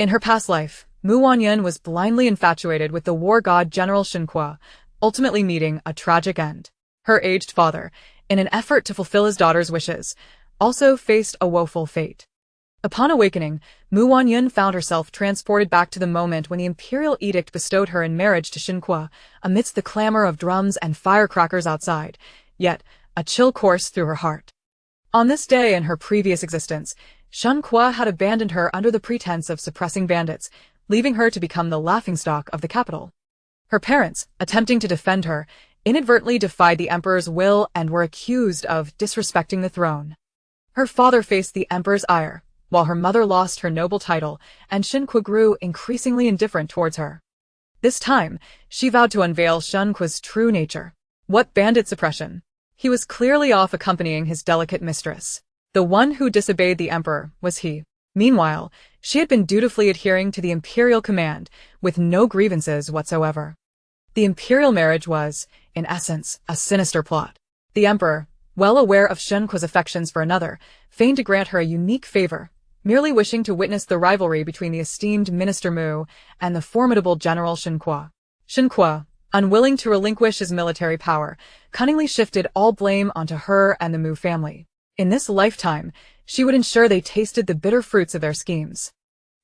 In her past life, Wanyun was blindly infatuated with the war god General Shen Kuo, ultimately meeting a tragic end. Her aged father, in an effort to fulfill his daughter's wishes, also faced a woeful fate. Upon awakening, Wanyun found herself transported back to the moment when the imperial edict bestowed her in marriage to Shen Kuo, amidst the clamor of drums and firecrackers outside, yet a chill coursed through her heart. On this day in her previous existence, Shen Kuo had abandoned her under the pretense of suppressing bandits, leaving her to become the laughingstock of the capital. Her parents, attempting to defend her, inadvertently defied the emperor's will and were accused of disrespecting the throne. Her father faced the emperor's ire, while her mother lost her noble title, and Shen Kuo grew increasingly indifferent towards her. This time, she vowed to unveil Shen Kuo's true nature. What bandit suppression? He was clearly off accompanying his delicate mistress. The one who disobeyed the emperor was he. Meanwhile, she had been dutifully adhering to the imperial command, with no grievances whatsoever. The imperial marriage was, in essence, a sinister plot. The emperor, well aware of Shen Kuo's affections for another, feigned to grant her a unique favor, merely wishing to witness the rivalry between the esteemed Minister Mu and the formidable General Shen Kuo. Shen Kuo, unwilling to relinquish his military power, cunningly shifted all blame onto her and the Mu family. In this lifetime, she would ensure they tasted the bitter fruits of their schemes.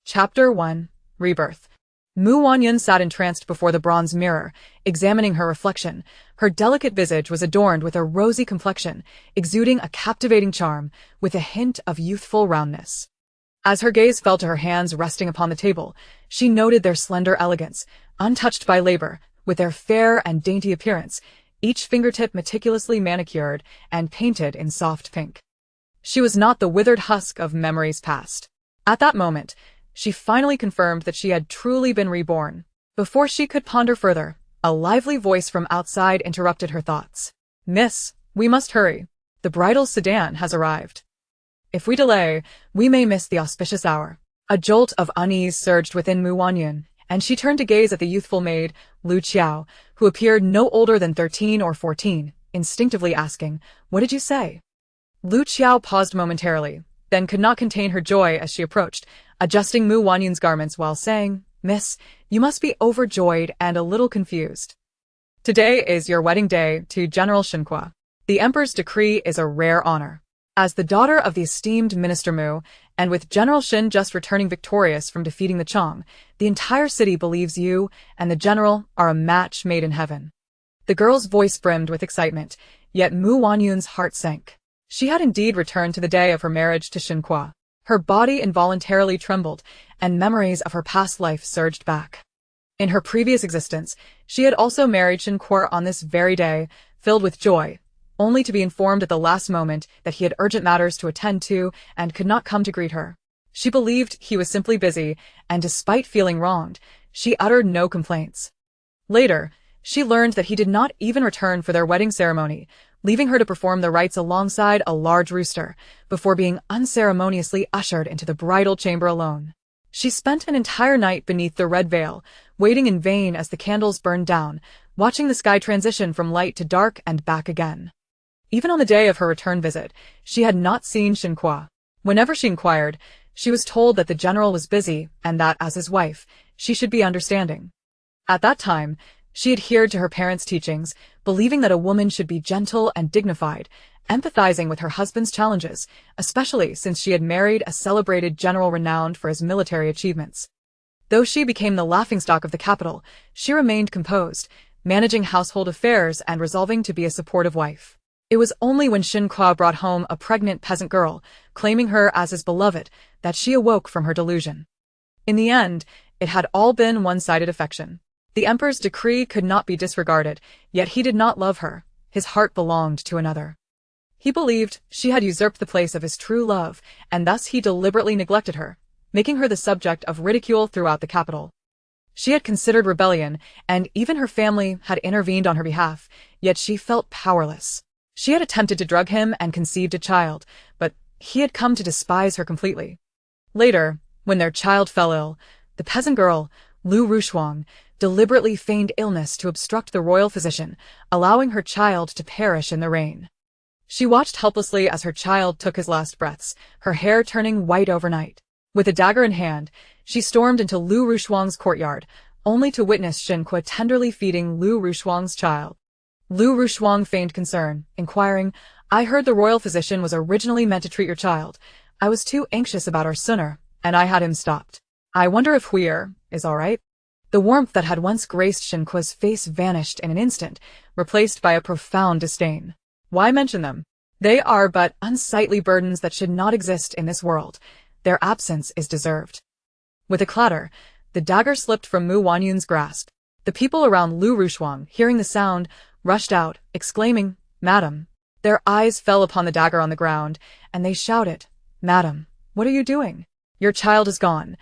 Chapter 1. Rebirth. Wanyun sat entranced before the bronze mirror, examining her reflection. Her delicate visage was adorned with a rosy complexion, exuding a captivating charm, with a hint of youthful roundness. As her gaze fell to her hands resting upon the table, she noted their slender elegance, untouched by labor, with their fair and dainty appearance, each fingertip meticulously manicured and painted in soft pink. She was not the withered husk of memories past. At that moment, she finally confirmed that she had truly been reborn. Before she could ponder further, a lively voice from outside interrupted her thoughts. "Miss, we must hurry. The bridal sedan has arrived. If we delay, we may miss the auspicious hour." A jolt of unease surged within Wanyun, and she turned to gaze at the youthful maid, Lu Qiao, who appeared no older than 13 or 14, instinctively asking, "What did you say?" Lu Qiao paused momentarily, then could not contain her joy as she approached, adjusting Wanyun's garments while saying, "Miss, you must be overjoyed and a little confused. Today is your wedding day to General Shen Kuo. The emperor's decree is a rare honor. As the daughter of the esteemed Minister Mu, and with General Shen just returning victorious from defeating the Chong, the entire city believes you and the general are a match made in heaven." The girl's voice brimmed with excitement, yet Wanyun's heart sank. She had indeed returned to the day of her marriage to Shen Kuo. Her body involuntarily trembled, and memories of her past life surged back. In her previous existence, she had also married Shen Kuo on this very day, filled with joy, only to be informed at the last moment that he had urgent matters to attend to and could not come to greet her. She believed he was simply busy, and despite feeling wronged, she uttered no complaints. Later, she learned that he did not even return for their wedding ceremony, leaving her to perform the rites alongside a large rooster, before being unceremoniously ushered into the bridal chamber alone. She spent an entire night beneath the red veil, waiting in vain as the candles burned down, watching the sky transition from light to dark and back again. Even on the day of her return visit, she had not seen Shen Kuo. Whenever she inquired, she was told that the general was busy and that, as his wife, she should be understanding. At that time, she adhered to her parents' teachings, believing that a woman should be gentle and dignified, empathizing with her husband's challenges, especially since she had married a celebrated general renowned for his military achievements. Though she became the laughingstock of the capital, she remained composed, managing household affairs and resolving to be a supportive wife. It was only when Shen Kuo brought home a pregnant peasant girl, claiming her as his beloved, that she awoke from her delusion. In the end, it had all been one-sided affection. The emperor's decree could not be disregarded, yet he did not love her. His heart belonged to another. He believed she had usurped the place of his true love, and thus he deliberately neglected her, making her the subject of ridicule throughout the capital. She had considered rebellion, and even her family had intervened on her behalf, yet she felt powerless. She had attempted to drug him and conceived a child, but he had come to despise her completely. Later, when their child fell ill, the peasant girl, Lu Rushuang, deliberately feigned illness to obstruct the royal physician, allowing her child to perish in the rain. She watched helplessly as her child took his last breaths, her hair turning white overnight. With a dagger in hand, she stormed into Lu Rushuang's courtyard, only to witness Shen Kuo tenderly feeding Lu Rushuang's child. Lu Rushuang feigned concern, inquiring, "I heard the royal physician was originally meant to treat your child. I was too anxious about our sooner, and I had him stopped. I wonder if Huir is all right?" The warmth that had once graced Shen Kuo's face vanished in an instant, replaced by a profound disdain. Why mention them? They are but unsightly burdens that should not exist in this world. Their absence is deserved. With a clatter, the dagger slipped from Wanyun's grasp. The people around Lu Rushuang, hearing the sound, rushed out, exclaiming, "Madam." Their eyes fell upon the dagger on the ground, and they shouted, "Madam, what are you doing? Your child is gone.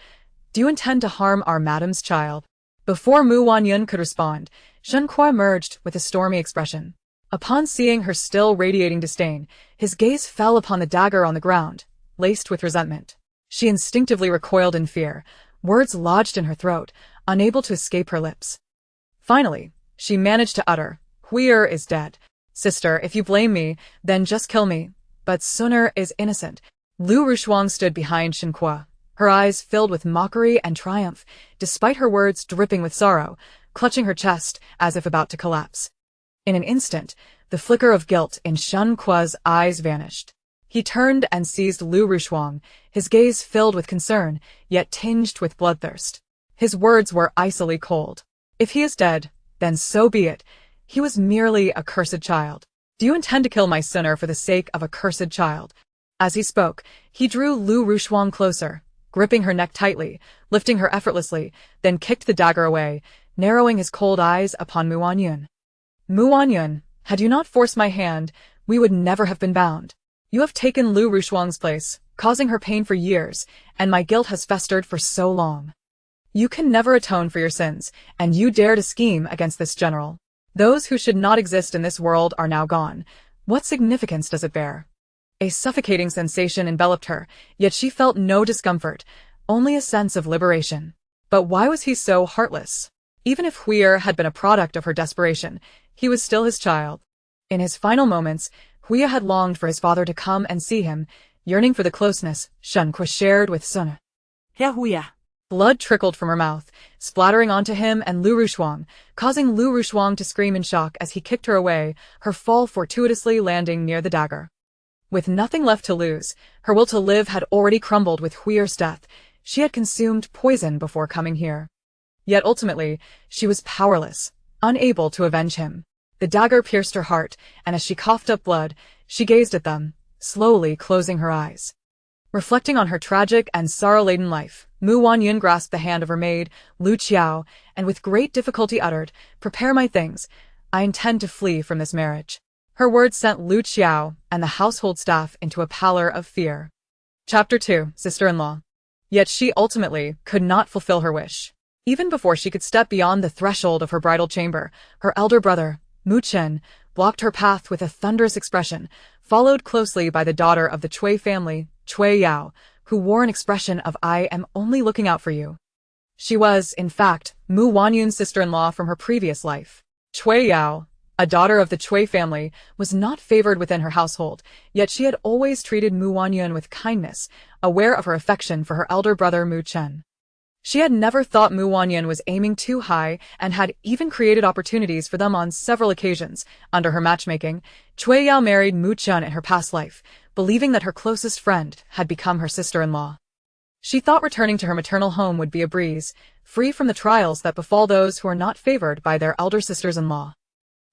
Do you intend to harm our madam's child?" Before Wanyun could respond, Shen Kuo emerged with a stormy expression. Upon seeing her still radiating disdain, his gaze fell upon the dagger on the ground, laced with resentment. She instinctively recoiled in fear, words lodged in her throat, unable to escape her lips. Finally, she managed to utter, "Huir is dead. Sister, if you blame me, then just kill me. But Suner is innocent." Lu Rushuang stood behind Shen Kuo, her eyes filled with mockery and triumph, despite her words dripping with sorrow, clutching her chest as if about to collapse. In an instant, the flicker of guilt in Shen Kuo's eyes vanished. He turned and seized Lu Rushuang, his gaze filled with concern, yet tinged with bloodthirst. His words were icily cold. "If he is dead, then so be it. He was merely a cursed child. Do you intend to kill my sinner for the sake of a cursed child?" As he spoke, he drew Lu Rushuang closer, gripping her neck tightly, lifting her effortlessly, then kicked the dagger away, narrowing his cold eyes upon Wanyun. "Wanyun, had you not forced my hand, we would never have been bound. You have taken Lu Rushuang's place, causing her pain for years, and my guilt has festered for so long. You can never atone for your sins, and you dare to scheme against this general. Those who should not exist in this world are now gone. What significance does it bear?" A suffocating sensation enveloped her, yet she felt no discomfort, only a sense of liberation. But why was he so heartless? Even if Huir had been a product of her desperation, he was still his child. In his final moments, Huir had longed for his father to come and see him, yearning for the closeness Shen Kuo shared with Sun. Herr Huir. Blood trickled from her mouth, splattering onto him and Lu Rushuang, causing Lu Rushuang to scream in shock as he kicked her away, her fall fortuitously landing near the dagger. With nothing left to lose, her will to live had already crumbled with Huir's death. She had consumed poison before coming here. Yet ultimately, she was powerless, unable to avenge him. The dagger pierced her heart, and as she coughed up blood, she gazed at them, slowly closing her eyes. Reflecting on her tragic and sorrow-laden life, Wanyun grasped the hand of her maid, Lu Qiao, and with great difficulty uttered, "Prepare my things. I intend to flee from this marriage." Her words sent Lu Qiao and the household staff into a pallor of fear. Chapter 2, Sister-in-Law. Yet she ultimately could not fulfill her wish. Even before she could step beyond the threshold of her bridal chamber, her elder brother, Mu Chen, blocked her path with a thunderous expression, followed closely by the daughter of the Cui family, Cui Yao, who wore an expression of "I am only looking out for you." She was, in fact, Wanyun's sister-in-law from her previous life. Cui Yao, a daughter of the Cui family, was not favored within her household, yet she had always treated Wanyun with kindness, aware of her affection for her elder brother Mu Chen. She had never thought Wanyun was aiming too high and had even created opportunities for them on several occasions. Under her matchmaking, Cui Yao married Mu Chen in her past life, believing that her closest friend had become her sister-in-law. She thought returning to her maternal home would be a breeze, free from the trials that befall those who are not favored by their elder sisters-in-law.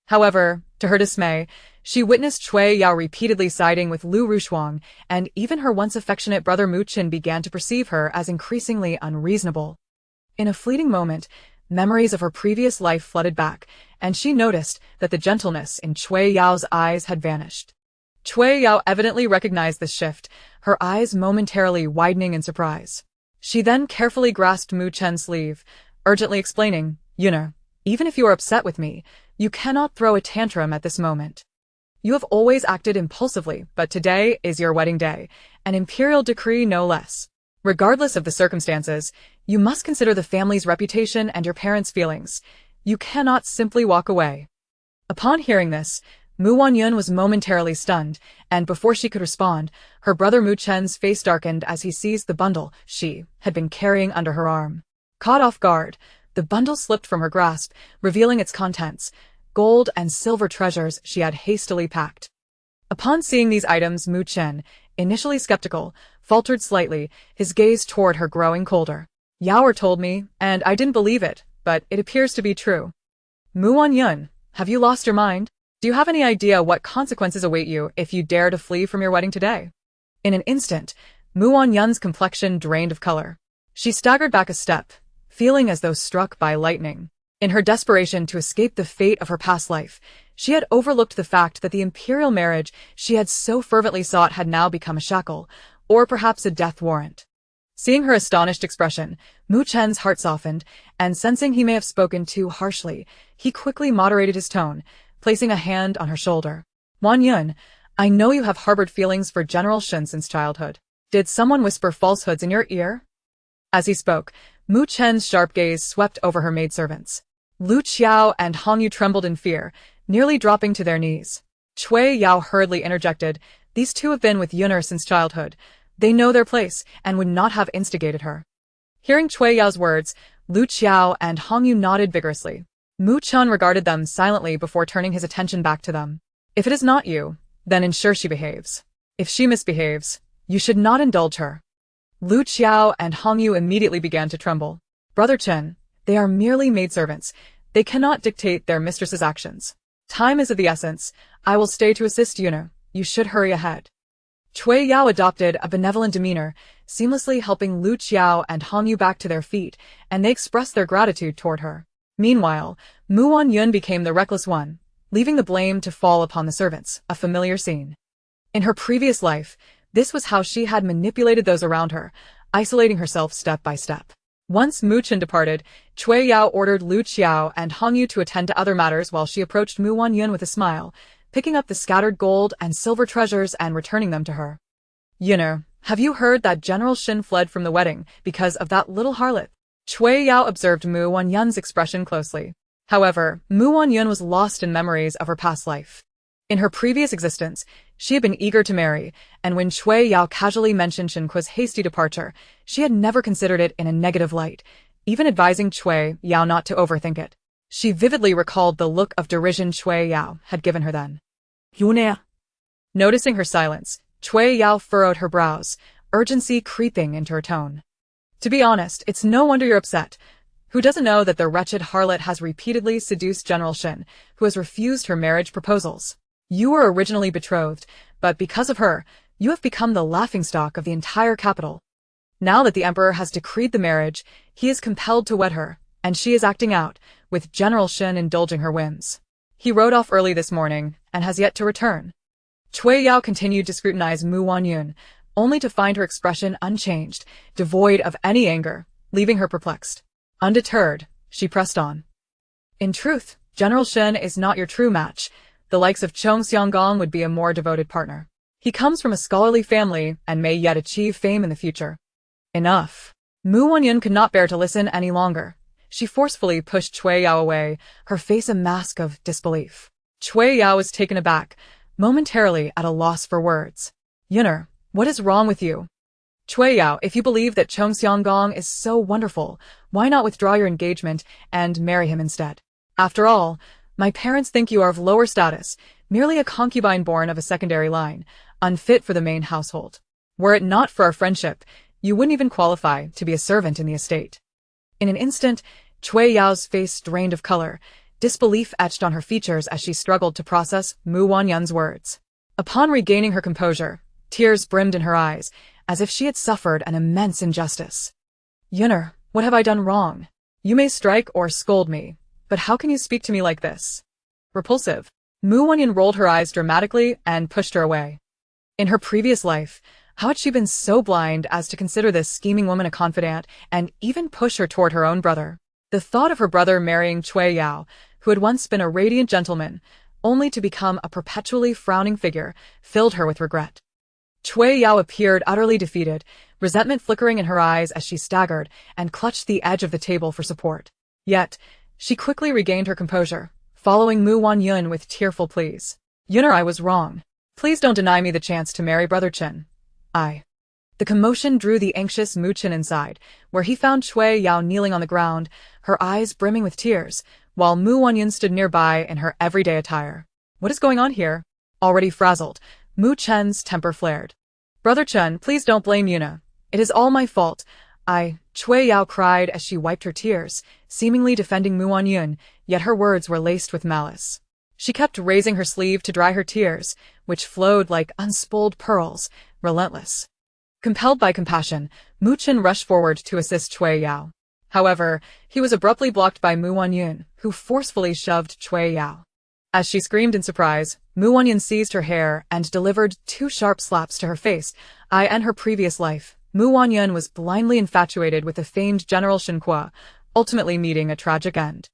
However, to her dismay, she witnessed Cui Yao repeatedly siding with Lu Rushuang, and even her once affectionate brother Mu Chen began to perceive her as increasingly unreasonable. In a fleeting moment, memories of her previous life flooded back, and she noticed that the gentleness in Cui Yao's eyes had vanished. Cui Yao evidently recognized this shift, her eyes momentarily widening in surprise. She then carefully grasped Mu Chen's sleeve, urgently explaining, "Yuna, even if you are upset with me, you cannot throw a tantrum at this moment. You have always acted impulsively, but today is your wedding day, an imperial decree no less. Regardless of the circumstances, you must consider the family's reputation and your parents' feelings. You cannot simply walk away." Upon hearing this, Mu Wanyun was momentarily stunned, and before she could respond, her brother Mu Chen's face darkened as he seized the bundle she had been carrying under her arm. Caught off guard, the bundle slipped from her grasp, revealing its contents, gold and silver treasures she had hastily packed. Upon seeing these items, Mu Chen, initially skeptical, faltered slightly, his gaze toward her growing colder. Yaoer told me, and I didn't believe it, but it appears to be true. Mu Wanyun, have you lost your mind? Do you have any idea what consequences await you if you dare to flee from your wedding today? In an instant, Mu Wanyun's complexion drained of color. She staggered back a step, feeling as though struck by lightning. In her desperation to escape the fate of her past life, she had overlooked the fact that the imperial marriage she had so fervently sought had now become a shackle, or perhaps a death warrant. Seeing her astonished expression, Mu Chen's heart softened, and sensing he may have spoken too harshly, he quickly moderated his tone, placing a hand on her shoulder. Wanyun, I know you have harbored feelings for General Shen since childhood. Did someone whisper falsehoods in your ear? As he spoke, Mu Chen's sharp gaze swept over her maidservants. Lu Qiao and Hongyu trembled in fear, nearly dropping to their knees. Cui Yao hurriedly interjected, these two have been with Yuner since childhood. They know their place, and would not have instigated her. Hearing Cui Yao's words, Lu Qiao and Hongyu nodded vigorously. Mu Chen regarded them silently before turning his attention back to them. If it is not you, then ensure she behaves. If she misbehaves, you should not indulge her. Lu Qiao and Hongyu immediately began to tremble. Brother Chen, they are merely maidservants. They cannot dictate their mistress's actions. Time is of the essence. I will stay to assist Yuner. You should hurry ahead. Cui Yao adopted a benevolent demeanor, seamlessly helping Lu Qiao and Hongyu back to their feet, and they expressed their gratitude toward her. Meanwhile, Mu Wanyun became the reckless one, leaving the blame to fall upon the servants, a familiar scene. In her previous life, this was how she had manipulated those around her, isolating herself step by step. Once Mu Chen departed, Cui Yao ordered Lu Qiao and Hongyu to attend to other matters while she approached Mu Wanyun with a smile, picking up the scattered gold and silver treasures and returning them to her. Yuner, have you heard that General Shen fled from the wedding because of that little harlot? Cui Yao observed Mu Wanyun's expression closely. However, Mu Wanyun was lost in memories of her past life. In her previous existence, she had been eager to marry, and when Cui Yao casually mentioned Shen Kuo's hasty departure, she had never considered it in a negative light, even advising Cui Yao not to overthink it. She vividly recalled the look of derision Cui Yao had given her then. Yuner. Noticing her silence, Cui Yao furrowed her brows, urgency creeping into her tone. To be honest, it's no wonder you're upset. Who doesn't know that the wretched harlot has repeatedly seduced General Shen, who has refused her marriage proposals? You were originally betrothed, but because of her, you have become the laughingstock of the entire capital. Now that the emperor has decreed the marriage, he is compelled to wed her, and she is acting out, with General Shen indulging her whims. He rode off early this morning, and has yet to return. Cui Yao continued to scrutinize Mu Wanyun, only to find her expression unchanged, devoid of any anger, leaving her perplexed. Undeterred, she pressed on. In truth, General Shen is not your true match. The likes of Chong Xianggong would be a more devoted partner. He comes from a scholarly family and may yet achieve fame in the future. Enough. Mu Wanyun could not bear to listen any longer. She forcefully pushed Cui Yao away, her face a mask of disbelief. Cui Yao was taken aback, momentarily at a loss for words. Yuner, what is wrong with you? Cui Yao, if you believe that Chong Xianggong is so wonderful, why not withdraw your engagement and marry him instead? After all, my parents think you are of lower status, merely a concubine born of a secondary line, unfit for the main household. Were it not for our friendship, you wouldn't even qualify to be a servant in the estate. In an instant, Cui Yao's face drained of color, disbelief etched on her features as she struggled to process Mu Wanyun's words. Upon regaining her composure, tears brimmed in her eyes, as if she had suffered an immense injustice. Yuner, what have I done wrong? You may strike or scold me, but how can you speak to me like this? Repulsive. Mu Wanyun rolled her eyes dramatically and pushed her away. In her previous life, how had she been so blind as to consider this scheming woman a confidant and even push her toward her own brother? The thought of her brother marrying Cui Yao, who had once been a radiant gentleman, only to become a perpetually frowning figure, filled her with regret. Cui Yao appeared utterly defeated, resentment flickering in her eyes as she staggered and clutched the edge of the table for support. Yet, she quickly regained her composure, following Mu Wanyun with tearful pleas. Yuner, I was wrong. Please don't deny me the chance to marry Brother Chen. The commotion drew the anxious Mu Chen inside, where he found Cui Yao kneeling on the ground, her eyes brimming with tears, while Mu Wanyun stood nearby in her everyday attire. What is going on here? Already frazzled, Mu Chen's temper flared. Brother Chen, please don't blame Yuna. It is all my fault. Cui Yao cried as she wiped her tears, seemingly defending Mu Wanyun, yet her words were laced with malice. She kept raising her sleeve to dry her tears, which flowed like unspooled pearls, relentless. Compelled by compassion, Mu Chen rushed forward to assist Cui Yao. However, he was abruptly blocked by Mu Wanyun, who forcefully shoved Cui Yao. As she screamed in surprise, Mu Wanyun seized her hair and delivered 2 sharp slaps to her face. In her previous life, Mu Wanyun was blindly infatuated with the famed General Shen Kuo, ultimately meeting a tragic end.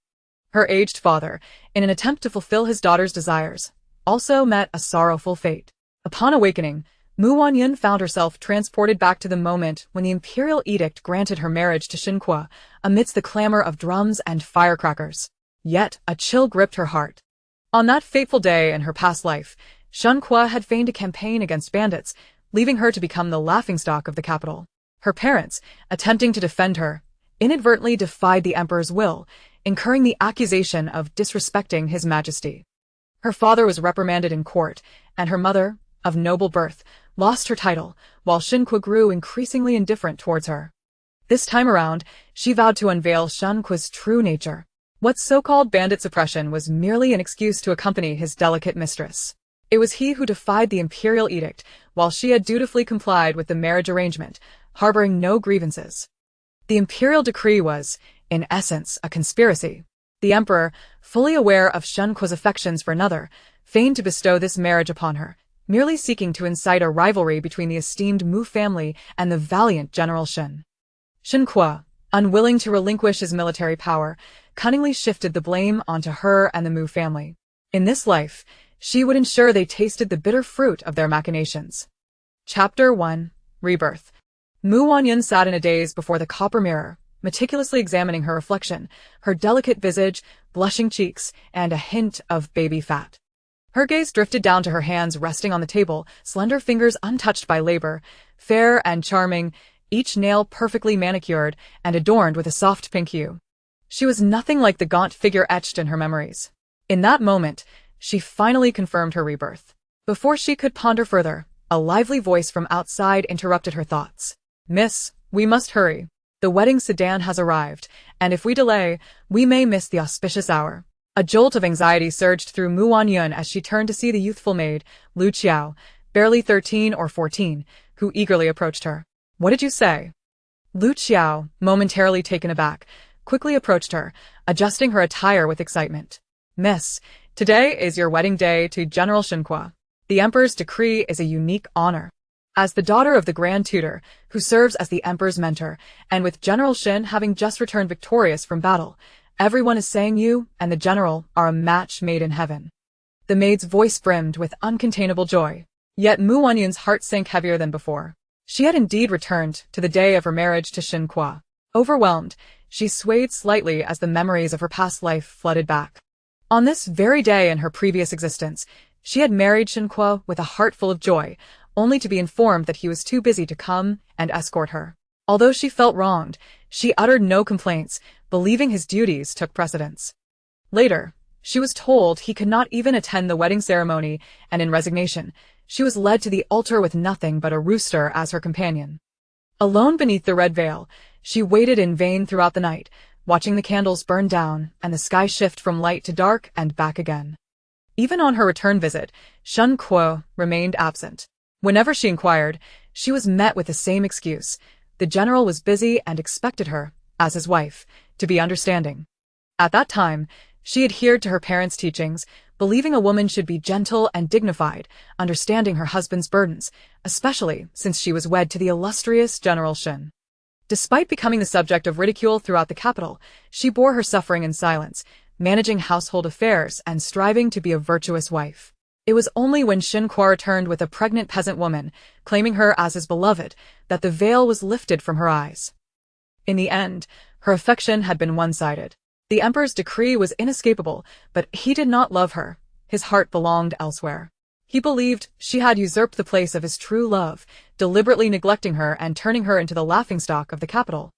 Her aged father, in an attempt to fulfill his daughter's desires, also met a sorrowful fate. Upon awakening, Mu Wanyun found herself transported back to the moment when the imperial edict granted her marriage to Shen Kuo, amidst the clamor of drums and firecrackers. Yet, a chill gripped her heart. On that fateful day in her past life, Shen Kuo had feigned a campaign against bandits, leaving her to become the laughingstock of the capital. Her parents, attempting to defend her, inadvertently defied the emperor's will, incurring the accusation of disrespecting his majesty. Her father was reprimanded in court, and her mother, of noble birth, lost her title, while Shen Kuo grew increasingly indifferent towards her. This time around, she vowed to unveil Shen Kuo's true nature. What so-called bandit suppression was merely an excuse to accompany his delicate mistress. It was he who defied the imperial edict, while she had dutifully complied with the marriage arrangement, harboring no grievances. The imperial decree was, in essence, a conspiracy. The emperor, fully aware of Shen Kuo's affections for another, feigned to bestow this marriage upon her, merely seeking to incite a rivalry between the esteemed Mu family and the valiant General Shen. Shen Kuo, unwilling to relinquish his military power, cunningly shifted the blame onto her and the Mu family. In this life, she would ensure they tasted the bitter fruit of their machinations. Chapter 1. Rebirth. Mu Wanyun sat in a daze before the copper mirror, meticulously examining her reflection, her delicate visage, blushing cheeks, and a hint of baby fat. Her gaze drifted down to her hands resting on the table, slender fingers untouched by labor, fair and charming, each nail perfectly manicured and adorned with a soft pink hue. She was nothing like the gaunt figure etched in her memories. In that moment, she finally confirmed her rebirth. Before she could ponder further, a lively voice from outside interrupted her thoughts. "Miss, we must hurry. The wedding sedan has arrived, and if we delay, we may miss the auspicious hour." A jolt of anxiety surged through Mu Wanyun as she turned to see the youthful maid, Lu Qiao, barely 13 or 14, who eagerly approached her. "What did you say?" Lu Qiao, momentarily taken aback, quickly approached her, adjusting her attire with excitement. "Miss, today is your wedding day to General Shen Kuo. The Emperor's decree is a unique honor. As the daughter of the Grand Tutor, who serves as the Emperor's mentor, and with General Shen having just returned victorious from battle, everyone is saying you and the General are a match made in heaven." The maid's voice brimmed with uncontainable joy. Yet Mu Wanyun's heart sank heavier than before. She had indeed returned to the day of her marriage to Shen Kuo. Overwhelmed, she swayed slightly as the memories of her past life flooded back. On this very day in her previous existence, she had married Shen Kuo with a heart full of joy, only to be informed that he was too busy to come and escort her. Although she felt wronged, she uttered no complaints, believing his duties took precedence. Later, she was told he could not even attend the wedding ceremony, and in resignation, she was led to the altar with nothing but a rooster as her companion. Alone beneath the red veil, she waited in vain throughout the night, watching the candles burn down and the sky shift from light to dark and back again. Even on her return visit, Shen Kuo remained absent. Whenever she inquired, she was met with the same excuse. The general was busy and expected her, as his wife, to be understanding. At that time, she adhered to her parents' teachings, believing a woman should be gentle and dignified, understanding her husband's burdens, especially since she was wed to the illustrious General Shen. Despite becoming the subject of ridicule throughout the capital, she bore her suffering in silence, managing household affairs and striving to be a virtuous wife. It was only when Shen Kuo returned with a pregnant peasant woman, claiming her as his beloved, that the veil was lifted from her eyes. In the end, her affection had been one-sided. The emperor's decree was inescapable, but he did not love her, his heart belonged elsewhere. He believed she had usurped the place of his true love, deliberately neglecting her and turning her into the laughingstock of the capital.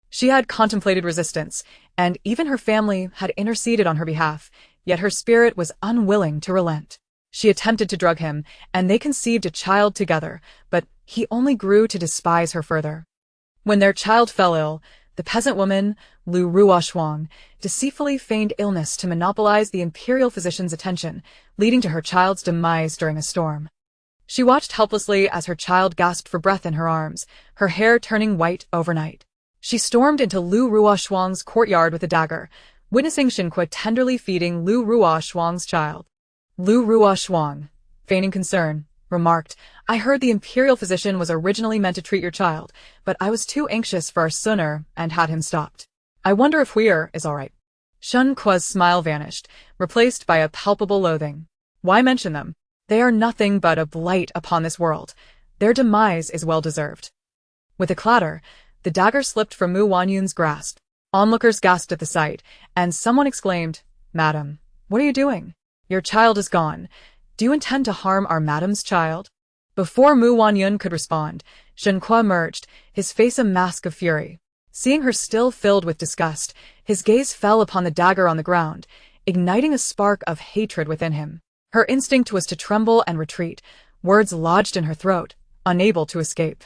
She had contemplated resistance, and even her family had interceded on her behalf, yet her spirit was unwilling to relent. She attempted to drug him, and they conceived a child together, but he only grew to despise her further. When their child fell ill, the peasant woman, Lu Ruoshuang, deceitfully feigned illness to monopolize the imperial physician's attention, leading to her child's demise during a storm. She watched helplessly as her child gasped for breath in her arms, her hair turning white overnight. She stormed into Lu Ruoshuang's courtyard with a dagger, witnessing Shen Kuo tenderly feeding Lu Ruoshuang's child. Lu Ruoshuang, feigning concern, remarked, "I heard the imperial physician was originally meant to treat your child, but I was too anxious for our sooner and had him stopped. I wonder if Huir is all right." Shen Kuo's smile vanished, replaced by a palpable loathing. "Why mention them? They are nothing but a blight upon this world. Their demise is well-deserved." With a clatter, the dagger slipped from Wanyun's grasp. Onlookers gasped at the sight, and someone exclaimed, "Madam, what are you doing? Your child is gone. Do you intend to harm our madam's child?" Before Wanyun could respond, Shen Kuo emerged, his face a mask of fury. Seeing her still filled with disgust, his gaze fell upon the dagger on the ground, igniting a spark of hatred within him. Her instinct was to tremble and retreat, words lodged in her throat, unable to escape.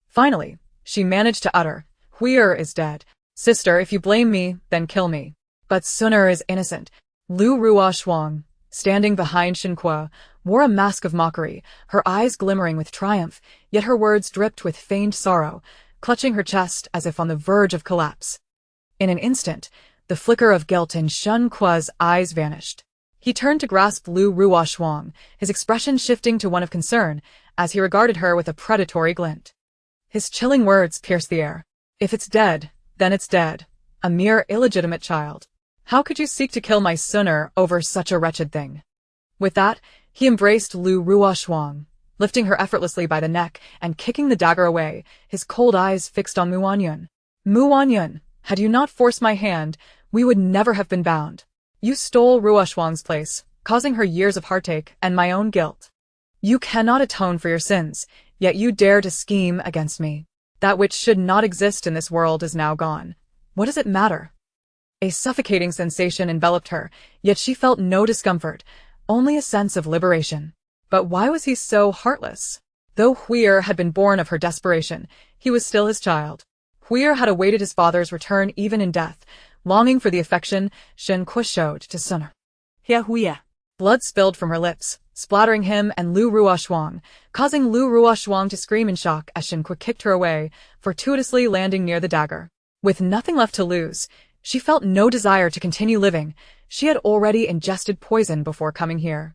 Finally, she managed to utter, "Huir is dead. Sister, if you blame me, then kill me. But Suner is innocent." Lu Ruoshuang, standing behind Shen Kuo, wore a mask of mockery, her eyes glimmering with triumph, yet her words dripped with feigned sorrow, clutching her chest as if on the verge of collapse. In an instant, the flicker of guilt in Shen Kuo's eyes vanished. He turned to grasp Lu Ruoshuang, his expression shifting to one of concern, as he regarded her with a predatory glint. His chilling words pierced the air. "If it's dead, then it's dead. A mere illegitimate child. How could you seek to kill my Suner over such a wretched thing?" With that, he embraced Lu Ruoshuang, lifting her effortlessly by the neck and kicking the dagger away, his cold eyes fixed on Wanyun. "Wanyun, had you not forced my hand, we would never have been bound. You stole Ruoshuang's place, causing her years of heartache and my own guilt. You cannot atone for your sins, yet you dare to scheme against me. That which should not exist in this world is now gone. What does it matter?" A suffocating sensation enveloped her, yet she felt no discomfort, only a sense of liberation. But why was he so heartless? Though Huir had been born of her desperation, he was still his child. Huir had awaited his father's return even in death, longing for the affection Shen Kuo showed to Suner. Huir. Blood spilled from her lips, splattering him and Lu Ruoshuang, causing Lu Ruoshuang to scream in shock as Shen Kuo kicked her away, fortuitously landing near the dagger. With nothing left to lose, she felt no desire to continue living. She had already ingested poison before coming here.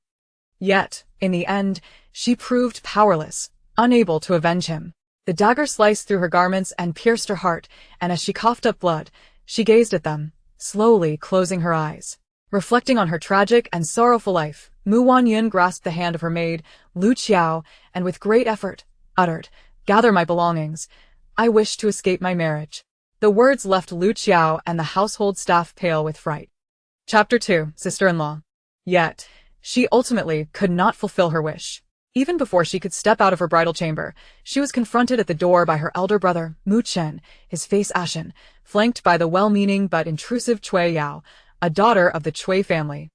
Yet, in the end, she proved powerless, unable to avenge him. The dagger sliced through her garments and pierced her heart, and as she coughed up blood, she gazed at them, slowly closing her eyes. Reflecting on her tragic and sorrowful life, Wanyun grasped the hand of her maid, Lu Qiao, and with great effort, uttered, "Gather my belongings. I wish to escape my marriage." The words left Lu Qiao and the household staff pale with fright. Chapter 2, Sister-in-Law. Yet, she ultimately could not fulfill her wish. Even before she could step out of her bridal chamber, she was confronted at the door by her elder brother, Mu Chen, his face ashen, flanked by the well-meaning but intrusive Cui Yao, a daughter of the Cui family.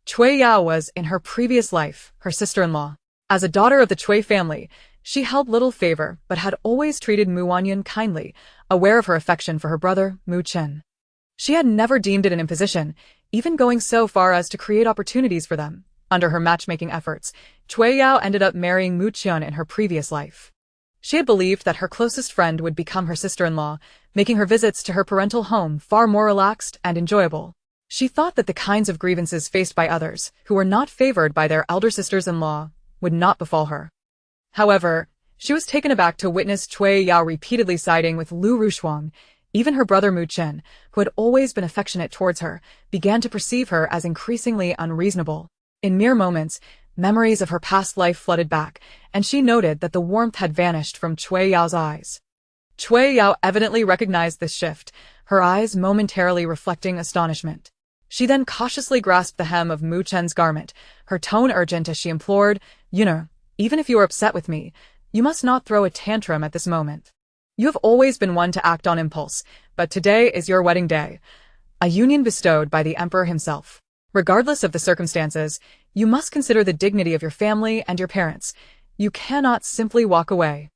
Cui Yao was, in her previous life, her sister-in-law. As a daughter of the Cui family, she held little favor but had always treated Wanyun kindly, aware of her affection for her brother, Mu Chen. She had never deemed it an imposition, even going so far as to create opportunities for them. Under her matchmaking efforts, Cui Yao ended up marrying Mu Chen in her previous life. She had believed that her closest friend would become her sister-in-law, making her visits to her parental home far more relaxed and enjoyable. She thought that the kinds of grievances faced by others, who were not favored by their elder sisters-in-law, would not befall her. However, she was taken aback to witness Cui Yao repeatedly siding with Lu Ruoshuang. Even her brother Mu Chen, who had always been affectionate towards her, began to perceive her as increasingly unreasonable. In mere moments, memories of her past life flooded back, and she noted that the warmth had vanished from Cui Yao's eyes. Cui Yao evidently recognized this shift, her eyes momentarily reflecting astonishment. She then cautiously grasped the hem of Mu Chen's garment, her tone urgent as she implored, even if you are upset with me, you must not throw a tantrum at this moment. You have always been one to act on impulse, but today is your wedding day, a union bestowed by the emperor himself. Regardless of the circumstances, you must consider the dignity of your family and your parents. You cannot simply walk away.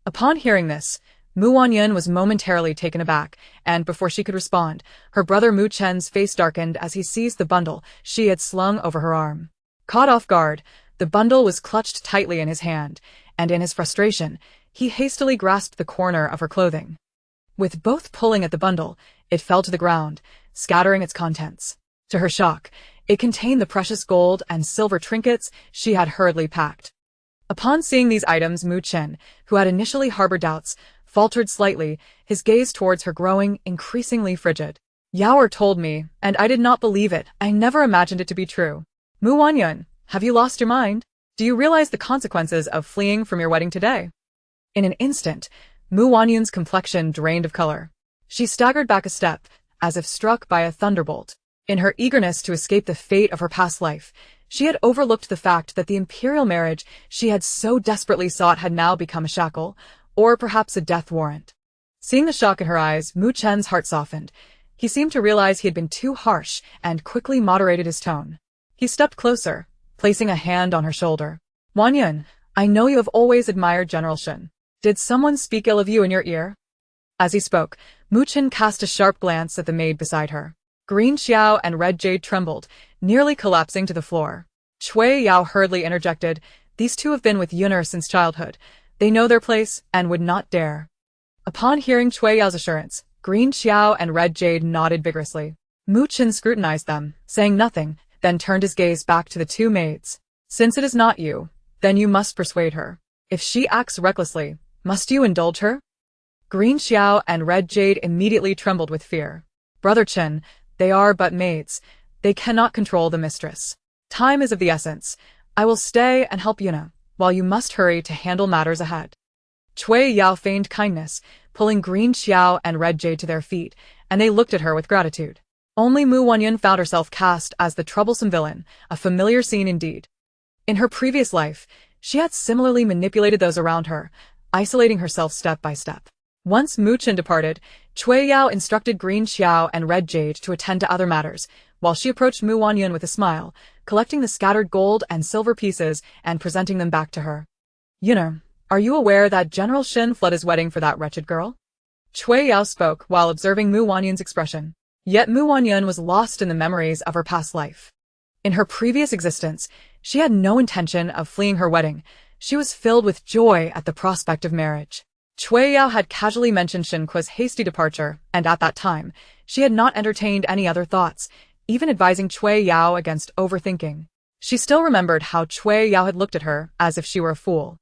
Upon hearing this, Wanyun was momentarily taken aback, and before she could respond, her brother Mu Chen's face darkened as he seized the bundle she had slung over her arm. Caught off guard, the bundle was clutched tightly in his hand, and in his frustration, he hastily grasped the corner of her clothing. With both pulling at the bundle, it fell to the ground, scattering its contents. To her shock, it contained the precious gold and silver trinkets she had hurriedly packed. Upon seeing these items, Mu Chen, who had initially harbored doubts, faltered slightly, his gaze towards her growing increasingly frigid. Yaoer told me, and I did not believe it. I never imagined it to be true. Wanyun, have you lost your mind? Do you realize the consequences of fleeing from your wedding today? In an instant, Wanyun's complexion drained of color. She staggered back a step, as if struck by a thunderbolt. In her eagerness to escape the fate of her past life, she had overlooked the fact that the imperial marriage she had so desperately sought had now become a shackle, or perhaps a death warrant. Seeing the shock in her eyes, Mu Chen's heart softened. He seemed to realize he had been too harsh and quickly moderated his tone. He stepped closer, placing a hand on her shoulder. Wanyun, I know you have always admired General Shen. Did someone speak ill of you in your ear? As he spoke, Mu Chen cast a sharp glance at the maid beside her. Green Xiao and Red Jade trembled, nearly collapsing to the floor. Cui Yao hurriedly interjected, these two have been with Yun'er since childhood. They know their place and would not dare. Upon hearing Cui Yao's assurance, Green Xiao and Red Jade nodded vigorously. Mu Chen scrutinized them, saying nothing, then turned his gaze back to the two maids. Since it is not you, then you must persuade her. If she acts recklessly, must you indulge her? Green Xiao and Red Jade immediately trembled with fear. Brother Chen, they are but maids. They cannot control the mistress. Time is of the essence. I will stay and help Yuna, while you must hurry to handle matters ahead. Cui Yao feigned kindness, pulling Green Xiao and Red Jade to their feet, and they looked at her with gratitude. Only Wanyun found herself cast as the troublesome villain, a familiar scene indeed. In her previous life, she had similarly manipulated those around her, isolating herself step by step. Once Mu Chen departed, Cui Yao instructed Green Xiao and Red Jade to attend to other matters, while she approached Wanyun with a smile, collecting the scattered gold and silver pieces and presenting them back to her. Yun'er, are you aware that General Shen fled his wedding for that wretched girl? Cui Yao spoke while observing Wanyun's expression. Yet Wanyun was lost in the memories of her past life. In her previous existence, she had no intention of fleeing her wedding. She was filled with joy at the prospect of marriage. Cui Yao had casually mentioned Shen Kuo's hasty departure, and at that time, she had not entertained any other thoughts, even advising Cui Yao against overthinking. She still remembered how Cui Yao had looked at her as if she were a fool.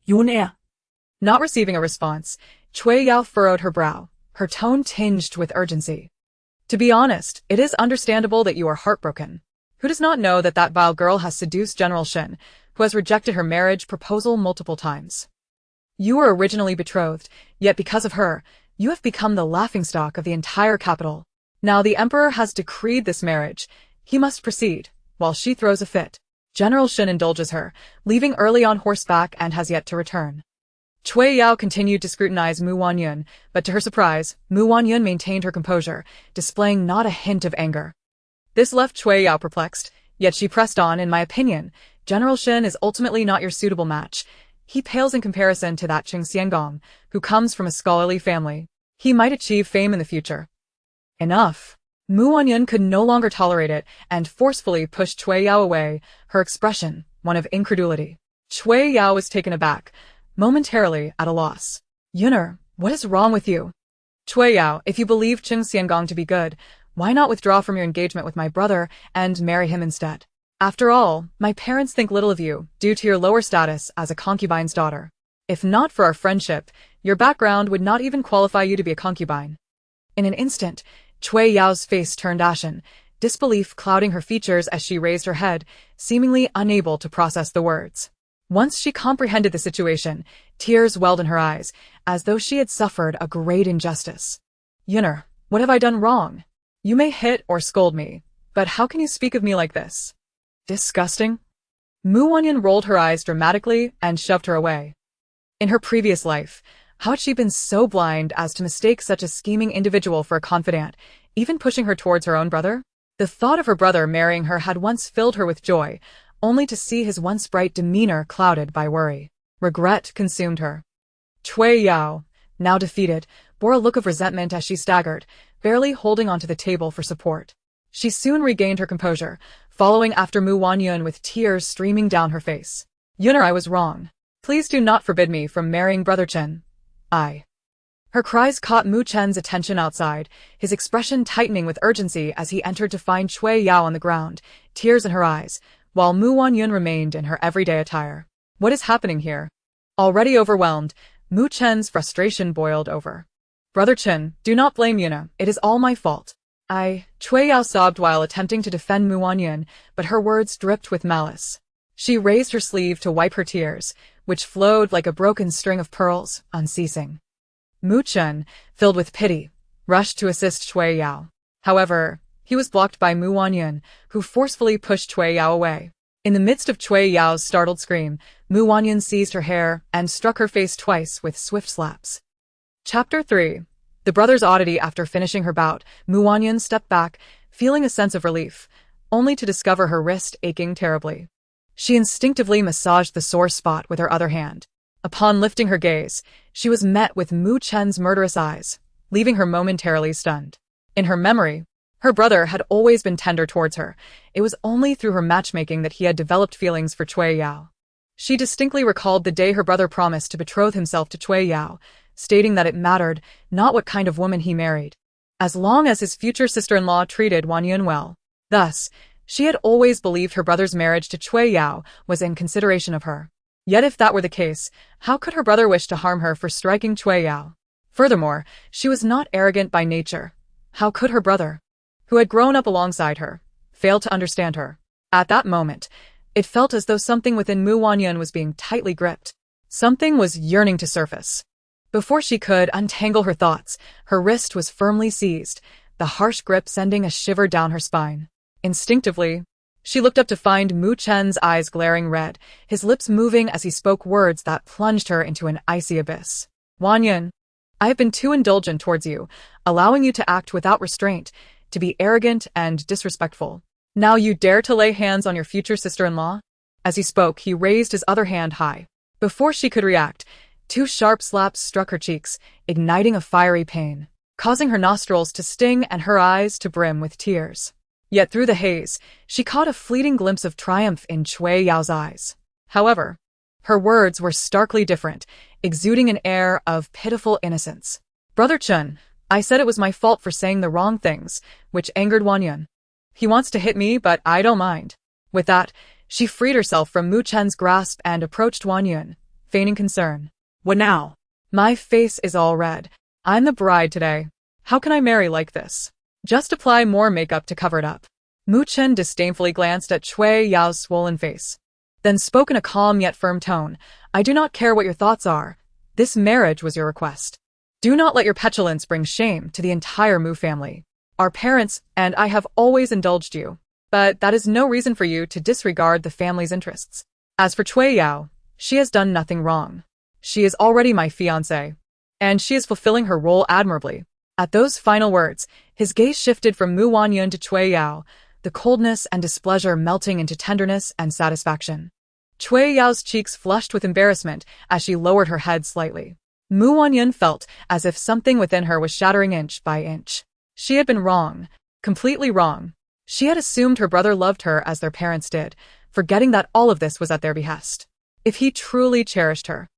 Yun'er. Not receiving a response, Cui Yao furrowed her brow, her tone tinged with urgency. To be honest, it is understandable that you are heartbroken. Who does not know that vile girl has seduced General Shen, who has rejected her marriage proposal multiple times? You were originally betrothed, yet because of her, you have become the laughingstock of the entire capital. Now the emperor has decreed this marriage. He must proceed, while she throws a fit. General Shen indulges her, leaving early on horseback and has yet to return. Cui Yao continued to scrutinize Wanyun, but to her surprise, Wanyun maintained her composure, displaying not a hint of anger. This left Cui Yao perplexed, yet she pressed on. In my opinion, General Shen is ultimately not your suitable match. He pales in comparison to that Qing Xiangong, who comes from a scholarly family. He might achieve fame in the future. Enough. Wanyun could no longer tolerate it and forcefully pushed Cui Yao away, her expression one of incredulity. Cui Yao was taken aback, momentarily at a loss. Yun'er, what is wrong with you? Cui Yao, if you believe Qing Xiangong to be good, why not withdraw from your engagement with my brother and marry him instead? After all, my parents think little of you, due to your lower status as a concubine's daughter. If not for our friendship, your background would not even qualify you to be a concubine. In an instant, Cui Yao's face turned ashen, disbelief clouding her features as she raised her head, seemingly unable to process the words. Once she comprehended the situation, tears welled in her eyes, as though she had suffered a great injustice. Yun'er, what have I done wrong? You may hit or scold me, but how can you speak of me like this? Disgusting. Mu Wanyun rolled her eyes dramatically and shoved her away. In her previous life, how had she been so blind as to mistake such a scheming individual for a confidant, even pushing her towards her own brother? The thought of her brother marrying her had once filled her with joy, only to see his once bright demeanor clouded by worry. Regret consumed her. Cui Yao, now defeated, bore a look of resentment as she staggered, barely holding onto the table for support. She soon regained her composure, following after Mu Wanyun with tears streaming down her face. Yuner, I was wrong. Please do not forbid me from marrying Brother Chen. Her cries caught Mu Chen's attention outside, his expression tightening with urgency as he entered to find Cui Yao on the ground, tears in her eyes, while Mu Wanyun remained in her everyday attire. What is happening here? Already overwhelmed, Mu Chen's frustration boiled over. Brother Chen, do not blame Yuna, it is all my fault. Cui Yao sobbed while attempting to defend Mu Wanyun, but her words dripped with malice. She raised her sleeve to wipe her tears, which flowed like a broken string of pearls, unceasing. Mu Chen, filled with pity, rushed to assist Cui Yao. However, he was blocked by Mu Wanyun, who forcefully pushed Cui Yao away. In the midst of Cui Yao's startled scream, Mu Wanyun seized her hair and struck her face twice with swift slaps. Chapter 3. The brother's oddity. After finishing her bout, Mu Wanyun stepped back, feeling a sense of relief, only to discover her wrist aching terribly. She instinctively massaged the sore spot with her other hand. Upon lifting her gaze, she was met with Mu Chen's murderous eyes, leaving her momentarily stunned. In her memory, her brother had always been tender towards her. It was only through her matchmaking that he had developed feelings for Cui Yao. She distinctly recalled the day her brother promised to betroth himself to Cui Yao, stating that it mattered not what kind of woman he married, as long as his future sister-in-law treated Wanyun well. Thus, she had always believed her brother's marriage to Cui Yao was in consideration of her. Yet if that were the case, how could her brother wish to harm her for striking Cui Yao? Furthermore, she was not arrogant by nature. How could her brother, who had grown up alongside her, fail to understand her? At that moment, it felt as though something within Mu Wanyun was being tightly gripped. Something was yearning to surface. Before she could untangle her thoughts, her wrist was firmly seized, the harsh grip sending a shiver down her spine. Instinctively, she looked up to find Mu Chen's eyes glaring red, his lips moving as he spoke words that plunged her into an icy abyss. Wanyun, I have been too indulgent towards you, allowing you to act without restraint, to be arrogant and disrespectful. Now you dare to lay hands on your future sister-in-law? As he spoke, he raised his other hand high. Before she could react, 2 sharp slaps struck her cheeks, igniting a fiery pain, causing her nostrils to sting and her eyes to brim with tears. Yet through the haze, she caught a fleeting glimpse of triumph in Cui Yao's eyes. However, her words were starkly different, exuding an air of pitiful innocence. Brother Chen, I said it was my fault for saying the wrong things, which angered Wanyun. He wants to hit me, but I don't mind. With that, she freed herself from Mu Chen's grasp and approached Wanyun, feigning concern. What now? My face is all red. I'm the bride today. How can I marry like this? Just apply more makeup to cover it up. Mu Chen disdainfully glanced at Cui Yao's swollen face, then spoke in a calm yet firm tone. I do not care what your thoughts are. This marriage was your request. Do not let your petulance bring shame to the entire Mu family. Our parents and I have always indulged you, but that is no reason for you to disregard the family's interests. As for Cui Yao, she has done nothing wrong. She is already my fiancée, and she is fulfilling her role admirably. At those final words, his gaze shifted from Mu Wanyun to Cui Yao, the coldness and displeasure melting into tenderness and satisfaction. Cui Yao's cheeks flushed with embarrassment as she lowered her head slightly. Mu Wanyun felt as if something within her was shattering inch by inch. She had been wrong, completely wrong. She had assumed her brother loved her as their parents did, forgetting that all of this was at their behest. If he truly cherished her,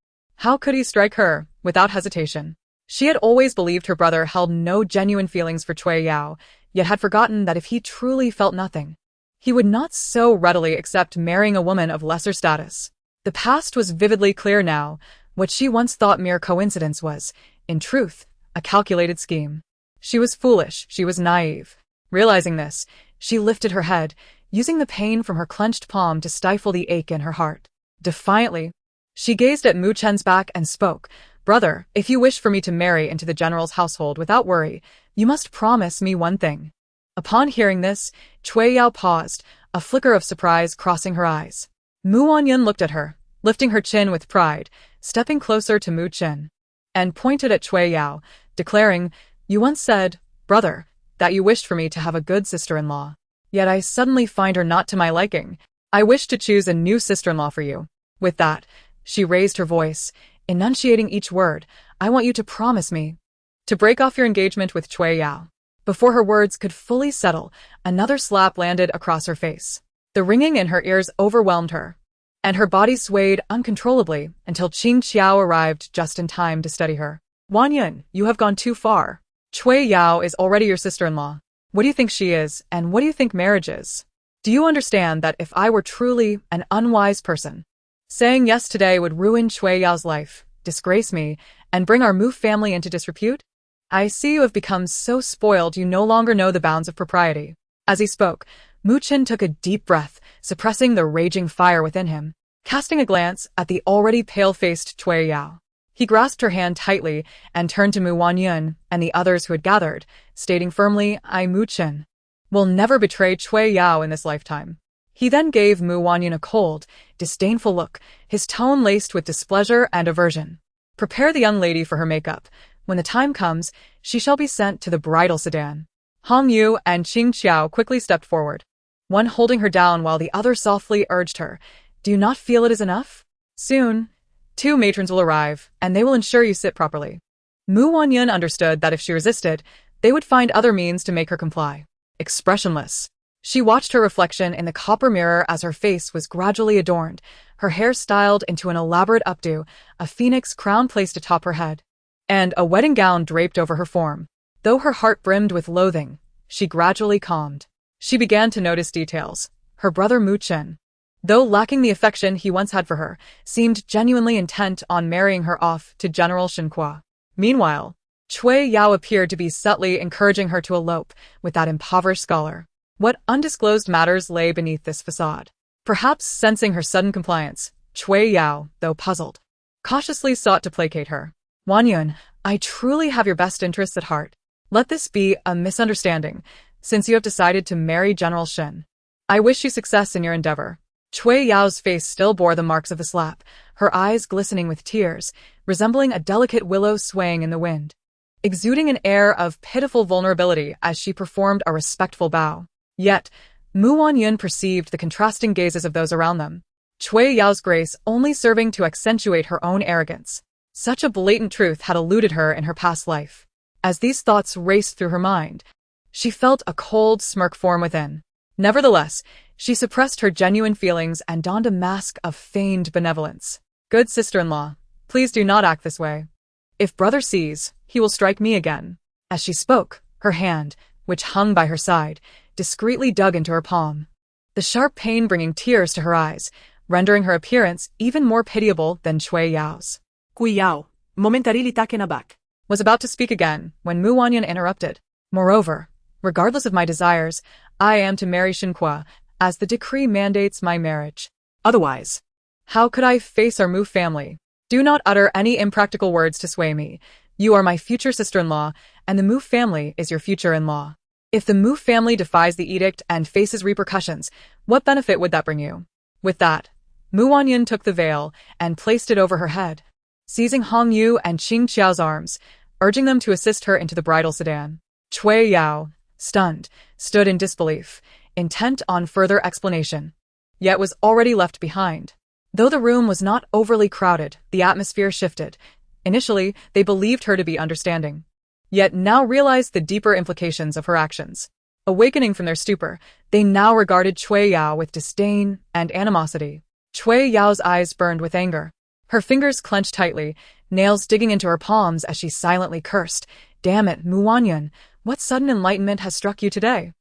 how could he strike her, without hesitation? She had always believed her brother held no genuine feelings for Cui Yao, yet had forgotten that if he truly felt nothing, he would not so readily accept marrying a woman of lesser status. The past was vividly clear now. What she once thought mere coincidence was, in truth, a calculated scheme. She was foolish, she was naive. Realizing this, she lifted her head, using the pain from her clenched palm to stifle the ache in her heart. Defiantly, she gazed at Mu Chen's back and spoke. Brother, if you wish for me to marry into the general's household without worry, you must promise me one thing. Upon hearing this, Cui Yao paused, a flicker of surprise crossing her eyes. Mu Wanyun looked at her, lifting her chin with pride, stepping closer to Mu Qin, and pointed at Cui Yao, declaring, "You once said, brother, that you wished for me to have a good sister-in-law. Yet I suddenly find her not to my liking. I wish to choose a new sister-in-law for you." With that, she raised her voice, enunciating each word. "I want you to promise me to break off your engagement with Cui Yao." Before her words could fully settle, another slap landed across her face. The ringing in her ears overwhelmed her, and her body swayed uncontrollably until Qing Qiao arrived just in time to steady her. "Wanyun, you have gone too far. Cui Yao is already your sister-in-law. What do you think she is, and what do you think marriage is? Do you understand that if I were truly an unwise person, saying yes today would ruin Cui Yao's life, disgrace me, and bring our Mu family into disrepute? I see you have become so spoiled you no longer know the bounds of propriety." As he spoke, Mu Qin took a deep breath, suppressing the raging fire within him. Casting a glance at the already pale-faced Cui Yao, he grasped her hand tightly and turned to Mu Wanyun and the others who had gathered, stating firmly, "I, Mu Qin, will never betray Cui Yao in this lifetime." He then gave Mu Wanyun a cold, disdainful look, his tone laced with displeasure and aversion. "Prepare the young lady for her makeup. When the time comes, she shall be sent to the bridal sedan." Hong Yu and Qing Qiao quickly stepped forward, one holding her down while the other softly urged her, "Do you not feel it is enough? Soon, 2 matrons will arrive, and they will ensure you sit properly." Mu Wanyun understood that if she resisted, they would find other means to make her comply. Expressionless, she watched her reflection in the copper mirror as her face was gradually adorned, her hair styled into an elaborate updo, a phoenix crown placed atop her head, and a wedding gown draped over her form. Though her heart brimmed with loathing, she gradually calmed. She began to notice details. Her brother Mu Qin, though lacking the affection he once had for her, seemed genuinely intent on marrying her off to General Shen Kuo. Meanwhile, Cui Yao appeared to be subtly encouraging her to elope with that impoverished scholar. What undisclosed matters lay beneath this facade? Perhaps sensing her sudden compliance, Cui Yao, though puzzled, cautiously sought to placate her. "Wanyun, I truly have your best interests at heart. Let this be a misunderstanding, since you have decided to marry General Shen. I wish you success in your endeavor." Cui Yao's face still bore the marks of the slap, her eyes glistening with tears, resembling a delicate willow swaying in the wind, exuding an air of pitiful vulnerability as she performed a respectful bow. Yet, Mu Wanyun perceived the contrasting gazes of those around them, Cui Yao's grace only serving to accentuate her own arrogance. Such a blatant truth had eluded her in her past life. As these thoughts raced through her mind, she felt a cold smirk form within. Nevertheless, she suppressed her genuine feelings and donned a mask of feigned benevolence. "Good sister-in-law, please do not act this way. If brother sees, he will strike me again." As she spoke, her hand, which hung by her side, discreetly dug into her palm, the sharp pain bringing tears to her eyes, rendering her appearance even more pitiable than Cui Yao's. "Cui Yao, momentarily taken aback," was about to speak again when Mu Wanyun interrupted. "Moreover, regardless of my desires, I am to marry Shen Kuo, as the decree mandates my marriage. Otherwise, how could I face our Mu family? Do not utter any impractical words to sway me. You are my future sister-in-law, and the Mu family is your future in-law. If the Mu family defies the edict and faces repercussions, what benefit would that bring you?" With that, Mu Wanyun took the veil and placed it over her head, seizing Hong Yu and Qing Qiao's arms, urging them to assist her into the bridal sedan. Cui Yao, stunned, stood in disbelief, intent on further explanation, yet was already left behind. Though the room was not overly crowded, the atmosphere shifted. Initially, they believed her to be understanding, yet now realized the deeper implications of her actions. Awakening from their stupor, they now regarded Cui Yao with disdain and animosity. Cui Yao's eyes burned with anger. Her fingers clenched tightly, nails digging into her palms as she silently cursed, "Damn it, Mu Wanyun, what sudden enlightenment has struck you today?"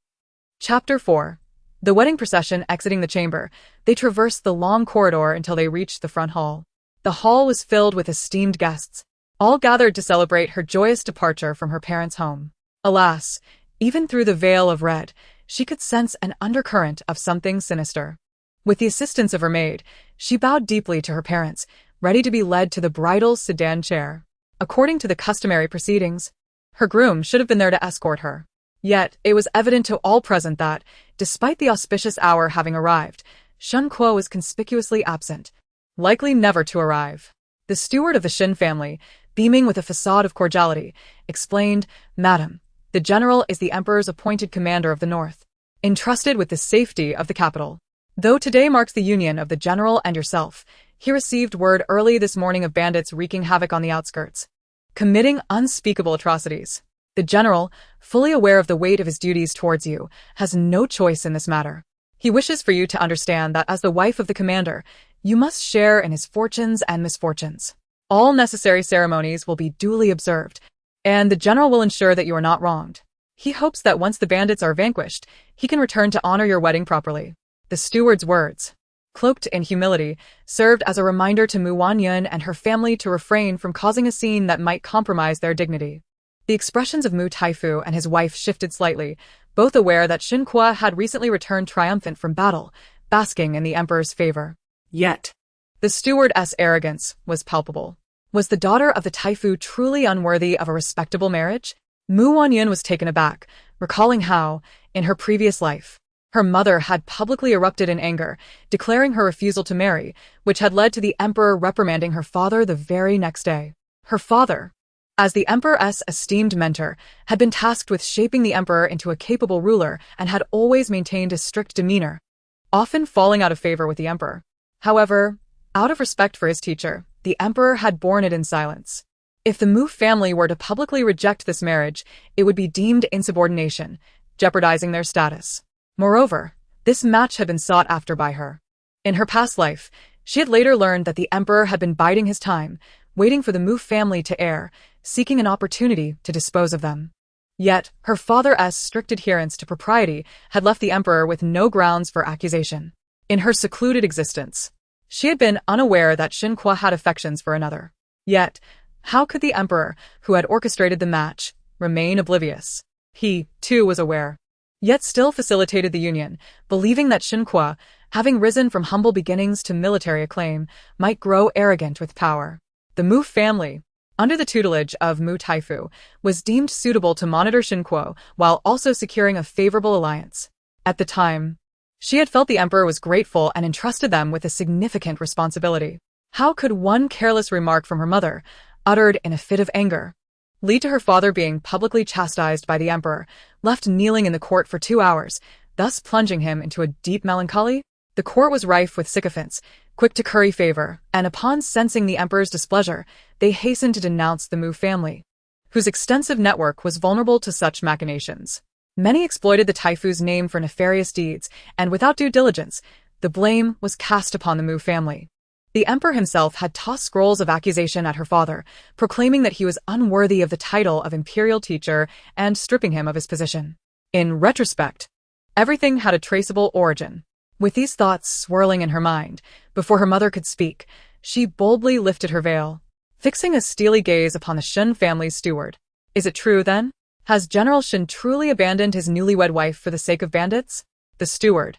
Chapter 4. The wedding procession exiting the chamber, they traversed the long corridor until they reached the front hall. The hall was filled with esteemed guests, all gathered to celebrate her joyous departure from her parents' home. Alas, even through the veil of red, she could sense an undercurrent of something sinister. With the assistance of her maid, she bowed deeply to her parents, ready to be led to the bridal sedan chair. According to the customary proceedings, her groom should have been there to escort her. Yet, it was evident to all present that, despite the auspicious hour having arrived, Shen Kuo was conspicuously absent, likely never to arrive. The steward of the Shen family, beaming with a facade of cordiality, explained, "Madam, the general is the emperor's appointed commander of the north, entrusted with the safety of the capital. Though today marks the union of the general and yourself, he received word early this morning of bandits wreaking havoc on the outskirts, committing unspeakable atrocities. The general, fully aware of the weight of his duties towards you, has no choice in this matter. He wishes for you to understand that as the wife of the commander, you must share in his fortunes and misfortunes. All necessary ceremonies will be duly observed, and the general will ensure that you are not wronged. He hopes that once the bandits are vanquished, he can return to honor your wedding properly." The steward's words, cloaked in humility, served as a reminder to Wanyun and her family to refrain from causing a scene that might compromise their dignity. The expressions of Mu Taifu and his wife shifted slightly, both aware that Shen Kuo had recently returned triumphant from battle, basking in the emperor's favor. Yet, The steward's arrogance was palpable. Was the daughter of the Taifu truly unworthy of a respectable marriage? Mu Wanyun was taken aback, recalling how, in her previous life, her mother had publicly erupted in anger, declaring her refusal to marry, which had led to the emperor reprimanding her father the very next day. Her father, as the emperor's esteemed mentor, had been tasked with shaping the emperor into a capable ruler and had always maintained a strict demeanor, often falling out of favor with the emperor. However, out of respect for his teacher, the emperor had borne it in silence. If the Mu family were to publicly reject this marriage, it would be deemed insubordination, jeopardizing their status. Moreover, this match had been sought after by her. In her past life, she had later learned that the emperor had been biding his time, waiting for the Mu family to heir, seeking an opportunity to dispose of them. Yet, her father's strict adherence to propriety had left the emperor with no grounds for accusation. In her secluded existence, she had been unaware that Shen Kuo had affections for another. Yet, how could the emperor, who had orchestrated the match, remain oblivious? He, too, was aware, yet still facilitated the union, believing that Shen Kuo, having risen from humble beginnings to military acclaim, might grow arrogant with power. The Mu family, under the tutelage of Mu Taifu, was deemed suitable to monitor Shen Kuo while also securing a favorable alliance. At the time, she had felt the emperor was grateful and entrusted them with a significant responsibility. How could one careless remark from her mother, uttered in a fit of anger, lead to her father being publicly chastised by the emperor, left kneeling in the court for 2 hours, thus plunging him into a deep melancholy? The court was rife with sycophants, quick to curry favor, and upon sensing the emperor's displeasure, they hastened to denounce the Mu family, whose extensive network was vulnerable to such machinations. Many exploited the Taifu's name for nefarious deeds, and without due diligence, the blame was cast upon the Mu family. The emperor himself had tossed scrolls of accusation at her father, proclaiming that he was unworthy of the title of imperial teacher and stripping him of his position. In retrospect, everything had a traceable origin. With these thoughts swirling in her mind, before her mother could speak, she boldly lifted her veil, fixing a steely gaze upon the Shen family's steward. "Is it true, then? Has General Shen truly abandoned his newlywed wife for the sake of bandits?" The steward,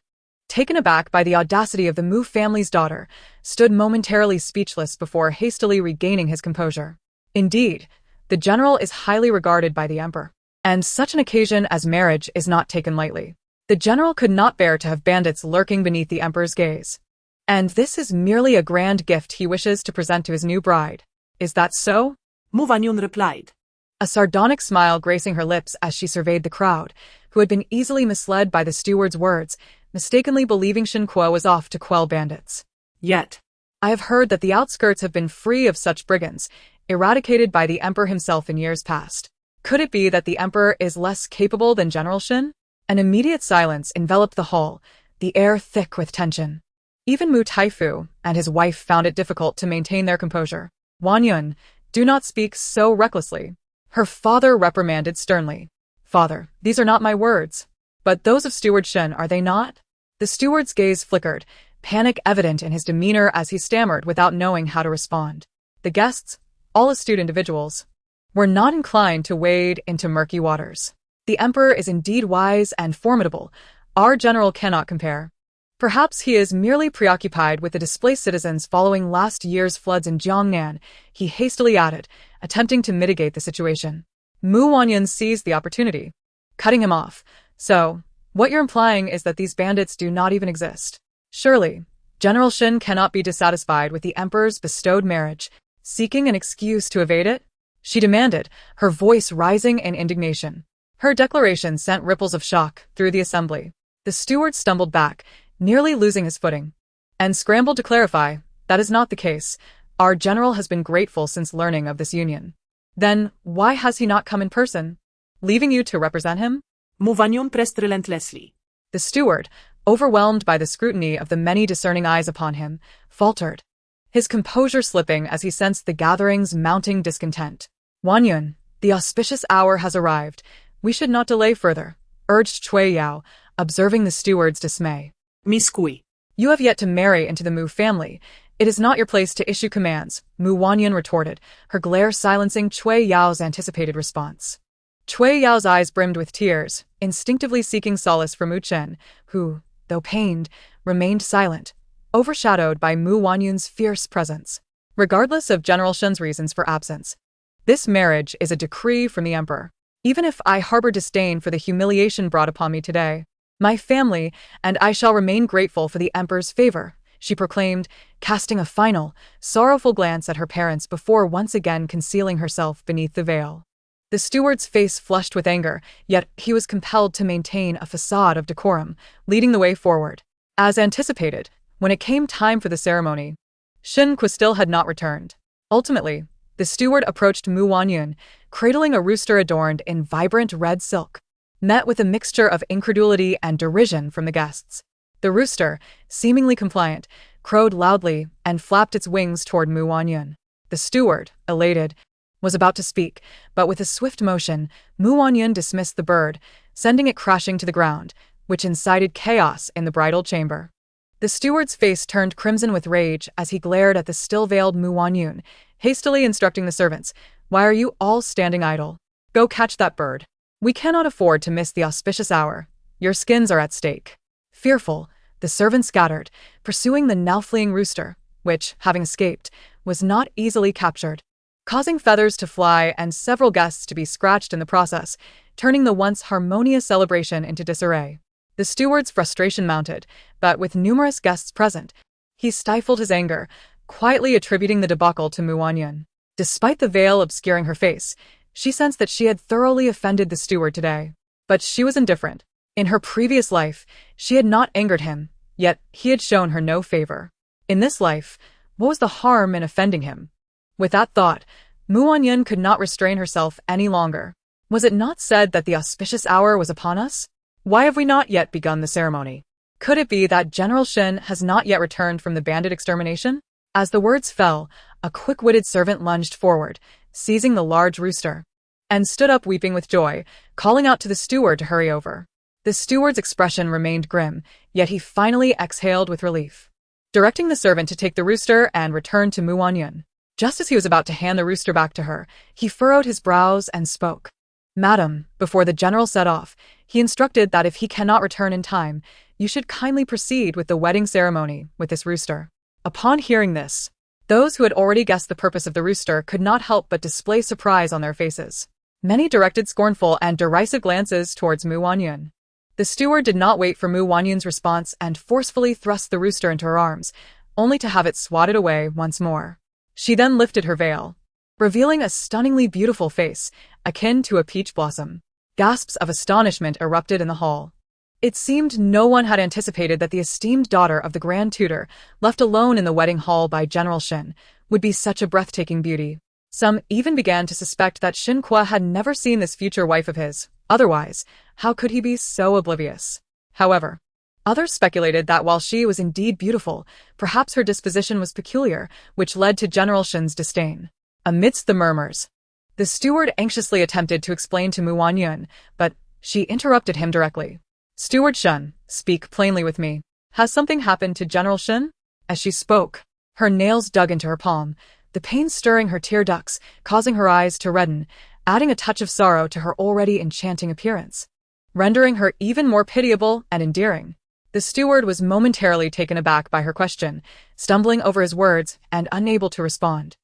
taken aback by the audacity of the Mu family's daughter, stood momentarily speechless before hastily regaining his composure. Indeed, the general is highly regarded by the emperor, and such an occasion as marriage is not taken lightly. The general could not bear to have bandits lurking beneath the emperor's gaze. And this is merely a grand gift he wishes to present to his new bride. Is that so? Mu Wanyun replied, A sardonic smile gracing her lips as she surveyed the crowd, who had been easily misled by the steward's words, mistakenly believing Shen Kuo was off to quell bandits. "Yet, I have heard that the outskirts have been free of such brigands, eradicated by the emperor himself in years past. Could it be that the emperor is less capable than General Shen?" An immediate silence enveloped the hall, the air thick with tension. Even Mu Taifu and his wife found it difficult to maintain their composure. "Wanyun, do not speak so recklessly." Her father reprimanded sternly. "Father, these are not my words. But those of Steward Shen, are they not?" The steward's gaze flickered, panic evident in his demeanor as he stammered without knowing how to respond. The guests, all astute individuals, were not inclined to wade into murky waters. The emperor is indeed wise and formidable. Our general cannot compare. Perhaps he is merely preoccupied with the displaced citizens following last year's floods in Jiangnan, he hastily added, attempting to mitigate the situation. Mu Wanyun seized the opportunity. cutting him off. So, what you're implying is that these bandits do not even exist. Surely, General Shen cannot be dissatisfied with the Emperor's bestowed marriage, seeking an excuse to evade it? She demanded, her voice rising in indignation. Her declaration sent ripples of shock through the assembly. The steward stumbled back, nearly losing his footing, and scrambled to clarify, that is not the case. Our general has been grateful since learning of this union. Then, why has he not come in person? Leaving you to represent him? Wanyun pressed relentlessly. The steward, overwhelmed by the scrutiny of the many discerning eyes upon him, faltered, his composure slipping as he sensed the gathering's mounting discontent. Wanyun, the auspicious hour has arrived. We should not delay further, urged Cui Yao, observing the steward's dismay. Miss Kui. You have yet to marry into the Mu family. It is not your place to issue commands, Wanyun retorted, her glare silencing Cui Yao's anticipated response. Cui Yao's eyes brimmed with tears, instinctively seeking solace for Mu Chen, who, though pained, remained silent, overshadowed by Wanyun's fierce presence. Regardless of General Shen's reasons for absence, this marriage is a decree from the Emperor. Even if I harbor disdain for the humiliation brought upon me today, my family and I shall remain grateful for the Emperor's favor, she proclaimed, casting a final, sorrowful glance at her parents before once again concealing herself beneath the veil. The steward's face flushed with anger, yet he was compelled to maintain a facade of decorum, leading the way forward. As anticipated, when it came time for the ceremony, Shen Kuo still had not returned. Ultimately, the steward approached Wanyun, cradling a rooster adorned in vibrant red silk, met with a mixture of incredulity and derision from the guests. The rooster, seemingly compliant, crowed loudly and flapped its wings toward Wanyun. The steward, elated, was about to speak, but with a swift motion, Wanyun dismissed the bird, sending it crashing to the ground, which incited chaos in the bridal chamber. The steward's face turned crimson with rage as he glared at the still-veiled Wanyun, hastily instructing the servants, "Why are you all standing idle? Go catch that bird. We cannot afford to miss the auspicious hour. Your skins are at stake." Fearful, the servants scattered, pursuing the now-fleeing rooster, which, having escaped, was not easily captured, causing feathers to fly and several guests to be scratched in the process, turning the once harmonious celebration into disarray. The steward's frustration mounted, but with numerous guests present, he stifled his anger, quietly attributing the debacle to Wanyun. Despite the veil obscuring her face, she sensed that she had thoroughly offended the steward today. But she was indifferent. In her previous life, she had not angered him, yet he had shown her no favor. In this life, what was the harm in offending him? With that thought, Wanyun could not restrain herself any longer. Was it not said that the auspicious hour was upon us? Why have we not yet begun the ceremony? Could it be that General Shen has not yet returned from the bandit extermination? As the words fell, a quick-witted servant lunged forward, seizing the large rooster, and stood up weeping with joy, calling out to the steward to hurry over. The steward's expression remained grim, yet he finally exhaled with relief, directing the servant to take the rooster and return to Wanyun. Just as he was about to hand the rooster back to her, he furrowed his brows and spoke. "Madam," before the general set off, he instructed that if he cannot return in time, you should kindly proceed with the wedding ceremony with this rooster. Upon hearing this, those who had already guessed the purpose of the rooster could not help but display surprise on their faces. Many directed scornful and derisive glances towards Wanyun. The steward did not wait for Wanyun's response and forcefully thrust the rooster into her arms, only to have it swatted away once more. She then lifted her veil, revealing a stunningly beautiful face, akin to a peach blossom. Gasps of astonishment erupted in the hall. It seemed no one had anticipated that the esteemed daughter of the Grand Tutor, left alone in the wedding hall by General Shen, would be such a breathtaking beauty. Some even began to suspect that Shen Kuo had never seen this future wife of his. Otherwise, how could he be so oblivious? However, others speculated that while she was indeed beautiful, perhaps her disposition was peculiar, which led to General Shen's disdain. Amidst the murmurs, the steward anxiously attempted to explain to Wanyun, but she interrupted him directly. "Steward Shen, speak plainly with me. Has something happened to General Shen?" As she spoke, her nails dug into her palm, the pain stirring her tear ducts, causing her eyes to redden, adding a touch of sorrow to her already enchanting appearance, rendering her even more pitiable and endearing. The steward was momentarily taken aback by her question, stumbling over his words and unable to respond.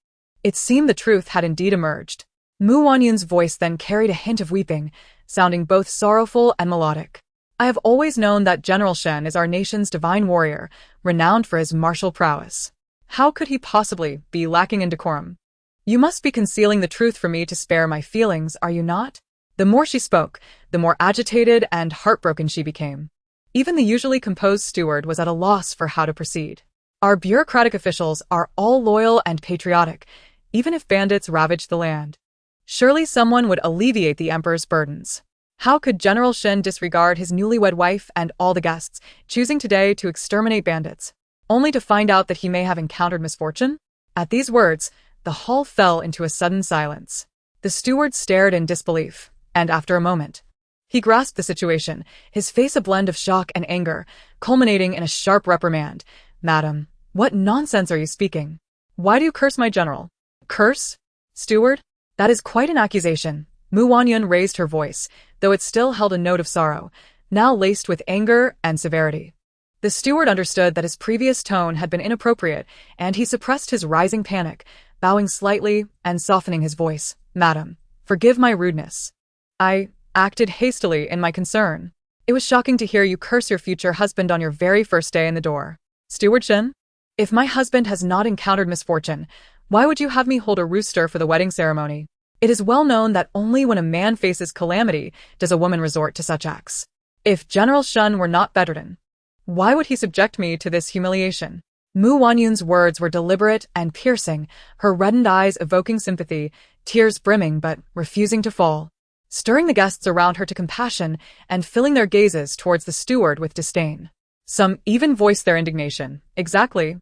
It seemed the truth had indeed emerged. Wanyun's voice then carried a hint of weeping, sounding both sorrowful and melodic. I have always known that General Shen is our nation's divine warrior, renowned for his martial prowess. How could he possibly be lacking in decorum? You must be concealing the truth from me to spare my feelings, are you not? The more she spoke, the more agitated and heartbroken she became. Even the usually composed steward was at a loss for how to proceed. Our bureaucratic officials are all loyal and patriotic, even if bandits ravage the land. Surely someone would alleviate the emperor's burdens. How could General Shen disregard his newlywed wife and all the guests, choosing today to exterminate bandits, only to find out that he may have encountered misfortune? At these words, the hall fell into a sudden silence. The steward stared in disbelief, and after a moment, he grasped the situation, his face a blend of shock and anger, culminating in a sharp reprimand. "Madam, what nonsense are you speaking? Why do you curse my general?" "Curse? Steward? That is quite an accusation." Wanyun raised her voice, though it still held a note of sorrow, now laced with anger and severity. The steward understood that his previous tone had been inappropriate, and he suppressed his rising panic, bowing slightly and softening his voice. "Madam, forgive my rudeness. I acted hastily in my concern. It was shocking to hear you curse your future husband on your very first day in the door." "Steward Shen, if my husband has not encountered misfortune, why would you have me hold a rooster for the wedding ceremony? It is well known that only when a man faces calamity does a woman resort to such acts. If General Shen were not bedridden, why would he subject me to this humiliation?" Wanyun's words were deliberate and piercing, her reddened eyes evoking sympathy, tears brimming but refusing to fall, stirring the guests around her to compassion and filling their gazes towards the steward with disdain. Some even voiced their indignation. Exactly.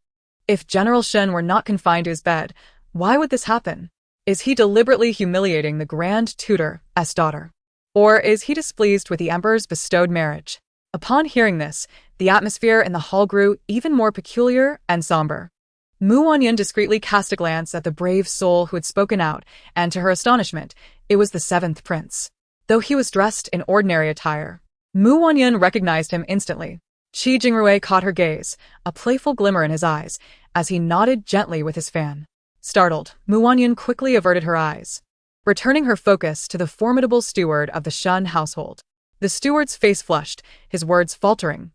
If General Shen were not confined to his bed, why would this happen? Is he deliberately humiliating the Grand Tutor's daughter? Or is he displeased with the emperor's bestowed marriage? Upon hearing this, the atmosphere in the hall grew even more peculiar and somber. Wanyun discreetly cast a glance at the brave soul who had spoken out, and to her astonishment, it was the seventh prince. Though he was dressed in ordinary attire, Wanyun recognized him instantly. Qi Jingrui caught her gaze, a playful glimmer in his eyes, as he nodded gently with his fan. Startled, Wanyun quickly averted her eyes, returning her focus to the formidable steward of the Shen household. The steward's face flushed, his words faltering,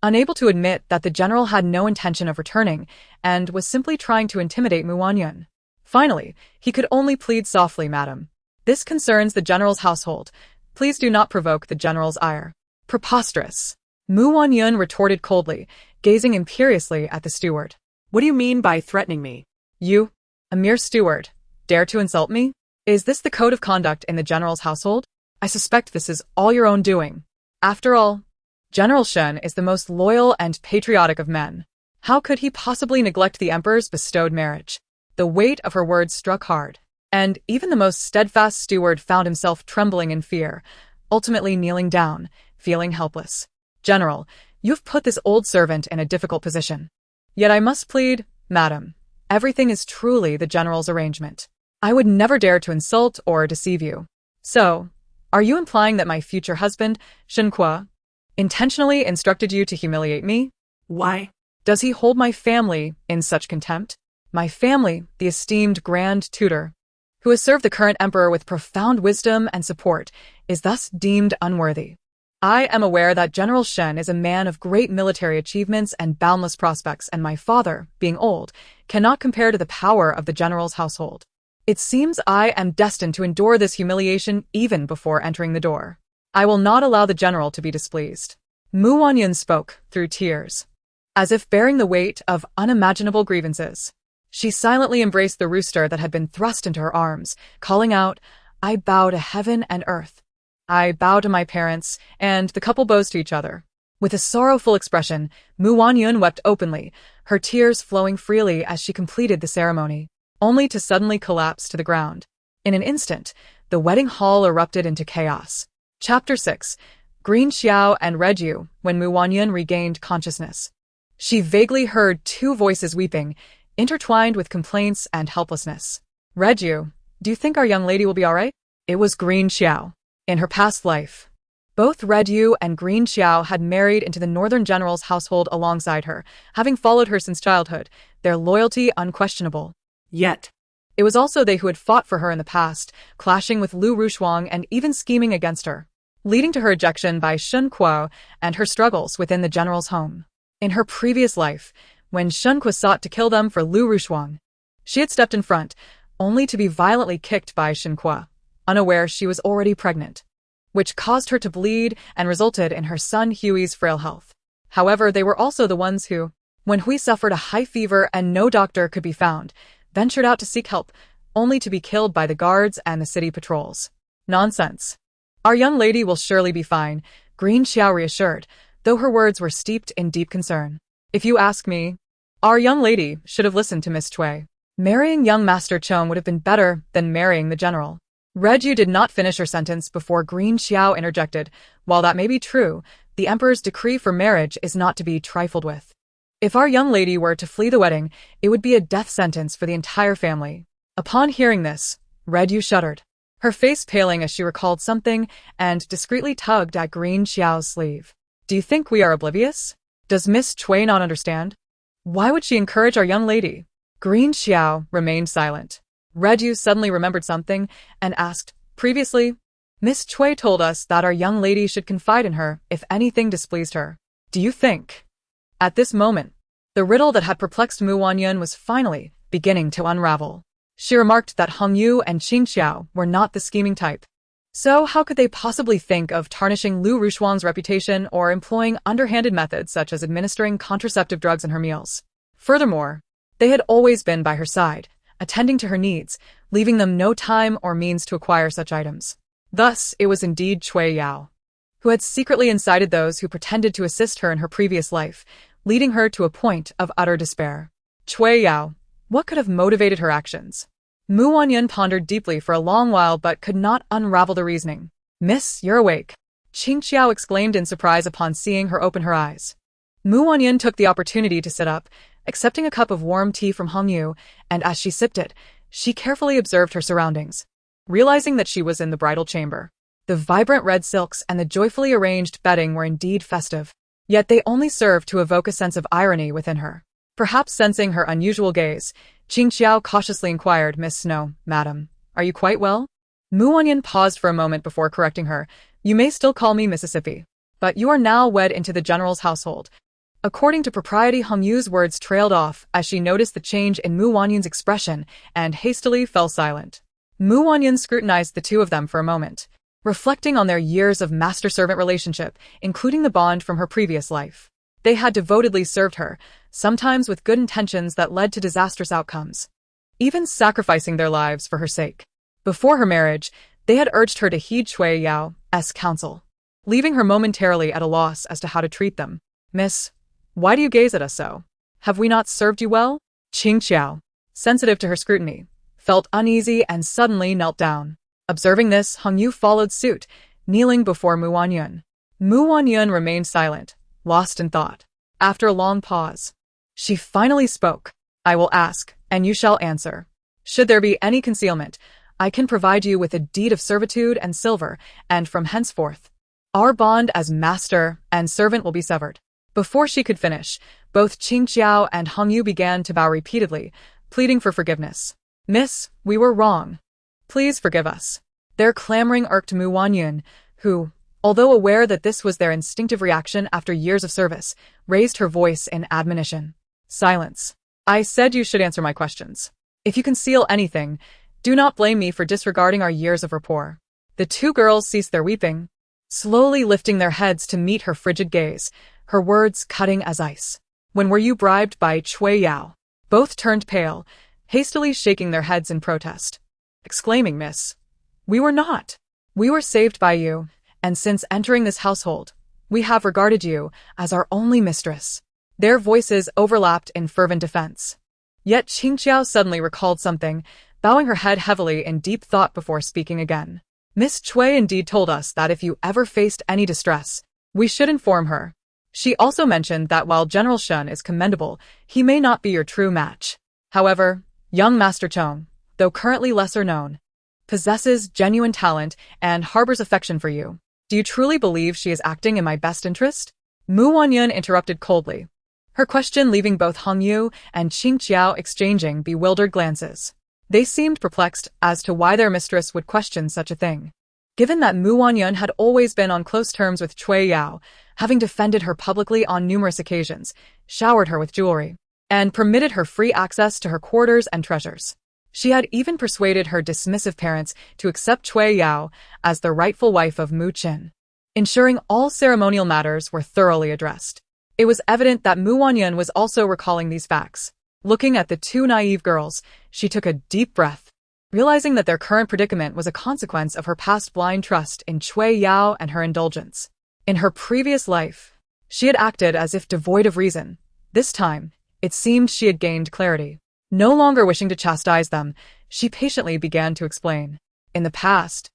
unable to admit that the general had no intention of returning and was simply trying to intimidate Wanyun. Finally, he could only plead softly, "Madam, this concerns the general's household. Please do not provoke the general's ire." "Preposterous," Wanyun retorted coldly, gazing imperiously at the steward. What do you mean by threatening me? "You, a mere steward, dare to insult me? Is this the code of conduct in the general's household? I suspect this is all your own doing. After all, General Shen is the most loyal and patriotic of men. How could he possibly neglect the emperor's bestowed marriage?" The weight of her words struck hard, and even the most steadfast steward found himself trembling in fear, ultimately kneeling down, feeling helpless. "General, you've put this old servant in a difficult position. Yet I must plead, Madam, everything is truly the general's arrangement. I would never dare to insult or deceive you. So, are you implying that my future husband, Shen Kuo, intentionally instructed you to humiliate me? Why? Does he hold my family in such contempt? My family, the esteemed Grand Tutor, who has served the current emperor with profound wisdom and support, is thus deemed unworthy. I am aware that General Shen is a man of great military achievements and boundless prospects, and my father, being old, cannot compare to the power of the general's household. It seems I am destined to endure this humiliation even before entering the door. I will not allow the general to be displeased." Wanyun spoke through tears, as if bearing the weight of unimaginable grievances. She silently embraced the rooster that had been thrust into her arms, calling out, "I bow to heaven and earth. I bow to my parents," and the couple bows to each other. With a sorrowful expression, Wanyun wept openly, her tears flowing freely as she completed the ceremony, only to suddenly collapse to the ground. In an instant, the wedding hall erupted into chaos. Chapter 6. Green Xiao and Red Yu. When Wanyun regained consciousness, she vaguely heard two voices weeping, intertwined with complaints and helplessness. "Red Yu, do you think our young lady will be all right?" It was Green Xiao. In her past life, both Red Yu and Green Xiao had married into the Northern General's household alongside her, having followed her since childhood, their loyalty unquestionable. Yet, it was also they who had fought for her in the past, clashing with Lu Rushuang and even scheming against her. leading to her ejection by Shen Kuo and her struggles within the general's home. In her previous life, when Shen Kuo sought to kill them for Lu Rushuang, she had stepped in front, only to be violently kicked by Shen Kuo, unaware she was already pregnant, which caused her to bleed and resulted in her son Hui's frail health. However, they were also the ones who, when Hui suffered a high fever and no doctor could be found, ventured out to seek help, only to be killed by the guards and the city patrols. Nonsense. Our young lady will surely be fine, Green Xiao reassured, though her words were steeped in deep concern. If you ask me, our young lady should have listened to Miss Cui. Marrying young Master Chong would have been better than marrying the general. Yu did not finish her sentence before Green Xiao interjected. While that may be true, the emperor's decree for marriage is not to be trifled with. If our young lady were to flee the wedding, it would be a death sentence for the entire family. Upon hearing this, Yu shuddered, her face paling as she recalled something and discreetly tugged at Green Xiao's sleeve. Do you think we are oblivious? Does Miss Cui not understand? Why would she encourage our young lady? Green Xiao remained silent. Yu suddenly remembered something and asked, previously, Miss Cui told us that our young lady should confide in her if anything displeased her. Do you think? At this moment, the riddle that had perplexed Wanyun was finally beginning to unravel. She remarked that Hong Yu and Qing Xiao were not the scheming type. So how could they possibly think of tarnishing Lu Rushuang's reputation or employing underhanded methods such as administering contraceptive drugs in her meals? Furthermore, they had always been by her side, attending to her needs, leaving them no time or means to acquire such items. Thus, it was indeed Cui Yao, who had secretly incited those who pretended to assist her in her previous life, leading her to a point of utter despair. Cui Yao, what could have motivated her actions? Wanyun pondered deeply for a long while but could not unravel the reasoning. Miss, you're awake. Qing Xiao exclaimed in surprise upon seeing her open her eyes. Wanyun took the opportunity to sit up, accepting a cup of warm tea from Hong Yu, and as she sipped it, she carefully observed her surroundings. Realizing that she was in the bridal chamber, the vibrant red silks and the joyfully arranged bedding were indeed festive. Yet they only served to evoke a sense of irony within her. Perhaps sensing her unusual gaze, Qing Xiao cautiously inquired, Miss Snow, madam, are you quite well? Wanyun paused for a moment before correcting her. You may still call me Mississippi, but you are now wed into the general's household. According to propriety, Hong Yu's words trailed off as she noticed the change in Wanyun's expression and hastily fell silent. Wanyun scrutinized the two of them for a moment, reflecting on their years of master-servant relationship, including the bond from her previous life. They had devotedly served her, sometimes with good intentions that led to disastrous outcomes, even sacrificing their lives for her sake. Before her marriage, they had urged her to heed Cui Yao's counsel, leaving her momentarily at a loss as to how to treat them. Miss, why do you gaze at us so? Have we not served you well? Qing Xiao, sensitive to her scrutiny, felt uneasy and suddenly knelt down. Observing this, Hong Yu followed suit, kneeling before Wanyun. Wanyun remained silent, lost in thought. After a long pause, she finally spoke. I will ask, and you shall answer. Should there be any concealment, I can provide you with a deed of servitude and silver, and from henceforth, our bond as master and servant will be severed. Before she could finish, both Qing Xiao and Hong Yu began to bow repeatedly, pleading for forgiveness. Miss, we were wrong. Please forgive us. Their clamoring irked Wanyun, who, although aware that this was their instinctive reaction after years of service, raised her voice in admonition. Silence. I said you should answer my questions. If you conceal anything, do not blame me for disregarding our years of rapport. The two girls ceased their weeping, slowly lifting their heads to meet her frigid gaze, her words cutting as ice. When were you bribed by Cui Yao? Both turned pale, hastily shaking their heads in protest, exclaiming, Miss, we were not. We were saved by you, and since entering this household, we have regarded you as our only mistress. Their voices overlapped in fervent defense. Yet Qing Xiao suddenly recalled something, bowing her head heavily in deep thought before speaking again. Miss Cui indeed told us that if you ever faced any distress, we should inform her. She also mentioned that while General Shen is commendable, he may not be your true match. However, young Master Chong, though currently lesser known, possesses genuine talent and harbors affection for you. Do you truly believe she is acting in my best interest? Wanyun interrupted coldly, her question leaving both Hong Yu and Qing Xiao exchanging bewildered glances. They seemed perplexed as to why their mistress would question such a thing. Given that Mu Wanyun had always been on close terms with Cui Yao, having defended her publicly on numerous occasions, showered her with jewelry, and permitted her free access to her quarters and treasures. She had even persuaded her dismissive parents to accept Cui Yao as the rightful wife of Mu Qin, ensuring all ceremonial matters were thoroughly addressed. It was evident that Mu Wanyun was also recalling these facts. Looking at the two naive girls, she took a deep breath, realizing that their current predicament was a consequence of her past blind trust in Cui Yao and her indulgence. In her previous life, she had acted as if devoid of reason. This time, it seemed she had gained clarity. No longer wishing to chastise them, she patiently began to explain. In the past,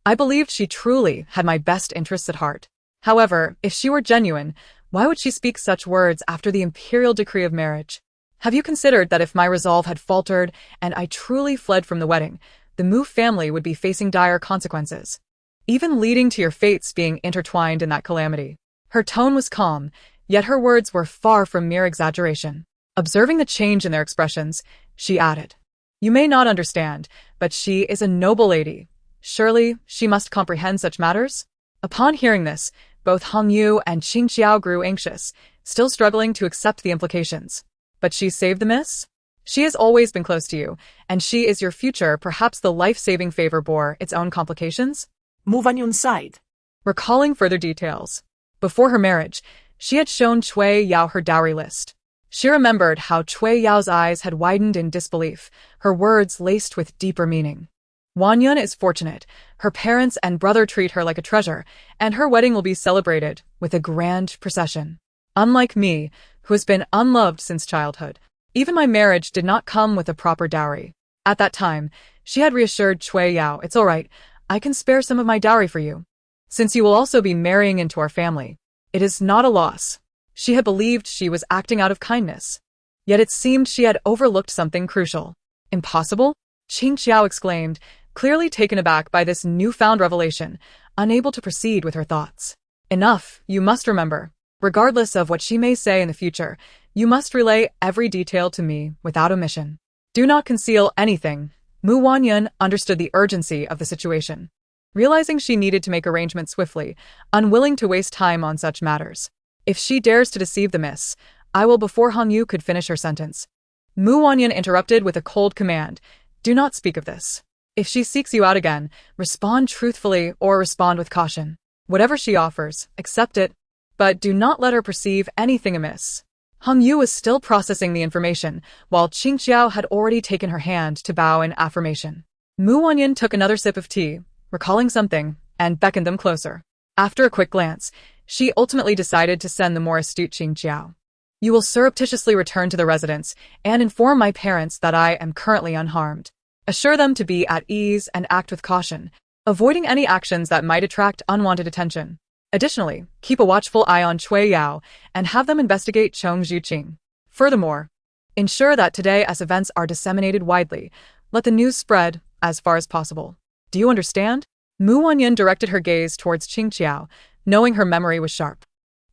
I believed she truly had my best interests at heart. However, if she were genuine, why would she speak such words after the imperial decree of marriage? Have you considered that if my resolve had faltered and I truly fled from the wedding, the Mu family would be facing dire consequences, even leading to your fates being intertwined in that calamity? Her tone was calm, yet her words were far from mere exaggeration. Observing the change in their expressions, she added, "You may not understand, but she is a noble lady. Surely, she must comprehend such matters?" Upon hearing this, both Hong Yu and Qing Xiao grew anxious, still struggling to accept the implications. But she saved the miss? She has always been close to you, and she is your future. Perhaps the life-saving favor bore its own complications? Mu Wanyun sighed. Recalling further details, before her marriage, she had shown Cui Yao her dowry list. She remembered how Cui Yao's eyes had widened in disbelief, her words laced with deeper meaning. Wanyun is fortunate. Her parents and brother treat her like a treasure, and her wedding will be celebrated with a grand procession. Unlike me, who has been unloved since childhood, even my marriage did not come with a proper dowry. At that time, she had reassured Cui Yao, "It's all right, I can spare some of my dowry for you, since you will also be marrying into our family. It is not a loss." She had believed she was acting out of kindness, yet it seemed she had overlooked something crucial. "Impossible?" Qing Xiao exclaimed, clearly taken aback by this newfound revelation, unable to proceed with her thoughts. "Enough, you must remember. Regardless of what she may say in the future, you must relay every detail to me without omission. Do not conceal anything." Mu Wanyun understood the urgency of the situation, realizing she needed to make arrangements swiftly, unwilling to waste time on such matters. "If she dares to deceive the miss, I will," before Hong Yu could finish her sentence, Mu Wanyun interrupted with a cold command, "Do not speak of this. If she seeks you out again, respond truthfully or respond with caution. Whatever she offers, accept it, but do not let her perceive anything amiss." Hong Yu was still processing the information, while Qing Xiao had already taken her hand to bow in affirmation. Mu Wanyun took another sip of tea, recalling something, and beckoned them closer. After a quick glance, she ultimately decided to send the more astute Qing Xiao. "You will surreptitiously return to the residence and inform my parents that I am currently unharmed. Assure them to be at ease and act with caution, avoiding any actions that might attract unwanted attention. Additionally, keep a watchful eye on Cui Yao and have them investigate Chong Zhuqing. Furthermore, ensure that today as events are disseminated widely, let the news spread as far as possible. Do you understand?" Mu Wanyun directed her gaze towards Qing Xiao, knowing her memory was sharp.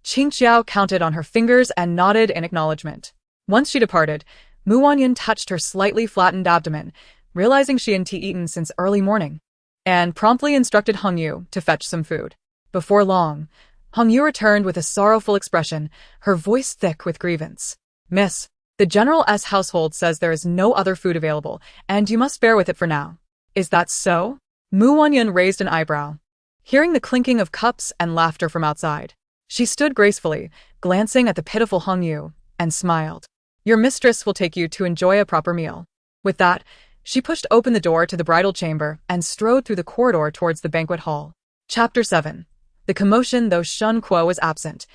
Qing Xiao counted on her fingers and nodded in acknowledgement. Once she departed, Mu Wanyun touched her slightly flattened abdomen, realizing she hadn't eaten since early morning, and promptly instructed Hong Yu to fetch some food. Before long, Hong Yu returned with a sorrowful expression, her voice thick with grievance. "Miss, the General's household says there is no other food available, and you must bear with it for now." "Is that so?" Mu Wanyun raised an eyebrow, hearing the clinking of cups and laughter from outside. She stood gracefully, glancing at the pitiful Hong Yu, and smiled. "Your mistress will take you to enjoy a proper meal." With that, she pushed open the door to the bridal chamber and strode through the corridor towards the banquet hall. Chapter 7. The commotion. Though Shen Kuo was absent,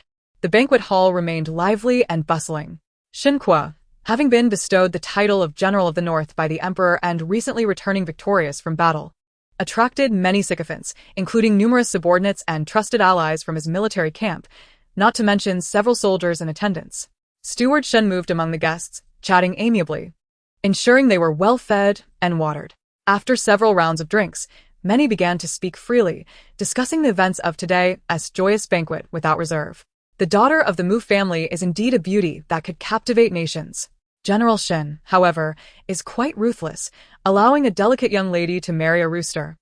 the banquet hall remained lively and bustling. Shen Kuo, having been bestowed the title of General of the North by the Emperor and recently returning victorious from battle, attracted many sycophants, including numerous subordinates and trusted allies from his military camp, not to mention several soldiers and attendants. Steward Shen moved among the guests, chatting amiably, ensuring they were well fed and watered. After several rounds of drinks, many began to speak freely, discussing the events of today as joyous banquet without reserve. The daughter of the Mu family is indeed a beauty that could captivate nations. General Shen, however, is quite ruthless, allowing a delicate young lady to marry a rooster.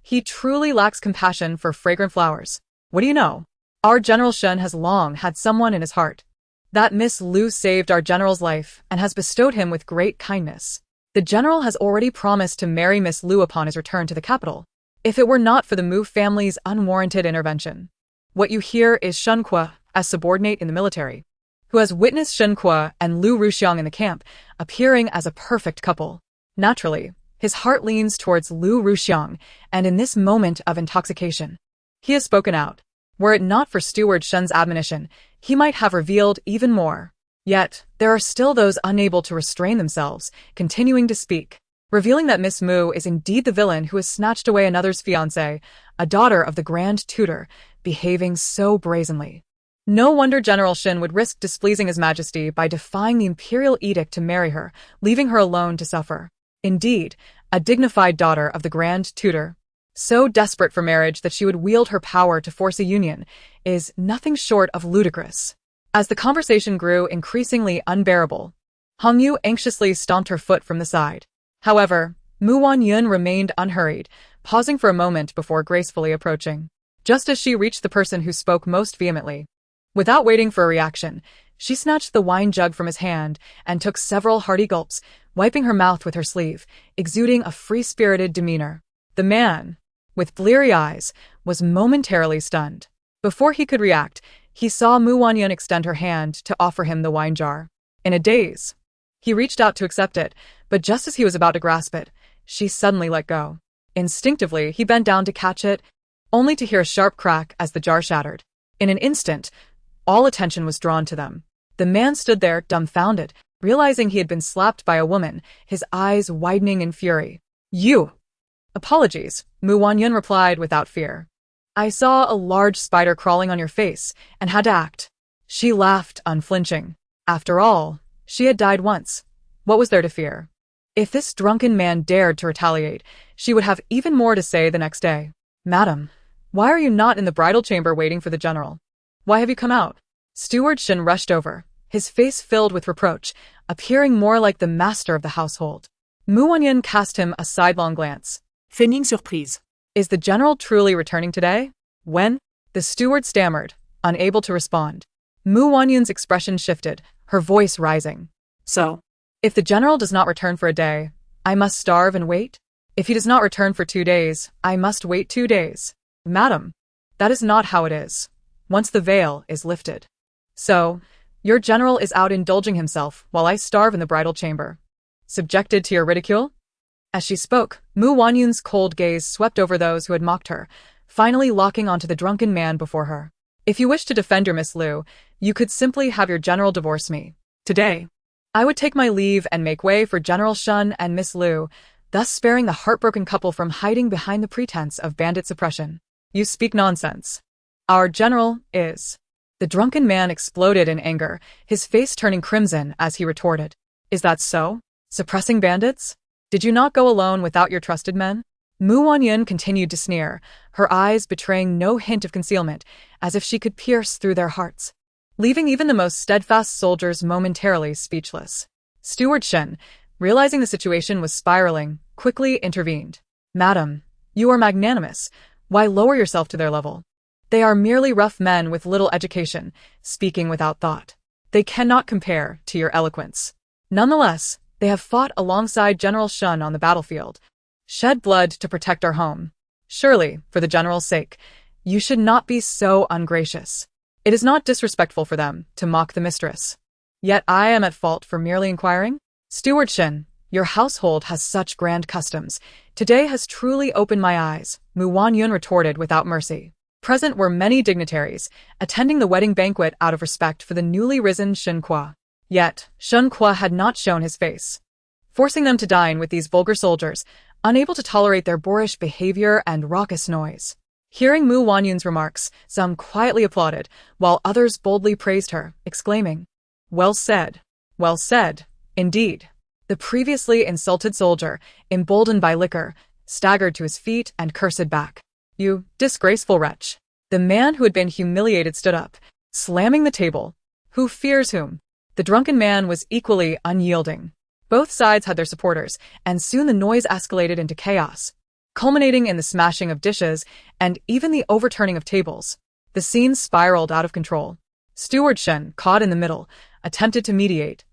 He truly lacks compassion for fragrant flowers. What do you know? Our General Shen has long had someone in his heart. That Miss Lu saved our general's life and has bestowed him with great kindness. The general has already promised to marry Miss Lu upon his return to the capital, if it were not for the Mu family's unwarranted intervention. What you hear is Shen Kuo, as subordinate in the military, who has witnessed Shen Kuo and Lu Ruxiang in the camp, appearing as a perfect couple. Naturally, his heart leans towards Lu Ruxiang, and in this moment of intoxication, he has spoken out. Were it not for Steward Shen's admonition, he might have revealed even more. Yet, there are still those unable to restrain themselves, continuing to speak, revealing that Miss Mu is indeed the villain who has snatched away another's fiancée, a daughter of the Grand Tutor, behaving so brazenly. No wonder General Shen would risk displeasing His Majesty by defying the imperial edict to marry her, leaving her alone to suffer. Indeed, a dignified daughter of the Grand Tutor, so desperate for marriage that she would wield her power to force a union, is nothing short of ludicrous. As the conversation grew increasingly unbearable, Hong Yu anxiously stomped her foot from the side. However, Wanyun remained unhurried, pausing for a moment before gracefully approaching. Just as she reached the person who spoke most vehemently, without waiting for a reaction, she snatched the wine jug from his hand and took several hearty gulps, wiping her mouth with her sleeve, exuding a free-spirited demeanor. The man, with bleary eyes, was momentarily stunned. Before he could react, he saw Wanyun extend her hand to offer him the wine jar. In a daze, he reached out to accept it, but just as he was about to grasp it, she suddenly let go. Instinctively, he bent down to catch it, only to hear a sharp crack as the jar shattered. In an instant, all attention was drawn to them. The man stood there, dumbfounded, realizing he had been slapped by a woman, his eyes widening in fury. "You!" "Apologies," Wanyun replied without fear. "I saw a large spider crawling on your face, and had to act." She laughed, unflinching. After all, she had died once. What was there to fear? If this drunken man dared to retaliate, she would have even more to say the next day. "Madam, why are you not in the bridal chamber waiting for the general? Why have you come out?" Steward Shen rushed over, his face filled with reproach, appearing more like the master of the household. Wanyun cast him a sidelong glance. Feigning surprise. "Is the general truly returning today? When?" The steward stammered, unable to respond. Wanyun's expression shifted, her voice rising. "So, "If the general does not return for a day, I must starve and wait? If he does not return for 2 days, I must wait 2 days. Madam, that is not how it is. Once the veil is lifted. So, your general is out indulging himself while I starve in the bridal chamber. Subjected to your ridicule?" As she spoke, Wanyun's cold gaze swept over those who had mocked her, finally locking onto the drunken man before her. "If you wish to defend your Miss Lu, you could simply have your general divorce me. Today, I would take my leave and make way for General Shen and Miss Lu, thus sparing the heartbroken couple from hiding behind the pretense of bandit suppression. You speak nonsense. Our general is..." The drunken man exploded in anger, his face turning crimson as he retorted. "Is that so? Suppressing bandits? Did you not go alone without your trusted men?" Wanyun continued to sneer, her eyes betraying no hint of concealment, as if she could pierce through their hearts, leaving even the most steadfast soldiers momentarily speechless. Steward Shen, realizing the situation was spiraling, quickly intervened. "Madam, you are magnanimous. Why lower yourself to their level? They are merely rough men with little education, speaking without thought. They cannot compare to your eloquence. Nonetheless, they have fought alongside General Shen on the battlefield, shed blood to protect our home. Surely, for the general's sake, you should not be so ungracious. It is not disrespectful for them to mock the mistress. Yet I am at fault for merely inquiring? Steward Shen, your household has such grand customs. Today has truly opened my eyes," Wanyun retorted without mercy. Present were many dignitaries, attending the wedding banquet out of respect for the newly risen Shen Kuo. Yet, Shen Kuo had not shown his face, forcing them to dine with these vulgar soldiers, unable to tolerate their boorish behavior and raucous noise. Hearing Wanyun's remarks, some quietly applauded, while others boldly praised her, exclaiming, well said, indeed." The previously insulted soldier, emboldened by liquor, staggered to his feet and cursed back. "You disgraceful wretch." The man who had been humiliated stood up, slamming the table. Who fears whom? The drunken man was equally unyielding. Both sides had their supporters, and soon the noise escalated into chaos. culminating in the smashing of dishes and even the overturning of tables. The scene spiraled out of control. Steward Shen, caught in the middle, attempted to mediate,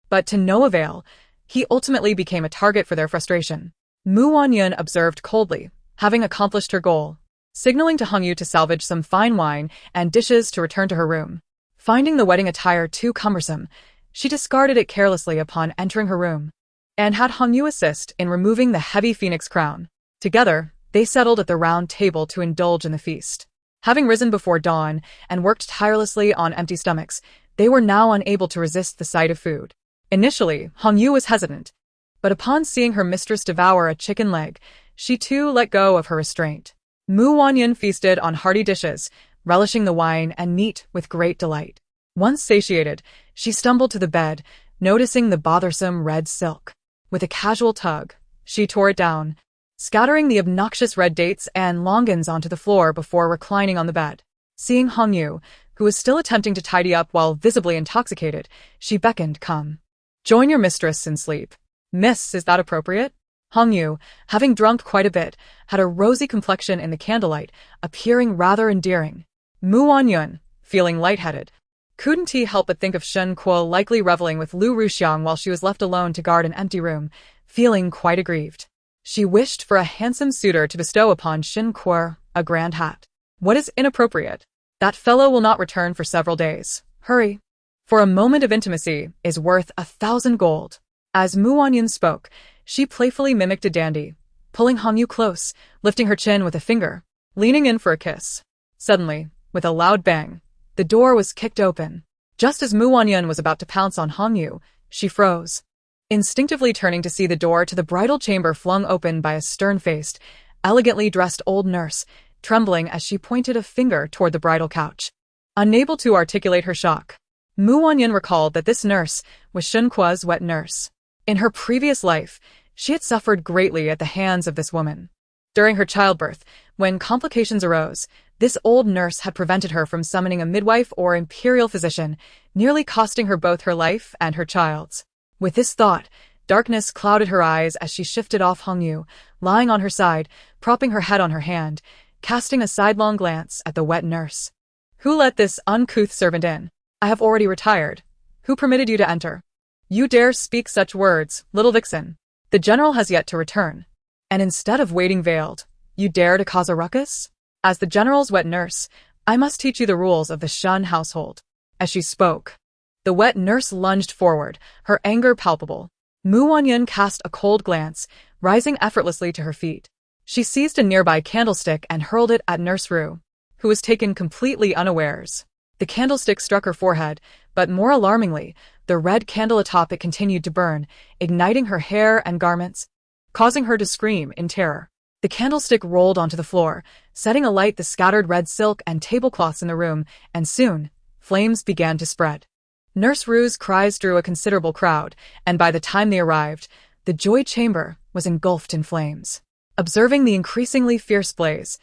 but to no avail. He ultimately became a target for their frustration. Wanyun observed coldly, having accomplished her goal, signaling to Hongyu to salvage some fine wine and dishes to return to her room. Finding the wedding attire too cumbersome, she discarded it carelessly upon entering her room, and had Hongyu assist in removing the heavy phoenix crown. Together, they settled at the round table to indulge in the feast. Having risen before dawn and worked tirelessly on empty stomachs, they were now unable to resist the sight of food. Initially, Hongyu was hesitant, but upon seeing her mistress devour a chicken leg, she too let go of her restraint. Wanyun feasted on hearty dishes, relishing the wine and meat with great delight. Once satiated, she stumbled to the bed, noticing the bothersome red silk. With a casual tug, she tore it down, scattering the obnoxious red dates and longans onto the floor before reclining on the bed. Seeing Hongyu, who was still attempting to tidy up while visibly intoxicated, she beckoned, "Come. Join your mistress in sleep." "Miss, is that appropriate?" Hongyu, having drunk quite a bit, had a rosy complexion in the candlelight, appearing rather endearing. Wanyun, feeling lightheaded, couldn't he help but think of Shen Kuo likely reveling with Lu Ruxiang while she was left alone to guard an empty room, feeling quite aggrieved. She wished for a handsome suitor to bestow upon Shen Kuo a grand hat. "What is inappropriate? That fellow will not return for several days. Hurry. For a moment of intimacy is worth 1,000 gold. As Wanyun spoke, she playfully mimicked a dandy, pulling Hongyu close, lifting her chin with a finger, leaning in for a kiss. Suddenly, with a loud bang, the door was kicked open. Just as Wanyun was about to pounce on Hongyu, she froze, instinctively turning to see the door to the bridal chamber flung open by a stern-faced, elegantly dressed old nurse, trembling as she pointed a finger toward the bridal couch. Unable to articulate her shock, Wanyun recalled that this nurse was Shen Kuo's wet nurse. In her previous life, she had suffered greatly at the hands of this woman. During her childbirth, when complications arose, this old nurse had prevented her from summoning a midwife or imperial physician, nearly costing her both her life and her child's. With this thought, darkness clouded her eyes as she shifted off Hongyu, lying on her side, propping her head on her hand, casting a sidelong glance at the wet nurse. "Who let this uncouth servant in? I have already retired. Who permitted you to enter? You dare speak such words, little vixen? The general has yet to return, and instead of waiting veiled, you dare to cause a ruckus? As the general's wet nurse, I must teach you the rules of the Shen household." As she spoke, the wet nurse lunged forward, her anger palpable. Wanyun cast a cold glance, rising effortlessly to her feet. She seized a nearby candlestick and hurled it at Nurse Ru, who was taken completely unawares. The candlestick struck her forehead, but more alarmingly, the red candle atop it continued to burn, igniting her hair and garments, causing her to scream in terror. The candlestick rolled onto the floor, setting alight the scattered red silk and tablecloths in the room, and soon, flames began to spread. Nurse Ru's cries drew a considerable crowd, and by the time they arrived, the joy chamber was engulfed in flames. Observing the increasingly fierce blaze,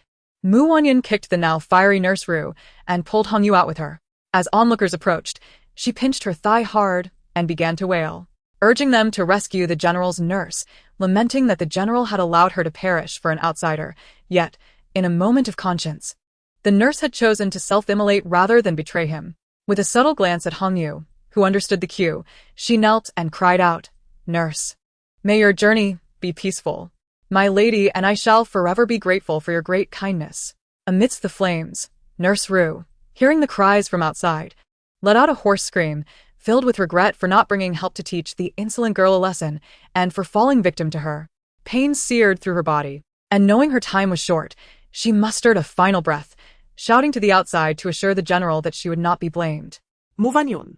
Wanyun kicked the now fiery Nurse Ru and pulled Hongyu out with her. As onlookers approached, she pinched her thigh hard and began to wail, urging them to rescue the general's nurse, lamenting that the general had allowed her to perish for an outsider. Yet, in a moment of conscience, the nurse had chosen to self-immolate rather than betray him. With a subtle glance at Hongyu, who understood the cue, she knelt and cried out, "Nurse, may your journey be peaceful. My lady, and I shall forever be grateful for your great kindness." Amidst the flames, Nurse Ru, hearing the cries from outside, let out a hoarse scream, filled with regret for not bringing help to teach the insolent girl a lesson, and for falling victim to her. Pain seared through her body, and knowing her time was short, she mustered a final breath, shouting to the outside to assure the general that she would not be blamed. Wanyun,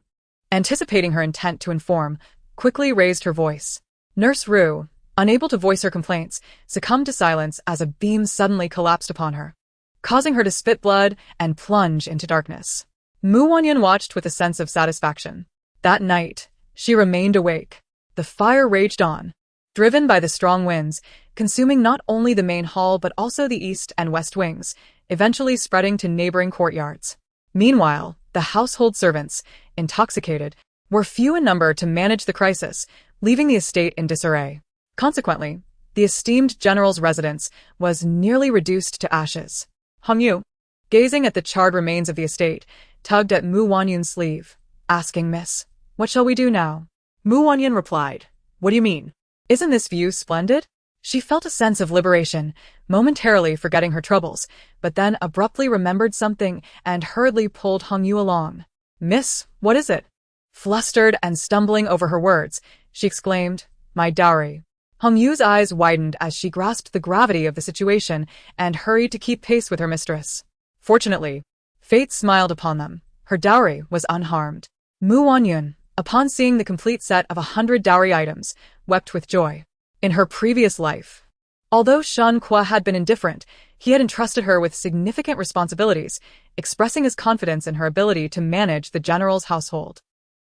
Anticipating her intent to inform, quickly raised her voice. Nurse Ru, unable to voice her complaints, succumbed to silence as a beam suddenly collapsed upon her, causing her to spit blood and plunge into darkness. Wanyun watched with a sense of satisfaction. That night, she remained awake. The fire raged on, driven by the strong winds, consuming not only the main hall but also the east and west wings, eventually spreading to neighboring courtyards. Meanwhile, the household servants, intoxicated, were few in number to manage the crisis, leaving the estate in disarray. Consequently, The esteemed general's residence was nearly reduced to ashes. Hongyu, gazing at the charred remains of the estate, tugged at Mu Wanyun's sleeve, asking, "Miss, what shall we do now?" Mu Wanyun replied, "What do you mean?" "Isn't this view splendid?" She felt a sense of liberation, momentarily forgetting her troubles, but then abruptly remembered something and hurriedly pulled Hongyu along. "Miss, what is it?" Flustered and stumbling over her words, she exclaimed, "My dowry." Hongyu's eyes widened as she grasped the gravity of the situation and hurried to keep pace with her mistress. Fortunately, fate smiled upon them. Her dowry was unharmed. Mu Wanyun, upon seeing the complete set of 100 dowry items, wept with joy. In her previous life, although Shen Kuo had been indifferent, he had entrusted her with significant responsibilities, expressing his confidence in her ability to manage the general's household.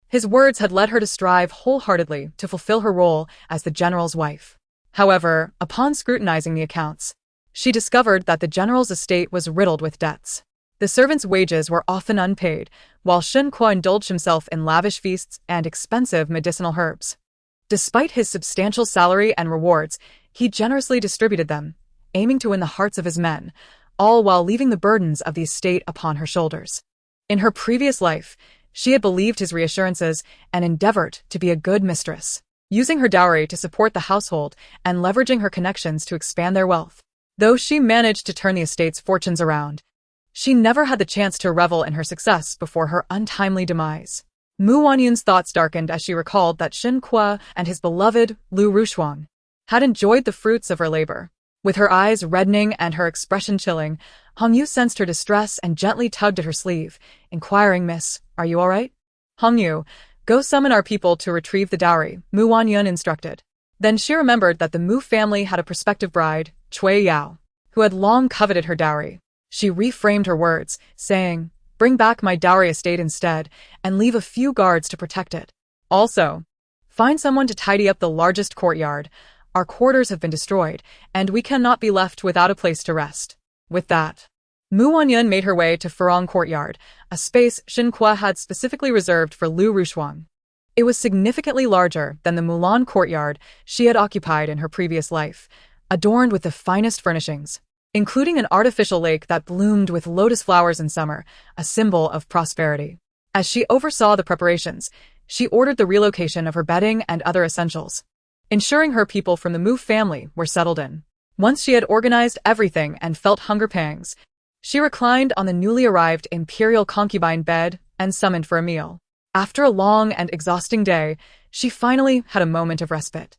His words had led her to strive wholeheartedly to fulfill her role as the general's wife. However, upon scrutinizing the accounts, she discovered that the general's estate was riddled with debts. The servants' wages were often unpaid, while Shen Kuo indulged himself in lavish feasts and expensive medicinal herbs. Despite his substantial salary and rewards, he generously distributed them, aiming to win the hearts of his men, all while leaving the burdens of the estate upon her shoulders. In her previous life, she had believed his reassurances and endeavored to be a good mistress, using her dowry to support the household and leveraging her connections to expand their wealth. Though she managed to turn the estate's fortunes around, she never had the chance to revel in her success before her untimely demise. Mu Wanyun's thoughts darkened as she recalled that Shen Kuo and his beloved Lu Rushuang had enjoyed the fruits of her labor. With her eyes reddening and her expression chilling, Hongyu sensed her distress and gently tugged at her sleeve, inquiring, "Miss, are you all right?" "Hongyu, go summon our people to retrieve the dowry," Mu Wanyun instructed. Then she remembered that the Mu family had a prospective bride, Cui Yao, who had long coveted her dowry. She reframed her words, saying, "Bring back my dowry estate instead, and leave a few guards to protect it. Also, find someone to tidy up the largest courtyard. Our quarters have been destroyed, and we cannot be left without a place to rest." With that, Mu Wanyun made her way to Furong Courtyard, a space Shen Kuo had specifically reserved for Lu Rushuang. It was significantly larger than the Mulan courtyard she had occupied in her previous life, adorned with the finest furnishings, including an artificial lake that bloomed with lotus flowers in summer, a symbol of prosperity. As she oversaw the preparations, she ordered the relocation of her bedding and other essentials, ensuring her people from the Mu family were settled in. Once she had organized everything and felt hunger pangs, she reclined on the newly arrived imperial concubine bed and summoned for a meal. After a long and exhausting day, she finally had a moment of respite.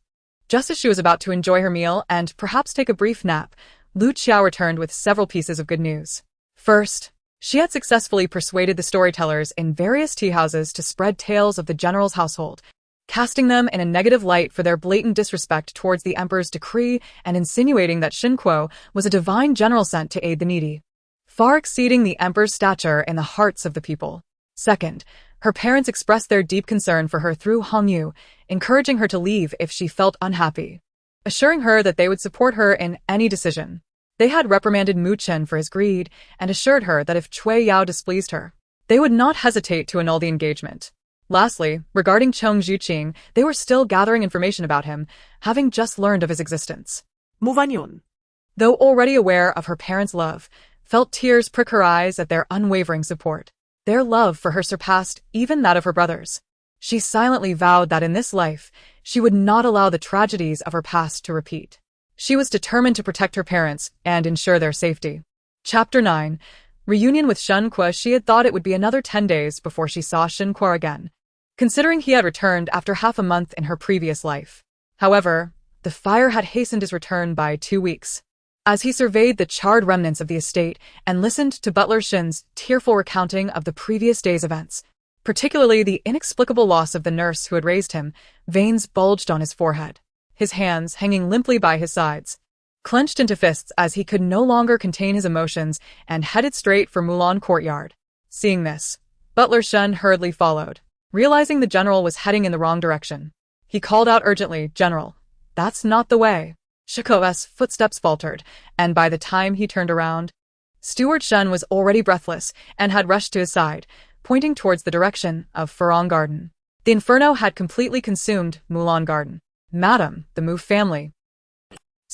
Just as she was about to enjoy her meal and perhaps take a brief nap, Lu Qiao returned with several pieces of good news. First, she had successfully persuaded the storytellers in various tea houses to spread tales of the general's household, casting them in a negative light for their blatant disrespect towards the emperor's decree and insinuating that Shen Kuo was a divine general sent to aid the needy, far exceeding the emperor's stature in the hearts of the people. Second, her parents expressed their deep concern for her through Hongyu, encouraging her to leave if she felt unhappy, assuring her that they would support her in any decision. They had reprimanded Mu Chen for his greed and assured her that if Cui Yao displeased her, they would not hesitate to annul the engagement. Lastly, regarding Chong Zhuqing, they were still gathering information about him, having just learned of his existence. Mu Wanyun, though already aware of her parents' love, felt tears prick her eyes at their unwavering support. Their love for her surpassed even that of her brothers. She silently vowed that in this life, she would not allow the tragedies of her past to repeat. She was determined to protect her parents and ensure their safety. Chapter 9. Reunion with Shen Kuo. She had thought it would be another 10 days before she saw Shen Kuo again, considering he had returned after half a month in her previous life. However, the fire had hastened his return by 2 weeks. As he surveyed the charred remnants of the estate and listened to Butler Shin's tearful recounting of the previous day's events, particularly the inexplicable loss of the nurse who had raised him, veins bulged on his forehead. His hands, hanging limply by his sides, clenched into fists as he could no longer contain his emotions and headed straight for Mulan Courtyard. Seeing this, Butler Shen hurriedly followed, realizing the general was heading in the wrong direction. He called out urgently, "General, that's not the way." Shiko's footsteps faltered, and by the time he turned around, Steward Shen was already breathless and had rushed to his side, pointing towards the direction of Furong Garden. The inferno had completely consumed Mulan Garden. "Madam, the Mu family."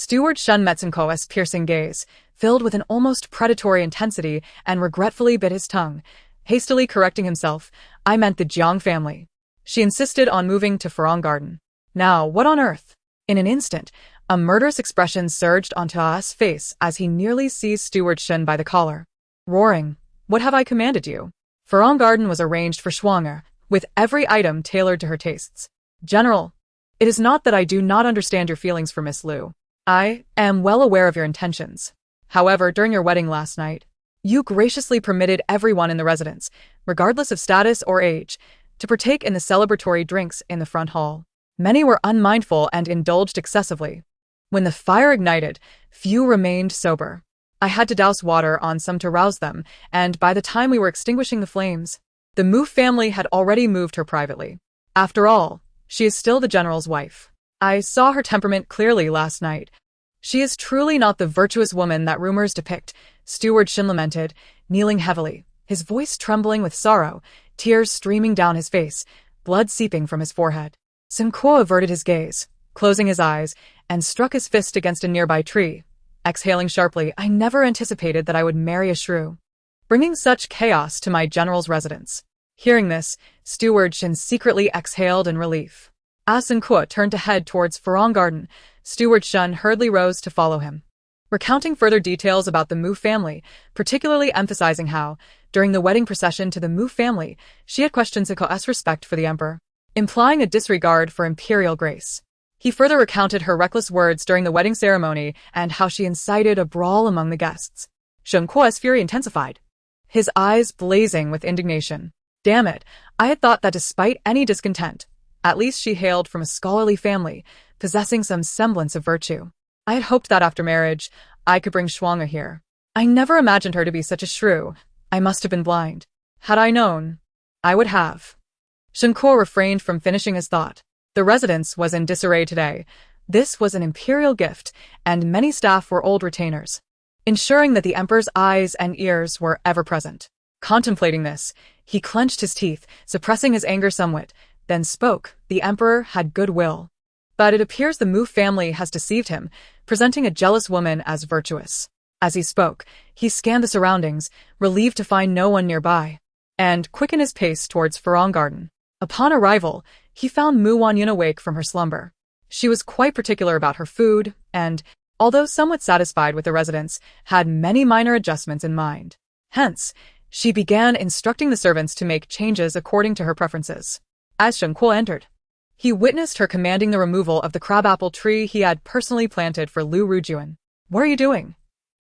Steward Shen met Shen Kuo's piercing gaze, filled with an almost predatory intensity, and regretfully bit his tongue. Hastily correcting himself, I meant the Jiang family. She insisted on moving to Farong Garden. Now, what on earth? In an instant, a murderous expression surged onto A's face as he nearly seized Steward Shen by the collar. Roaring, what have I commanded you? Farong Garden was arranged for Schwanger, with every item tailored to her tastes. General, it is not that I do not understand your feelings for Miss Liu. I am well aware of your intentions. However, during your wedding last night, you graciously permitted everyone in the residence, regardless of status or age, to partake in the celebratory drinks in the front hall. Many were unmindful and indulged excessively. When the fire ignited, few remained sober. I had to douse water on some to rouse them, and by the time we were extinguishing the flames, the Mu family had already moved her privately. After all, she is still the general's wife. I saw her temperament clearly last night. She is truly not the virtuous woman that rumors depict, Steward Shen lamented, kneeling heavily, his voice trembling with sorrow, tears streaming down his face, blood seeping from his forehead. Shen Kuo averted his gaze, closing his eyes, and struck his fist against a nearby tree. Exhaling sharply, I never anticipated that I would marry a shrew, bringing such chaos to my general's residence. Hearing this, Steward Shen secretly exhaled in relief. As Shen Kuo turned to head towards Farong Garden, Steward Shen hurriedly rose to follow him, recounting further details about the Mu family, particularly emphasizing how, during the wedding procession to the Mu family, she had questioned Shen Kuo's respect for the emperor, implying a disregard for imperial grace. He further recounted her reckless words during the wedding ceremony and how she incited a brawl among the guests. Shen Kuo's fury intensified, his eyes blazing with indignation. Damn it, I had thought that despite any discontent, at least she hailed from a scholarly family, possessing some semblance of virtue. I had hoped that after marriage, I could bring Schwanger here. I never imagined her to be such a shrew. I must have been blind. Had I known, I would have. Shen Kuo refrained from finishing his thought. The residence was in disarray today. This was an imperial gift, and many staff were old retainers, ensuring that the emperor's eyes and ears were ever present. Contemplating this, he clenched his teeth, suppressing his anger somewhat, then spoke. The emperor had good will. But it appears the Mu family has deceived him, presenting a jealous woman as virtuous. As he spoke, he scanned the surroundings, relieved to find no one nearby, and quickened his pace towards Farong Garden. Upon arrival, he found Mu Wanyun awake from her slumber. She was quite particular about her food, and, although somewhat satisfied with the residence, had many minor adjustments in mind. Hence, she began instructing the servants to make changes according to her preferences. As Shen Kuo entered, he witnessed her commanding the removal of the crabapple tree he had personally planted for Liu Rujuan. What are you doing?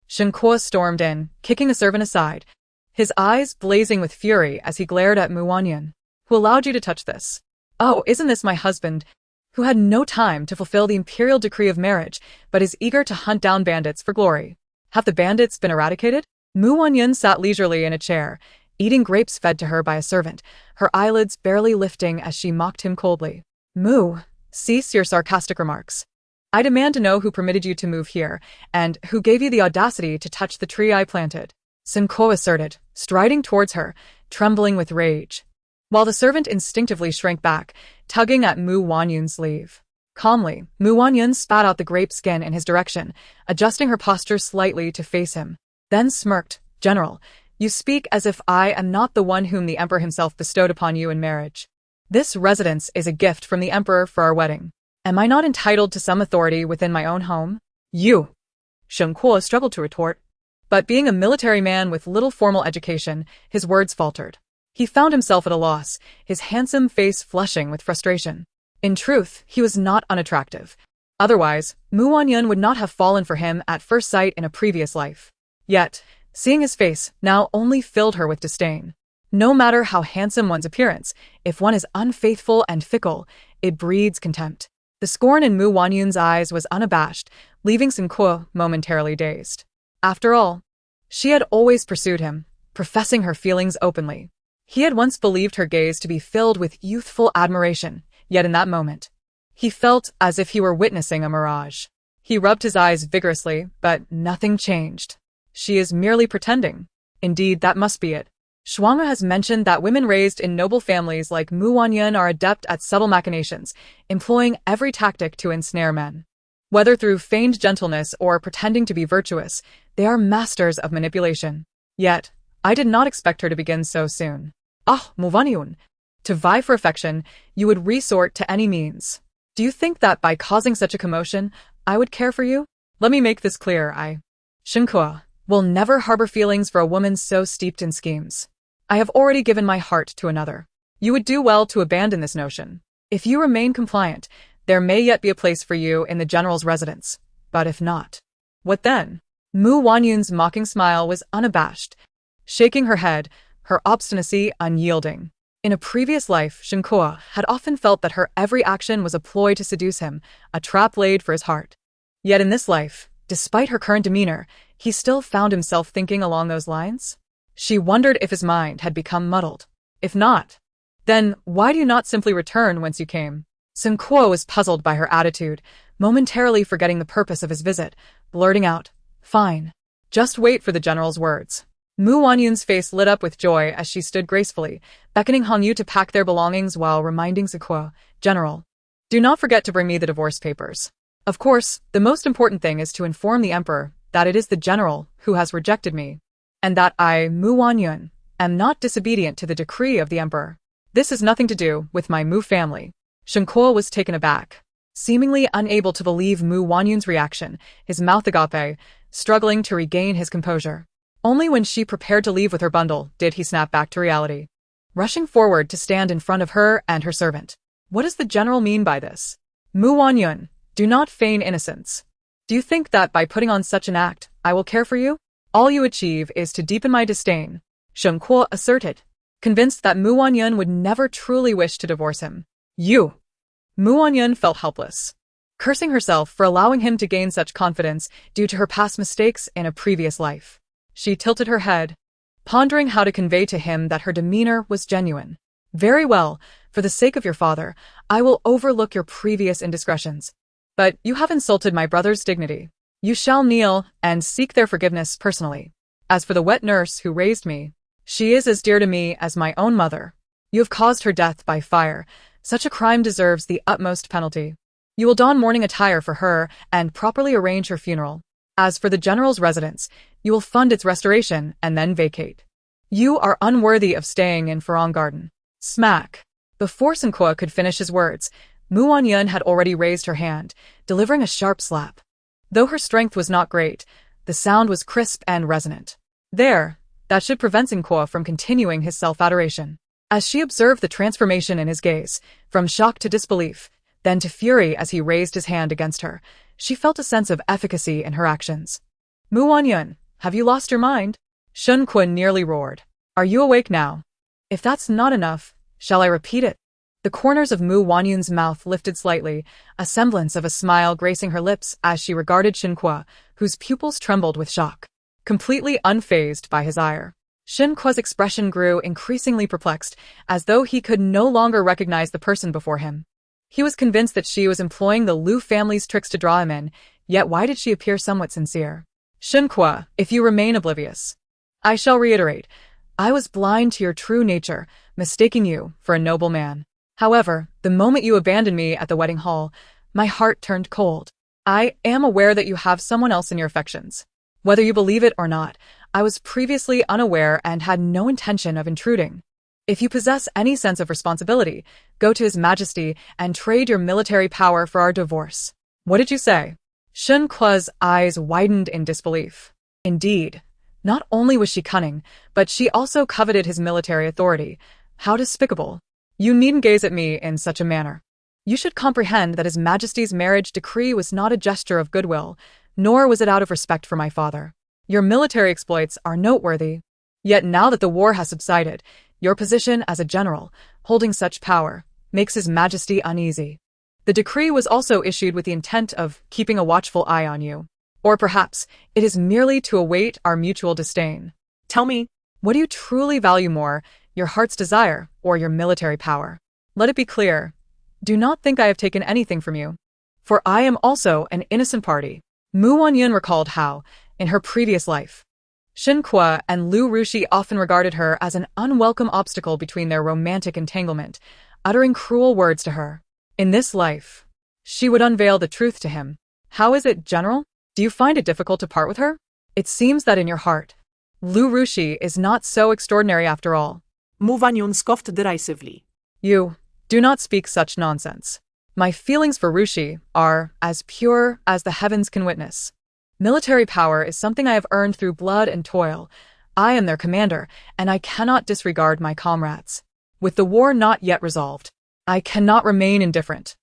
Shen Kuo stormed in, kicking a servant aside, his eyes blazing with fury as he glared at Mu Wanyun. Who allowed you to touch this? Oh, isn't this my husband, who had no time to fulfill the imperial decree of marriage, but is eager to hunt down bandits for glory? Have the bandits been eradicated? Mu Wanyun sat leisurely in a chair, eating grapes fed to her by a servant, her eyelids barely lifting as she mocked him coldly. Mu, cease your sarcastic remarks. I demand to know who permitted you to move here, and who gave you the audacity to touch the tree I planted. Shen Kuo asserted, striding towards her, trembling with rage, while the servant instinctively shrank back, tugging at Mu Wanyun's sleeve. Calmly, Mu Wanyun spat out the grape skin in his direction, adjusting her posture slightly to face him, then smirked. General, you speak as if I am not the one whom the emperor himself bestowed upon you in marriage. This residence is a gift from the emperor for our wedding. Am I not entitled to some authority within my own home? You! Shen Kuo struggled to retort, but being a military man with little formal education, his words faltered. He found himself at a loss, his handsome face flushing with frustration. In truth, he was not unattractive. Otherwise, Mu Wanyun would not have fallen for him at first sight in a previous life. Yet, seeing his face now only filled her with disdain. No matter how handsome one's appearance, if one is unfaithful and fickle, it breeds contempt. The scorn in Mu Wanyun's eyes was unabashed, leaving Shen Kuo momentarily dazed. After all, she had always pursued him, professing her feelings openly. He had once believed her gaze to be filled with youthful admiration, yet in that moment, he felt as if he were witnessing a mirage. He rubbed his eyes vigorously, but nothing changed. She is merely pretending. Indeed, that must be it. Schwanger has mentioned that women raised in noble families like Mu Wanyun are adept at subtle machinations, employing every tactic to ensnare men. Whether through feigned gentleness or pretending to be virtuous, they are masters of manipulation. Yet, I did not expect her to begin so soon. Ah, Wanyun. To vie for affection, you would resort to any means. Do you think that by causing such a commotion, I would care for you? Let me make this clear, Shen Kuo, will never harbor feelings for a woman so steeped in schemes. I have already given my heart to another. You would do well to abandon this notion. If you remain compliant, there may yet be a place for you in the general's residence. But if not, what then? Wanyun's mocking smile was unabashed, shaking her head, her obstinacy unyielding. In a previous life, Shen Kuo had often felt that her every action was a ploy to seduce him, a trap laid for his heart. Yet in this life, despite her current demeanor, he still found himself thinking along those lines. She wondered if his mind had become muddled. If not, then why do you not simply return whence you came? Shen Kuo was puzzled by her attitude, momentarily forgetting the purpose of his visit, blurting out, "Fine. Just wait for the general's words." Wanyun's face lit up with joy as she stood gracefully, beckoning Hongyu to pack their belongings while reminding Shen Kuo, "General, do not forget to bring me the divorce papers. Of course, the most important thing is to inform the emperor that it is the general who has rejected me, and that I, Wanyun, am not disobedient to the decree of the emperor. This has nothing to do with my Mu family." Shen Kuo was taken aback, seemingly unable to believe Wanyun's reaction, his mouth agape, struggling to regain his composure. Only when she prepared to leave with her bundle did he snap back to reality, rushing forward to stand in front of her and her servant. "What does the general mean by this? Wanyun, do not feign innocence. Do you think that by putting on such an act, I will care for you? All you achieve is to deepen my disdain," Shen Kuo asserted, convinced that Wanyun would never truly wish to divorce him. "You!" Wanyun felt helpless, cursing herself for allowing him to gain such confidence due to her past mistakes in a previous life. She tilted her head, pondering how to convey to him that her demeanor was genuine. "Very well, for the sake of your father, I will overlook your previous indiscretions. But you have insulted my brother's dignity. You shall kneel and seek their forgiveness personally. As for the wet nurse who raised me, she is as dear to me as my own mother. You have caused her death by fire. Such a crime deserves the utmost penalty. You will don mourning attire for her and properly arrange her funeral. As for the general's residence, you will fund its restoration and then vacate. You are unworthy of staying in Farong Garden." Smack! Before Shen Kuo could finish his words, Wanyun had already raised her hand, delivering a sharp slap. Though her strength was not great, the sound was crisp and resonant. There, that should prevent Shen Kuo from continuing his self-adoration. As she observed the transformation in his gaze, from shock to disbelief, then to fury as he raised his hand against her, she felt a sense of efficacy in her actions. "Wanyun, have you lost your mind?" Shen Kuo nearly roared. "Are you awake now? If that's not enough, shall I repeat it?" The corners of Wanyun's mouth lifted slightly, a semblance of a smile gracing her lips as she regarded Shen Kuo, whose pupils trembled with shock. Completely unfazed by his ire, Shen Kuo's expression grew increasingly perplexed, as though he could no longer recognize the person before him. He was convinced that she was employing the Liu family's tricks to draw him in, yet why did she appear somewhat sincere? "Shen Kuo, if you remain oblivious, I shall reiterate, I was blind to your true nature, mistaking you for a noble man. However, the moment you abandoned me at the wedding hall, my heart turned cold. I am aware that you have someone else in your affections. Whether you believe it or not, I was previously unaware and had no intention of intruding. If you possess any sense of responsibility, go to His Majesty and trade your military power for our divorce." "What did you say?" Shen Kuo's eyes widened in disbelief. Indeed, not only was she cunning, but she also coveted his military authority. How despicable. "You needn't gaze at me in such a manner. You should comprehend that His Majesty's marriage decree was not a gesture of goodwill, nor was it out of respect for my father. Your military exploits are noteworthy. Yet now that the war has subsided, your position as a general, holding such power, makes His Majesty uneasy. The decree was also issued with the intent of keeping a watchful eye on you. Or perhaps it is merely to await our mutual disdain. Tell me, what do you truly value more, your heart's desire or your military power? Let it be clear. Do not think I have taken anything from you. For I am also an innocent party." Wanyun recalled how, in her previous life, Shen Kuo and Liu Rushi often regarded her as an unwelcome obstacle between their romantic entanglement, uttering cruel words to her. In this life, she would unveil the truth to him. How is it, General? Do you find it difficult to part with her? It seems that in your heart, Lu Rushi is not so extraordinary after all. Mu Wanyun scoffed derisively. You do not speak such nonsense. My feelings for Rushi are as pure as the heavens can witness. Military power is something I have earned through blood and toil. I am their commander, and I cannot disregard my comrades. With the war not yet resolved, I cannot remain indifferent.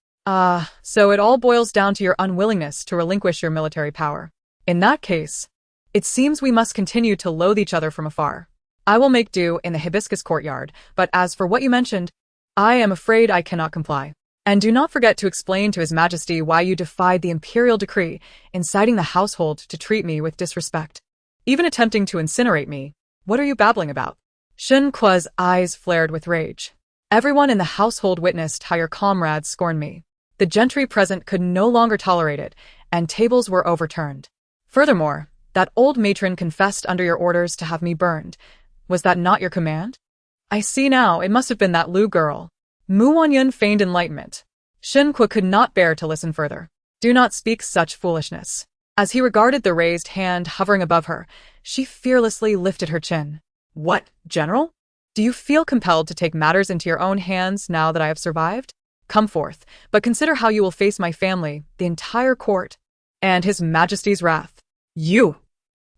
So it all boils down to your unwillingness to relinquish your military power. In that case, it seems we must continue to loathe each other from afar. I will make do in the hibiscus courtyard, but as for what you mentioned, I am afraid I cannot comply. And do not forget to explain to His Majesty why you defied the imperial decree, inciting the household to treat me with disrespect. Even attempting to incinerate me. What are you babbling about? Shen Kuo's eyes flared with rage. Everyone in the household witnessed how your comrades scorned me. The gentry present could no longer tolerate it, and tables were overturned. Furthermore, that old matron confessed under your orders to have me burned. Was that not your command? I see now, it must have been that Lu girl. Mu Wanyun feigned enlightenment. Shen Kuo could not bear to listen further. Do not speak such foolishness. As he regarded the raised hand hovering above her, she fearlessly lifted her chin. What, General? Do you feel compelled to take matters into your own hands now that I have survived? Come forth, but consider how you will face my family, the entire court, and His Majesty's wrath. You!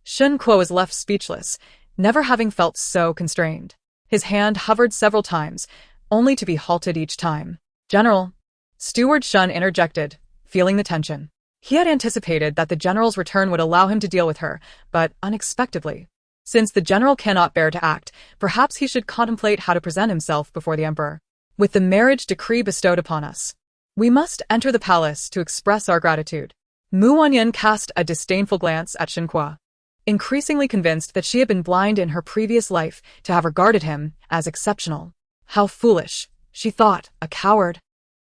Shen Kuo was left speechless, never having felt so constrained. His hand hovered several times, only to be halted each time. General, Steward Shun interjected, feeling the tension. He had anticipated that the general's return would allow him to deal with her, but unexpectedly. Since the general cannot bear to act, perhaps he should contemplate how to present himself before the emperor. With the marriage decree bestowed upon us, we must enter the palace to express our gratitude. Mu Wanyun cast a disdainful glance at Shen Kuo, increasingly convinced that she had been blind in her previous life to have regarded him as exceptional. How foolish, she thought, a coward.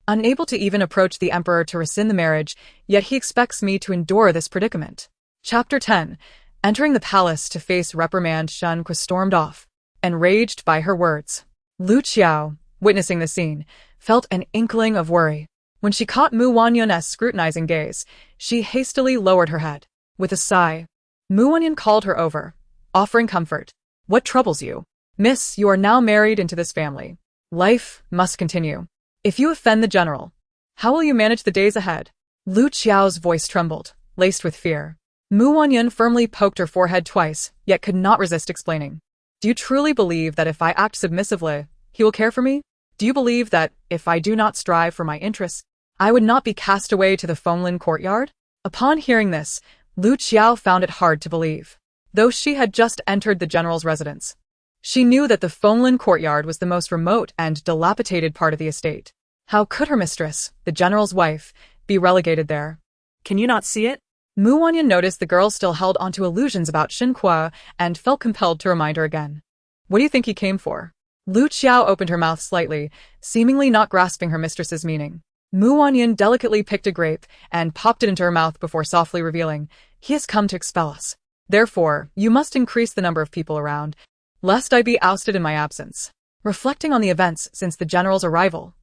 Unable to even approach the emperor to rescind the marriage, yet he expects me to endure this predicament. Chapter 10. Entering the palace to face reprimand, Shen Kuo stormed off, enraged by her words. Lu Qiao, witnessing the scene, felt an inkling of worry. When she caught Mu Wanyun's scrutinizing gaze, she hastily lowered her head. With a sigh, Mu Wanyun called her over, offering comfort. What troubles you? Miss, you are now married into this family. Life must continue. If you offend the general, how will you manage the days ahead? Lu Qiao's voice trembled, laced with fear. Mu Wanyun firmly poked her forehead twice, yet could not resist explaining. Do you truly believe that if I act submissively, he will care for me? Do you believe that, if I do not strive for my interests, I would not be cast away to the Fenglin courtyard? Upon hearing this, Lu Qiao found it hard to believe. Though she had just entered the general's residence, she knew that the Fenglin courtyard was the most remote and dilapidated part of the estate. How could her mistress, the general's wife, be relegated there? Can you not see it? Mu Wanyun noticed the girl still held onto illusions about Shen Kuo and felt compelled to remind her again. What do you think he came for? Lu Qiao opened her mouth slightly, seemingly not grasping her mistress's meaning. Mu Wanyun delicately picked a grape and popped it into her mouth before softly revealing, he has come to expel us. Therefore, you must increase the number of people around, lest I be ousted in my absence. Reflecting on the events since the general's arrival,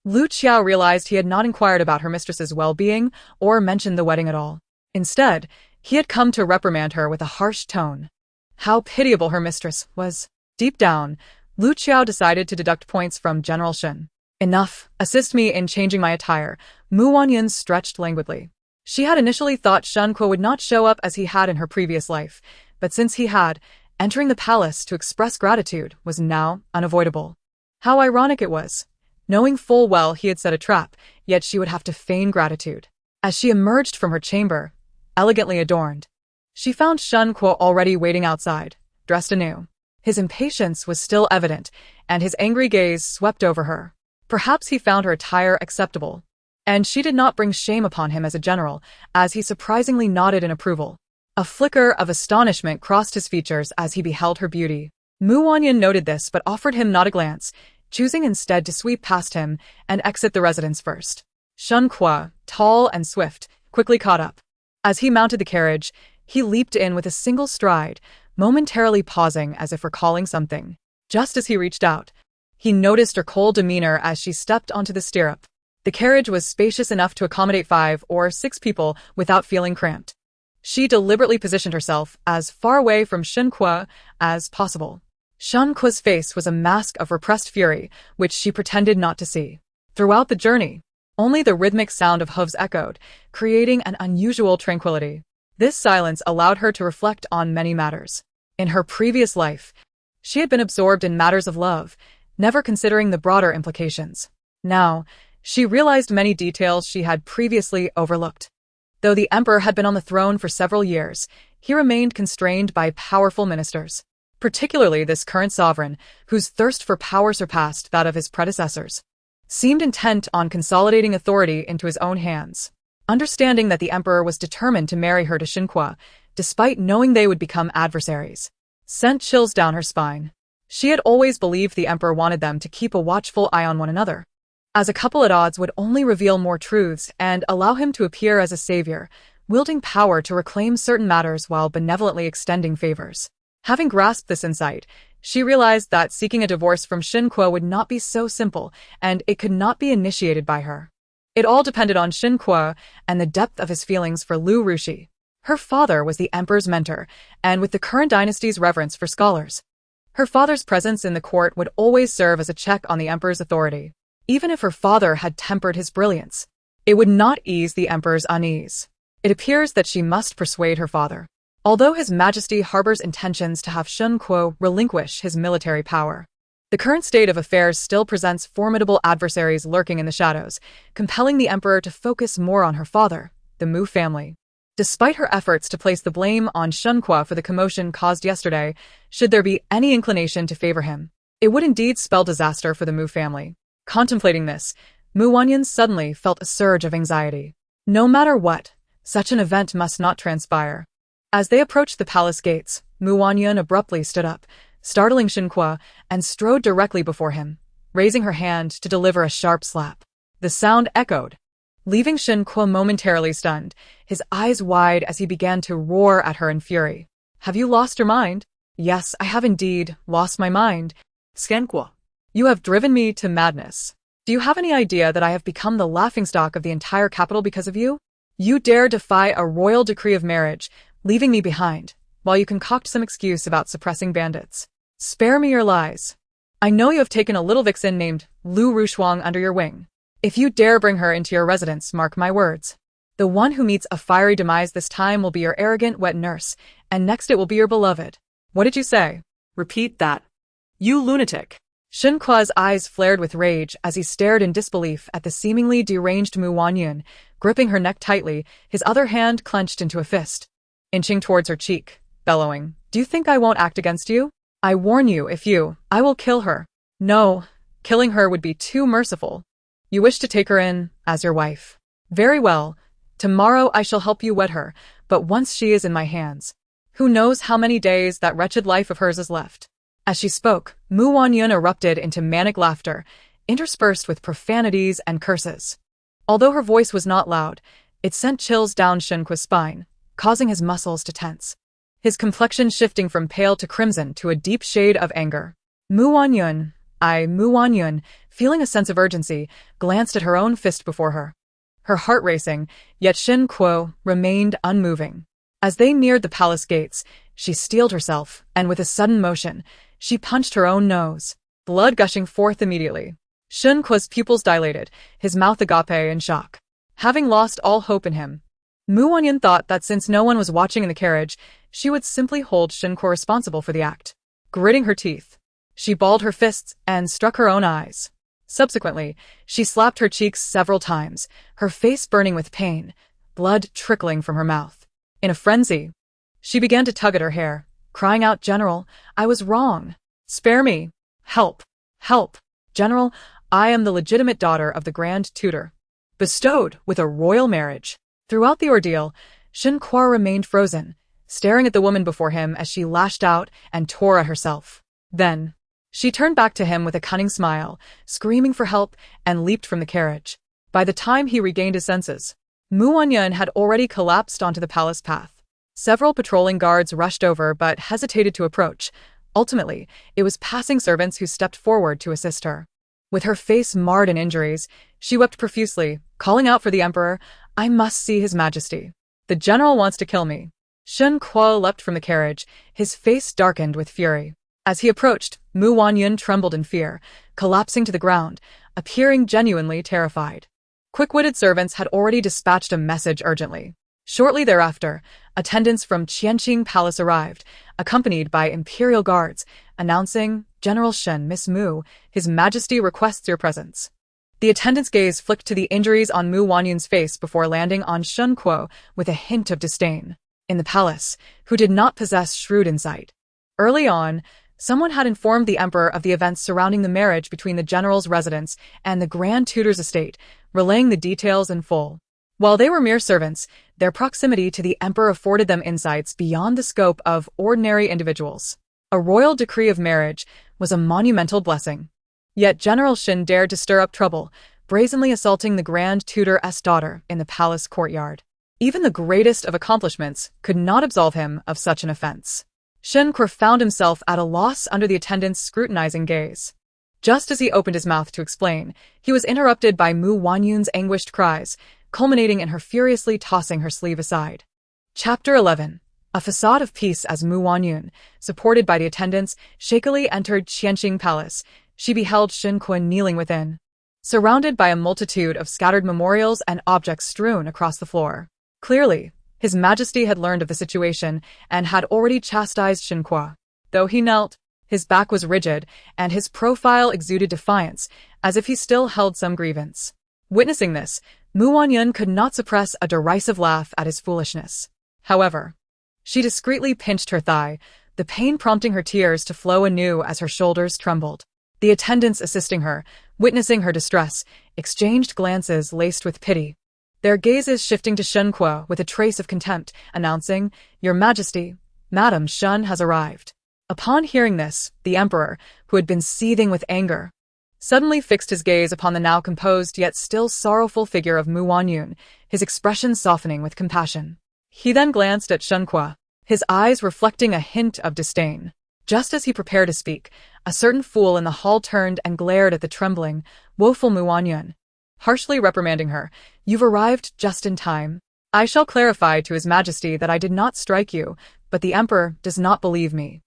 Lu Qiao realized he had not inquired about her mistress's well-being or mentioned the wedding at all. Instead, he had come to reprimand her with a harsh tone. How pitiable her mistress was. Deep down, Lu Qiao decided to deduct points from General Shen. Enough, assist me in changing my attire. Mu Wanyun stretched languidly. She had initially thought Shen Kuo would not show up as he had in her previous life, but since he had, entering the palace to express gratitude was now unavoidable. How ironic it was. Knowing full well he had set a trap, yet she would have to feign gratitude. As she emerged from her chamber, elegantly adorned, she found Shen Kuo already waiting outside, dressed anew. His impatience was still evident, and his angry gaze swept over her. Perhaps he found her attire acceptable, and she did not bring shame upon him as a general, as he surprisingly nodded in approval. A flicker of astonishment crossed his features as he beheld her beauty. Mu Wanyun noted this but offered him not a glance, choosing instead to sweep past him and exit the residence first. Shen Kuo, tall and swift, quickly caught up. As he mounted the carriage, he leaped in with a single stride, momentarily pausing as if recalling something. Just as he reached out, he noticed her cold demeanor as she stepped onto the stirrup. The carriage was spacious enough to accommodate 5 or 6 people without feeling cramped. She deliberately positioned herself as far away from Shen Kuo as possible. Shen Kuo's face was a mask of repressed fury, which she pretended not to see. Throughout the journey, only the rhythmic sound of hooves echoed, creating an unusual tranquility. This silence allowed her to reflect on many matters. In her previous life, she had been absorbed in matters of love, never considering the broader implications. Now, she realized many details she had previously overlooked. Though the emperor had been on the throne for several years, he remained constrained by powerful ministers, particularly this current sovereign, whose thirst for power surpassed that of his predecessors, seemed intent on consolidating authority into his own hands. Understanding that the emperor was determined to marry her to Shen Kuo, despite knowing they would become adversaries, sent chills down her spine. She had always believed the emperor wanted them to keep a watchful eye on one another, as a couple at odds would only reveal more truths and allow him to appear as a savior, wielding power to reclaim certain matters while benevolently extending favors. Having grasped this insight, she realized that seeking a divorce from Shen Kuo would not be so simple, and it could not be initiated by her. It all depended on Shen Kuo and the depth of his feelings for Lu Rushi. Her father was the emperor's mentor, and with the current dynasty's reverence for scholars, her father's presence in the court would always serve as a check on the emperor's authority. Even if her father had tempered his brilliance, it would not ease the emperor's unease. It appears that she must persuade her father. Although His Majesty harbors intentions to have Shen Kuo relinquish his military power, the current state of affairs still presents formidable adversaries lurking in the shadows, compelling the emperor to focus more on her father, the Mu family. Despite her efforts to place the blame on Shen Kuo for the commotion caused yesterday, should there be any inclination to favor him, it would indeed spell disaster for the Mu family. Contemplating this, Wanyun suddenly felt a surge of anxiety. No matter what, such an event must not transpire. As they approached the palace gates, Wanyun abruptly stood up, startling Shen Kuo, and strode directly before him, raising her hand to deliver a sharp slap. The sound echoed, leaving Shen Kuo momentarily stunned, his eyes wide as he began to roar at her in fury. "Have you lost your mind?" "Yes, I have indeed lost my mind." Shen Kuo. "You have driven me to madness. Do you have any idea that I have become the laughingstock of the entire capital because of you? You dare defy a royal decree of marriage, leaving me behind, while you concoct some excuse about suppressing bandits. Spare me your lies. I know you have taken a little vixen named Lu Rushuang under your wing. If you dare bring her into your residence, mark my words. The one who meets a fiery demise this time will be your arrogant wet nurse, and next it will be your beloved." "What did you say?" Repeat that. You lunatic. Shen Kuo's eyes flared with rage as he stared in disbelief at the seemingly deranged Wanyun, gripping her neck tightly, his other hand clenched into a fist, inching towards her cheek, bellowing, "Do you think I won't act against you? I warn you, I will kill her." "No, killing her would be too merciful. You wish to take her in as your wife. Very well, tomorrow I shall help you wed her, but once she is in my hands, who knows how many days that wretched life of hers is left." As she spoke, Wanyun erupted into manic laughter, interspersed with profanities and curses. Although her voice was not loud, it sent chills down Shen Kuo's spine, causing his muscles to tense, his complexion shifting from pale to crimson to a deep shade of anger. Wanyun, feeling a sense of urgency, glanced at her own fist before her, her heart racing, yet Shen Kuo remained unmoving. As they neared the palace gates, she steeled herself, and with a sudden motion, she punched her own nose, blood gushing forth immediately. Shen Kuo's pupils dilated, his mouth agape in shock. Having lost all hope in him, Wanyun thought that since no one was watching in the carriage, she would simply hold Shen Kuo responsible for the act. Gritting her teeth, she balled her fists and struck her own eyes. Subsequently, she slapped her cheeks several times, her face burning with pain, blood trickling from her mouth. In a frenzy, she began to tug at her hair, crying out, "General, I was wrong. Spare me. Help. Help. General, I am the legitimate daughter of the Grand Tutor, bestowed with a royal marriage." Throughout the ordeal, Shen Kuo remained frozen, staring at the woman before him as she lashed out and tore at herself. Then, she turned back to him with a cunning smile, screaming for help, and leaped from the carriage. By the time he regained his senses, Wanyun had already collapsed onto the palace path. Several patrolling guards rushed over but hesitated to approach. Ultimately, it was passing servants who stepped forward to assist her. With her face marred in injuries, she wept profusely, calling out for the emperor, "I must see his majesty. The general wants to kill me." Shen Kuo leapt from the carriage, his face darkened with fury. As he approached, Wanyun trembled in fear, collapsing to the ground, appearing genuinely terrified. Quick-witted servants had already dispatched a message urgently. Shortly thereafter, attendants from Qianqing Palace arrived, accompanied by imperial guards, announcing, "General Shen, Miss Mu, His Majesty requests your presence." The attendant's gaze flicked to the injuries on Wanyun's face before landing on Shen Kuo with a hint of disdain. In the palace, who did not possess shrewd insight. Early on, someone had informed the emperor of the events surrounding the marriage between the general's residence and the Grand Tutor's estate, relaying the details in full. While they were mere servants, their proximity to the emperor afforded them insights beyond the scope of ordinary individuals. A royal decree of marriage was a monumental blessing. Yet General Shen dared to stir up trouble, brazenly assaulting the Grand Tutor's daughter in the palace courtyard. Even the greatest of accomplishments could not absolve him of such an offense. Shen Kuo found himself at a loss under the attendant's scrutinizing gaze. Just as he opened his mouth to explain, he was interrupted by Wanyun's anguished cries, culminating in her furiously tossing her sleeve aside. Chapter 11. A facade of peace. As Wanyun, supported by the attendants, shakily entered Qianqing Palace, she beheld Shen Kuo kneeling within, surrounded by a multitude of scattered memorials and objects strewn across the floor. Clearly, His Majesty had learned of the situation and had already chastised Shen Kuo. Though he knelt, his back was rigid and his profile exuded defiance, as if he still held some grievance. Witnessing this, Wanyun could not suppress a derisive laugh at his foolishness. However, she discreetly pinched her thigh, the pain prompting her tears to flow anew as her shoulders trembled. The attendants assisting her, witnessing her distress, exchanged glances laced with pity, their gazes shifting to Shen Kuo with a trace of contempt, announcing, "Your Majesty, Madam Shen has arrived." Upon hearing this, the emperor, who had been seething with anger, suddenly fixed his gaze upon the now composed yet still sorrowful figure of Wanyun, his expression softening with compassion. He then glanced at Shen Kuo, his eyes reflecting a hint of disdain. Just as he prepared to speak, a certain fool in the hall turned and glared at the trembling, woeful Wanyun, harshly reprimanding her, "You've arrived just in time. I shall clarify to His Majesty that I did not strike you, but the Emperor does not believe me.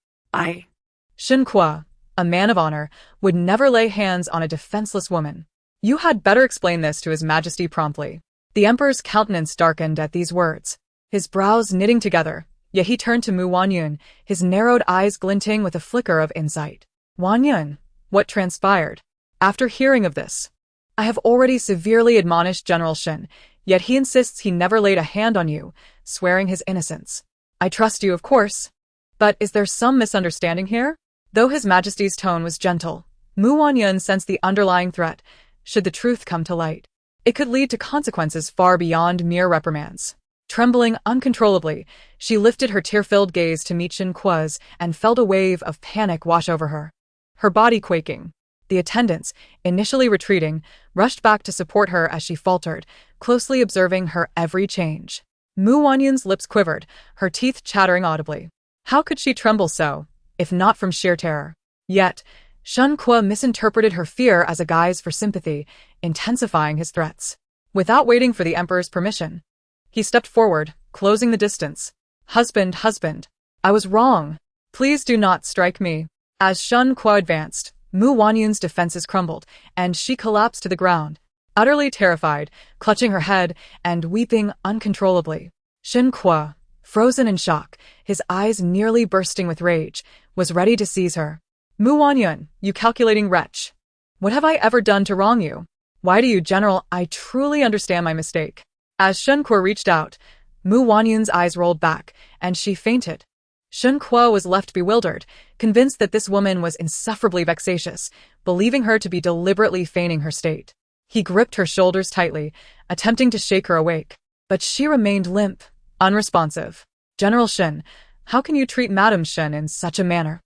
Shen Kuo, a man of honor, would never lay hands on a defenseless woman. You had better explain this to His Majesty promptly." The Emperor's countenance darkened at these words, his brows knitting together, yet he turned to Wanyun, his narrowed eyes glinting with a flicker of insight. "Wanyun, what transpired?" After hearing of this, "I have already severely admonished General Shen, yet he insists he never laid a hand on you, swearing his innocence. I trust you, of course. But is there some misunderstanding here?" Though His Majesty's tone was gentle, Wanyun sensed the underlying threat. Should the truth come to light, it could lead to consequences far beyond mere reprimands. Trembling uncontrollably, she lifted her tear-filled gaze to meet Shen Kuo's and felt a wave of panic wash over her, her body quaking. The attendants, initially retreating, rushed back to support her as she faltered, closely observing her every change. Wanyun's lips quivered, her teeth chattering audibly. How could she tremble so, if not from sheer terror? Yet, Shen Kuo misinterpreted her fear as a guise for sympathy, intensifying his threats. Without waiting for the emperor's permission, he stepped forward, closing the distance. Husband, I was wrong. Please do not strike me." As Shen Kuo advanced, Wanyun's defenses crumbled, and she collapsed to the ground, utterly terrified, clutching her head and weeping uncontrollably. Shen Kuo, frozen in shock, his eyes nearly bursting with rage, was ready to seize her. "Wanyun, you calculating wretch! What have I ever done to wrong you? Why do you, General? I truly understand my mistake." As Shen Kuo reached out, Wanyun's eyes rolled back, and she fainted. Shen Kuo was left bewildered, convinced that this woman was insufferably vexatious, believing her to be deliberately feigning her state. He gripped her shoulders tightly, attempting to shake her awake, but she remained limp, unresponsive. "General Shen, how can you treat Madam Shen in such a manner?"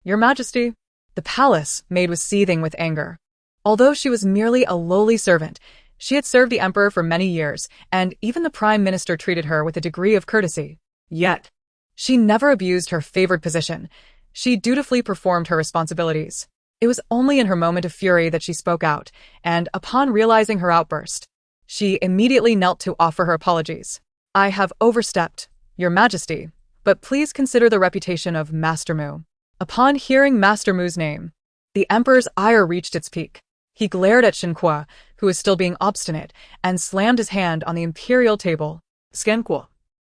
"Your Majesty." The palace maid was seething with anger. Although she was merely a lowly servant, she had served the emperor for many years, and even the prime minister treated her with a degree of courtesy. Yet, she never abused her favored position. She dutifully performed her responsibilities. It was only in her moment of fury that she spoke out, and upon realizing her outburst, she immediately knelt to offer her apologies. I have overstepped, Your Majesty, but please consider the reputation of Master Mu. Upon hearing Master Mu's name, the Emperor's ire reached its peak. He glared at Shen Kuo, who was still being obstinate, and slammed his hand on the imperial table. Shen Kuo.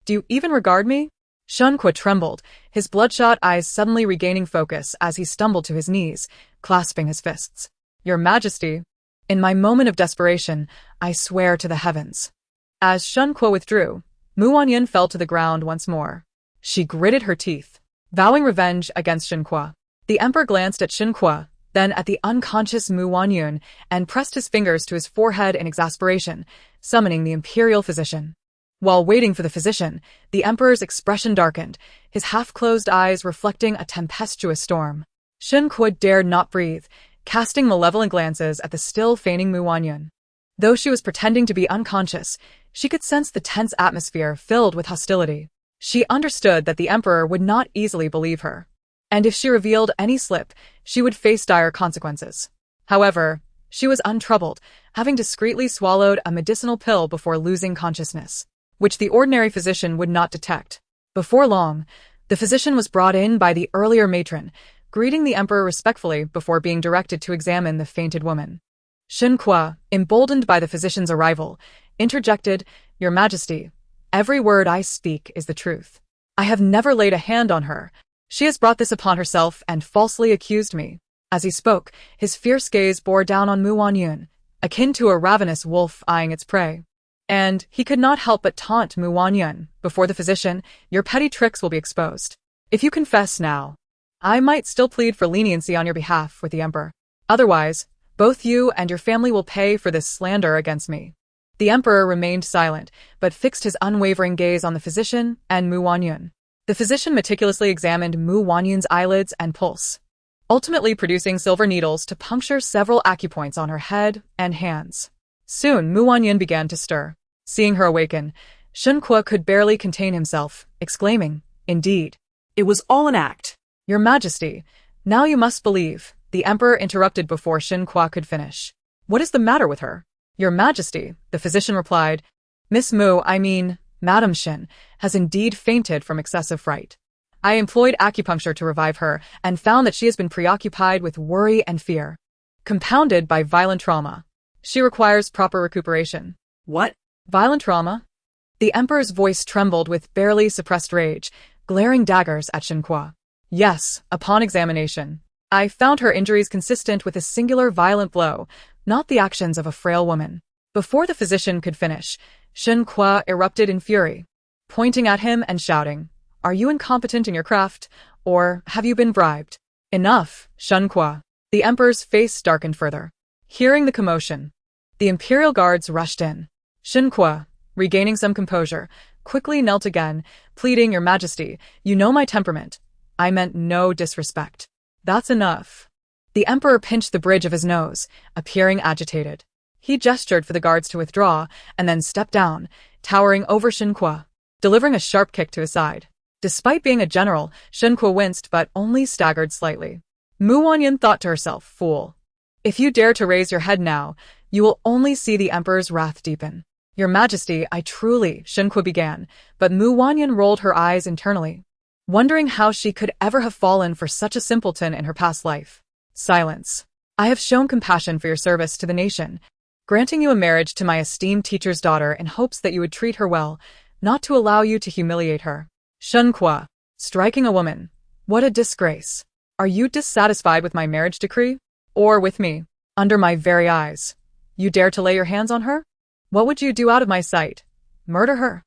Do you even regard me? Shen Kuo trembled, his bloodshot eyes suddenly regaining focus as he stumbled to his knees, clasping his fists. Your Majesty, in my moment of desperation, I swear to the heavens. As Shen Kuo withdrew, Wanyun fell to the ground once more. She gritted her teeth, vowing revenge against Shen Kuo. The Emperor glanced at Shen Kuo, then at the unconscious Wanyun, and pressed his fingers to his forehead in exasperation, summoning the imperial physician. While waiting for the physician, the Emperor's expression darkened, his half-closed eyes reflecting a tempestuous storm. Shen Kuo dared not breathe, casting malevolent glances at the still feigning Wanyun. Though she was pretending to be unconscious, she could sense the tense atmosphere filled with hostility. She understood that the Emperor would not easily believe her, and if she revealed any slip, she would face dire consequences. However, she was untroubled, having discreetly swallowed a medicinal pill before losing consciousness, which the ordinary physician would not detect. Before long, the physician was brought in by the earlier matron, greeting the Emperor respectfully before being directed to examine the fainted woman. Shen Kuo, emboldened by the physician's arrival, interjected, Your Majesty, every word I speak is the truth. I have never laid a hand on her. She has brought this upon herself and falsely accused me. As he spoke, his fierce gaze bore down on Wanyun, akin to a ravenous wolf eyeing its prey. And he could not help but taunt Wanyun. Before the physician, your petty tricks will be exposed. If you confess now, I might still plead for leniency on your behalf with the Emperor. Otherwise, both you and your family will pay for this slander against me. The Emperor remained silent, but fixed his unwavering gaze on the physician and Wanyun. The physician meticulously examined Wanyun's eyelids and pulse, ultimately producing silver needles to puncture several acupoints on her head and hands. Soon, Wanyun began to stir. Seeing her awaken, Shen Kuo could barely contain himself, exclaiming, Indeed, It was all an act. Your Majesty, now you must believe, the Emperor interrupted before Shen Kuo could finish. What is the matter with her? Your Majesty, the physician replied, Madame Shen, has indeed fainted from excessive fright. I employed acupuncture to revive her and found that she has been preoccupied with worry and fear, compounded by violent trauma. She requires proper recuperation. What? Violent trauma? The Emperor's voice trembled with barely suppressed rage, glaring daggers at Shen Kuo. Yes, upon examination, I found her injuries consistent with a singular violent blow, not the actions of a frail woman. Before the physician could finish, Shen Kuo erupted in fury, pointing at him and shouting, Are you incompetent in your craft, or have you been bribed? Enough, Shen Kuo. The Emperor's face darkened further. Hearing the commotion, the Imperial Guards rushed in. Shen Kuo, regaining some composure, quickly knelt again, pleading, Your Majesty, you know my temperament. I meant no disrespect. That's enough. The Emperor pinched the bridge of his nose, appearing agitated. He gestured for the guards to withdraw, and then stepped down, towering over Shen Kuo, delivering a sharp kick to his side. Despite being a general, Shen Kuo winced but only staggered slightly. Wanyun thought to herself, Fool. If you dare to raise your head now, you will only see the Emperor's wrath deepen. Your Majesty, I truly, Shen Kuo began, but Wanyun rolled her eyes internally, wondering how she could ever have fallen for such a simpleton in her past life. Silence. I have shown compassion for your service to the nation, granting you a marriage to my esteemed teacher's daughter in hopes that you would treat her well, not to allow you to humiliate her. Shen Kuo, striking a woman. What a disgrace. Are you dissatisfied with my marriage decree? Or with me? Under my very eyes. You dare to lay your hands on her? What would you do out of my sight? Murder her?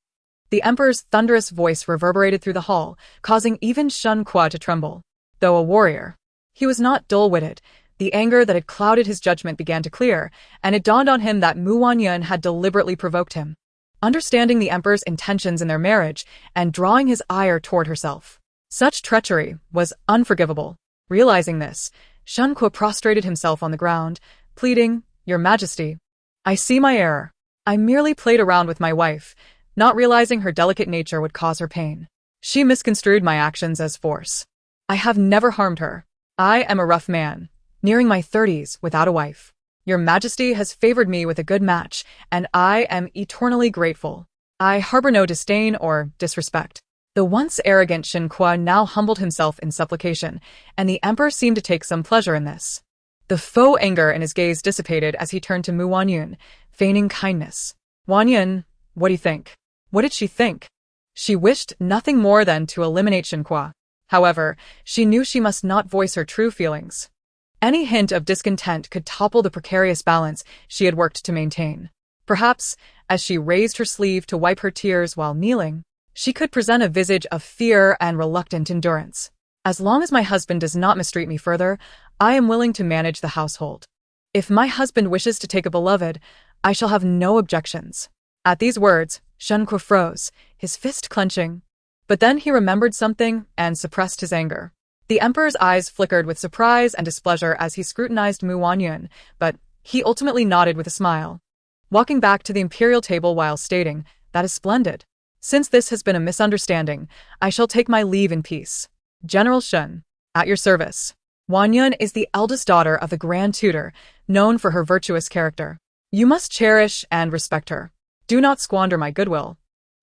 The Emperor's thunderous voice reverberated through the hall, causing even Shen Kuo to tremble. Though a warrior, he was not dull-witted. The anger that had clouded his judgment began to clear, and it dawned on him that Wanyun had deliberately provoked him. Understanding the Emperor's intentions in their marriage and drawing his ire toward herself, such treachery was unforgivable. Realizing this, Shen Kuo prostrated himself on the ground, pleading, Your Majesty, I see my error. I merely played around with my wife, not realizing her delicate nature would cause her pain. She misconstrued my actions as force. I have never harmed her. I am a rough man, nearing my 30s without a wife. Your Majesty has favored me with a good match, and I am eternally grateful. I harbor no disdain or disrespect. The once arrogant Shen Kuo now humbled himself in supplication, and the emperor seemed to take some pleasure in this. The faux anger in his gaze dissipated as he turned to Wanyun, feigning kindness. Wanyun, what do you think? What did she think? She wished nothing more than to eliminate Shen Kuo. However, she knew she must not voice her true feelings. Any hint of discontent could topple the precarious balance she had worked to maintain. Perhaps, as she raised her sleeve to wipe her tears while kneeling, she could present a visage of fear and reluctant endurance. As long as my husband does not mistreat me further, I am willing to manage the household. If my husband wishes to take a beloved, I shall have no objections. At these words, Shen Kuo froze, his fist clenching. But then he remembered something and suppressed his anger. The emperor's eyes flickered with surprise and displeasure as he scrutinized Wanyun, but he ultimately nodded with a smile. Walking back to the imperial table while stating, "That is splendid. Since this has been a misunderstanding, I shall take my leave in peace. General Shen, at your service." Wanyun is the eldest daughter of the Grand Tutor, known for her virtuous character. You must cherish and respect her. Do not squander my goodwill,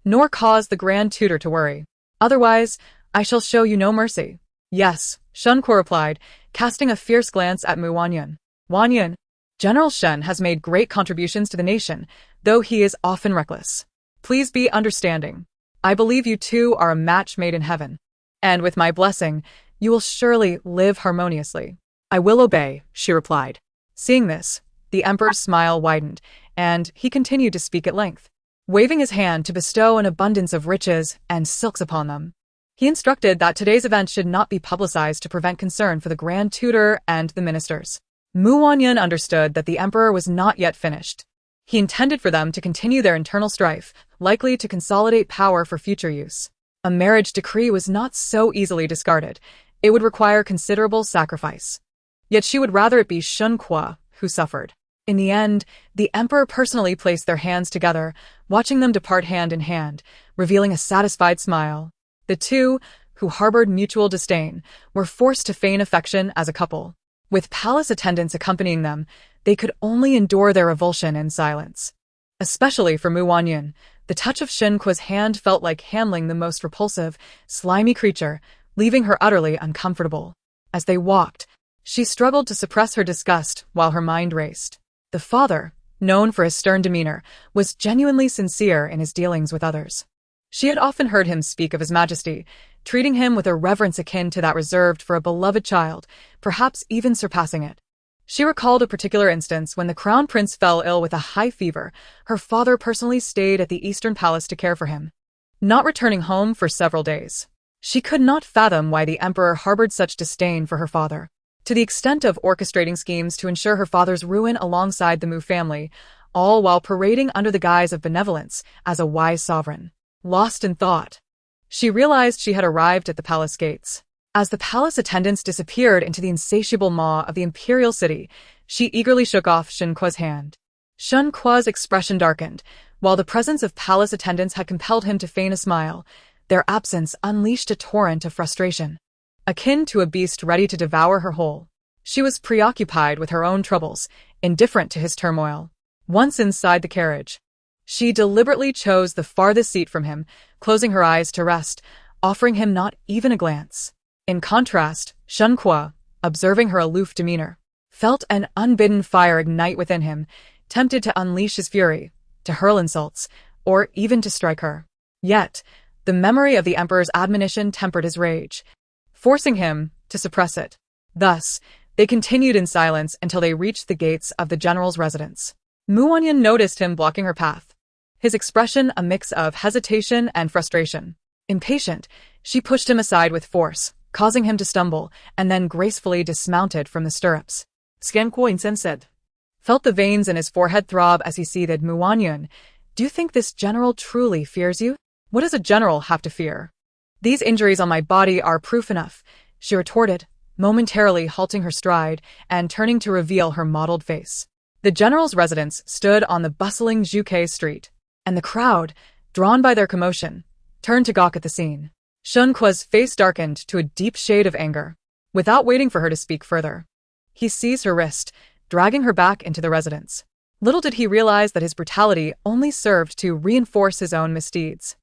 nor cause the Grand Tutor to worry. Otherwise, I shall show you no mercy. Yes, Shen Kuo replied, casting a fierce glance at Wanyun. Wanyun, General Shen has made great contributions to the nation, though he is often reckless. Please be understanding. I believe you two are a match made in heaven. And with my blessing, you will surely live harmoniously. I will obey, she replied. Seeing this, the emperor's smile widened, and he continued to speak at length, waving his hand to bestow an abundance of riches and silks upon them. He instructed that today's event should not be publicized to prevent concern for the Grand Tutor and the ministers. Wanyun understood that the emperor was not yet finished. He intended for them to continue their internal strife, likely to consolidate power for future use. A marriage decree was not so easily discarded. It would require considerable sacrifice. Yet she would rather it be Shen Kuo who suffered. In the end, the emperor personally placed their hands together, watching them depart hand in hand, revealing a satisfied smile. The two, who harbored mutual disdain, were forced to feign affection as a couple. With palace attendants accompanying them, they could only endure their revulsion in silence. Especially for Wanyun, the touch of Shen Kuo's hand felt like handling the most repulsive, slimy creature, leaving her utterly uncomfortable. As they walked, she struggled to suppress her disgust while her mind raced. The father, known for his stern demeanor, was genuinely sincere in his dealings with others. She had often heard him speak of His Majesty, treating him with a reverence akin to that reserved for a beloved child, perhaps even surpassing it. She recalled a particular instance when the crown prince fell ill with a high fever. Her father personally stayed at the Eastern Palace to care for him, not returning home for several days. She could not fathom why the emperor harbored such disdain for her father, to the extent of orchestrating schemes to ensure her father's ruin alongside the Mu family, all while parading under the guise of benevolence as a wise sovereign. Lost in thought, she realized she had arrived at the palace gates. As the palace attendants disappeared into the insatiable maw of the imperial city, she eagerly shook off Shen Kuo's hand. Shen Kuo's expression darkened. While the presence of palace attendants had compelled him to feign a smile, their absence unleashed a torrent of frustration, akin to a beast ready to devour her whole. She was preoccupied with her own troubles, indifferent to his turmoil. Once inside the carriage, she deliberately chose the farthest seat from him, closing her eyes to rest, offering him not even a glance. In contrast, Shen Kuo, observing her aloof demeanor, felt an unbidden fire ignite within him, tempted to unleash his fury, to hurl insults, or even to strike her. Yet, the memory of the emperor's admonition tempered his rage, forcing him to suppress it. Thus, they continued in silence until they reached the gates of the general's residence. Wanyun noticed him blocking her path, his expression a mix of hesitation and frustration. Impatient, she pushed him aside with force, causing him to stumble, and then gracefully dismounted from the stirrups. Shen Kuo incensed. Felt the veins in his forehead throb as he seethed. Wanyun, do you think this general truly fears you? What does a general have to fear? These injuries on my body are proof enough, she retorted, momentarily halting her stride and turning to reveal her mottled face. The general's residence stood on the bustling Jilted street, and the crowd, drawn by their commotion, turned to gawk at the scene. Shen Kuo's face darkened to a deep shade of anger. Without waiting for her to speak further, He seized her wrist, dragging her back into the residence. Little did he realize that his brutality only served to reinforce his own misdeeds.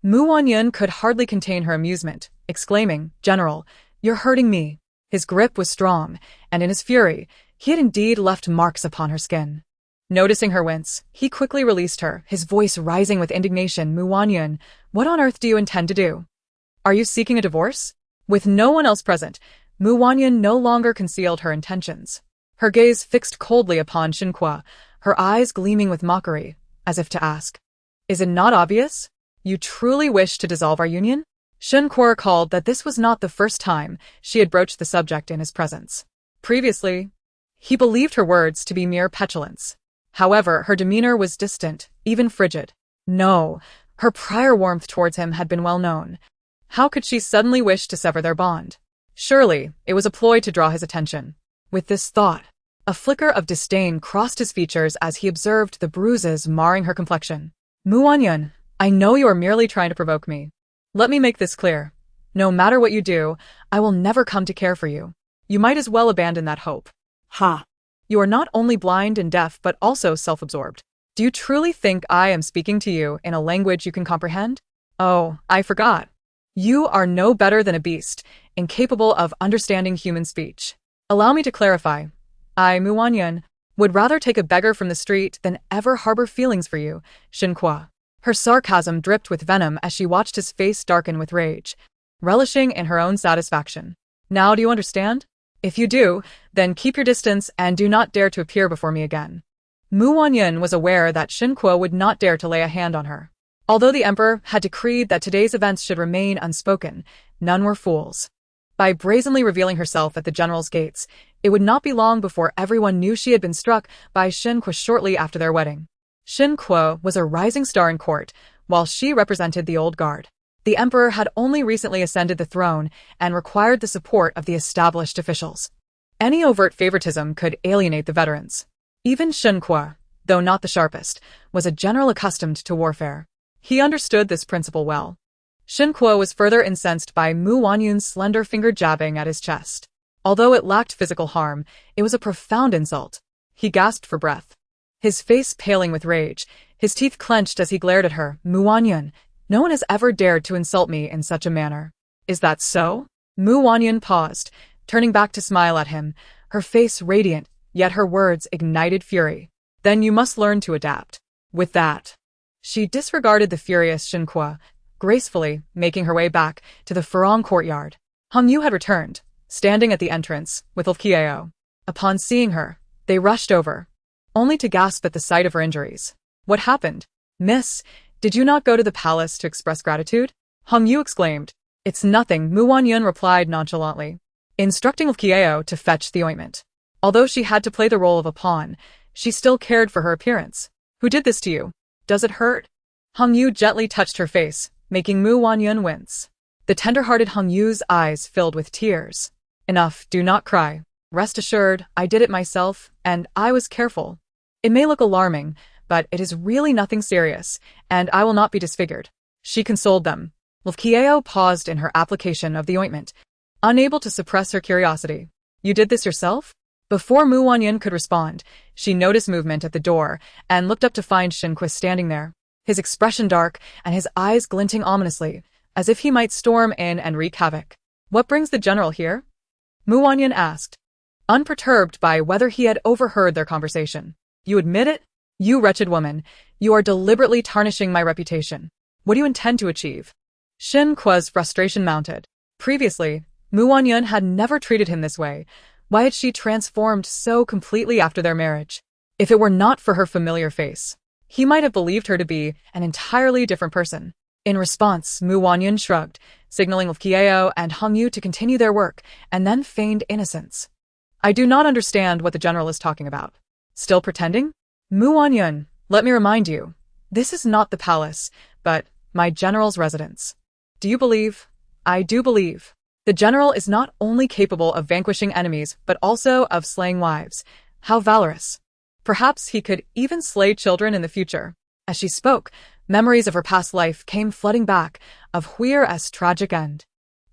Wanyun could hardly contain her amusement, exclaiming, "General, you're hurting me." His grip was strong, and in his fury, he had indeed left marks upon her skin. Noticing her wince, he quickly released her, his voice rising with indignation. "Wanyun, what on earth do you intend to do? Are you seeking a divorce?" With no one else present, Wanyun no longer concealed her intentions. Her gaze fixed coldly upon Shen Kuo, her eyes gleaming with mockery, as if to ask, "Is it not obvious? You truly wish to dissolve our union?" Shen Kuo recalled that this was not the first time she had broached the subject in his presence. Previously, he believed her words to be mere petulance. However, her demeanor was distant, even frigid. No, her prior warmth towards him had been well known. How could she suddenly wish to sever their bond? Surely, it was a ploy to draw his attention. With this thought, a flicker of disdain crossed his features as he observed the bruises marring her complexion. "Wanyun, I know you are merely trying to provoke me. Let me make this clear. No matter what you do, I will never come to care for you. You might as well abandon that hope." Ha! You are not only blind and deaf but also self-absorbed. Do you truly think I am speaking to you in a language you can comprehend? Oh, I forgot. You are no better than a beast, incapable of understanding human speech. Allow me to clarify. I, Wanyun, would rather take a beggar from the street than ever harbor feelings for you, Shen Kuo. Her sarcasm dripped with venom as she watched his face darken with rage, relishing in her own satisfaction. Now do you understand? If you do, then keep your distance and do not dare to appear before me again. Wanyun was aware that Shen Kuo would not dare to lay a hand on her. Although the emperor had decreed that today's events should remain unspoken, none were fools. By brazenly revealing herself at the general's gates, it would not be long before everyone knew she had been struck by Shen Kuo shortly after their wedding. Shen Kuo was a rising star in court, while she represented the old guard. The emperor had only recently ascended the throne and required the support of the established officials. Any overt favoritism could alienate the veterans. Even Shen Kuo, though not the sharpest, was a general accustomed to warfare. He understood this principle well. Shen Kuo was further incensed by Wanyun's slender finger jabbing at his chest. Although it lacked physical harm, it was a profound insult. He gasped for breath, his face paling with rage, his teeth clenched as he glared at her. "Wanyun, no one has ever dared to insult me in such a manner." "Is that so?" Wanyun paused, turning back to smile at him, her face radiant, yet her words ignited fury. "Then you must learn to adapt." With that, she disregarded the furious Shen Kuo, gracefully making her way back to the Farong courtyard. Yu had returned, standing at the entrance with Kiao. Upon seeing her, they rushed over, only to gasp at the sight of her injuries. "What happened? Miss, did you not go to the palace to express gratitude?" Yu exclaimed. "It's nothing," Wanyun replied nonchalantly, instructing Kiao to fetch the ointment. Although she had to play the role of a pawn, she still cared for her appearance. "Who did this to you? Does it hurt?" Yu gently touched her face, making Wanyun wince. The tender-hearted Yu's eyes filled with tears. "Enough, do not cry. Rest assured, I did it myself, and I was careful. It may look alarming, but it is really nothing serious, and I will not be disfigured." She consoled them. Kiao paused in her application of the ointment, unable to suppress her curiosity. "You did this yourself?" Before Wanyun could respond, she noticed movement at the door and looked up to find Shen Kuo standing there, his expression dark and his eyes glinting ominously, as if he might storm in and wreak havoc. "What brings the general here?" Wanyun asked, unperturbed by whether he had overheard their conversation. "You admit it? You wretched woman, you are deliberately tarnishing my reputation. What do you intend to achieve?" Shen Kuo's frustration mounted. Previously, Wanyun had never treated him this way. Why had she transformed so completely after their marriage? If it were not for her familiar face, he might have believed her to be an entirely different person. In response, Wanyun shrugged, signaling Kiao and Yu to continue their work, and then feigned innocence. "I do not understand what the general is talking about. Still pretending? Wanyun, let me remind you, this is not the palace, but my general's residence. Do you believe? I do believe. The general is not only capable of vanquishing enemies, but also of slaying wives. How valorous. Perhaps he could even slay children in the future." As she spoke, memories of her past life came flooding back, of Huir's tragic end.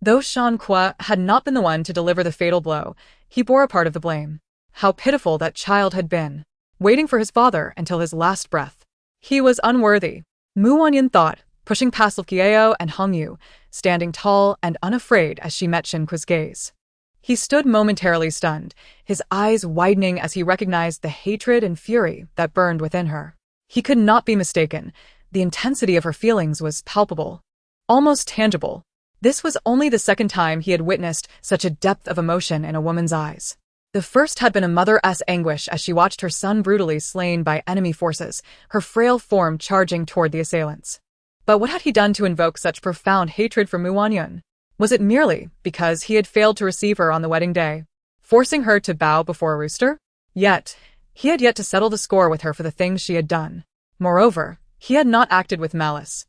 Though Shen Kuo had not been the one to deliver the fatal blow, he bore a part of the blame. how pitiful that child had been, waiting for his father until his last breath. He was unworthy, Wanyun thought, pushing past Kieo and Hongyu, standing tall and unafraid as she met Shen Kuo's gaze. He stood momentarily stunned, his eyes widening as he recognized the hatred and fury that burned within her. He could not be mistaken. The intensity of her feelings was palpable, almost tangible. This was only the second time he had witnessed such a depth of emotion in a woman's eyes. The first had been a mother's anguish as she watched her son brutally slain by enemy forces, her frail form charging toward the assailants. But what had he done to invoke such profound hatred for Wanyun? Was it merely because he had failed to receive her on the wedding day, forcing her to bow before a rooster? Yet, he had yet to settle the score with her for the things she had done. Moreover, he had not acted with malice.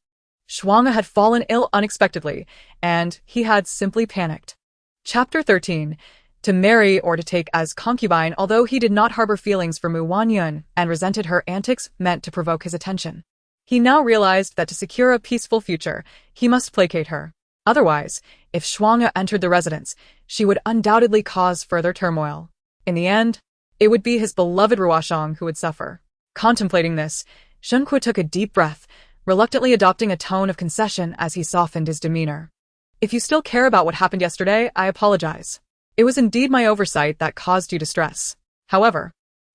Shuanga had fallen ill unexpectedly, and he had simply panicked. Chapter 13. To marry or to take as concubine. Although he did not harbor feelings for Wanyun and resented her antics meant to provoke his attention, he now realized that to secure a peaceful future, he must placate her. Otherwise, if Shuanga entered the residence, she would undoubtedly cause further turmoil. In the end, it would be his beloved Ruoshang who would suffer. Contemplating this, Shen Kuo took a deep breath, reluctantly adopting a tone of concession as he softened his demeanor. If you still care about what happened yesterday, I apologize. It was indeed my oversight that caused you distress. However,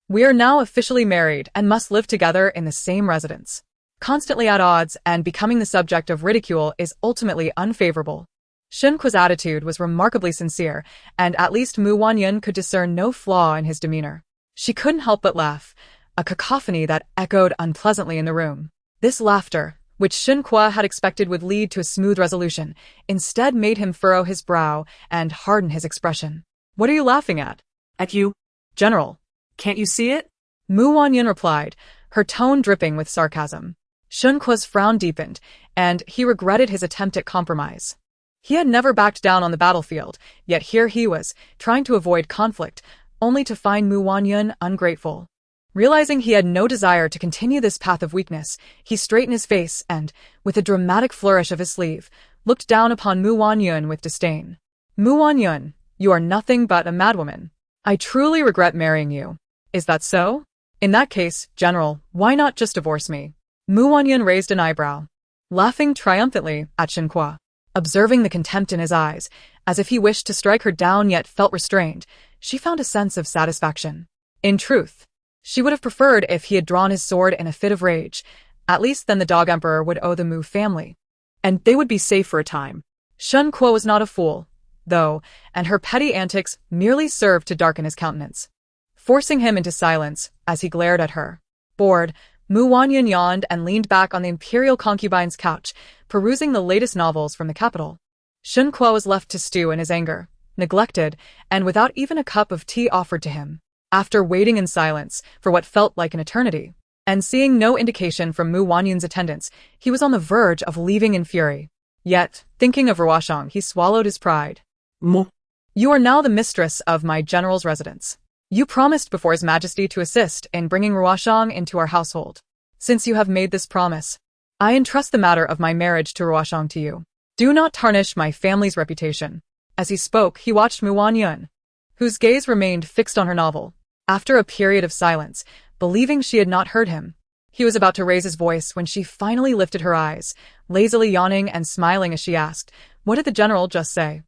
we are now officially married and must live together in the same residence. Constantly at odds and becoming the subject of ridicule is ultimately unfavorable. Shen Kuo's attitude was remarkably sincere, and at least Wanyun could discern no flaw in his demeanor. She couldn't help but laugh, a cacophony that echoed unpleasantly in the room. This laughter, which Shen Kuo had expected would lead to a smooth resolution, instead made him furrow his brow and harden his expression. What are you laughing at? At you. General. Can't you see it? Wanyun replied, her tone dripping with sarcasm. Shen Kuo's frown deepened, and he regretted his attempt at compromise. He had never backed down on the battlefield, yet here he was, trying to avoid conflict, only to find Wanyun ungrateful. Realizing he had no desire to continue this path of weakness, he straightened his face and, with a dramatic flourish of his sleeve, looked down upon Wanyun with disdain. Wanyun, you are nothing but a madwoman. I truly regret marrying you. Is that so? In that case, General, why not just divorce me? Wanyun raised an eyebrow, laughing triumphantly at Shen Kuo. Observing the contempt in his eyes, as if he wished to strike her down yet felt restrained, she found a sense of satisfaction. In truth, she would have preferred if he had drawn his sword in a fit of rage. At least then the Dog Emperor would owe the Mu family, and they would be safe for a time. Shen Kuo was not a fool, though, and her petty antics merely served to darken his countenance, forcing him into silence as he glared at her. Bored, Wanyun yawned and leaned back on the imperial concubine's couch, perusing the latest novels from the capital. Shen Kuo was left to stew in his anger, neglected, and without even a cup of tea offered to him. After waiting in silence for what felt like an eternity, and seeing no indication from Wanyun's attendants, he was on the verge of leaving in fury. Yet, thinking of Ruoshang, he swallowed his pride. You are now the mistress of my general's residence. You promised before His Majesty to assist in bringing Ruoshang into our household. Since you have made this promise, I entrust the matter of my marriage to Ruoshang to you. Do not tarnish my family's reputation. As he spoke, he watched Wanyun, whose gaze remained fixed on her novel. After a period of silence, believing she had not heard him, he was about to raise his voice when she finally lifted her eyes, lazily yawning and smiling as she asked, "What did the general just say?"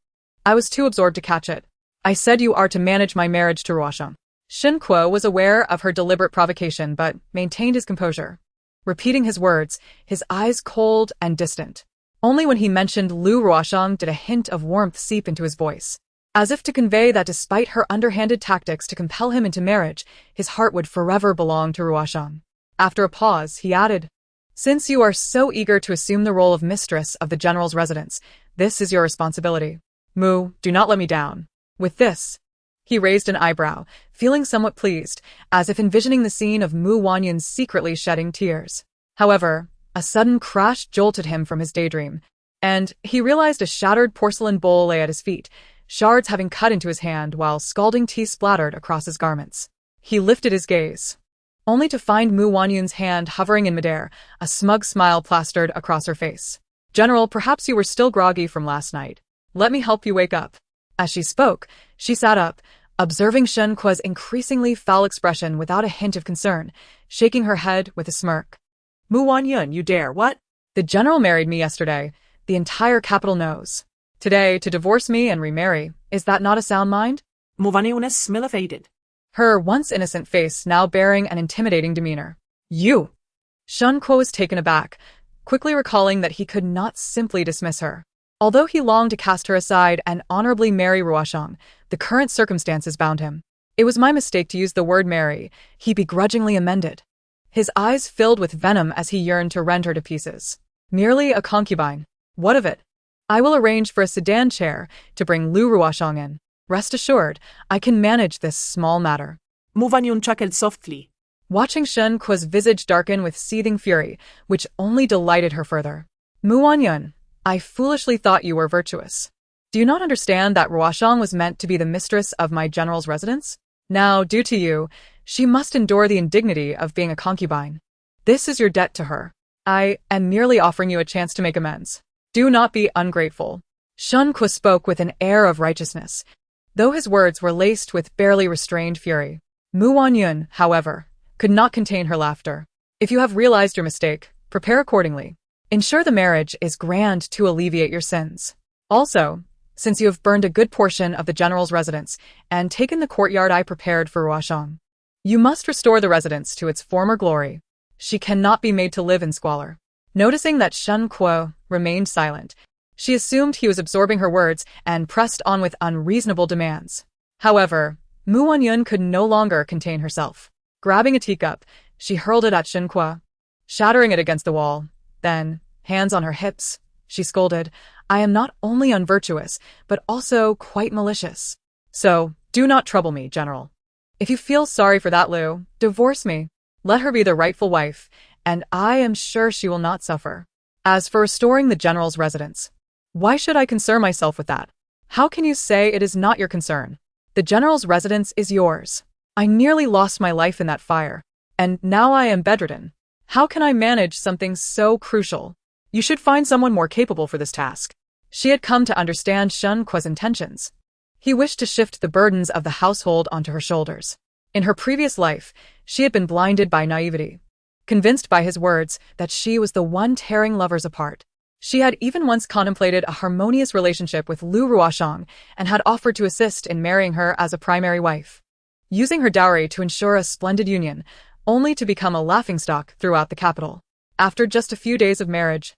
I was too absorbed to catch it. I said you are to manage my marriage to Ruoshang. Shen Kuo was aware of her deliberate provocation but maintained his composure, repeating his words, his eyes cold and distant. Only when he mentioned Lu Ruoshang did a hint of warmth seep into his voice, as if to convey that despite her underhanded tactics to compel him into marriage, his heart would forever belong to Ruoshang. After a pause, he added, "Since you are so eager to assume the role of mistress of the general's residence, this is your responsibility. Mu, do not let me down." With this, he raised an eyebrow, feeling somewhat pleased, as if envisioning the scene of Wanyun secretly shedding tears. However, a sudden crash jolted him from his daydream, and he realized a shattered porcelain bowl lay at his feet, shards having cut into his hand while scalding tea splattered across his garments. He lifted his gaze, only to find Wanyun's hand hovering in midair, a smug smile plastered across her face. "General, perhaps you were still groggy from last night. Let me help you wake up." As she spoke, she sat up, observing Shen Kuo's increasingly foul expression without a hint of concern, shaking her head with a smirk. Wanyun, you dare, what? The general married me yesterday. The entire capital knows. Today, to divorce me and remarry, is that not a sound mind? Wanyun smillifated. Her once innocent face now bearing an intimidating demeanor. You! Shen Kuo was taken aback, quickly recalling that he could not simply dismiss her. Although he longed to cast her aside and honorably marry Ruoshang, the current circumstances bound him. It was my mistake to use the word marry, he begrudgingly amended. His eyes filled with venom as he yearned to rend her to pieces. Merely a concubine. What of it? I will arrange for a sedan chair to bring Lu Ruoshang in. Rest assured, I can manage this small matter. Wanyun chuckled softly. Watching Shen Kuo's visage darken with seething fury, which only delighted her further. Wanyun, I foolishly thought you were virtuous. Do you not understand that Ruoshang was meant to be the mistress of my general's residence? Now, due to you, she must endure the indignity of being a concubine. This is your debt to her. I am merely offering you a chance to make amends. Do not be ungrateful. Shen Kuo spoke with an air of righteousness, though his words were laced with barely restrained fury. Wanyun, however, could not contain her laughter. If you have realized your mistake, prepare accordingly. Ensure the marriage is grand to alleviate your sins. Also, since you have burned a good portion of the general's residence and taken the courtyard I prepared for Ruoshang, you must restore the residence to its former glory. She cannot be made to live in squalor. Noticing that Shen Kuo remained silent, she assumed he was absorbing her words and pressed on with unreasonable demands. However, Wanyun could no longer contain herself. Grabbing a teacup, she hurled it at Shen Kuo, shattering it against the wall. Then, hands on her hips, she scolded, I am not only unvirtuous, but also quite malicious. So, do not trouble me, General. If you feel sorry for that Lu, divorce me. Let her be the rightful wife, and I am sure she will not suffer. As for restoring the general's residence, why should I concern myself with that? How can you say it is not your concern? The general's residence is yours. I nearly lost my life in that fire, and now I am bedridden. How can I manage something so crucial? You should find someone more capable for this task. She had come to understand Shen Kuo's intentions. He wished to shift the burdens of the household onto her shoulders. In her previous life, she had been blinded by naivety, convinced by his words that she was the one tearing lovers apart. She had even once contemplated a harmonious relationship with Lu Ruoshang and had offered to assist in marrying her as a primary wife, using her dowry to ensure a splendid union, only to become a laughingstock throughout the capital. After just a few days of marriage,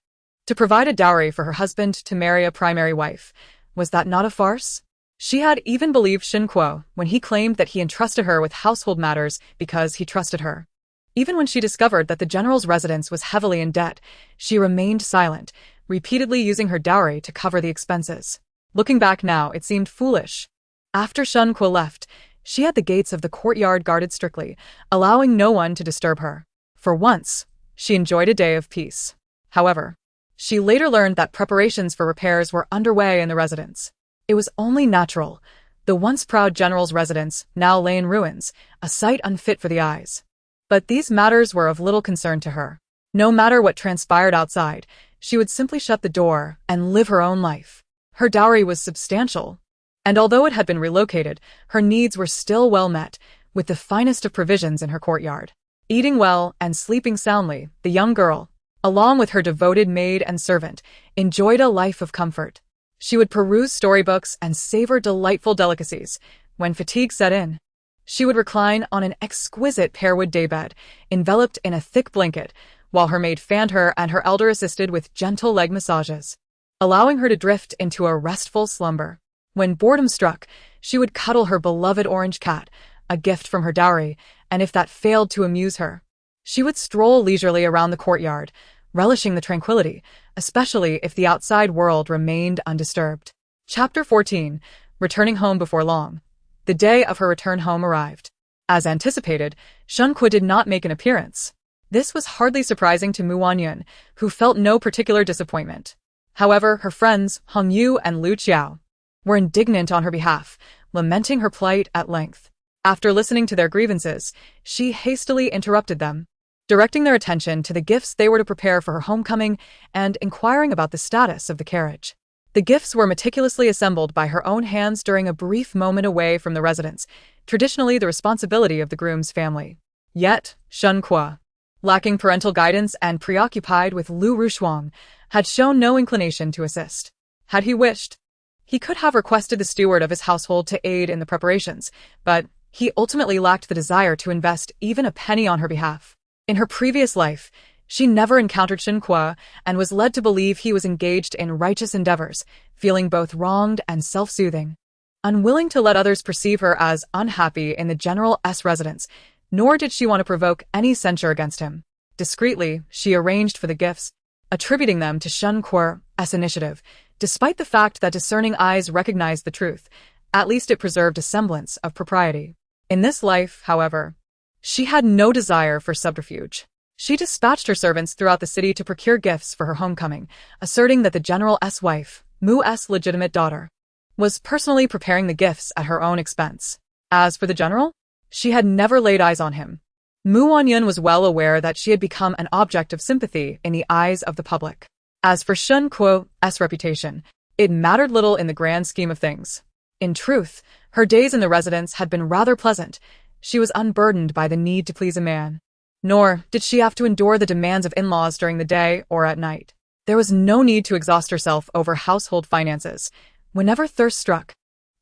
to provide a dowry for her husband to marry a primary wife, was that not a farce? She had even believed Shen Kuo when he claimed that he entrusted her with household matters because he trusted her. Even when she discovered that the general's residence was heavily in debt, she remained silent, repeatedly using her dowry to cover the expenses. Looking back now, it seemed foolish. After Shen Kuo left, she had the gates of the courtyard guarded strictly, allowing no one to disturb her. For once, she enjoyed a day of peace. However, she later learned that preparations for repairs were underway in the residence. It was only natural. The once proud general's residence now lay in ruins, a sight unfit for the eyes. But these matters were of little concern to her. No matter what transpired outside, she would simply shut the door and live her own life. Her dowry was substantial, and although it had been relocated, her needs were still well met, with the finest of provisions in her courtyard. Eating well and sleeping soundly, the young girl, along with her devoted maid and servant, enjoyed a life of comfort. She would peruse storybooks and savor delightful delicacies. When fatigue set in, she would recline on an exquisite pearwood daybed, enveloped in a thick blanket, while her maid fanned her and her elder assisted with gentle leg massages, allowing her to drift into a restful slumber. When boredom struck, she would cuddle her beloved orange cat, a gift from her dowry, and if that failed to amuse her, she would stroll leisurely around the courtyard, relishing the tranquility, especially if the outside world remained undisturbed. Chapter 14. Returning home before long. The day of her return home arrived. As anticipated, Shen Kuo did not make an appearance. This was hardly surprising to Wanyun, who felt no particular disappointment. However, her friends, Hong Yu and Lu Qiao, were indignant on her behalf, lamenting her plight at length. After listening to their grievances, she hastily interrupted them, directing their attention to the gifts they were to prepare for her homecoming and inquiring about the status of the carriage. The gifts were meticulously assembled by her own hands during a brief moment away from the residence, traditionally the responsibility of the groom's family. Yet, Shen Kuo, lacking parental guidance and preoccupied with Lu Rushuang, had shown no inclination to assist. Had he wished, he could have requested the steward of his household to aid in the preparations, but he ultimately lacked the desire to invest even a penny on her behalf. In her previous life, she never encountered Shen Kuo and was led to believe he was engaged in righteous endeavors, feeling both wronged and self-soothing. Unwilling to let others perceive her as unhappy in the General's residence, nor did she want to provoke any censure against him. Discreetly, she arranged for the gifts, attributing them to Shen Kuo's initiative. Despite the fact that discerning eyes recognized the truth, at least it preserved a semblance of propriety. In this life, however, she had no desire for subterfuge. She dispatched her servants throughout the city to procure gifts for her homecoming, asserting that the general's wife, Mu's legitimate daughter, was personally preparing the gifts at her own expense. As for the general, she had never laid eyes on him. Wanyun was well aware that she had become an object of sympathy in the eyes of the public. As for Shen Kuo's reputation, it mattered little in the grand scheme of things. In truth, her days in the residence had been rather pleasant. She was unburdened by the need to please a man. Nor did she have to endure the demands of in-laws during the day or at night. There was no need to exhaust herself over household finances. Whenever thirst struck,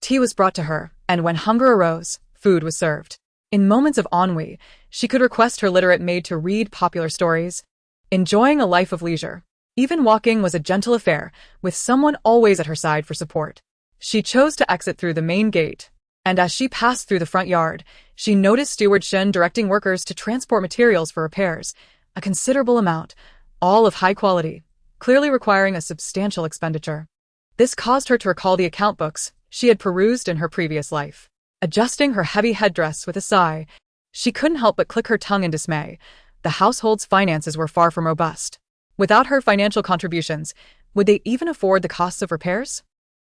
tea was brought to her, and when hunger arose, food was served. In moments of ennui, she could request her literate maid to read popular stories. Enjoying a life of leisure, even walking was a gentle affair, with someone always at her side for support. She chose to exit through the main gate, and as she passed through the front yard, she noticed Steward Shen directing workers to transport materials for repairs, a considerable amount, all of high quality, clearly requiring a substantial expenditure. This caused her to recall the account books she had perused in her previous life. Adjusting her heavy headdress with a sigh, she couldn't help but click her tongue in dismay. The household's finances were far from robust. Without her financial contributions, would they even afford the costs of repairs?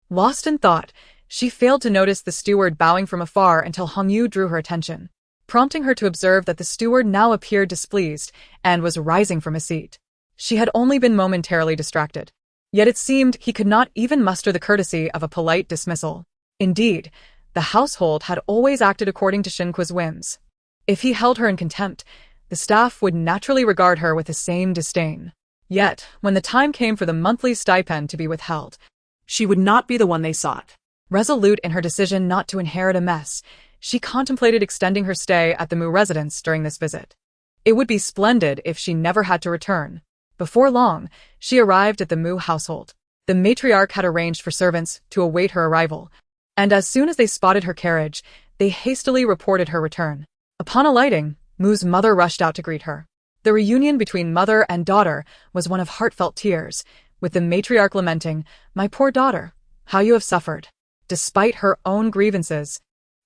Lost in thought, she failed to notice the steward bowing from afar until Hongyu drew her attention, prompting her to observe that the steward now appeared displeased and was rising from his seat. She had only been momentarily distracted. Yet it seemed he could not even muster the courtesy of a polite dismissal. Indeed, the household had always acted according to Shen Kuo's whims. If he held her in contempt, the staff would naturally regard her with the same disdain. Yet, when the time came for the monthly stipend to be withheld, She would not be the one they sought. resolute in her decision not to inherit a mess, she contemplated extending her stay at the Mu residence during this visit. It would be splendid if she never had to return. Before long, she arrived at the Mu household. The matriarch had arranged for servants to await her arrival, and as soon as they spotted her carriage, they hastily reported her return. Upon alighting, Mu's mother rushed out to greet her. The reunion between mother and daughter was one of heartfelt tears, with the matriarch lamenting, "My poor daughter, how you have suffered." Despite her own grievances,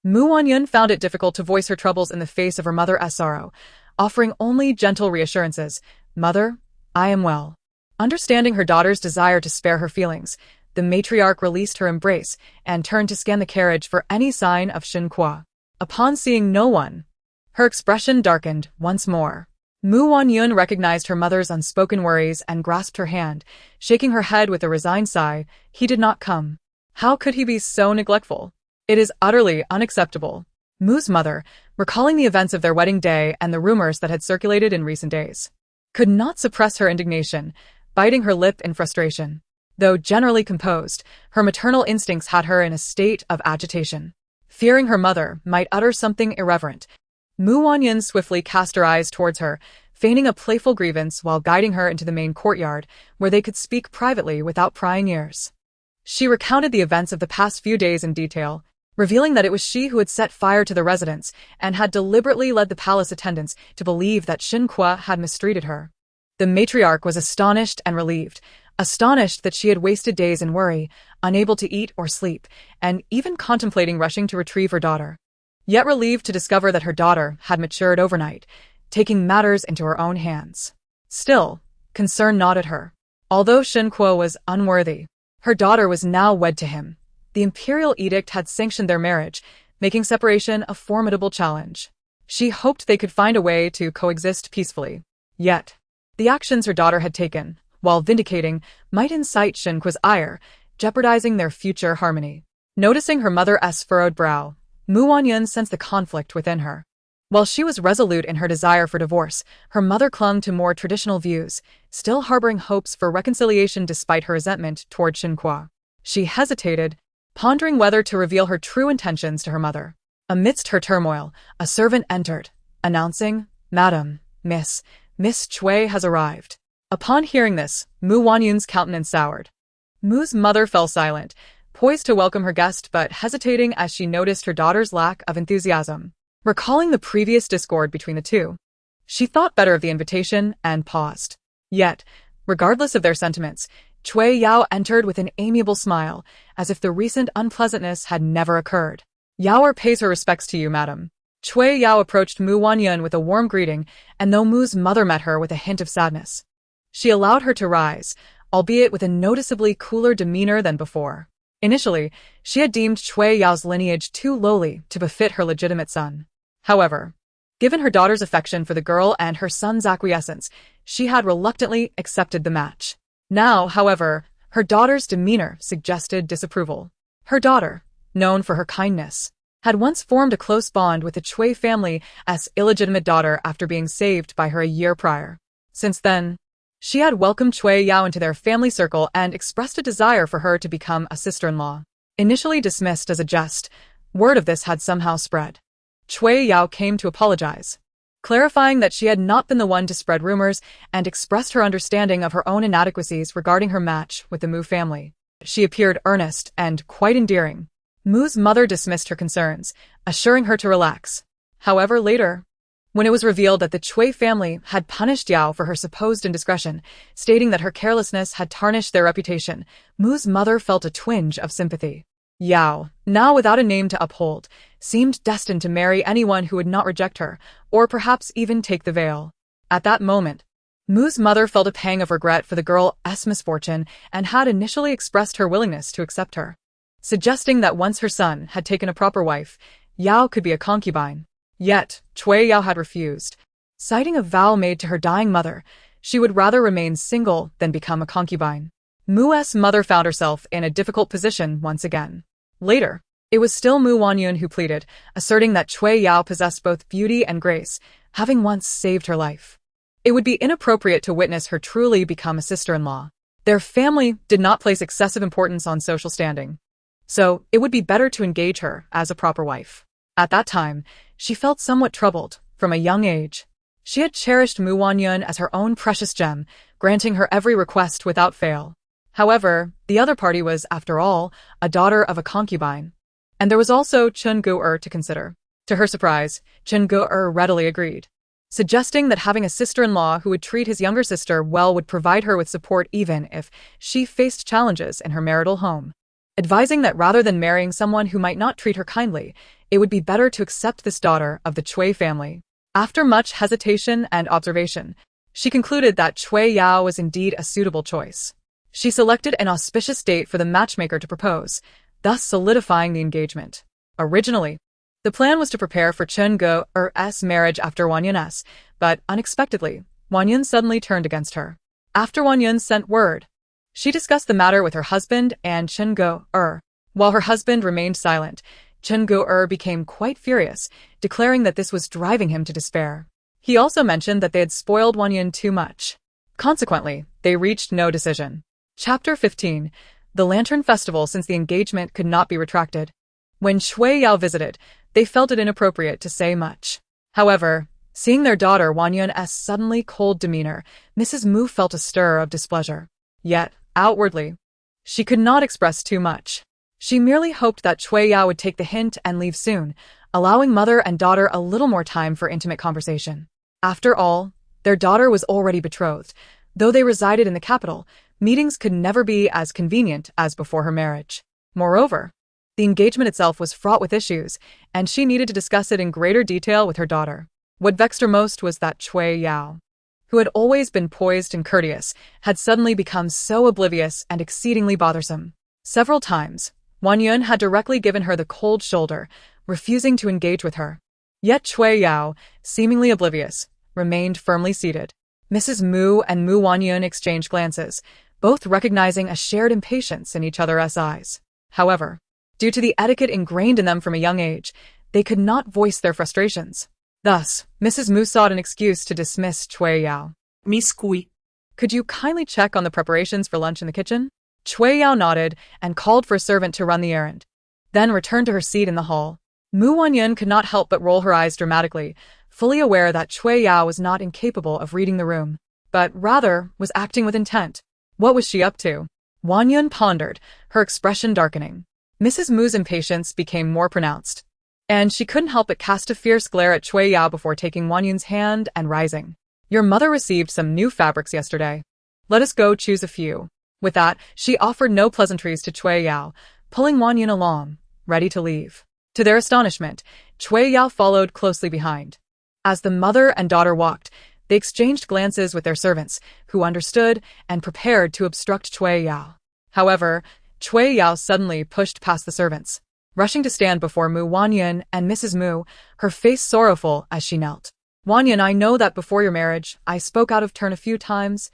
Wanyun found it difficult to voice her troubles in the face of her mother's sorrow, offering only gentle reassurances. "Mother, I am well." Understanding her daughter's desire to spare her feelings, the matriarch released her embrace and turned to scan the carriage for any sign of Shen Kuo. Upon seeing no one, her expression darkened once more. Wanyun recognized her mother's unspoken worries and grasped her hand, shaking her head with a resigned sigh. He did not come. How could he be so neglectful? It is utterly unacceptable. Mu's mother, recalling the events of their wedding day and the rumors that had circulated in recent days, could not suppress her indignation, biting her lip in frustration. Though generally composed, her maternal instincts had her in a state of agitation. Fearing her mother might utter something irreverent, Wanyun swiftly cast her eyes towards her, feigning a playful grievance while guiding her into the main courtyard, where they could speak privately without prying ears. She recounted the events of the past few days in detail, revealing that it was she who had set fire to the residence and had deliberately led the palace attendants to believe that Shen Kuo had mistreated her. The matriarch was astonished and relieved, astonished that she had wasted days in worry, unable to eat or sleep, and even contemplating rushing to retrieve her daughter. Yet relieved to discover that her daughter had matured overnight, taking matters into her own hands. Still, concern gnawed at her. Although Shen Kuo was unworthy, her daughter was now wed to him. The imperial edict had sanctioned their marriage, making separation a formidable challenge. She hoped they could find a way to coexist peacefully. Yet, the actions her daughter had taken, while vindicating, might incite Shen Kuo's ire. jeopardizing their future harmony. Noticing her mother's furrowed brow, Wanyun sensed the conflict within her. While she was resolute in her desire for divorce, her mother clung to more traditional views, still harboring hopes for reconciliation despite her resentment toward Shen Kuo. She hesitated, pondering whether to reveal her true intentions to her mother. Amidst her turmoil, a servant entered, announcing, "Madam, Miss Chui has arrived." Upon hearing this, Wanyun's countenance soured. Mu's mother fell silent, poised to welcome her guest but hesitating as she noticed her daughter's lack of enthusiasm. Recalling the previous discord between the two, she thought better of the invitation and paused. Yet, regardless of their sentiments, Chui Yao entered with an amiable smile, as if the recent unpleasantness had never occurred. "Yao pays her respects to you, madam." Chui Yao approached Wanyun with a warm greeting, and though Mu's mother met her with a hint of sadness, she allowed her to rise, albeit with a noticeably cooler demeanor than before. Initially, she had deemed Chui Yao's lineage too lowly to befit her legitimate son. However, given her daughter's affection for the girl and her son's acquiescence, she had reluctantly accepted the match. Now, however, her daughter's demeanor suggested disapproval. Her daughter, known for her kindness, had once formed a close bond with the Chui family as illegitimate daughter after being saved by her a year prior. Since then, she had welcomed Chui Yao into their family circle and expressed a desire for her to become a sister-in-law. Initially dismissed as a jest, word of this had somehow spread. Chui Yao came to apologize, clarifying that she had not been the one to spread rumors and expressed her understanding of her own inadequacies regarding her match with the Mu family. She appeared earnest and quite endearing. Mu's mother dismissed her concerns, assuring her to relax. However, later, when it was revealed that the Chui family had punished Yao for her supposed indiscretion, stating that her carelessness had tarnished their reputation, Mu's mother felt a twinge of sympathy. Yao, now without a name to uphold, seemed destined to marry anyone who would not reject her, or perhaps even take the veil. At that moment, Mu's mother felt a pang of regret for the girl's misfortune and had initially expressed her willingness to accept her, suggesting that once her son had taken a proper wife, Yao could be a concubine. Yet, Chui Yao had refused, citing a vow made to her dying mother. She would rather remain single than become a concubine. Mu's mother found herself in a difficult position once again. Later, it was still Wanyun who pleaded, asserting that Chui Yao possessed both beauty and grace, having once saved her life. It would be inappropriate to witness her truly become a sister-in-law. Their family did not place excessive importance on social standing, so it would be better to engage her as a proper wife. At that time, she felt somewhat troubled. From a young age, she had cherished Wanyun as her own precious gem, granting her every request without fail. However, the other party was, after all, a daughter of a concubine. And there was also Shen Kuo to consider. To her surprise, Shen Kuo readily agreed, suggesting that having a sister-in-law who would treat his younger sister well would provide her with support even if she faced challenges in her marital home, advising that rather than marrying someone who might not treat her kindly, it would be better to accept this daughter of the Chui family. After much hesitation and observation, she concluded that Chui Yao was indeed a suitable choice. She selected an auspicious date for the matchmaker to propose, thus solidifying the engagement. Originally, the plan was to prepare for Shen Kuo's marriage after Wanyun's, but unexpectedly, Wanyun suddenly turned against her. After Wanyun sent word, she discussed the matter with her husband and Shen Kuo. While her husband remained silent, Shen Kuo became quite furious, declaring that this was driving him to despair. He also mentioned that they had spoiled Wanyun too much. Consequently, they reached no decision. Chapter 15. The Lantern Festival. Since the engagement could not be retracted, when Chui Yao visited, they felt it inappropriate to say much. However, seeing their daughter Wanyun's suddenly cold demeanor, Mrs. Mu felt a stir of displeasure. Yet, outwardly, she could not express too much. She merely hoped that Chui Yao would take the hint and leave soon, allowing mother and daughter a little more time for intimate conversation. After all, their daughter was already betrothed. Though they resided in the capital, meetings could never be as convenient as before her marriage. Moreover, the engagement itself was fraught with issues, and she needed to discuss it in greater detail with her daughter. What vexed her most was that Chui Yao, who had always been poised and courteous, had suddenly become so oblivious and exceedingly bothersome. Several times, Wanyun had directly given her the cold shoulder, refusing to engage with her. Yet Chui Yao, seemingly oblivious, remained firmly seated. Mrs. Mu and Wanyun exchanged glances, both recognizing a shared impatience in each other's eyes. However, due to the etiquette ingrained in them from a young age, they could not voice their frustrations. Thus, Mrs. Mu sought an excuse to dismiss Cui Yao. Miss Kui. Could you kindly check on the preparations for lunch in the kitchen? Cui Yao nodded and called for a servant to run the errand, then returned to her seat in the hall. Wanyun could not help but roll her eyes dramatically, fully aware that Cui Yao was not incapable of reading the room, but rather was acting with intent. What was she up to? Wanyun pondered, her expression darkening. Mrs. Mu's impatience became more pronounced, and she couldn't help but cast a fierce glare at Cui Yao before taking Wanyun's hand and rising. Your mother received some new fabrics yesterday. Let us go choose a few. With that, she offered no pleasantries to Cui Yao, pulling Wanyun along, ready to leave. To their astonishment, Cui Yao followed closely behind. As the mother and daughter walked, they exchanged glances with their servants, who understood and prepared to obstruct Cui Yao. However, Cui Yao suddenly pushed past the servants, rushing to stand before Wanyun and Mrs. Mu, her face sorrowful as she knelt. Wanyun, I know that before your marriage, I spoke out of turn a few times,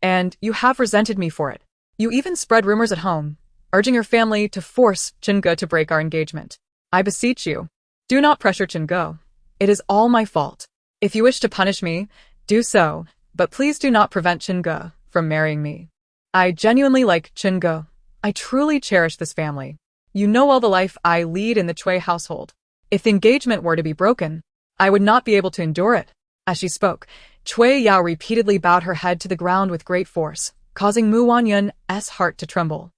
and you have resented me for it. You even spread rumors at home, urging your family to force Shen Kuo to break our engagement. I beseech you, do not pressure Shen Kuo. It is all my fault. If you wish to punish me, do so, but please do not prevent Shen Kuo from marrying me. I genuinely like Shen Kuo. I truly cherish this family. You know well the life I lead in the Cui household. If the engagement were to be broken, I would not be able to endure it. As she spoke, Cui Yao repeatedly bowed her head to the ground with great force, causing Wanyun's heart to tremble.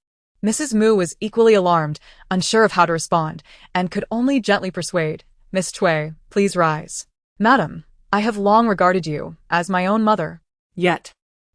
Mrs. Mu was equally alarmed, unsure of how to respond, and could only gently persuade, Miss Cui, please rise. Madam, I have long regarded you as my own mother. Yet,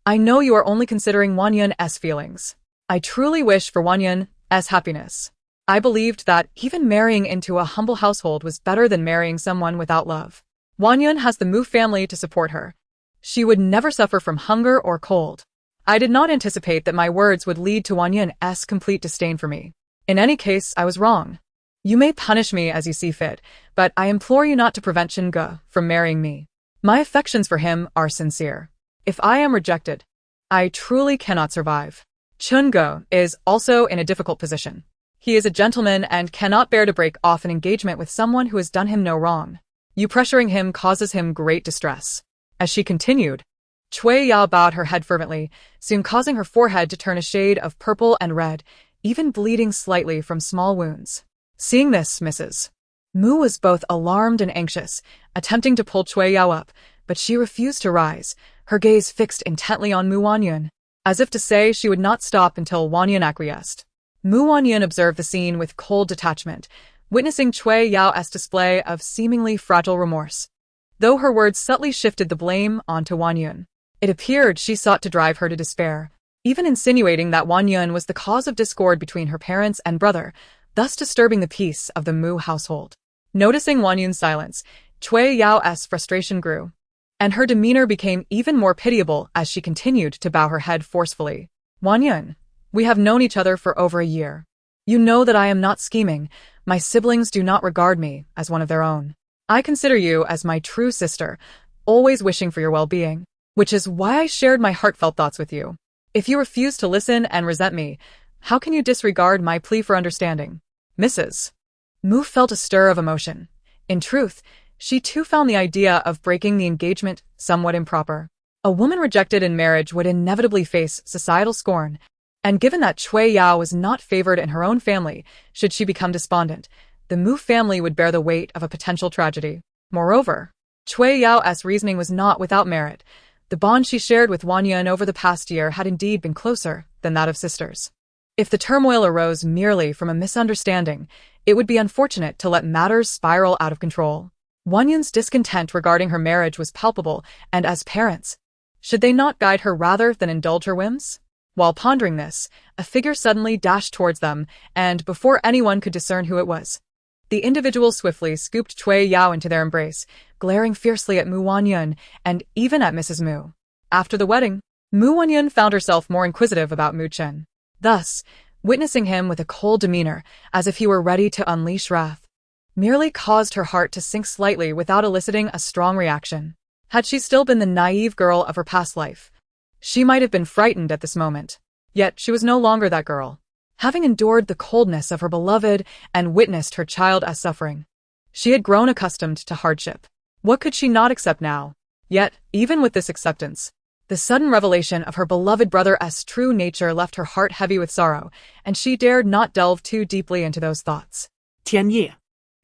I know you are only considering Wanyun's feelings. I truly wish for Wanyun's happiness. I believed that even marrying into a humble household was better than marrying someone without love. Wanyun has the Mu family to support her. She would never suffer from hunger or cold. I did not anticipate that my words would lead to Wanyun's complete disdain for me. In any case, I was wrong. You may punish me as you see fit, but I implore you not to prevent Shen Kuo from marrying me. My affections for him are sincere. If I am rejected, I truly cannot survive. Shen Kuo is also in a difficult position. He is a gentleman and cannot bear to break off an engagement with someone who has done him no wrong. You pressuring him causes him great distress. As she continued, Cui Yao bowed her head fervently, soon causing her forehead to turn a shade of purple and red, even bleeding slightly from small wounds. Seeing this, Mrs. Mu was both alarmed and anxious, attempting to pull Cui Yao up, but she refused to rise, her gaze fixed intently on Wanyun, as if to say she would not stop until Wanyun acquiesced. Wanyun observed the scene with cold detachment, witnessing Cui Yao's display of seemingly fragile remorse. Though her words subtly shifted the blame onto Wanyun, it appeared she sought to drive her to despair, even insinuating that Wanyun was the cause of discord between her parents and brother, thus disturbing the peace of the Mu household. Noticing Wanyun's silence, Cui Yao's frustration grew, and her demeanor became even more pitiable as she continued to bow her head forcefully. Wanyun, we have known each other for over a year. You know that I am not scheming. My siblings do not regard me as one of their own. I consider you as my true sister, always wishing for your well-being, which is why I shared my heartfelt thoughts with you. If you refuse to listen and resent me, how can you disregard my plea for understanding? Mrs. Mu felt a stir of emotion. In truth, she too found the idea of breaking the engagement somewhat improper. A woman rejected in marriage would inevitably face societal scorn, and given that Cui Yao was not favored in her own family, should she become despondent, the Mu family would bear the weight of a potential tragedy. Moreover, Cui Yao's reasoning was not without merit. The bond she shared with Wanyun over the past year had indeed been closer than that of sisters. If the turmoil arose merely from a misunderstanding, it would be unfortunate to let matters spiral out of control. Wanyun's discontent regarding her marriage was palpable, and as parents, should they not guide her rather than indulge her whims? While pondering this, a figure suddenly dashed towards them, and before anyone could discern who it was, the individual swiftly scooped Cui Yao into their embrace, glaring fiercely at Wanyun and even at Mrs. Mu. After the wedding, Wanyun found herself more inquisitive about Chen. Thus, witnessing him with a cold demeanor, as if he were ready to unleash wrath, merely caused her heart to sink slightly without eliciting a strong reaction. Had she still been the naive girl of her past life, she might have been frightened at this moment. Yet she was no longer that girl. Having endured the coldness of her beloved and witnessed her child as suffering, she had grown accustomed to hardship. What could she not accept now? Yet, even with this acceptance, the sudden revelation of her beloved brother's true nature left her heart heavy with sorrow, and she dared not delve too deeply into those thoughts. Tianyi.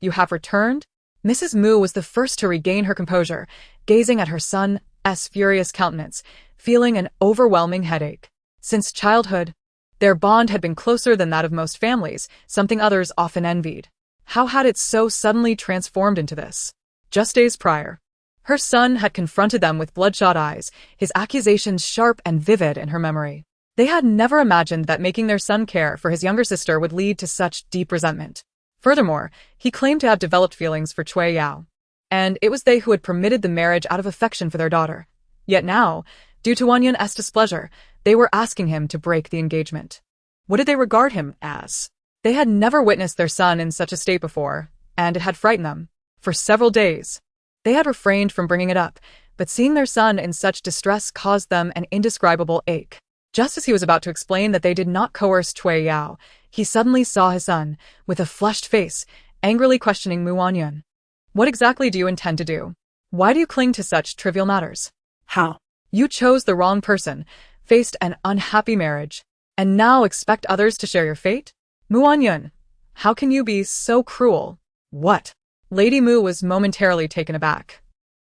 You have returned? Mrs. Mu was the first to regain her composure, gazing at her son's furious countenance, feeling an overwhelming headache. Since childhood, their bond had been closer than that of most families, something others often envied. How had it so suddenly transformed into this? Just days prior, her son had confronted them with bloodshot eyes, his accusations sharp and vivid in her memory. They had never imagined that making their son care for his younger sister would lead to such deep resentment. Furthermore, he claimed to have developed feelings for Cui Yao, and it was they who had permitted the marriage out of affection for their daughter. Yet now, due to Wanyun's displeasure, they were asking him to break the engagement. What did they regard him as? They had never witnessed their son in such a state before, and it had frightened them. For several days, they had refrained from bringing it up, but seeing their son in such distress caused them an indescribable ache. Just as he was about to explain that they did not coerce Cui Yao, he suddenly saw his son, with a flushed face, angrily questioning Wanyun. What exactly do you intend to do? Why do you cling to such trivial matters? How? You chose the wrong person, faced an unhappy marriage, and now expect others to share your fate? Wanyun, how can you be so cruel? What? Lady Mu was momentarily taken aback,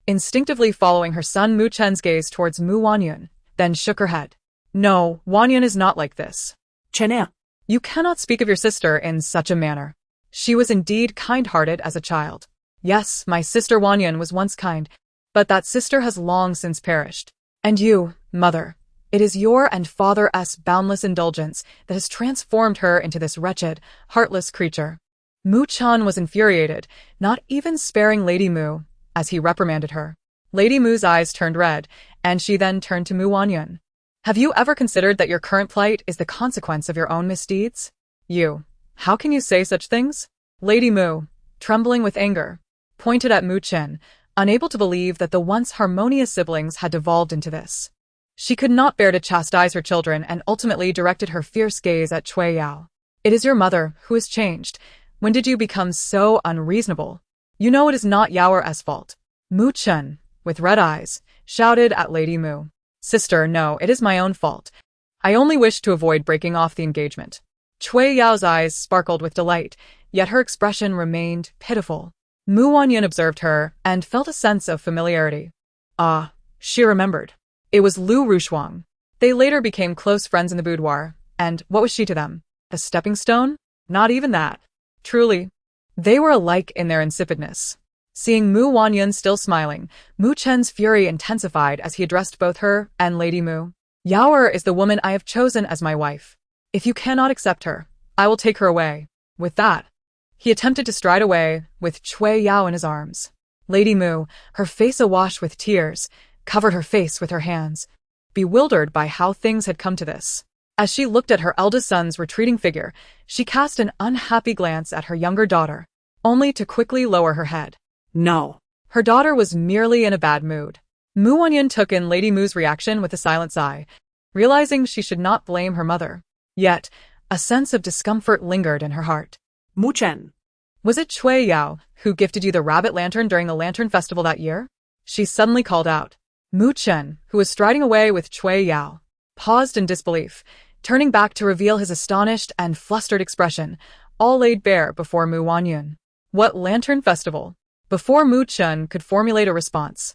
instinctively following her son Mu Chen's gaze towards Wanyun, then shook her head. No, Wanyun is not like this. Chen. You cannot speak of your sister in such a manner. She was indeed kind-hearted as a child. Yes, my sister Wanyun was once kind, but that sister has long since perished. And you, mother, it is your and father's boundless indulgence that has transformed her into this wretched, heartless creature. Mu Chan was infuriated, not even sparing Lady Mu, as he reprimanded her. Lady Mu's eyes turned red, and she then turned to Wanyun. Have you ever considered that your current plight is the consequence of your own misdeeds? How can you say such things? Lady Mu, trembling with anger, pointed at Mu Chen, unable to believe that the once harmonious siblings had devolved into this. She could not bear to chastise her children and ultimately directed her fierce gaze at Cui Yao. It is your mother who has changed. When did you become so unreasonable? You know it is not Yao's fault. Mu Chen, with red eyes, shouted at Lady Mu. Sister, no, it is my own fault. I only wished to avoid breaking off the engagement. Cui Yao's eyes sparkled with delight, yet her expression remained pitiful. Wanyun observed her and felt a sense of familiarity. Ah, she remembered. It was Lu Rushuang. They later became close friends in the boudoir, and what was she to them? A stepping stone? Not even that. Truly, they were alike in their insipidness. Seeing Wanyun still smiling, Mu Chen's fury intensified as he addressed both her and Lady Mu. Yao is the woman I have chosen as my wife. If you cannot accept her, I will take her away. With that, he attempted to stride away, with Cui Yao in his arms. Lady Mu, her face awash with tears, covered her face with her hands, bewildered by how things had come to this. As she looked at her eldest son's retreating figure, she cast an unhappy glance at her younger daughter, only to quickly lower her head. No. Her daughter was merely in a bad mood. Wanyun took in Lady Mu's reaction with a silent sigh, realizing she should not blame her mother. Yet, a sense of discomfort lingered in her heart. Mu Chen. Was it Cui Yao who gifted you the rabbit lantern during the lantern festival that year? She suddenly called out. Mu Chen, who was striding away with Cui Yao, paused in disbelief, turning back to reveal his astonished and flustered expression, all laid bare before Wanyun. What lantern festival? Before Mu Chen could formulate a response,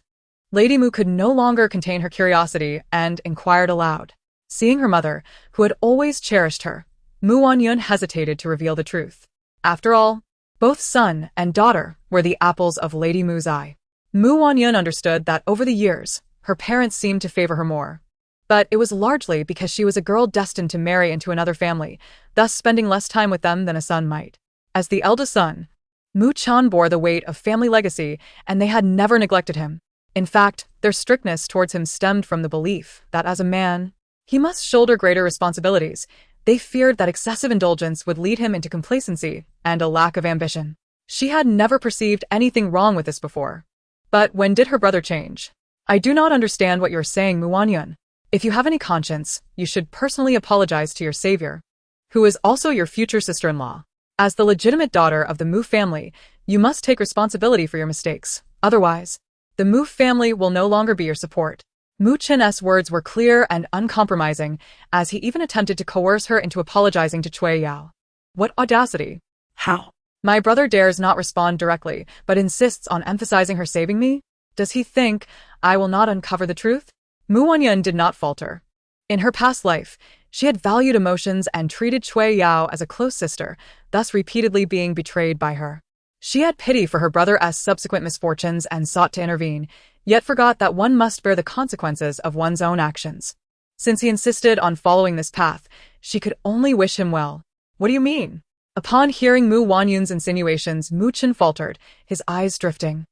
Lady Mu could no longer contain her curiosity and inquired aloud. Seeing her mother, who had always cherished her, Wanyun hesitated to reveal the truth. After all, both son and daughter were the apples of Lady Mu's eye. Wanyun understood that over the years, her parents seemed to favor her more. But it was largely because she was a girl destined to marry into another family, thus spending less time with them than a son might. As the eldest son, Mu Chan bore the weight of family legacy, and they had never neglected him. In fact, their strictness towards him stemmed from the belief that as a man, he must shoulder greater responsibilities. They feared that excessive indulgence would lead him into complacency and a lack of ambition. She had never perceived anything wrong with this before. But when did her brother change? I do not understand what you're saying, Wanyun. If you have any conscience, you should personally apologize to your savior, who is also your future sister-in-law. As the legitimate daughter of the Mu family, you must take responsibility for your mistakes. Otherwise, the Mu family will no longer be your support. Mu Chen's words were clear and uncompromising, as he even attempted to coerce her into apologizing to Cui Yao. What audacity! How? My brother dares not respond directly, but insists on emphasizing her saving me? Does he think I will not uncover the truth? Mu Wanyun did not falter. In her past life, she had valued emotions and treated Cui Yao as a close sister, thus repeatedly being betrayed by her. She had pity for her brother's subsequent misfortunes and sought to intervene, yet forgot that one must bear the consequences of one's own actions. Since he insisted on following this path, she could only wish him well. What do you mean? Upon hearing Mu Wanyun's insinuations, Mu Chen faltered, his eyes drifting,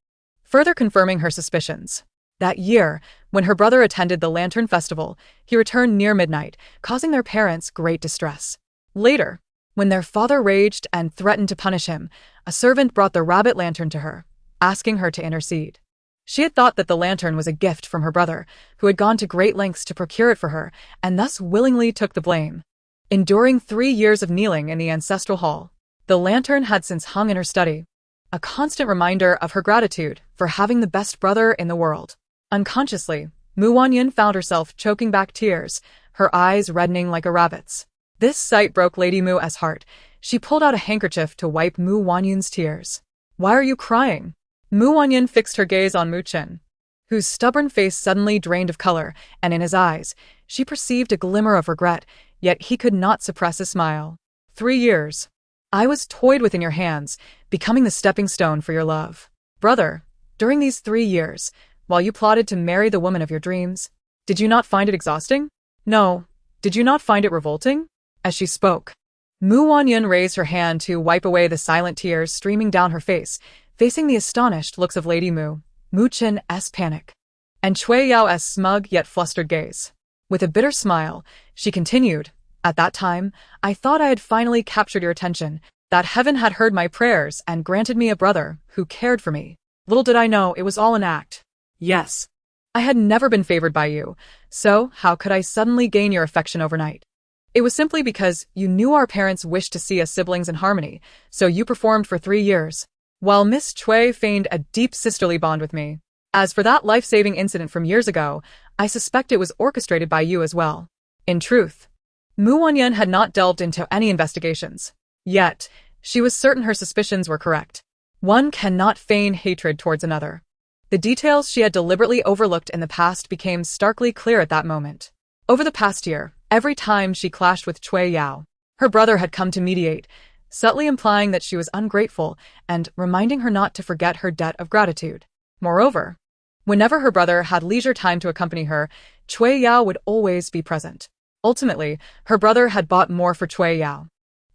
further confirming her suspicions. That year, when her brother attended the Lantern Festival, he returned near midnight, causing their parents great distress. Later, when their father raged and threatened to punish him, a servant brought the rabbit lantern to her, asking her to intercede. She had thought that the lantern was a gift from her brother, who had gone to great lengths to procure it for her, and thus willingly took the blame. Enduring 3 years of kneeling in the ancestral hall, the lantern had since hung in her study, a constant reminder of her gratitude for having the best brother in the world. Unconsciously, Mu Wanyun found herself choking back tears, her eyes reddening like a rabbit's. This sight broke Lady Mu's heart. She pulled out a handkerchief to wipe Mu Wanyun's tears. Why are you crying? Mu Wanyun fixed her gaze on Mu Chen, whose stubborn face suddenly drained of color, and in his eyes, she perceived a glimmer of regret, yet he could not suppress a smile. 3 years. I was toyed within your hands, becoming the stepping stone for your love. Brother, during these 3 years, while you plotted to marry the woman of your dreams, did you not find it exhausting? No. Did you not find it revolting? As she spoke, Mu Wanyun raised her hand to wipe away the silent tears streaming down her face, facing the astonished looks of Lady Mu Chen's panic, and Cui Yao's smug yet flustered gaze. With a bitter smile, she continued, At that time, I thought I had finally captured your attention, that heaven had heard my prayers and granted me a brother who cared for me. Little did I know it was all an act. Yes. I had never been favored by you, so how could I suddenly gain your affection overnight? It was simply because you knew our parents wished to see us siblings in harmony, so you performed for 3 years, while Miss Cui feigned a deep sisterly bond with me. As for that life-saving incident from years ago, I suspect it was orchestrated by you as well. In truth, Mu Wanyun had not delved into any investigations. Yet, she was certain her suspicions were correct. One cannot feign hatred towards another. The details she had deliberately overlooked in the past became starkly clear at that moment. Over the past year, every time she clashed with Cui Yao, her brother had come to mediate, subtly implying that she was ungrateful and reminding her not to forget her debt of gratitude. Moreover, whenever her brother had leisure time to accompany her, Cui Yao would always be present. Ultimately, her brother had bought more for Cui Yao.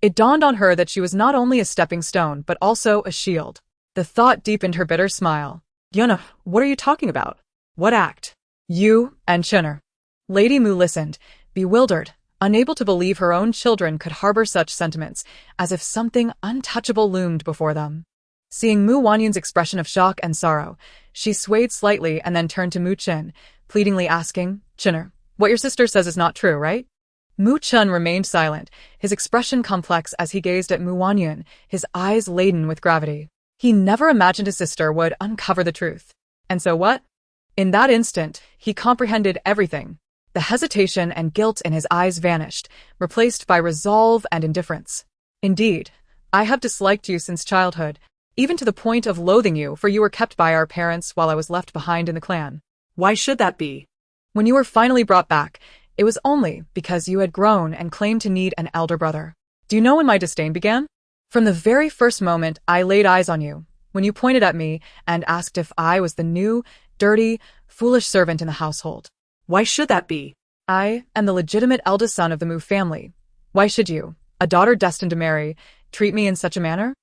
It dawned on her that she was not only a stepping stone but also a shield. The thought deepened her bitter smile. Yuna, what are you talking about? What act? You and Chinner. Lady Mu listened, bewildered, unable to believe her own children could harbor such sentiments, as if something untouchable loomed before them. Seeing Mu Wanyun's expression of shock and sorrow, she swayed slightly and then turned to Mu Chen, pleadingly asking, Chinner, what your sister says is not true, right? Mu Chen remained silent, his expression complex as he gazed at Mu Wanyun, his eyes laden with gravity. He never imagined his sister would uncover the truth. And so what? In that instant, he comprehended everything. The hesitation and guilt in his eyes vanished, replaced by resolve and indifference. Indeed, I have disliked you since childhood, even to the point of loathing you, for you were kept by our parents while I was left behind in the clan. Why should that be? When you were finally brought back, it was only because you had grown and claimed to need an elder brother. Do you know when my disdain began? From the very first moment I laid eyes on you, when you pointed at me and asked if I was the new, dirty, foolish servant in the household. Why should that be? I am the legitimate eldest son of the Mu family. Why should you, a daughter destined to marry, treat me in such a manner?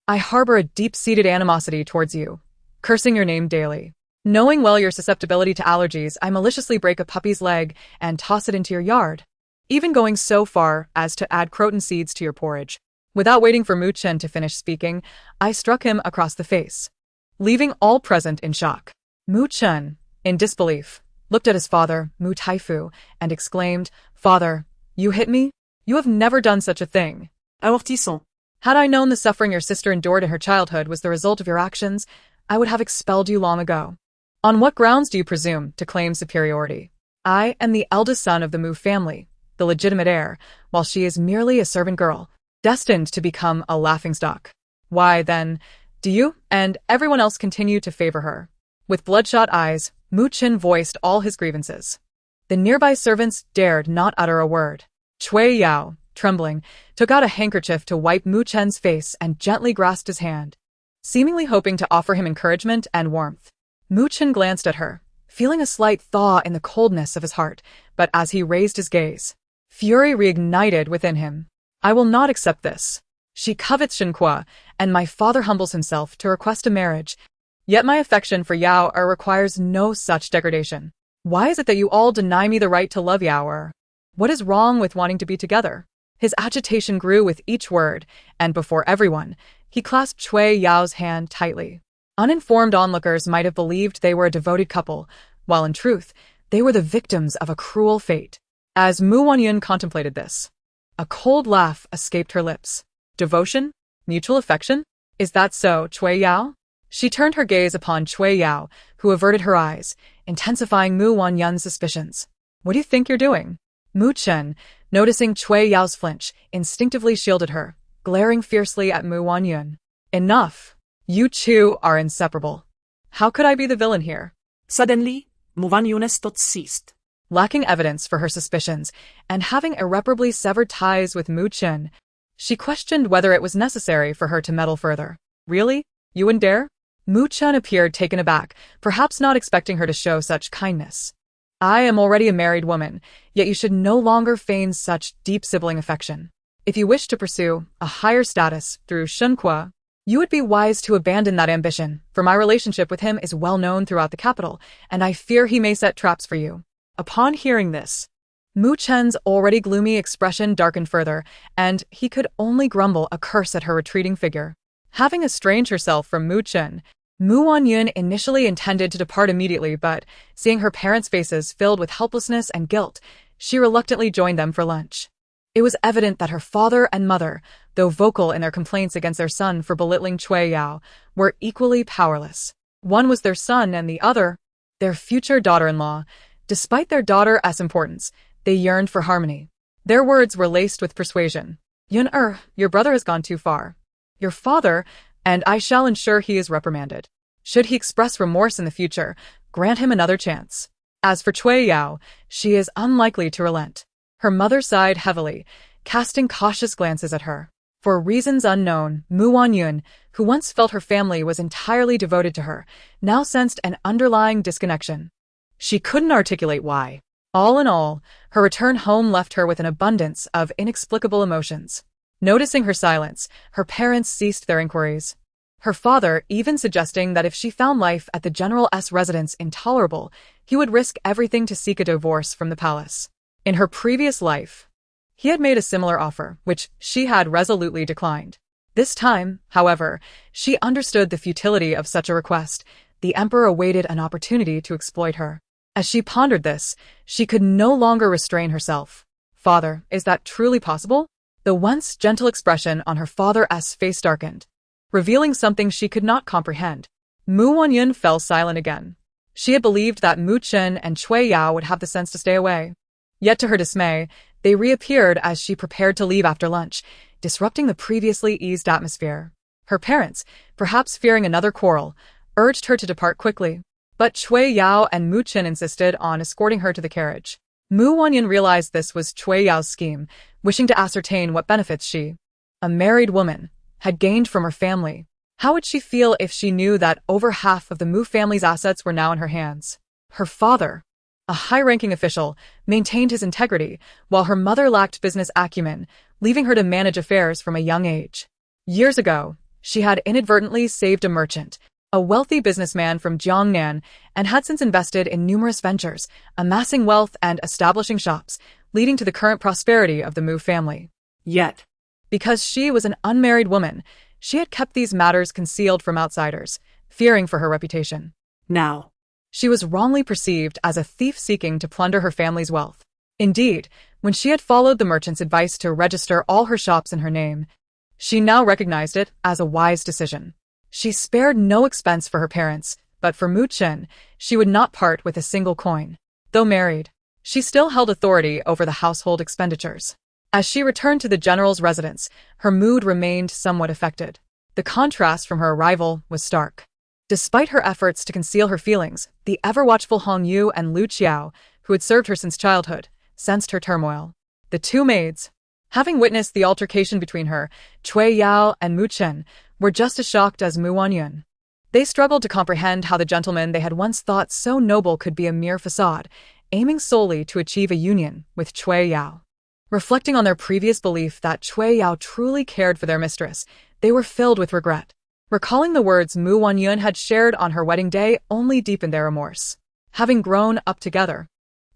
I harbor a deep-seated animosity towards you, cursing your name daily. Knowing well your susceptibility to allergies, I maliciously break a puppy's leg and toss it into your yard, even going so far as to add croton seeds to your porridge. Without waiting for Mu Chen to finish speaking, I struck him across the face, leaving all present in shock. Mu Chen, in disbelief, looked at his father, Mu Taifu, and exclaimed, "Father, you hit me? You have never done such a thing." Avortisson. Had I known the suffering your sister endured in her childhood was the result of your actions, I would have expelled you long ago. On what grounds do you presume to claim superiority? I am the eldest son of the Mu family, the legitimate heir, while she is merely a servant girl, destined to become a laughingstock. Why, then, do you and everyone else continue to favor her? With bloodshot eyes, Mu Qin voiced all his grievances. The nearby servants dared not utter a word. Cui Yao, trembling, took out a handkerchief to wipe Mu Chen's face and gently grasped his hand, seemingly hoping to offer him encouragement and warmth. Mu Chen glanced at her, feeling a slight thaw in the coldness of his heart, but as he raised his gaze, fury reignited within him. I will not accept this. She covets Shen Kuo, and my father humbles himself to request a marriage. Yet my affection for Yao requires no such degradation. Why is it that you all deny me the right to love Yao? What is wrong with wanting to be together? His agitation grew with each word, and before everyone, he clasped Cui Yao's hand tightly. Uninformed onlookers might have believed they were a devoted couple, while in truth, they were the victims of a cruel fate. As Wanyun contemplated this, a cold laugh escaped her lips. Devotion? Mutual affection? Is that so, Cui Yao? She turned her gaze upon Cui Yao, who averted her eyes, intensifying Wanyun's suspicions. What do you think you're doing? Mu Chen, noticing Cui Yao's flinch, instinctively shielded her, glaring fiercely at Wanyun. Enough! You two are inseparable. How could I be the villain here? Suddenly, Wanyun's thoughts ceased. Lacking evidence for her suspicions, and having irreparably severed ties with Mu Chen, she questioned whether it was necessary for her to meddle further. Really? You wouldn't dare? Mu Chen appeared taken aback, perhaps not expecting her to show such kindness. I am already a married woman, yet you should no longer feign such deep sibling affection. If you wish to pursue a higher status through Shen Kuo, you would be wise to abandon that ambition, for my relationship with him is well known throughout the capital, and I fear he may set traps for you. Upon hearing this, Mu Chen's already gloomy expression darkened further, and he could only grumble a curse at her retreating figure. Having estranged herself from Mu Chen, Wanyun initially intended to depart immediately, but seeing her parents' faces filled with helplessness and guilt, she reluctantly joined them for lunch. It was evident that her father and mother, though vocal in their complaints against their son for belittling Cui Yao, were equally powerless. One was their son and the other, their future daughter-in-law. Despite their daughter's importance, they yearned for harmony. Their words were laced with persuasion. Yun, your brother has gone too far. Your father, and I shall ensure he is reprimanded. Should he express remorse in the future, grant him another chance. As for Cui Yao, she is unlikely to relent. Her mother sighed heavily, casting cautious glances at her. For reasons unknown, Wanyun, who once felt her family was entirely devoted to her, now sensed an underlying disconnection. She couldn't articulate why. All in all, her return home left her with an abundance of inexplicable emotions. Noticing her silence, her parents ceased their inquiries. Her father even suggesting that if she found life at the General's residence intolerable, he would risk everything to seek a divorce from the palace. In her previous life, he had made a similar offer, which she had resolutely declined. This time, however, she understood the futility of such a request. The emperor awaited an opportunity to exploit her. As she pondered this, she could no longer restrain herself. Father, is that truly possible? The once gentle expression on her father's face darkened, revealing something she could not comprehend. Wanyun fell silent again. She had believed that Mu Chen and Cui Yao would have the sense to stay away. Yet to her dismay, they reappeared as she prepared to leave after lunch, disrupting the previously eased atmosphere. Her parents, perhaps fearing another quarrel, urged her to depart quickly. But Cui Yao and Mu Chen insisted on escorting her to the carriage. Wanyun realized this was Cui Yao's scheme, wishing to ascertain what benefits she, a married woman, had gained from her family. How would she feel if she knew that over half of the Mu family's assets were now in her hands? Her father, a high-ranking official, maintained his integrity, while her mother lacked business acumen, leaving her to manage affairs from a young age. Years ago, she had inadvertently saved a merchant, a wealthy businessman from Jiangnan, and had since invested in numerous ventures, amassing wealth and establishing shops, leading to the current prosperity of the Mu family. Yet, because she was an unmarried woman, she had kept these matters concealed from outsiders, fearing for her reputation. Now, She was wrongly perceived as a thief seeking to plunder her family's wealth. Indeed, when she had followed the merchant's advice to register all her shops in her name, she now recognized it as a wise decision. She spared no expense for her parents, but for Mu Chen, she would not part with a single coin. Though married, she still held authority over the household expenditures. As she returned to the general's residence, her mood remained somewhat affected. The contrast from her arrival was stark. Despite her efforts to conceal her feelings, the ever-watchful Hong Yu and Lu Qiao, who had served her since childhood, sensed her turmoil. The two maids, having witnessed the altercation between her, Cui Yao and Mu Chen, were just as shocked as Mu Wanyun. They struggled to comprehend how the gentleman they had once thought so noble could be a mere facade, aiming solely to achieve a union with Cui Yao. Reflecting on their previous belief that Cui Yao truly cared for their mistress, they were filled with regret. Recalling the words Mu Wanyun had shared on her wedding day only deepened their remorse. Having grown up together,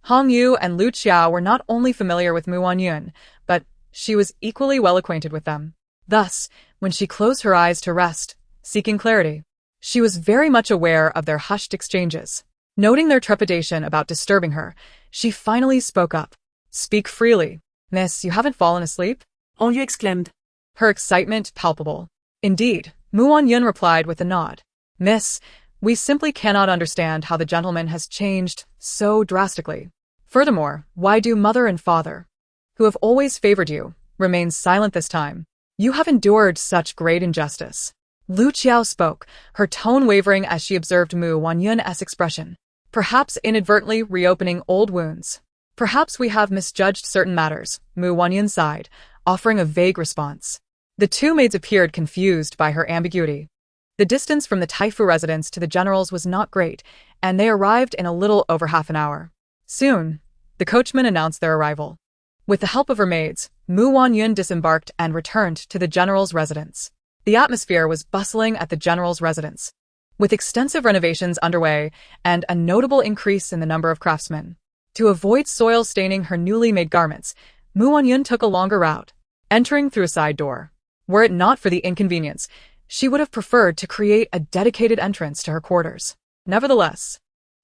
Hong Yu and Lu Qiao were not only familiar with Mu Wanyun, but she was equally well acquainted with them. Thus, when she closed her eyes to rest, seeking clarity, she was very much aware of their hushed exchanges. Noting their trepidation about disturbing her, she finally spoke up. "Speak freely. Miss, you haven't fallen asleep?" Hong Yu exclaimed. Her excitement palpable. Indeed, Mu Wanyun replied with a nod. "Miss, we simply cannot understand how the gentleman has changed so drastically. Furthermore, why do mother and father, who have always favored you, remain silent this time? You have endured such great injustice." Lu Qiao spoke, her tone wavering as she observed Mu Wanyun's expression. "Perhaps inadvertently reopening old wounds. Perhaps we have misjudged certain matters," Mu Wanyun sighed, offering a vague response. The two maids appeared confused by her ambiguity. The distance from the Taifu residence to the general's was not great, and they arrived in a little over half an hour. Soon, the coachman announced their arrival. With the help of her maids, Mu Wanyun disembarked and returned to the general's residence. The atmosphere was bustling at the general's residence, with extensive renovations underway and a notable increase in the number of craftsmen. To avoid soil staining her newly made garments, Mu Wanyun took a longer route, entering through a side door. Were it not for the inconvenience, she would have preferred to create a dedicated entrance to her quarters. Nevertheless,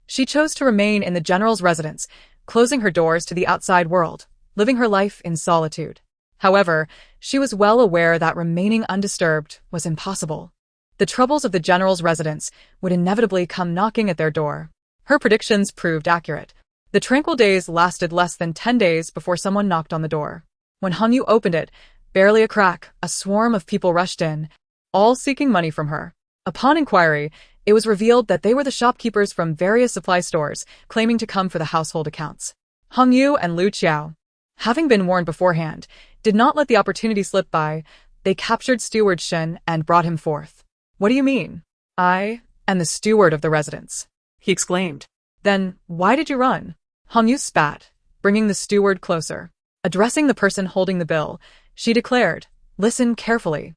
she chose to remain in the general's residence, closing her doors to the outside world, living her life in solitude. However, she was well aware that remaining undisturbed was impossible. The troubles of the general's residence would inevitably come knocking at their door. Her predictions proved accurate. The tranquil days lasted less than 10 days before someone knocked on the door. When Hong Yu opened it, barely a crack, a swarm of people rushed in, all seeking money from her. Upon inquiry, it was revealed that they were the shopkeepers from various supply stores, claiming to come for the household accounts. Hong Yu and Lu Qiao, having been warned beforehand, did not let the opportunity slip by. They captured Steward Shen and brought him forth. "What do you mean?" "I am the steward of the residence," he exclaimed. "Then why did you run?" Hong Yu spat, bringing the steward closer. Addressing the person holding the bill, she declared, "Listen carefully.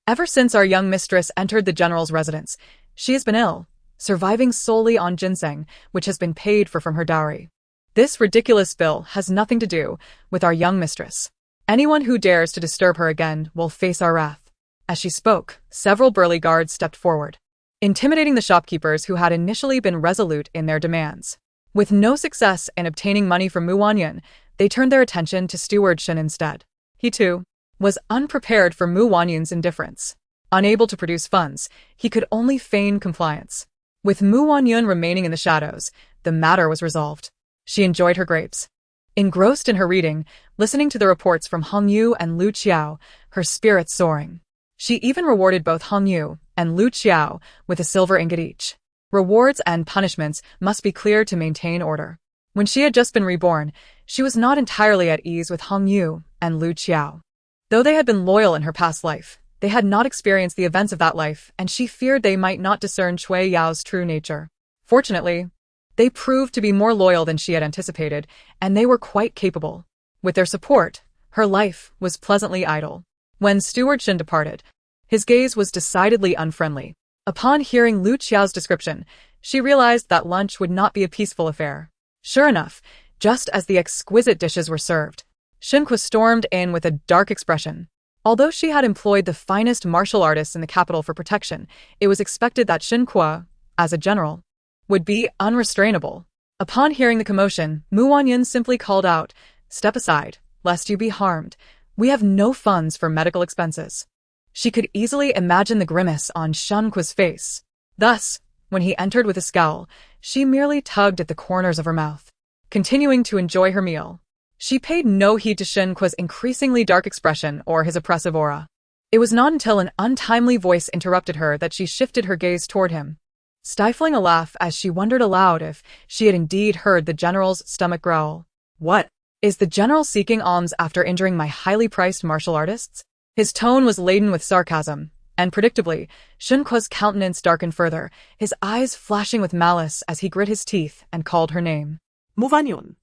Ever since our young mistress entered the general's residence, she has been ill, surviving solely on ginseng, which has been paid for from her dowry. This ridiculous bill has nothing to do with our young mistress. Anyone who dares to disturb her again will face our wrath." As she spoke, several burly guards stepped forward, intimidating the shopkeepers who had initially been resolute in their demands. With no success in obtaining money from Mu Wanyun, they turned their attention to Steward Shen instead. He, too, was unprepared for Mu Wanyun's indifference. Unable to produce funds, he could only feign compliance. With Mu Wanyun remaining in the shadows, the matter was resolved. She enjoyed her grapes. Engrossed in her reading, listening to the reports from Hong Yu and Lu Qiao, her spirits soaring. She even rewarded both Hong Yu and Lu Qiao with a silver ingot each. Rewards and punishments must be clear to maintain order. When she had just been reborn, she was not entirely at ease with Hong Yu and Lu Qiao. Though they had been loyal in her past life, they had not experienced the events of that life, and she feared they might not discern Cui Yao's true nature. Fortunately, they proved to be more loyal than she had anticipated, and they were quite capable. With their support, her life was pleasantly idle. When Steward Shen departed, his gaze was decidedly unfriendly. Upon hearing Lu Qiao's description, she realized that lunch would not be a peaceful affair. Sure enough, just as the exquisite dishes were served, Shen Kuo stormed in with a dark expression. Although she had employed the finest martial artists in the capital for protection, it was expected that Shen Kuo, as a general, would be unrestrainable. Upon hearing the commotion, Wanyun simply called out, "Step aside, lest you be harmed. We have no funds for medical expenses." She could easily imagine the grimace on Shen Kuo's face. Thus, when he entered with a scowl, she merely tugged at the corners of her mouth, continuing to enjoy her meal. She paid no heed to Shen Kuo's increasingly dark expression or his oppressive aura. It was not until an untimely voice interrupted her that she shifted her gaze toward him, stifling a laugh as she wondered aloud if she had indeed heard the general's stomach growl. "What? Is the general seeking alms after injuring my highly priced martial artists?" His tone was laden with sarcasm, and predictably, Shen Kuo's countenance darkened further, his eyes flashing with malice as he grit his teeth and called her name. Wanyun.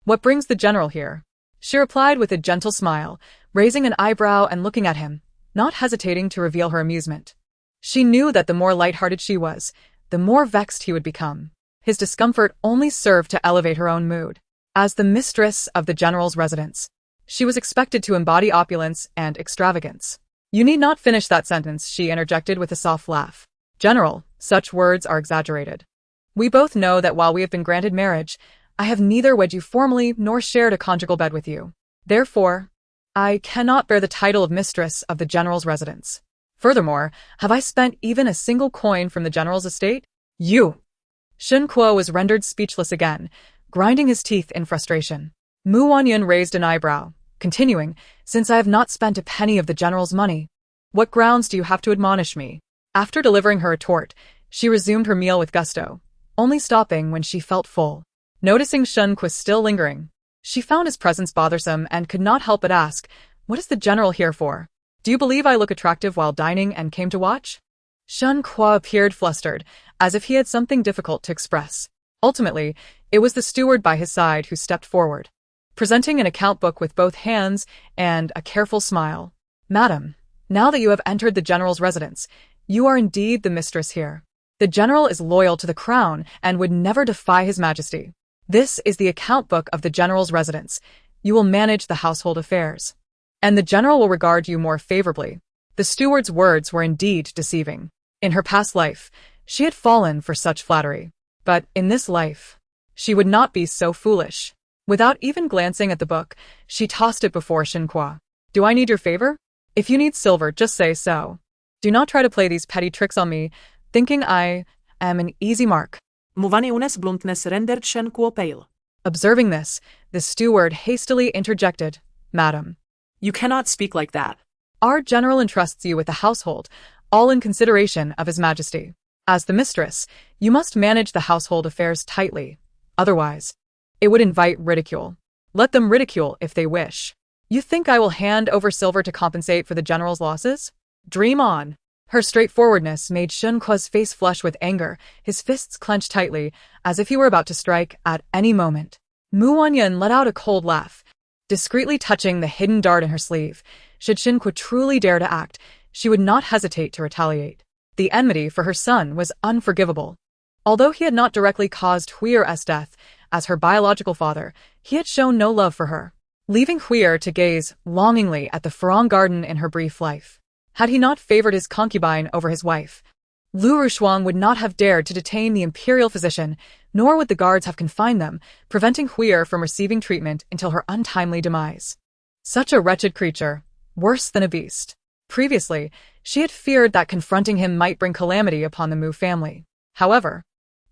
"What brings the general here?" She replied with a gentle smile, raising an eyebrow and looking at him, not hesitating to reveal her amusement. She knew that the more light-hearted she was, the more vexed he would become. His discomfort only served to elevate her own mood. As the mistress of the general's residence, she was expected to embody opulence and extravagance. "You need not finish that sentence," she interjected with a soft laugh. "General, such words are exaggerated. We both know that while we have been granted marriage, I have neither wed you formally nor shared a conjugal bed with you. Therefore, I cannot bear the title of mistress of the general's residence. Furthermore, have I spent even a single coin from the general's estate? You!" Shen Kuo was rendered speechless again, grinding his teeth in frustration. Wanyun raised an eyebrow, continuing, "Since I have not spent a penny of the general's money, what grounds do you have to admonish me?" After delivering her retort, she resumed her meal with gusto, only stopping when she felt full. Noticing Shen Kuo still lingering, she found his presence bothersome and could not help but ask, "What is the general here for? Do you believe I look attractive while dining and came to watch?" Shen Kuo appeared flustered, as if he had something difficult to express. Ultimately, it was the steward by his side who stepped forward, presenting an account book with both hands and a careful smile. "Madam, now that you have entered the general's residence, you are indeed the mistress here. The general is loyal to the crown and would never defy his majesty. This is the account book of the general's residence. You will manage the household affairs, and the general will regard you more favorably." The steward's words were indeed deceiving. In her past life, she had fallen for such flattery. But in this life, she would not be so foolish. Without even glancing at the book, she tossed it before Shen Kuo. "Do I need your favor? If you need silver, just say so. Do not try to play these petty tricks on me, thinking I am an easy mark." Wanyun's bluntness rendered Shen Kuo pale. Observing this, the steward hastily interjected, "Madam, "You cannot speak like that. our general entrusts you with the household, all in consideration of his majesty. As the mistress, you must manage the household affairs tightly. Otherwise, it would invite ridicule. Let them ridicule if they wish. You think I will hand over silver to compensate for the general's losses? Dream on." Her straightforwardness made Shen Kuo's face flush with anger, his fists clenched tightly, as if he were about to strike at any moment. Wanyun let out a cold laugh, discreetly touching the hidden dart in her sleeve. Should Shen Kuo truly dare to act, she would not hesitate to retaliate. The enmity for her son was unforgivable. Although he had not directly caused Huir's death, as her biological father, he had shown no love for her, leaving Huir to gaze longingly at the Farong garden in her brief life. Had he not favored his concubine over his wife, Lu Rushuang would not have dared to detain the imperial physician, nor would the guards have confined them, preventing Huir from receiving treatment until her untimely demise. Such a wretched creature, worse than a beast. Previously, she had feared that confronting him might bring calamity upon the Mu family. However,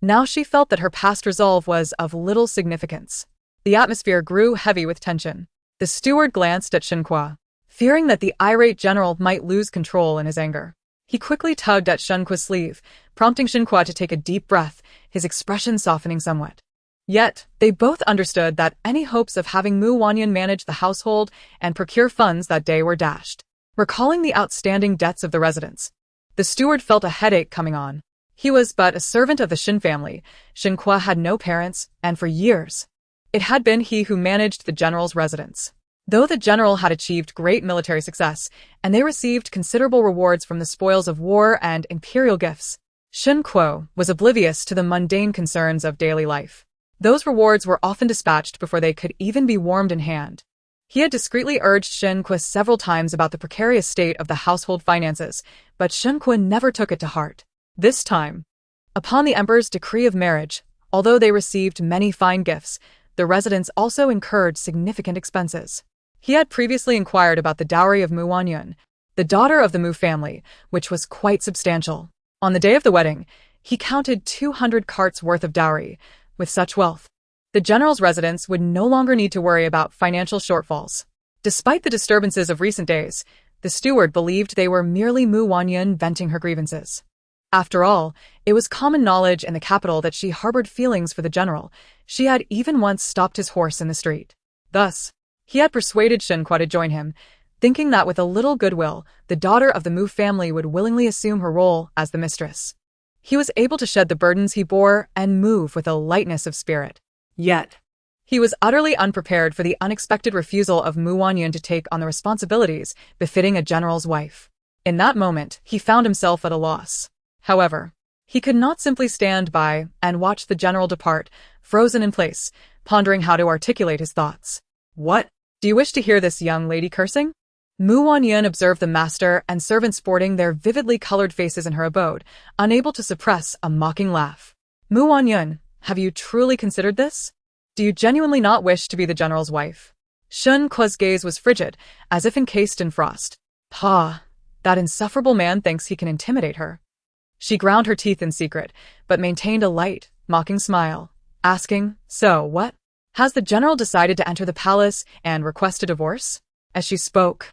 now she felt that her past resolve was of little significance. The atmosphere grew heavy with tension. The steward glanced at Shen Kuo, fearing that the irate general might lose control in his anger. He quickly tugged at Shen Kuo's sleeve, prompting Shen Kuo to take a deep breath, his expression softening somewhat. Yet, they both understood that any hopes of having Wanyun manage the household and procure funds that day were dashed. Recalling the outstanding debts of the residents, the steward felt a headache coming on. He was but a servant of the Shen family. Shen Kuo had no parents, and for years, it had been he who managed the general's residence. Though the general had achieved great military success, and they received considerable rewards from the spoils of war and imperial gifts, Shen Kuo was oblivious to the mundane concerns of daily life. Those rewards were often dispatched before they could even be warmed in hand. He had discreetly urged Shen Kuo several times about the precarious state of the household finances, but Shen Kuo never took it to heart. This time, Upon the emperor's decree of marriage, although they received many fine gifts, the residents also incurred significant expenses. He had previously inquired about the dowry of Wanyun, the daughter of the Mu family, which was quite substantial. On the day of the wedding, he counted 200 carts worth of dowry. With such wealth, the general's residence would no longer need to worry about financial shortfalls. Despite the disturbances of recent days, the steward believed they were merely Wanyun venting her grievances. After all, it was common knowledge in the capital that she harbored feelings for the general. She had even once stopped his horse in the street. Thus, he had persuaded Shen Kuo to join him, thinking that with a little goodwill, the daughter of the Mu family would willingly assume her role as the mistress. He was able to shed the burdens he bore and move with a lightness of spirit. Yet, he was utterly unprepared for the unexpected refusal of Wanyun to take on the responsibilities befitting a general's wife. In that moment, he found himself at a loss. However, he could not simply stand by and watch the general depart, frozen in place, pondering how to articulate his thoughts. What? Do you wish to hear this young lady cursing? Wanyun observed the master and servant sporting their vividly colored faces in her abode, unable to suppress a mocking laugh. Wanyun, have you truly considered this? Do you genuinely not wish to be the general's wife? Shen Kuo's gaze was frigid, as if encased in frost. That insufferable man thinks he can intimidate her. She ground her teeth in secret, but maintained a light, mocking smile, asking, "So, what? Has the general decided to enter the palace and request a divorce?" As she spoke,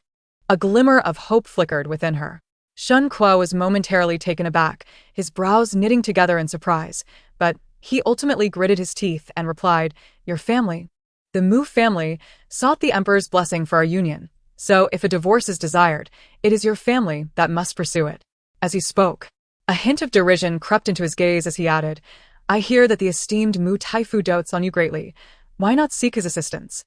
a glimmer of hope flickered within her. Shen Kuo was momentarily taken aback, his brows knitting together in surprise, but he ultimately gritted his teeth and replied, "Your family, the Mu family, sought the emperor's blessing for our union, so if a divorce is desired, it is your family that must pursue it." As he spoke, a hint of derision crept into his gaze as he added, "I hear that the esteemed Mu Taifu dotes on you greatly. Why not seek his assistance?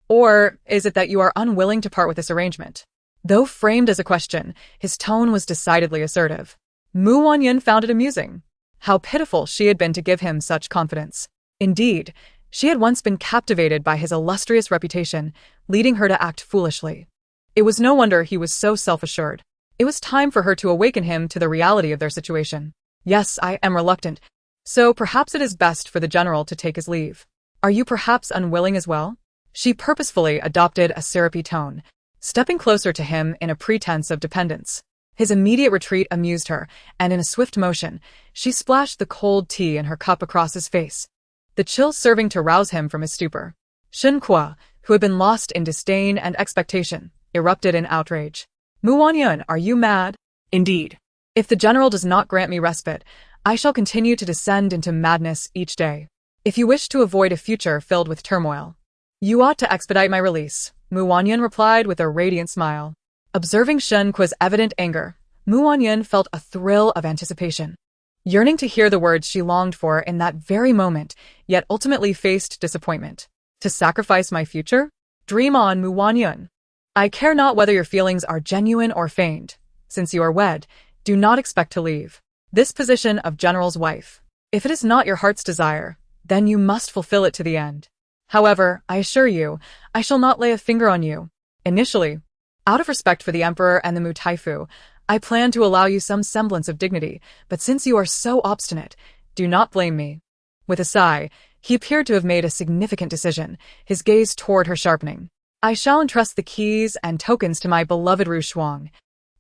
Or is it that you are unwilling to part with this arrangement?" Though framed as a question, his tone was decidedly assertive. Wanyun found it amusing. How pitiful she had been to give him such confidence. Indeed, she had once been captivated by his illustrious reputation, leading her to act foolishly. It was no wonder he was so self-assured. It was time for her to awaken him to the reality of their situation. "Yes, I am reluctant, so perhaps it is best for the general to take his leave. Are you perhaps unwilling as well?" She purposefully adopted a syrupy tone, stepping closer to him in a pretense of dependence. His immediate retreat amused her, and in a swift motion, she splashed the cold tea in her cup across his face, the chill serving to rouse him from his stupor. Shen Kuo, who had been lost in disdain and expectation, erupted in outrage. "Wanyun, are you mad?" "Indeed. If the general does not grant me respite, I shall continue to descend into madness each day. If you wish to avoid a future filled with turmoil, you ought to expedite my release," Wanyun replied with a radiant smile. Observing Shen Kuo's evident anger, Wanyun felt a thrill of anticipation. Yearning to hear the words she longed for in that very moment, yet ultimately faced disappointment. "To sacrifice my future? Dream on, Wanyun. I care not whether your feelings are genuine or feigned. Since you are wed, do not expect to leave this position of general's wife. If it is not your heart's desire, then you must fulfill it to the end. However, I assure you, I shall not lay a finger on you. Initially, out of respect for the emperor and the Mu Taifu, I plan to allow you some semblance of dignity, but since you are so obstinate, do not blame me." With a sigh, he appeared to have made a significant decision, his gaze toward her sharpening. "I shall entrust the keys and tokens to my beloved Ru Shuang.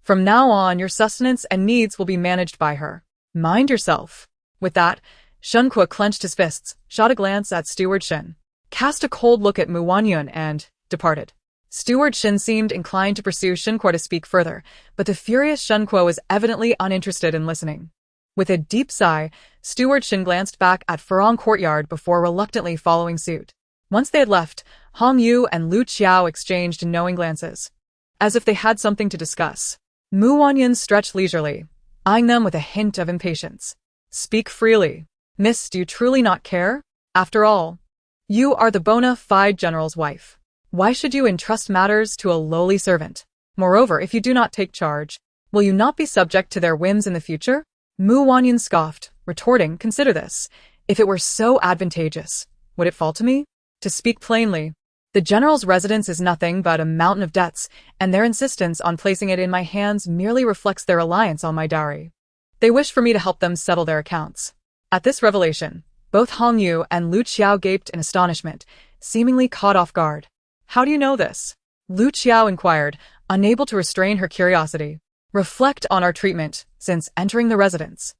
From now on, your sustenance and needs will be managed by her. Mind yourself." With that, Shen Kuo clenched his fists, shot a glance at Steward Shen, cast a cold look at Wanyun, and departed. Steward Shen seemed inclined to pursue Shen Kuo to speak further, but the furious Shen Kuo was evidently uninterested in listening. With a deep sigh, Steward Shen glanced back at Furong Courtyard before reluctantly following suit. Once they had left, Hong Yu and Lu Qiao exchanged knowing glances, as if they had something to discuss. Wanyun stretched leisurely, eyeing them with a hint of impatience. "Speak freely. Miss, do you truly not care? After all, you are the bona fide general's wife. Why should you entrust matters to a lowly servant? Moreover, if you do not take charge, will you not be subject to their whims in the future?" Wanyun scoffed, retorting, "Consider this. If it were so advantageous, would it fall to me? To speak plainly, the general's residence is nothing but a mountain of debts, and their insistence on placing it in my hands merely reflects their reliance on my dowry. They wish for me to help them settle their accounts. At this revelation, both Hong Yu and Lu Qiao gaped in astonishment, seemingly caught off guard. How do you know this? Lu Qiao inquired, unable to restrain her curiosity. Reflect on our treatment since entering the residence.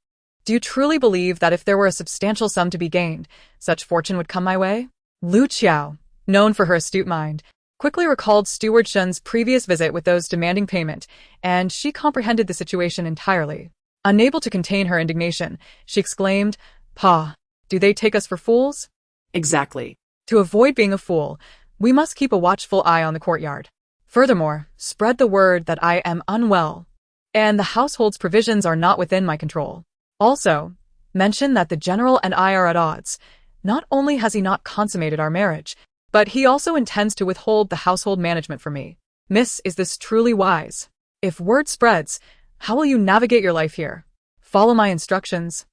Do you truly believe that if there were a substantial sum to be gained, such fortune would come my way? Lu Qiao, known for her astute mind, quickly recalled Steward Shen's previous visit with those demanding payment, and she comprehended the situation entirely. Unable to contain her indignation, she exclaimed, "Pa, do they take us for fools?" Exactly. To avoid being a fool, we must keep a watchful eye on the courtyard. Furthermore, spread the word that I am unwell, and the household's provisions are not within my control. Also, mention that the general and I are at odds. Not only has he not consummated our marriage, but he also intends to withhold the household management from me. Miss, is this truly wise? If word spreads, how will you navigate your life here? Follow my instructions.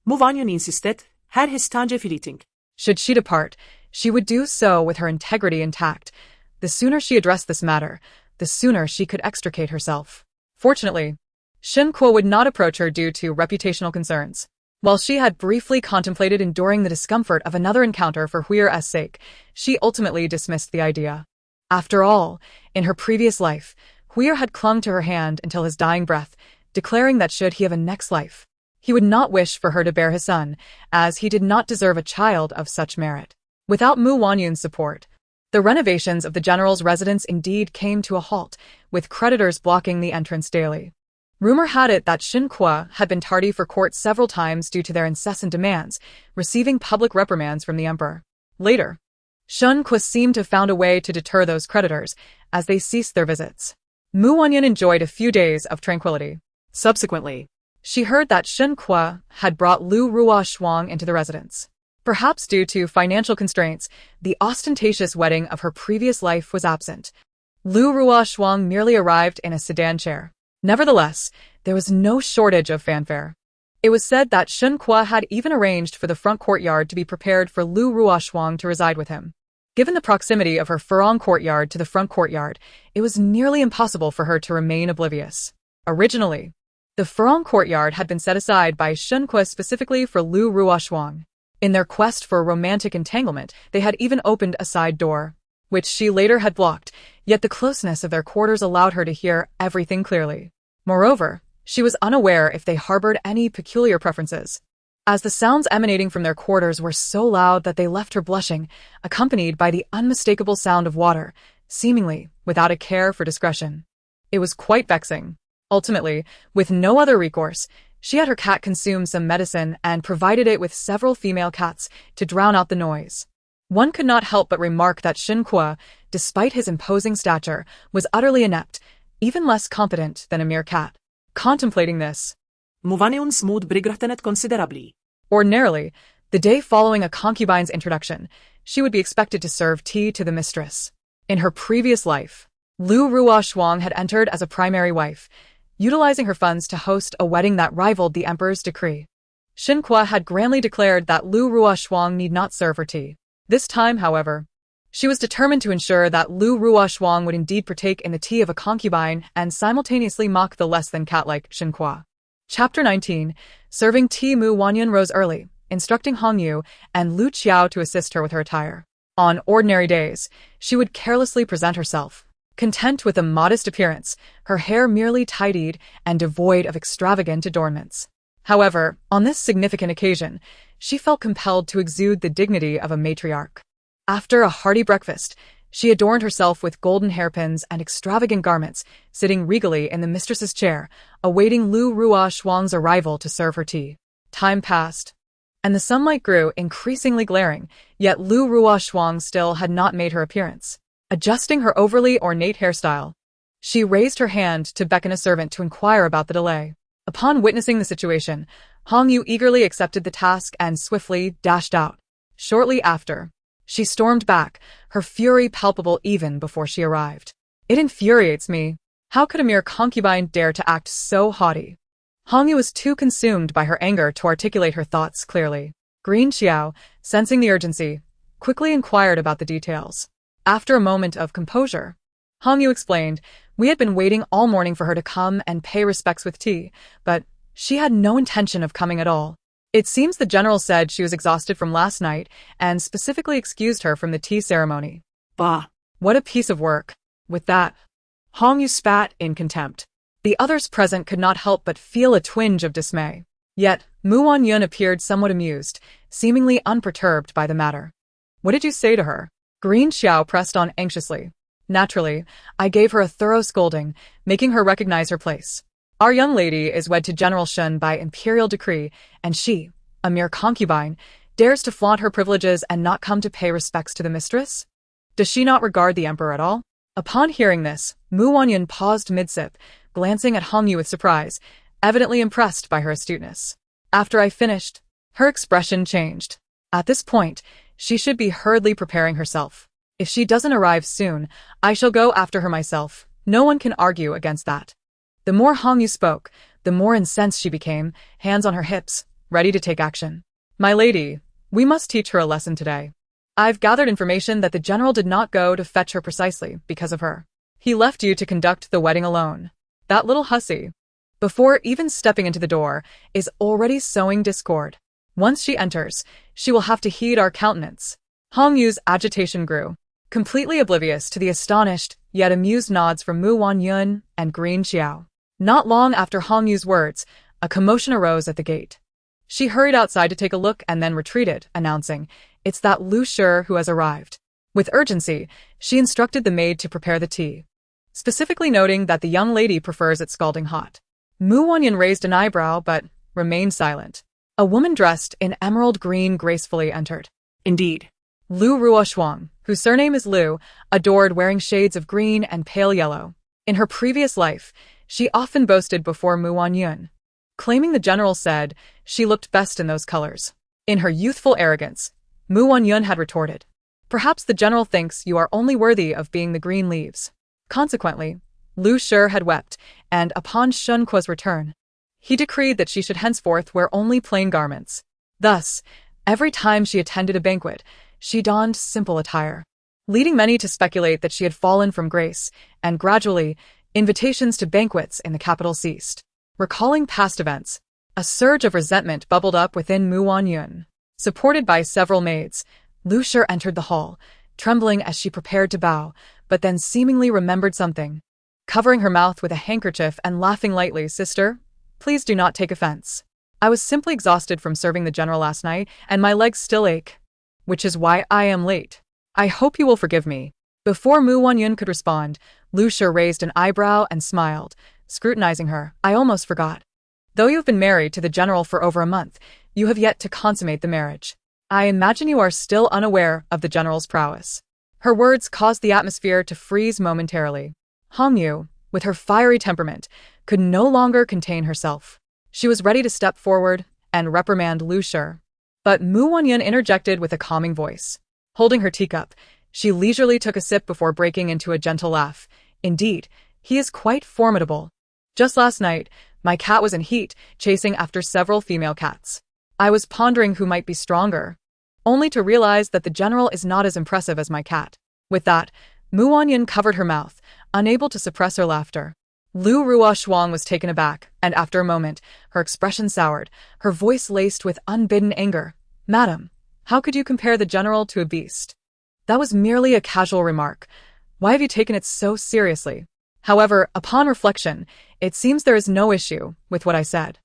Wanyun insisted, her hestanje fleeting. Should she depart, she would do so with her integrity intact. The sooner she addressed this matter, the sooner she could extricate herself. Fortunately, Shen Kuo would not approach her due to reputational concerns. While she had briefly contemplated enduring the discomfort of another encounter for Huir's sake, she ultimately dismissed the idea. After all, in her previous life, Huir had clung to her hand until his dying breath, declaring that should he have a next life, he would not wish for her to bear his son, as he did not deserve a child of such merit. Without Wanyun's support, the renovations of the general's residence indeed came to a halt, with creditors blocking the entrance daily. Rumor had it that Shen Kuo had been tardy for court several times due to their incessant demands, receiving public reprimands from the emperor. Later, Shen Kuo seemed to have found a way to deter those creditors, as they ceased their visits. Wanyun enjoyed a few days of tranquility. Subsequently, she heard that Shen Kuo had brought Lu Ruoshuang into the residence. Perhaps due to financial constraints, the ostentatious wedding of her previous life was absent. Lu Ruoshuang merely arrived in a sedan chair. Nevertheless, there was no shortage of fanfare. It was said that Shen Kuo had even arranged for the front courtyard to be prepared for Lu Ruoshuang to reside with him. Given the proximity of her Furong courtyard to the front courtyard, it was nearly impossible for her to remain oblivious. Originally, the Furong courtyard had been set aside by Shen Kuo specifically for Lu Ruoshuang. In their quest for romantic entanglement, they had even opened a side door, which she later had blocked, yet the closeness of their quarters allowed her to hear everything clearly. Moreover, she was unaware if they harbored any peculiar preferences, as the sounds emanating from their quarters were so loud that they left her blushing, accompanied by the unmistakable sound of water, seemingly without a care for discretion. It was quite vexing. Ultimately, with no other recourse, she had her cat consume some medicine and provided it with several female cats to drown out the noise. One could not help but remark that Shen Kuo, despite his imposing stature, was utterly inept, even less competent than a mere cat. Contemplating this, Wanyun's mood brightened considerably. Ordinarily, the day following a concubine's introduction, she would be expected to serve tea to the mistress. In her previous life, Lu Ruoshuang had entered as a primary wife, utilizing her funds to host a wedding that rivaled the emperor's decree. Shen Kuo had grandly declared that Lu Ruoshuang need not serve her tea. This time, however, she was determined to ensure that Lu Ruoshuang would indeed partake in the tea of a concubine and simultaneously mock the less than cat-like Shen Kuo. Chapter 19. Serving tea. Wanyun rose early, instructing Hong Yu and Lu Qiao to assist her with her attire. On ordinary days, she would carelessly present herself, content with a modest appearance, her hair merely tidied and devoid of extravagant adornments. However, on this significant occasion, she felt compelled to exude the dignity of a matriarch. After a hearty breakfast, she adorned herself with golden hairpins and extravagant garments, sitting regally in the mistress's chair, awaiting Lu Ruoshuang's arrival to serve her tea. Time passed, and the sunlight grew increasingly glaring, yet Lu Ruoshuang still had not made her appearance. Adjusting her overly ornate hairstyle, she raised her hand to beckon a servant to inquire about the delay. Upon witnessing the situation, Hong Yu eagerly accepted the task and swiftly dashed out. Shortly after, she stormed back, her fury palpable even before she arrived. It infuriates me. How could a mere concubine dare to act so haughty? Hong Yu was too consumed by her anger to articulate her thoughts clearly. Green Xiao, sensing the urgency, quickly inquired about the details. After a moment of composure, Hong Yu explained, we had been waiting all morning for her to come and pay respects with tea, but she had no intention of coming at all. It seems the general said she was exhausted from last night and specifically excused her from the tea ceremony. Bah. What a piece of work. With that, Hongyu spat in contempt. The others present could not help but feel a twinge of dismay. Yet, Wanyun appeared somewhat amused, seemingly unperturbed by the matter. What did you say to her? Green Xiao pressed on anxiously. Naturally, I gave her a thorough scolding, making her recognize her place. Our young lady is wed to General Shen by imperial decree, and she, a mere concubine, dares to flaunt her privileges and not come to pay respects to the mistress? Does she not regard the emperor at all? Upon hearing this, Wanyun paused mid-sip, glancing at Hongyu with surprise, evidently impressed by her astuteness. After I finished, her expression changed. At this point, she should be hurriedly preparing herself. If she doesn't arrive soon, I shall go after her myself. No one can argue against that. The more Hongyu spoke, the more incensed she became, hands on her hips, ready to take action. My lady, we must teach her a lesson today. I've gathered information that the general did not go to fetch her precisely because of her. He left you to conduct the wedding alone. That little hussy, before even stepping into the door, is already sowing discord. Once she enters, she will have to heed our countenance. Hongyu's agitation grew, completely oblivious to the astonished yet amused nods from Wanyun and Green Xiao. Not long after Hongyu's words, a commotion arose at the gate. She hurried outside to take a look and then retreated, announcing, "It's that Lu Shi who has arrived." With urgency, she instructed the maid to prepare the tea, specifically noting that the young lady prefers it scalding hot. Wanyun raised an eyebrow but remained silent. A woman dressed in emerald green gracefully entered. Indeed. Lu Ruoshuang, whose surname is Lu, adored wearing shades of green and pale yellow. In her previous life, she often boasted before Wanyun, claiming the general said she looked best in those colors. In her youthful arrogance, Wanyun had retorted, "Perhaps the general thinks you are only worthy of being the green leaves." Consequently, Lu Shi had wept, and upon Shen Kuo's return, he decreed that she should henceforth wear only plain garments. Thus, every time she attended a banquet, she donned simple attire, leading many to speculate that she had fallen from grace, and gradually, invitations to banquets in the capital ceased. Recalling past events, a surge of resentment bubbled up within Wanyun. Supported by several maids, Lu Shi entered the hall, trembling as she prepared to bow, but then seemingly remembered something. Covering her mouth with a handkerchief and laughing lightly, "Sister, please do not take offense. I was simply exhausted from serving the general last night, and my legs still ache, which is why I am late. I hope you will forgive me." Before Wanyun could respond, Lu Shi raised an eyebrow and smiled, scrutinizing her. "I almost forgot. Though you have been married to the general for over a month, you have yet to consummate the marriage. I imagine you are still unaware of the general's prowess." Her words caused the atmosphere to freeze momentarily. Hongyu, with her fiery temperament, could no longer contain herself. She was ready to step forward and reprimand Lu Shi. But Wanyun interjected with a calming voice. Holding her teacup, she leisurely took a sip before breaking into a gentle laugh. "Indeed, he is quite formidable. Just last night, my cat was in heat, chasing after several female cats. I was pondering who might be stronger, only to realize that the general is not as impressive as my cat." With that, Wanyun covered her mouth, unable to suppress her laughter. Lu Ruoshuang was taken aback, and after a moment, her expression soured, her voice laced with unbidden anger. "Madam, how could you compare the general to a beast? That was merely a casual remark. Why have you taken it so seriously?" However, upon reflection, it seems there is no issue with what I said.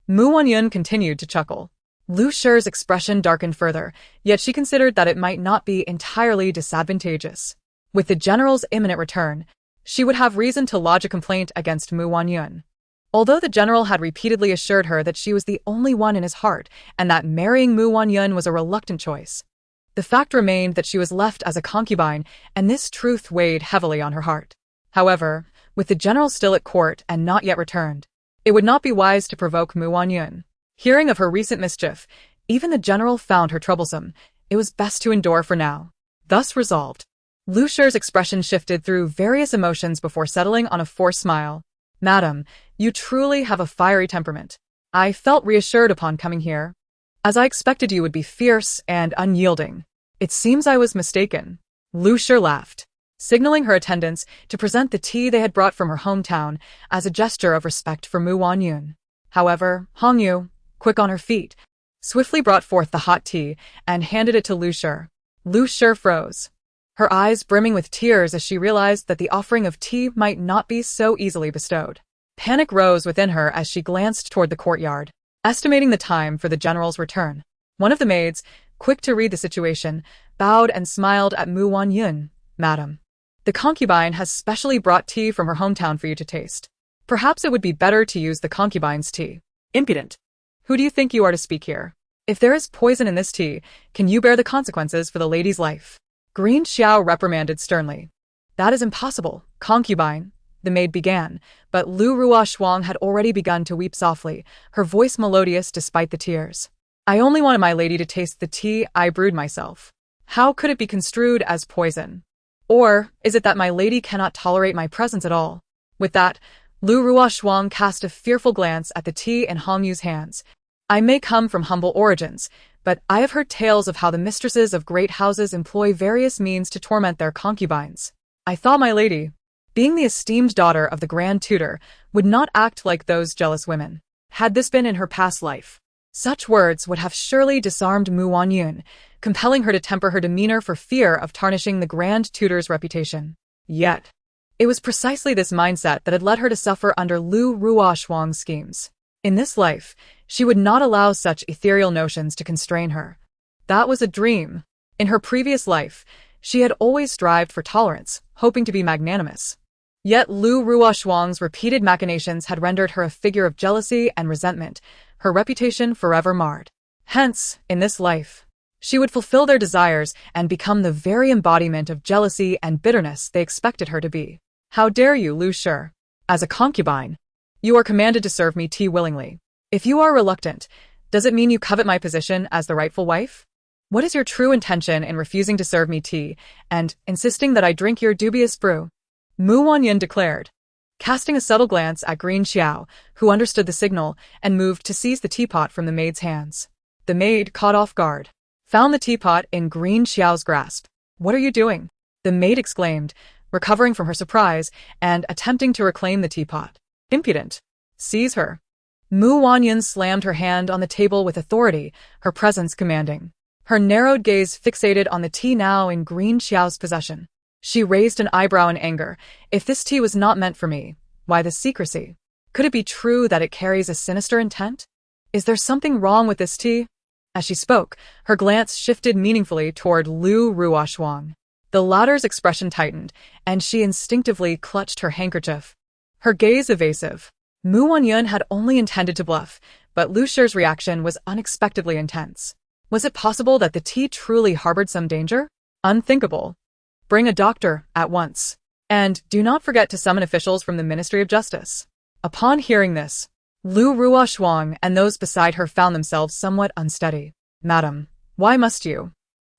Wanyun continued to chuckle. Lu Shi's expression darkened further, yet she considered that it might not be entirely disadvantageous. With the general's imminent return, she would have reason to lodge a complaint against Wanyun. Although the general had repeatedly assured her that she was the only one in his heart and that marrying Wanyun was a reluctant choice, the fact remained that she was left as a concubine, and this truth weighed heavily on her heart. However, with the general still at court and not yet returned, it would not be wise to provoke Wanyun. Hearing of her recent mischief, even the general found her troublesome. It was best to endure for now. Thus resolved, Lu Shi's expression shifted through various emotions before settling on a forced smile. "Madam, you truly have a fiery temperament. I felt reassured upon coming here, as I expected you would be fierce and unyielding. It seems I was mistaken." Lu Shi laughed, signaling her attendants to present the tea they had brought from her hometown as a gesture of respect for Wanyun. However, Hongyu, quick on her feet, swiftly brought forth the hot tea and handed it to Lu Shi. Lu Shi froze, her eyes brimming with tears as she realized that the offering of tea might not be so easily bestowed. Panic rose within her as she glanced toward the courtyard, estimating the time for the general's return. One of the maids, quick to read the situation, bowed and smiled at Wanyun. "Madam, the concubine has specially brought tea from her hometown for you to taste. Perhaps it would be better to use the concubine's tea." Impudent. "Who do you think you are to speak here? If there is poison in this tea, can you bear the consequences for the lady's life?" Green Xiao reprimanded sternly. "That is impossible, concubine," the maid began, but Lu Ruoshuang had already begun to weep softly, her voice melodious despite the tears. "I only wanted my lady to taste the tea I brewed myself. How could it be construed as poison? Or is it that my lady cannot tolerate my presence at all?" With that, Lu Ruoshuang cast a fearful glance at the tea in Hong Yu's hands. "I may come from humble origins, but I have heard tales of how the mistresses of great houses employ various means to torment their concubines. I thought my lady, being the esteemed daughter of the Grand Tutor, would not act like those jealous women. Had this been in her past life, such words would have surely disarmed Wanyun, compelling her to temper her demeanor for fear of tarnishing the Grand Tutor's reputation. Yet, it was precisely this mindset that had led her to suffer under Lu Ruoshuang's schemes. In this life, she would not allow such ethereal notions to constrain her. That was a dream. In her previous life, she had always strived for tolerance, hoping to be magnanimous. Yet Lu Ruoshuang's repeated machinations had rendered her a figure of jealousy and resentment, her reputation forever marred. Hence, in this life, she would fulfill their desires and become the very embodiment of jealousy and bitterness they expected her to be. "How dare you, Lu Shi? As a concubine, you are commanded to serve me tea willingly. If you are reluctant, does it mean you covet my position as the rightful wife? What is your true intention in refusing to serve me tea and insisting that I drink your dubious brew?" Wanyun declared, casting a subtle glance at Green Xiao, who understood the signal and moved to seize the teapot from the maid's hands. The maid, caught off guard, found the teapot in Green Xiao's grasp. "What are you doing?" the maid exclaimed, recovering from her surprise and attempting to reclaim the teapot. "Impudent! Seize her!" Wanyun slammed her hand on the table with authority, her presence commanding. Her narrowed gaze fixated on the tea now in Green Xiao's possession. She raised an eyebrow in anger. "If this tea was not meant for me, why this secrecy? Could it be true that it carries a sinister intent? Is there something wrong with this tea?" As she spoke, her glance shifted meaningfully toward Lu Ruoshuang. The latter's expression tightened, and she instinctively clutched her handkerchief, her gaze evasive. Wanyun had only intended to bluff, but Lu Shi's reaction was unexpectedly intense. Was it possible that the tea truly harbored some danger? Unthinkable. "Bring a doctor, at once. And do not forget to summon officials from the Ministry of Justice." Upon hearing this, Lu Ruoshuang and those beside her found themselves somewhat unsteady. "Madam, why must you?"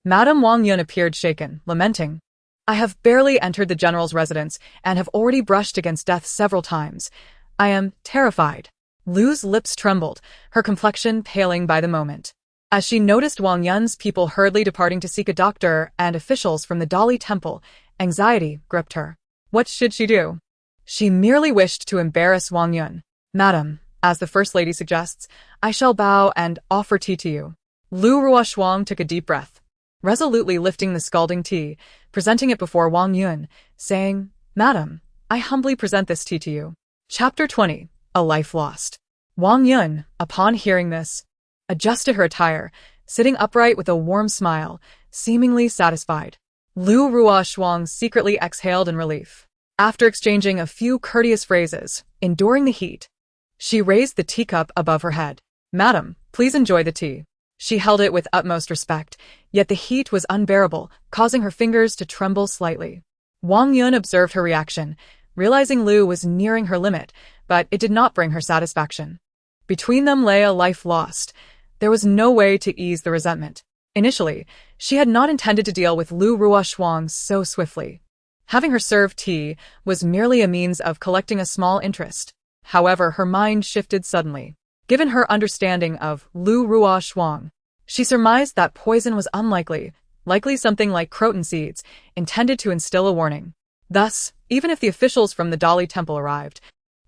Madam Wanyun appeared shaken, lamenting. "I have barely entered the general's residence and have already brushed against death several times. I am terrified." Lu's lips trembled, her complexion paling by the moment. As she noticed Wangyun's people hurriedly departing to seek a doctor and officials from the Dali Temple, anxiety gripped her. What should she do? She merely wished to embarrass Wanyun. "Madam, as the First Lady suggests, I shall bow and offer tea to you." Lu Ruoshuang took a deep breath, resolutely lifting the scalding tea, presenting it before Wanyun, saying, "Madam, I humbly present this tea to you." Chapter 20. A Life Lost. Wanyun, upon hearing this, adjusted her attire, sitting upright with a warm smile, seemingly satisfied. Lu Ruoshuang secretly exhaled in relief. After exchanging a few courteous phrases, enduring the heat, she raised the teacup above her head. "Madam, please enjoy the tea." She held it with utmost respect, yet the heat was unbearable, causing her fingers to tremble slightly. Wanyun observed her reaction, realizing Lu was nearing her limit, but it did not bring her satisfaction. Between them lay a life lost. There was no way to ease the resentment. Initially, she had not intended to deal with Lu Ruoshuang so swiftly. Having her serve tea was merely a means of collecting a small interest. However, her mind shifted suddenly. Given her understanding of Lu Ruoshuang, she surmised that poison was unlikely, likely something like croton seeds, intended to instill a warning. Thus, even if the officials from the Dali Temple arrived,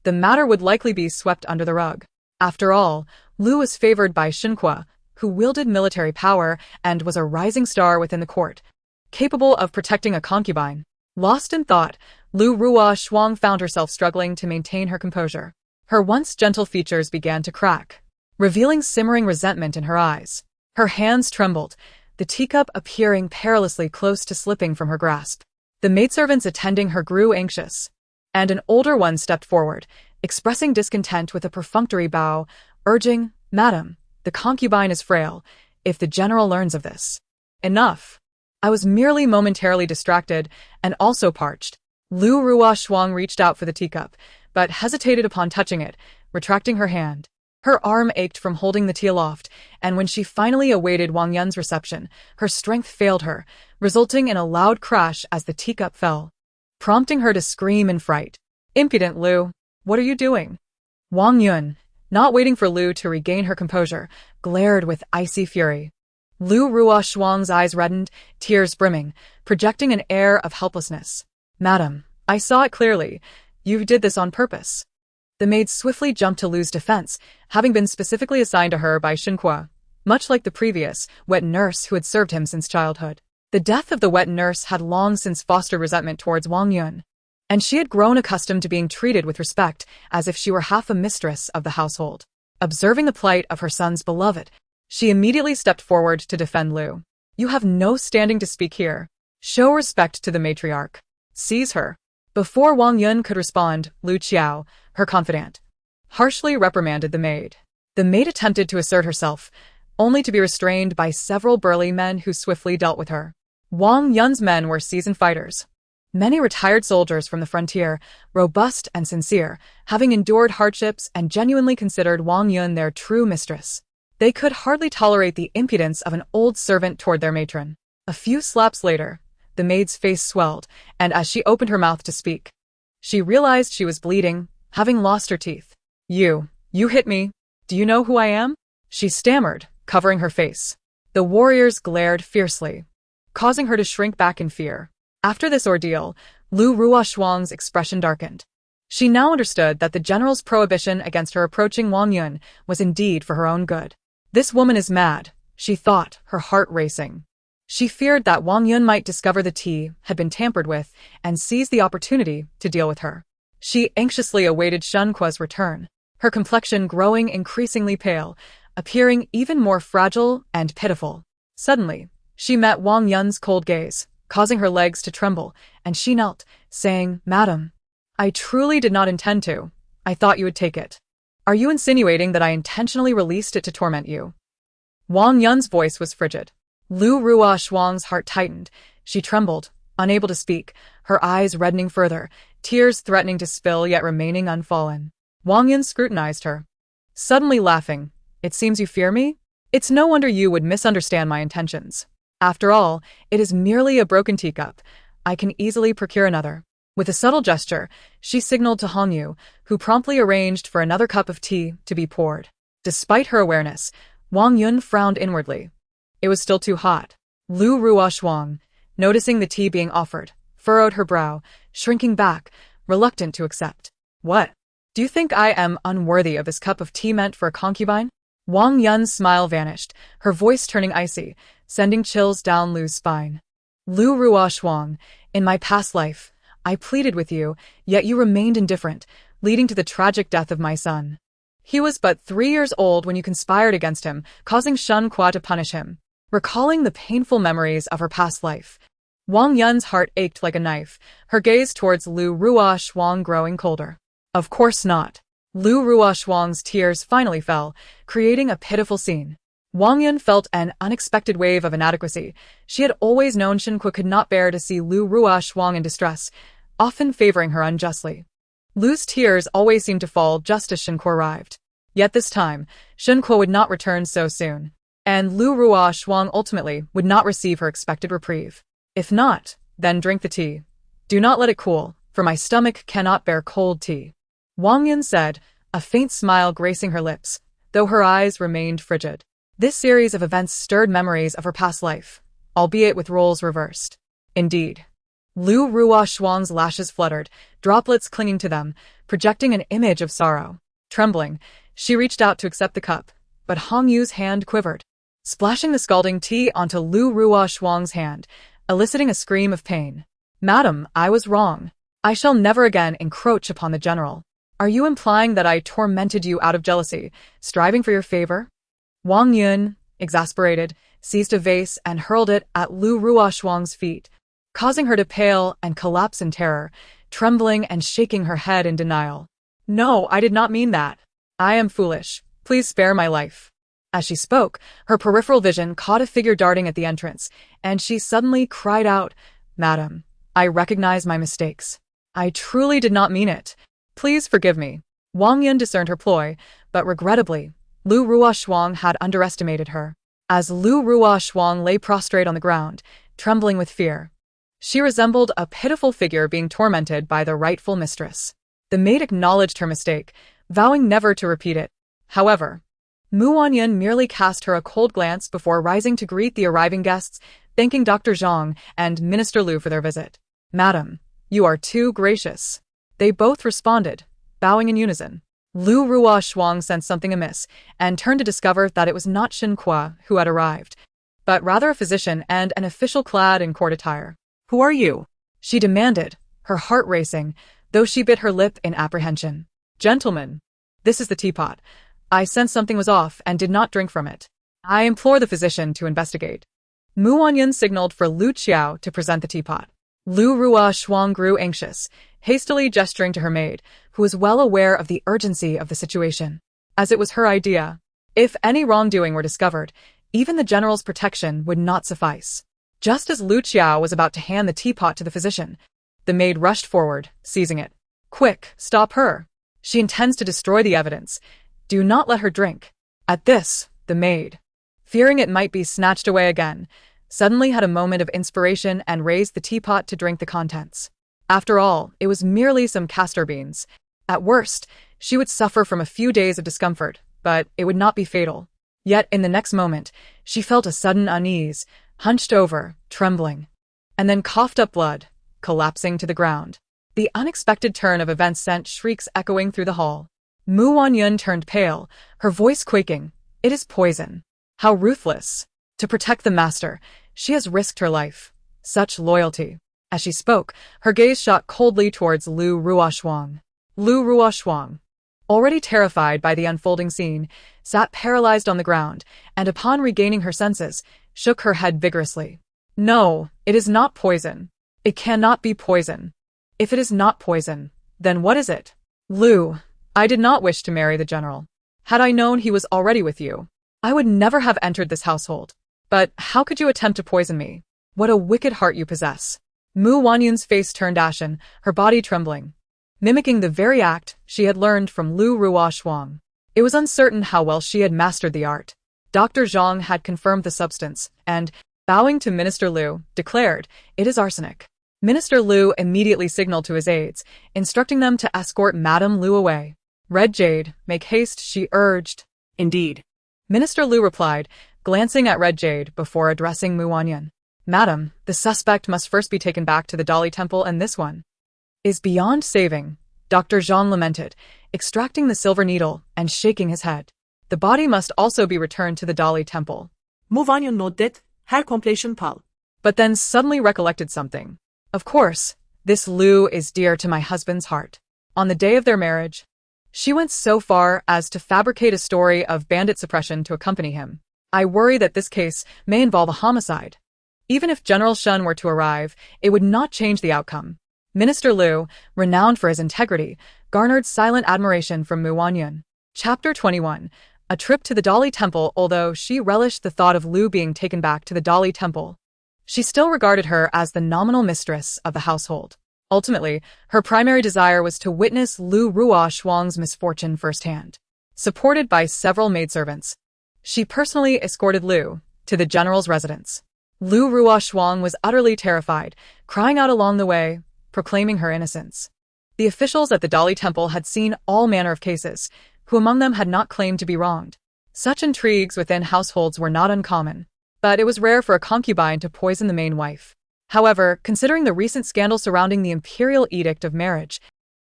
the matter would likely be swept under the rug. After all, Lu was favored by Shen Kuo, who wielded military power and was a rising star within the court, capable of protecting a concubine. Lost in thought, Lu Ruoshuang found herself struggling to maintain her composure. Her once gentle features began to crack, revealing simmering resentment in her eyes. Her hands trembled, the teacup appearing perilously close to slipping from her grasp. The maidservants attending her grew anxious, and an older one stepped forward, expressing discontent with a perfunctory bow, urging, "Madam, the concubine is frail. If the general learns of this." "Enough. I was merely momentarily distracted and also parched." Lu Ruoshuang reached out for the teacup, but hesitated upon touching it, retracting her hand. Her arm ached from holding the tea aloft, and when she finally awaited Wangyun's reception, her strength failed her, resulting in a loud crash as the teacup fell, prompting her to scream in fright. "Impudent Lu, what are you doing?" Wanyun, not waiting for Lu to regain her composure, glared with icy fury. Lu Ruoshuang's eyes reddened, tears brimming, projecting an air of helplessness. "Madam, I saw it clearly. You did this on purpose." The maid swiftly jumped to Lu's defense, having been specifically assigned to her by Shen Kuo, much like the previous wet nurse who had served him since childhood. The death of the wet nurse had long since fostered resentment towards Wanyun, and she had grown accustomed to being treated with respect as if she were half a mistress of the household. Observing the plight of her son's beloved, she immediately stepped forward to defend Lu. "You have no standing to speak here. Show respect to the matriarch. Seize her." Before Wanyun could respond, Lu Qiao, her confidant, harshly reprimanded the maid. The maid attempted to assert herself, only to be restrained by several burly men who swiftly dealt with her. Wang Yun's men were seasoned fighters. Many retired soldiers from the frontier, robust and sincere, having endured hardships and genuinely considered Wang Yun their true mistress. They could hardly tolerate the impudence of an old servant toward their matron. A few slaps later, the maid's face swelled, and as she opened her mouth to speak, she realized she was bleeding, having lost her teeth. You hit me. Do you know who I am?" she stammered, covering her face. The warriors glared fiercely, causing her to shrink back in fear. After this ordeal, Lu Ruoshuang's expression darkened. She now understood that the general's prohibition against her approaching Wang Yun was indeed for her own good. "This woman is mad," she thought, her heart racing. She feared that Wang Yun might discover the tea had been tampered with and seize the opportunity to deal with her. She anxiously awaited Shen Kuo's return, her complexion growing increasingly pale, appearing even more fragile and pitiful. Suddenly, she met Wang Yun's cold gaze, causing her legs to tremble, and she knelt, saying, "Madam, I truly did not intend to. I thought you would take it. Are you insinuating that I intentionally released it to torment you?" Wang Yun's voice was frigid. Lu Ruoshuang's heart tightened. She trembled, unable to speak, her eyes reddening further, tears threatening to spill yet remaining unfallen. Wang Yun scrutinized her, suddenly laughing. "It seems you fear me? It's no wonder you would misunderstand my intentions. After all, it is merely a broken teacup. I can easily procure another." With a subtle gesture, she signaled to Hongyu, who promptly arranged for another cup of tea to be poured. Despite her awareness, Wang Yun frowned inwardly. It was still too hot. Lu Ruoshuang, noticing the tea being offered, furrowed her brow, shrinking back, reluctant to accept. "What? Do you think I am unworthy of this cup of tea meant for a concubine?" Wang Yun's smile vanished, her voice turning icy, sending chills down Lu's spine. "Lu Ruoshuang, in my past life, I pleaded with you, yet you remained indifferent, leading to the tragic death of my son. He was but 3 years old when you conspired against him, causing Shen Kuo to punish him." Recalling the painful memories of her past life, Wang Yun's heart ached like a knife, her gaze towards Lu Ruoshuang growing colder. "Of course not." Lu Ruoshuang's tears finally fell, creating a pitiful scene. Wang Yun felt an unexpected wave of inadequacy. She had always known Shen Kuo could not bear to see Lu Ruoshuang in distress, often favoring her unjustly. Lu's tears always seemed to fall just as Shen Kuo arrived. Yet this time, Shen Kuo would not return so soon, and Lu Ruoshuang ultimately would not receive her expected reprieve. "If not, then drink the tea. Do not let it cool, for my stomach cannot bear cold tea," Wang Yun said, a faint smile gracing her lips, though her eyes remained frigid. This series of events stirred memories of her past life, albeit with roles reversed. Indeed. Lu Ruoshuang's lashes fluttered, droplets clinging to them, projecting an image of sorrow. Trembling, she reached out to accept the cup, but Hongyu's hand quivered. splashing the scalding tea onto Lu Ruoshuang's hand, eliciting a scream of pain. Madam, I was wrong. I shall never again encroach upon the general. Are you implying that I tormented you out of jealousy, striving for your favor? Wanyun, exasperated, seized a vase and hurled it at Lu Ruoshuang's feet, causing her to pale and collapse in terror, trembling and shaking her head in denial. No, I did not mean that. I am foolish. Please spare my life. As she spoke, her peripheral vision caught a figure darting at the entrance, and she suddenly cried out, Madam, I recognize my mistakes. I truly did not mean it. Please forgive me. Wang Yun discerned her ploy, but regrettably, Lu Ruoshuang had underestimated her. As Lu Ruoshuang lay prostrate on the ground, trembling with fear, she resembled a pitiful figure being tormented by the rightful mistress. The maid acknowledged her mistake, vowing never to repeat it. However, Wanyun merely cast her a cold glance before rising to greet the arriving guests, thanking Dr. Zhang and Minister Lu for their visit. Madam, you are too gracious. They both responded, bowing in unison. Lu Ruoshuang sensed something amiss and turned to discover that it was not Shen Kuo who had arrived, but rather a physician and an official clad in court attire. Who are you? She demanded, her heart racing, though she bit her lip in apprehension. Gentlemen, this is the teapot. I sensed something was off and did not drink from it. I implore the physician to investigate. Wanyun signaled for Lu Qiao to present the teapot. Lu Ruoshuang grew anxious, hastily gesturing to her maid, who was well aware of the urgency of the situation. As it was her idea, if any wrongdoing were discovered, even the general's protection would not suffice. Just as Lu Qiao was about to hand the teapot to the physician, the maid rushed forward, seizing it. Quick, stop her. She intends to destroy the evidence. Do not let her drink. At this, the maid, fearing it might be snatched away again, suddenly had a moment of inspiration and raised the teapot to drink the contents. After all, it was merely some castor beans. At worst, she would suffer from a few days of discomfort, but it would not be fatal. Yet in the next moment, she felt a sudden unease, hunched over, trembling, and then coughed up blood, collapsing to the ground. The unexpected turn of events sent shrieks echoing through the hall. Wanyun turned pale, her voice quaking. It is poison. How ruthless. To protect the master, she has risked her life. Such loyalty. As she spoke, her gaze shot coldly towards Lu Ruoshuang. Lu Ruoshuang, already terrified by the unfolding scene, sat paralyzed on the ground, and upon regaining her senses, shook her head vigorously. No, it is not poison. It cannot be poison. If it is not poison, then what is it? Lu, I did not wish to marry the general. Had I known he was already with you, I would never have entered this household. But how could you attempt to poison me? What a wicked heart you possess. Wanyun's face turned ashen, her body trembling, mimicking the very act she had learned from Lu Ruoshuang. It was uncertain how well she had mastered the art. Dr. Zhang had confirmed the substance, and, bowing to Minister Lu, declared, it is arsenic. Minister Lu immediately signaled to his aides, instructing them to escort Madame Lu away. Red Jade, make haste, she urged. Indeed. Minister Lu replied, glancing at Red Jade before addressing Wanyun. Madam, the suspect must first be taken back to the Dali Temple, and this one is beyond saving, Dr. Zhang lamented, extracting the silver needle and shaking his head. The body must also be returned to the Dali Temple. Wanyun nodded, her completion pal. But then suddenly recollected something. Of course, this Lu is dear to my husband's heart. On the day of their marriage, she went so far as to fabricate a story of bandit suppression to accompany him. I worry that this case may involve a homicide. Even if General Shen were to arrive, it would not change the outcome. Minister Lu, renowned for his integrity, garnered silent admiration from Wanyun. Chapter 21. A trip to the Dali Temple. Although she relished the thought of Lu being taken back to the Dali Temple, she still regarded her as the nominal mistress of the household. Ultimately, her primary desire was to witness Lu Ruoshuang's misfortune firsthand. Supported by several maidservants, she personally escorted Lu to the general's residence. Lu Ruoshuang was utterly terrified, crying out along the way, proclaiming her innocence. The officials at the Dali Temple had seen all manner of cases, who among them had not claimed to be wronged. Such intrigues within households were not uncommon, but it was rare for a concubine to poison the main wife. However, considering the recent scandal surrounding the imperial edict of marriage,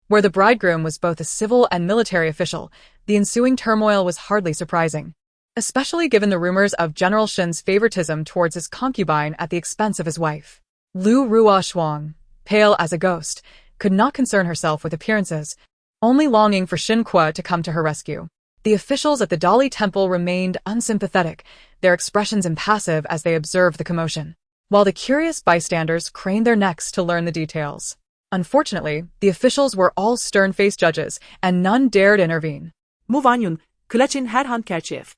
where the bridegroom was both a civil and military official, the ensuing turmoil was hardly surprising. especially given the rumors of General Shen's favoritism towards his concubine at the expense of his wife. Lu Ruoshuang, pale as a ghost, could not concern herself with appearances, only longing for Shen Kuo to come to her rescue. The officials at the Dali Temple remained unsympathetic, their expressions impassive as they observed the commotion, while the curious bystanders craned their necks to learn the details. Unfortunately, the officials were all stern-faced judges, and none dared intervene. Wanyun, Kulachin Hadhan Kerchief.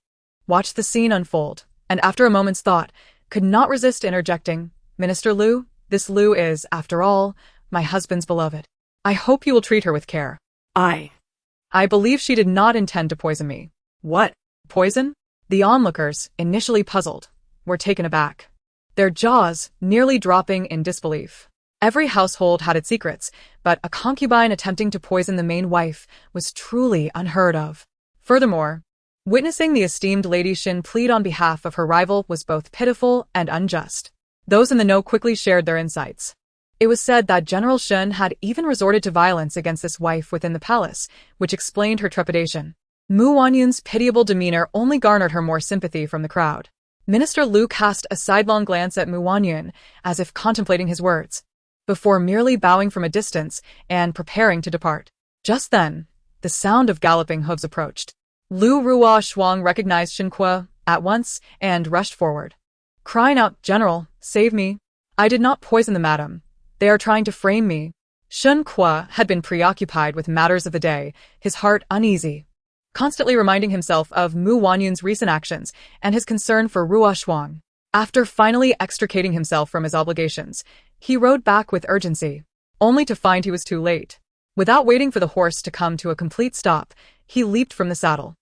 Watched the scene unfold, and after a moment's thought, could not resist interjecting, Minister Lu, this Lu is, after all, my husband's beloved. I hope you will treat her with care. I believe she did not intend to poison me. What? Poison? The onlookers, initially puzzled, were taken aback, their jaws nearly dropping in disbelief. Every household had its secrets, but a concubine attempting to poison the main wife was truly unheard of. Furthermore, witnessing the esteemed Lady Shen plead on behalf of her rival was both pitiful and unjust. Those in the know quickly shared their insights. It was said that General Shen had even resorted to violence against this wife within the palace, which explained her trepidation. Wanyun's pitiable demeanor only garnered her more sympathy from the crowd. Minister Lu cast a sidelong glance at Wanyun, as if contemplating his words, before merely bowing from a distance and preparing to depart. Just then, the sound of galloping hooves approached. Lu Ruoshuang recognized Shen Kuo at once and rushed forward, crying out, "General, save me! I did not poison the madam. They are trying to frame me." Shen Kuo had been preoccupied with matters of the day, his heart uneasy, constantly reminding himself of Wanyun's recent actions and his concern for Ruoshuang. After finally extricating himself from his obligations, he rode back with urgency, only to find he was too late. Without waiting for the horse to come to a complete stop, he leaped from the saddle,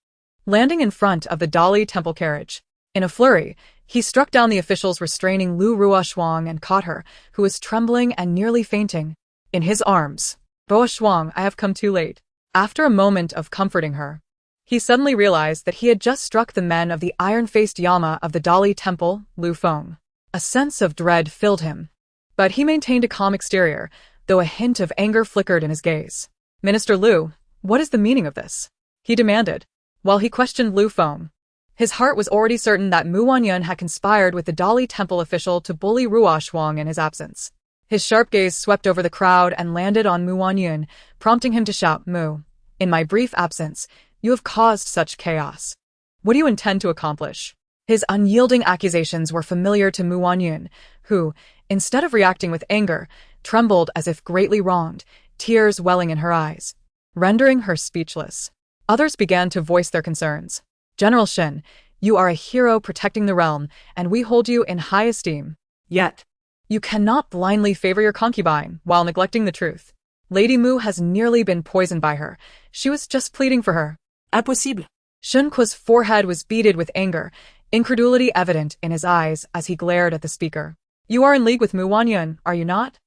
landing in front of the Dali Temple carriage. In a flurry, he struck down the officials restraining Lu Ruoshuang and caught her, who was trembling and nearly fainting, in his arms. "Ruoshuang, I have come too late." After a moment of comforting her, he suddenly realized that he had just struck the men of the iron-faced Yama of the Dali Temple, Lu Feng. A sense of dread filled him, but he maintained a calm exterior, though a hint of anger flickered in his gaze. "Minister Lu, what is the meaning of this?" he demanded, while he questioned Lu Feng. His heart was already certain that Wanyun had conspired with the Dali Temple official to bully Ruoshuang in his absence. His sharp gaze swept over the crowd and landed on Wanyun, prompting him to shout, "Mu, in my brief absence, you have caused such chaos. What do you intend to accomplish?" His unyielding accusations were familiar to Wanyun, who, instead of reacting with anger, trembled as if greatly wronged, tears welling in her eyes, rendering her speechless. Others began to voice their concerns. "General Shen, you are a hero protecting the realm, and we hold you in high esteem. Yet, you cannot blindly favor your concubine while neglecting the truth. Lady Mu has nearly been poisoned by her. She was just pleading for her." Impossible. Shen Kuo's forehead was beaded with anger, incredulity evident in his eyes as he glared at the speaker. "You are in league with Wanyun, are you not?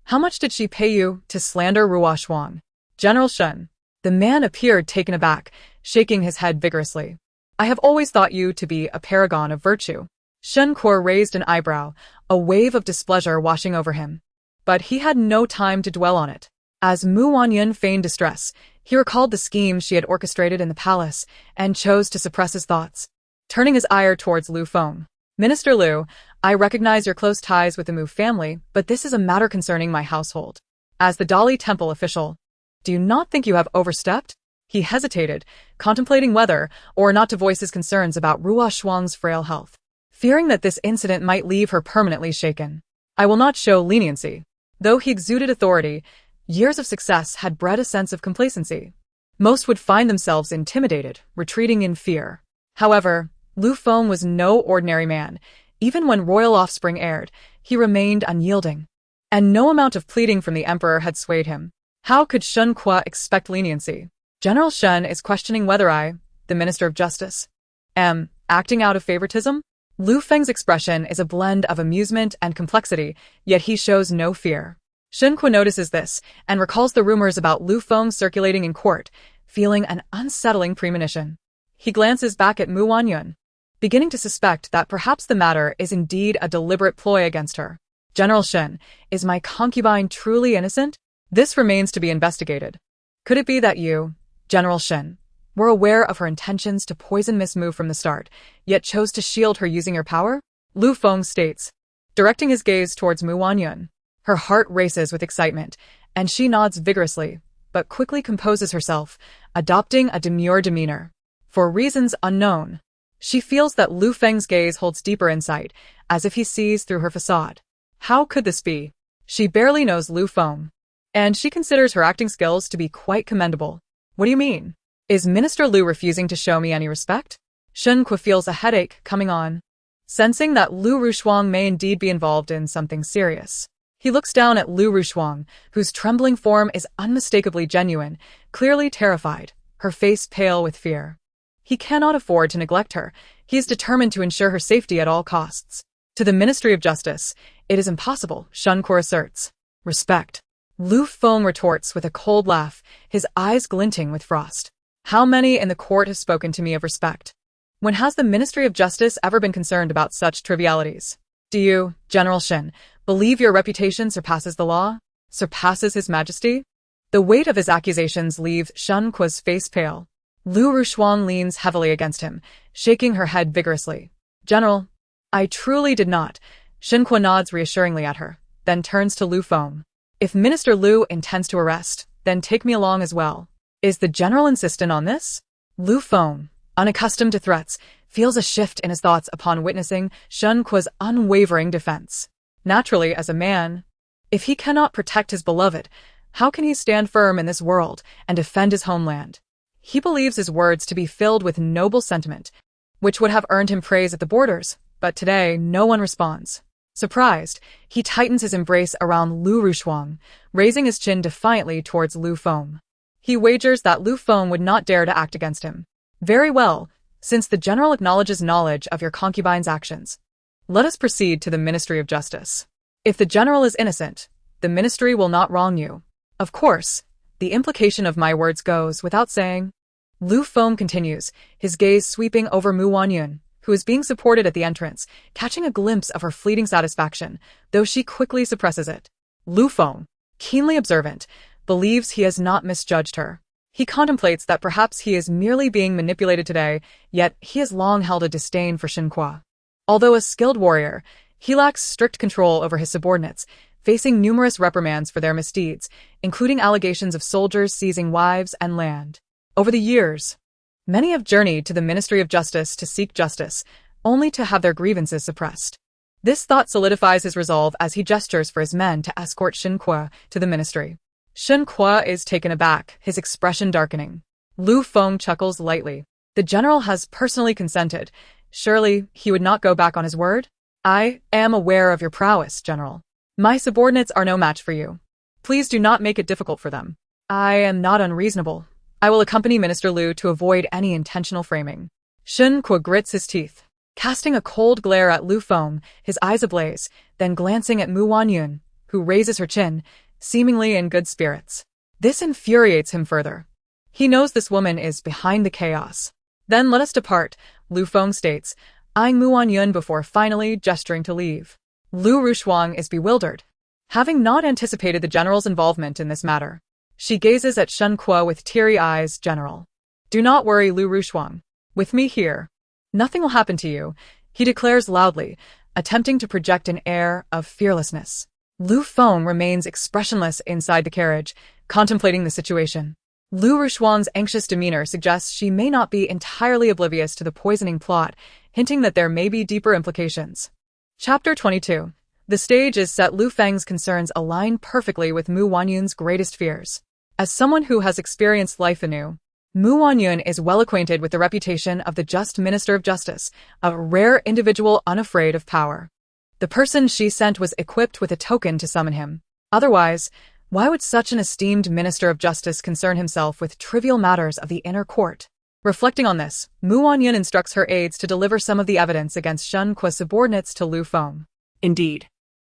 How much did she pay you to slander Ruoshuang?" "General Shen." The man appeared taken aback, shaking his head vigorously. "I have always thought you to be a paragon of virtue." Shen Kuo raised an eyebrow, a wave of displeasure washing over him. But he had no time to dwell on it. As Wanyun feigned distress, he recalled the scheme she had orchestrated in the palace and chose to suppress his thoughts, turning his ire towards Lu Feng. "Minister Lu, I recognize your close ties with the Mu family, but this is a matter concerning my household. As the Dali Temple official, do you not think you have overstepped?" He hesitated, contemplating whether or not to voice his concerns about Ruoshuang's frail health, fearing that this incident might leave her permanently shaken. "I will not show leniency." Though he exuded authority, years of success had bred a sense of complacency. Most would find themselves intimidated, retreating in fear. However, Lu Feng was no ordinary man. Even when royal offspring heired, he remained unyielding, and no amount of pleading from the emperor had swayed him. How could Shen Kuo expect leniency? "General Shen is questioning whether I, the Minister of Justice, am acting out of favoritism?" Lu Feng's expression is a blend of amusement and complexity, yet he shows no fear. Shen Kuo notices this and recalls the rumors about Lu Feng circulating in court, feeling an unsettling premonition. He glances back at Wanyun, beginning to suspect that perhaps the matter is indeed a deliberate ploy against her. "General Shen, is my concubine truly innocent? This remains to be investigated. Could it be that you, General Shen, were aware of her intentions to poison Miss Mu from the start, yet chose to shield her using your power? Lu Feng states, directing his gaze towards Mu Wanyun. Her heart races with excitement, and she nods vigorously, but quickly composes herself, adopting a demure demeanor. For reasons unknown, she feels that Lu Feng's gaze holds deeper insight, as if he sees through her facade. How could this be? She barely knows Lu Feng, and she considers her acting skills to be quite commendable. What do you mean? Is Minister Lu refusing to show me any respect? Shen Kuo feels a headache coming on, sensing that Lu Rushuang may indeed be involved in something serious. He looks down at Lu Rushuang, whose trembling form is unmistakably genuine, clearly terrified, her face pale with fear. He cannot afford to neglect her. He is determined to ensure her safety at all costs. To the Ministry of Justice, it is impossible, Shen Kuo asserts. Respect. Lu Feng retorts with a cold laugh, his eyes glinting with frost. How many in the court have spoken to me of respect? When has the Ministry of Justice ever been concerned about such trivialities? Do you, General Shen, believe your reputation surpasses the law? Surpasses His Majesty? The weight of his accusations leaves Shen Kuo's face pale. Lu Rushuang leans heavily against him, shaking her head vigorously. General, I truly did not. Shen Kuo nods reassuringly at her, then turns to Lu Feng. If Minister Lu intends to arrest, then take me along as well. Is the general insistent on this? Lu Feng, unaccustomed to threats, feels a shift in his thoughts upon witnessing Shen Kuo's unwavering defense. Naturally, as a man, if he cannot protect his beloved, how can he stand firm in this world and defend his homeland? He believes his words to be filled with noble sentiment, which would have earned him praise at the borders, but today no one responds. Surprised, he tightens his embrace around Lu Rushuang, raising his chin defiantly towards Lu Feng. He wagers that Lu Feng would not dare to act against him. Very well, since the general acknowledges knowledge of your concubine's actions, let us proceed to the Ministry of Justice. If the general is innocent, the ministry will not wrong you. Of course, the implication of my words goes without saying. Lu Feng continues, his gaze sweeping over Mu Wanyun, who is being supported at the entrance, catching a glimpse of her fleeting satisfaction, though she quickly suppresses it. Lu Feng, keenly observant, believes he has not misjudged her. He contemplates that perhaps he is merely being manipulated today, yet he has long held a disdain for Shen Kuo. Although a skilled warrior, he lacks strict control over his subordinates, facing numerous reprimands for their misdeeds, including allegations of soldiers seizing wives and land. Over the years, many have journeyed to the Ministry of Justice to seek justice, only to have their grievances suppressed. This thought solidifies his resolve as he gestures for his men to escort Shen Kuo to the ministry. Shen Kuo is taken aback, his expression darkening. Lu Feng chuckles lightly. The general has personally consented. Surely he would not go back on his word? I am aware of your prowess, General. My subordinates are no match for you. Please do not make it difficult for them. I am not unreasonable. I will accompany Minister Lu to avoid any intentional framing. Shen Kuo grits his teeth, casting a cold glare at Lu Feng, his eyes ablaze, then glancing at Mu Wanyun, who raises her chin, seemingly in good spirits. This infuriates him further. He knows this woman is behind the chaos. Then let us depart, Lu Feng states, eyeing Mu Wanyun before finally gesturing to leave. Lu Rushuang is bewildered, having not anticipated the general's involvement in this matter. She gazes at Shen Kuo with teary eyes. General, do not worry, Lu Rushuang. With me here, nothing will happen to you, he declares loudly, attempting to project an air of fearlessness. Lu Feng remains expressionless inside the carriage, contemplating the situation. Lu Rushuang's anxious demeanor suggests she may not be entirely oblivious to the poisoning plot, hinting that there may be deeper implications. Chapter 22. The stage is set. Lu Feng's concerns align perfectly with Mu Wanyun's greatest fears. As someone who has experienced life anew, Mu Wanyun is well acquainted with the reputation of the just Minister of Justice, a rare individual unafraid of power. The person she sent was equipped with a token to summon him. Otherwise, why would such an esteemed Minister of Justice concern himself with trivial matters of the inner court? Reflecting on this, Mu Wanyun instructs her aides to deliver some of the evidence against Shen Kuo's subordinates to Lu Feng. Indeed,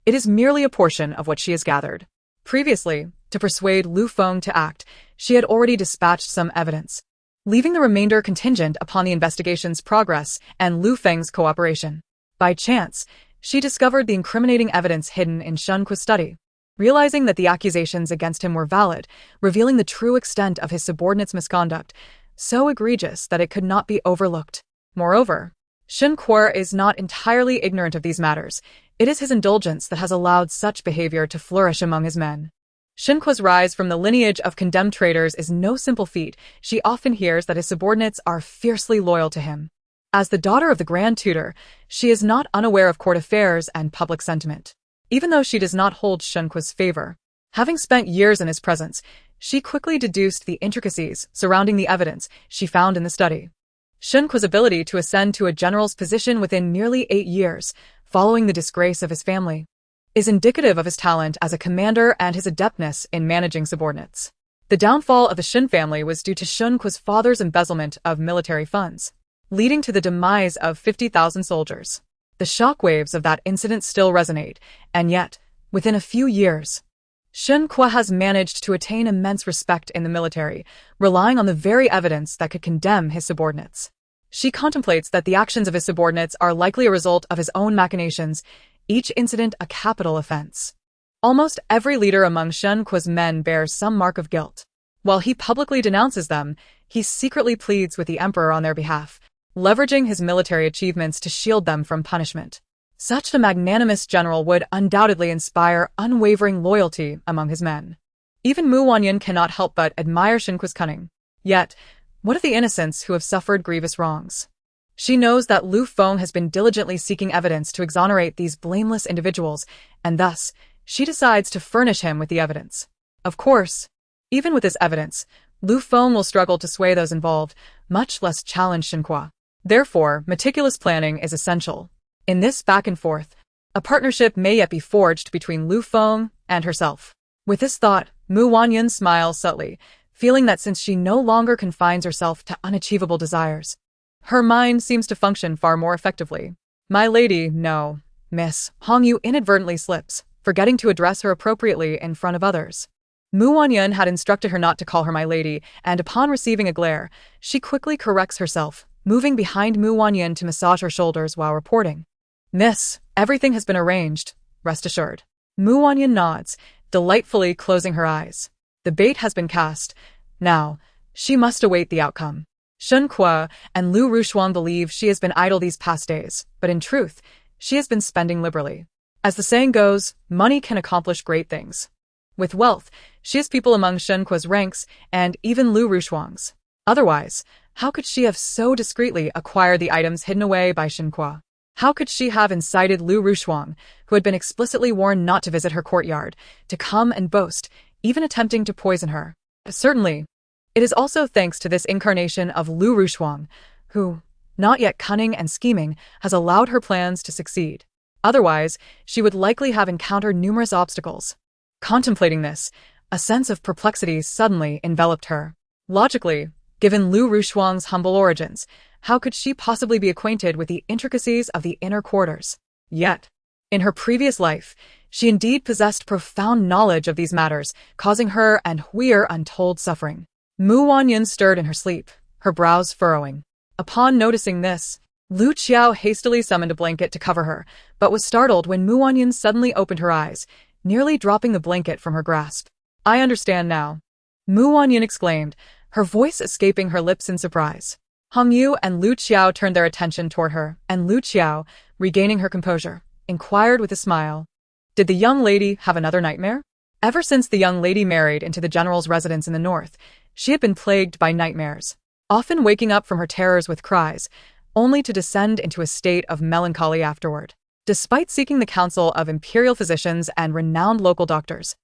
it is merely a portion of what she has gathered. Previously, to persuade Lu Feng to act, she had already dispatched some evidence, leaving the remainder contingent upon the investigation's progress and Lu Feng's cooperation. By chance, she discovered the incriminating evidence hidden in Shen Kuo's study. Realizing that the accusations against him were valid, revealing the true extent of his subordinates' misconduct, so egregious that it could not be overlooked. Moreover, Shen Kuo is not entirely ignorant of these matters. It is his indulgence that has allowed such behavior to flourish among his men. Shen Kuo's rise from the lineage of condemned traitors is no simple feat. She often hears that his subordinates are fiercely loyal to him. As the daughter of the Grand Tutor, she is not unaware of court affairs and public sentiment. Even though she does not hold Shen Kuo's favor, having spent years in his presence, she quickly deduced the intricacies surrounding the evidence she found in the study. Shen Kuo's ability to ascend to a general's position within nearly 8 years, following the disgrace of his family, is indicative of his talent as a commander and his adeptness in managing subordinates. The downfall of the Shen family was due to Shen Kuo's father's embezzlement of military funds, leading to the demise of 50,000 soldiers. The shockwaves of that incident still resonate, and yet, within a few years, Shen Kuo has managed to attain immense respect in the military, relying on the very evidence that could condemn his subordinates. She contemplates that the actions of his subordinates are likely a result of his own machinations, each incident a capital offense. Almost every leader among Shen Kuo's men bears some mark of guilt. While he publicly denounces them, he secretly pleads with the emperor on their behalf, leveraging his military achievements to shield them from punishment. Such a magnanimous general would undoubtedly inspire unwavering loyalty among his men. Even Wanyun cannot help but admire Shen Kuo's cunning. Yet, what of the innocents who have suffered grievous wrongs? She knows that Lu Feng has been diligently seeking evidence to exonerate these blameless individuals, and thus, she decides to furnish him with the evidence. Of course, even with this evidence, Lu Feng will struggle to sway those involved, much less challenge Shen Kuo. Therefore, meticulous planning is essential. In this back and forth, a partnership may yet be forged between Lu Feng and herself. With this thought, Wanyun smiles subtly, feeling that since she no longer confines herself to unachievable desires, her mind seems to function far more effectively. My lady, no, Miss Hongyu inadvertently slips, forgetting to address her appropriately in front of others. Wanyun had instructed her not to call her my lady, and upon receiving a glare, she quickly corrects herself, moving behind Wanyun to massage her shoulders while reporting. Miss, everything has been arranged, rest assured. Wanyun nods, delightfully closing her eyes. The bait has been cast. Now, she must await the outcome. Shen Kuo and Lu Rushuang believe she has been idle these past days, but in truth, she has been spending liberally. As the saying goes, money can accomplish great things. With wealth, she has people among Shen Kuo's ranks and even Lu Rushuang's. Otherwise, how could she have so discreetly acquired the items hidden away by Shen Kuo? How could she have incited Lu Rushuang, who had been explicitly warned not to visit her courtyard, to come and boast, even attempting to poison her? Certainly, it is also thanks to this incarnation of Lu Rushuang, who, not yet cunning and scheming, has allowed her plans to succeed. Otherwise, she would likely have encountered numerous obstacles. Contemplating this, a sense of perplexity suddenly enveloped her. Logically, given Lu Rushuang's humble origins, how could she possibly be acquainted with the intricacies of the inner quarters? Yet, in her previous life, she indeed possessed profound knowledge of these matters, causing her and Huir untold suffering. Wanyun stirred in her sleep, her brows furrowing. Upon noticing this, Lu Qiao hastily summoned a blanket to cover her, but was startled when Wanyun suddenly opened her eyes, nearly dropping the blanket from her grasp. I understand now, Wanyun exclaimed, her voice escaping her lips in surprise. Hongyu and Lu Qiao turned their attention toward her, and Lu Qiao, regaining her composure, inquired with a smile. Did the young lady have another nightmare? Ever since the young lady married into the general's residence in the north, she had been plagued by nightmares, often waking up from her terrors with cries, only to descend into a state of melancholy afterward. Despite seeking the counsel of imperial physicians and renowned local doctors,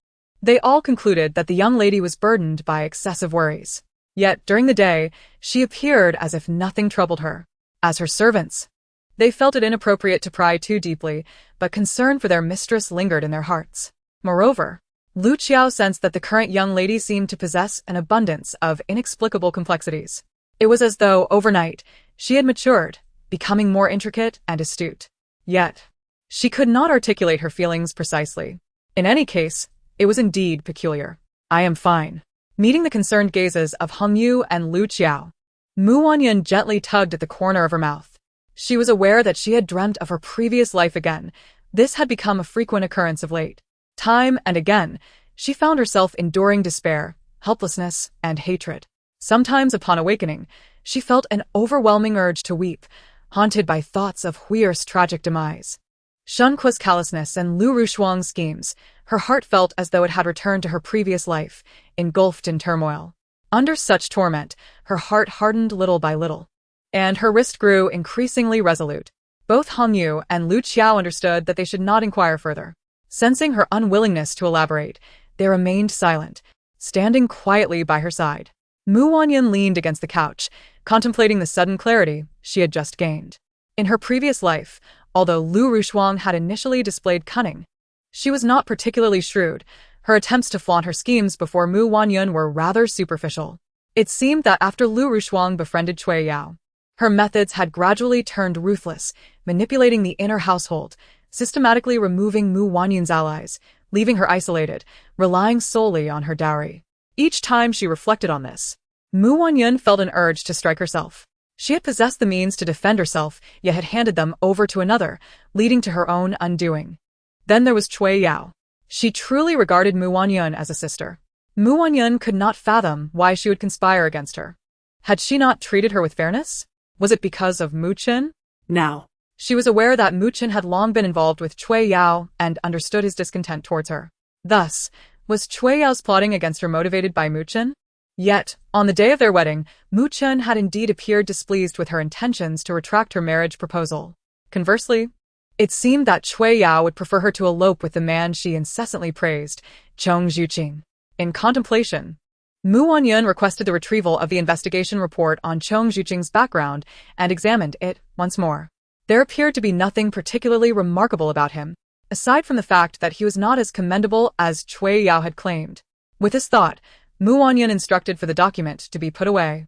they all concluded that the young lady was burdened by excessive worries. Yet, during the day, she appeared as if nothing troubled her. As her servants, they felt it inappropriate to pry too deeply, but concern for their mistress lingered in their hearts. Moreover, Lu Qiao sensed that the current young lady seemed to possess an abundance of inexplicable complexities. It was as though, overnight, she had matured, becoming more intricate and astute. Yet, she could not articulate her feelings precisely. In any case, it was indeed peculiar. I am fine. Meeting the concerned gazes of Hongyu and Lu Qiao, Wanyun gently tugged at the corner of her mouth. She was aware that she had dreamt of her previous life again. This had become a frequent occurrence of late. Time and again, she found herself enduring despair, helplessness, and hatred. Sometimes upon awakening, she felt an overwhelming urge to weep, haunted by thoughts of Hui's tragic demise. Shen Kuo's callousness and Lu Rushuang's schemes, her heart felt as though it had returned to her previous life, engulfed in turmoil. Under such torment, her heart hardened little by little, and her wrist grew increasingly resolute. Both Hongyu and Lu Qiao understood that they should not inquire further. Sensing her unwillingness to elaborate, they remained silent, standing quietly by her side. Wanyun leaned against the couch, contemplating the sudden clarity she had just gained. In her previous life, although Lu Rushuang had initially displayed cunning, she was not particularly shrewd. Her attempts to flaunt her schemes before Wanyun were rather superficial. It seemed that after Lu Rushuang befriended Cui Yao, her methods had gradually turned ruthless, manipulating the inner household, systematically removing Wanyun's allies, leaving her isolated, relying solely on her dowry. Each time she reflected on this, Wanyun felt an urge to strike herself. She had possessed the means to defend herself, yet had handed them over to another, leading to her own undoing. Then there was Cui Yao. She truly regarded Wanyun as a sister. Wanyun could not fathom why she would conspire against her. Had she not treated her with fairness? Was it because of Mu Qin? Now, She was aware that Mu Qin had long been involved with Cui Yao and understood his discontent towards her. Thus, was Cui Yao's plotting against her motivated by Mu Qin? Yet, on the day of their wedding, Mu Qin had indeed appeared displeased with her intentions to retract her marriage proposal. Conversely, it seemed that Cui Yao would prefer her to elope with the man she incessantly praised, Chong Zhuqing. In contemplation, Wanyun requested the retrieval of the investigation report on Chong Zhuqing's background and examined it once more. There appeared to be nothing particularly remarkable about him, aside from the fact that he was not as commendable as Cui Yao had claimed. With this thought, Wanyun instructed for the document to be put away,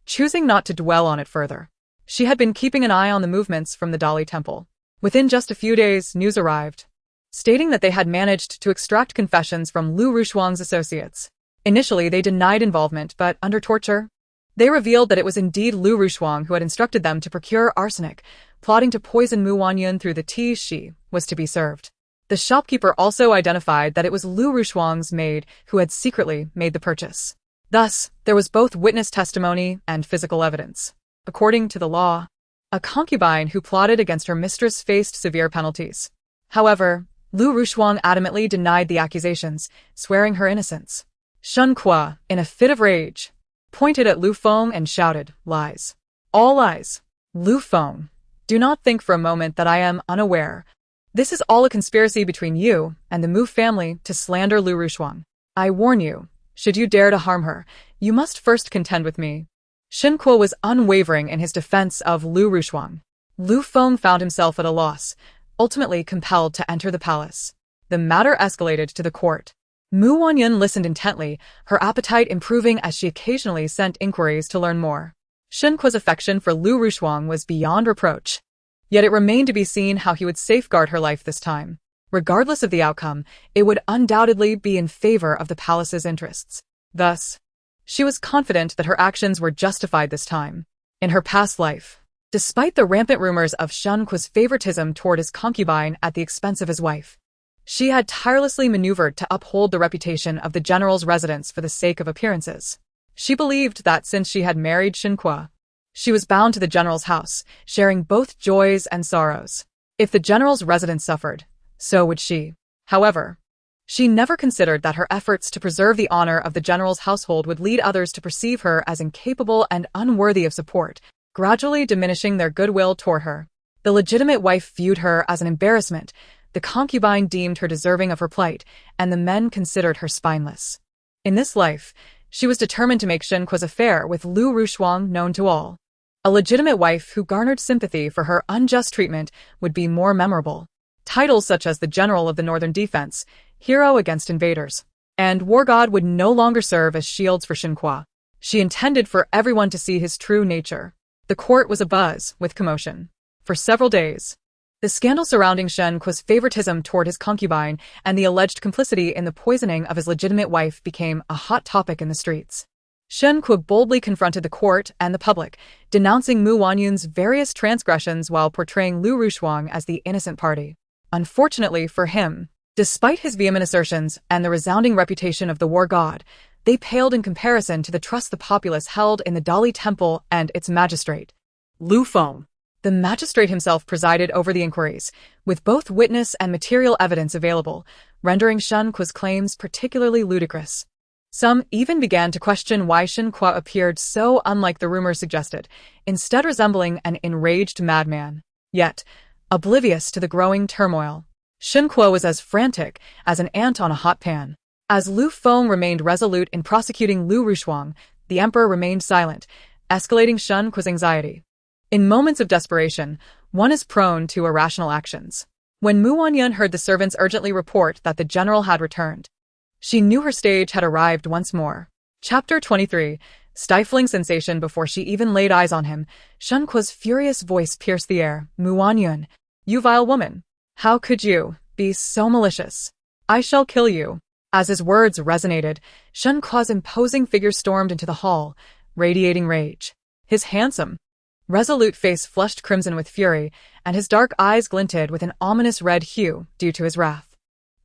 choosing not to dwell on it further. She had been keeping an eye on the movements from the Dali Temple. Within just a few days, news arrived, stating that they had managed to extract confessions from Lu Rushuang's associates. Initially, they denied involvement, but under torture, they revealed that it was indeed Lu Rushuang who had instructed them to procure arsenic, plotting to poison Wanyun through the tea she was to be served. The shopkeeper also identified that it was Lu Rushuang's maid who had secretly made the purchase. Thus, there was both witness testimony and physical evidence. According to the law, a concubine who plotted against her mistress faced severe penalties. However, Lu Rushuang adamantly denied the accusations, swearing her innocence. Shen Kuo, in a fit of rage, pointed at Lu Feng and shouted, "Lies. All lies. Lu Feng, do not think for a moment that I am unaware. This is all a conspiracy between you and the Mu family to slander Lu Rushuang. I warn you, should you dare to harm her, you must first contend with me." Shen Kuo was unwavering in his defense of Lu Rushuang. Lu Feng found himself at a loss, ultimately compelled to enter the palace. The matter escalated to the court. Wanyun listened intently, her appetite improving as she occasionally sent inquiries to learn more. Shen Kuo's affection for Lu Rushuang was beyond reproach. Yet it remained to be seen how he would safeguard her life this time. Regardless of the outcome, it would undoubtedly be in favor of the palace's interests. Thus, she was confident that her actions were justified this time. In her past life, despite the rampant rumors of Shen Kuo's favoritism toward his concubine at the expense of his wife, she had tirelessly maneuvered to uphold the reputation of the general's residence for the sake of appearances. She believed that since she had married Shen Kuo, she was bound to the general's house, sharing both joys and sorrows. If the general's residence suffered, so would she. However, she never considered that her efforts to preserve the honor of the general's household would lead others to perceive her as incapable and unworthy of support, gradually diminishing their goodwill toward her. The legitimate wife viewed her as an embarrassment, the concubine deemed her deserving of her plight, and the men considered her spineless. In this life, she was determined to make Shen Kuo's affair with Lu Rushuang known to all. A legitimate wife who garnered sympathy for her unjust treatment would be more memorable. Titles such as the General of the Northern Defense, Hero against Invaders, and War God would no longer serve as shields for Shen Kuo. She intended for everyone to see his true nature. The court was abuzz with commotion. For several days, the scandal surrounding Shen Kuo's favoritism toward his concubine and the alleged complicity in the poisoning of his legitimate wife became a hot topic in the streets. Shen Kuo boldly confronted the court and the public, denouncing Wanyun's various transgressions while portraying Lu Rushuang as the innocent party. Unfortunately for him, despite his vehement assertions and the resounding reputation of the war god, they paled in comparison to the trust the populace held in the Dali Temple and its magistrate. Lu Feng. The magistrate himself presided over the inquiries, with both witness and material evidence available, rendering Shen Kuo's claims particularly ludicrous. Some even began to question why Shen Kuo appeared so unlike the rumors suggested, instead resembling an enraged madman. Yet, oblivious to the growing turmoil, Shen Kuo was as frantic as an ant on a hot pan. As Lu Feng remained resolute in prosecuting Lu Rushuang, the emperor remained silent, escalating Shen Kuo's anxiety. In moments of desperation, one is prone to irrational actions. When Wanyun heard the servants urgently report that the general had returned, she knew her stage had arrived once more. Chapter 23. Stifling sensation before she even laid eyes on him, Shen Kuo's furious voice pierced the air. Wanyun, you vile woman! How could you be so malicious? I shall kill you. As his words resonated, Shen Kuo's imposing figure stormed into the hall, radiating rage. His handsome, resolute face flushed crimson with fury, and his dark eyes glinted with an ominous red hue due to his wrath.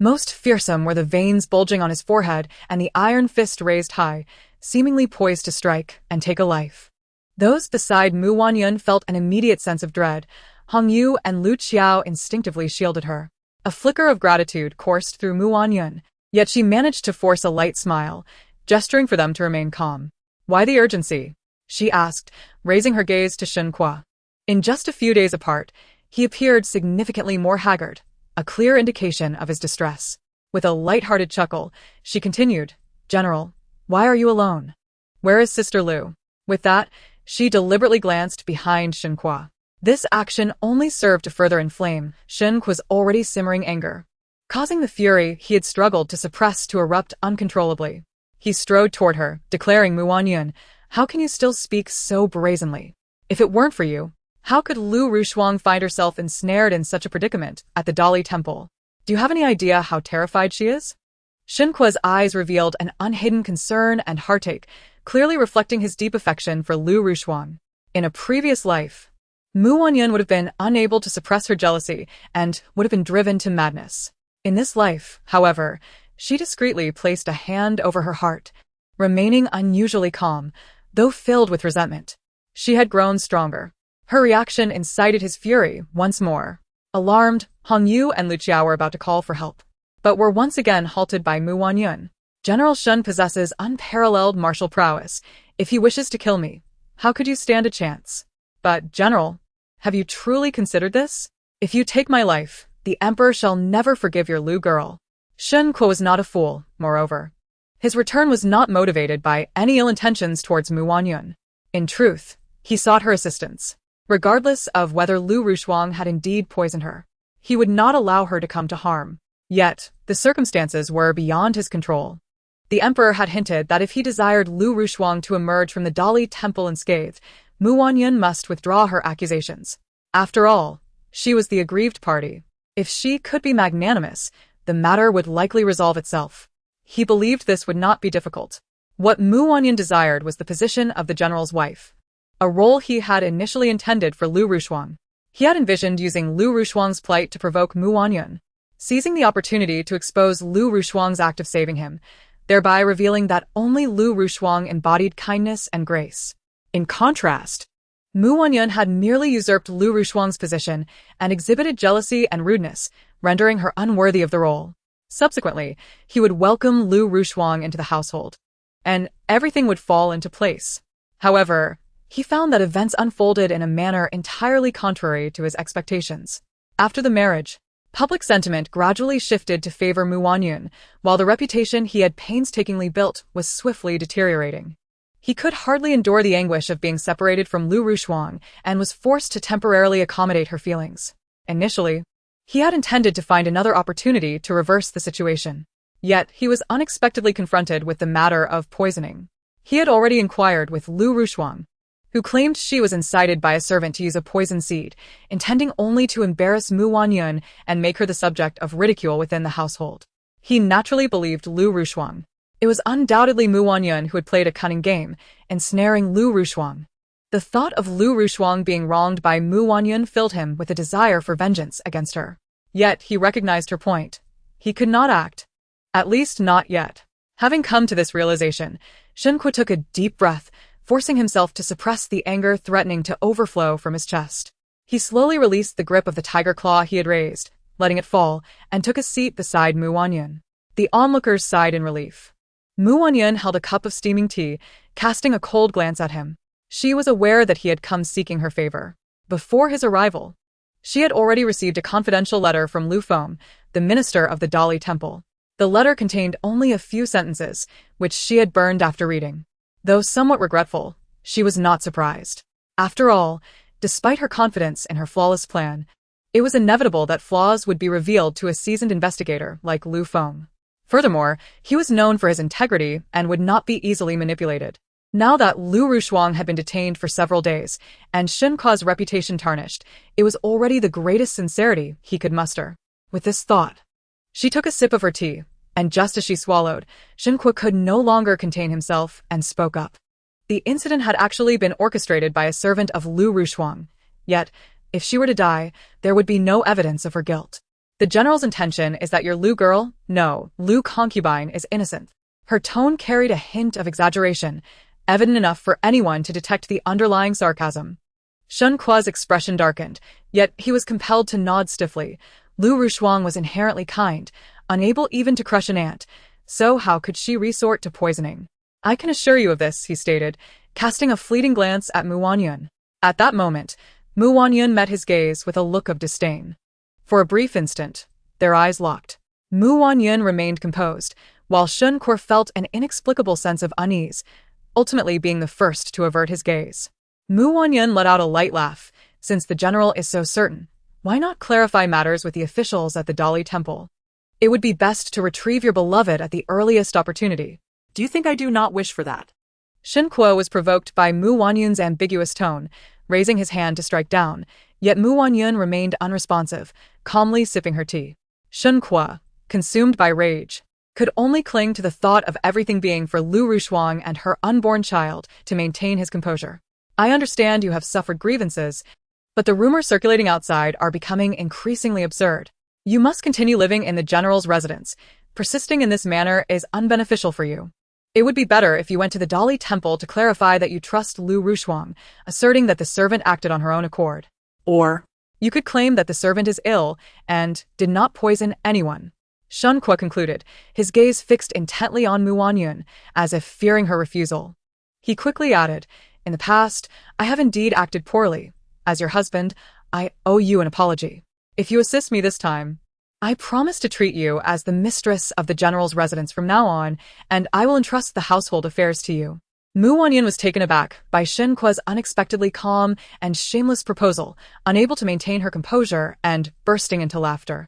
Most fearsome were the veins bulging on his forehead and the iron fist raised high, seemingly poised to strike and take a life. Those beside Wanyun felt an immediate sense of dread. Hong Yu and Lu Qiao instinctively shielded her. A flicker of gratitude coursed through Wanyun, yet she managed to force a light smile, gesturing for them to remain calm. Why the urgency? She asked, raising her gaze to Shen Kuo. In just a few days apart, he appeared significantly more haggard, a clear indication of his distress. With a light-hearted chuckle, she continued, General, why are you alone? Where is Sister Lu? With that, she deliberately glanced behind Shen Kuo. This action only served to further inflame Shen Kuo's already simmering anger, causing the fury he had struggled to suppress to erupt uncontrollably. He strode toward her, declaring, Wanyun, how can you still speak so brazenly? If it weren't for you, how could Lu Rushuang find herself ensnared in such a predicament at the Dali Temple? Do you have any idea how terrified she is? Shen Kuo's eyes revealed an unhidden concern and heartache, clearly reflecting his deep affection for Lu Rushuang. In a previous life, Wanyun would have been unable to suppress her jealousy and would have been driven to madness. In this life, however, she discreetly placed a hand over her heart, remaining unusually calm, though filled with resentment. She had grown stronger. Her reaction incited his fury once more. Alarmed, Hong Yu and Lu Qiao were about to call for help, but were once again halted by Wanyun. General Shen possesses unparalleled martial prowess. If he wishes to kill me, how could you stand a chance? But, General, have you truly considered this? If you take my life, the Emperor shall never forgive your Lu girl. Shen Kuo was not a fool, moreover. His return was not motivated by any ill intentions towards Wanyun. In truth, he sought her assistance. Regardless of whether Lu Rushuang had indeed poisoned her, he would not allow her to come to harm. Yet, the circumstances were beyond his control. The Emperor had hinted that if he desired Lu Rushuang to emerge from the Dali Temple unscathed, Wanyun must withdraw her accusations. After all, she was the aggrieved party. If she could be magnanimous, the matter would likely resolve itself. He believed this would not be difficult. What Wanyun desired was the position of the general's wife, a role he had initially intended for Lu Rushuang. He had envisioned using Lu Rushuang's plight to provoke Wanyun, seizing the opportunity to expose Lu Rushuang's act of saving him, thereby revealing that only Lu Rushuang embodied kindness and grace. In contrast, Wanyun had merely usurped Lu Rushuang's position and exhibited jealousy and rudeness, rendering her unworthy of the role. Subsequently, he would welcome Lu Rushuang into the household, and everything would fall into place. However, he found that events unfolded in a manner entirely contrary to his expectations. After the marriage, public sentiment gradually shifted to favor Wanyun, while the reputation he had painstakingly built was swiftly deteriorating. He could hardly endure the anguish of being separated from Lu Rushuang and was forced to temporarily accommodate her feelings. Initially, he had intended to find another opportunity to reverse the situation. Yet, he was unexpectedly confronted with the matter of poisoning. He had already inquired with Lu Rushuang, who claimed she was incited by a servant to use a poison seed, intending only to embarrass Wanyun and make her the subject of ridicule within the household. He naturally believed Lu Rushuang. It was undoubtedly Wanyun who had played a cunning game, ensnaring Lu Rushuang. The thought of Lu Rushuang being wronged by Wanyun filled him with a desire for vengeance against her. Yet he recognized her point. He could not act. At least not yet. Having come to this realization, Shen Kuo took a deep breath, forcing himself to suppress the anger threatening to overflow from his chest. He slowly released the grip of the tiger claw he had raised, letting it fall, and took a seat beside Wanyun. The onlookers sighed in relief. Wanyun held a cup of steaming tea, casting a cold glance at him. She was aware that he had come seeking her favor. Before his arrival, she had already received a confidential letter from Lu Feng, the minister of the Dali Temple. The letter contained only a few sentences, which she had burned after reading. Though somewhat regretful, she was not surprised. After all, despite her confidence in her flawless plan, it was inevitable that flaws would be revealed to a seasoned investigator like Lu Feng. Furthermore, he was known for his integrity and would not be easily manipulated. Now that Lu Rushuang had been detained for several days, and Shen Kuo's reputation tarnished, it was already the greatest sincerity he could muster. With this thought, she took a sip of her tea, and just as she swallowed, Shen Kuo could no longer contain himself and spoke up. The incident had actually been orchestrated by a servant of Lu Rushuang, yet, if she were to die, there would be no evidence of her guilt. The general's intention is that your Lu girl, no, Lu concubine, is innocent. Her tone carried a hint of exaggeration, evident enough for anyone to detect the underlying sarcasm. Shen Kuo's expression darkened, yet he was compelled to nod stiffly. Lu Rushuang was inherently kind, unable even to crush an ant, so how could she resort to poisoning? I can assure you of this, he stated, casting a fleeting glance at Wanyun. At that moment, Wanyun met his gaze with a look of disdain. For a brief instant, their eyes locked. Wanyun remained composed, while Shen Kuo felt an inexplicable sense of unease, ultimately being the first to avert his gaze. Wanyun let out a light laugh. Since the general is so certain, why not clarify matters with the officials at the Dali Temple? It would be best to retrieve your beloved at the earliest opportunity. Do you think I do not wish for that? Shen Kuo was provoked by Wanyun's ambiguous tone, raising his hand to strike down, yet Wanyun remained unresponsive, calmly sipping her tea. Shen Kuo, consumed by rage, could only cling to the thought of everything being for Lu Rushuang and her unborn child to maintain his composure. I understand you have suffered grievances, but the rumors circulating outside are becoming increasingly absurd. You must continue living in the general's residence. Persisting in this manner is unbeneficial for you. It would be better if you went to the Dali Temple to clarify that you trust Lu Rushuang, asserting that the servant acted on her own accord. Or, you could claim that the servant is ill and did not poison anyone. Shen Kuo concluded, his gaze fixed intently on Wanyun, as if fearing her refusal. He quickly added, in the past, I have indeed acted poorly. As your husband, I owe you an apology. If you assist me this time, I promise to treat you as the mistress of the general's residence from now on, and I will entrust the household affairs to you. Wanyun was taken aback by Shen Kuo's unexpectedly calm and shameless proposal, unable to maintain her composure and bursting into laughter.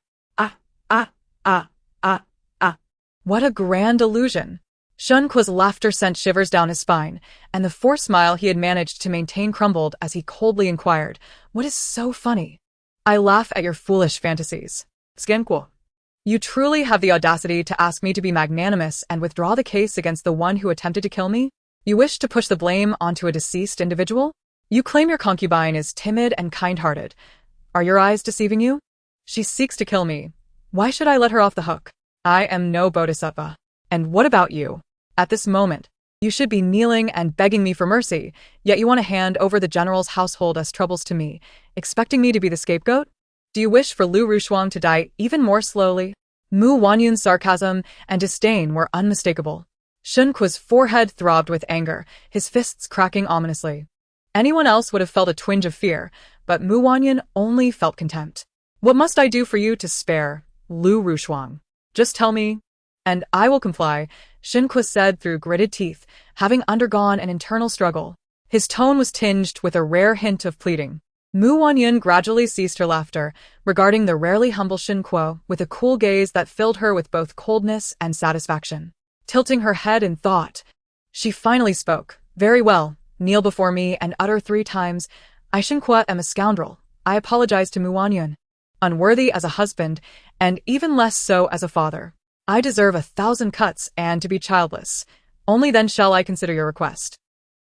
What a grand illusion! Shen Kuo's laughter sent shivers down his spine, and the forced smile he had managed to maintain crumbled as he coldly inquired, what is so funny? I laugh at your foolish fantasies. Shen Kuo. You truly have the audacity to ask me to be magnanimous and withdraw the case against the one who attempted to kill me? You wish to push the blame onto a deceased individual? You claim your concubine is timid and kind-hearted. Are your eyes deceiving you? She seeks to kill me. Why should I let her off the hook? I am no bodhisattva. And what about you? At this moment, you should be kneeling and begging me for mercy, yet you want to hand over the general's household as troubles to me, expecting me to be the scapegoat? Do you wish for Lu Rushuang to die even more slowly? Wanyun's sarcasm and disdain were unmistakable. Shen Kuo's forehead throbbed with anger, his fists cracking ominously. Anyone else would have felt a twinge of fear, but Wanyun only felt contempt. What must I do for you to spare Lu Rushuang? Just tell me, and I will comply, Shen Kuo said through gritted teeth, having undergone an internal struggle. His tone was tinged with a rare hint of pleading. Wanyun gradually ceased her laughter, regarding the rarely humble Shen Kuo with a cool gaze that filled her with both coldness and satisfaction. Tilting her head in thought, she finally spoke. Very well, kneel before me and utter 3 times, I Shen Kuo am a scoundrel. I apologize to Wanyun. Unworthy as a husband, and even less so as a father. I deserve 1,000 cuts and to be childless. Only then shall I consider your request.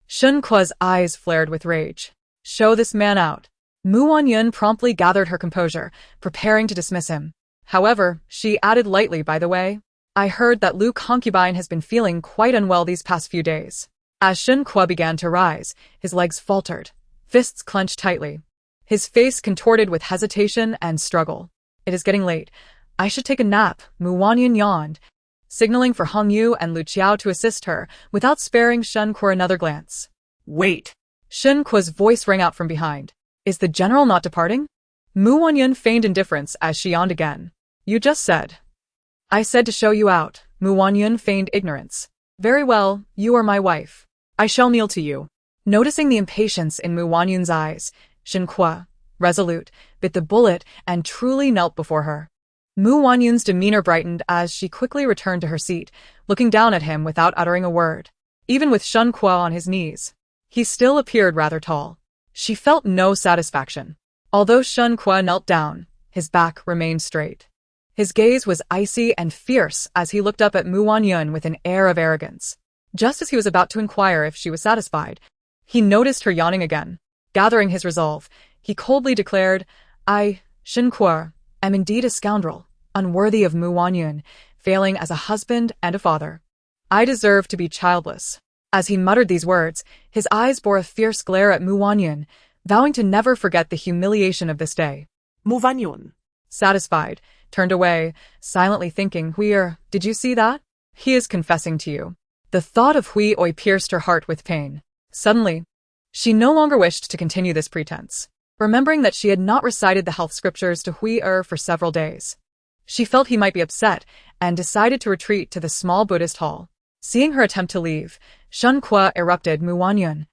Shen Kuo's eyes flared with rage. Show this man out. Wanyun promptly gathered her composure, preparing to dismiss him. However, she added lightly, by the way, I heard that Lu concubine has been feeling quite unwell these past few days. As Shen Kuo began to rise, his legs faltered, fists clenched tightly. His face contorted with hesitation and struggle. It is getting late. I should take a nap, Wanyun yawned, signaling for Hong Yu and Lu Qiao to assist her, without sparing Shen Kuo another glance. Wait. Shen Kuo's voice rang out from behind. Is the general not departing? Wanyun feigned indifference as she yawned again. You just said. I said to show you out, Wanyun feigned ignorance. Very well, you are my wife. I shall kneel to you. Noticing the impatience in Wanyun's eyes, Shen Kuo, resolute, bit the bullet and truly knelt before her. Wanyun's demeanor brightened as she quickly returned to her seat, looking down at him without uttering a word. Even with Shen Kuo on his knees, he still appeared rather tall. She felt no satisfaction. Although Shen Kuo knelt down, his back remained straight. His gaze was icy and fierce as he looked up at Wanyun with an air of arrogance. Just as he was about to inquire if she was satisfied, he noticed her yawning again. Gathering his resolve, he coldly declared, I, Shen Kuo, am indeed a scoundrel, unworthy of Wanyun, failing as a husband and a father. I deserve to be childless. As he muttered these words, his eyes bore a fierce glare at Wanyun, vowing to never forget the humiliation of this day. Wanyun, satisfied, turned away, silently thinking, did you see that? He is confessing to you. The thought of Hui Oi pierced her heart with pain. Suddenly, she no longer wished to continue this pretense, remembering that she had not recited the health scriptures to Hui for several days. She felt he might be upset and decided to retreat to the small Buddhist hall. Seeing her attempt to leave, Shen Kuo erupted, Wanyun.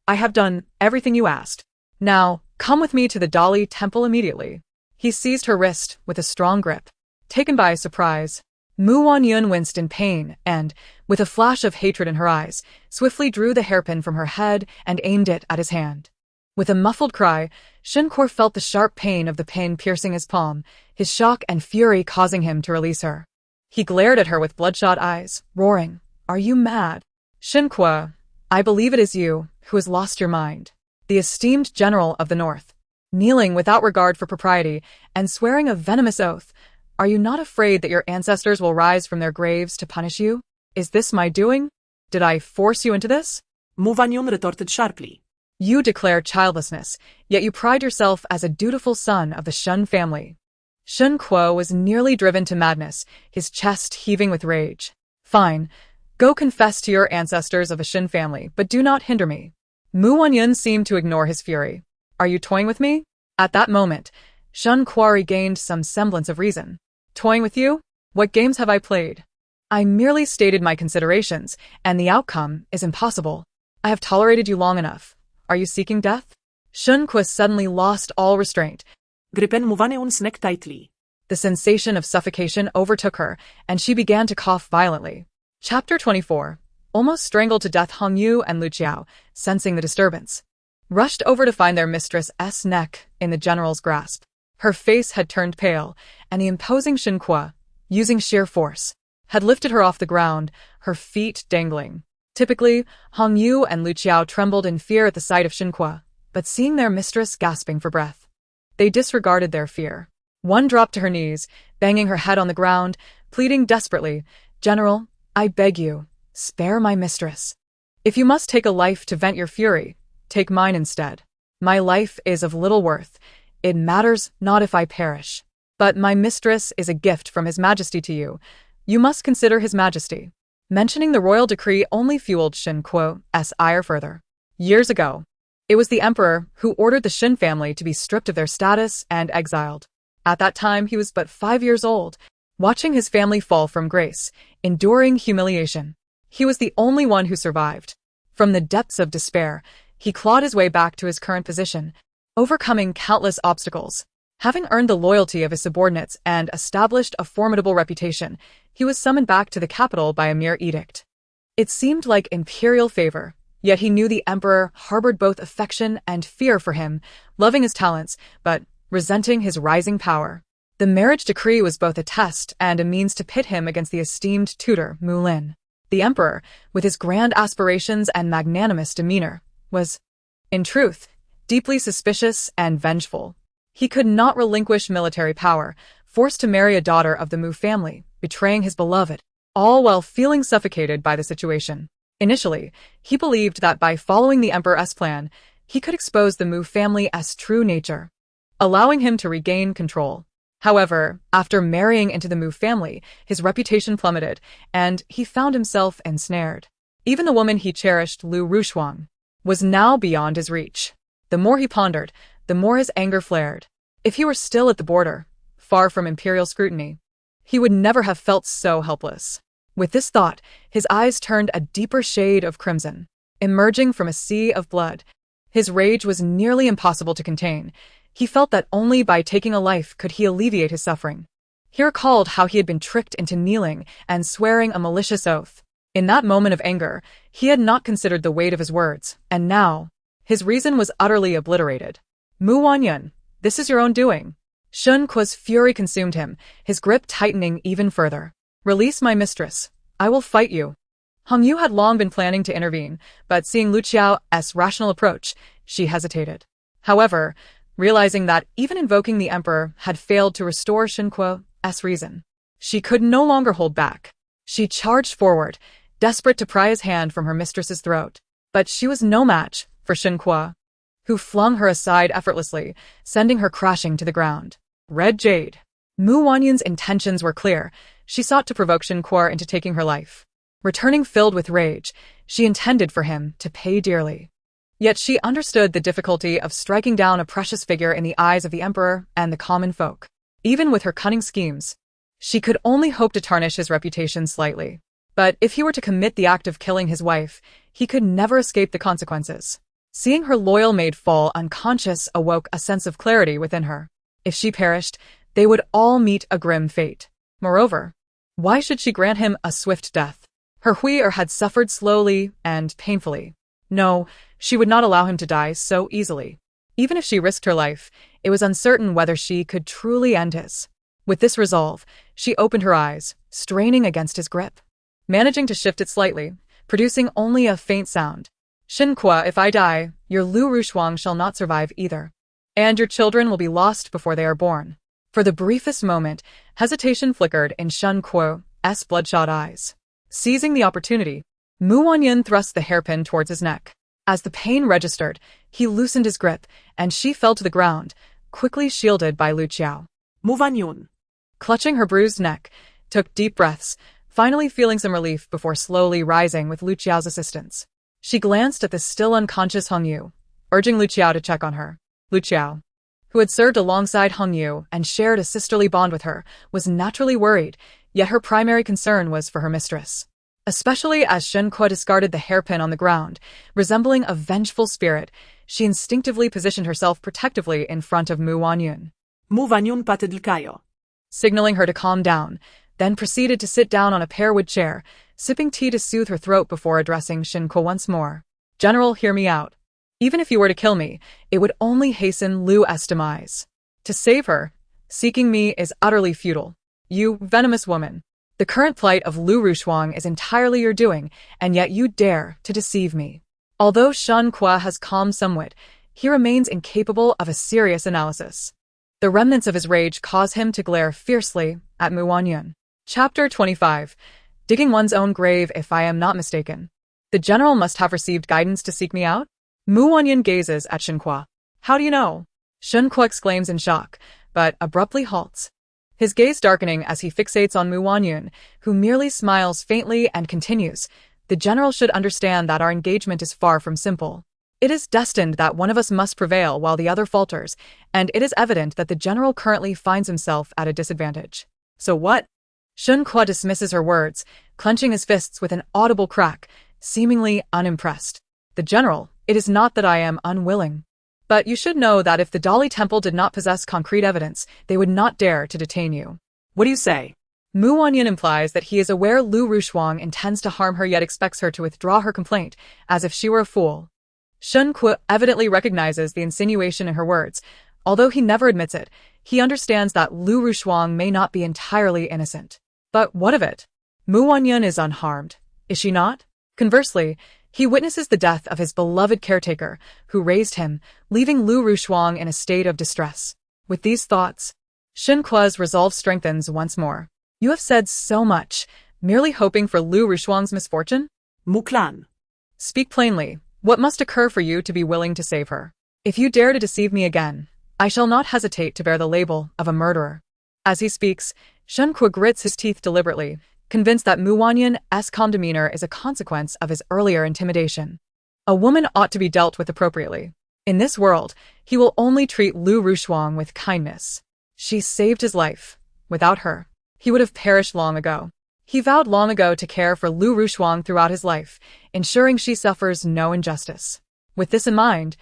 I have done everything you asked. Now, come with me to the Dali temple immediately. He seized her wrist with a strong grip. Taken by surprise, Wanyun winced in pain and, with a flash of hatred in her eyes, swiftly drew the hairpin from her head and aimed it at his hand. With a muffled cry, Shen Kuo felt the sharp pain of the pin piercing his palm, his shock and fury causing him to release her. He glared at her with bloodshot eyes, roaring, Are you mad? Shen Kuo, I believe it is you who has lost your mind. The esteemed general of the north, kneeling without regard for propriety and swearing a venomous oath, are you not afraid that your ancestors will rise from their graves to punish you? Is this my doing? Did I force you into this? Wanyun retorted sharply. You declare childlessness, yet you pride yourself as a dutiful son of the Shen family. Shen Kuo was nearly driven to madness, his chest heaving with rage. Fine, go confess to your ancestors of the Shen family, but do not hinder me. Wanyun seemed to ignore his fury. Are you toying with me? At that moment, Shen Kuo regained some semblance of reason. Toying with you? What games have I played? I merely stated my considerations, and the outcome is impossible. I have tolerated you long enough. Are you seeking death? Shen Kuo suddenly lost all restraint. Gripen Wanyun's neck tightly. The sensation of suffocation overtook her, and she began to cough violently. Chapter 24. Almost strangled to death, Hong Yu and Lu Qiao, sensing the disturbance, rushed over to find their mistress's neck in the general's grasp. Her face had turned pale, and the imposing Shen Kuo, using sheer force, had lifted her off the ground, her feet dangling. Typically, Hong Yu and Lu Qiao trembled in fear at the sight of Shen Kuo, but seeing their mistress gasping for breath, they disregarded their fear. One dropped to her knees, banging her head on the ground, pleading desperately, General, I beg you, spare my mistress. If you must take a life to vent your fury, take mine instead. My life is of little worth. It matters not if I perish. But my mistress is a gift from His Majesty to you. You must consider His Majesty. Mentioning the royal decree only fueled Shen Kuo's ire further. Years ago, it was the emperor who ordered the Shen family to be stripped of their status and exiled. At that time, he was but 5 years old, watching his family fall from grace, enduring humiliation. He was the only one who survived. From the depths of despair, he clawed his way back to his current position, overcoming countless obstacles. Having earned the loyalty of his subordinates and established a formidable reputation, he was summoned back to the capital by a mere edict. It seemed like imperial favor, yet he knew the emperor harbored both affection and fear for him, loving his talents, but resenting his rising power. The marriage decree was both a test and a means to pit him against the esteemed tutor, Mulin. The emperor, with his grand aspirations and magnanimous demeanor, was, in truth, deeply suspicious and vengeful. He could not relinquish military power, forced to marry a daughter of the Mu family, betraying his beloved, all while feeling suffocated by the situation. Initially, he believed that by following the Emperor's plan, he could expose the Mu family's true nature, allowing him to regain control. However, after marrying into the Mu family, his reputation plummeted, and he found himself ensnared. Even the woman he cherished, Lu Rushuang, was now beyond his reach. The more he pondered, the more his anger flared. If he were still at the border, far from imperial scrutiny, he would never have felt so helpless. With this thought, his eyes turned a deeper shade of crimson. Emerging from a sea of blood, his rage was nearly impossible to contain. He felt that only by taking a life could he alleviate his suffering. He recalled how he had been tricked into kneeling and swearing a malicious oath. In that moment of anger, he had not considered the weight of his words, and now, his reason was utterly obliterated. Mu Wanyun, this is your own doing. Shen Kuo's fury consumed him, his grip tightening even further. Release my mistress. I will fight you. Hong Yu had long been planning to intervene, but seeing Lu Qiao's rational approach, she hesitated. However, realizing that even invoking the Emperor had failed to restore Shen Kuo's reason, she could no longer hold back. She charged forward, desperate to pry his hand from her mistress's throat. But she was no match for Shen Kuo, who flung her aside effortlessly, sending her crashing to the ground. Red Jade. Mu Wanyun's intentions were clear. She sought to provoke Shen Kuo into taking her life. Returning filled with rage, she intended for him to pay dearly. Yet she understood the difficulty of striking down a precious figure in the eyes of the Emperor and the common folk. Even with her cunning schemes, she could only hope to tarnish his reputation slightly. But if he were to commit the act of killing his wife, he could never escape the consequences. Seeing her loyal maid fall unconscious awoke a sense of clarity within her. If she perished, they would all meet a grim fate. Moreover, why should she grant him a swift death? Her huier had suffered slowly and painfully. No, she would not allow him to die so easily. Even if she risked her life, it was uncertain whether she could truly end his. With this resolve, she opened her eyes, straining against his grip. Managing to shift it slightly, producing only a faint sound. Shen Kuo, if I die, your Lu Rushuang shall not survive either. And your children will be lost before they are born. For the briefest moment, hesitation flickered in Shen Kuo's bloodshot eyes. Seizing the opportunity, Mu Wanyun thrust the hairpin towards his neck. As the pain registered, he loosened his grip, and she fell to the ground, quickly shielded by Lu Qiao. Mu Wanyun, Clutching her bruised neck, took deep breaths, finally feeling some relief before slowly rising with Lu Qiao's assistance. She glanced at the still unconscious Hong Yu, urging Lu Qiao to check on her. Lu Qiao, who had served alongside Hong Yu and shared a sisterly bond with her, was naturally worried, yet her primary concern was for her mistress. Especially as Shen Kuo discarded the hairpin on the ground, resembling a vengeful spirit, she instinctively positioned herself protectively in front of Mu Wanyun. Mu Wanyun patted kayo. Signaling her to calm down, then proceeded to sit down on a pearwood chair, sipping tea to soothe her throat before addressing Shen Kuo once more. General, hear me out. Even if you were to kill me, it would only hasten Lu's demise. To save her, seeking me is utterly futile. You venomous woman. The current plight of Lu Rushuang is entirely your doing, and yet you dare to deceive me. Although Shen Kuo has calmed somewhat, he remains incapable of a serious analysis. The remnants of his rage cause him to glare fiercely at Mu Wanyun. Chapter 25. Digging one's own grave, if I am not mistaken. The general must have received guidance to seek me out? Mu Wanyun gazes at Shen Kuo. How do you know? Shen Kuo exclaims in shock, but abruptly halts. His gaze darkening as he fixates on Mu Wanyun, who merely smiles faintly and continues. The general should understand that our engagement is far from simple. It is destined that one of us must prevail while the other falters, and it is evident that the general currently finds himself at a disadvantage. So what? Shen Kuo dismisses her words, clenching his fists with an audible crack, seemingly unimpressed. The general, it is not that I am unwilling. But you should know that if the Dali Temple did not possess concrete evidence, they would not dare to detain you. What do you say? Mu Wanyun implies that he is aware Lu Rushuang intends to harm her yet expects her to withdraw her complaint, as if she were a fool. Shen Kuo evidently recognizes the insinuation in her words. Although he never admits it, he understands that Lu Rushuang may not be entirely innocent. But what of it? Mu Wanyun is unharmed, is she not? Conversely, he witnesses the death of his beloved caretaker, who raised him, leaving Lu Rushuang in a state of distress. With these thoughts, Shen Kuo's resolve strengthens once more. You have said so much, Merely hoping for Lu Rushuang's misfortune? Muklan. Speak plainly. What must occur for you to be willing to save her? If you dare to deceive me again, I shall not hesitate to bear the label of a murderer. As he speaks, Shen Kuo grits his teeth deliberately, convinced that Wanyun's calm demeanor is a consequence of his earlier intimidation. A woman ought to be dealt with appropriately. In this world, he will only treat Lu Rushuang with kindness. She saved his life. Without her, he would have perished long ago. He vowed long ago to care for Lu Rushuang throughout his life, ensuring she suffers no injustice. With this in mind,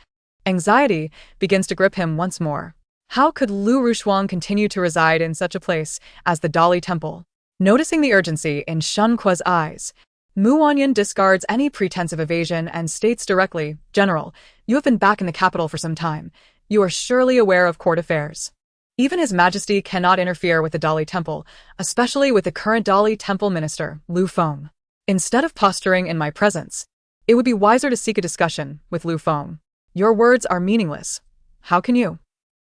anxiety begins to grip him once more. How could Lu Rushuang continue to reside in such a place as the Dali Temple? Noticing the urgency in Shen Kuo's eyes, Wanyun discards any pretense of evasion and states directly, "General, you have been back in the capital for some time. You are surely aware of court affairs. Even His Majesty cannot interfere with the Dali Temple, especially with the current Dali Temple minister, Lu Feng. Instead of posturing in my presence, it would be wiser to seek a discussion with Lu Feng. Your words are meaningless. How can you?"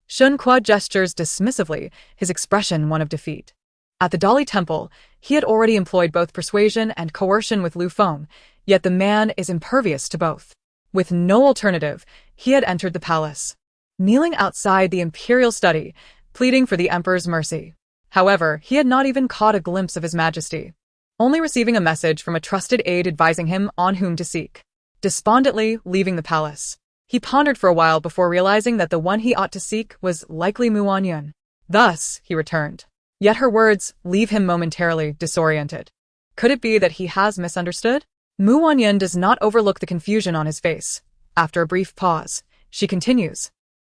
Shen Kuo gestures dismissively, his expression one of defeat. At the Dali Temple, he had already employed both persuasion and coercion with Lu Feng, yet the man is impervious to both. With no alternative, he had entered the palace, kneeling outside the imperial study, pleading for the emperor's mercy. However, he had not even caught a glimpse of His Majesty, only receiving a message from a trusted aide advising him on whom to seek. Despondently leaving the palace, he pondered for a while before realizing that the one he ought to seek was likely Wanyun. Thus, he returned. Yet her words leave him momentarily disoriented. Could it be that he has misunderstood? Wanyun does not overlook the confusion on his face. After a brief pause, she continues.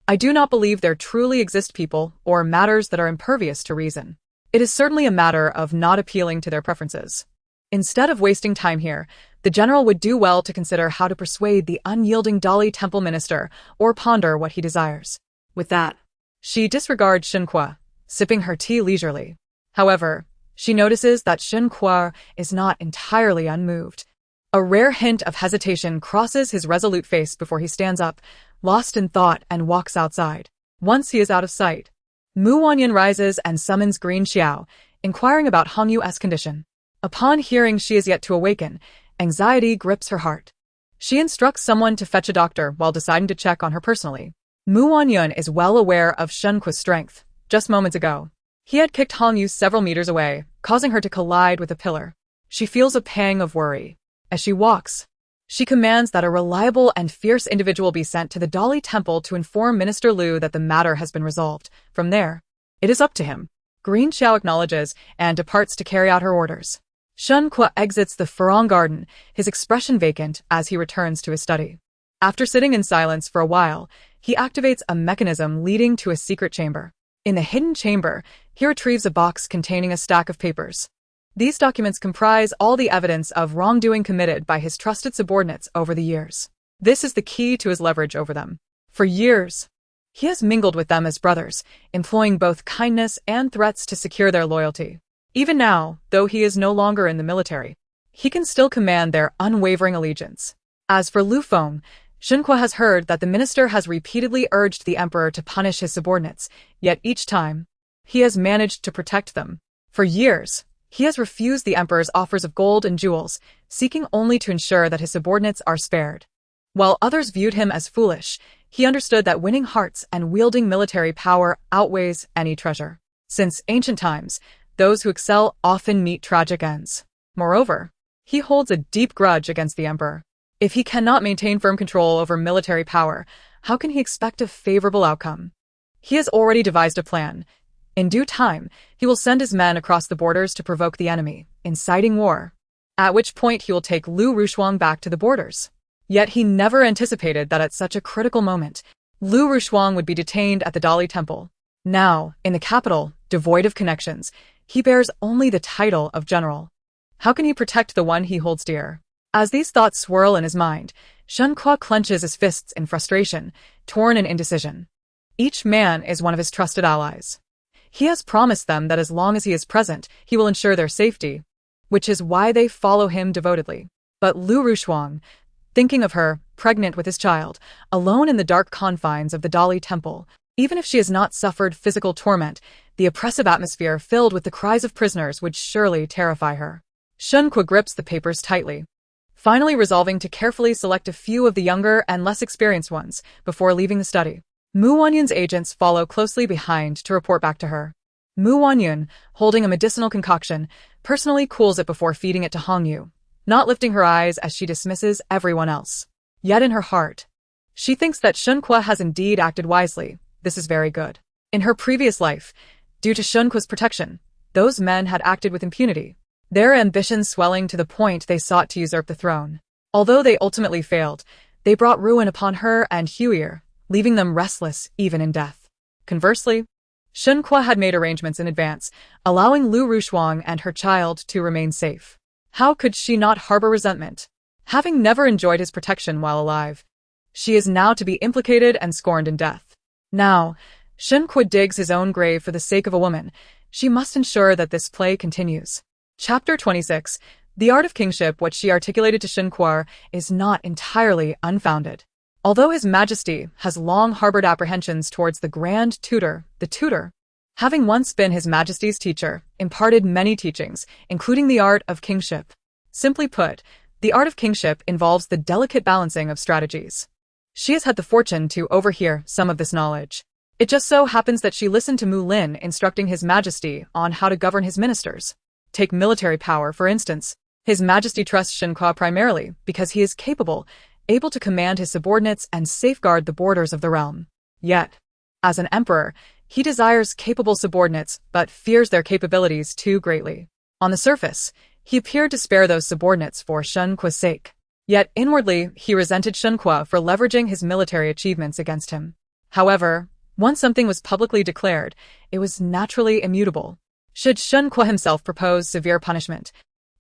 I do not believe there truly exist people or matters that are impervious to reason. It is certainly a matter of not appealing to their preferences. Instead of wasting time here, the general would do well to consider how to persuade the unyielding Dali Temple minister or ponder what he desires. With that, she disregards Shen Kuo, sipping her tea leisurely. However, she notices that Shen Kuo is not entirely unmoved. A rare hint of hesitation crosses his resolute face before he stands up, lost in thought, and walks outside. Once he is out of sight, Wanyun rises and summons Green Xiao, inquiring about Hong Yu's condition. Upon hearing she is yet to awaken, anxiety grips her heart. She instructs someone to fetch a doctor while deciding to check on her personally. Wanyun is well aware of Shen Kuo's strength. Just moments ago, he had kicked Hong Yu several meters away, causing her to collide with a pillar. She feels a pang of worry. As she walks, she commands that a reliable and fierce individual be sent to the Dali Temple to inform Minister Lu that the matter has been resolved. From there, it is up to him. Green Xiao acknowledges and departs to carry out her orders. Shen Kuo exits the Furong Garden, his expression vacant as he returns to his study. After sitting in silence for a while, he activates a mechanism leading to a secret chamber. In the hidden chamber, he retrieves a box containing a stack of papers. These documents comprise all the evidence of wrongdoing committed by his trusted subordinates over the years. This is the key to his leverage over them. For years, he has mingled with them as brothers, employing both kindness and threats to secure their loyalty. Even now, though he is no longer in the military, he can still command their unwavering allegiance. As for Lu Feng, Shen Kuo has heard that the minister has repeatedly urged the emperor to punish his subordinates, yet each time, he has managed to protect them. For years, he has refused the emperor's offers of gold and jewels, seeking only to ensure that his subordinates are spared. While others viewed him as foolish, he understood that winning hearts and wielding military power outweighs any treasure. Since ancient times, those who excel often meet tragic ends. Moreover, he holds a deep grudge against the emperor. If he cannot maintain firm control over military power, how can he expect a favorable outcome? He has already devised a plan. In due time, he will send his men across the borders to provoke the enemy, inciting war, at which point he will take Lu Rushuang back to the borders. Yet he never anticipated that at such a critical moment, Lu Rushuang would be detained at the Dali Temple. Now, in the capital, devoid of connections, he bears only the title of general. How can he protect the one he holds dear? As these thoughts swirl in his mind, Shen Kuo clenches his fists in frustration, torn in indecision. Each man is one of his trusted allies. He has promised them that as long as he is present, he will ensure their safety, which is why they follow him devotedly. But Lu Rushuang, thinking of her, pregnant with his child, alone in the dark confines of the Dali Temple, even if she has not suffered physical torment, the oppressive atmosphere filled with the cries of prisoners would surely terrify her. Shen Kuo grips the papers tightly, finally resolving to carefully select a few of the younger and less experienced ones before leaving the study. Mu Wanyun's agents follow closely behind to report back to her. Mu Wanyun, holding a medicinal concoction, personally cools it before feeding it to Hongyu, not lifting her eyes as she dismisses everyone else. Yet in her heart, she thinks that Shen Kuo has indeed acted wisely. This is very good. In her previous life, due to Shen Kuo's protection, those men had acted with impunity, their ambitions swelling to the point they sought to usurp the throne. Although they ultimately failed, they brought ruin upon her and Huier, leaving them restless even in death. Conversely, Shen Kuo had made arrangements in advance, allowing Lu Rushuang and her child to remain safe. How could she not harbor resentment? Having never enjoyed his protection while alive, she is now to be implicated and scorned in death. Now, Shen Kuo digs his own grave for the sake of a woman. She must ensure that this play continues. Chapter 26. The art of kingship, what she articulated to Shen Kuo, is not entirely unfounded. Although His Majesty has long harbored apprehensions towards the Grand Tutor, the tutor, having once been His Majesty's teacher, imparted many teachings, including the art of kingship. Simply put, the art of kingship involves the delicate balancing of strategies. She has had the fortune to overhear some of this knowledge. It just so happens that she listened to Mu Lin instructing His Majesty on how to govern his ministers. Take military power, for instance. His Majesty trusts Shen Kuo primarily because he is capable, able to command his subordinates and safeguard the borders of the realm. Yet, as an emperor, he desires capable subordinates but fears their capabilities too greatly. On the surface, he appeared to spare those subordinates for Shen Kuo's sake. Yet inwardly, he resented Shen Kuo for leveraging his military achievements against him. However, once something was publicly declared, it was naturally immutable. Should Shen Kuo himself propose severe punishment,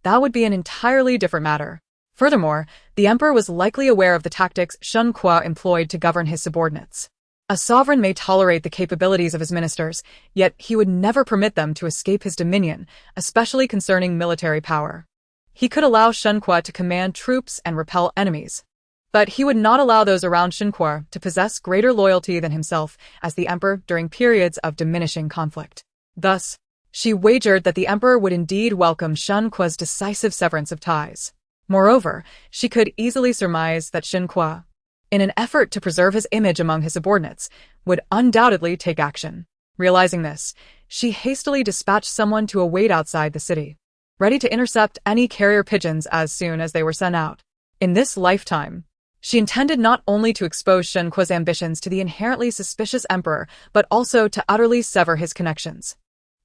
that would be an entirely different matter. Furthermore, the emperor was likely aware of the tactics Shen Kuo employed to govern his subordinates. A sovereign may tolerate the capabilities of his ministers, yet he would never permit them to escape his dominion, especially concerning military power. He could allow Shen Kuo to command troops and repel enemies, but he would not allow those around Shen Kuo to possess greater loyalty than himself as the emperor during periods of diminishing conflict. Thus, she wagered that the emperor would indeed welcome Shen Kuo's decisive severance of ties. Moreover, she could easily surmise that Shen Kuo, in an effort to preserve his image among his subordinates, would undoubtedly take action. Realizing this, she hastily dispatched someone to await outside the city, ready to intercept any carrier pigeons as soon as they were sent out. In this lifetime, she intended not only to expose Shen Kuo's ambitions to the inherently suspicious emperor, but also to utterly sever his connections.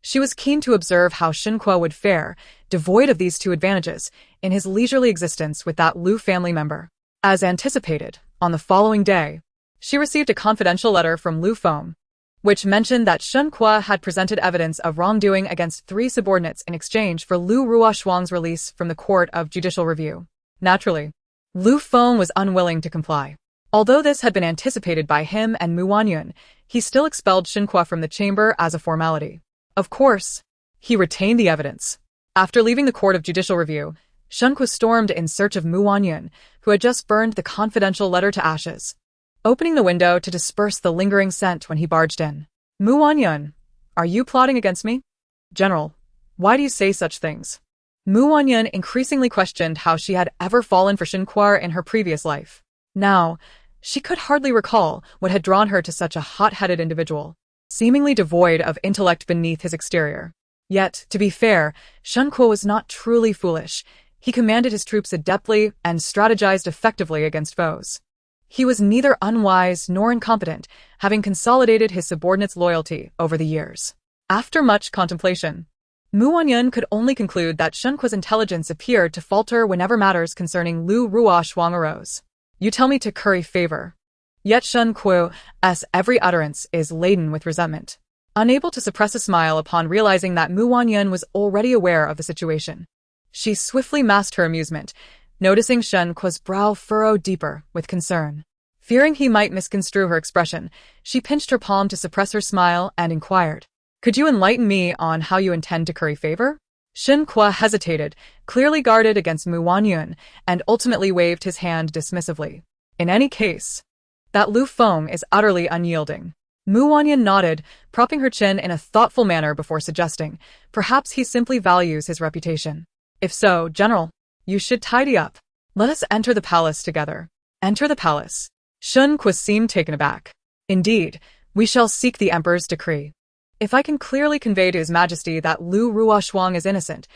She was keen to observe how Shen Kuo would fare, devoid of these two advantages, in his leisurely existence with that Lu family member. As anticipated, on the following day, she received a confidential letter from Lu Feng, which mentioned that Shen Kuo had presented evidence of wrongdoing against 3 subordinates in exchange for Lu Ruoshuang's release from the Court of Judicial Review. Naturally, Lu Feng was unwilling to comply. Although this had been anticipated by him and Mu Wanyun, he still expelled Shen Kuo from the chamber as a formality. Of course, he retained the evidence. After leaving the Court of Judicial Review, Shen Kuo stormed in search of Mu Wanyun, who had just burned the confidential letter to ashes, opening the window to disperse the lingering scent when he barged in. Mu Wanyun, are you plotting against me? General, why do you say such things? Mu Wanyun increasingly questioned how she had ever fallen for Shen Kuo in her previous life. Now, she could hardly recall what had drawn her to such a hot-headed individual, seemingly devoid of intellect beneath his exterior. Yet, to be fair, Shen Kuo was not truly foolish. He commanded his troops adeptly and strategized effectively against foes. He was neither unwise nor incompetent, having consolidated his subordinates' loyalty over the years. After much contemplation, Mu Wanyun could only conclude that Shen Kuo's intelligence appeared to falter whenever matters concerning Lu Ruoshuang arose. You tell me to curry favor. Yet Shen Kuo's every utterance is laden with resentment. Unable to suppress a smile upon realizing that Mu Wanyun was already aware of the situation, she swiftly masked her amusement, noticing Shen Kuo's brow furrow deeper with concern. Fearing he might misconstrue her expression, she pinched her palm to suppress her smile and inquired, "Could you enlighten me on how you intend to curry favor?" Shen Kuo hesitated, clearly guarded against Mu Wanyun, and ultimately waved his hand dismissively. In any case, that Lu Feng is utterly unyielding. Mu Wanyun nodded, propping her chin in a thoughtful manner before suggesting, perhaps he simply values his reputation. If so, General, you should tidy up. Let us enter the palace together. Enter the palace. Shen Kuo seemed taken aback. Indeed, we shall seek the Emperor's decree. If I can clearly convey to His Majesty that Lu Ruoshuang is innocent,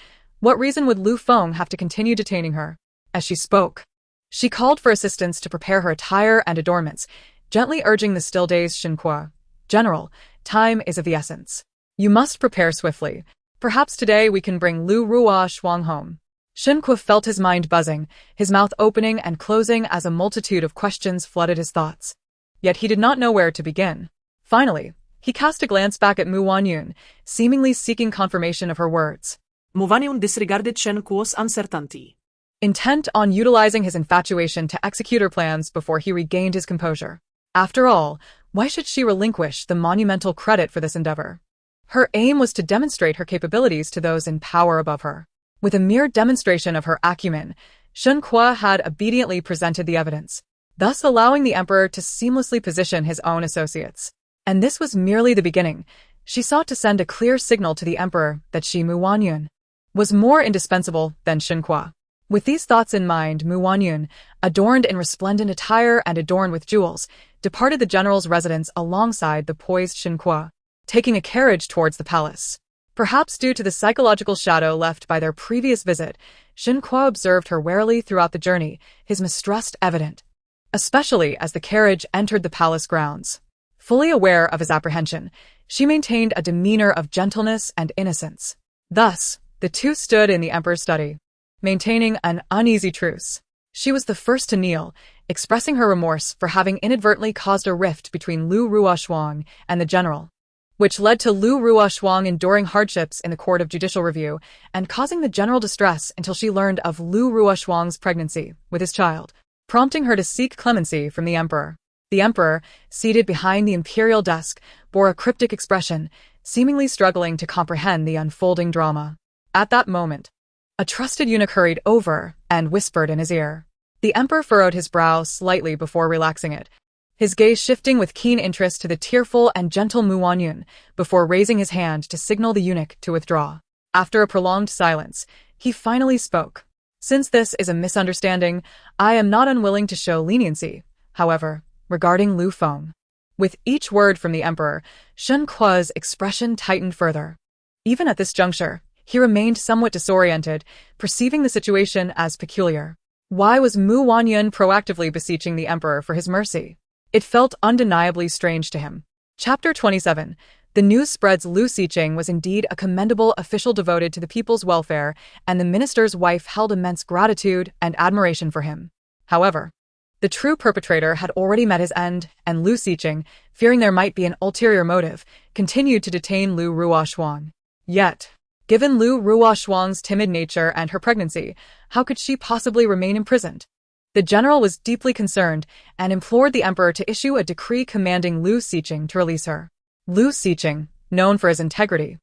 what reason would Lu Feng have to continue detaining her? As she spoke, she called for assistance to prepare her attire and adornments, gently urging the still-dazed Shen Kuo. General, time is of the essence. You must prepare swiftly. Perhaps today we can bring Lu Ruoshuang home. Shen Kuo felt his mind buzzing, his mouth opening and closing as a multitude of questions flooded his thoughts. Yet he did not know where to begin. Finally, he cast a glance back at Wanyun, seemingly seeking confirmation of her words. Wanyun disregarded Shen Kuo's uncertainty, intent on utilizing his infatuation to execute her plans before he regained his composure. After all, why should she relinquish the monumental credit for this endeavor? Her aim was to demonstrate her capabilities to those in power above her. With a mere demonstration of her acumen, Shen Kuo had obediently presented the evidence, thus allowing the Emperor to seamlessly position his own associates. And this was merely the beginning. She sought to send a clear signal to the Emperor that she, Wanyun, was more indispensable than Shen Kuo. With these thoughts in mind, Wanyun, adorned in resplendent attire and adorned with jewels, departed the general's residence alongside the poised Shen Kuo, taking a carriage towards the palace. Perhaps due to the psychological shadow left by their previous visit, Shen Kuo observed her warily throughout the journey, his mistrust evident, especially as the carriage entered the palace grounds. Fully aware of his apprehension, she maintained a demeanor of gentleness and innocence. Thus, the two stood in the Emperor's study, maintaining an uneasy truce. She was the first to kneel, expressing her remorse for having inadvertently caused a rift between Lu Ruoshuang and the general, which led to Lu Ruoshuang enduring hardships in the court of judicial review and causing the general distress until she learned of Lu Ruoshuang's pregnancy with his child, prompting her to seek clemency from the Emperor. The Emperor, seated behind the imperial desk, bore a cryptic expression, seemingly struggling to comprehend the unfolding drama. At that moment, a trusted eunuch hurried over and whispered in his ear. The Emperor furrowed his brow slightly before relaxing it, his gaze shifting with keen interest to the tearful and gentle Wanyun before raising his hand to signal the eunuch to withdraw. After a prolonged silence, he finally spoke. Since this is a misunderstanding, I am not unwilling to show leniency, however, regarding Lu Feng. With each word from the Emperor, Shen Kuo's expression tightened further. Even at this juncture, he remained somewhat disoriented, perceiving the situation as peculiar. Why was Wanyun proactively beseeching the Emperor for his mercy? It felt undeniably strange to him. Chapter 27. The news spreads Lu Xiqing was indeed a commendable official devoted to the people's welfare, and the minister's wife held immense gratitude and admiration for him. However, the true perpetrator had already met his end, and Lu Xiqing, fearing there might be an ulterior motive, continued to detain Lu Ruoshuang. Yet, given Lu Ruoshuang's timid nature and her pregnancy, how could she possibly remain imprisoned? The general was deeply concerned and implored the Emperor to issue a decree commanding Lu Xiqing to release her. Lu Xiqing, known for his integrity,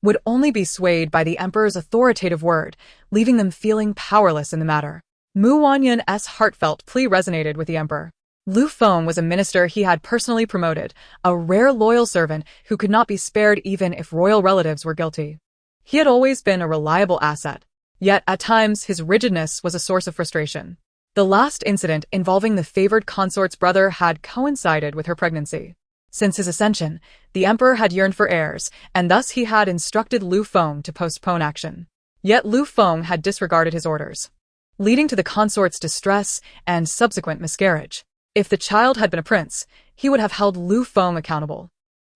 would only be swayed by the Emperor's authoritative word, leaving them feeling powerless in the matter. Wanyun's heartfelt plea resonated with the Emperor. Lu Feng was a minister he had personally promoted, a rare loyal servant who could not be spared even if royal relatives were guilty. He had always been a reliable asset, yet at times his rigidness was a source of frustration. The last incident involving the favored consort's brother had coincided with her pregnancy. Since his ascension, the Emperor had yearned for heirs, and thus he had instructed Lu Feng to postpone action. Yet Lu Feng had disregarded his orders, leading to the consort's distress and subsequent miscarriage. If the child had been a prince, he would have held Lu Feng accountable.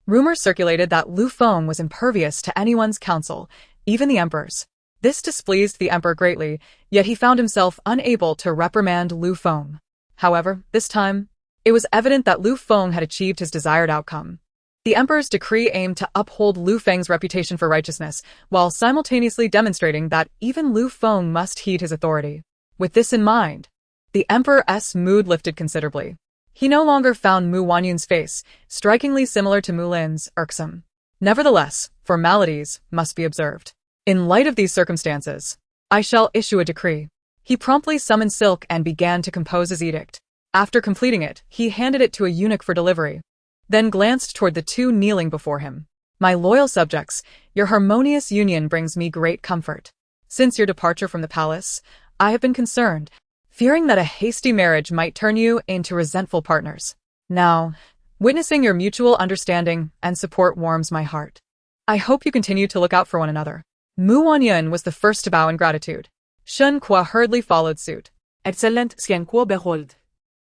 Rumors circulated that Lu Feng was impervious to anyone's counsel, even the Emperor's. This displeased the Emperor greatly, yet he found himself unable to reprimand Lu Feng. However, this time, it was evident that Lu Feng had achieved his desired outcome. The Emperor's decree aimed to uphold Lu Feng's reputation for righteousness, while simultaneously demonstrating that even Lu Feng must heed his authority. With this in mind, the Emperor's mood lifted considerably. He no longer found Wanyun's face strikingly similar to Lin's irksome. Nevertheless, formalities must be observed. In light of these circumstances, I shall issue a decree. He promptly summoned silk and began to compose his edict. After completing it, he handed it to a eunuch for delivery, then glanced toward the two kneeling before him. My loyal subjects, your harmonious union brings me great comfort. Since your departure from the palace, I have been concerned, fearing that a hasty marriage might turn you into resentful partners. Now, witnessing your mutual understanding and support warms my heart. I hope you continue to look out for one another. Wanyun was the first to bow in gratitude. Shen Kuo hurriedly followed suit. Excellent, Shen Kuo, behold.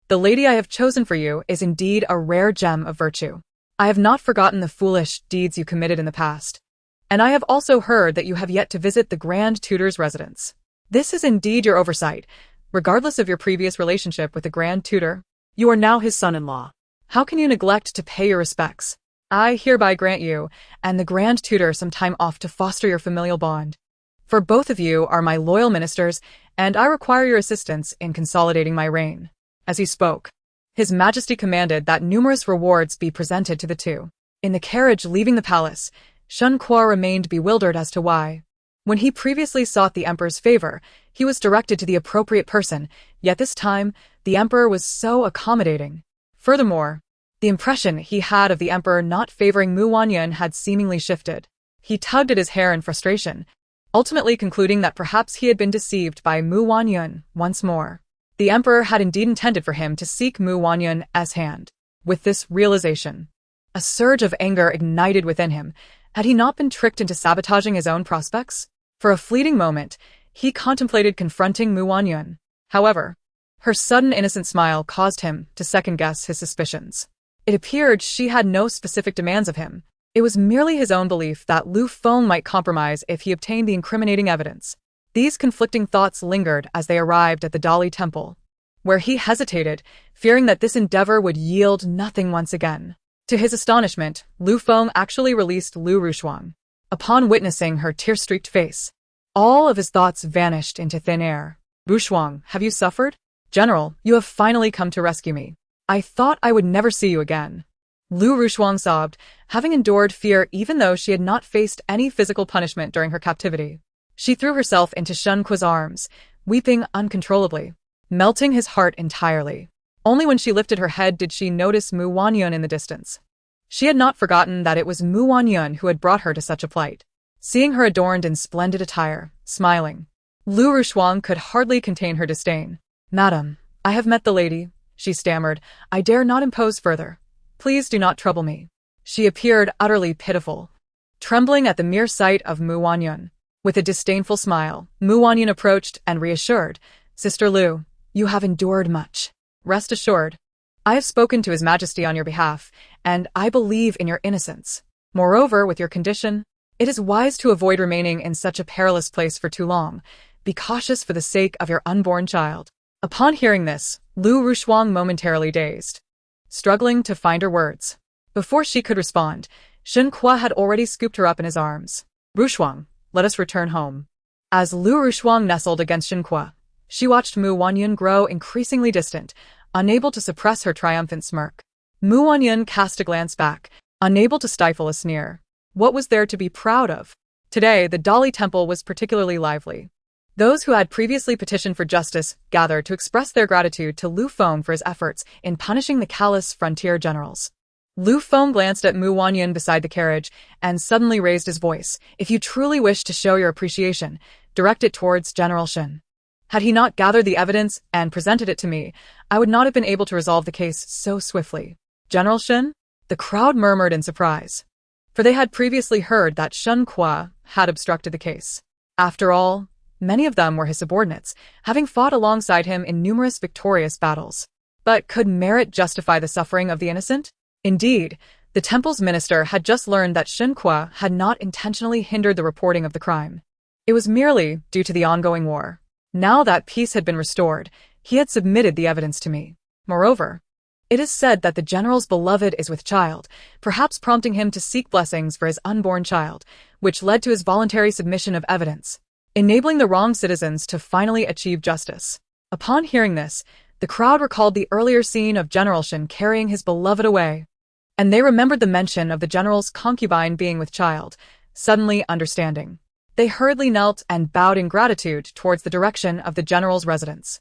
The lady I have chosen for you is indeed a rare gem of virtue. I have not forgotten the foolish deeds you committed in the past. And I have also heard that you have yet to visit the Grand Tutor's residence. This is indeed your oversight. Regardless of your previous relationship with the Grand Tutor, You are now his son-in-law. how can you neglect to pay your respects? I hereby grant you and the Grand Tutor some time off to foster your familial bond. For both of you are my loyal ministers, and I require your assistance in consolidating my reign. As he spoke, His Majesty commanded that numerous rewards be presented to the two. In the carriage leaving the palace, Shen Kuo remained bewildered as to why. When he previously sought the emperor's favor, he was directed to the appropriate person, yet this time, the emperor was so accommodating. Furthermore, the impression he had of the emperor not favoring Wanyun had seemingly shifted. He tugged at his hair in frustration, ultimately concluding that perhaps he had been deceived by Wanyun once more. The emperor had indeed intended for him to seek Wanyun's hand. With this realization, a surge of anger ignited within him. Had he not been tricked into sabotaging his own prospects? For a fleeting moment, he contemplated confronting Wanyun. However, her sudden innocent smile caused him to second-guess his suspicions. It appeared she had no specific demands of him. It was merely his own belief that Lu Feng might compromise if he obtained the incriminating evidence. These conflicting thoughts lingered as they arrived at the Dali Temple, where he hesitated, fearing that this endeavor would yield nothing once again. To his astonishment, Lu Feng actually released Lu Rushuang. Upon witnessing her tear-streaked face, all of his thoughts vanished into thin air. Rushuang, have you suffered? General, you have finally come to rescue me. I thought I would never see you again. Lu Rushuang sobbed, having endured fear even though she had not faced any physical punishment during her captivity. She threw herself into Shen Kuo's arms, weeping uncontrollably, melting his heart entirely. Only when she lifted her head did she notice Wanyun in the distance. She had not forgotten that it was Wanyun who had brought her to such a plight. Seeing her adorned in splendid attire, smiling, Lu Rushuang could hardly contain her disdain. Madam, I have met the lady, she stammered. I dare not impose further. Please do not trouble me. She appeared utterly pitiful, trembling at the mere sight of Wanyun. With a disdainful smile, Wanyun approached and reassured, Sister Lu, you have endured much. Rest assured, I have spoken to His Majesty on your behalf, and I believe in your innocence. Moreover, with your condition, it is wise to avoid remaining in such a perilous place for too long. Be cautious for the sake of your unborn child. Upon hearing this, Lu Rushuang momentarily dazed, struggling to find her words. Before she could respond, Shen Kuo had already scooped her up in his arms. Rushuang, let us return home. As Lu Rushuang nestled against Shen Kuo, she watched Wanyun grow increasingly distant, unable to suppress her triumphant smirk. Wanyun cast a glance back, unable to stifle a sneer. What was there to be proud of? Today, the Dali Temple was particularly lively. Those who had previously petitioned for justice gathered to express their gratitude to Lu Feng for his efforts in punishing the callous frontier generals. Lu Feng glanced at Wanyun beside the carriage and suddenly raised his voice. If you truly wish to show your appreciation, direct it towards General Shen. Had he not gathered the evidence and presented it to me, I would not have been able to resolve the case so swiftly. General Shen? The crowd murmured in surprise, for they had previously heard that Shen Kuo had obstructed the case. After all, many of them were his subordinates, having fought alongside him in numerous victorious battles. But could merit justify the suffering of the innocent? Indeed, the temple's minister had just learned that Shen Kuo had not intentionally hindered the reporting of the crime. It was merely due to the ongoing war. Now that peace had been restored, he had submitted the evidence to me. Moreover, it is said that the general's beloved is with child, perhaps prompting him to seek blessings for his unborn child, which led to his voluntary submission of evidence, enabling the wronged citizens to finally achieve justice. Upon hearing this, the crowd recalled the earlier scene of General Shen carrying his beloved away, and they remembered the mention of the general's concubine being with child. Suddenly understanding, they hurriedly knelt and bowed in gratitude towards the direction of the general's residence.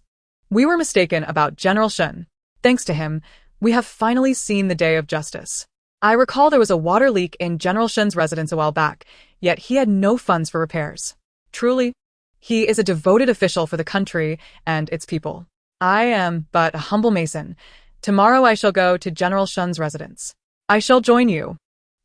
We were mistaken about General Shen. Thanks to him, we have finally seen the day of justice. I recall there was a water leak in General Shen's residence a while back, yet he had no funds for repairs. Truly, He is a devoted official for the country and its people. I am but a humble mason. Tomorrow I shall go to General Shen's residence. I shall join you.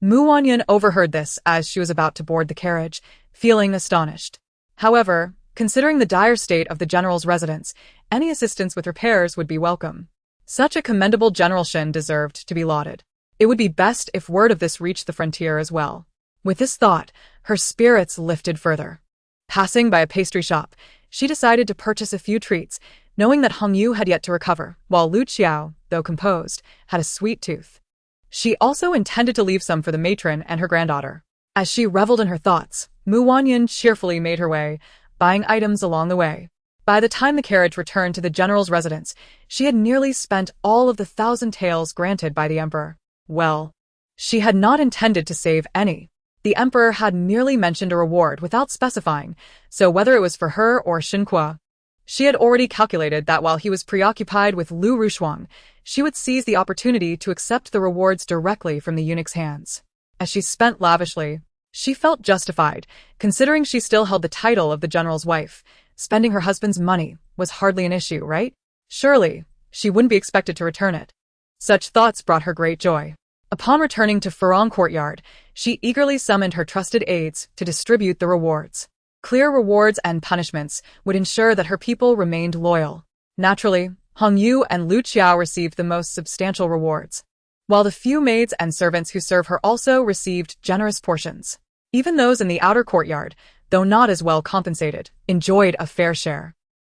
Wanyun overheard this as she was about to board the carriage, feeling astonished. However, considering the dire state of the general's residence, any assistance with repairs would be welcome. Such a commendable General Shen deserved to be lauded. It would be best if word of this reached the frontier as well. With this thought, her spirits lifted further. Passing by a pastry shop, she decided to purchase a few treats, knowing that Hongyu had yet to recover, while Lu Qiao, though composed, had a sweet tooth. She also intended to leave some for the matron and her granddaughter. As she reveled in her thoughts, Wanyun cheerfully made her way, buying items along the way. By the time the carriage returned to the general's residence, she had nearly spent all of the 1,000 taels granted by the emperor. Well, she had not intended to save any. The emperor had merely mentioned a reward without specifying, so whether it was for her or Shen Kuo, she had already calculated that while he was preoccupied with Lu Rushuang, she would seize the opportunity to accept the rewards directly from the eunuch's hands. As she spent lavishly, she felt justified, considering she still held the title of the general's wife. Spending her husband's money was hardly an issue, right? Surely, she wouldn't be expected to return it. Such thoughts brought her great joy. Upon returning to Furong Courtyard, she eagerly summoned her trusted aides to distribute the rewards. Clear rewards and punishments would ensure that her people remained loyal. Naturally, Hongyu and Lu Qiao received the most substantial rewards, while the few maids and servants who serve her also received generous portions. Even those in the outer courtyard, though not as well compensated, enjoyed a fair share.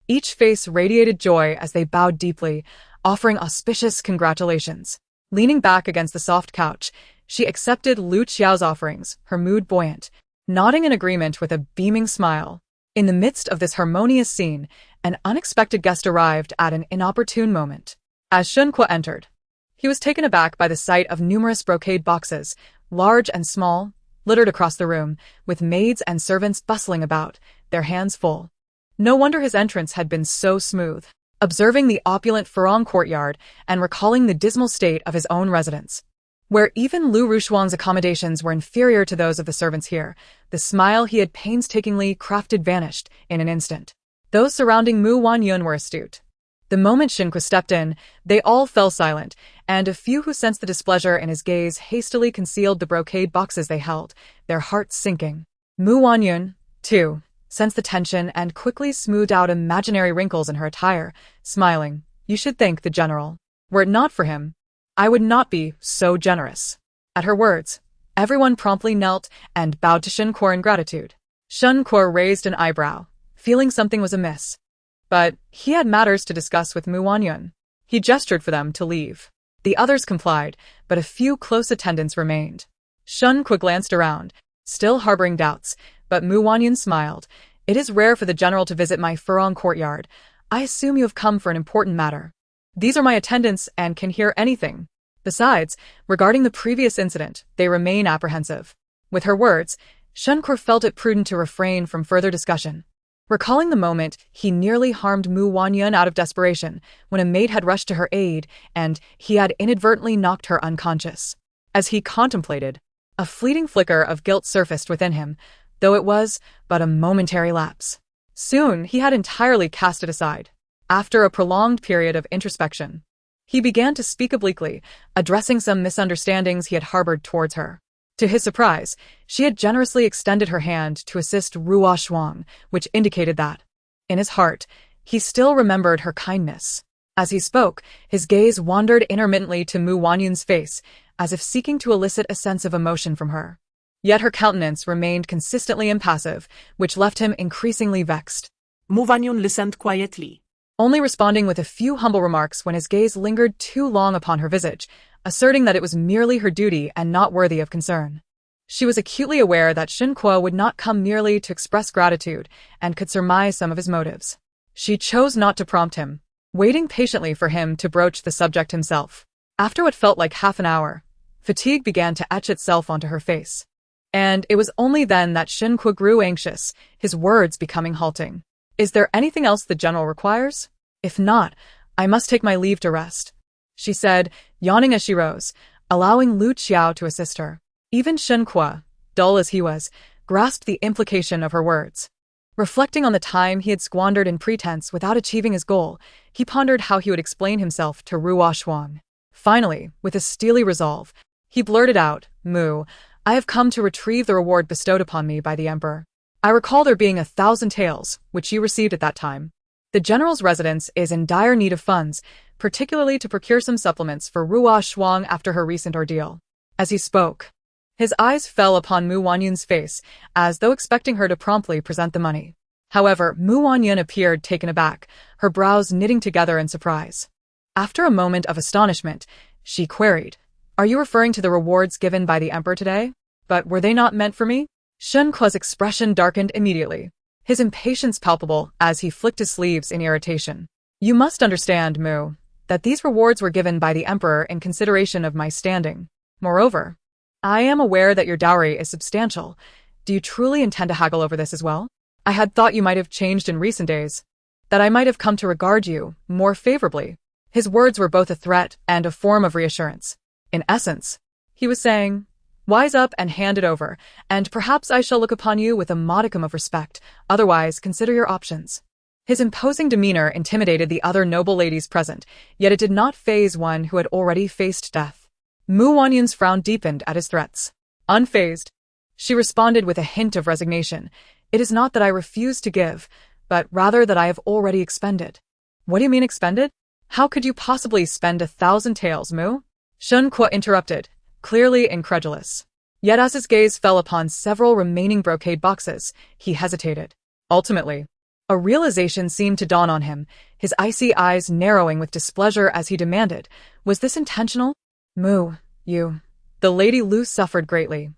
Each face radiated joy as they bowed deeply, offering auspicious congratulations. Leaning back against the soft couch, she accepted Lu Qiao's offerings, her mood buoyant, nodding in agreement with a beaming smile. In the midst of this harmonious scene, an unexpected guest arrived at an inopportune moment. As Shen Kuo entered, he was taken aback by the sight of numerous brocade boxes, large and small, littered across the room, with maids and servants bustling about, their hands full. No wonder his entrance had been so smooth. Observing the opulent Furong courtyard and recalling the dismal state of his own residence, where even Lu Rushuang's accommodations were inferior to those of the servants here, the smile he had painstakingly crafted vanished in an instant. Those surrounding Wanyun were astute. The moment Shen Kuo stepped in, they all fell silent, and a few who sensed the displeasure in his gaze hastily concealed the brocade boxes they held, their hearts sinking. Wanyun, too, sensed the tension and quickly smoothed out imaginary wrinkles in her attire, smiling. You should thank the general. Were it not for him, I would not be so generous. At her words, everyone promptly knelt and bowed to Shen Kuo in gratitude. Shen Kuo raised an eyebrow, feeling something was amiss. But he had matters to discuss with Wanyun. He gestured for them to leave. The others complied, but a few close attendants remained. Shen Kuo glanced around, still harboring doubts, but Wanyun smiled. It is rare for the general to visit my Furong courtyard. I assume you have come for an important matter. These are my attendants and can hear anything. Besides, regarding the previous incident, they remain apprehensive. With her words, Shen Kuo felt it prudent to refrain from further discussion. Recalling the moment he nearly harmed Wanyun out of desperation when a maid had rushed to her aid and he had inadvertently knocked her unconscious. As he contemplated, a fleeting flicker of guilt surfaced within him, though it was but a momentary lapse. Soon he had entirely cast it aside. After a prolonged period of introspection, he began to speak obliquely, addressing some misunderstandings he had harbored towards her. To his surprise, she had generously extended her hand to assist Ruo Shuang, which indicated that, in his heart, he still remembered her kindness. As he spoke, his gaze wandered intermittently to Wanyun's face, as if seeking to elicit a sense of emotion from her. Yet her countenance remained consistently impassive, which left him increasingly vexed. Wanyun listened quietly, only responding with a few humble remarks when his gaze lingered too long upon her visage, asserting that it was merely her duty and not worthy of concern. She was acutely aware that Shen Kuo would not come merely to express gratitude and could surmise some of his motives. She chose not to prompt him, waiting patiently for him to broach the subject himself. After what felt like half an hour, fatigue began to etch itself onto her face. And it was only then that Shen Kuo grew anxious, his words becoming halting. Is there anything else the general requires? If not, I must take my leave to rest, she said, yawning as she rose, allowing Lu Qiao to assist her. Even Shen Kuo, dull as he was, grasped the implication of her words. Reflecting on the time he had squandered in pretense without achieving his goal, he pondered how he would explain himself to Ruo Shuang. Finally, with a steely resolve, he blurted out, "Mu, I have come to retrieve the reward bestowed upon me by the emperor. I recall there being 1,000 taels, which you received at that time. The general's residence is in dire need of funds, particularly to procure some supplements for Ruo Shuang after her recent ordeal." As he spoke, his eyes fell upon Mu Wanyun's face, as though expecting her to promptly present the money. However, Mu Wanyun appeared taken aback, her brows knitting together in surprise. After a moment of astonishment, she queried, "Are you referring to the rewards given by the emperor today? But were they not meant for me?" Shen Kuo's expression darkened immediately, his impatience palpable as he flicked his sleeves in irritation. "You must understand, Mu, that these rewards were given by the emperor in consideration of my standing. Moreover, I am aware that your dowry is substantial. Do you truly intend to haggle over this as well? I had thought you might have changed in recent days, that I might have come to regard you more favorably." His words were both a threat and a form of reassurance. In essence, he was saying, "Wise up and hand it over, and perhaps I shall look upon you with a modicum of respect, otherwise consider your options." His imposing demeanor intimidated the other noble ladies present, yet it did not faze one who had already faced death. Mu Wanyun's frown deepened at his threats. Unfazed, she responded with a hint of resignation, "It is not that I refuse to give, but rather that I have already expended." "What do you mean expended? How could you possibly spend 1,000 taels, Mu?" Shen Kuo interrupted, clearly incredulous. Yet as his gaze fell upon several remaining brocade boxes, he hesitated. Ultimately, a realization seemed to dawn on him, his icy eyes narrowing with displeasure as he demanded, "Was this intentional?" "Mu, you..." The Lady Lu suffered greatly.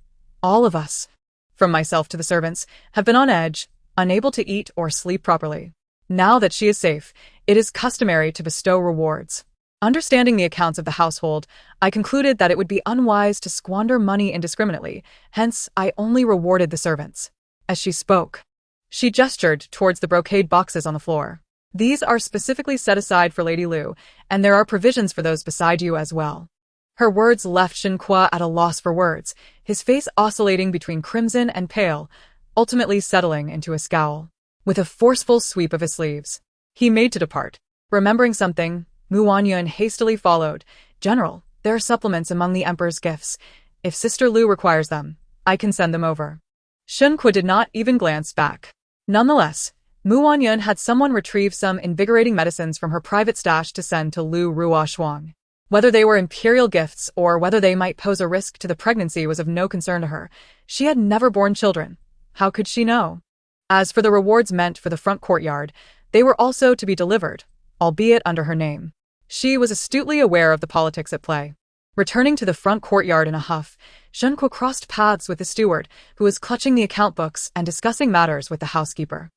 "All of us, from myself to the servants, have been on edge, unable to eat or sleep properly. Now that she is safe, it is customary to bestow rewards. Understanding the accounts of the household, I concluded that it would be unwise to squander money indiscriminately, hence I only rewarded the servants." As she spoke, she gestured towards the brocade boxes on the floor. "These are specifically set aside for Lady Lu, and there are provisions for those beside you as well." Her words left Shen Kuo at a loss for words, his face oscillating between crimson and pale, ultimately settling into a scowl. With a forceful sweep of his sleeves, he made to depart. Remembering something, Mu Wanyun hastily followed. "General, there are supplements among the emperor's gifts. If Sister Lu requires them, I can send them over." Shen Kuo did not even glance back. Nonetheless, Mu Wanyun had someone retrieve some invigorating medicines from her private stash to send to Lu Ruo Shuang. Whether they were imperial gifts or whether they might pose a risk to the pregnancy was of no concern to her. She had never borne children. How could she know? As for the rewards meant for the front courtyard, they were also to be delivered, albeit under her name. She was astutely aware of the politics at play. Returning to the front courtyard in a huff, Shen Kuo crossed paths with the steward, who was clutching the account books and discussing matters with the housekeeper.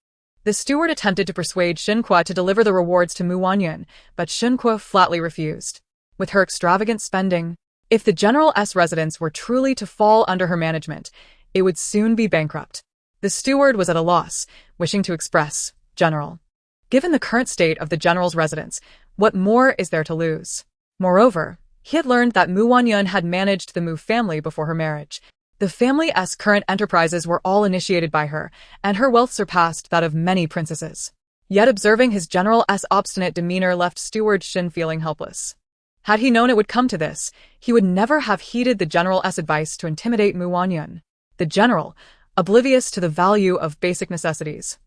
The steward attempted to persuade Shen Kuo to deliver the rewards to Mu Wanyun, but Shen Kuo flatly refused. With her extravagant spending, if the General's residence were truly to fall under her management, it would soon be bankrupt. The steward was at a loss, wishing to express, "General, given the current state of the General's residence, what more is there to lose?" Moreover, he had learned that Mu Wanyun had managed the Mu family before her marriage. The family's current enterprises were all initiated by her, and her wealth surpassed that of many princesses. Yet observing his General's obstinate demeanor left Steward Shin feeling helpless. Had he known it would come to this, he would never have heeded the General's advice to intimidate Mu Wanyun. The General, oblivious to the value of basic necessities,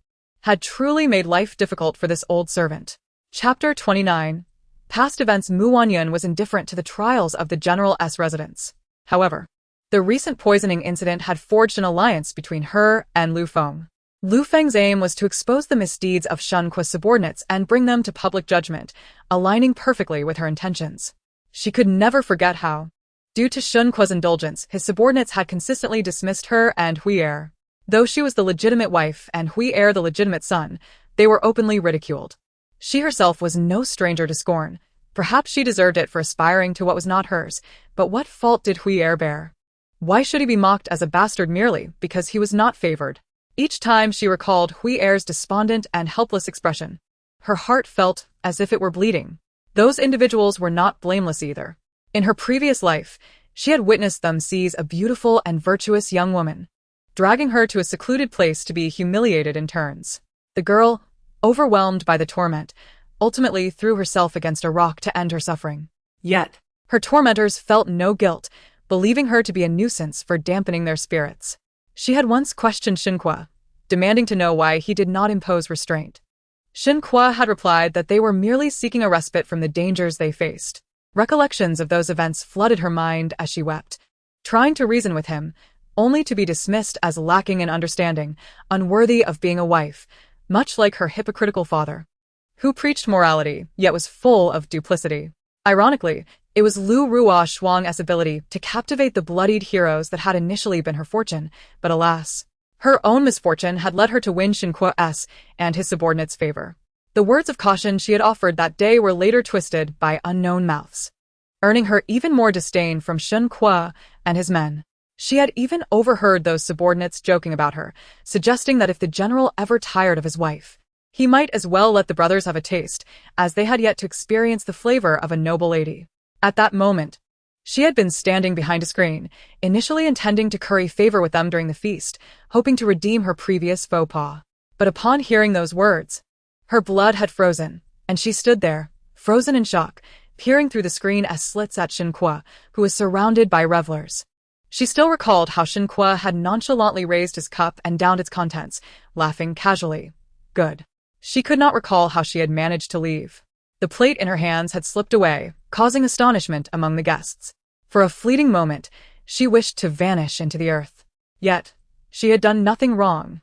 had truly made life difficult for this old servant. Chapter 29. Past events. Mu Wanyun was indifferent to the trials of the General's residence. However, the recent poisoning incident had forged an alliance between her and Lu Feng. Lu Feng's aim was to expose the misdeeds of Shen Kuo's subordinates and bring them to public judgment, aligning perfectly with her intentions. She could never forget how, due to Shen Kuo's indulgence, his subordinates had consistently dismissed her and Hui Er. Though she was the legitimate wife and Hui Er the legitimate son, they were openly ridiculed. She herself was no stranger to scorn. Perhaps she deserved it for aspiring to what was not hers, but what fault did Hui Er bear? Why should he be mocked as a bastard merely because he was not favored? Each time she recalled Hui Er's despondent and helpless expression, her heart felt as if it were bleeding. Those individuals were not blameless either. In her previous life, she had witnessed them seize a beautiful and virtuous young woman, dragging her to a secluded place to be humiliated in turns. The girl, overwhelmed by the torment, ultimately threw herself against a rock to end her suffering. Yet, Her tormentors felt no guilt, believing her to be a nuisance for dampening their spirits. She had once questioned Shen Kuo, demanding to know why he did not impose restraint. Shen Kuo had replied that they were merely seeking a respite from the dangers they faced. Recollections of those events flooded her mind as she wept, trying to reason with him, only to be dismissed as lacking in understanding, unworthy of being a wife, much like her hypocritical father, who preached morality, yet was full of duplicity. Ironically, it was Lu Ruo Shuang's ability to captivate the bloodied heroes that had initially been her fortune, but alas, her own misfortune had led her to win Shen Kuo's and his subordinates' favor. The words of caution she had offered that day were later twisted by unknown mouths, earning her even more disdain from Shen Kuo and his men. She had even overheard those subordinates joking about her, suggesting that if the general ever tired of his wife, he might as well let the brothers have a taste, as they had yet to experience the flavor of a noble lady. At that moment, she had been standing behind a screen, initially intending to curry favor with them during the feast, hoping to redeem her previous faux pas. But upon hearing those words, her blood had frozen, and she stood there, frozen in shock, peering through the screen as slits at Shen Kuo, who was surrounded by revelers. She still recalled how Shen Kuo had nonchalantly raised his cup and downed its contents, laughing casually. Good. She could not recall how she had managed to leave. The plate in her hands had slipped away, causing astonishment among the guests. For a fleeting moment, she wished to vanish into the earth. Yet, she had done nothing wrong.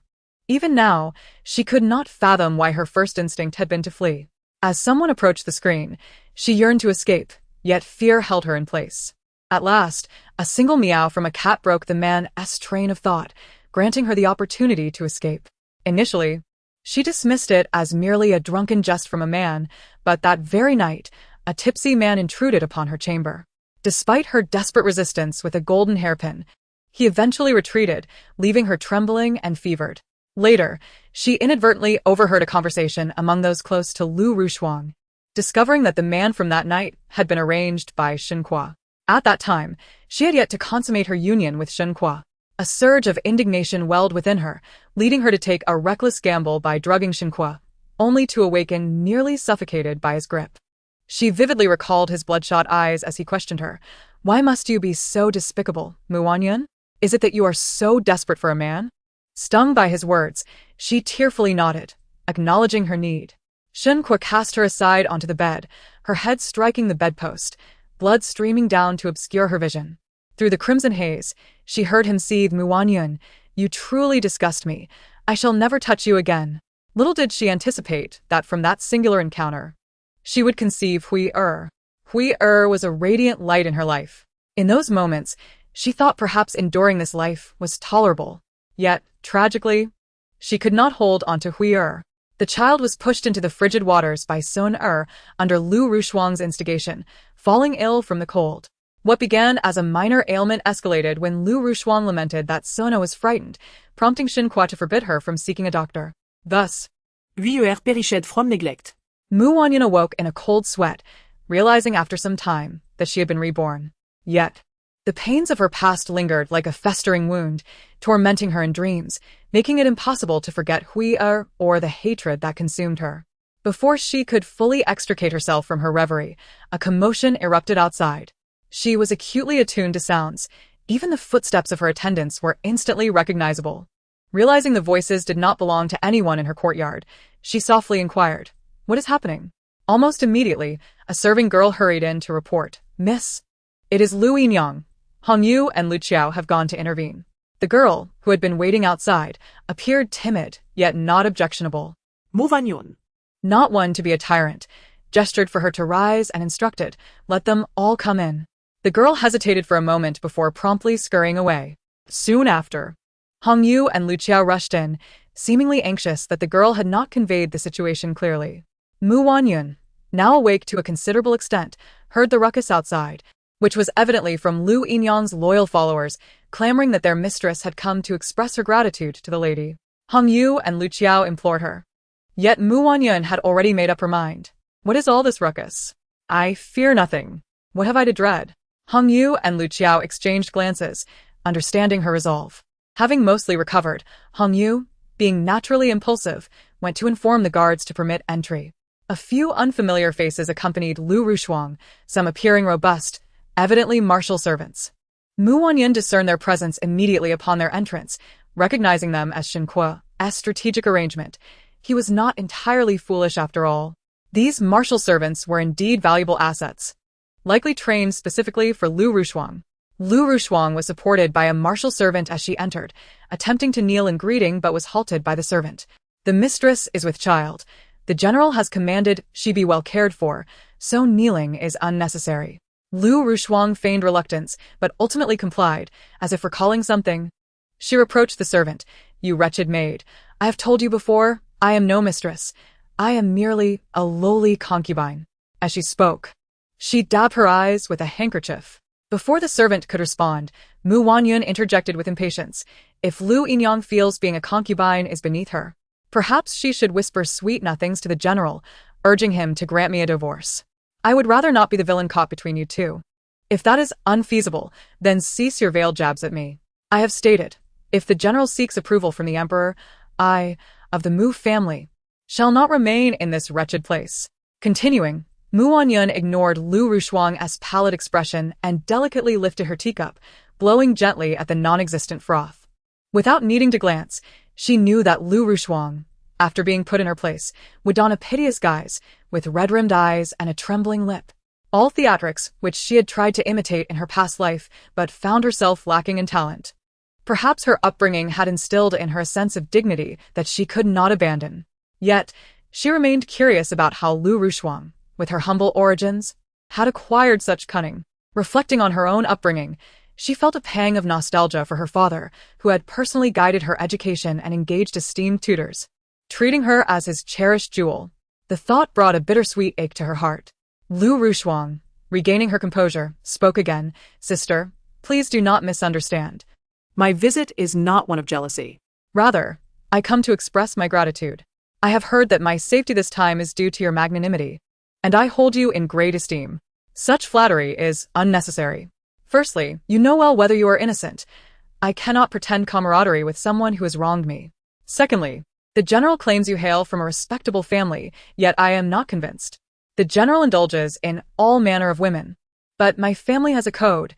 Even now, she could not fathom why her first instinct had been to flee. As someone approached the screen, she yearned to escape, yet fear held her in place. At last, a single meow from a cat broke the man's train of thought, granting her the opportunity to escape. Initially, she dismissed it as merely a drunken jest from a man, but that very night, a tipsy man intruded upon her chamber. Despite her desperate resistance with a golden hairpin, he eventually retreated, leaving her trembling and fevered. Later, she inadvertently overheard a conversation among those close to Lu Rushuang, discovering that the man from that night had been arranged by Shen Kuo. At that time, she had yet to consummate her union with Shen Kuo. A surge of indignation welled within her, leading her to take a reckless gamble by drugging Shen Kuo, only to awaken nearly suffocated by his grip. She vividly recalled his bloodshot eyes as he questioned her. Why must you be so despicable, Wanyun? Is it that you are so desperate for a man? Stung by his words, she tearfully nodded, acknowledging her need. Shen Kuo cast her aside onto the bed, her head striking the bedpost, blood streaming down to obscure her vision. Through the crimson haze, she heard him seethe, Wanyun, you truly disgust me. I shall never touch you again. Little did she anticipate that from that singular encounter, she would conceive Hui Er. Hui Er was a radiant light in her life. In those moments, she thought perhaps enduring this life was tolerable. Yet, tragically, she could not hold onto Hui Er. The child was pushed into the frigid waters by Sun Er under Lu Rushuang's instigation, falling ill from the cold. What began as a minor ailment escalated when Lu Rushuang lamented that Sona was frightened, prompting Shen Kuo to forbid her from seeking a doctor. Thus, Hui perished from neglect. Wanyun awoke in a cold sweat, realizing after some time that she had been reborn. Yet, the pains of her past lingered like a festering wound, tormenting her in dreams, making it impossible to forget Hui Er or the hatred that consumed her. Before she could fully extricate herself from her reverie, a commotion erupted outside. She was acutely attuned to sounds. Even the footsteps of her attendants were instantly recognizable. Realizing the voices did not belong to anyone in her courtyard, she softly inquired, "What is happening?" Almost immediately, a serving girl hurried in to report, "Miss, it is Lu Yinyang. Hong Yu and Lu Qiao have gone to intervene." The girl, who had been waiting outside, appeared timid, yet not objectionable. Wanyun, Not one to be a tyrant, gestured for her to rise and instructed, "Let them all come in." The girl hesitated for a moment before promptly scurrying away. Soon after, Hong Yu and Lu Qiao rushed in, seemingly anxious that the girl had not conveyed the situation clearly. Wanyun, now awake to a considerable extent, heard the ruckus outside, which was evidently from Lu Yinyang's loyal followers, clamoring that their mistress had come to express her gratitude to the lady. Hong Yu and Lu Qiao implored her. Yet Wanyun had already made up her mind. What is all this ruckus? I fear nothing. What have I to dread? Hong Yu and Lu Qiao exchanged glances, understanding her resolve. Having mostly recovered, Hongyu, being naturally impulsive, went to inform the guards to permit entry. A few unfamiliar faces accompanied Lu Rushuang, some appearing robust, evidently martial servants. Mu Wanyun discerned their presence immediately upon their entrance, recognizing them as Shen Kuo's strategic arrangement. He was not entirely foolish after all. These martial servants were indeed valuable assets, likely trained specifically for Lu Rushuang. Lu Rushuang was supported by a martial servant as she entered, attempting to kneel in greeting but was halted by the servant. The mistress is with child. The general has commanded she be well cared for, so kneeling is unnecessary. Lu Rushuang feigned reluctance, but ultimately complied, as if recalling something. She reproached the servant. You wretched maid. I have told you before, I am no mistress. I am merely a lowly concubine. As she spoke, she dabbed her eyes with a handkerchief. Before the servant could respond, Mu Wanyun interjected with impatience. If Lu Yinyang feels being a concubine is beneath her, perhaps she should whisper sweet nothings to the general, urging him to grant me a divorce. I would rather not be the villain caught between you two. If that is unfeasible, then cease your veiled jabs at me. I have stated, if the general seeks approval from the emperor, I, of the Mu family, shall not remain in this wretched place. Continuing, Mu Wanyun ignored Lu Rushuang's pallid expression and delicately lifted her teacup, blowing gently at the non-existent froth. Without needing to glance, she knew that Lu Rushuang, after being put in her place, would don a piteous guise, with red-rimmed eyes and a trembling lip. All theatrics which she had tried to imitate in her past life, but found herself lacking in talent. Perhaps her upbringing had instilled in her a sense of dignity that she could not abandon. Yet, she remained curious about how Lu Rushuang, with her humble origins, had acquired such cunning. Reflecting on her own upbringing, she felt a pang of nostalgia for her father, who had personally guided her education and engaged esteemed tutors, treating her as his cherished jewel. The thought brought a bittersweet ache to her heart. Lu Rushuang, regaining her composure, spoke again. Sister, please do not misunderstand. My visit is not one of jealousy. Rather, I come to express my gratitude. I have heard that my safety this time is due to your magnanimity, and I hold you in great esteem. Such flattery is unnecessary. Firstly, you know well whether you are innocent. I cannot pretend camaraderie with someone who has wronged me. Secondly, the general claims you hail from a respectable family, yet I am not convinced. The general indulges in all manner of women, but my family has a code.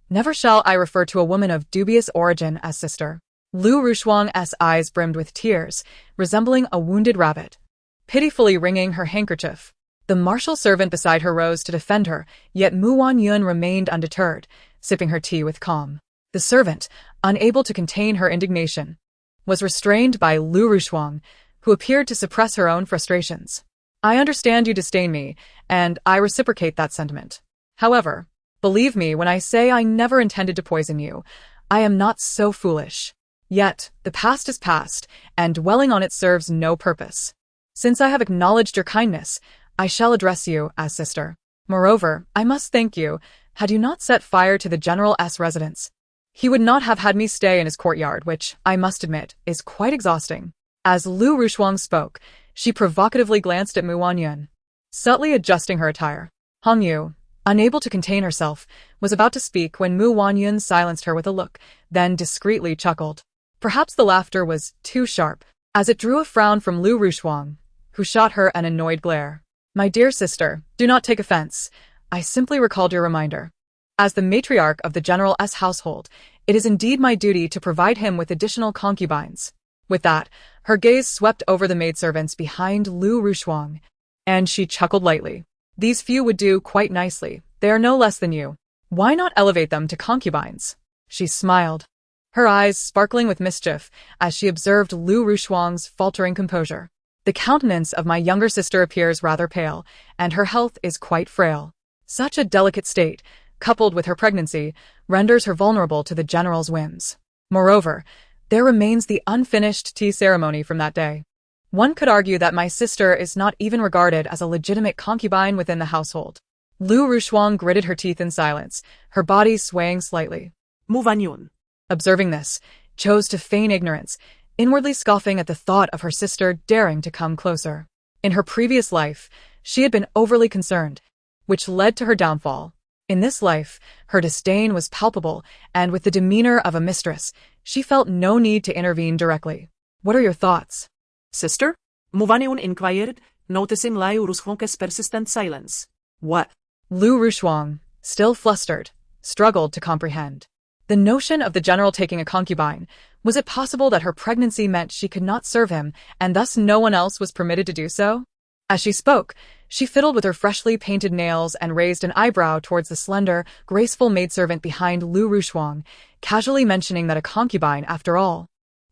Never shall I refer to a woman of dubious origin as sister. Lu Rushuang's eyes brimmed with tears, resembling a wounded rabbit, pitifully wringing her handkerchief. The martial servant beside her rose to defend her, yet Mu Wanyun remained undeterred, sipping her tea with calm. The servant, unable to contain her indignation, was restrained by Lu Rushuang, who appeared to suppress her own frustrations. I understand you disdain me, and I reciprocate that sentiment. However, believe me when I say I never intended to poison you. I am not so foolish. Yet, the past is past, and dwelling on it serves no purpose. Since I have acknowledged your kindness, I shall address you as sister. Moreover, I must thank you. Had you not set fire to the General's residence, he would not have had me stay in his courtyard, which, I must admit, is quite exhausting. As Lu Rushuang spoke, she provocatively glanced at Mu Wanyun, subtly adjusting her attire. Hongyu, unable to contain herself, was about to speak when Mu Wanyun silenced her with a look, then discreetly chuckled. Perhaps the laughter was too sharp, as it drew a frown from Lu Rushuang, who shot her an annoyed glare. My dear sister, do not take offense. I simply recalled your reminder. As the matriarch of the General's household, it is indeed my duty to provide him with additional concubines. With that, her gaze swept over the maidservants behind Lu Rushuang, and she chuckled lightly. These few would do quite nicely. They are no less than you. Why not elevate them to concubines? She smiled, her eyes sparkling with mischief as she observed Lu Rushuang's faltering composure. The countenance of my younger sister appears rather pale, and her health is quite frail. Such a delicate state, coupled with her pregnancy, renders her vulnerable to the general's whims. Moreover, there remains the unfinished tea ceremony from that day. One could argue that my sister is not even regarded as a legitimate concubine within the household. Lu Rushuang gritted her teeth in silence, her body swaying slightly. Mu Wanyun, observing this, chose to feign ignorance, inwardly scoffing at the thought of her sister daring to come closer. In her previous life, she had been overly concerned, which led to her downfall. In this life, her disdain was palpable, and with the demeanor of a mistress, she felt no need to intervene directly. What are your thoughts? Sister? Wanyun inquired, noticing Liu Rushuang's persistent silence. What? Lu Rushuang, still flustered, struggled to comprehend. The notion of the general taking a concubine, was it possible that her pregnancy meant she could not serve him, and thus no one else was permitted to do so? As she spoke, she fiddled with her freshly painted nails and raised an eyebrow towards the slender, graceful maidservant behind Lu Rushuang, casually mentioning that a concubine, after all,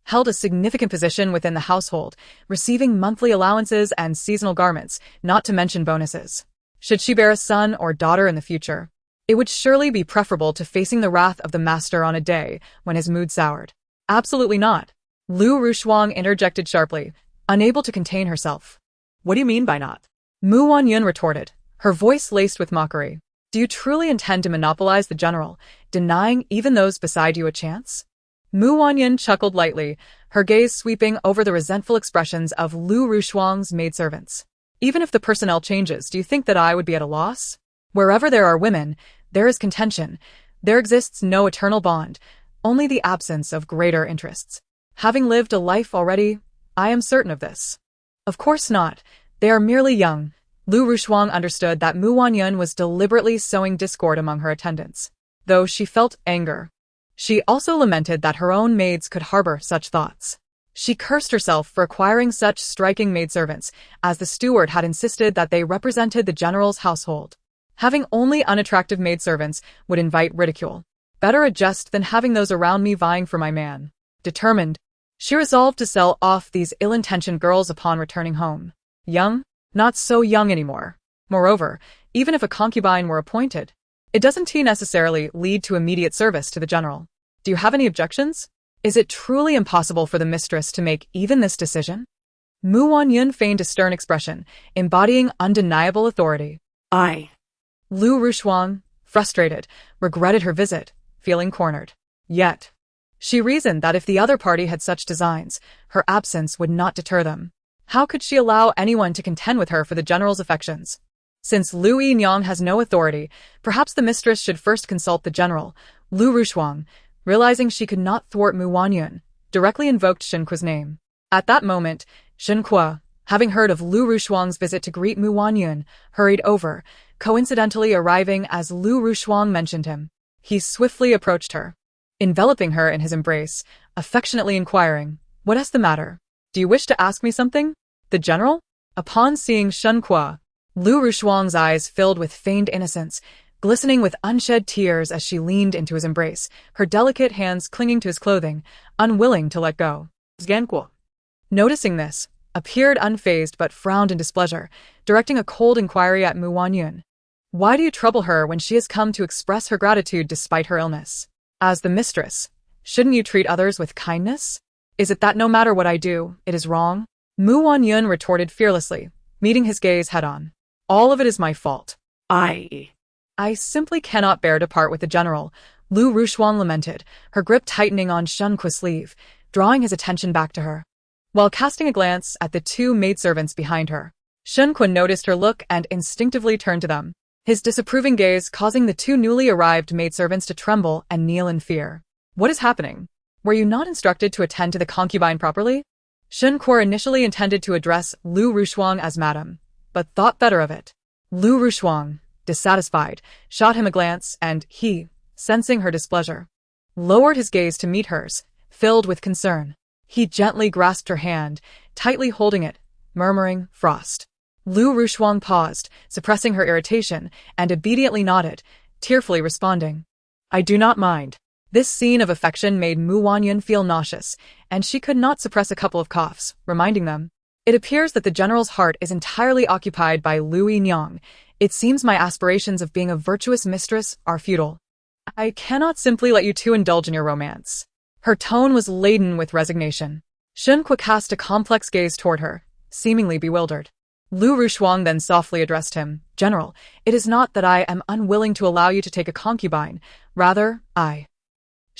held a significant position within the household, receiving monthly allowances and seasonal garments, not to mention bonuses. Should she bear a son or daughter in the future, it would surely be preferable to facing the wrath of the master on a day when his mood soured. Absolutely not. Lu Rushuang interjected sharply, unable to contain herself. What do you mean by not? Wanyun retorted, her voice laced with mockery. Do you truly intend to monopolize the general, denying even those beside you a chance? Wanyun chuckled lightly, her gaze sweeping over the resentful expressions of Lu Rushuang's maidservants. Even if the personnel changes, do you think that I would be at a loss? Wherever there are women, there is contention. There exists no eternal bond, only the absence of greater interests. Having lived a life already, I am certain of this. Of course not. They are merely young. Lu Rushuang understood that Wanyun was deliberately sowing discord among her attendants, though she felt anger. She also lamented that her own maids could harbor such thoughts. She cursed herself for acquiring such striking maidservants, as the steward had insisted that they represented the general's household. Having only unattractive maidservants would invite ridicule. Better a jest than having those around me vying for my man. Determined, she resolved to sell off these ill-intentioned girls upon returning home. Young? Not so young anymore. Moreover, even if a concubine were appointed, it doesn't necessarily lead to immediate service to the general. Do you have any objections? Is it truly impossible for the mistress to make even this decision? Wanyun feigned a stern expression, embodying undeniable authority. Lu Rushuang, frustrated, regretted her visit, feeling cornered. Yet, she reasoned that if the other party had such designs, her absence would not deter them. How could she allow anyone to contend with her for the general's affections? Since Lu Yinyang has no authority, perhaps the mistress should first consult the general. Lu Rushuang, realizing she could not thwart Wanyun, directly invoked Shen Kuo's name. At that moment, Shen Kuo, having heard of Lu Rushuang's visit to greet Wanyun, hurried over, coincidentally arriving as Lu Rushuang mentioned him. He swiftly approached her, enveloping her in his embrace, affectionately inquiring, "What is the matter? Do you wish to ask me something?" The general? Upon seeing Shen Kuo, Lu Rushuang's eyes filled with feigned innocence, glistening with unshed tears as she leaned into his embrace, her delicate hands clinging to his clothing, unwilling to let go. Shen Kuo, noticing this, appeared unfazed but frowned in displeasure, directing a cold inquiry at Wanyun. Why do you trouble her when she has come to express her gratitude despite her illness? As the mistress, shouldn't you treat others with kindness? Is it that no matter what I do, it is wrong? Wanyun retorted fearlessly, meeting his gaze head-on. All of it is my fault. I simply cannot bear to part with the general, Lu Rushuang lamented, her grip tightening on Shen Kuo's sleeve, drawing his attention back to her. While casting a glance at the two maidservants behind her, Shen Kuo noticed her look and instinctively turned to them, his disapproving gaze causing the two newly arrived maidservants to tremble and kneel in fear. What is happening? Were you not instructed to attend to the concubine properly? Shen Kuo initially intended to address Lu Rushuang as madam, but thought better of it. Lu Rushuang, dissatisfied, shot him a glance and he, sensing her displeasure, lowered his gaze to meet hers, filled with concern. He gently grasped her hand, tightly holding it, murmuring, "Frost." Lu Rushuang paused, suppressing her irritation, and obediently nodded, tearfully responding, "I do not mind." This scene of affection made Wanyun feel nauseous, and she could not suppress a couple of coughs, reminding them, "It appears that the general's heart is entirely occupied by Lu Yinyang. It seems my aspirations of being a virtuous mistress are futile. I cannot simply let you two indulge in your romance." Her tone was laden with resignation. Shen Kuo cast a complex gaze toward her, seemingly bewildered. Lu Rushuang then softly addressed him, "General, it is not that I am unwilling to allow you to take a concubine, rather,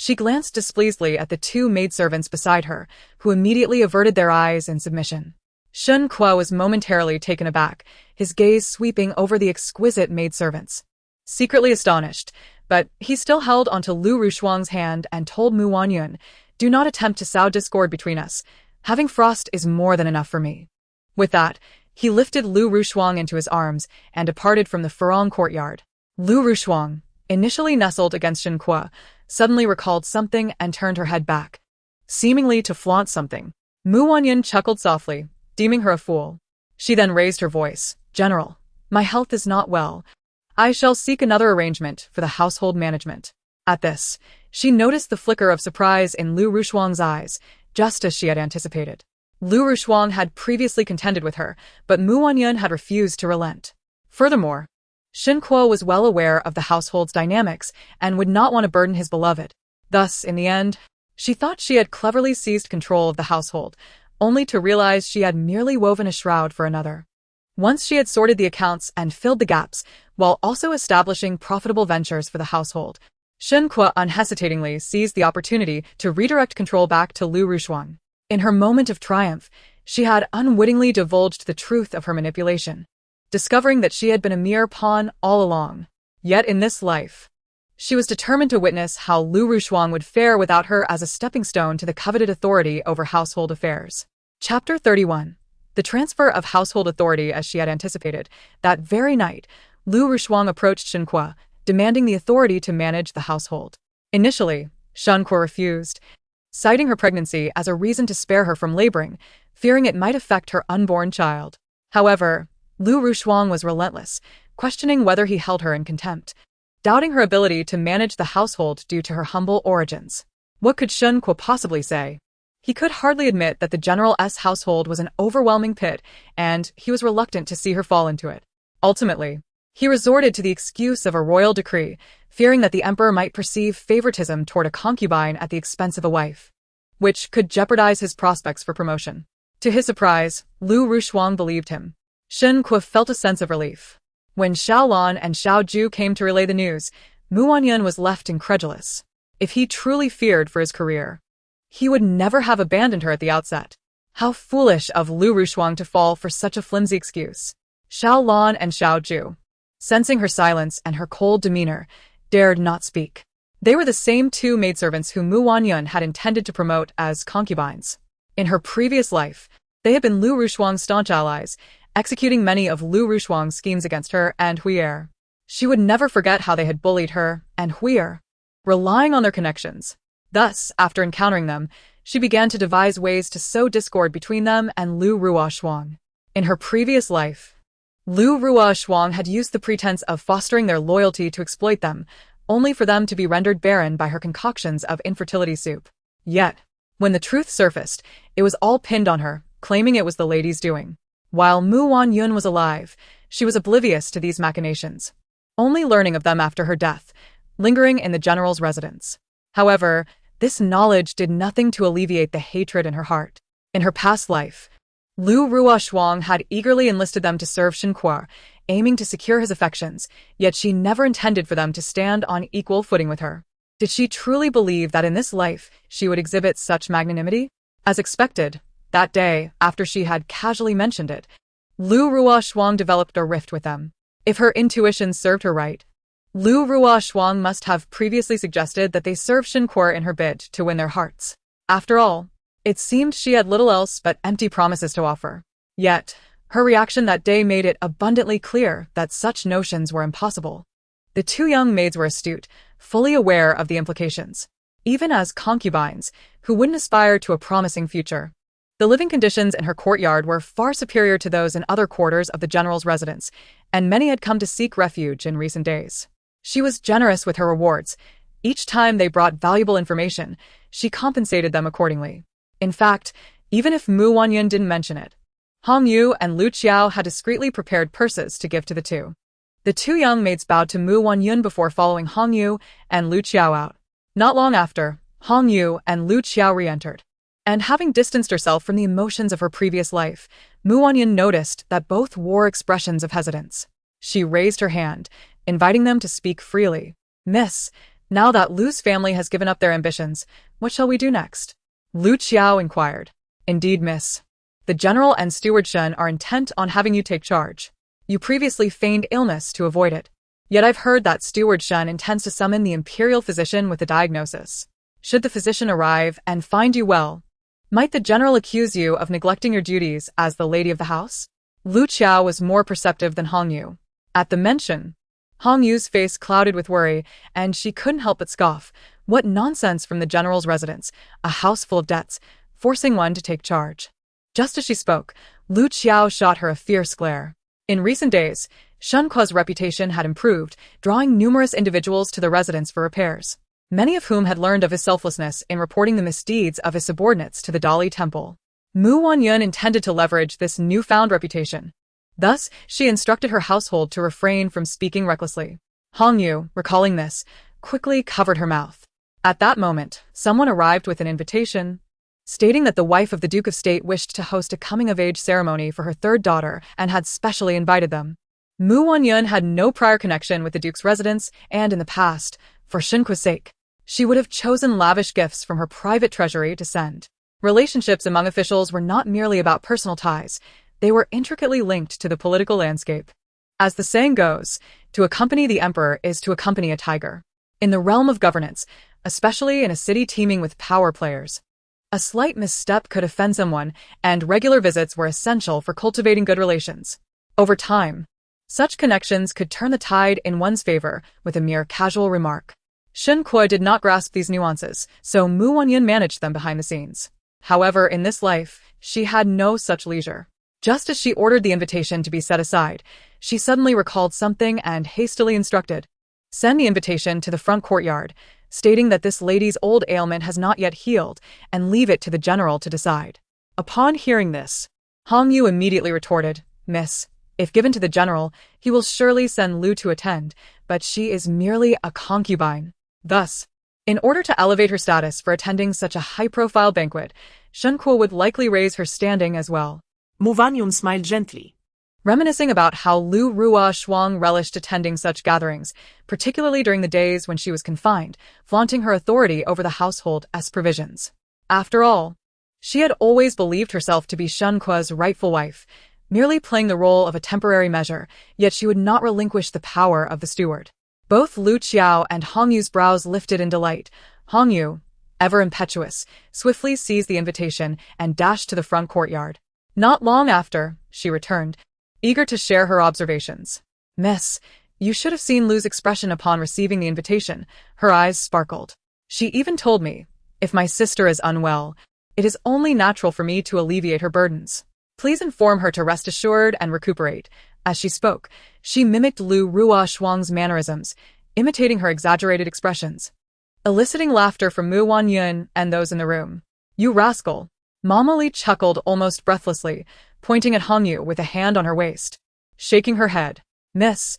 She glanced displeasedly at the two maidservants beside her, who immediately averted their eyes in submission. Shen Kuo was momentarily taken aback, his gaze sweeping over the exquisite maidservants. secretly astonished, but he still held onto Lu Rushuang's hand and told Mu Wanyun, "Do not attempt to sow discord between us. Having frost is more than enough for me." With that, he lifted Lu Rushuang into his arms and departed from the Furong courtyard. Lu Rushuang, initially nestled against Shen Kuo, suddenly recalled something and turned her head back, seemingly to flaunt something. Mu Wanyun chuckled softly, deeming her a fool. She then raised her voice. "General, my health is not well. I shall seek another arrangement for the household management." At this, she noticed the flicker of surprise in Lu Rushuang's eyes, just as she had anticipated. Lu Rushuang had previously contended with her, but Mu Wanyun had refused to relent. Furthermore, Shen Kuo was well aware of the household's dynamics and would not want to burden his beloved. Thus, in the end, she thought she had cleverly seized control of the household, only to realize she had merely woven a shroud for another. Once she had sorted the accounts and filled the gaps, while also establishing profitable ventures for the household, Shen Kuo unhesitatingly seized the opportunity to redirect control back to Lu Rushuang. In her moment of triumph, she had unwittingly divulged the truth of her manipulation, discovering that she had been a mere pawn all along. Yet in this life, she was determined to witness how Lu Rushuang would fare without her as a stepping stone to the coveted authority over household affairs. Chapter 31. The transfer of household authority. As she had anticipated, that very night, Lu Rushuang approached Shen Kuo, demanding the authority to manage the household. Initially, Shen Kuo refused, citing her pregnancy as a reason to spare her from laboring, fearing it might affect her unborn child. However, Lu Rushuang was relentless, questioning whether he held her in contempt, doubting her ability to manage the household due to her humble origins. What could Shen Kuo possibly say? He could hardly admit that the General's household was an overwhelming pit, and he was reluctant to see her fall into it. Ultimately, he resorted to the excuse of a royal decree, fearing that the emperor might perceive favoritism toward a concubine at the expense of a wife, which could jeopardize his prospects for promotion. To his surprise, Lu Rushuang believed him. Shen Kuo felt a sense of relief. When Xiaolan and Xiao Ju came to relay the news, Mu Wanyun was left incredulous. If he truly feared for his career, he would never have abandoned her at the outset. How foolish of Lu Rushuang to fall for such a flimsy excuse. Xiaolan and Xiao Ju, sensing her silence and her cold demeanor, dared not speak. They were the same two maidservants whom Mu Wanyun had intended to promote as concubines. In her previous life, they had been Lu Rushuang's staunch allies, executing many of Lu Rushuang's schemes against her and Hui'er. She would never forget how they had bullied her and Hui'er, relying on their connections. Thus, after encountering them, she began to devise ways to sow discord between them and Lu Rushuang. In her previous life, Lu Rushuang had used the pretense of fostering their loyalty to exploit them, only for them to be rendered barren by her concoctions of infertility soup. Yet, when the truth surfaced, it was all pinned on her, claiming it was the lady's doing. While Mu Wanyun was alive, she was oblivious to these machinations, only learning of them after her death, lingering in the general's residence. However, this knowledge did nothing to alleviate the hatred in her heart. In her past life, Lu Rushuang had eagerly enlisted them to serve Shen Kuo, aiming to secure his affections, yet she never intended for them to stand on equal footing with her. Did she truly believe that in this life she would exhibit such magnanimity? As expected, that day, after she had casually mentioned it, Lu Rushuang developed a rift with them. If her intuition served her right, Lu Rushuang must have previously suggested that they serve Shen Kuo in her bid to win their hearts. After all, it seemed she had little else but empty promises to offer. Yet, her reaction that day made it abundantly clear that such notions were impossible. The two young maids were astute, fully aware of the implications. Even as concubines, who wouldn't aspire to a promising future, the living conditions in her courtyard were far superior to those in other quarters of the general's residence, and many had come to seek refuge in recent days. She was generous with her rewards. Each time they brought valuable information, she compensated them accordingly. In fact, even if Mu Wanyun didn't mention it, Hong Yu and Lu Qiao had discreetly prepared purses to give to the two. The two young maids bowed to Mu Wanyun before following Hong Yu and Lu Qiao out. Not long after, Hong Yu and Lu Qiao re-entered. And having distanced herself from the emotions of her previous life, Mu Wanyun noticed that both wore expressions of hesitance. She raised her hand, inviting them to speak freely. "Miss, now that Lu's family has given up their ambitions, what shall we do next?" Lu Qiao inquired. "Indeed, miss. The general and steward Shen are intent on having you take charge. You previously feigned illness to avoid it. Yet I've heard that Steward Shen intends to summon the imperial physician with a diagnosis. Should the physician arrive and find you well, might the general accuse you of neglecting your duties as the lady of the house? Lu Qiao was more perceptive than Hong Yu. At the mention, Hong Yu's face clouded with worry, and she couldn't help but scoff. What nonsense from the general's residence, a house full of debts, forcing one to take charge. Just as she spoke, Lu Qiao shot her a fierce glare. In recent days, Shen Kuo's reputation had improved, drawing numerous individuals to the residence for repairs, many of whom had learned of his selflessness in reporting the misdeeds of his subordinates to the Dali Temple. Wanyun intended to leverage this newfound reputation. Thus, she instructed her household to refrain from speaking recklessly. Hong Yu, recalling this, quickly covered her mouth. At that moment, someone arrived with an invitation, stating that the wife of the Duke of State wished to host a coming-of-age ceremony for her third daughter and had specially invited them. Wanyun had no prior connection with the Duke's residence, and in the past, for Shen Kuo's sake, she would have chosen lavish gifts from her private treasury to send. Relationships among officials were not merely about personal ties, they were intricately linked to the political landscape. As the saying goes, to accompany the emperor is to accompany a tiger. In the realm of governance, especially in a city teeming with power players, a slight misstep could offend someone, and regular visits were essential for cultivating good relations. Over time, such connections could turn the tide in one's favor with a mere casual remark. Shen Kuo did not grasp these nuances, so Wanyun managed them behind the scenes. However, in this life, she had no such leisure. Just as she ordered the invitation to be set aside, she suddenly recalled something and hastily instructed, "Send the invitation to the front courtyard, stating that this lady's old ailment has not yet healed, and leave it to the general to decide." Upon hearing this, Hong Yu immediately retorted, "Miss, if given to the general, he will surely send Lu to attend, but she is merely a concubine." Thus, in order to elevate her status for attending such a high-profile banquet, Shen Kuo would likely raise her standing as well. Wanyun smiled gently, reminiscing about how Lu Rua Shuang relished attending such gatherings, particularly during the days when she was confined, flaunting her authority over the household as provisions. After all, she had always believed herself to be Shen Kuo's rightful wife, merely playing the role of a temporary measure, yet she would not relinquish the power of the steward. Both Lu Qiao and Hong Yu's brows lifted in delight. Hong Yu, ever impetuous, swiftly seized the invitation and dashed to the front courtyard. Not long after, she returned, eager to share her observations. "Miss, you should have seen Lu's expression upon receiving the invitation." Her eyes sparkled. "She even told me, if my sister is unwell, it is only natural for me to alleviate her burdens. Please inform her to rest assured and recuperate." As she spoke, she mimicked Lu Rua Shuang's mannerisms, imitating her exaggerated expressions, eliciting laughter from Wanyun and those in the room. "You rascal!" Mama Li chuckled almost breathlessly, pointing at Hong Yu with a hand on her waist. Shaking her head, "Miss,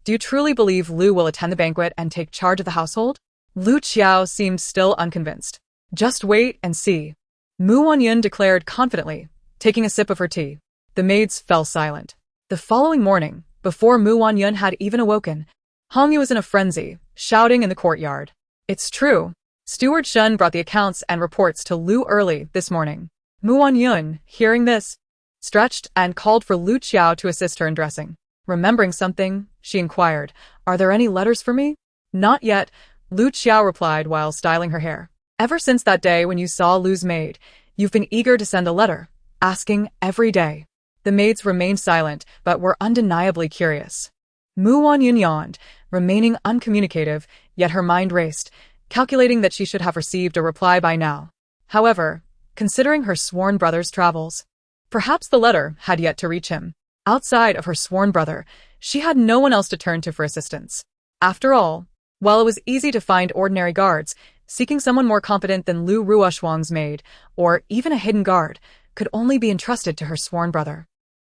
do you truly believe Lu will attend the banquet and take charge of the household?" Lu Qiao seemed still unconvinced. "Just wait and see," Wanyun declared confidently, taking a sip of her tea. The maids fell silent. The following morning, before Wanyun had even awoken, Hong Yu was in a frenzy, shouting in the courtyard, "It's true. Steward Shen brought the accounts and reports to Lu early this morning." Wanyun, hearing this, stretched and called for Lu Qiao to assist her in dressing. Remembering something, she inquired, "Are there any letters for me?" "Not yet," Lu Qiao replied while styling her hair. "Ever since that day when you saw Lu's maid, you've been eager to send a letter, asking every day." The maids remained silent, but were undeniably curious. Wanyun yawned, remaining uncommunicative, yet her mind raced, calculating that she should have received a reply by now. However, considering her sworn brother's travels, perhaps the letter had yet to reach him. Outside of her sworn brother, she had no one else to turn to for assistance. After all, while it was easy to find ordinary guards, seeking someone more competent than Lu Ruoshuang's maid, or even a hidden guard, could only be entrusted to her sworn brother.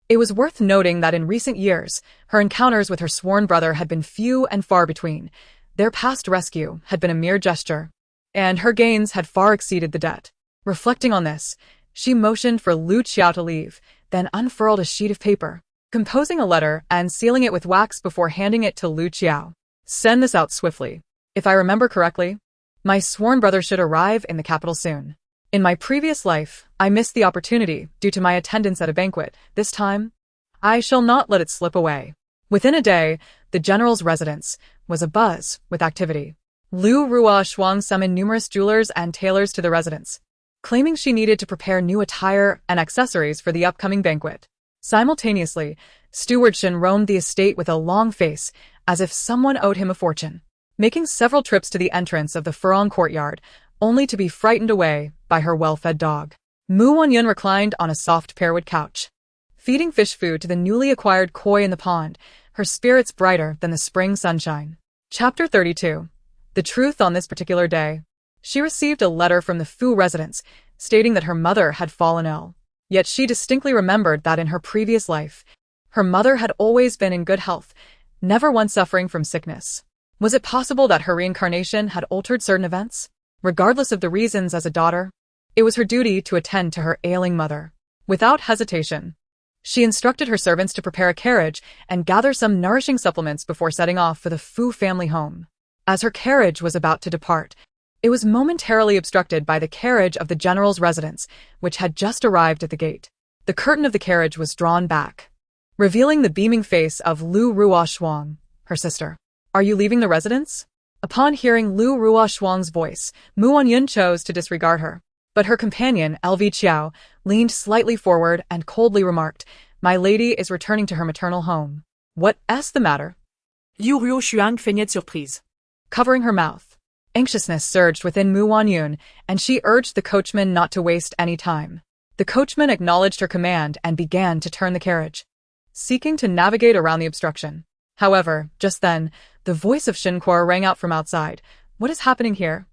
It was worth noting that in recent years, her encounters with her sworn brother had been few and far between. Their past rescue had been a mere gesture, and her gains had far exceeded the debt. Reflecting on this, she motioned for Lu Qiao to leave, then unfurled a sheet of paper, composing a letter and sealing it with wax before handing it to Lu Qiao. "Send this out swiftly. If I remember correctly, my sworn brother should arrive in the capital soon. In my previous life, I missed the opportunity due to my attendance at a banquet. This time, I shall not let it slip away." Within a day, the general's residence was abuzz with activity. Lu Ruoshuang summoned numerous jewelers and tailors to the residence, claiming she needed to prepare new attire and accessories for the upcoming banquet. Simultaneously, Steward Shen roamed the estate with a long face, as if someone owed him a fortune, making several trips to the entrance of the Furong courtyard, only to be frightened away by her well-fed dog. Wanyun reclined on a soft pearwood couch, feeding fish food to the newly acquired koi in the pond, her spirits brighter than the spring sunshine. Chapter 32. The truth on this particular day. She received a letter from the Fu residence, stating that her mother had fallen ill. Yet she distinctly remembered that in her previous life, her mother had always been in good health, never once suffering from sickness. Was it possible that her reincarnation had altered certain events? Regardless of the reasons, as a daughter, it was her duty to attend to her ailing mother. Without hesitation, she instructed her servants to prepare a carriage and gather some nourishing supplements before setting off for the Fu family home. As her carriage was about to depart, it was momentarily obstructed by the carriage of the general's residence, which had just arrived at the gate. The curtain of the carriage was drawn back, revealing the beaming face of Lu Ruoshuang, her sister. "Are you leaving the residence?" Upon hearing Lu Ruoshuang's voice, Wanyun chose to disregard her. But her companion, LV Qiao, leaned slightly forward and coldly remarked, "My lady is returning to her maternal home." "What's the matter?" Lu Ruoshuang feignait surprise. Covering her mouth, anxiousness surged within Wanyun, and she urged the coachman not to waste any time. The coachman acknowledged her command and began to turn the carriage, seeking to navigate around the obstruction. However, just then, the voice of Shen Kuo rang out from outside. "What is happening here?"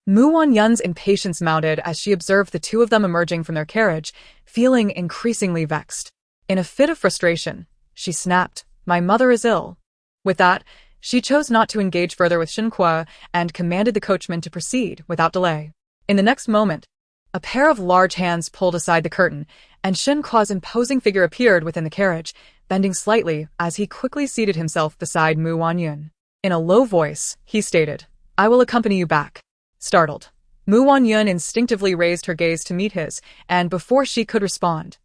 Wanyun's impatience mounted as she observed the two of them emerging from their carriage, feeling increasingly vexed. In a fit of frustration, she snapped, "My mother is ill." With that, she chose not to engage further with Shen Kuo and commanded the coachman to proceed without delay. In the next moment, a pair of large hands pulled aside the curtain, and Shen Kuo's imposing figure appeared within the carriage, bending slightly as he quickly seated himself beside Wanyun. In a low voice, he stated, "I will accompany you back." Startled, Wanyun instinctively raised her gaze to meet his, and before she could respond,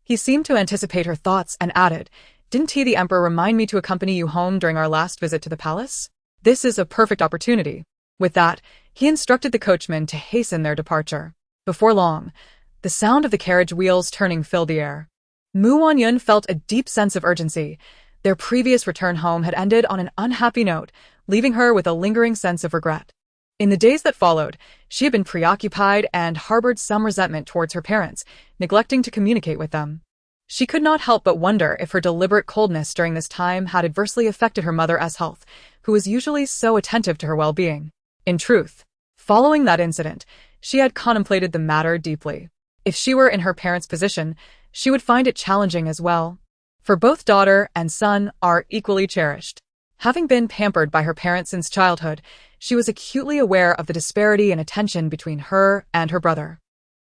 he seemed to anticipate her thoughts and added, "Didn't he, the emperor, remind me to accompany you home during our last visit to the palace? This is a perfect opportunity." With that, he instructed the coachman to hasten their departure. Before long, the sound of the carriage wheels turning filled the air. Wanyun felt a deep sense of urgency. Their previous return home had ended on an unhappy note, leaving her with a lingering sense of regret. In the days that followed, she had been preoccupied and harbored some resentment towards her parents, neglecting to communicate with them. She could not help but wonder if her deliberate coldness during this time had adversely affected her mother's health, who was usually so attentive to her well-being. In truth, following that incident, she had contemplated the matter deeply. If she were in her parents' position, she would find it challenging as well. For both daughter and son are equally cherished. Having been pampered by her parents since childhood, she was acutely aware of the disparity in attention between her and her brother.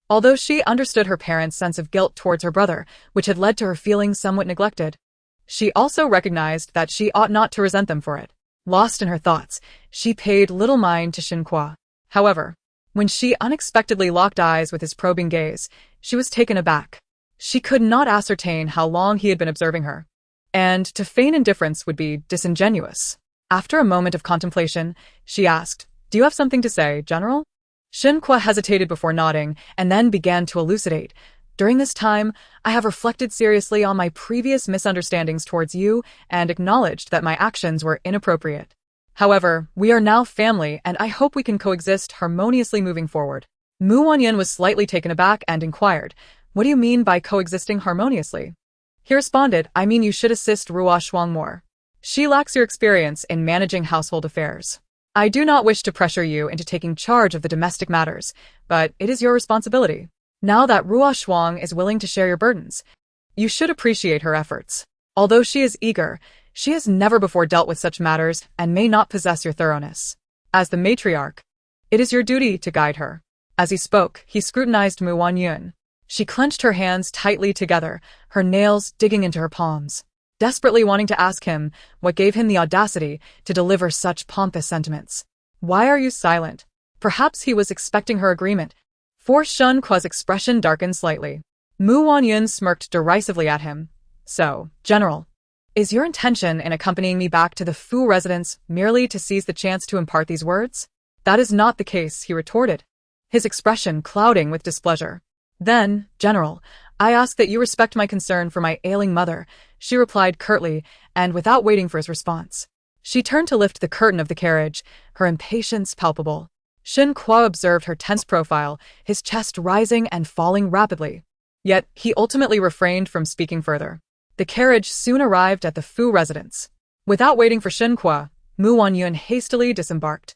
Although she understood her parents' sense of guilt towards her brother, which had led to her feeling somewhat neglected, she also recognized that she ought not to resent them for it. Lost in her thoughts, she paid little mind to Shen Kuo. However, when she unexpectedly locked eyes with his probing gaze, she was taken aback. She could not ascertain how long he had been observing her, and to feign indifference would be disingenuous. After a moment of contemplation, she asked, "Do you have something to say, General?" Shen Kuo hesitated before nodding, and then began to elucidate. "During this time, I have reflected seriously on my previous misunderstandings towards you and acknowledged that my actions were inappropriate. However, we are now family, and I hope we can coexist harmoniously moving forward." Wanyun was slightly taken aback and inquired, "What do you mean by coexisting harmoniously?" He responded, "I mean you should assist Ruoshuang more. She lacks your experience in managing household affairs. I do not wish to pressure you into taking charge of the domestic matters, but it is your responsibility. Now that Ruoshuang is willing to share your burdens, you should appreciate her efforts. Although she is eager, she has never before dealt with such matters and may not possess your thoroughness. As the matriarch, it is your duty to guide her." As he spoke, he scrutinized Wanyun. She clenched her hands tightly together, her nails digging into her palms, desperately wanting to ask him what gave him the audacity to deliver such pompous sentiments. "Why are you silent?" Perhaps he was expecting her agreement, for Shen Kuo's expression darkened slightly. Wanyun smirked derisively at him. "So, General, Is your intention in accompanying me back to the Fu residence merely to seize the chance to impart these words? That is not the case, he retorted, his expression clouding with displeasure. Then, General, I ask that you respect my concern for my ailing mother, she replied curtly, and without waiting for his response. She turned to lift the curtain of the carriage, her impatience palpable. Shen Kuo observed her tense profile, his chest rising and falling rapidly. Yet, he ultimately refrained from speaking further. The carriage soon arrived at the Fu residence. Without waiting for Shen Kuo, Wanyun hastily disembarked,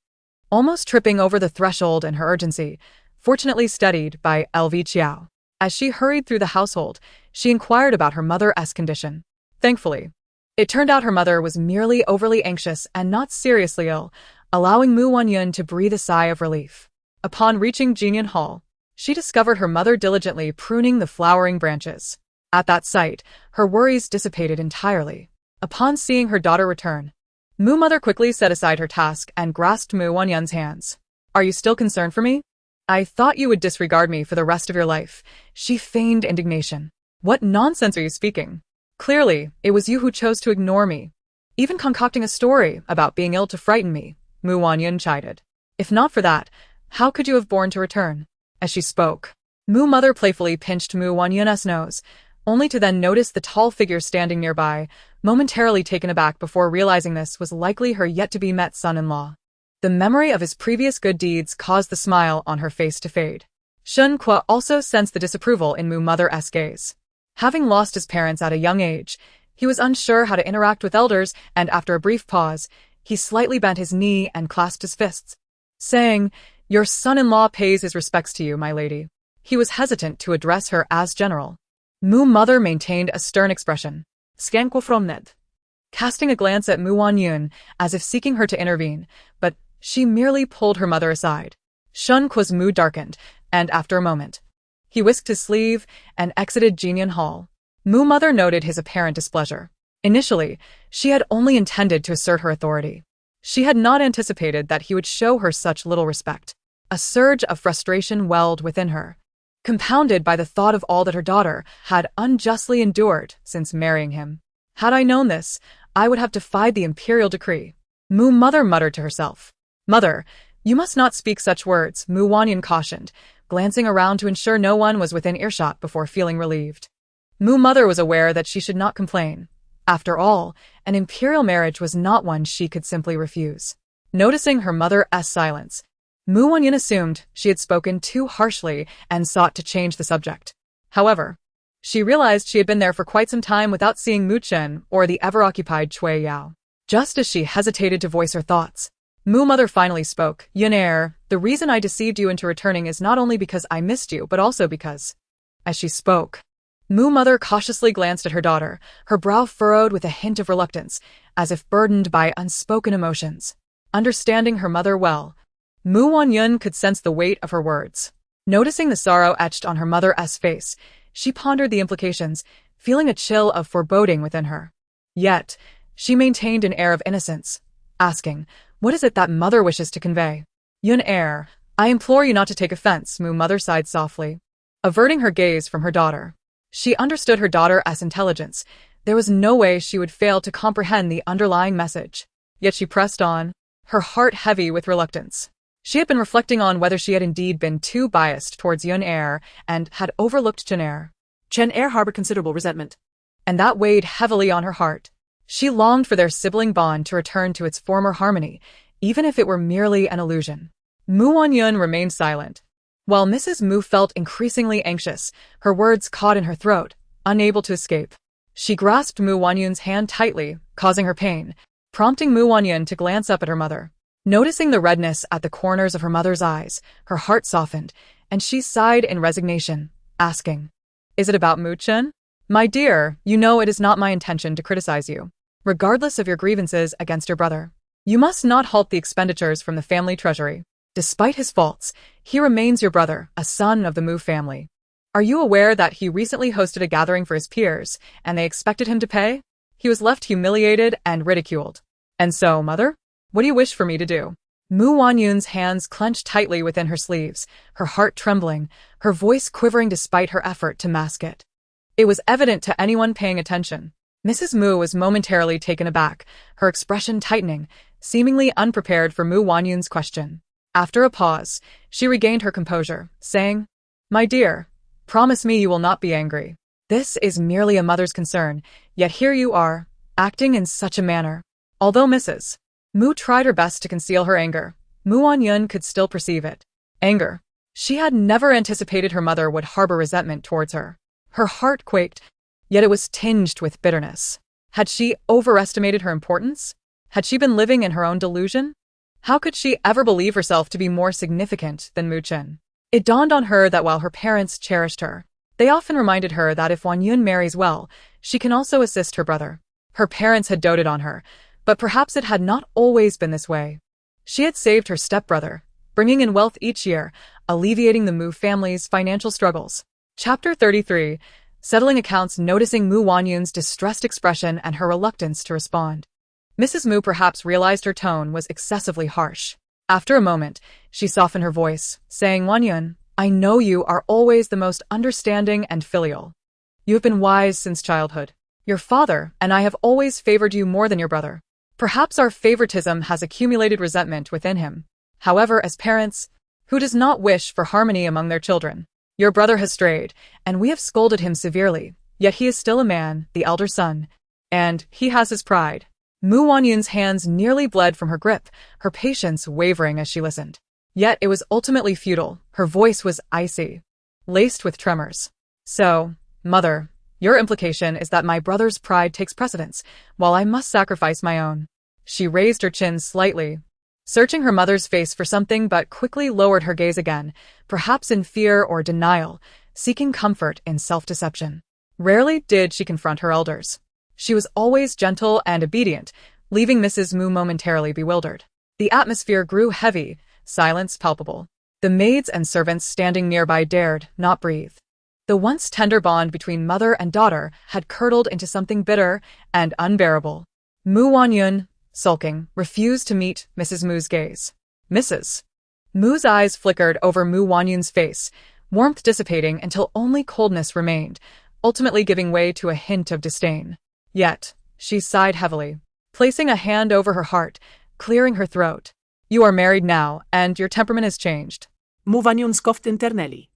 almost tripping over the threshold in her urgency, fortunately steadied by LV Qiao. As she hurried through the household, she inquired about her mother's condition. Thankfully, it turned out her mother was merely overly anxious and not seriously ill, allowing Wanyun to breathe a sigh of relief. Upon reaching Jinyan Hall, she discovered her mother diligently pruning the flowering branches. At that sight, her worries dissipated entirely. Upon seeing her daughter return, Mother quickly set aside her task and grasped Wanyun's hands. Are you still concerned for me? I thought you would disregard me for the rest of your life. She feigned indignation. What nonsense are you speaking? Clearly, it was you who chose to ignore me, even concocting a story about being ill to frighten me, Wanyun chided. If not for that, how could you have borne to return? As she spoke, Mother playfully pinched Wanyun's nose, only to then notice the tall figure standing nearby, momentarily taken aback before realizing this was likely her yet-to-be-met son-in-law. The memory of his previous good deeds caused the smile on her face to fade. Shen Kuo also sensed the disapproval in Mother's gaze. Having lost his parents at a young age, he was unsure how to interact with elders, and after a brief pause, he slightly bent his knee and clasped his fists, saying, Your son-in-law pays his respects to you, my lady. He was hesitant to address her as General. Mother maintained a stern expression, casting a glance at Wanyun as if seeking her to intervene, but she merely pulled her mother aside. Shen Kuo's mood darkened, and after a moment, he whisked his sleeve and exited Jinyan Hall. Mother noted his apparent displeasure. Initially, she had only intended to assert her authority. She had not anticipated that he would show her such little respect. A surge of frustration welled within her, compounded by the thought of all that her daughter had unjustly endured since marrying him. Had I known this, I would have defied the imperial decree. Mother muttered to herself. Mother, you must not speak such words, Wanyun cautioned, glancing around to ensure no one was within earshot before feeling relieved. Mother was aware that she should not complain. After all, an imperial marriage was not one she could simply refuse. Noticing her mother's silence, Wanyun assumed she had spoken too harshly and sought to change the subject. However, she realized she had been there for quite some time without seeing Mu Chen or the ever-occupied Cui Yao. Just as she hesitated to voice her thoughts, Mother finally spoke. Yun, the reason I deceived you into returning is not only because I missed you, but also because... As she spoke, Mother cautiously glanced at her daughter, her brow furrowed with a hint of reluctance, as if burdened by unspoken emotions. Understanding her mother well, Wanyun could sense the weight of her words. Noticing the sorrow etched on her mother's face, she pondered the implications, feeling a chill of foreboding within her. Yet, she maintained an air of innocence, asking, What is it that mother wishes to convey? Yun, I implore you not to take offense, Mother sighed softly, averting her gaze from her daughter. She understood her daughter's intelligence. There was no way she would fail to comprehend the underlying message. Yet she pressed on, her heart heavy with reluctance. She had been reflecting on whether she had indeed been too biased towards Yun and had overlooked Chen. Chen harbored considerable resentment, and that weighed heavily on her heart. She longed for their sibling bond to return to its former harmony, even if it were merely an illusion. Wanyun remained silent. While Mrs. Mu felt increasingly anxious, her words caught in her throat, unable to escape. She grasped Wanyun's hand tightly, causing her pain, prompting Wanyun to glance up at her mother. Noticing the redness at the corners of her mother's eyes, her heart softened, and she sighed in resignation, asking, Is it about Mu Chen? My dear, you know it is not my intention to criticize you, regardless of your grievances against your brother. You must not halt the expenditures from the family treasury. Despite his faults, he remains your brother, a son of the Mu family. Are you aware that he recently hosted a gathering for his peers, and they expected him to pay? He was left humiliated and ridiculed. And so, mother? What do you wish for me to do? Wanyun's hands clenched tightly within her sleeves, her heart trembling, her voice quivering despite her effort to mask it. It was evident to anyone paying attention. Mrs. Mu was momentarily taken aback, her expression tightening, seemingly unprepared for Mu Wanyun's question. After a pause, she regained her composure, saying, "My dear, promise me you will not be angry. This is merely a mother's concern, yet here you are, acting in such a manner." Although Mrs. Mu tried her best to conceal her anger, Mu Wanyun could still perceive it. Anger. She had never anticipated her mother would harbor resentment towards her. Her heart quaked, yet it was tinged with bitterness. Had she overestimated her importance? Had she been living in her own delusion? How could she ever believe herself to be more significant than Mu Chen? It dawned on her that while her parents cherished her, they often reminded her that if Wanyun marries well, she can also assist her brother. Her parents had doted on her, but perhaps it had not always been this way. She had saved her stepbrother, bringing in wealth each year, alleviating the Mu family's financial struggles. Chapter 33. Settling accounts. Noticing Mu Wanyun's distressed expression and her reluctance to respond, Mrs. Mu perhaps realized her tone was excessively harsh. After a moment, she softened her voice, saying, "Wanyun, I know you are always the most understanding and filial. You have been wise since childhood. Your father and I have always favored you more than your brother. Perhaps our favoritism has accumulated resentment within him. However, as parents, who does not wish for harmony among their children? Your brother has strayed, and we have scolded him severely, yet he is still a man, the elder son, and he has his pride." Mu Wanyun's hands nearly bled from her grip, her patience wavering as she listened. Yet it was ultimately futile. Her voice was icy, laced with tremors. "So, mother, your implication is that my brother's pride takes precedence, while I must sacrifice my own." She raised her chin slightly, searching her mother's face for something, but quickly lowered her gaze again, perhaps in fear or denial, seeking comfort in self-deception. Rarely did she confront her elders. She was always gentle and obedient, leaving Mrs. Mu momentarily bewildered. The atmosphere grew heavy, silence palpable. The maids and servants standing nearby dared not breathe. The once tender bond between mother and daughter had curdled into something bitter and unbearable. Mu Wanyun, sulking, refused to meet Mrs. Mu's gaze. Mrs. Mu's eyes flickered over Mu Wanyun's face, warmth dissipating until only coldness remained, ultimately giving way to a hint of disdain. Yet, she sighed heavily, placing a hand over her heart, clearing her throat. "You are married now, and your temperament has changed." Mu Wanyun scoffed internally,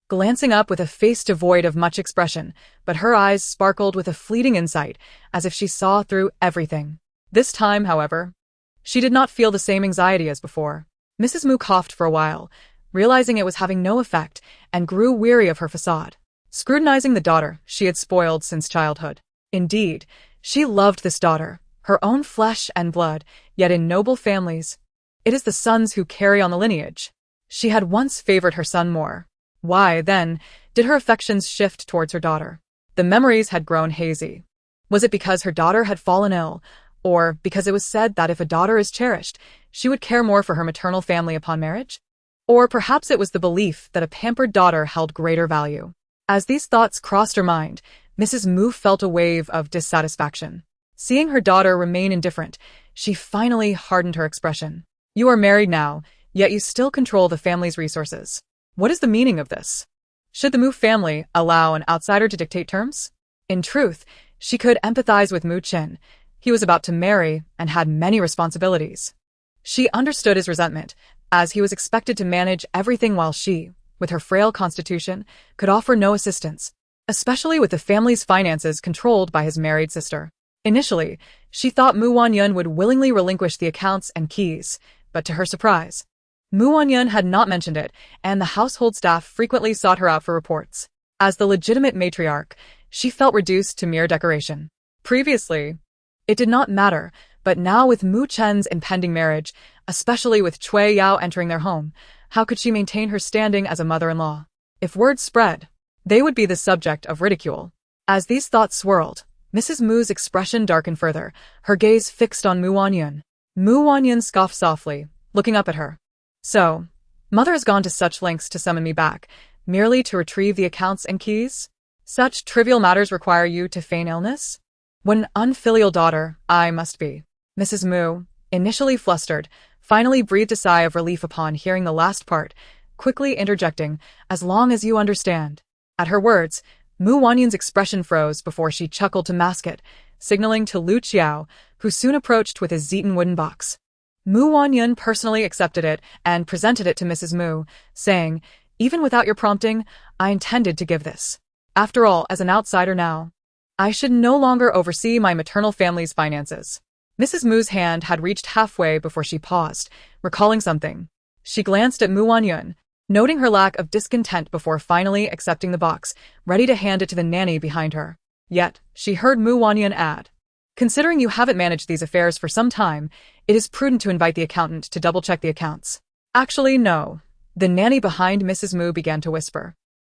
glancing up with a face devoid of much expression, but her eyes sparkled with a fleeting insight, as if she saw through everything. This time, however, she did not feel the same anxiety as before. Mrs. Mu coughed for a while, realizing it was having no effect, and grew weary of her facade, scrutinizing the daughter she had spoiled since childhood. Indeed, she loved this daughter, her own flesh and blood, yet in noble families, it is the sons who carry on the lineage. She had once favored her son more. Why, then, did her affections shift towards her daughter? The memories had grown hazy. Was it because her daughter had fallen ill, or because it was said that if a daughter is cherished, she would care more for her maternal family upon marriage? Or perhaps it was the belief that a pampered daughter held greater value. As these thoughts crossed her mind, Mrs. Mu felt a wave of dissatisfaction. Seeing her daughter remain indifferent, she finally hardened her expression. "You are married now, yet you still control the family's resources. What is the meaning of this? Should the Mu family allow an outsider to dictate terms?" In truth, she could empathize with Mu Chen. He was about to marry and had many responsibilities. She understood his resentment, as he was expected to manage everything while she, with her frail constitution, could offer no assistance, especially with the family's finances controlled by his married sister. Initially, she thought Mu Wanyun would willingly relinquish the accounts and keys, but to her surprise, Mu Wanyun had not mentioned it, and the household staff frequently sought her out for reports. As the legitimate matriarch, she felt reduced to mere decoration. Previously, it did not matter, but now with Mu Chen's impending marriage, especially with Cui Yao entering their home, how could she maintain her standing as a mother-in-law? If word spread, they would be the subject of ridicule. As these thoughts swirled, Mrs. Mu's expression darkened further, her gaze fixed on Mu Wanyun. Mu Wanyun scoffed softly, looking up at her. "So, mother has gone to such lengths to summon me back, merely to retrieve the accounts and keys? Such trivial matters require you to feign illness? What an unfilial daughter I must be." Mrs. Mu, initially flustered, finally breathed a sigh of relief upon hearing the last part, quickly interjecting, "As long as you understand." At her words, Mu Wanyun's expression froze before she chuckled to mask it, signaling to Lu Qiao, who soon approached with his Zeton wooden box. Mu Wanyun personally accepted it and presented it to Mrs. Mu, saying, "Even without your prompting, I intended to give this. After all, as an outsider now, I should no longer oversee my maternal family's finances." Mrs. Mu's hand had reached halfway before she paused, recalling something. She glanced at Mu Wanyun, noting her lack of discontent before finally accepting the box, ready to hand it to the nanny behind her. Yet, she heard Mu Wanyun add, "Considering you haven't managed these affairs for some time, it is prudent to invite the accountant to double-check the accounts." "Actually, no." The nanny behind Mrs. Mu began to whisper.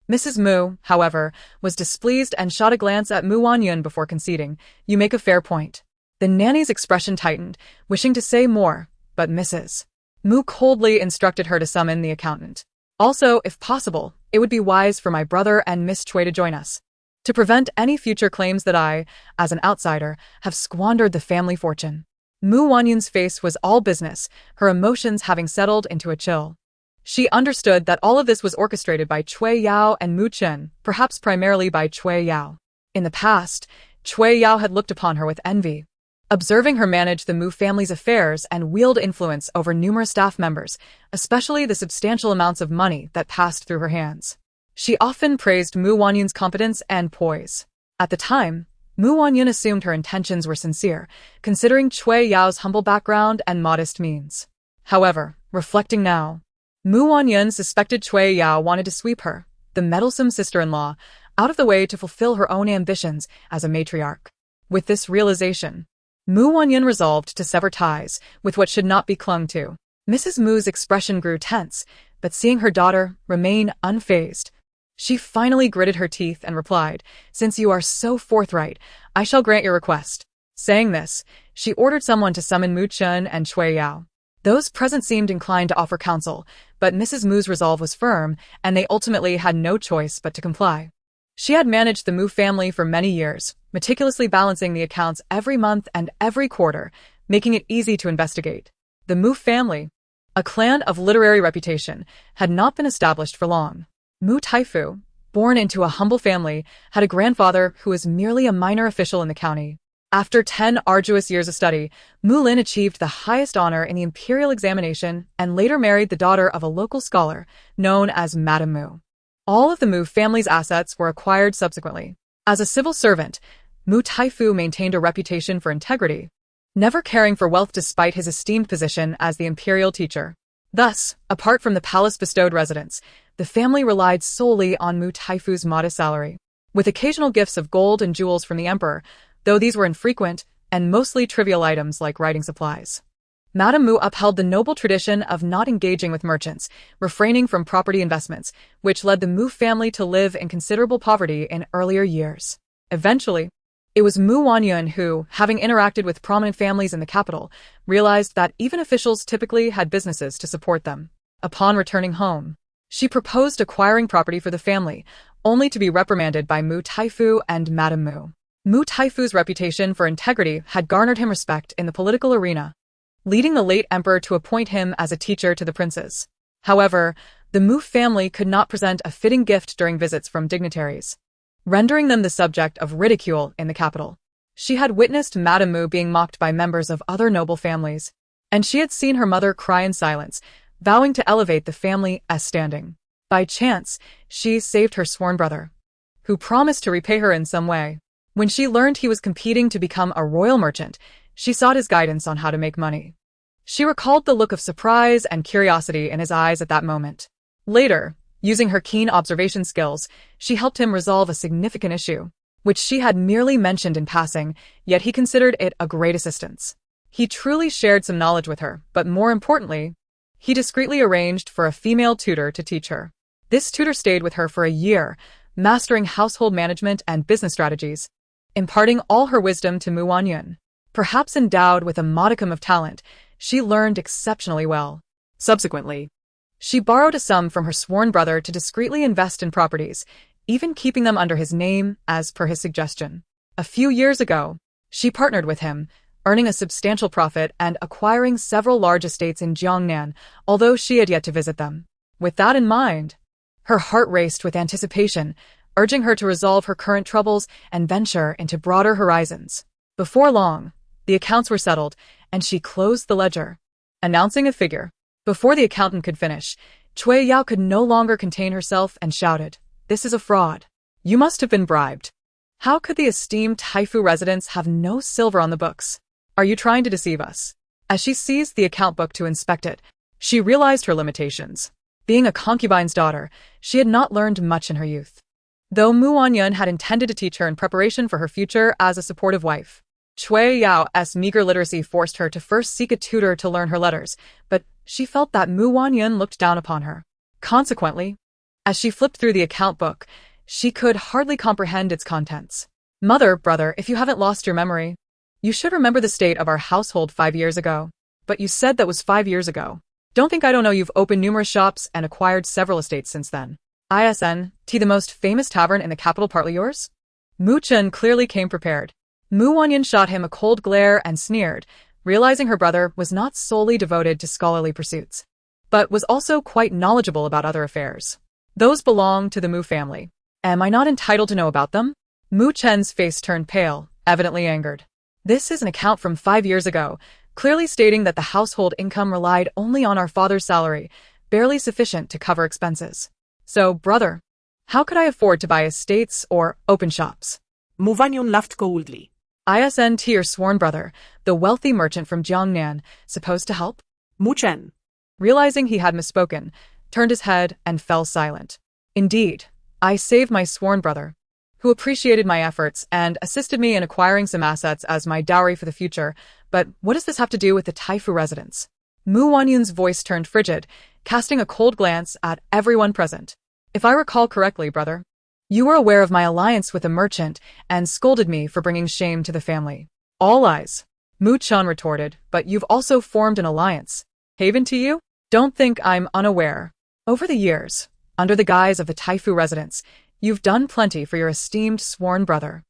Mrs. Mu, however, was displeased and shot a glance at Mu Wanyun before conceding, "You make a fair point." The nanny's expression tightened, wishing to say more, but Mrs. Mu coldly instructed her to summon the accountant. "Also, if possible, it would be wise for my brother and Miss Chui to join us, to prevent any future claims that I, as an outsider, have squandered the family fortune." Mu Wanyun's face was all business, her emotions having settled into a chill. She understood that all of this was orchestrated by Chui Yao and Mu Chen, perhaps primarily by Chui Yao. In the past, Chui Yao had looked upon her with envy. Observing her manage the Mu family's affairs and wield influence over numerous staff members, especially the substantial amounts of money that passed through her hands, she often praised Mu Wanyun's competence and poise. At the time, Mu Wanyun assumed her intentions were sincere, considering Chui Yao's humble background and modest means. However, reflecting now, Mu Wanyun suspected Chui Yao wanted to sweep her, the meddlesome sister-in-law, out of the way to fulfill her own ambitions as a matriarch. With this realization, Mu Wanyun resolved to sever ties with what should not be clung to. Mrs. Mu's expression grew tense, but seeing her daughter remain unfazed, she finally gritted her teeth and replied, "Since you are so forthright, I shall grant your request." Saying this, she ordered someone to summon Mu Chen and Chui Yao. Those present seemed inclined to offer counsel, but Mrs. Mu's resolve was firm, and they ultimately had no choice but to comply. She had managed the Mu family for many years, meticulously balancing the accounts every month and every quarter, making it easy to investigate. The Mu family, a clan of literary reputation, had not been established for long. Mu Taifu, born into a humble family, had a grandfather who was merely a minor official in the county. After 10 arduous years of study, Mu Lin achieved the highest honor in the imperial examination and later married the daughter of a local scholar, known as Madame Mu. All of the Mu family's assets were acquired subsequently. As a civil servant, Mu Taifu maintained a reputation for integrity, never caring for wealth despite his esteemed position as the imperial teacher. Thus, apart from the palace-bestowed residence, the family relied solely on Mu Taifu's modest salary, with occasional gifts of gold and jewels from the emperor, though these were infrequent and mostly trivial items like writing supplies. Madame Mu upheld the noble tradition of not engaging with merchants, refraining from property investments, which led the Mu family to live in considerable poverty in earlier years. Eventually, it was Mu Wanyun who, having interacted with prominent families in the capital, realized that even officials typically had businesses to support them. Upon returning home, she proposed acquiring property for the family, only to be reprimanded by Mu Taifu and Madame Mu. Mu Taifu's reputation for integrity had garnered him respect in the political arena, leading the late emperor to appoint him as a teacher to the princes. However, the Mu family could not present a fitting gift during visits from dignitaries, rendering them the subject of ridicule in the capital. She had witnessed Madame Mu being mocked by members of other noble families, and she had seen her mother cry in silence, vowing to elevate the family's standing. By chance, she saved her sworn brother, who promised to repay her in some way. When she learned he was competing to become a royal merchant, she sought his guidance on how to make money. She recalled the look of surprise and curiosity in his eyes at that moment. Later, using her keen observation skills, she helped him resolve a significant issue, which she had merely mentioned in passing, yet he considered it a great assistance. He truly shared some knowledge with her, but more importantly, he discreetly arranged for a female tutor to teach her. This tutor stayed with her for a year, mastering household management and business strategies, imparting all her wisdom to Mu Wanyun. Perhaps endowed with a modicum of talent, she learned exceptionally well. Subsequently, she borrowed a sum from her sworn brother to discreetly invest in properties, even keeping them under his name as per his suggestion. A few years ago, she partnered with him, earning a substantial profit and acquiring several large estates in Jiangnan, although she had yet to visit them. With that in mind, her heart raced with anticipation, urging her to resolve her current troubles and venture into broader horizons. Before long, the accounts were settled, and she closed the ledger, announcing a figure. Before the accountant could finish, Cui Yao could no longer contain herself and shouted, "This is a fraud. You must have been bribed. How could the esteemed Taifu residents have no silver on the books? Are you trying to deceive us?" As she seized the account book to inspect it, she realized her limitations. Being a concubine's daughter, she had not learned much in her youth. Though Wanyun had intended to teach her in preparation for her future as a supportive wife, Cui Yao's meager literacy forced her to first seek a tutor to learn her letters, but she felt that Wanyun looked down upon her. Consequently, as she flipped through the account book, she could hardly comprehend its contents. "Mother, brother, if you haven't lost your memory, you should remember the state of our household 5 years ago. But you said that was 5 years ago. Don't think I don't know you've opened numerous shops and acquired several estates since then. The most famous tavern in the capital partly yours?" Mu Chen clearly came prepared. Wanyun shot him a cold glare and sneered, realizing her brother was not solely devoted to scholarly pursuits, but was also quite knowledgeable about other affairs. "Those belong to the Mu family. Am I not entitled to know about them?" Mu Chen's face turned pale, evidently angered. "This is an account from 5 years ago, clearly stating that the household income relied only on our father's salary, barely sufficient to cover expenses. So, brother, how could I afford to buy estates or open shops?" Wanyun laughed coldly. Your sworn brother, the wealthy merchant from Jiangnan, supposed to help? Mu Chen, realizing he had misspoken, turned his head and fell silent. "Indeed, I saved my sworn brother, who appreciated my efforts and assisted me in acquiring some assets as my dowry for the future, but what does this have to do with the Taifu residents?" Wanyun's voice turned frigid, casting a cold glance at everyone present. "If I recall correctly, brother, you were aware of my alliance with a merchant and scolded me for bringing shame to the family." "All eyes," Mu Chen retorted, "but you've also formed an alliance. Haven to you? Don't think I'm unaware. Over the years, under the guise of the Taifu residents, you've done plenty for your esteemed sworn brother."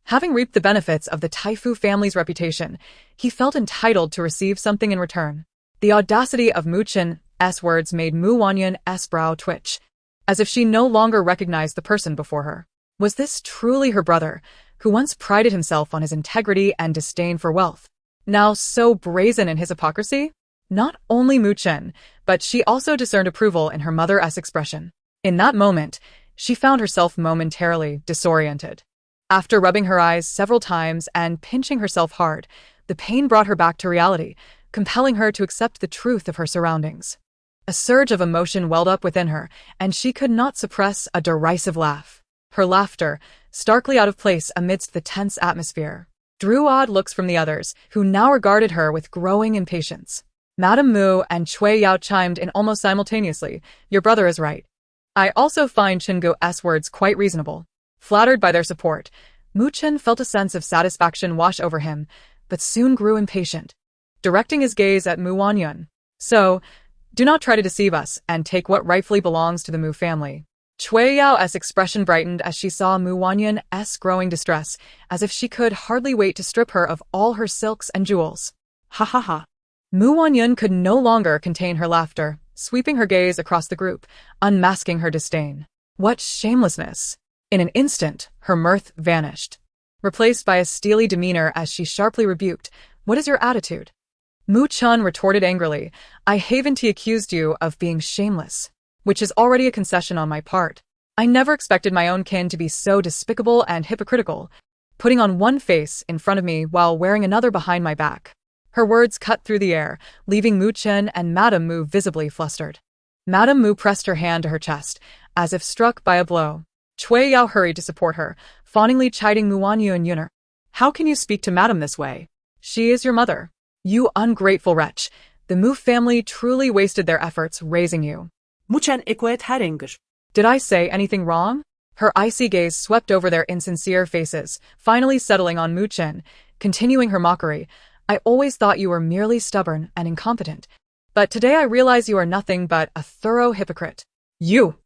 Having reaped the benefits of the Taifu family's reputation, he felt entitled to receive something in return. The audacity of Mu Chen's words made Wanyun's brow twitch, as if she no longer recognized the person before her. Was this truly her brother, who once prided himself on his integrity and disdain for wealth, now so brazen in his hypocrisy? Not only Mu Chen, but she also discerned approval in her mother's expression. In that moment, she found herself momentarily disoriented. After rubbing her eyes several times and pinching herself hard, the pain brought her back to reality, compelling her to accept the truth of her surroundings. A surge of emotion welled up within her, and she could not suppress a derisive laugh. Her laughter, starkly out of place amidst the tense atmosphere, drew odd looks from the others, who now regarded her with growing impatience. Madame Mu and Cui Yao chimed in almost simultaneously. "Your brother is right. I also find Chen Kuo's words quite reasonable." Flattered by their support, Mu Chen felt a sense of satisfaction wash over him, but soon grew impatient, directing his gaze at Wanyun. "So, do not try to deceive us and take what rightfully belongs to the Mu family." Cui Yao's expression brightened as she saw Wanyun's growing distress, as if she could hardly wait to strip her of all her silks and jewels. Ha ha ha. Wanyun could no longer contain her laughter, sweeping her gaze across the group, unmasking her disdain. What shamelessness! In an instant, her mirth vanished, replaced by a steely demeanor as she sharply rebuked, "What is your attitude?" Mu Chen retorted angrily, "I haven't accused you of being shameless, which is already a concession on my part. I never expected my own kin to be so despicable and hypocritical, putting on one face in front of me while wearing another behind my back." Her words cut through the air, leaving Mu Chen and Madame Mu visibly flustered. Madame Mu pressed her hand to her chest, as if struck by a blow. Cui Yao hurried to support her, fawningly chiding Wanyun. "How can you speak to Madame this way? She is your mother. You ungrateful wretch. The Mu family truly wasted their efforts raising you." Mu Chen echoed her anger. "Did I say anything wrong?" Her icy gaze swept over their insincere faces, finally settling on Mu Chen, continuing her mockery. "I always thought you were merely stubborn and incompetent, but today I realize you are nothing but a thorough hypocrite." "You!"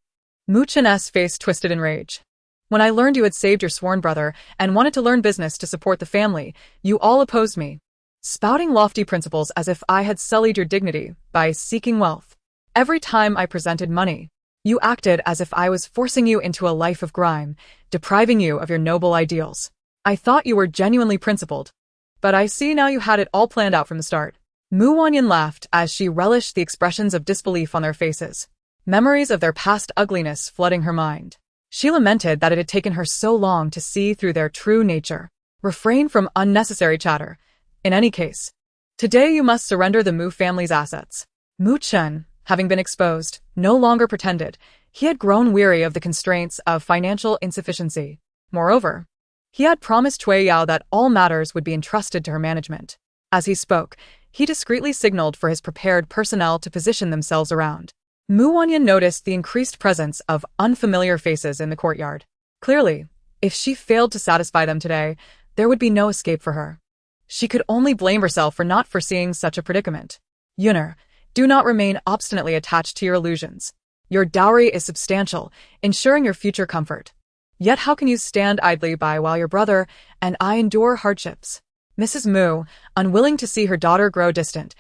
Mu Chen's face twisted in rage. "When I learned you had saved your sworn brother and wanted to learn business to support the family, you all opposed me, spouting lofty principles as if I had sullied your dignity by seeking wealth. Every time I presented money, you acted as if I was forcing you into a life of grime, depriving you of your noble ideals. I thought you were genuinely principled, But I see now you had it all planned out from the start. Mu Wanyun laughed as she relished the expressions of disbelief on their faces, memories of their past ugliness flooding her mind. She lamented that it had taken her so long to see through their true nature. Refrain from unnecessary chatter. In any case, today you must surrender the Mu family's assets. Mu Chen, having been exposed, no longer pretended. He had grown weary of the constraints of financial insufficiency. Moreover, he had promised Cui Yao that all matters would be entrusted to her management. As he spoke, he discreetly signaled for his prepared personnel to position themselves around. Mu Wanyun noticed the increased presence of unfamiliar faces in the courtyard. Clearly, if she failed to satisfy them today, there would be no escape for her. She could only blame herself for not foreseeing such a predicament. Yuner, do not remain obstinately attached to your illusions. Your dowry is substantial, ensuring your future comfort. Yet how can you stand idly by while your brother and I endure hardships? Mrs. Mu, unwilling to see her daughter grow distant,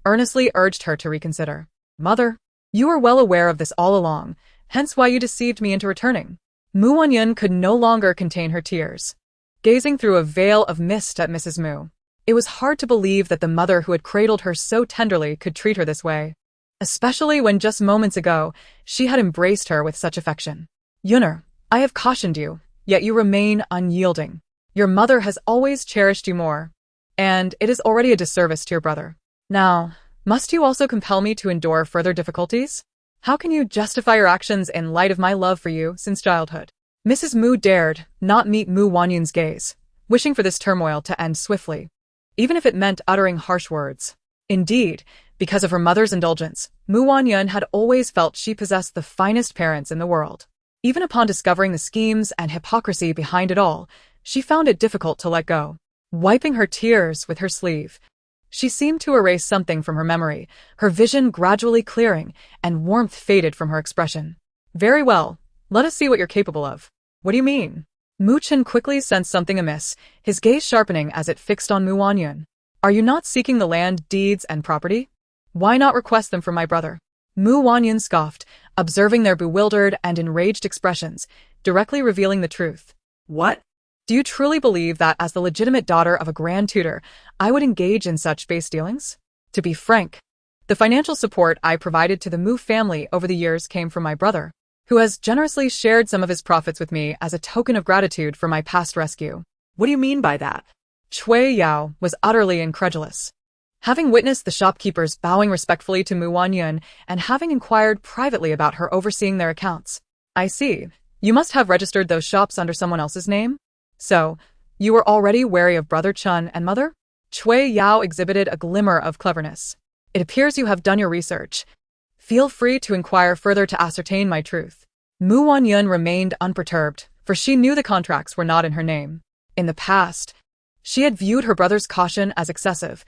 earnestly urged her to reconsider. Mother, you were well aware of this all along, hence why you deceived me into returning. Mu Wanyun could no longer contain her tears. Gazing through a veil of mist at Mrs. Mu, it was hard to believe that the mother who had cradled her so tenderly could treat her this way, especially when just moments ago she had embraced her with such affection. Yuner, I have cautioned you, yet you remain unyielding. Your mother has always cherished you more, and it is already a disservice to your brother. Now, must you also compel me to endure further difficulties? How can you justify your actions in light of my love for you since childhood? Mrs. Mu dared not meet Mu Wanyun's gaze, wishing for this turmoil to end swiftly, even if it meant uttering harsh words. Indeed, because of her mother's indulgence, Mu Wanyun had always felt she possessed the finest parents in the world. Even upon discovering the schemes and hypocrisy behind it all, she found it difficult to let go. Wiping her tears with her sleeve, she seemed to erase something from her memory, her vision gradually clearing, and warmth faded from her expression. Very well, let us see what you're capable of. What do you mean? Mu Chen quickly sensed something amiss, his gaze sharpening as it fixed on Mu Wanyun. Are you not seeking the land, deeds, and property? Why not request them from my brother? Mu Wanyun scoffed, observing their bewildered and enraged expressions, directly revealing the truth. What? Do you truly believe that as the legitimate daughter of a grand tutor, I would engage in such base dealings? To be frank, the financial support I provided to the Mu family over the years came from my brother, who has generously shared some of his profits with me as a token of gratitude for my past rescue. What do you mean by that? Cui Yao was utterly incredulous. Having witnessed the shopkeepers bowing respectfully to Mu Wanyun and having inquired privately about her overseeing their accounts. I see. You must have registered those shops under someone else's name? So, you were already wary of Brother Chun and Mother? Cui Yao exhibited a glimmer of cleverness. It appears you have done your research. Feel free to inquire further to ascertain my truth. Mu Wanyun remained unperturbed, for she knew the contracts were not in her name. In the past, she had viewed her brother's caution as excessive.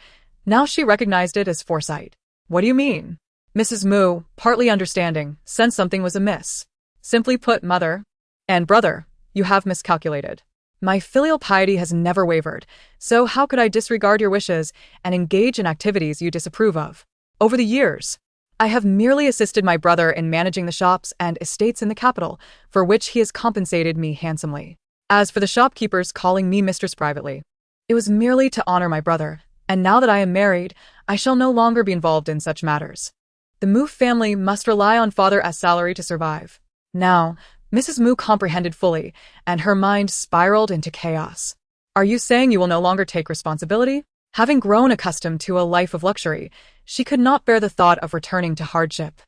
Now she recognized it as foresight. What do you mean? Mrs. Mu, partly understanding, sensed something was amiss. Simply put, mother and brother, you have miscalculated. My filial piety has never wavered, so how could I disregard your wishes and engage in activities you disapprove of? Over the years, I have merely assisted my brother in managing the shops and estates in the capital, for which he has compensated me handsomely. As for the shopkeepers calling me mistress privately, it was merely to honor my brother, and now that I am married, I shall no longer be involved in such matters. The Mu family must rely on father as salary to survive. Now, Mrs. Mu comprehended fully, and her mind spiraled into chaos. Are you saying you will no longer take responsibility? Having grown accustomed to a life of luxury, she could not bear the thought of returning to hardship.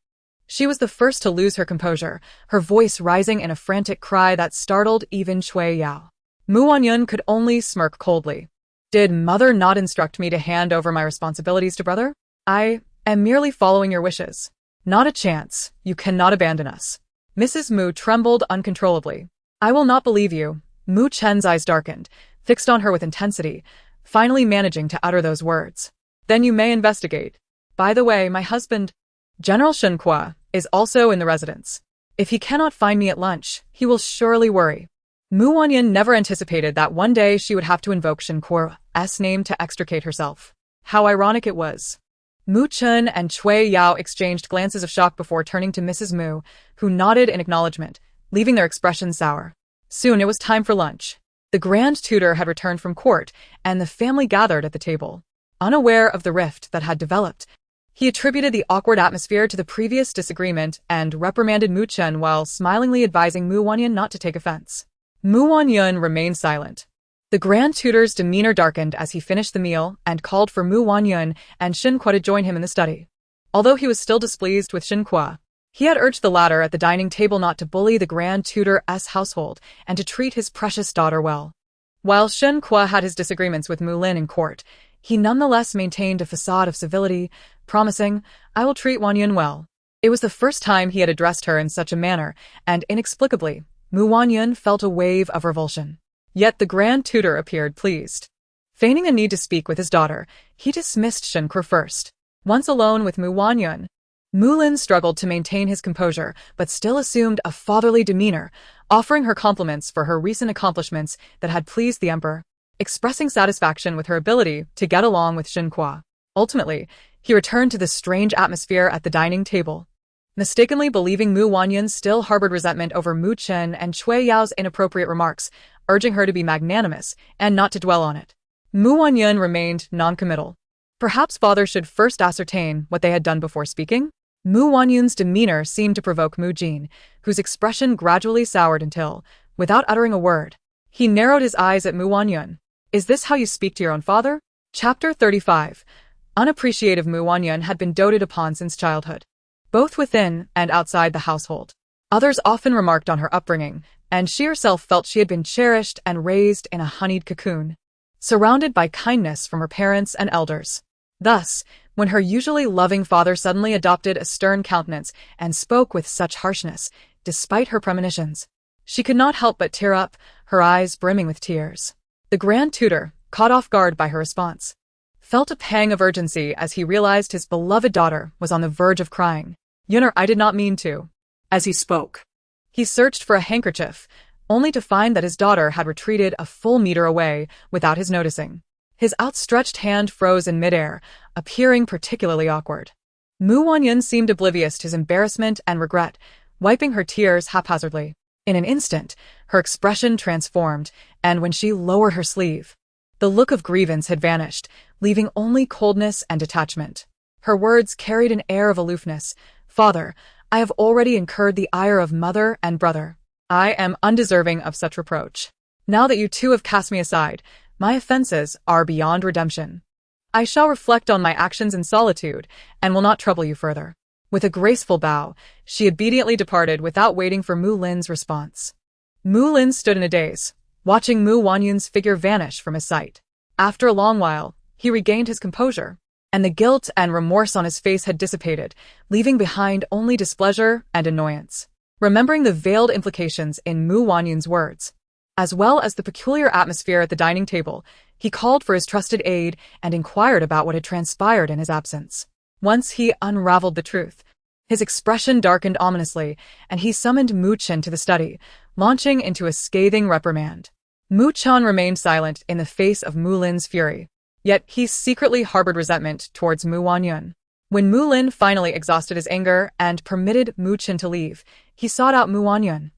She was the first to lose her composure, her voice rising in a frantic cry that startled even Cui Yao. Mu Wanyun could only smirk coldly. Did mother not instruct me to hand over my responsibilities to brother? I am merely following your wishes. Not a chance. You cannot abandon us. Mrs. Mu trembled uncontrollably. I will not believe you. Mu Chen's eyes darkened, fixed on her with intensity, finally managing to utter those words. Then you may investigate. By the way, my husband, General Shen Kuo, is also in the residence. If he cannot find me at lunch, he will surely worry. Mu Wanyun never anticipated that one day she would have to invoke Shen Kuo's name to extricate herself. How ironic it was. Mu Chen and Cui Yao exchanged glances of shock before turning to Mrs. Mu, who nodded in acknowledgement, leaving their expressions sour. Soon it was time for lunch. The Grand Tutor had returned from court, and the family gathered at the table. Unaware of the rift that had developed, he attributed the awkward atmosphere to the previous disagreement and reprimanded Mu Chen while smilingly advising Mu Wanyun not to take offense. Mu Wanyun remained silent. The Grand Tutor's demeanor darkened as he finished the meal and called for Mu Wanyun and Shen Kuo to join him in the study. Although he was still displeased with Shen Kuo, he had urged the latter at the dining table not to bully the Grand Tutor's household and to treat his precious daughter well. While Shen Kuo had his disagreements with Mu Lin in court, he nonetheless maintained a facade of civility, promising, "I will treat Wanyun well." It was the first time he had addressed her in such a manner, and inexplicably, Mu Wanyun felt a wave of revulsion. Yet the Grand Tutor appeared pleased. Feigning a need to speak with his daughter, he dismissed Shen Kuo first. Once alone with Mu Wanyun, Mu Lin struggled to maintain his composure, but still assumed a fatherly demeanor, offering her compliments for her recent accomplishments that had pleased the emperor, expressing satisfaction with her ability to get along with Shen Kuo. Ultimately, he returned to the strange atmosphere at the dining table. Mistakenly believing Mu Wanyun still harbored resentment over Mu Chen and Cui Yao's inappropriate remarks, urging her to be magnanimous and not to dwell on it. Mu Wanyun remained non-committal. Perhaps father should first ascertain what they had done before speaking? Mu Wanyun's demeanor seemed to provoke Mu Jin, whose expression gradually soured until, without uttering a word, he narrowed his eyes at Mu Wanyun. "Is this how you speak to your own father?" Chapter 35. Unappreciative Mu Wanyun had been doted upon since childhood, both within and outside the household. Others often remarked on her upbringing, and she herself felt she had been cherished and raised in a honeyed cocoon, surrounded by kindness from her parents and elders. Thus, when her usually loving father suddenly adopted a stern countenance and spoke with such harshness, despite her premonitions, she could not help but tear up, her eyes brimming with tears. The Grand Tutor, caught off guard by her response, felt a pang of urgency as he realized his beloved daughter was on the verge of crying. "Yuner, I did not mean to." As he spoke, He searched for a handkerchief, only to find that his daughter had retreated a full meter away without his noticing. His outstretched hand froze in midair, appearing particularly awkward. Mu Wanyun seemed oblivious to his embarrassment and regret, wiping her tears haphazardly. In an instant, her expression transformed, and when she lowered her sleeve, the look of grievance had vanished, leaving only coldness and detachment. Her words carried an air of aloofness. "Father, I have already incurred the ire of mother and brother. I am undeserving of such reproach. Now that you two have cast me aside, my offenses are beyond redemption. I shall reflect on my actions in solitude and will not trouble you further." With a graceful bow, she obediently departed without waiting for Mu Lin's response. Mu Lin stood in a daze, watching Mu Wanyun's figure vanish from his sight. After a long while, he regained his composure, and the guilt and remorse on his face had dissipated, leaving behind only displeasure and annoyance. Remembering the veiled implications in Mu Wanyun's words, as well as the peculiar atmosphere at the dining table, he called for his trusted aide and inquired about what had transpired in his absence. Once he unraveled the truth, his expression darkened ominously, and he summoned Mu Chen to the study, launching into a scathing reprimand. Mu Chen remained silent in the face of Mu Lin's fury, yet he secretly harbored resentment towards Mu Wanyun. When Mu Lin finally exhausted his anger and permitted Mu Chen to leave, he sought out Mu Wanyun,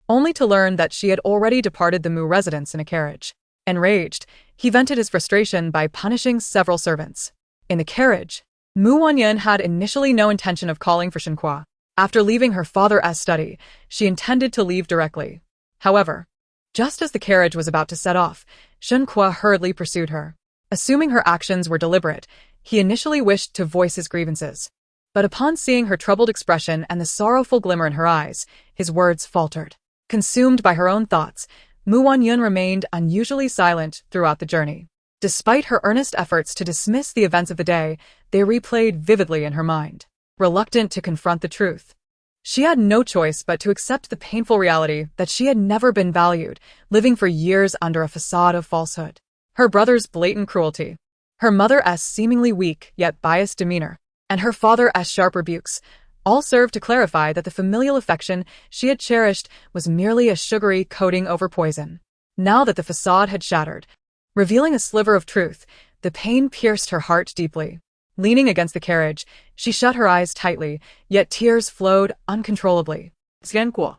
only to learn that she had already departed the Mu residence in a carriage. Enraged, he vented his frustration by punishing several servants. In the carriage, Mu Wanyun had initially no intention of calling for Shen Kuo. After leaving her father's study, she intended to leave directly. However, just as the carriage was about to set off, Shen Kuo hurriedly pursued her. Assuming her actions were deliberate, he initially wished to voice his grievances. But upon seeing her troubled expression and the sorrowful glimmer in her eyes, his words faltered. Consumed by her own thoughts, Mu Wanyun remained unusually silent throughout the journey. Despite her earnest efforts to dismiss the events of the day, they replayed vividly in her mind. Reluctant to confront the truth, she had no choice but to accept the painful reality that she had never been valued, living for years under a facade of falsehood. Her brother's blatant cruelty, her mother's seemingly weak yet biased demeanor, and her father's sharp rebukes all served to clarify that the familial affection she had cherished was merely a sugary coating over poison. Now that the facade had shattered, revealing a sliver of truth, the pain pierced her heart deeply. Leaning against the carriage, she shut her eyes tightly, yet tears flowed uncontrollably. Shen Kuo,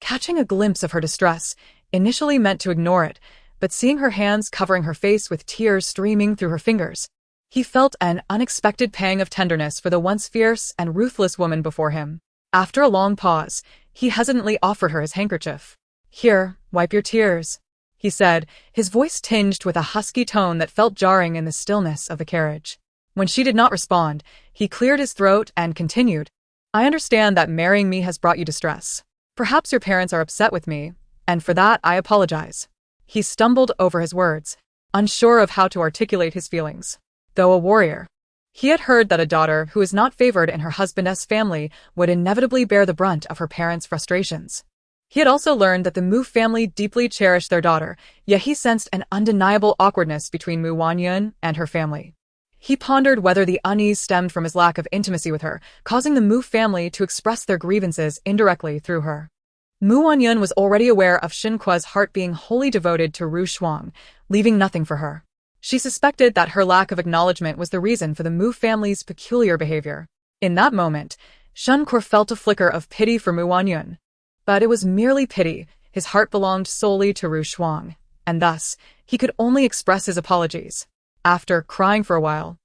Catching a glimpse of her distress, initially meant to ignore it, but seeing her hands covering her face with tears streaming through her fingers, he felt an unexpected pang of tenderness for the once fierce and ruthless woman before him. After a long pause, he hesitantly offered her his handkerchief. "Here, wipe your tears," he said, his voice tinged with a husky tone that felt jarring in the stillness of the carriage. When she did not respond, he cleared his throat and continued, "I understand that marrying me has brought you distress. Perhaps your parents are upset with me, and for that I apologize." He stumbled over his words, unsure of how to articulate his feelings. Though a warrior, he had heard that a daughter who is not favored in her husband's family would inevitably bear the brunt of her parents' frustrations. He had also learned that the Mu family deeply cherished their daughter, yet he sensed an undeniable awkwardness between Wanyun and her family. He pondered whether the unease stemmed from his lack of intimacy with her, causing the Mu family to express their grievances indirectly through her. Wanyun was already aware of Shen Kuo's heart being wholly devoted to Ru Shuang, leaving nothing for her. She suspected that her lack of acknowledgement was the reason for the Mu family's peculiar behavior. In that moment, Shen Kuo felt a flicker of pity for Wanyun. But it was merely pity. His heart belonged solely to Ru Shuang, and thus, he could only express his apologies. After crying for a while,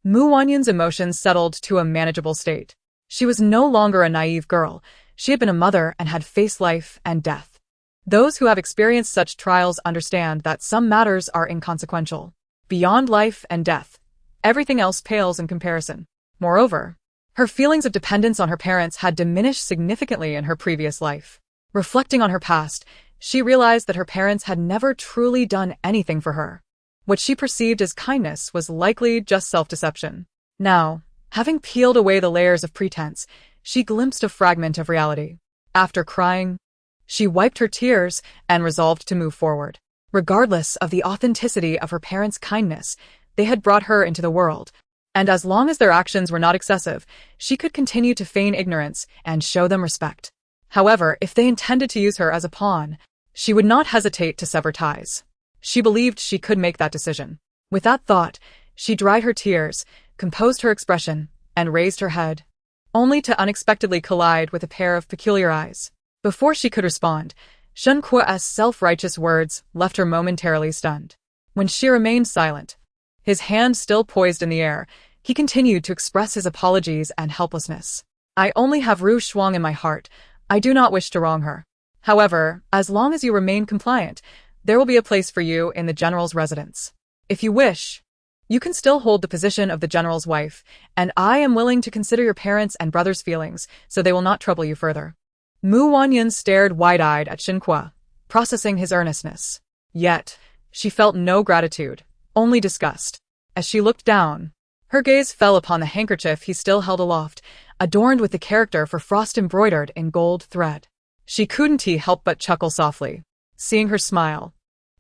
Wanyun's emotions settled to a manageable state. She was no longer a naive girl. She had been a mother and had faced life and death. Those who have experienced such trials understand that some matters are inconsequential. Beyond life and death, everything else pales in comparison. Moreover, her feelings of dependence on her parents had diminished significantly in her previous life. Reflecting on her past, she realized that her parents had never truly done anything for her. What she perceived as kindness was likely just self-deception. Now, having peeled away the layers of pretense, she glimpsed a fragment of reality. After crying, she wiped her tears and resolved to move forward. Regardless of the authenticity of her parents' kindness, they had brought her into the world, and as long as their actions were not excessive, she could continue to feign ignorance and show them respect. However, if they intended to use her as a pawn, she would not hesitate to sever ties. She believed she could make that decision. With that thought, she dried her tears, composed her expression, and raised her head, only to unexpectedly collide with a pair of peculiar eyes. Before she could respond, Shen Kuo's self-righteous words left her momentarily stunned. When she remained silent, his hand still poised in the air, he continued to express his apologies and helplessness. "I only have Ru Shuang in my heart. I do not wish to wrong her. However, as long as you remain compliant, there will be a place for you in the general's residence. If you wish, you can still hold the position of the general's wife, and I am willing to consider your parents' and brother's feelings, so they will not trouble you further." Wanyun stared wide-eyed at Shen Kuo, processing his earnestness. Yet, she felt no gratitude, only disgust. As she looked down, her gaze fell upon the handkerchief he still held aloft, adorned with the character for frost embroidered in gold thread. She couldn't help but chuckle softly, seeing her smile.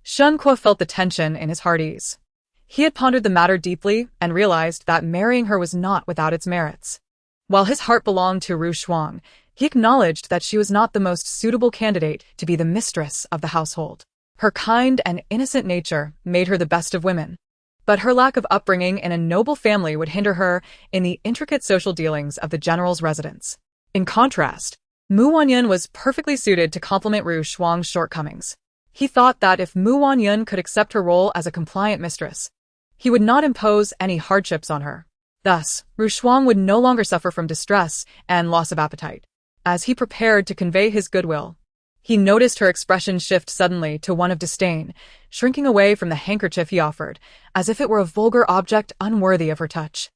Shen Kuo felt the tension in his heart-ease. He had pondered the matter deeply and realized that marrying her was not without its merits. While his heart belonged to Ru Shuang, he acknowledged that she was not the most suitable candidate to be the mistress of the household. Her kind and innocent nature made her the best of women, but her lack of upbringing in a noble family would hinder her in the intricate social dealings of the general's residence. In contrast, Wanyun was perfectly suited to complement Ru Shuang's shortcomings. He thought that if Wanyun could accept her role as a compliant mistress, he would not impose any hardships on her. Thus, Ru Shuang would no longer suffer from distress and loss of appetite. As he prepared to convey his goodwill, he noticed her expression shift suddenly to one of disdain, shrinking away from the handkerchief he offered, as if it were a vulgar object unworthy of her touch.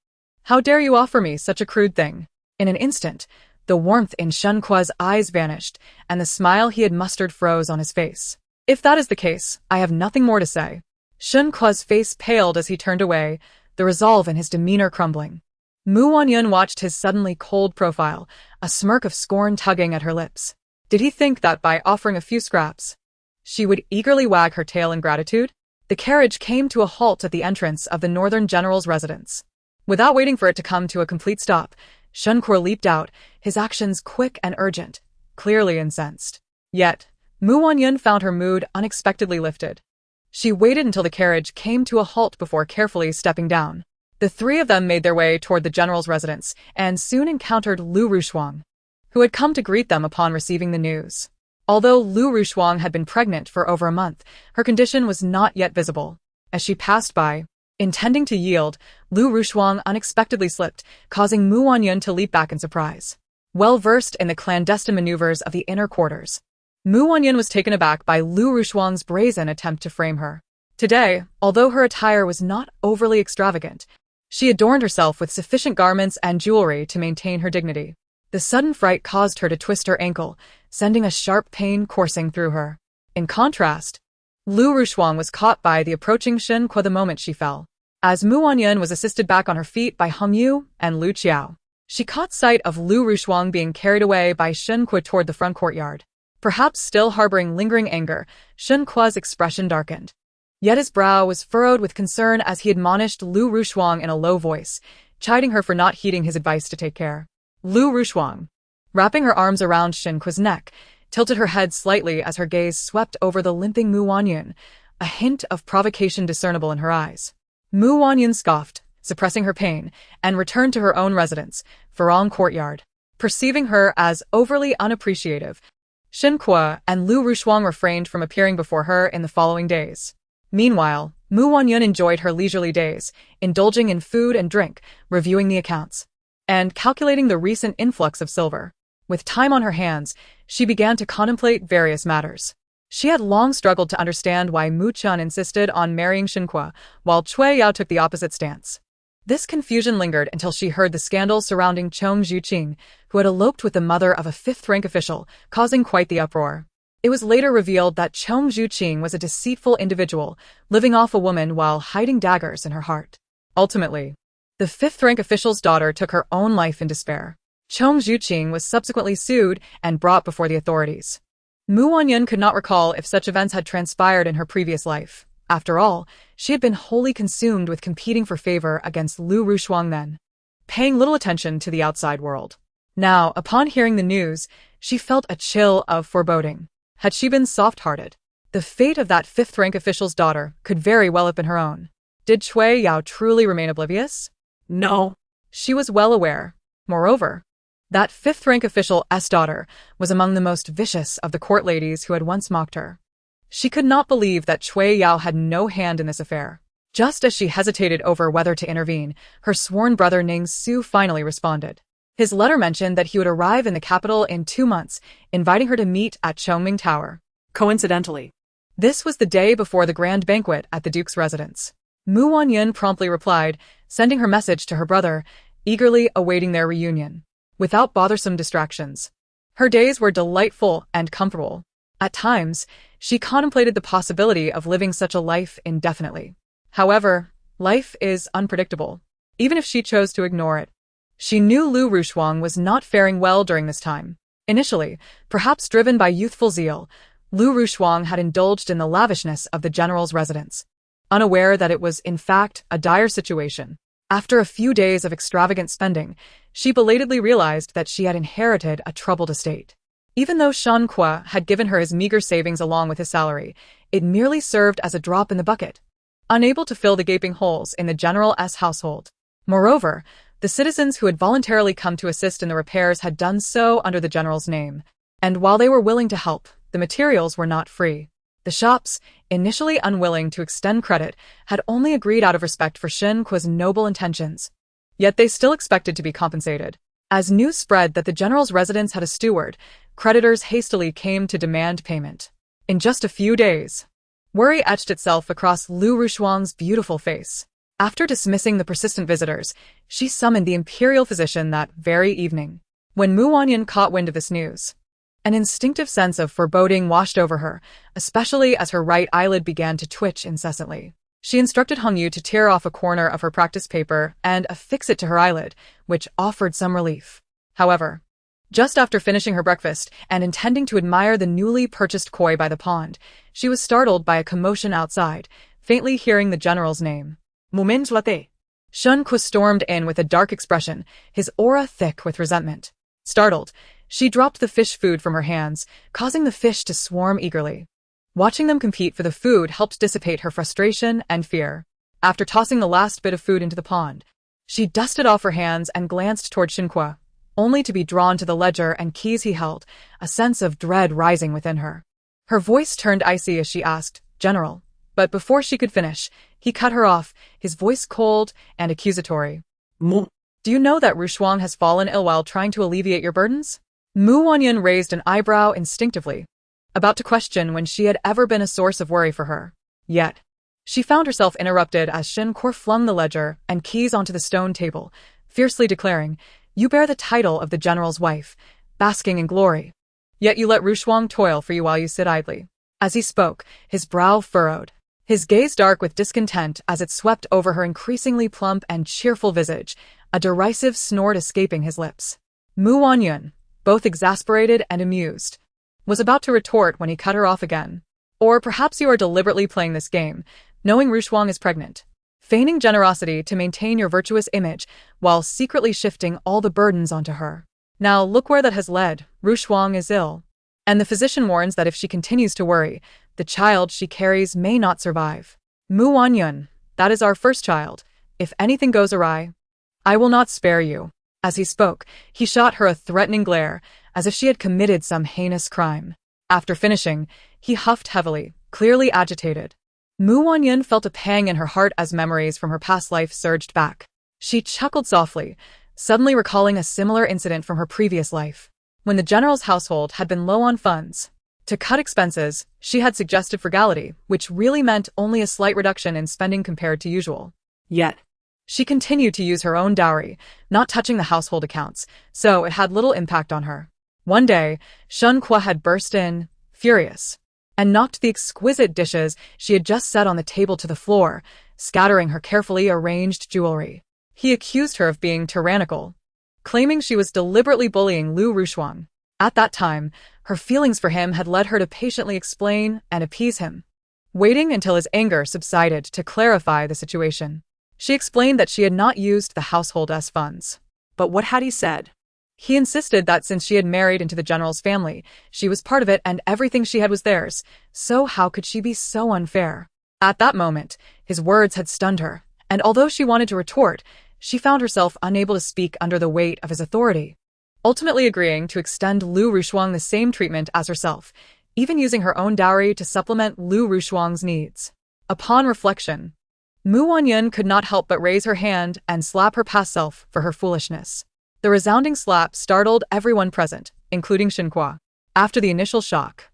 "How dare you offer me such a crude thing?" In an instant, the warmth in Shen Kuo's eyes vanished, and the smile he had mustered froze on his face. "If that is the case, I have nothing more to say." Shen Kuo's face paled as he turned away, the resolve in his demeanor crumbling. Wanyun watched his suddenly cold profile, a smirk of scorn tugging at her lips. Did he think that by offering a few scraps, she would eagerly wag her tail in gratitude? The carriage came to a halt at the entrance of the northern general's residence. Without waiting for it to come to a complete stop, Shen Kuo leaped out, his actions quick and urgent, clearly incensed. Yet, Wanyun found her mood unexpectedly lifted. She waited until the carriage came to a halt before carefully stepping down. The three of them made their way toward the general's residence and soon encountered Ru Shuang, who had come to greet them upon receiving the news. Although Lu Rushuang had been pregnant for over a month, her condition was not yet visible. As she passed by, intending to yield, Lu Rushuang unexpectedly slipped, causing Mu Wanyun to leap back in surprise. Well versed in the clandestine maneuvers of the inner quarters, Mu Wanyun was taken aback by Lu Rushuang's brazen attempt to frame her. Today, although her attire was not overly extravagant, she adorned herself with sufficient garments and jewelry to maintain her dignity. The sudden fright caused her to twist her ankle, sending a sharp pain coursing through her. In contrast, Lu Rushuang was caught by the approaching Shen Kuo the moment she fell. As Mu Wanyun was assisted back on her feet by Hong Yu and Lu Qiao, she caught sight of Lu Rushuang being carried away by Shen Kuo toward the front courtyard. Perhaps still harboring lingering anger, Shen Kuo's expression darkened. Yet his brow was furrowed with concern as he admonished Lu Rushuang in a low voice, chiding her for not heeding his advice to take care. Lu Rushuang, wrapping her arms around Shen Kuo's neck, tilted her head slightly as her gaze swept over the limping Mu Wanyun, a hint of provocation discernible in her eyes. Mu Wanyun scoffed, suppressing her pain, and returned to her own residence, Farong Courtyard. Perceiving her as overly unappreciative, Shen Kuo and Lu Rushuang refrained from appearing before her in the following days. Meanwhile, Mu Wanyun enjoyed her leisurely days, indulging in food and drink, reviewing the accounts, and calculating the recent influx of silver. With time on her hands, she began to contemplate various matters. She had long struggled to understand why Mu Chun insisted on marrying Shen Kuo, while Cui Yao took the opposite stance. This confusion lingered until she heard the scandal surrounding Chong Zhuqing, who had eloped with the mother of a fifth-rank official, causing quite the uproar. It was later revealed that Chong Zhuqing was a deceitful individual, living off a woman while hiding daggers in her heart. Ultimately, the fifth-rank official's daughter took her own life in despair. Chong Zhuqing was subsequently sued and brought before the authorities. Mu Wanyun could not recall if such events had transpired in her previous life. After all, she had been wholly consumed with competing for favor against Lu Rushuang then, paying little attention to the outside world. Now, upon hearing the news, she felt a chill of foreboding. Had she been soft-hearted, the fate of that fifth-rank official's daughter could very well have been her own. Did Cui Yao truly remain oblivious? No. She was well aware. Moreover, that fifth-rank official's daughter was among the most vicious of the court ladies who had once mocked her. She could not believe that Cui Yao had no hand in this affair. Just as she hesitated over whether to intervene, her sworn brother Ning Su finally responded. His letter mentioned that he would arrive in the capital in 2 months, inviting her to meet at Chongming Tower. Coincidentally, this was the day before the grand banquet at the Duke's residence. Mu Wanyun promptly replied, sending her message to her brother, eagerly awaiting their reunion. Without bothersome distractions, her days were delightful and comfortable. At times, she contemplated the possibility of living such a life indefinitely. However, life is unpredictable, even if she chose to ignore it. She knew Lu Rushuang was not faring well during this time. Initially, perhaps driven by youthful zeal, Lu Rushuang had indulged in the lavishness of the general's residence, unaware that it was, in fact, a dire situation. After a few days of extravagant spending, she belatedly realized that she had inherited a troubled estate. Even though Shen Kuo had given her his meager savings along with his salary, it merely served as a drop in the bucket, unable to fill the gaping holes in the general's household. Moreover, the citizens who had voluntarily come to assist in the repairs had done so under the general's name, and while they were willing to help, the materials were not free. The shops, initially unwilling to extend credit, had only agreed out of respect for Shen Kuo's noble intentions. Yet they still expected to be compensated. As news spread that the general's residence had a steward, creditors hastily came to demand payment. In just a few days, worry etched itself across Lu Rushuang's beautiful face. After dismissing the persistent visitors, she summoned the imperial physician that very evening. When Mu Wanyun caught wind of this news, an instinctive sense of foreboding washed over her, especially as her right eyelid began to twitch incessantly. She instructed Hong Yu to tear off a corner of her practice paper and affix it to her eyelid, which offered some relief. However, just after finishing her breakfast and intending to admire the newly purchased koi by the pond, she was startled by a commotion outside, faintly hearing the general's name. Mumin's latte. Shen Kuo stormed in with a dark expression, his aura thick with resentment. Startled, she dropped the fish food from her hands, causing the fish to swarm eagerly. Watching them compete for the food helped dissipate her frustration and fear. After tossing the last bit of food into the pond, she dusted off her hands and glanced toward Shen Kuo. only to be drawn to the ledger and keys he held, a sense of dread rising within her. Her voice turned icy as she asked, "General." But before she could finish, he cut her off, his voice cold and accusatory. Mu. "Do you know that Rushuang has fallen ill while trying to alleviate your burdens?" Wanyun raised an eyebrow instinctively, about to question when she had ever been a source of worry for her. Yet, she found herself interrupted as Shen Kuo flung the ledger and keys onto the stone table, fiercely declaring, "You bear the title of the general's wife, basking in glory. Yet you let Rushuang toil for you while you sit idly." As he spoke, his brow furrowed, his gaze dark with discontent as it swept over her increasingly plump and cheerful visage, a derisive snort escaping his lips. Wanyun, both exasperated and amused, was about to retort when he cut her off again. "Or perhaps you are deliberately playing this game, knowing Rushuang is pregnant, feigning generosity to maintain your virtuous image while secretly shifting all the burdens onto her. Now look where that has led. Rushuang is ill, and the physician warns that if she continues to worry, the child she carries may not survive. Wanyun, that is our first child. If anything goes awry, I will not spare you." As he spoke, he shot her a threatening glare, as if she had committed some heinous crime. After finishing, he huffed heavily, clearly agitated. Wanyun felt a pang in her heart as memories from her past life surged back. She chuckled softly, suddenly recalling a similar incident from her previous life. When the general's household had been low on funds to cut expenses, she had suggested frugality, which really meant only a slight reduction in spending compared to usual. Yet, she continued to use her own dowry, not touching the household accounts, so it had little impact on her. One day, Shen Kuo had burst in, furious, and knocked the exquisite dishes she had just set on the table to the floor, scattering her carefully arranged jewelry. He accused her of being tyrannical, claiming she was deliberately bullying Lu Rushuang. At that time, her feelings for him had led her to patiently explain and appease him, waiting until his anger subsided to clarify the situation. She explained that she had not used the household's funds. But what had he said? He insisted that since she had married into the general's family, she was part of it and everything she had was theirs, so how could she be so unfair? At that moment, his words had stunned her, and although she wanted to retort, she found herself unable to speak under the weight of his authority. Ultimately agreeing to extend Lu Rushuang the same treatment as herself, even using her own dowry to supplement Lu Rushuang's needs. Upon reflection, Wanyun could not help but raise her hand and slap her past self for her foolishness. The resounding slap startled everyone present, including Shen Kuo. After the initial shock,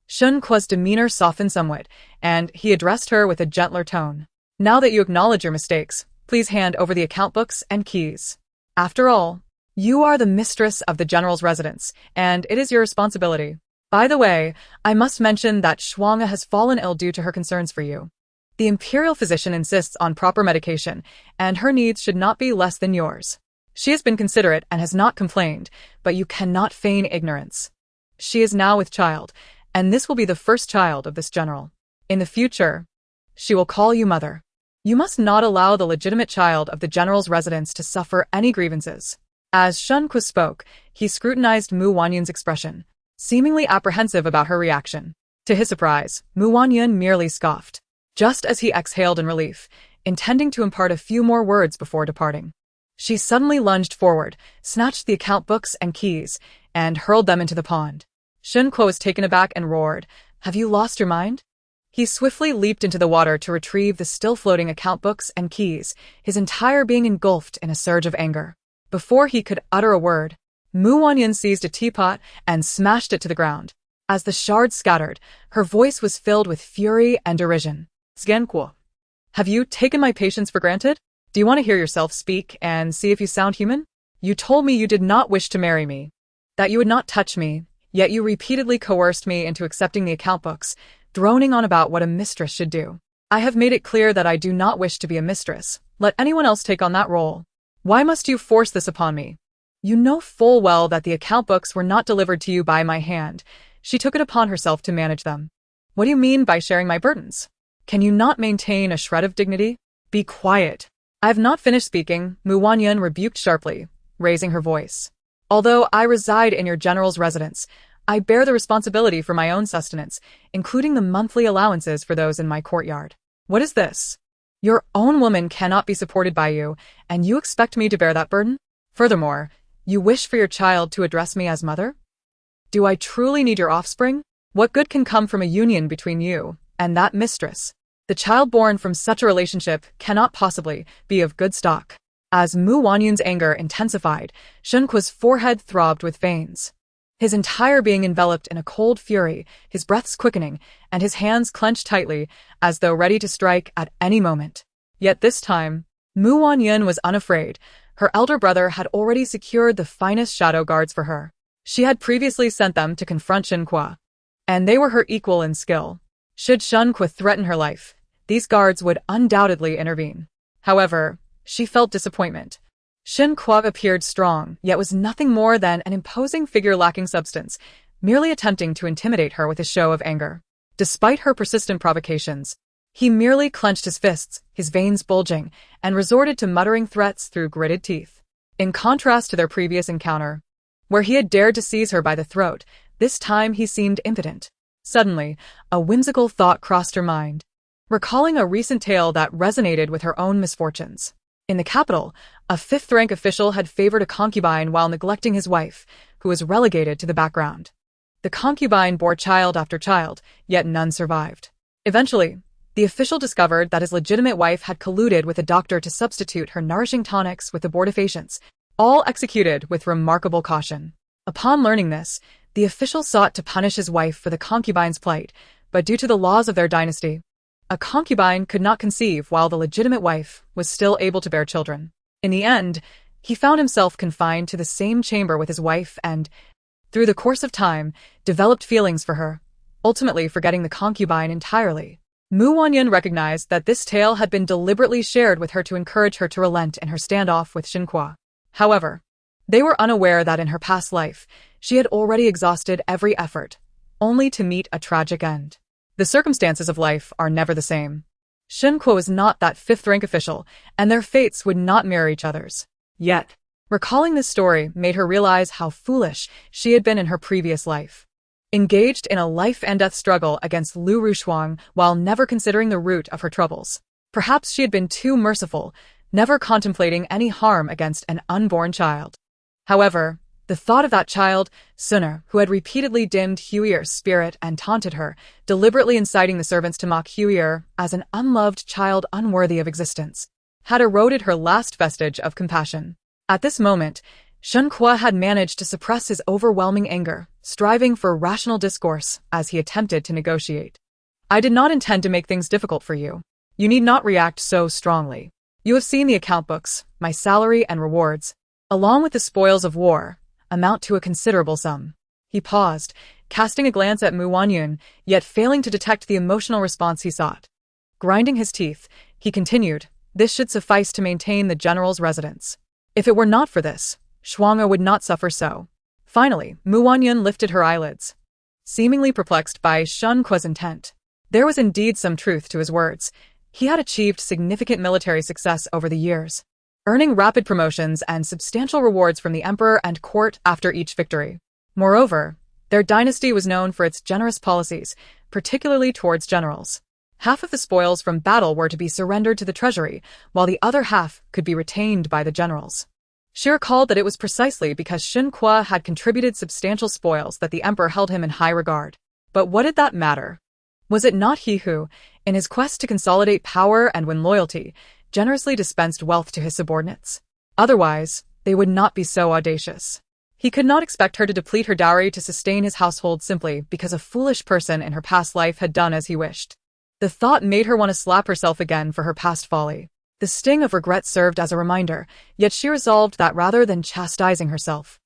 Shen Kuo's demeanor softened somewhat, and he addressed her with a gentler tone. "Now that you acknowledge your mistakes, please hand over the account books and keys. After all, you are the mistress of the general's residence, and it is your responsibility. By the way, I must mention that Shuanga has fallen ill due to her concerns for you. The imperial physician insists on proper medication, and her needs should not be less than yours. She has been considerate and has not complained, but you cannot feign ignorance. She is now with child, and this will be the first child of this general. In the future, she will call you mother. You must not allow the legitimate child of the general's residence to suffer any grievances." As Shen Kuo spoke, he scrutinized Wanyun's expression, seemingly apprehensive about her reaction. To his surprise, Wanyun merely scoffed, just as he exhaled in relief, intending to impart a few more words before departing. She suddenly lunged forward, snatched the account books and keys, and hurled them into the pond. Shen Kuo was taken aback and roared, "Have you lost your mind?" He swiftly leaped into the water to retrieve the still-floating account books and keys, his entire being engulfed in a surge of anger. Before he could utter a word, Wanyun seized a teapot and smashed it to the ground. As the shards scattered, her voice was filled with fury and derision. "Shen Kuo, have you taken my patience for granted? Do you want to hear yourself speak and see if you sound human? You told me you did not wish to marry me, that you would not touch me, yet you repeatedly coerced me into accepting the account books, droning on about what a mistress should do. I have made it clear that I do not wish to be a mistress. Let anyone else take on that role. Why must you force this upon me? You know full well that the account books were not delivered to you by my hand. She took it upon herself to manage them. What do you mean by sharing my burdens? Can you not maintain a shred of dignity? Be quiet." "I have not finished speaking," Wanyun rebuked sharply, raising her voice. "Although I reside in your general's residence, I bear the responsibility for my own sustenance, including the monthly allowances for those in my courtyard. What is this? Your own woman cannot be supported by you, and you expect me to bear that burden? Furthermore, You wish for your child to address me as mother? Do I truly need your offspring? What good can come from a union between you and that mistress? The child born from such a relationship cannot possibly be of good stock. As Wanyun's anger intensified, Shen Kuo's forehead throbbed with veins. His entire being enveloped in a cold fury, his breaths quickening, and his hands clenched tightly, as though ready to strike at any moment. Yet this time, Wanyun was unafraid. Her elder brother had already secured the finest shadow guards for her. She had previously sent them to confront Shen Kuo, and they were her equal in skill. Should Shen Kuo threaten her life, these guards would undoubtedly intervene. However, she felt disappointment. Shen Kuo appeared strong, yet was nothing more than an imposing figure lacking substance, merely attempting to intimidate her with a show of anger. Despite her persistent provocations, he merely clenched his fists, his veins bulging, and resorted to muttering threats through gritted teeth. In contrast to their previous encounter, where he had dared to seize her by the throat, this time he seemed impotent. Suddenly, a whimsical thought crossed her mind, recalling a recent tale that resonated with her own misfortunes. In the capital, a fifth-rank official had favored a concubine while neglecting his wife, who was relegated to the background. The concubine bore child after child, yet none survived. Eventually, the official discovered that his legitimate wife had colluded with a doctor to substitute her nourishing tonics with abortifacients, all executed with remarkable caution. Upon learning this, the official sought to punish his wife for the concubine's plight, but due to the laws of their dynasty, a concubine could not conceive while the legitimate wife was still able to bear children. In the end, he found himself confined to the same chamber with his wife and, through the course of time, developed feelings for her, ultimately forgetting the concubine entirely. Wanyun recognized that this tale had been deliberately shared with her to encourage her to relent in her standoff with Shen Kuo. However, they were unaware that in her past life, she had already exhausted every effort, only to meet a tragic end. The circumstances of life are never the same. Shen Kuo was not that fifth-rank official, and their fates would not mirror each other's. Yet, recalling this story made her realize how foolish she had been in her previous life. Engaged in a life-and-death struggle against Lu Rushuang while never considering the root of her troubles. Perhaps she had been too merciful, never contemplating any harm against an unborn child. However, the thought of that child, Sunner, who had repeatedly dimmed Huiyer's spirit and taunted her, deliberately inciting the servants to mock Huiyer as an unloved child unworthy of existence, had eroded her last vestige of compassion. At this moment, Shen Kuo had managed to suppress his overwhelming anger, striving for rational discourse as he attempted to negotiate. I did not intend to make things difficult for you. You need not react so strongly. You have seen the account books, my salary and rewards, along with the spoils of war, amount to a considerable sum. He paused, casting a glance at Wanyun, yet failing to detect the emotional response he sought. Grinding his teeth, he continued, this should suffice to maintain the general's residence. If it were not for this, Shuang'e would not suffer so. Finally, Wanyun lifted her eyelids, seemingly perplexed by Shen Kuo's intent. There was indeed some truth to his words. He had achieved significant military success over the years, earning rapid promotions and substantial rewards from the emperor and court after each victory. Moreover, their dynasty was known for its generous policies, particularly towards generals. Half of the spoils from battle were to be surrendered to the treasury, while the other half could be retained by the generals. She recalled that it was precisely because Shen Kuo had contributed substantial spoils that the emperor held him in high regard. But what did that matter? Was it not he who, in his quest to consolidate power and win loyalty, generously dispensed wealth to his subordinates? Otherwise, they would not be so audacious. He could not expect her to deplete her dowry to sustain his household simply because a foolish person in her past life had done as he wished. The thought made her want to slap herself again for her past folly. The sting of regret served as a reminder, yet she resolved that rather than chastising herself,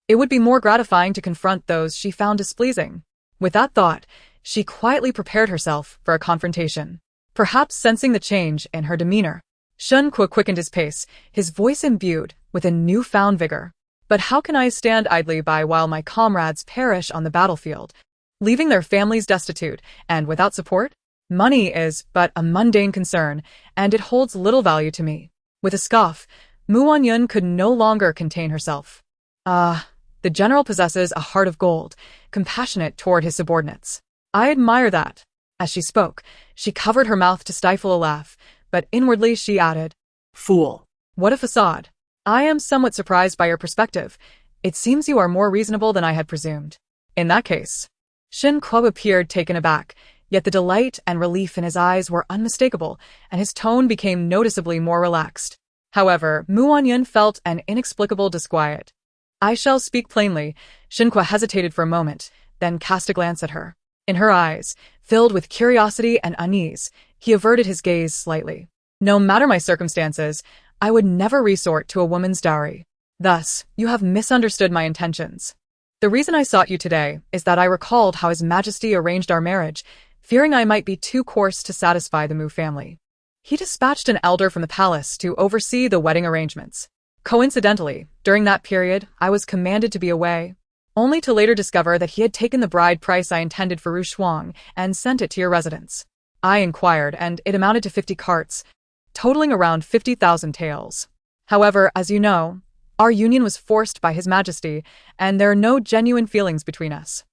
it would be more gratifying to confront those she found displeasing. With that thought, she quietly prepared herself for a confrontation. Perhaps sensing the change in her demeanor, Shen Kuo quickened his pace, his voice imbued with a newfound vigor. But how can I stand idly by while my comrades perish on the battlefield, leaving their families destitute and without support? Money is but a mundane concern, and it holds little value to me. With a scoff, Wanyun could no longer contain herself. The general possesses a heart of gold, compassionate toward his subordinates. I admire that. As she spoke, she covered her mouth to stifle a laugh, but inwardly she added, Fool. What a facade. I am somewhat surprised by your perspective. It seems you are more reasonable than I had presumed. In that case, Shen Kuo appeared taken aback, yet the delight and relief in his eyes were unmistakable, and his tone became noticeably more relaxed. However, Wanyun felt an inexplicable disquiet. I shall speak plainly. Shen Kuo hesitated for a moment, then cast a glance at her. In her eyes, filled with curiosity and unease, he averted his gaze slightly. No matter my circumstances, I would never resort to a woman's dowry. Thus, you have misunderstood my intentions. The reason I sought you today is that I recalled how His Majesty arranged our marriage, fearing I might be too coarse to satisfy the Mu family. He dispatched an elder from the palace to oversee the wedding arrangements. Coincidentally, during that period, I was commanded to be away, only to later discover that he had taken the bride price I intended for Ru Shuang and sent it to your residence. I inquired, and it amounted to 50 carts, totaling around 50,000 taels. However, as you know, our union was forced by His Majesty, and there are no genuine feelings between us.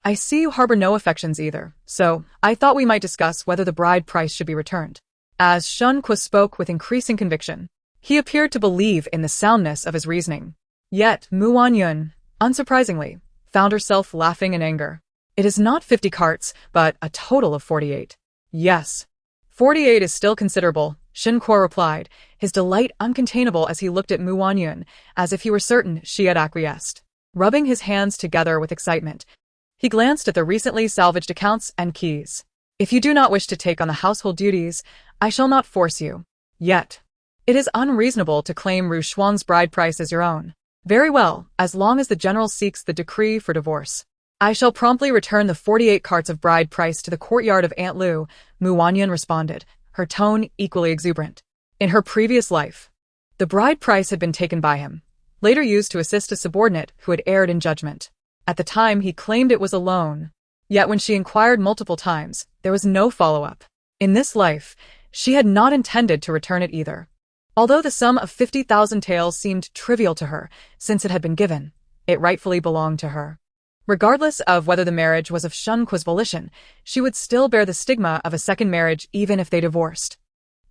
I see you harbor no affections either, so I thought we might discuss whether the bride price should be returned. As Shen Kuo spoke with increasing conviction, he appeared to believe in the soundness of his reasoning. Yet Wanyun, unsurprisingly, found herself laughing in anger. It is not 50 carts, but a total of 48. Yes. 48 is still considerable, Shen Kuo replied, his delight uncontainable as he looked at Wanyun, as if he were certain she had acquiesced. Rubbing his hands together with excitement, he glanced at the recently salvaged accounts and keys. If you do not wish to take on the household duties, I shall not force you. Yet, it is unreasonable to claim Ru Shuang's bride price as your own. Very well, as long as the general seeks the decree for divorce. I shall promptly return the 48 carts of bride price to the courtyard of Aunt Lu, Wanyun responded, her tone equally exuberant. In her previous life, the bride price had been taken by him, later used to assist a subordinate who had erred in judgment. At the time, he claimed it was a loan. Yet when she inquired multiple times, there was no follow-up. In this life, she had not intended to return it either. Although the sum of 50,000 taels seemed trivial to her, since it had been given, it rightfully belonged to her. Regardless of whether the marriage was of Shen Kuo's volition, she would still bear the stigma of a second marriage even if they divorced.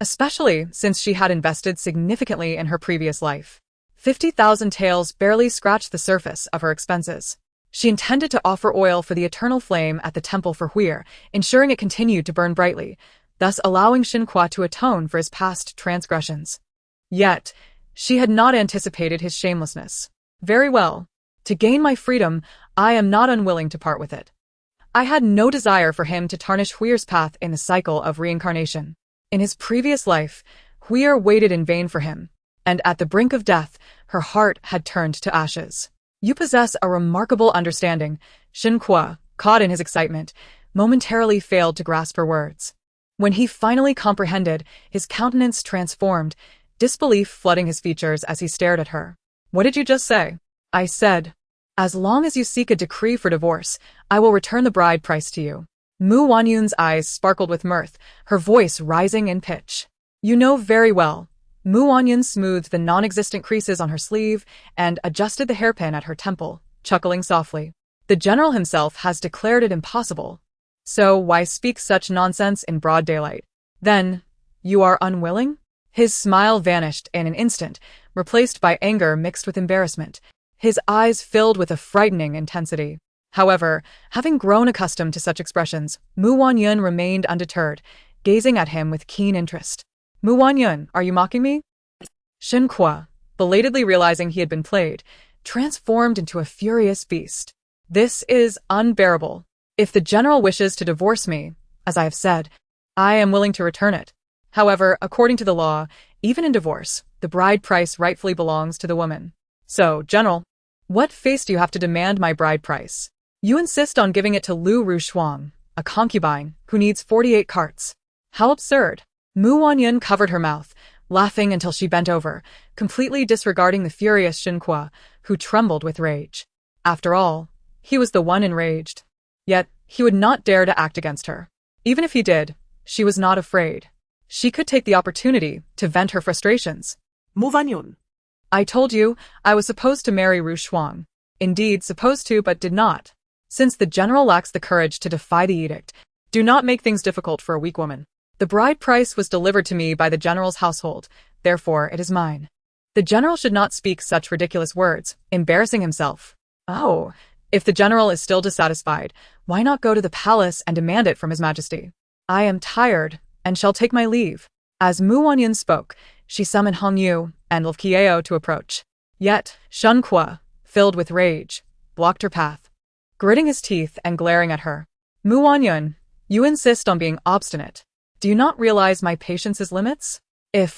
Especially since she had invested significantly in her previous life. 50,000 taels barely scratched the surface of her expenses. She intended to offer oil for the eternal flame at the temple for Huir, ensuring it continued to burn brightly, thus allowing Shen Kuo to atone for his past transgressions. Yet, she had not anticipated his shamelessness. Very well. To gain my freedom, I am not unwilling to part with it. I had no desire for him to tarnish Huir's path in the cycle of reincarnation. In his previous life, Huir waited in vain for him, and at the brink of death, her heart had turned to ashes. You possess a remarkable understanding, Shen Kuo, caught in his excitement, momentarily failed to grasp her words. When he finally comprehended, his countenance transformed, disbelief flooding his features as he stared at her. What did you just say? I said, as long as you seek a decree for divorce, I will return the bride price to you. Wanyun's eyes sparkled with mirth, her voice rising in pitch. You know very well. Wanyun smoothed the non-existent creases on her sleeve and adjusted the hairpin at her temple, chuckling softly. The general himself has declared it impossible. So why speak such nonsense in broad daylight? Then, you are unwilling? His smile vanished in an instant, replaced by anger mixed with embarrassment. His eyes filled with a frightening intensity. However, having grown accustomed to such expressions, Wanyun remained undeterred, gazing at him with keen interest. Wanyun, are you mocking me? Shen Kuo, belatedly realizing he had been played, transformed into a furious beast. This is unbearable. If the general wishes to divorce me, as I have said, I am willing to return it. However, according to the law, even in divorce, the bride price rightfully belongs to the woman. So, general, what face do you have to demand my bride price? You insist on giving it to Ru Shuang, a concubine, who needs 48 carts. How absurd. Wanyun covered her mouth, laughing until she bent over, completely disregarding the furious Shen Kuo, who trembled with rage. After all, he was the one enraged. Yet, he would not dare to act against her. Even if he did, she was not afraid. She could take the opportunity to vent her frustrations. Wanyun. I told you, I was supposed to marry Ru Shuang. Indeed, supposed to, but did not. Since the general lacks the courage to defy the edict, do not make things difficult for a weak woman. The bride price was delivered to me by the general's household, therefore it is mine. The general should not speak such ridiculous words, embarrassing himself. Oh, if the general is still dissatisfied, why not go to the palace and demand it from His Majesty? I am tired, and shall take my leave. As Wanyun spoke, she summoned Hong Yu and Kiao to approach. Yet, Shen Kuo, filled with rage, blocked her path. Gritting his teeth and glaring at her. Wanyun, you insist on being obstinate. Do you not realize my patience's limits?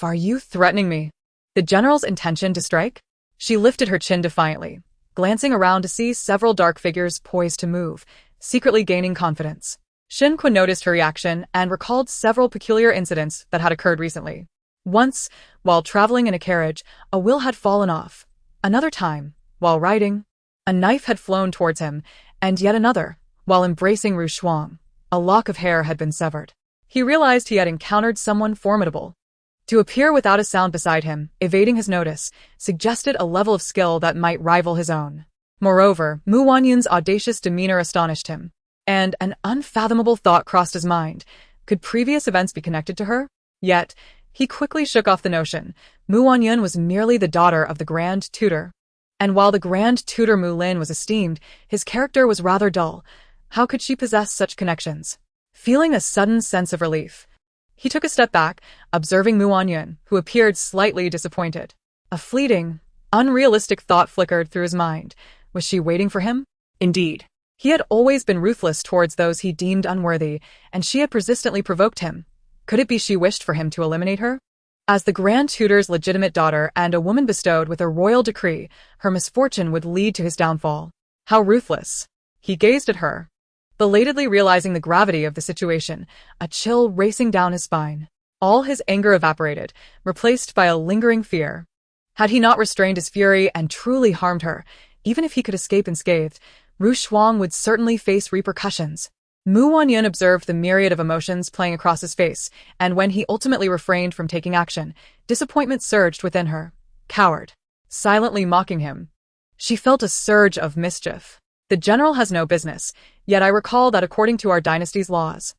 Are you threatening me? The general's intention to strike? She lifted her chin defiantly, glancing around to see several dark figures poised to move, secretly gaining confidence. Shen Kuo noticed her reaction and recalled several peculiar incidents that had occurred recently. Once, while traveling in a carriage, a wheel had fallen off. Another time, while riding, a knife had flown towards him, and yet another, while embracing Ru Shuang, a lock of hair had been severed. He realized he had encountered someone formidable. To appear without a sound beside him, evading his notice, suggested a level of skill that might rival his own. Moreover, Wanyun's audacious demeanor astonished him, and an unfathomable thought crossed his mind. Could previous events be connected to her? Yet, he quickly shook off the notion. Wanyun was merely the daughter of the Grand Tutor. And while the Grand Tutor Lin was esteemed, his character was rather dull. How could she possess such connections? Feeling a sudden sense of relief, he took a step back, observing Wanyun, who appeared slightly disappointed. A fleeting, unrealistic thought flickered through his mind. Was she waiting for him? Indeed. He had always been ruthless towards those he deemed unworthy, and she had persistently provoked him. Could it be she wished for him to eliminate her? As the Grand Tutor's legitimate daughter and a woman bestowed with a royal decree, her misfortune would lead to his downfall. How ruthless. He gazed at her, belatedly realizing the gravity of the situation, a chill racing down his spine. All his anger evaporated, replaced by a lingering fear. Had he not restrained his fury and truly harmed her, even if he could escape unscathed, Ru Shuang would certainly face repercussions. Wanyun observed the myriad of emotions playing across his face, and when he ultimately refrained from taking action, disappointment surged within her. Coward. Silently mocking him. She felt a surge of mischief. The general has no business, yet I recall that according to our dynasty's laws,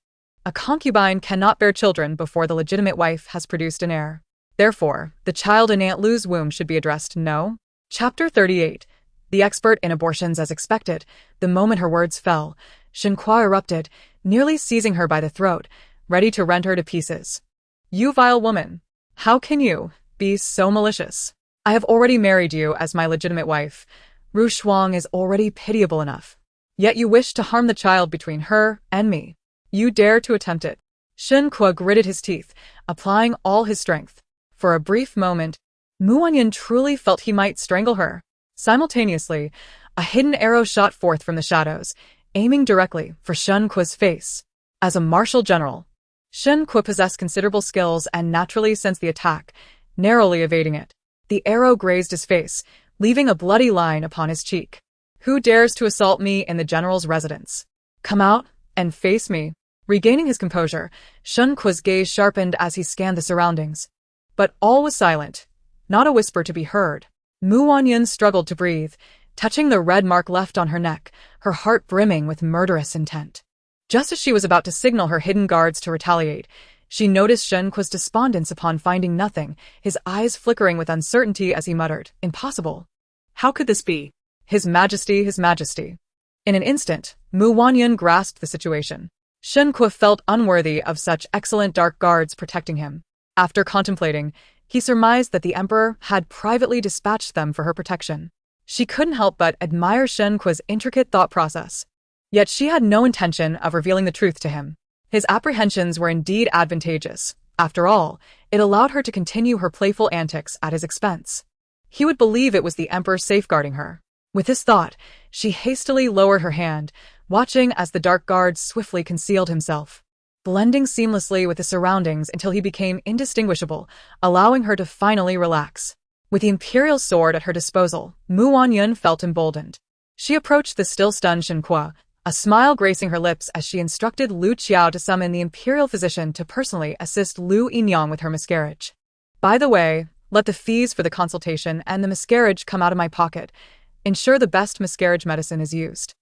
a concubine cannot bear children before the legitimate wife has produced an heir. Therefore, the child in Aunt Lu's womb should be addressed no. Chapter 38. The expert in abortions as expected. The moment her words fell, Shen Kuo erupted, nearly seizing her by the throat, ready to rend her to pieces. You vile woman! How can you be so malicious? I have already married you as my legitimate wife. Ru Shuang is already pitiable enough. Yet you wish to harm the child between her and me. You dare to attempt it. Shen Kuo gritted his teeth, applying all his strength. For a brief moment, Wanyun truly felt he might strangle her. Simultaneously, a hidden arrow shot forth from the shadows, aiming directly for Shen Kuo's face. As a martial general, Shen Kuo possessed considerable skills and naturally sensed the attack, narrowly evading it. The arrow grazed his face, leaving a bloody line upon his cheek. Who dares to assault me in the general's residence? Come out and face me. Regaining his composure, Shen Kuo's gaze sharpened as he scanned the surroundings. But all was silent, not a whisper to be heard. Wanyun struggled to breathe, touching the red mark left on her neck, her heart brimming with murderous intent. Just as she was about to signal her hidden guards to retaliate, she noticed Shen Kuo's despondence upon finding nothing, his eyes flickering with uncertainty as he muttered, "Impossible. How could this be? His Majesty, His Majesty." In an instant, Wanyun grasped the situation. Shen Kuo felt unworthy of such excellent dark guards protecting him. After contemplating, he surmised that the Emperor had privately dispatched them for her protection. She couldn't help but admire Shen Kuo's intricate thought process. Yet she had no intention of revealing the truth to him. His apprehensions were indeed advantageous. After all, it allowed her to continue her playful antics at his expense. He would believe it was the Emperor safeguarding her. With this thought, she hastily lowered her hand, watching as the dark guard swiftly concealed himself, blending seamlessly with the surroundings until he became indistinguishable, allowing her to finally relax. With the imperial sword at her disposal, Wanyun felt emboldened. She approached the still stunned Shen Kuo, a smile gracing her lips as she instructed Lu Qiao to summon the imperial physician to personally assist Lu Yinyang with her miscarriage. By the way, let the fees for the consultation and the miscarriage come out of my pocket. Ensure the best miscarriage medicine is used.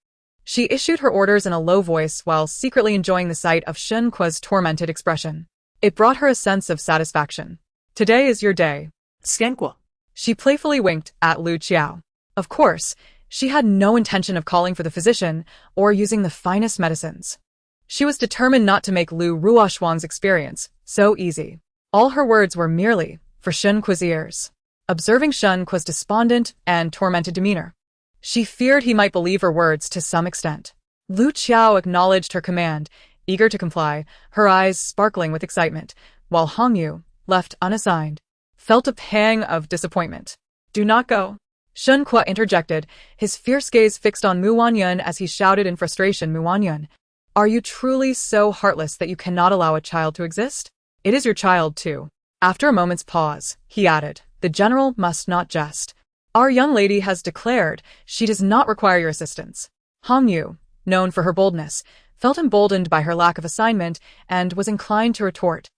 She issued her orders in a low voice while secretly enjoying the sight of Shen Kuo's tormented expression. It brought her a sense of satisfaction. Today is your day. Shen Kuo. She playfully winked at Lu Qiao. Of course, she had no intention of calling for the physician or using the finest medicines. She was determined not to make Lu Ruoshuang's experience so easy. All her words were merely for Shen Kuo's ears. Observing Shen Kuo's despondent and tormented demeanor, she feared he might believe her words to some extent. Lu Qiao acknowledged her command, eager to comply, her eyes sparkling with excitement, while Hongyu, left unassigned, felt a pang of disappointment. "Do not go," Shen Kuo interjected, his fierce gaze fixed on Mu Wanyun as he shouted in frustration. "Mu Wanyun, are you truly so heartless that you cannot allow a child to exist? It is your child, too." After a moment's pause, he added, "The general must not jest. Our young lady has declared she does not require your assistance." Hongyu, known for her boldness, felt emboldened by her lack of assignment and was inclined to retort.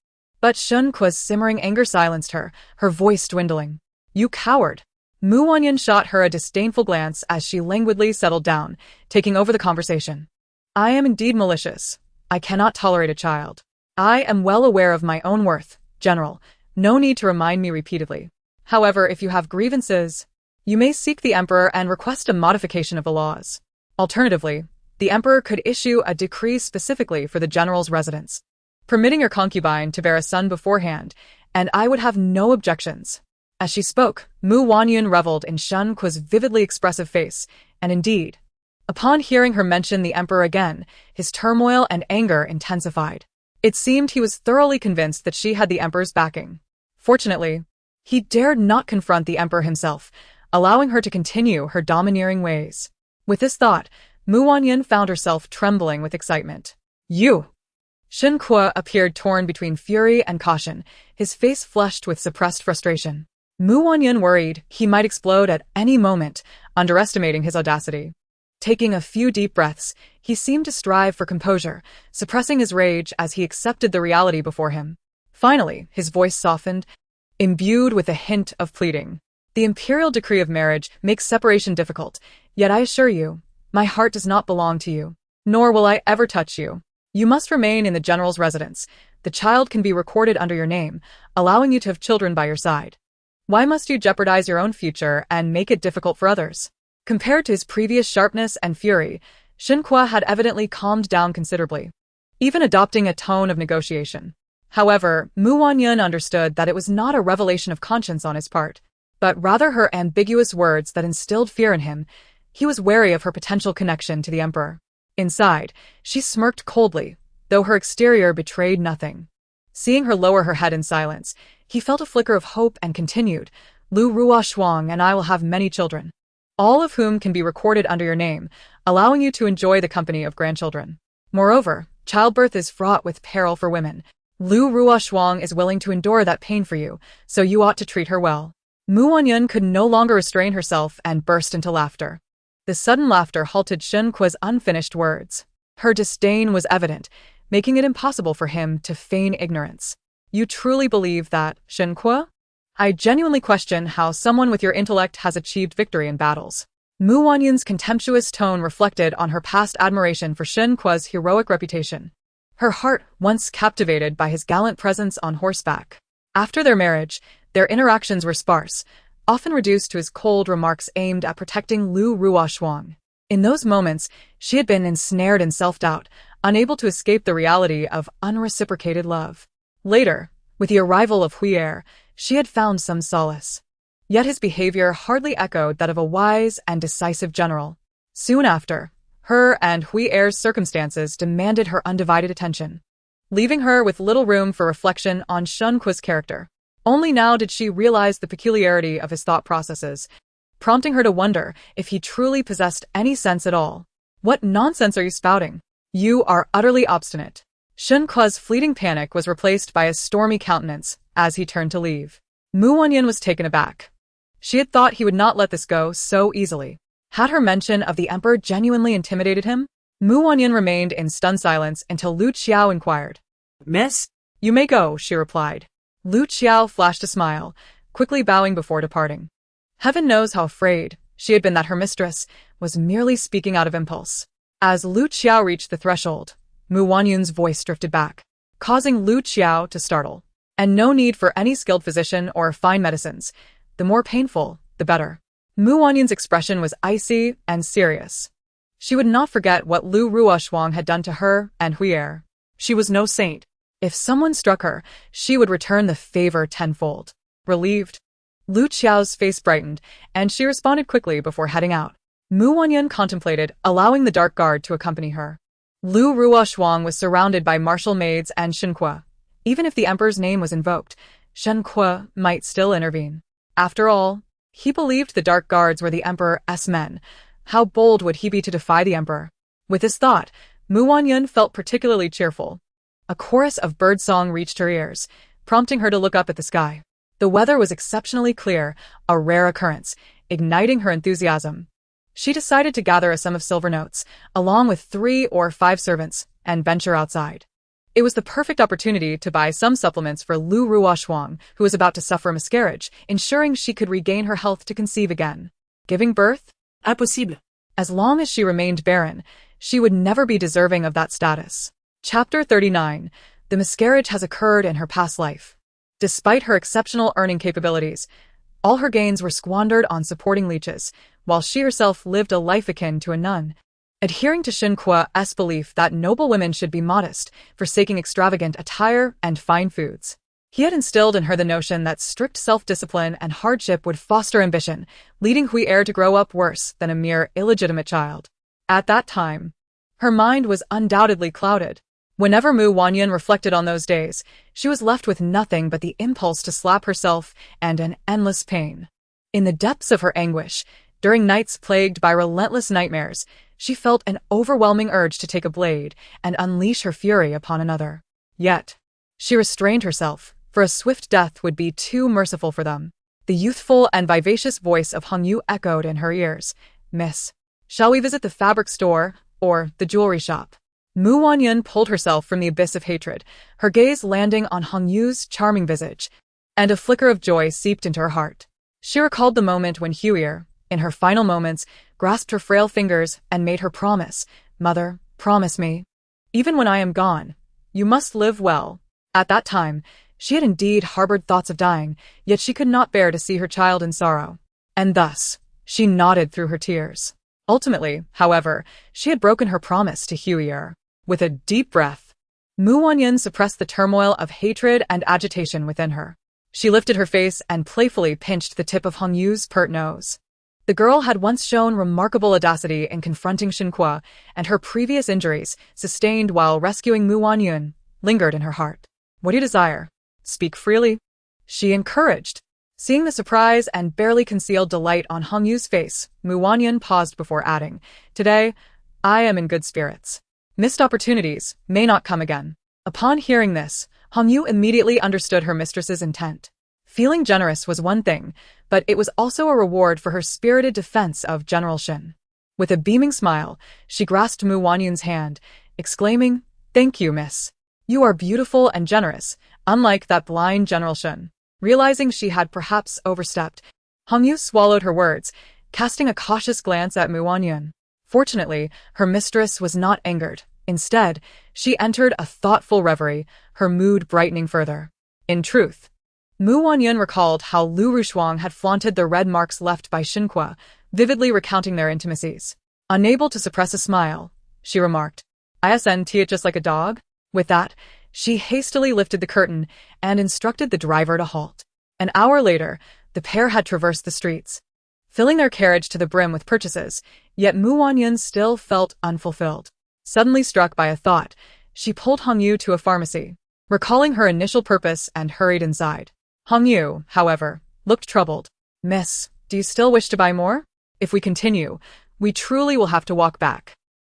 But Shen Kuo's simmering anger silenced her, her voice dwindling. "You coward!" Mu Wanyun shot her a disdainful glance as she languidly settled down, taking over the conversation. "I am indeed malicious. I cannot tolerate a child. I am well aware of my own worth, General. No need to remind me repeatedly. However, if you have grievances, you may seek the Emperor and request a modification of the laws. Alternatively, the Emperor could issue a decree specifically for the General's residence, permitting your concubine to bear a son beforehand, and I would have no objections." As she spoke, Mu Wanyun reveled in Shen Kuo's vividly expressive face, and indeed, upon hearing her mention the Emperor again, his turmoil and anger intensified. It seemed he was thoroughly convinced that she had the Emperor's backing. Fortunately, he dared not confront the Emperor himself, allowing her to continue her domineering ways. With this thought, Mu Wanyun found herself trembling with excitement. "You!" Shen Kuo appeared torn between fury and caution, his face flushed with suppressed frustration. Mu Wanyun worried he might explode at any moment, underestimating his audacity. Taking a few deep breaths, he seemed to strive for composure, suppressing his rage as he accepted the reality before him. Finally, his voice softened, imbued with a hint of pleading. "The imperial decree of marriage makes separation difficult, yet I assure you, my heart does not belong to you, nor will I ever touch you. You must remain in the general's residence. The child can be recorded under your name, allowing you to have children by your side. Why must you jeopardize your own future and make it difficult for others?" Compared to his previous sharpness and fury, Shen Kuo had evidently calmed down considerably, even adopting a tone of negotiation. However, Mu Wanyun understood that it was not a revelation of conscience on his part, but rather her ambiguous words that instilled fear in him. He was wary of her potential connection to the Emperor. Inside, she smirked coldly, though her exterior betrayed nothing. Seeing her lower her head in silence, he felt a flicker of hope and continued, "Lu Ruoshuang and I will have many children, all of whom can be recorded under your name, allowing you to enjoy the company of grandchildren. Moreover, childbirth is fraught with peril for women. Lu Ruoshuang is willing to endure that pain for you, so you ought to treat her well." Mu Wanyun could no longer restrain herself and burst into laughter. The sudden laughter halted Shen Kuo's unfinished words. Her disdain was evident, making it impossible for him to feign ignorance. "You truly believe that, Shen Kuo? I genuinely question how someone with your intellect has achieved victory in battles." Mu Wanyun's contemptuous tone reflected on her past admiration for Shen Kuo's heroic reputation. Her heart once captivated by his gallant presence on horseback. After their marriage, their interactions were sparse, often reduced to his cold remarks aimed at protecting Lu Ruoshuang. In those moments, she had been ensnared in self-doubt, unable to escape the reality of unreciprocated love. Later, with the arrival of Hui'er, she had found some solace. Yet his behavior hardly echoed that of a wise and decisive general. Soon after, her and Hui'er's circumstances demanded her undivided attention, leaving her with little room for reflection on Shen Kuo's character. Only now did she realize the peculiarity of his thought processes, prompting her to wonder if he truly possessed any sense at all. "What nonsense are you spouting? You are utterly obstinate." Shen Kuo's fleeting panic was replaced by a stormy countenance as he turned to leave. Mu Wanyun was taken aback. She had thought he would not let this go so easily. Had her mention of the Emperor genuinely intimidated him? Mu Wanyun remained in stunned silence until Lu Qiao inquired. "Miss?" "You may go," she replied. Lu Qiao flashed a smile, quickly bowing before departing. Heaven knows how afraid she had been that her mistress was merely speaking out of impulse. As Lu Qiao reached the threshold, Mu Wanyun's voice drifted back, causing Lu Qiao to startle. "And no need for any skilled physician or fine medicines. the more painful, the better. Mu Wanyun's expression was icy and serious. She would not forget what Lu Ruoshuang had done to her and Huier. She was no saint. If someone struck her, she would return the favor tenfold. Relieved, Lu Qiao's face brightened, and she responded quickly before heading out. Mu Wanyun contemplated allowing the dark guard to accompany her. Lu Ruoshuang was surrounded by martial maids and Shen Kuo. Even if the emperor's name was invoked, Shen Kuo might still intervene. After all, he believed the dark guards were the emperor's men. How bold would he be to defy the emperor? With this thought, Mu Wanyun felt particularly cheerful. A chorus of birdsong reached her ears, prompting her to look up at the sky. The weather was exceptionally clear, a rare occurrence, igniting her enthusiasm. She decided to gather a sum of silver notes, along with 3 or 5 servants, and venture outside. It was the perfect opportunity to buy some supplements for Lu Ruoshuang, who was about to suffer a miscarriage, ensuring she could regain her health to conceive again. Giving birth? Impossible. As long as she remained barren, she would never be deserving of that status. Chapter 39. The miscarriage has occurred in her past life. Despite her exceptional earning capabilities, all her gains were squandered on supporting leeches, while she herself lived a life akin to a nun. Adhering to Shen Kuo's belief that noble women should be modest, forsaking extravagant attire and fine foods. He had instilled in her the notion that strict self-discipline and hardship would foster ambition, leading Huier to grow up worse than a mere illegitimate child. At that time, her mind was undoubtedly clouded. Whenever Mu Wanyun reflected on those days, she was left with nothing but the impulse to slap herself and an endless pain. In the depths of her anguish, during nights plagued by relentless nightmares, she felt an overwhelming urge to take a blade and unleash her fury upon another. Yet, she restrained herself, for a swift death would be too merciful for them. The youthful and vivacious voice of Hongyu echoed in her ears. "Miss, shall we visit the fabric store or the jewelry shop?" Mu Wanyun pulled herself from the abyss of hatred, her gaze landing on Hongyu's charming visage, and a flicker of joy seeped into her heart. She recalled the moment when Huier, in her final moments, grasped her frail fingers and made her promise. "Mother, promise me. Even when I am gone, you must live well." At that time, she had indeed harbored thoughts of dying, yet she could not bear to see her child in sorrow. And thus, she nodded through her tears. Ultimately, however, she had broken her promise to Huier. With a deep breath, Mu Wanyun suppressed the turmoil of hatred and agitation within her. She lifted her face and playfully pinched the tip of Hongyu's pert nose. The girl had once shown remarkable audacity in confronting Shen Kuo, and her previous injuries, sustained while rescuing Mu Wanyun, lingered in her heart. "What do you desire? Speak freely," she encouraged. Seeing the surprise and barely concealed delight on Hongyu's face, Mu Wanyun paused before adding, "Today, I am in good spirits. Missed opportunities may not come again." Upon hearing this, Hongyu immediately understood her mistress's intent. Feeling generous was one thing, but it was also a reward for her spirited defense of General Shen. With a beaming smile, she grasped Mu Wanyun's hand, exclaiming, "Thank you, miss. You are beautiful and generous, unlike that blind General Shen." Realizing she had perhaps overstepped, Hongyu swallowed her words, casting a cautious glance at Mu Wanyun. Fortunately, her mistress was not angered. Instead, she entered a thoughtful reverie, her mood brightening further. In truth, Mu Wanyun recalled how Lu Ruoshuang had flaunted the red marks left by Shen Kuo, vividly recounting their intimacies. Unable to suppress a smile, she remarked, "Isn't it just like a dog?" With that, she hastily lifted the curtain and instructed the driver to halt. An hour later, the pair had traversed the streets, filling their carriage to the brim with purchases, yet Mu Wanyun still felt unfulfilled. Suddenly struck by a thought, she pulled Hongyu to a pharmacy, recalling her initial purpose and hurried inside. Hongyu, however, looked troubled. "Miss, do you still wish to buy more? If we continue, we truly will have to walk back."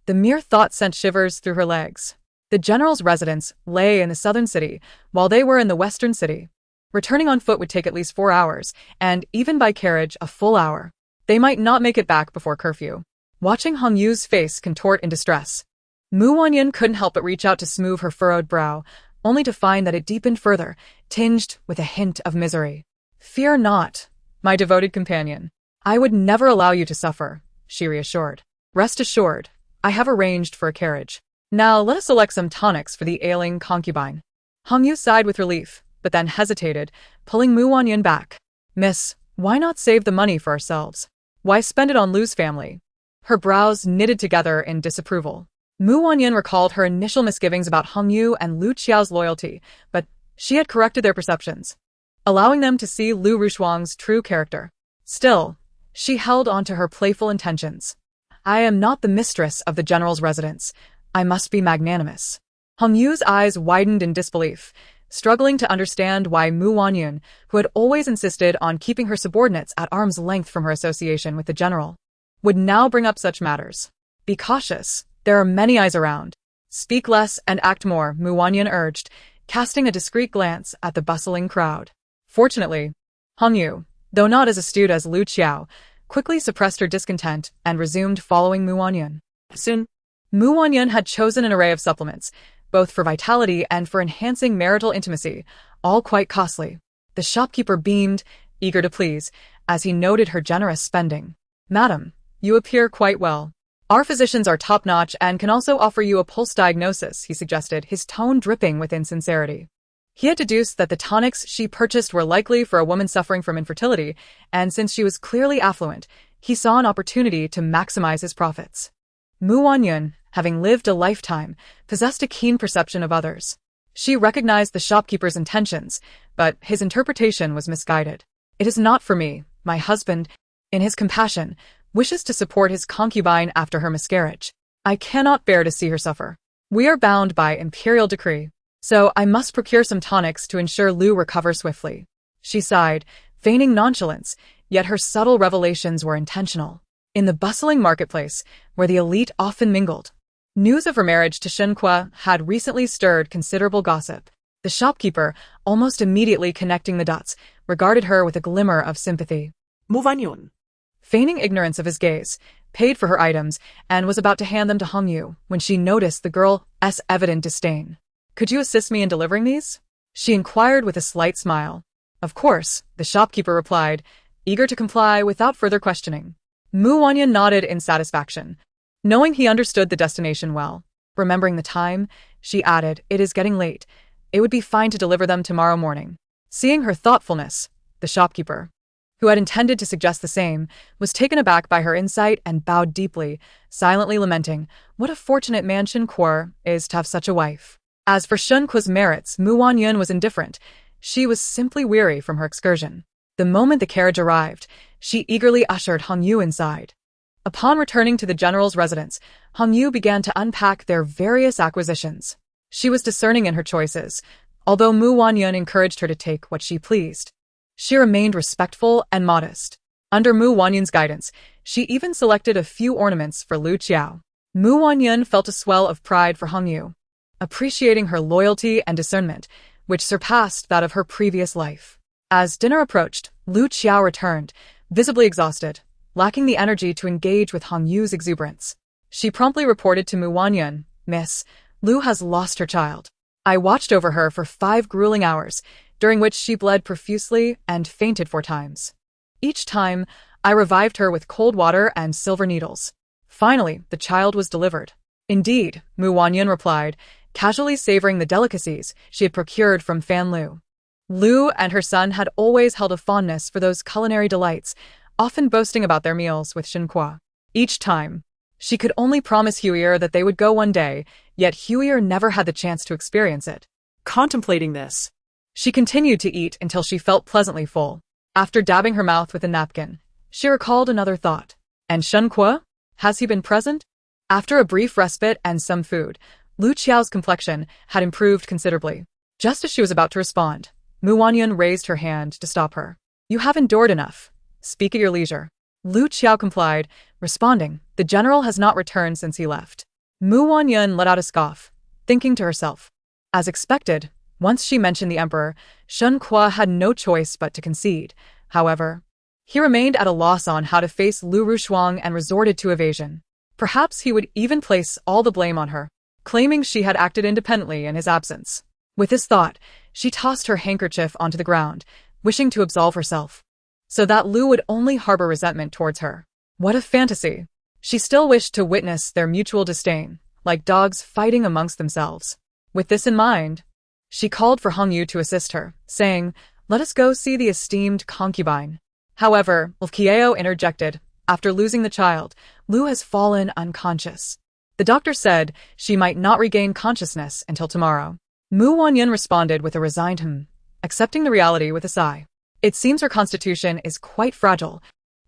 The mere thought sent shivers through her legs. The general's residence lay in the southern city, while they were in the western city. Returning on foot would take at least 4 hours, and even by carriage a full hour. They might not make it back before curfew. Watching Hongyu's face contort in distress, Mu Wanyun couldn't help but reach out to smooth her furrowed brow, only to find that it deepened further, tinged with a hint of misery. "Fear not, my devoted companion. I would never allow you to suffer," she reassured. "Rest assured, I have arranged for a carriage. Now let us select some tonics for the ailing concubine." Hongyu sighed with relief, but then hesitated, pulling Mu Wanyun back. "Miss, Why not save the money for ourselves? Why spend it on Lu's family? Her brows knitted together in disapproval. Mu Wanyun recalled her initial misgivings about Hong Yu and Lu Qiao's loyalty, but she had corrected their perceptions, allowing them to see Lu Rushuang's true character. Still, she held on to her playful intentions. I am not the mistress of the general's residence. I must be magnanimous. Hong Yu's eyes widened in disbelief, struggling to understand why Mu Wanyun, who had always insisted on keeping her subordinates at arm's length from her association with the general, would now bring up such matters. Be cautious. There are many eyes around. Speak less and act more, Mu Wanyun urged, casting a discreet glance at the bustling crowd. Fortunately, Hong Yu, though not as astute as Lu Qiao, quickly suppressed her discontent and resumed following Mu Wanyun. Soon, Mu Wanyun had chosen an array of supplements, both for vitality and for enhancing marital intimacy, all quite costly. The shopkeeper beamed, eager to please, as he noted her generous spending. Madam, you appear quite well. Our physicians are top-notch and can also offer you a pulse diagnosis, he suggested, his tone dripping with insincerity. He had deduced that the tonics she purchased were likely for a woman suffering from infertility, and since she was clearly affluent, he saw an opportunity to maximize his profits. Mu Wanyun, having lived a lifetime, possessed a keen perception of others. She recognized the shopkeeper's intentions, but his interpretation was misguided. It is not for me. My husband, in his compassion, wishes to support his concubine after her miscarriage. I cannot bear to see her suffer. We are bound by imperial decree, so I must procure some tonics to ensure Lu recover swiftly. She sighed, feigning nonchalance, yet her subtle revelations were intentional. In the bustling marketplace, where the elite often mingled, news of her marriage to Shen Kuo had recently stirred considerable gossip. The shopkeeper, almost immediately connecting the dots, regarded her with a glimmer of sympathy. Mu Wanyun, feigning ignorance of his gaze, paid for her items, and was about to hand them to Hong Yu when she noticed the girl's evident disdain. Could you assist me in delivering these? She inquired with a slight smile. Of course, the shopkeeper replied, eager to comply without further questioning. Mu Wanyun nodded in satisfaction, knowing he understood the destination well. Remembering the time, she added, it is getting late. It would be fine to deliver them tomorrow morning. Seeing her thoughtfulness, the shopkeeper, who had intended to suggest the same, was taken aback by her insight and bowed deeply, silently lamenting, what a fortunate man Shen Kuo is to have such a wife. As for Shen Kuo's merits, Mu Wanyun was indifferent. She was simply weary from her excursion. The moment the carriage arrived, she eagerly ushered Hong Yu inside. Upon returning to the general's residence, Hong Yu began to unpack their various acquisitions. She was discerning in her choices, although Mu Wanyun encouraged her to take what she pleased. She remained respectful and modest. Under Mu Wanyun's guidance, she even selected a few ornaments for Lu Qiao. Mu Wanyun felt a swell of pride for Hong Yu, appreciating her loyalty and discernment, which surpassed that of her previous life. As dinner approached, Lu Qiao returned, visibly exhausted, lacking the energy to engage with Hong Yu's exuberance. She promptly reported to Mu Wanyun, Miss, Lu has lost her child. I watched over her for 5 grueling hours, during which she bled profusely and fainted 4 times. Each time, I revived her with cold water and silver needles. Finally, the child was delivered. Indeed, Mu Wanyun replied, casually savoring the delicacies she had procured from Fan Lu. Lu and her son had always held a fondness for those culinary delights, often boasting about their meals with Shen Kuo. Each time, she could only promise Huier that they would go one day, yet Huier never had the chance to experience it. contemplating this, she continued to eat until she felt pleasantly full. After dabbing her mouth with a napkin, she recalled another thought. And Shen Kuo? Has he been present? After a brief respite and some food, Lu Qiao's complexion had improved considerably. Just as she was about to respond, Mu Wanyun raised her hand to stop her. You have endured enough. Speak at your leisure. Lu Qiao complied, responding, the general has not returned since he left. Mu Wanyun let out a scoff, thinking to herself. As expected, once she mentioned the emperor, Shen Kuo had no choice but to concede. However, he remained at a loss on how to face Lu Rushuang and resorted to evasion. Perhaps he would even place all the blame on her, claiming she had acted independently in his absence. With this thought, she tossed her handkerchief onto the ground, wishing to absolve herself, so that Lu would only harbor resentment towards her. What a fantasy! She still wished to witness their mutual disdain, like dogs fighting amongst themselves. With this in mind, she called for Hong Yu to assist her, saying, let us go see the esteemed concubine. However, Kieo interjected. After losing the child, Lu has fallen unconscious. The doctor said she might not regain consciousness until tomorrow. Wanyun responded with a resigned accepting the reality with a sigh. It seems her constitution is quite fragile.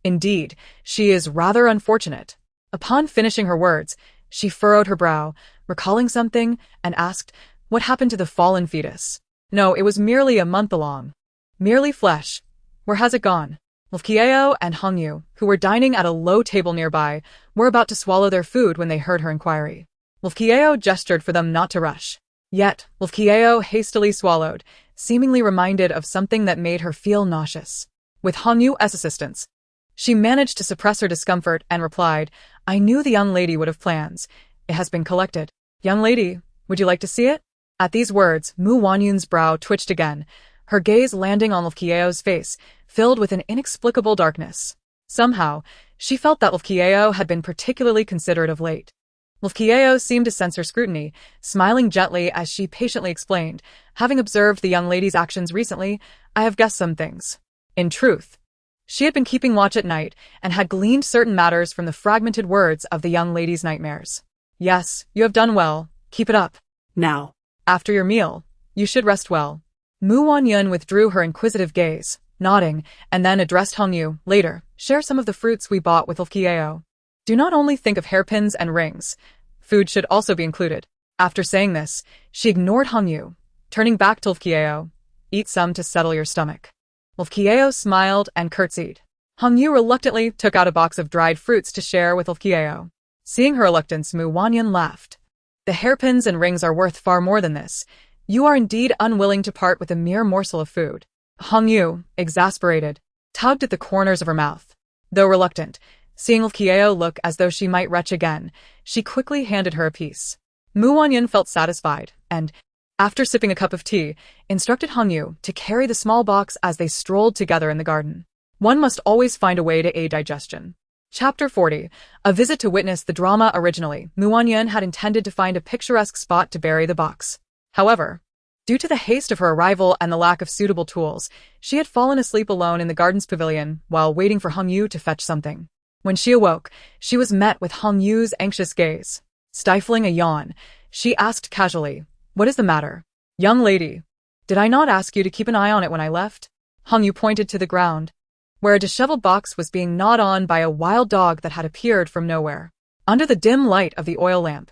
Indeed, she is rather unfortunate. Upon finishing her words, she furrowed her brow, recalling something, and asked, what happened to the fallen fetus? No, it was merely a month along. Merely flesh. Where has it gone? Kieo and Hongyu, who were dining at a low table nearby, were about to swallow their food when they heard her inquiry. Kieo gestured for them not to rush. Yet, Kieo hastily swallowed, seemingly reminded of something that made her feel nauseous. With Hongyu's assistance, she managed to suppress her discomfort and replied, I knew the young lady would have plans. It has been collected. Young lady, would you like to see it? At these words, Wanyun's brow twitched again, her gaze landing on Kieo's face, filled with an inexplicable darkness. Somehow, she felt that Kieo had been particularly considerate of late. Kieo seemed to sense her scrutiny, smiling gently as she patiently explained, having observed the young lady's actions recently, I have guessed some things. In truth, she had been keeping watch at night and had gleaned certain matters from the fragmented words of the young lady's nightmares. Yes, you have done well. Keep it up. Now, after your meal, you should rest well. Wanyun withdrew her inquisitive gaze, nodding, and then addressed Hongyu. Later, share some of the fruits we bought with Kieo. Do not only think of hairpins and rings. Food should also be included. After saying this, she ignored Hongyu, turning back to Kieo. Eat some to settle your stomach. Kieo smiled and curtsied. Hongyu reluctantly took out a box of dried fruits to share with Kieo. Seeing her reluctance, Wanyun laughed. The hairpins and rings are worth far more than this. You are indeed unwilling to part with a mere morsel of food. Hongyu, exasperated, tugged at the corners of her mouth. Though reluctant, seeing Kieo look as though she might retch again, she quickly handed her a piece. Wanyun felt satisfied, and, after sipping a cup of tea, instructed Hongyu to carry the small box as they strolled together in the garden. One must always find a way to aid digestion. Chapter 40. A visit to witness the drama. Originally, Wanyun had intended to find a picturesque spot to bury the box. However, due to the haste of her arrival and the lack of suitable tools, she had fallen asleep alone in the garden's pavilion while waiting for Hongyu to fetch something. When she awoke, she was met with Hongyu's anxious gaze. Stifling a yawn, she asked casually, what is the matter? Young lady, did I not ask you to keep an eye on it when I left? Hongyu pointed to the ground, where a disheveled box was being gnawed on by a wild dog that had appeared from nowhere. Under the dim light of the oil lamp,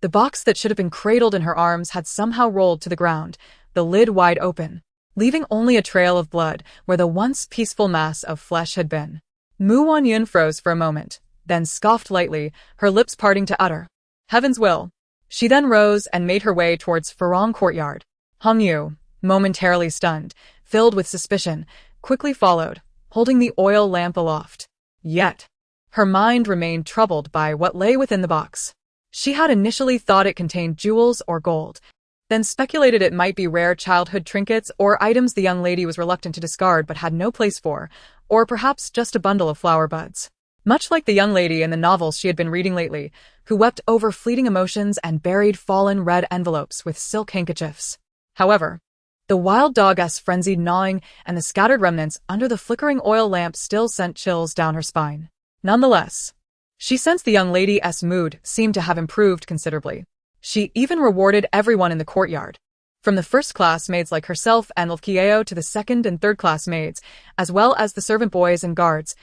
the box that should have been cradled in her arms had somehow rolled to the ground, the lid wide open, leaving only a trail of blood where the once peaceful mass of flesh had been. Wanyun froze for a moment, then scoffed lightly, her lips parting to utter, Heaven's will. She then rose and made her way towards Farong Courtyard. Hongyu, momentarily stunned, filled with suspicion, quickly followed, holding the oil lamp aloft. Yet, her mind remained troubled by what lay within the box. She had initially thought it contained jewels or gold, then speculated it might be rare childhood trinkets or items the young lady was reluctant to discard but had no place for, or perhaps just a bundle of flower buds. Much like the young lady in the novels she had been reading lately, who wept over fleeting emotions and buried fallen red envelopes with silk handkerchiefs. However, the wild dog's frenzied gnawing and the scattered remnants under the flickering oil lamp still sent chills down her spine. Nonetheless, she sensed the young lady's mood seemed to have improved considerably. She even rewarded everyone in the courtyard, from the first-class maids like herself and Kieo to the second- and third-class maids, as well as the servant boys and guards.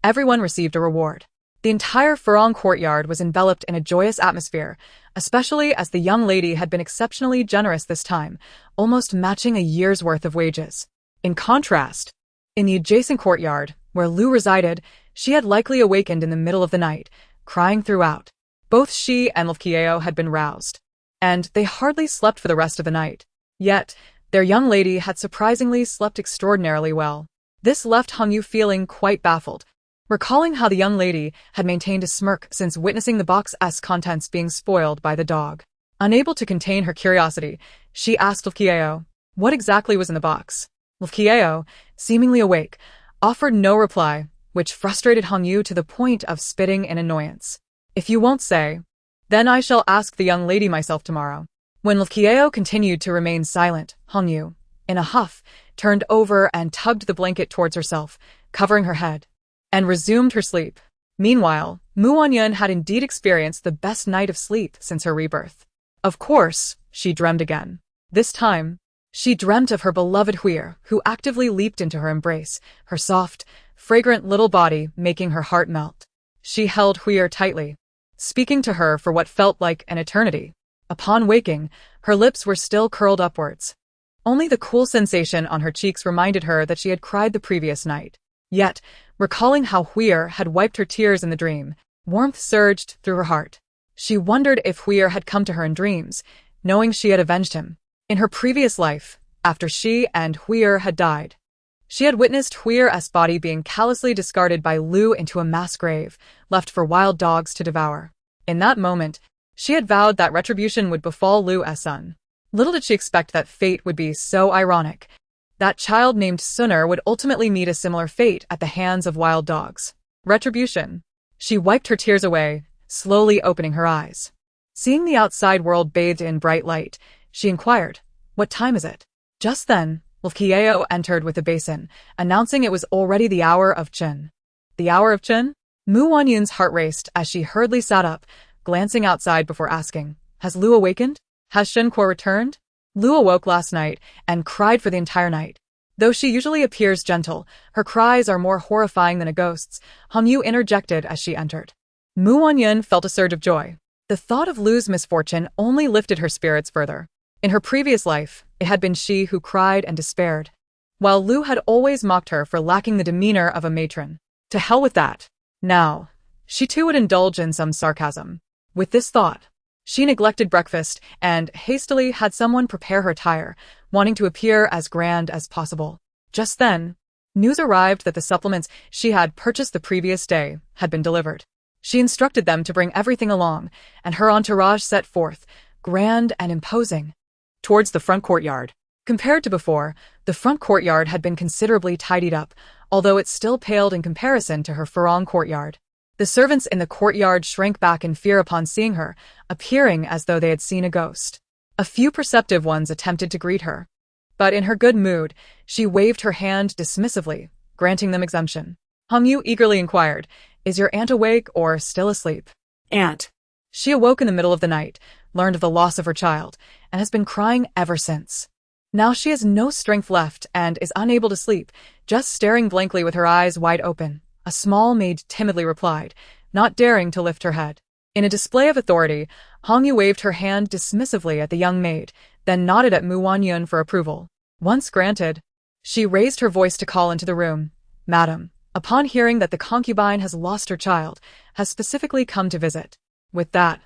Everyone received a reward. The entire Farong courtyard was enveloped in a joyous atmosphere, especially as the young lady had been exceptionally generous this time, almost matching a year's worth of wages. In contrast, in the adjacent courtyard, where Lu resided, she had likely awakened in the middle of the night, crying throughout. Both she and Kieo had been roused, and they hardly slept for the rest of the night. Yet, their young lady had surprisingly slept extraordinarily well. This left Hongyu feeling quite baffled, recalling how the young lady had maintained a smirk since witnessing the box's contents being spoiled by the dog. Unable to contain her curiosity, she asked Kieo, what exactly was in the box? Kieo, seemingly awake, offered no reply, which frustrated Hongyu to the point of spitting in annoyance. If you won't say, then I shall ask the young lady myself tomorrow. When Kieo continued to remain silent, Hongyu, in a huff, turned over and tugged the blanket towards herself, covering her head, and resumed her sleep. Meanwhile, Wanyun had indeed experienced the best night of sleep since her rebirth. Of course, she dreamed again. This time, she dreamt of her beloved Huir, who actively leaped into her embrace, her soft, fragrant little body making her heart melt. She held Huir tightly, speaking to her for what felt like an eternity. Upon waking, her lips were still curled upwards. Only the cool sensation on her cheeks reminded her that she had cried the previous night. Yet, recalling how Huir had wiped her tears in the dream, warmth surged through her heart. She wondered if Huir had come to her in dreams, knowing she had avenged him. In her previous life, after she and Huir had died, she had witnessed Huir's body being callously discarded by Lu into a mass grave, left for wild dogs to devour. In that moment, she had vowed that retribution would befall Lu's son. Little did she expect that fate would be so ironic. That child named Sunner would ultimately meet a similar fate at the hands of wild dogs. Retribution. She wiped her tears away, slowly opening her eyes. Seeing the outside world bathed in bright light, she inquired, "What time is it?" Just then, Kieo entered with a basin, announcing it was already the hour of Qin. The hour of Qin? Wanyun's heart raced as she hurriedly sat up, glancing outside before asking, "Has Lu awakened? Has Shen Kuo returned?" Lu awoke last night and cried for the entire night. Though she usually appears gentle, her cries are more horrifying than a ghost's, Hongyu interjected as she entered. Wanyun felt a surge of joy. The thought of Lu's misfortune only lifted her spirits further. In her previous life, it had been she who cried and despaired, while Lu had always mocked her for lacking the demeanor of a matron. To hell with that. Now, she too would indulge in some sarcasm. With this thought, she neglected breakfast and hastily had someone prepare her attire, wanting to appear as grand as possible. Just then, news arrived that the supplements she had purchased the previous day had been delivered. She instructed them to bring everything along, and her entourage set forth, grand and imposing, towards the front courtyard. Compared to before, the front courtyard had been considerably tidied up, although it still paled in comparison to her Farong courtyard. The servants in the courtyard shrank back in fear upon seeing her, appearing as though they had seen a ghost. A few perceptive ones attempted to greet her, but in her good mood, she waved her hand dismissively, granting them exemption. Hongyu eagerly inquired, "Is your aunt awake or still asleep?" "Aunt." She awoke in the middle of the night, learned of the loss of her child, and has been crying ever since. Now she has no strength left and is unable to sleep, just staring blankly with her eyes wide open. A small maid timidly replied, not daring to lift her head. In a display of authority, Hongyu waved her hand dismissively at the young maid, then nodded at Wanyun for approval. Once granted, she raised her voice to call into the room, "Madam, upon hearing that the concubine has lost her child, has specifically come to visit." With that,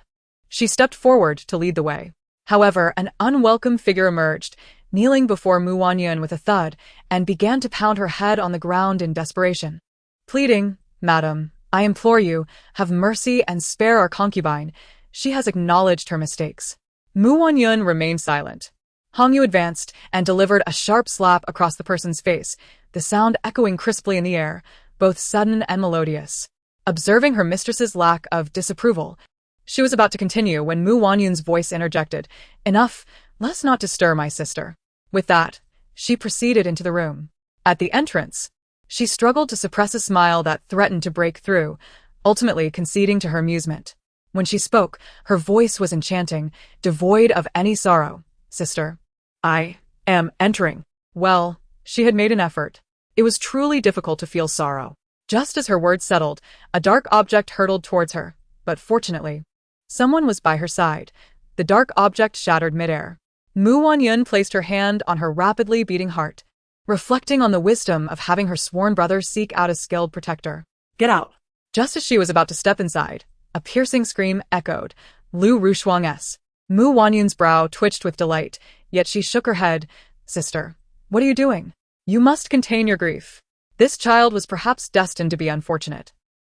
she stepped forward to lead the way. However, an unwelcome figure emerged, kneeling before Wanyun with a thud, and began to pound her head on the ground in desperation. Pleading, "Madam, I implore you, have mercy and spare our concubine. She has acknowledged her mistakes." Wanyun remained silent. Hongyu advanced and delivered a sharp slap across the person's face, the sound echoing crisply in the air, both sudden and melodious. Observing her mistress's lack of disapproval, she was about to continue when Wanyun's voice interjected, "Enough, let's not disturb my sister." With that, she proceeded into the room. At the entrance, she struggled to suppress a smile that threatened to break through, ultimately conceding to her amusement. When she spoke, her voice was enchanting, devoid of any sorrow. "Sister, I am entering." Well, she had made an effort. It was truly difficult to feel sorrow. Just as her words settled, a dark object hurtled towards her, but fortunately, someone was by her side. The dark object shattered midair. Wanyun placed her hand on her rapidly beating heart, reflecting on the wisdom of having her sworn brother seek out a skilled protector. "Get out." Just as she was about to step inside, a piercing scream echoed, "Lu Rushuang's." Wanyun's brow twitched with delight, yet she shook her head. "Sister, what are you doing? You must contain your grief. This child was perhaps destined to be unfortunate,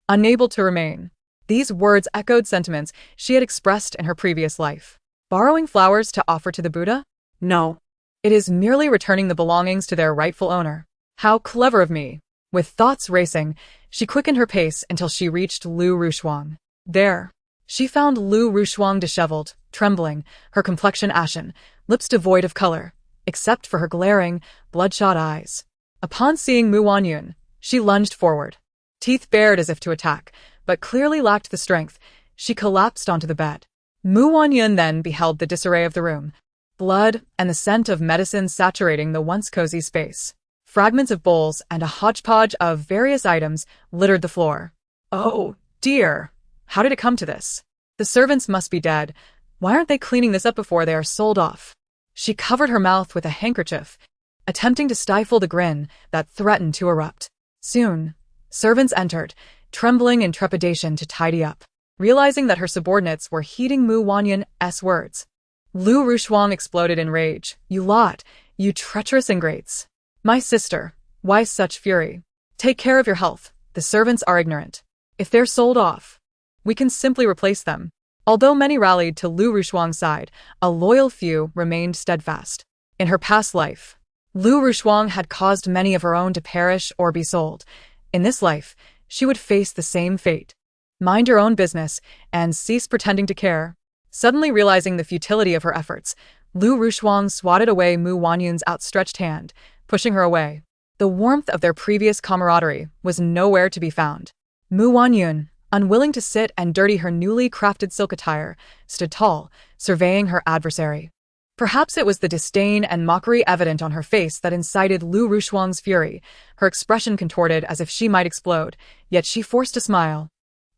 unable to remain." These words echoed sentiments she had expressed in her previous life. Borrowing flowers to offer to the Buddha? No. It is merely returning the belongings to their rightful owner. How clever of me. With thoughts racing, she quickened her pace until she reached Lu Rushuang. There, she found Lu Rushuang disheveled, trembling, her complexion ashen, lips devoid of color, except for her glaring, bloodshot eyes. Upon seeing Wanyun, She lunged forward, teeth bared as if to attack, but clearly lacked the strength. She collapsed onto the bed. Wanyun then beheld the disarray of the room, blood and the scent of medicine saturating the once cozy space. Fragments of bowls and a hodgepodge of various items littered the floor. Oh, dear. How did it come to this? The servants must be dead. Why aren't they cleaning this up before they are sold off? She covered her mouth with a handkerchief, attempting to stifle the grin that threatened to erupt. Soon, servants entered, trembling in trepidation to tidy up. Realizing that her subordinates were heeding Wanyun's words, Lu Rushuang exploded in rage. You lot, you treacherous ingrates. My sister, why such fury? Take care of your health. The servants are ignorant. If they're sold off, we can simply replace them. Although many rallied to Lu Rushuang's side, a loyal few remained steadfast. In her past life, Lu Rushuang had caused many of her own to perish or be sold. In this life, she would face the same fate. Mind your own business and cease pretending to care. Suddenly realizing the futility of her efforts, Lu Rushuang swatted away Wanyun's outstretched hand, pushing her away. The warmth of their previous camaraderie was nowhere to be found. Wanyun, unwilling to sit and dirty her newly crafted silk attire, stood tall, surveying her adversary. Perhaps it was the disdain and mockery evident on her face that incited Lu Rushuang's fury. Her expression contorted as if she might explode, yet she forced a smile,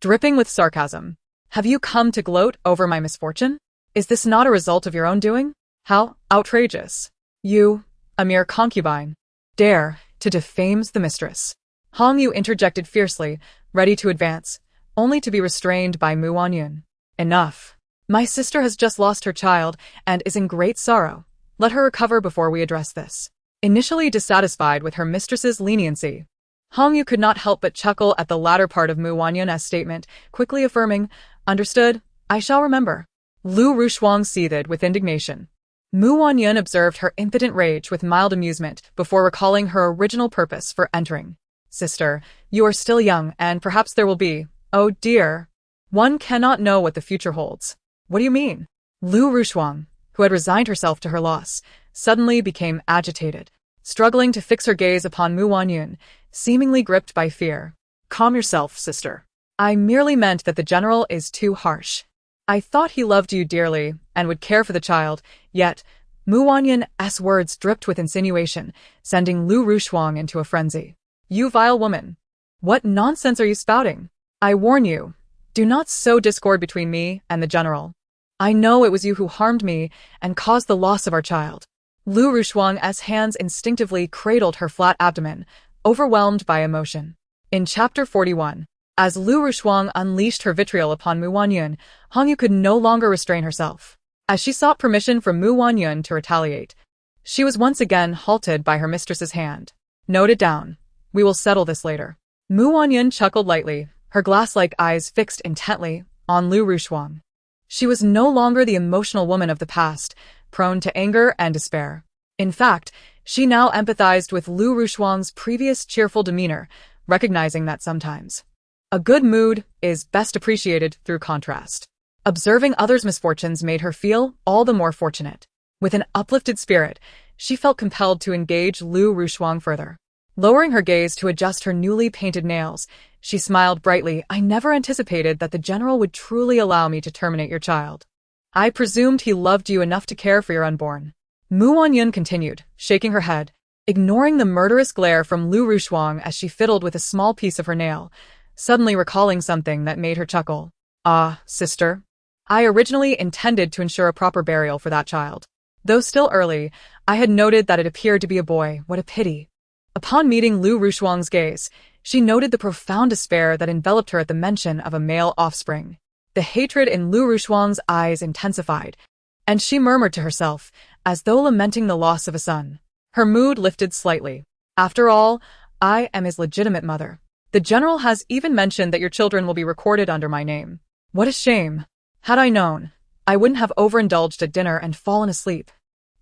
dripping with sarcasm. Have you come to gloat over my misfortune? Is this not a result of your own doing? How outrageous. You, a mere concubine, dare to defame the mistress. Hongyu interjected fiercely, ready to advance, only to be restrained by Wanyun. Enough. My sister has just lost her child and is in great sorrow. Let her recover before we address this. Initially dissatisfied with her mistress's leniency, Hongyu could not help but chuckle at the latter part of Wanyun's statement, quickly affirming, Understood, I shall remember. Lu Rushuang seethed with indignation. Wanyun observed her impotent rage with mild amusement before recalling her original purpose for entering. Sister, you are still young and perhaps there will be, oh dear. One cannot know what the future holds. What do you mean? Lu Rushuang, who had resigned herself to her loss, suddenly became agitated, struggling to fix her gaze upon Wanyun, seemingly gripped by fear. Calm yourself, sister. I merely meant that the general is too harsh. I thought he loved you dearly and would care for the child, yet Wanyun's words dripped with insinuation, sending Lu Rushuang into a frenzy. You vile woman. What nonsense are you spouting? I warn you, do not sow discord between me and the general. I know it was you who harmed me and caused the loss of our child. Lu Rushuang's hands instinctively cradled her flat abdomen, overwhelmed by emotion. In Chapter 41, as Lu Rushuang unleashed her vitriol upon Wanyun, Hongyu could no longer restrain herself. As she sought permission from Wanyun to retaliate, she was once again halted by her mistress's hand. Note it down. We will settle this later. Wanyun chuckled lightly, her glass-like eyes fixed intently on Lu Rushuang. She was no longer the emotional woman of the past, prone to anger and despair. In fact, she now empathized with Lu Rushuang's previous cheerful demeanor, recognizing that sometimes a good mood is best appreciated through contrast. Observing others' misfortunes made her feel all the more fortunate. With an uplifted spirit, she felt compelled to engage Lu Rushuang further. Lowering her gaze to adjust her newly painted nails, she smiled brightly. I never anticipated that the general would truly allow me to terminate your child. I presumed he loved you enough to care for your unborn. Wanyun continued, shaking her head, ignoring the murderous glare from Lu Rushuang as she fiddled with a small piece of her nail, suddenly recalling something that made her chuckle. Ah, sister. I originally intended to ensure a proper burial for that child. Though still early, I had noted that it appeared to be a boy. What a pity. Upon meeting Lu Rushuang's gaze, she noted the profound despair that enveloped her at the mention of a male offspring. The hatred in Lu Rushuang's eyes intensified, and she murmured to herself, as though lamenting the loss of a son. Her mood lifted slightly. After all, I am his legitimate mother. The general has even mentioned that your children will be recorded under my name. What a shame. Had I known, I wouldn't have overindulged at dinner and fallen asleep,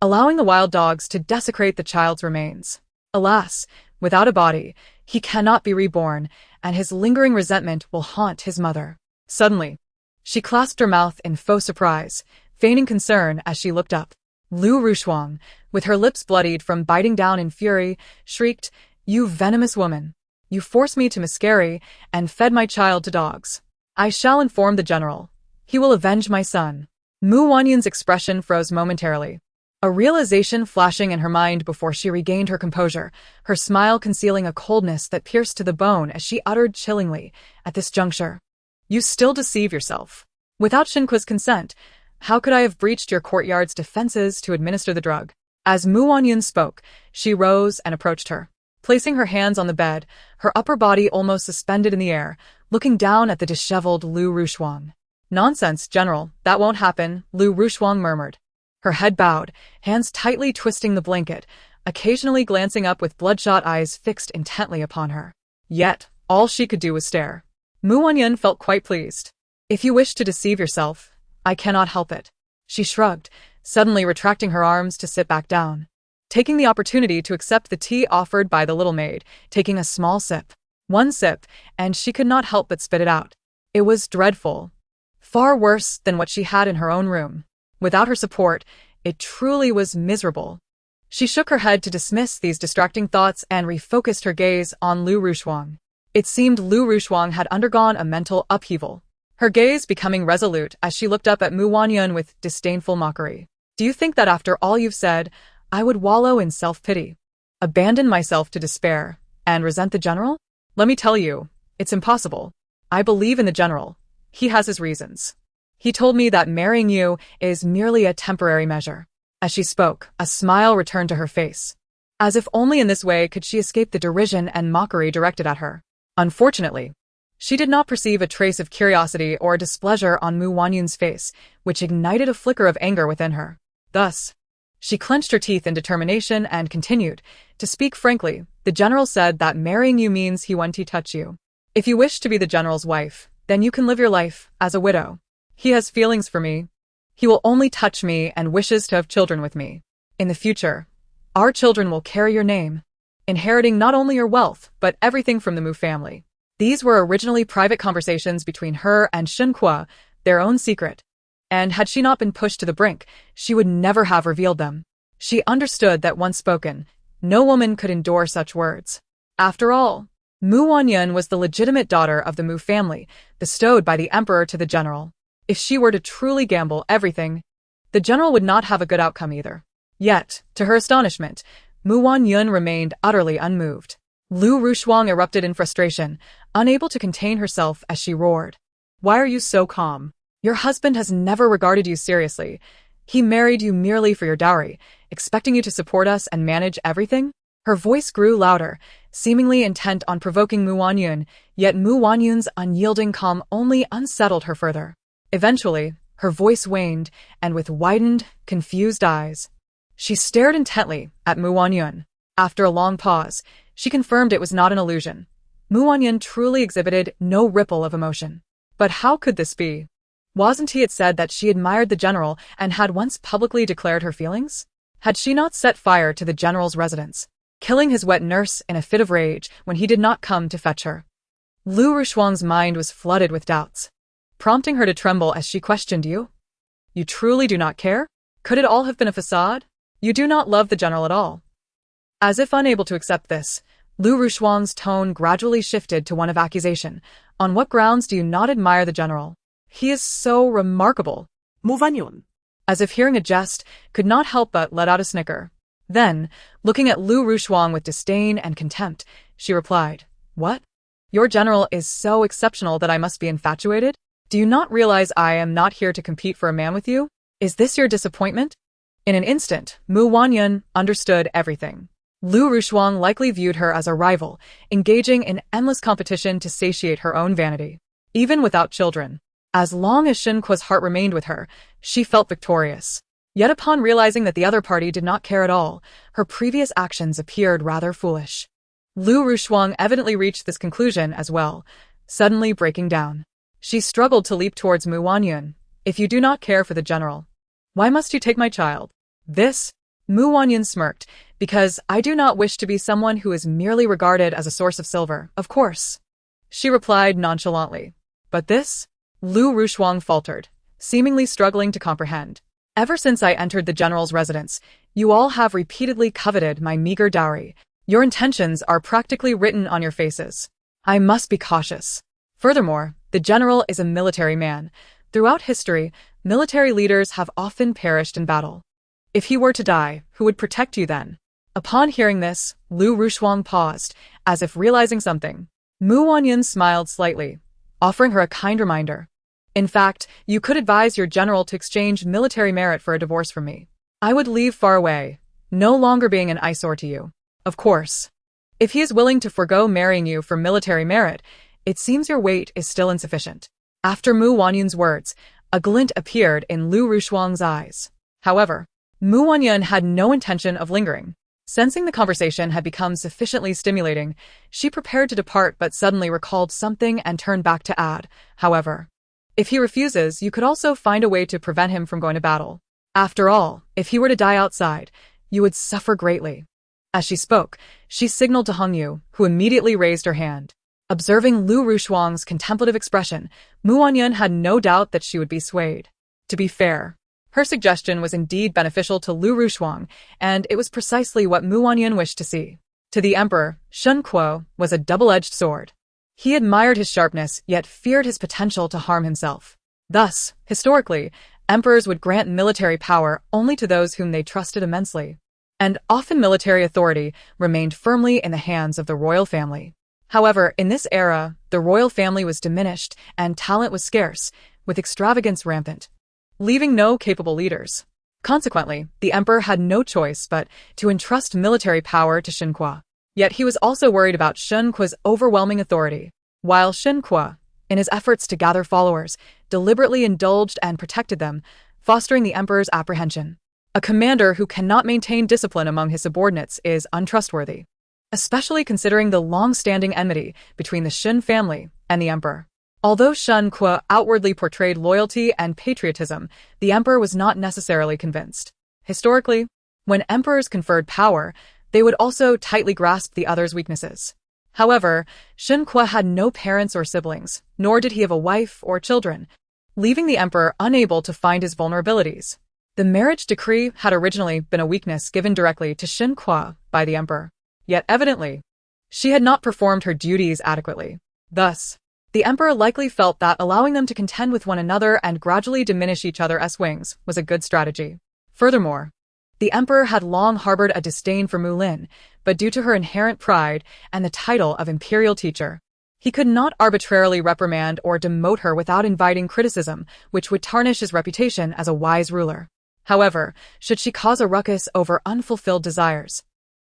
allowing the wild dogs to desecrate the child's remains. Alas, without a body, he cannot be reborn, and his lingering resentment will haunt his mother. Suddenly, she clasped her mouth in faux surprise, feigning concern as she looked up. Lu Rushuang, with her lips bloodied from biting down in fury, shrieked, You venomous woman! You forced me to miscarry and fed my child to dogs. I shall inform the general. He will avenge my son. Mu Wanyun's expression froze momentarily, a realization flashing in her mind before she regained her composure, her smile concealing a coldness that pierced to the bone as she uttered chillingly, at this juncture. You still deceive yourself. Without Shen Kuo's consent, how could I have breached your courtyard's defenses to administer the drug? As Mu Wanyun spoke, she rose and approached her. Placing her hands on the bed, her upper body almost suspended in the air, looking down at the disheveled Lu Rushuang. Nonsense, General, that won't happen, Lu Rushuang murmured. Her head bowed, hands tightly twisting the blanket, occasionally glancing up with bloodshot eyes fixed intently upon her. Yet, all she could do was stare. Mu Wanyun felt quite pleased. If you wish to deceive yourself, I cannot help it. She shrugged, suddenly retracting her arms to sit back down. Taking the opportunity to accept the tea offered by the little maid, taking a small sip. One sip, and she could not help but spit it out. It was dreadful. Far worse than what she had in her own room. Without her support, it truly was miserable. She shook her head to dismiss these distracting thoughts and refocused her gaze on Lu Rushuang. It seemed Lu Rushuang had undergone a mental upheaval, her gaze becoming resolute as she looked up at Mu Wanyun with disdainful mockery. Do you think that after all you've said, I would wallow in self-pity, abandon myself to despair, and resent the general? Let me tell you, it's impossible. I believe in the general. He has his reasons. He told me that marrying you is merely a temporary measure. As she spoke, a smile returned to her face, as if only in this way could she escape the derision and mockery directed at her. Unfortunately, she did not perceive a trace of curiosity or displeasure on Mu Wanyun's face, which ignited a flicker of anger within her. Thus, she clenched her teeth in determination and continued, to speak frankly, the general said that marrying you means he won't touch you. If you wish to be the general's wife, then you can live your life as a widow. He has feelings for me. He will only touch me and wishes to have children with me. In the future, our children will carry your name, inheriting not only your wealth, but everything from the Mu family. These were originally private conversations between her and Shen Kuo, their own secret. And had she not been pushed to the brink, she would never have revealed them. She understood that once spoken, no woman could endure such words. After all, Mu Wanyun was the legitimate daughter of the Mu family, bestowed by the emperor to the general. If she were to truly gamble everything, the general would not have a good outcome either. Yet, to her astonishment, Mu Wanyun remained utterly unmoved. Lu Rushuang erupted in frustration, unable to contain herself as she roared. Why are you so calm? Your husband has never regarded you seriously. He married you merely for your dowry, expecting you to support us and manage everything? Her voice grew louder, seemingly intent on provoking Mu Wanyun, yet Mu Wanyun's unyielding calm only unsettled her further. Eventually, her voice waned, and with widened, confused eyes, she stared intently at Mu Wanyun. After a long pause, she confirmed it was not an illusion. Mu Wanyun truly exhibited no ripple of emotion. But how could this be? Wasn't it said that she admired the general and had once publicly declared her feelings? Had she not set fire to the general's residence, killing his wet nurse in a fit of rage when he did not come to fetch her? Lu Rushuang's mind was flooded with doubts, prompting her to tremble as she questioned you. You truly do not care? Could it all have been a facade? You do not love the general at all. As if unable to accept this, Lu Rushuang's tone gradually shifted to one of accusation. On what grounds do you not admire the general? He is so remarkable. Mu Wanyun, As if hearing a jest, could not help but let out a snicker. Then, looking at Lu Rushuang with disdain and contempt, she replied, What? Your general is so exceptional that I must be infatuated? Do you not realize I am not here to compete for a man with you? Is this your disappointment? In an instant, Mu Wanyun understood everything. Lu Rushuang likely viewed her as a rival, engaging in endless competition to satiate her own vanity. Even without children, as long as Shen Kuo's heart remained with her, she felt victorious. Yet upon realizing that the other party did not care at all, her previous actions appeared rather foolish. Lu Rushuang evidently reached this conclusion as well, suddenly breaking down. She struggled to leap towards Mu Wanyun. If you do not care for the general, why must you take my child? This? Mu Wanyun smirked, because I do not wish to be someone who is merely regarded as a source of silver, of course. She replied nonchalantly. But this? Lu Rushuang faltered, seemingly struggling to comprehend. Ever since I entered the general's residence, you all have repeatedly coveted my meager dowry. Your intentions are practically written on your faces. I must be cautious. Furthermore, the general is a military man. Throughout history, military leaders have often perished in battle. If he were to die, who would protect you then? Upon hearing this, Lu Rushuang paused, as if realizing something. Mu Wanyun smiled slightly, offering her a kind reminder. In fact, you could advise your general to exchange military merit for a divorce from me. I would leave far away, no longer being an eyesore to you. Of course. If he is willing to forego marrying you for military merit, it seems your weight is still insufficient. After Mu Wanyun's words, a glint appeared in Lu Rushuang's eyes. However, Mu Wanyun had no intention of lingering. Sensing the conversation had become sufficiently stimulating, she prepared to depart but suddenly recalled something and turned back to add, however, if he refuses, you could also find a way to prevent him from going to battle. After all, if he were to die outside, you would suffer greatly. As she spoke, she signaled to Hong Yu, who immediately raised her hand. Observing Lu Rushuang's contemplative expression, Mu Wanyun had no doubt that she would be swayed. To be fair, her suggestion was indeed beneficial to Lu Rushuang, and it was precisely what Mu Wanyun wished to see. To the emperor, Shen Kuo was a double-edged sword. He admired his sharpness, yet feared his potential to harm himself. Thus, historically, emperors would grant military power only to those whom they trusted immensely. And often military authority remained firmly in the hands of the royal family. However, in this era, the royal family was diminished and talent was scarce, with extravagance rampant, leaving no capable leaders. Consequently, the emperor had no choice but to entrust military power to Shen Kuo. Yet he was also worried about Shen Kuo's overwhelming authority. While Shen Kuo, in his efforts to gather followers, deliberately indulged and protected them, fostering the emperor's apprehension. A commander who cannot maintain discipline among his subordinates is untrustworthy, especially considering the long-standing enmity between the Shen family and the emperor. Although Shen Kuo outwardly portrayed loyalty and patriotism, the emperor was not necessarily convinced. Historically, when emperors conferred power, they would also tightly grasp the other's weaknesses. However, Shen Kuo had no parents or siblings, nor did he have a wife or children, leaving the emperor unable to find his vulnerabilities. The marriage decree had originally been a weakness given directly to Shen Kuo by the emperor. Yet evidently, she had not performed her duties adequately. Thus, the emperor likely felt that allowing them to contend with one another and gradually diminish each other's wings was a good strategy. Furthermore, the emperor had long harbored a disdain for Mu Lin, but due to her inherent pride and the title of imperial teacher, he could not arbitrarily reprimand or demote her without inviting criticism, which would tarnish his reputation as a wise ruler. However, should she cause a ruckus over unfulfilled desires,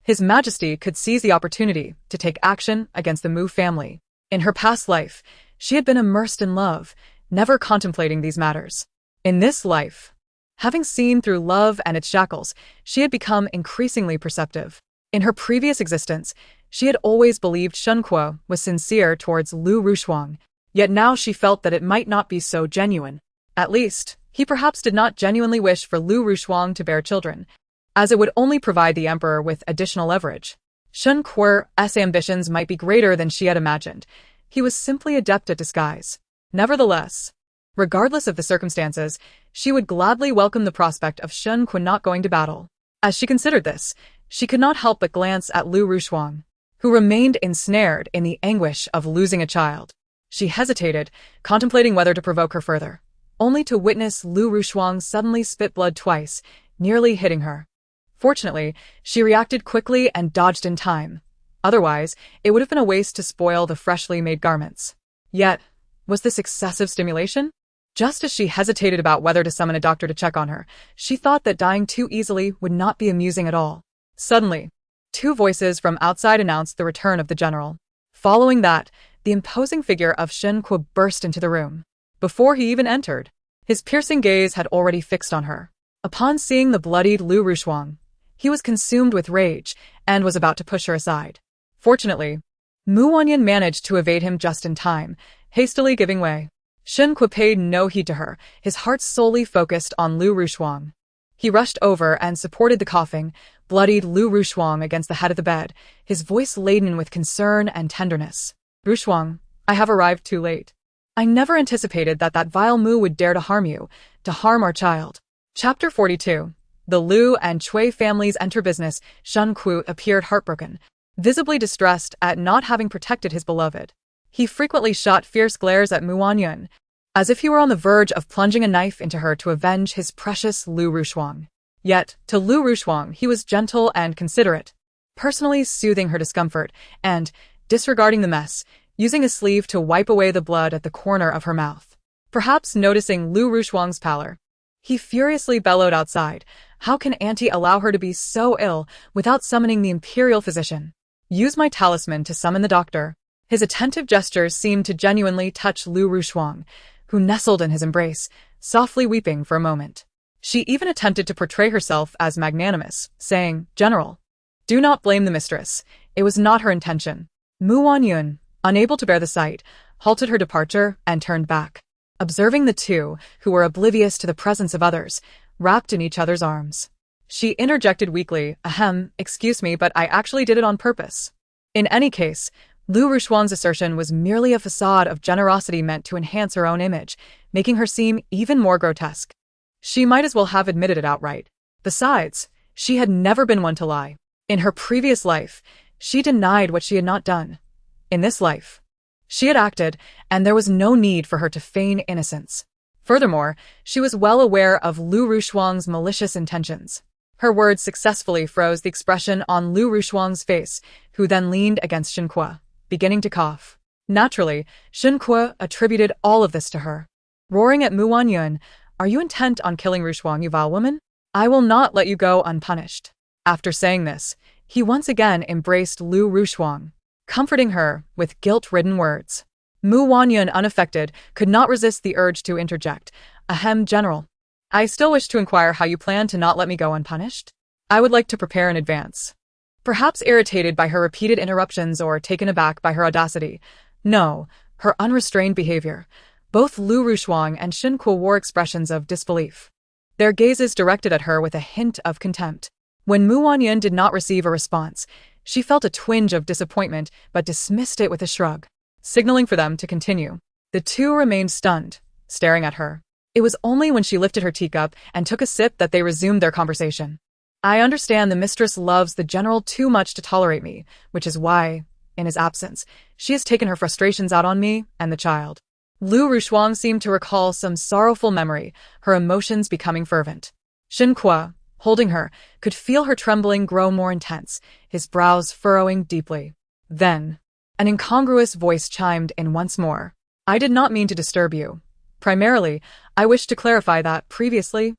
His Majesty could seize the opportunity to take action against the Mu family. In her past life, she had been immersed in love, never contemplating these matters. In this life, having seen through love and its shackles, she had become increasingly perceptive. In her previous existence, she had always believed Shen Kuo was sincere towards Lu Rushuang, yet now she felt that it might not be so genuine. At least, he perhaps did not genuinely wish for Lu Rushuang to bear children, as it would only provide the emperor with additional leverage. Shen Kuo's ambitions might be greater than she had imagined. He was simply adept at disguise. Nevertheless, regardless of the circumstances, she would gladly welcome the prospect of Shen Kuo not going to battle. As she considered this, she could not help but glance at Lu Rushuang, who remained ensnared in the anguish of losing a child. She hesitated, contemplating whether to provoke her further, only to witness Lu Rushuang suddenly spit blood twice, nearly hitting her. Fortunately, she reacted quickly and dodged in time. Otherwise, it would have been a waste to spoil the freshly made garments. Yet, was this excessive stimulation? Just as she hesitated about whether to summon a doctor to check on her, she thought that dying too easily would not be amusing at all. Suddenly, two voices from outside announced the return of the general. Following that, the imposing figure of Shen Kuo burst into the room. Before he even entered, his piercing gaze had already fixed on her. Upon seeing the bloodied Lu Rushuang, he was consumed with rage and was about to push her aside. Fortunately, Mu Wanyun managed to evade him just in time, hastily giving way. Shen Kuo paid no heed to her, his heart solely focused on Lu Rushuang. He rushed over and supported the coughing, bloodied Lu Rushuang against the head of the bed, his voice laden with concern and tenderness. "Rushuang, I have arrived too late. I never anticipated that vile Mu would dare to harm you, to harm our child." Chapter 42. The Lu and Chui families enter business. Shen Kuo appeared heartbroken, visibly distressed at not having protected his beloved. He frequently shot fierce glares at Wanyun, as if he were on the verge of plunging a knife into her to avenge his precious Lu Rushuang. Yet, to Lu Rushuang he was gentle and considerate, personally soothing her discomfort and, disregarding the mess, using a sleeve to wipe away the blood at the corner of her mouth. Perhaps noticing Lu Rushuang's pallor, he furiously bellowed outside, "How can Auntie allow her to be so ill without summoning the imperial physician? Use my talisman to summon the doctor." His attentive gestures seemed to genuinely touch Lu Rushuang, who nestled in his embrace, softly weeping for a moment. She even attempted to portray herself as magnanimous, saying, "General, do not blame the mistress. It was not her intention." Wanyun, unable to bear the sight, halted her departure and turned back, observing the two, who were oblivious to the presence of others, wrapped in each other's arms. She interjected weakly, "Ahem, excuse me, but I actually did it on purpose." In any case, Lu Rushuang's assertion was merely a facade of generosity meant to enhance her own image, making her seem even more grotesque. She might as well have admitted it outright. Besides, she had never been one to lie. In her previous life, she denied what she had not done. In this life, she had acted, and there was no need for her to feign innocence. Furthermore, she was well aware of Lu Rushuang's malicious intentions. Her words successfully froze the expression on Lu Rushuang's face, who then leaned against Shen Kuo, beginning to cough. Naturally, Shen Kuo attributed all of this to her. Roaring at Wanyun, "Are you intent on killing Rushuang, you vile woman? I will not let you go unpunished." After saying this, he once again embraced Lu Rushuang, comforting her with guilt-ridden words. Wanyun, unaffected, could not resist the urge to interject. "Ahem, General. I still wish to inquire how you plan to not let me go unpunished. I would like to prepare in advance." Perhaps irritated by her repeated interruptions or taken aback by her audacity, no, her unrestrained behavior, both Lu Rushuang and Shen Kuo wore expressions of disbelief, their gazes directed at her with a hint of contempt. When Wanyun did not receive a response, she felt a twinge of disappointment but dismissed it with a shrug, signaling for them to continue. The two remained stunned, staring at her. It was only when she lifted her teacup and took a sip that they resumed their conversation. "I understand the mistress loves the general too much to tolerate me, which is why, in his absence, she has taken her frustrations out on me and the child." Lu Rushuang seemed to recall some sorrowful memory, her emotions becoming fervent. Shen Kuo, holding her, could feel her trembling grow more intense, his brows furrowing deeply. Then, an incongruous voice chimed in once more. "I did not mean to disturb you. Primarily, I wish to clarify that, previously,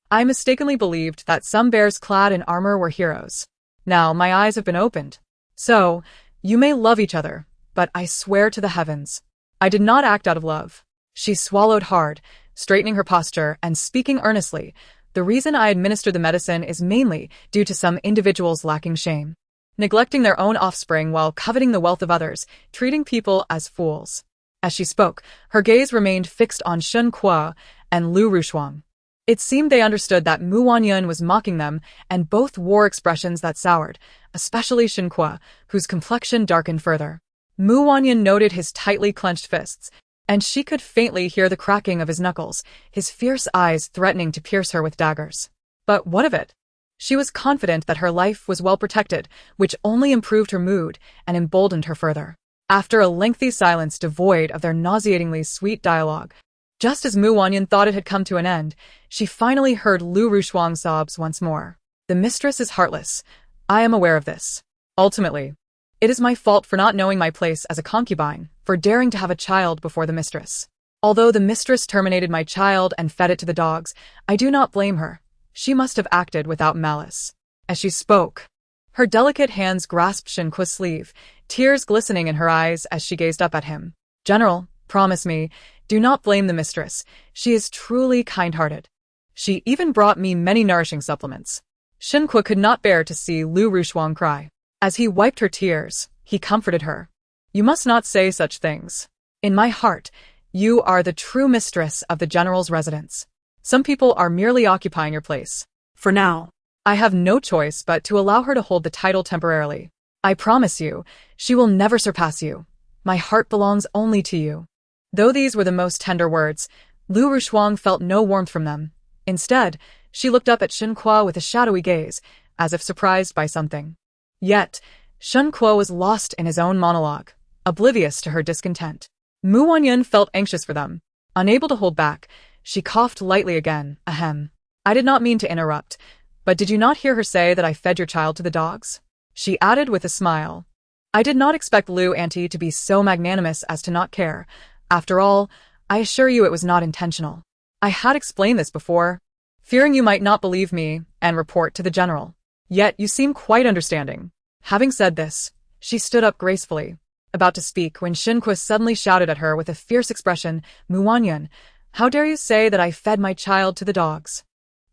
I mistakenly believed that some bears clad in armor were heroes. Now my eyes have been opened. So, you may love each other, but I swear to the heavens, I did not act out of love." She swallowed hard, straightening her posture and speaking earnestly. "The reason I administer the medicine is mainly due to some individuals lacking shame, neglecting their own offspring while coveting the wealth of others, treating people as fools." As she spoke, her gaze remained fixed on Shen Kuo and Lu Rushuang. It seemed they understood that Wanyun was mocking them, and both wore expressions that soured, especially Shen Kuo, whose complexion darkened further. Wanyun noted his tightly clenched fists, and she could faintly hear the cracking of his knuckles, his fierce eyes threatening to pierce her with daggers. But what of it? She was confident that her life was well protected, which only improved her mood and emboldened her further. After a lengthy silence devoid of their nauseatingly sweet dialogue, just as Wanyun thought it had come to an end, she finally heard Lu Rushuang's sobs once more. "The mistress is heartless. I am aware of this. Ultimately, it is my fault for not knowing my place as a concubine, for daring to have a child before the mistress. Although the mistress terminated my child and fed it to the dogs, I do not blame her. She must have acted without malice." As she spoke, her delicate hands grasped Shen Kuo's sleeve, tears glistening in her eyes as she gazed up at him. "General, promise me, do not blame the mistress. She is truly kind-hearted. She even brought me many nourishing supplements." Shen Kuo could not bear to see Lu Rushuang cry. As he wiped her tears, he comforted her. "You must not say such things. In my heart, you are the true mistress of the general's residence. Some people are merely occupying your place. For now, I have no choice but to allow her to hold the title temporarily. I promise you, she will never surpass you. My heart belongs only to you." Though these were the most tender words, Lu Rushuang felt no warmth from them. Instead, she looked up at Shen Kuo with a shadowy gaze, as if surprised by something. Yet, Shen Kuo was lost in his own monologue, oblivious to her discontent. Wanyun felt anxious for them. Unable to hold back, she coughed lightly again. Ahem. I did not mean to interrupt, but did you not hear her say that I fed your child to the dogs? She added with a smile. I did not expect Lu Auntie to be so magnanimous as to not care. After all, I assure you it was not intentional. I had explained this before, fearing you might not believe me and report to the general. Yet you seem quite understanding. Having said this, she stood up gracefully, about to speak when Shen Kuo suddenly shouted at her with a fierce expression, Wanyun, how dare you say that I fed my child to the dogs?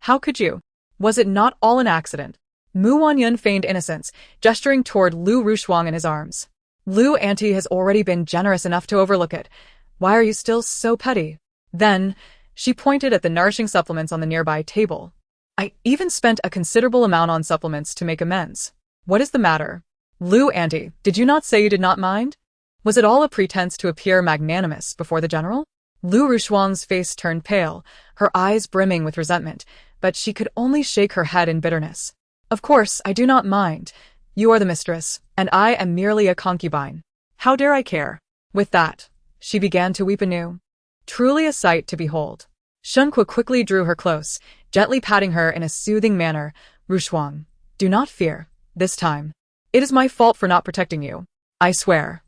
How could you? Was it not all an accident? Wanyun feigned innocence, gesturing toward Lu Rushuang in his arms. Lu Auntie has already been generous enough to overlook it. Why are you still so petty? Then, she pointed at the nourishing supplements on the nearby table. I even spent a considerable amount on supplements to make amends. What is the matter? Lu Auntie, did you not say you did not mind? Was it all a pretense to appear magnanimous before the general? Lu Rushuang's face turned pale, her eyes brimming with resentment, but she could only shake her head in bitterness. Of course, I do not mind. You are the mistress, and I am merely a concubine. How dare I care? With that, she began to weep anew. Truly a sight to behold. Shen Kuo quickly drew her close, gently patting her in a soothing manner. Rushuang, do not fear. This time. It is my fault for not protecting you. I swear.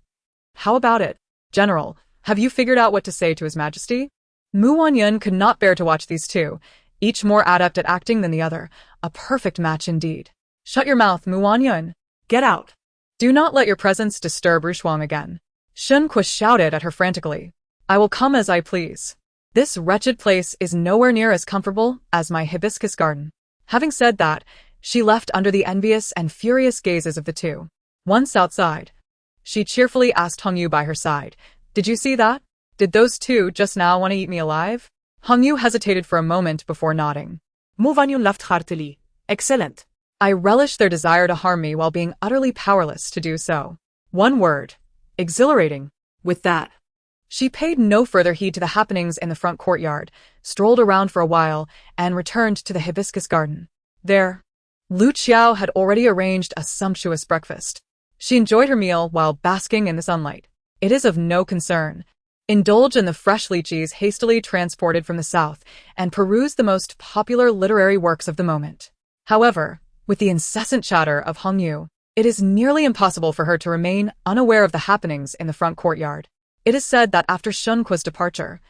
How about it? General, have you figured out what to say to His Majesty? Wanyun could not bear to watch these two, each more adept at acting than the other. A perfect match indeed. Shut your mouth, Wanyun. Get out. Do not let your presence disturb Rushuang again. Shen Kuo shouted at her frantically. I will come as I please. This wretched place is nowhere near as comfortable as my hibiscus garden. Having said that, she left under the envious and furious gazes of the two. Once outside, she cheerfully asked Hongyu by her side, did you see that? Did those two just now want to eat me alive? Hongyu hesitated for a moment before nodding. Wanyun laughed heartily. Excellent. I relish their desire to harm me while being utterly powerless to do so. One word. Exhilarating. With that, she paid no further heed to the happenings in the front courtyard, strolled around for a while, and returned to the hibiscus garden. There, Lu Qiao had already arranged a sumptuous breakfast. She enjoyed her meal while basking in the sunlight. It is of no concern. Indulge in the fresh lychees hastily transported from the south, and peruse the most popular literary works of the moment. However, with the incessant chatter of Hongyu, it is nearly impossible for her to remain unaware of the happenings in the front courtyard. It is said that after Shen Kuo's departure,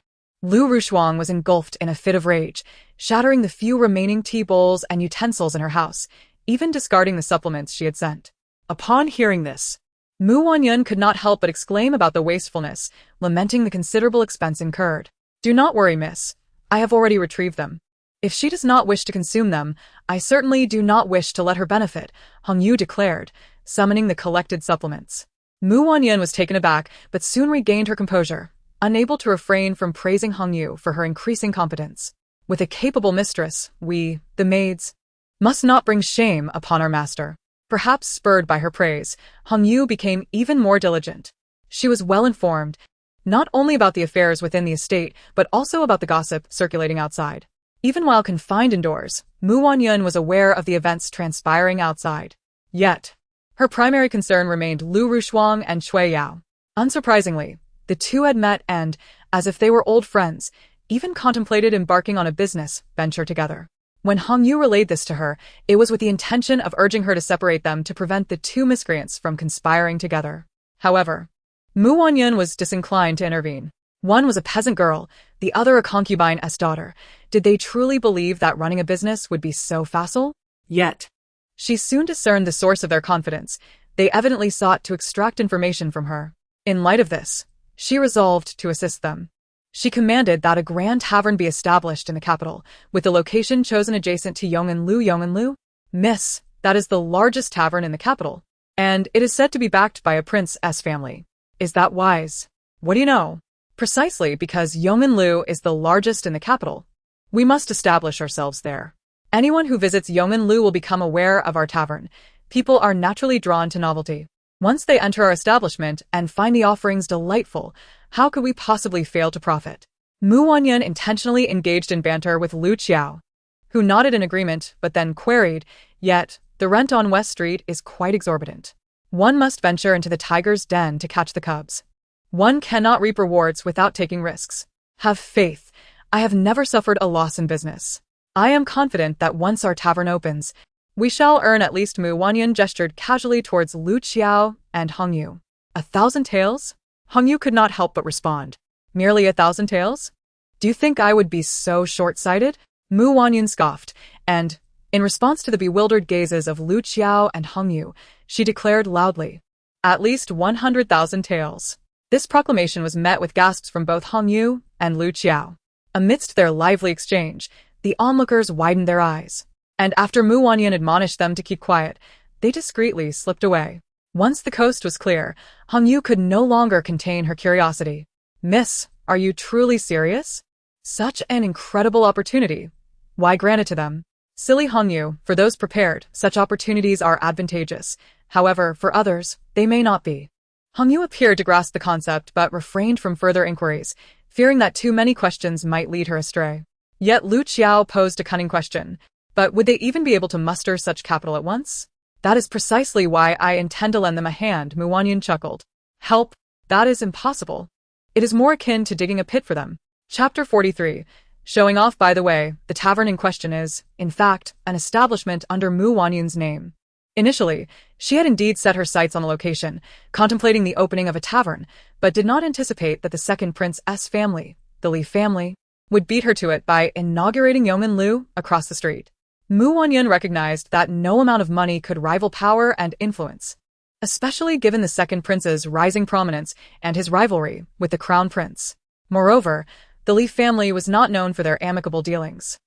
Lu Rushuang was engulfed in a fit of rage, shattering the few remaining tea bowls and utensils in her house, even discarding the supplements she had sent. Upon hearing this, Wanyun could not help but exclaim about the wastefulness, lamenting the considerable expense incurred. Do not worry, miss. I have already retrieved them. If she does not wish to consume them, I certainly do not wish to let her benefit, Hongyu declared, summoning the collected supplements. Wanyun was taken aback, but soon regained her composure, unable to refrain from praising Hongyu for her increasing competence. With a capable mistress, we, the maids, must not bring shame upon our master. Perhaps spurred by her praise, Hongyu became even more diligent. She was well informed, not only about the affairs within the estate, but also about the gossip circulating outside. Even while confined indoors, Wanyun was aware of the events transpiring outside. Yet, her primary concern remained Lu Rushuang and Cui Yao. Unsurprisingly, the two had met and, as if they were old friends, even contemplated embarking on a business venture together. When Hongyu relayed this to her, it was with the intention of urging her to separate them to prevent the two miscreants from conspiring together. However, Wanyun was disinclined to intervene. One was a peasant girl, the other a concubine's daughter. Did they truly believe that running a business would be so facile? Yet, she soon discerned the source of their confidence. They evidently sought to extract information from her. In light of this, she resolved to assist them. She commanded that a grand tavern be established in the capital, with the location chosen adjacent to Yong'anlu. Yong'anlu? Miss, that is the largest tavern in the capital, and it is said to be backed by a prince's family. Is that wise? What do you know? Precisely because Yong'anlu is the largest in the capital. We must establish ourselves there. Anyone who visits Yong'anlu will become aware of our tavern. People are naturally drawn to novelty. Once they enter our establishment and find the offerings delightful, how could we possibly fail to profit? Wanyun intentionally engaged in banter with Lu Qiao, who nodded in agreement but then queried, yet, the rent on West Street is quite exorbitant. One must venture into the tiger's den to catch the cubs. One cannot reap rewards without taking risks. Have faith. I have never suffered a loss in business. I am confident that once our tavern opens, we shall earn at least. Wanyun gestured casually towards Lu Qiao and Hong Yu. 1,000 taels? Hong Yu could not help but respond. Merely 1,000 taels? Do you think I would be so short-sighted? Wanyun scoffed, and, in response to the bewildered gazes of Lu Qiao and Hong Yu, she declared loudly, at least 100,000 taels. This proclamation was met with gasps from both Hong Yu and Lu Qiao. Amidst their lively exchange, the onlookers widened their eyes, and after Wanyun admonished them to keep quiet, they discreetly slipped away. Once the coast was clear, Hong Yu could no longer contain her curiosity. Miss, are you truly serious? Such an incredible opportunity. Why grant it to them? Silly Hong Yu, for those prepared, such opportunities are advantageous. However, for others, they may not be. Hong Yu appeared to grasp the concept but refrained from further inquiries, fearing that too many questions might lead her astray. Yet Lu Qiao posed a cunning question. But would they even be able to muster such capital at once? That is precisely why I intend to lend them a hand, Wanyun chuckled. Help? That is impossible. It is more akin to digging a pit for them. Chapter 43. Showing off. By the way, the tavern in question is, in fact, an establishment under Wanyun's name. Initially, she had indeed set her sights on the location, contemplating the opening of a tavern, but did not anticipate that the second prince's family, the Li family, would beat her to it by inaugurating Yong'an Lu across the street. Wanyun recognized that no amount of money could rival power and influence, especially given the second prince's rising prominence and his rivalry with the crown prince. Moreover, the Li family was not known for their amicable dealings.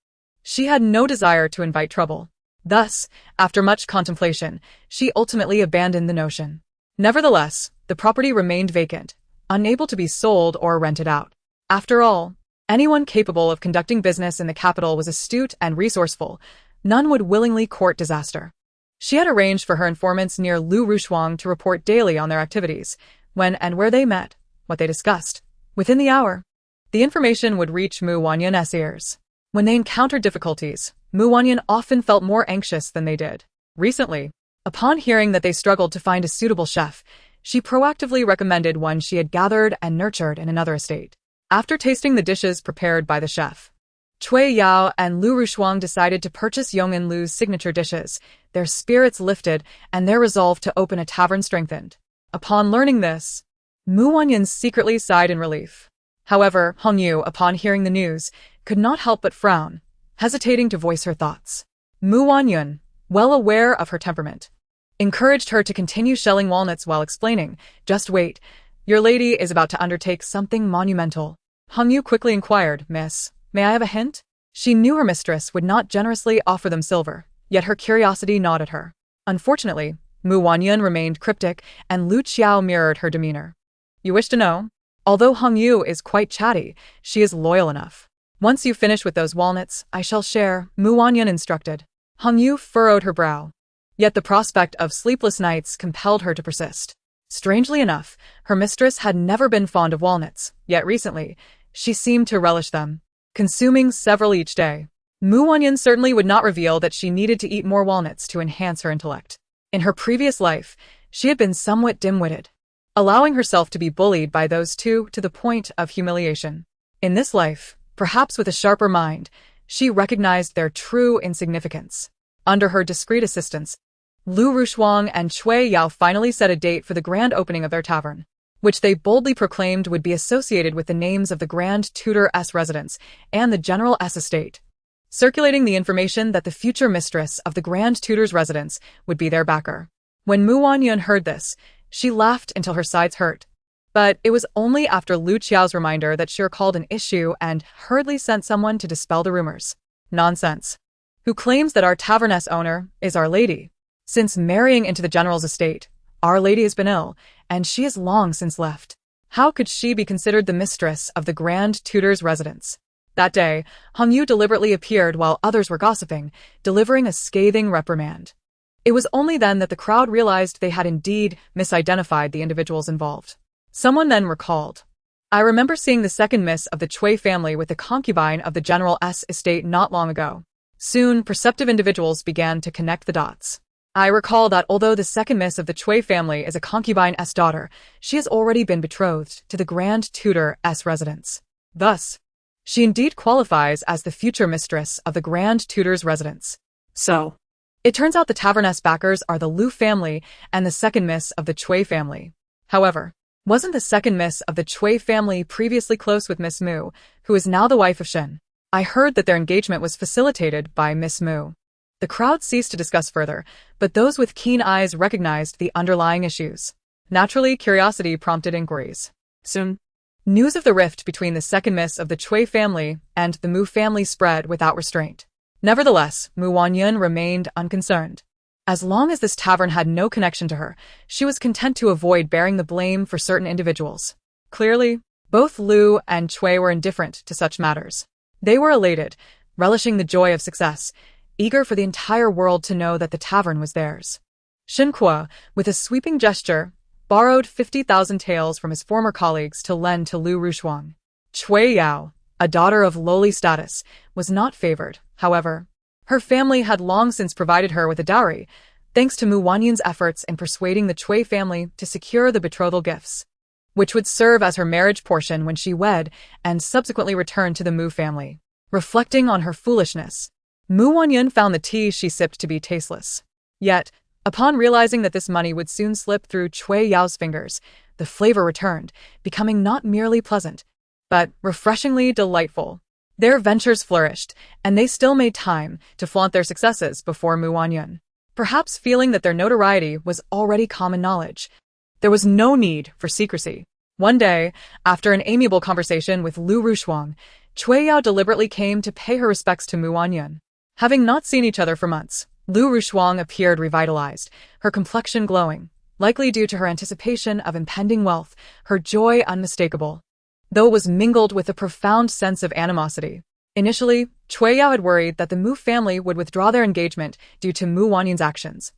She had no desire to invite trouble. Thus, after much contemplation, she ultimately abandoned the notion. Nevertheless, the property remained vacant, unable to be sold or rented out. After all, anyone capable of conducting business in the capital was astute and resourceful. None would willingly court disaster. She had arranged for her informants near Lu Rushuang to report daily on their activities, when and where they met, what they discussed. Within the hour, the information would reach Wanyun's ears. When they encountered difficulties, Wanyun often felt more anxious than they did. Recently, upon hearing that they struggled to find a suitable chef, she proactively recommended one she had gathered and nurtured in another estate. After tasting the dishes prepared by the chef, Cui Yao and Lu Rushuang decided to purchase Yong'an Lu's signature dishes. Their spirits lifted and their resolve to open a tavern strengthened. Upon learning this, Wanyun secretly sighed in relief. However, Hong Yu, upon hearing the news, could not help but frown, hesitating to voice her thoughts. Wanyun, well aware of her temperament, encouraged her to continue shelling walnuts while explaining, "Just wait, your lady is about to undertake something monumental." Hong Yu quickly inquired, "Miss, may I have a hint?" She knew her mistress would not generously offer them silver, yet her curiosity gnawed at her. Unfortunately, Wanyun remained cryptic, and Lu Qiao mirrored her demeanor. "You wish to know? Although Hong Yu is quite chatty, she is loyal enough. Once you finish with those walnuts, I shall share," Wanyun instructed. Hong Yu furrowed her brow. Yet the prospect of sleepless nights compelled her to persist. Strangely enough, her mistress had never been fond of walnuts, yet recently, she seemed to relish them, consuming several each day. Wanyun certainly would not reveal that she needed to eat more walnuts to enhance her intellect. In her previous life, she had been somewhat dim-witted, allowing herself to be bullied by those two to the point of humiliation. In this life, perhaps with a sharper mind, she recognized their true insignificance. Under her discreet assistance, Lu Rushuang and Cui Yao finally set a date for the grand opening of their tavern, which they boldly proclaimed would be associated with the names of the Grand Tutor's residence and the General's estate, circulating the information that the future mistress of the Grand Tutor's residence would be their backer. When Wanyun heard this, she laughed until her sides hurt. But it was only after Lu Qiao's reminder that she recalled an issue and hurriedly sent someone to dispel the rumors. "Nonsense. Who claims that our taverness owner is Our Lady? Since marrying into the general's estate, Our Lady has been ill, and she has long since left. How could she be considered the mistress of the Grand Tutor's residence?" That day, Hong Yu deliberately appeared while others were gossiping, delivering a scathing reprimand. It was only then that the crowd realized they had indeed misidentified the individuals involved. Someone then recalled, "I remember seeing the second miss of the Cui family with the concubine of the General's estate not long ago." Soon, perceptive individuals began to connect the dots. I recall that although the second miss of the Chui family is a concubine's daughter, she has already been betrothed to the Grand Tutor's residence. Thus, she indeed qualifies as the future mistress of the Grand Tutor's residence. So, it turns out the taverness backers are the Lu family and the second miss of the Chui family. However, wasn't the second miss of the Chui family previously close with Miss Mu, who is now the wife of Shen? I heard that their engagement was facilitated by Miss Mu. The crowd ceased to discuss further, but those with keen eyes recognized the underlying issues. Naturally, curiosity prompted inquiries. Soon, news of the rift between the second miss of the Chui family and the Mu family spread without restraint. Nevertheless, Mu Wanyun remained unconcerned. As long as this tavern had no connection to her, she was content to avoid bearing the blame for certain individuals. Clearly, both Lu and Chui were indifferent to such matters. They were elated, relishing the joy of success, eager for the entire world to know that the tavern was theirs. Shen Kuo, with a sweeping gesture, borrowed 50,000 taels from his former colleagues to lend to Lu Rushuang. Chui Yao, a daughter of lowly status, was not favored, however. Her family had long since provided her with a dowry, thanks to Mu Wanyun's efforts in persuading the Chui family to secure the betrothal gifts, which would serve as her marriage portion when she wed and subsequently returned to the Mu family. Reflecting on her foolishness, Mu Wanyun found the tea she sipped to be tasteless. Yet, upon realizing that this money would soon slip through Chui Yao's fingers, the flavor returned, becoming not merely pleasant, but refreshingly delightful. Their ventures flourished, and they still made time to flaunt their successes before Mu Wanyun. Perhaps feeling that their notoriety was already common knowledge, there was no need for secrecy. One day, after an amiable conversation with Lu Rushuang, Chui Yao deliberately came to pay her respects to Mu Wanyun. Having not seen each other for months, Lu Rushuang appeared revitalized, her complexion glowing, likely due to her anticipation of impending wealth, her joy unmistakable, though it was mingled with a profound sense of animosity. Initially, Chui Yao had worried that the Mu family would withdraw their engagement due to Mu Wanyun's actions.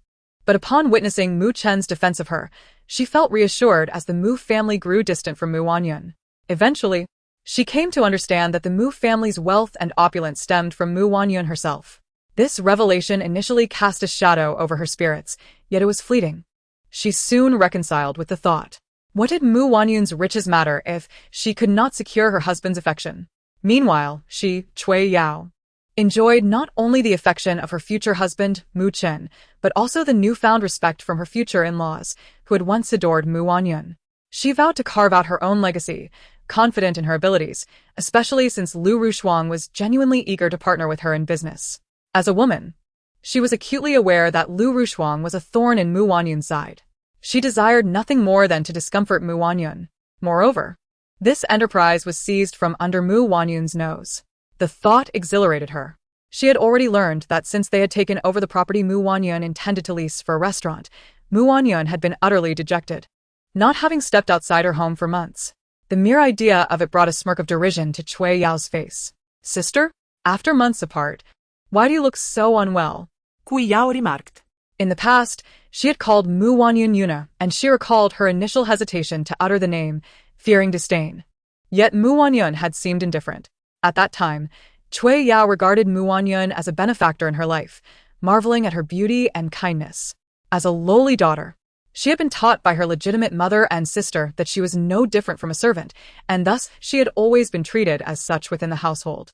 But upon witnessing Mu Chen's defense of her, she felt reassured as the Mu family grew distant from Mu Wanyun. Eventually, she came to understand that the Mu family's wealth and opulence stemmed from Mu Wanyun herself. This revelation initially cast a shadow over her spirits, yet it was fleeting. She soon reconciled with the thought. What did Mu Wanyun's riches matter if she could not secure her husband's affection? Meanwhile, she, Chui Yao, enjoyed not only the affection of her future husband, Mu Chen, but also the newfound respect from her future in-laws, who had once adored Mu Wanyun. She vowed to carve out her own legacy, confident in her abilities, especially since Lu Rushuang was genuinely eager to partner with her in business. As a woman, she was acutely aware that Lu Rushuang was a thorn in Mu Wanyun's side. She desired nothing more than to discomfort Mu Wanyun. Moreover, this enterprise was seized from under Mu Wanyun's nose. The thought exhilarated her. She had already learned that since they had taken over the property Mu Wanyun intended to lease for a restaurant, Mu Wanyun had been utterly dejected. Not having stepped outside her home for months, the mere idea of it brought a smirk of derision to Chui Yao's face. Sister, after months apart, why do you look so unwell? Cui Yao remarked. In the past, she had called Mu Wanyun Yuna, and she recalled her initial hesitation to utter the name, fearing disdain. Yet Mu Wanyun had seemed indifferent. At that time, Chui Yao regarded Mu Wanyun as a benefactor in her life, marveling at her beauty and kindness. As a lowly daughter, she had been taught by her legitimate mother and sister that she was no different from a servant, and thus she had always been treated as such within the household.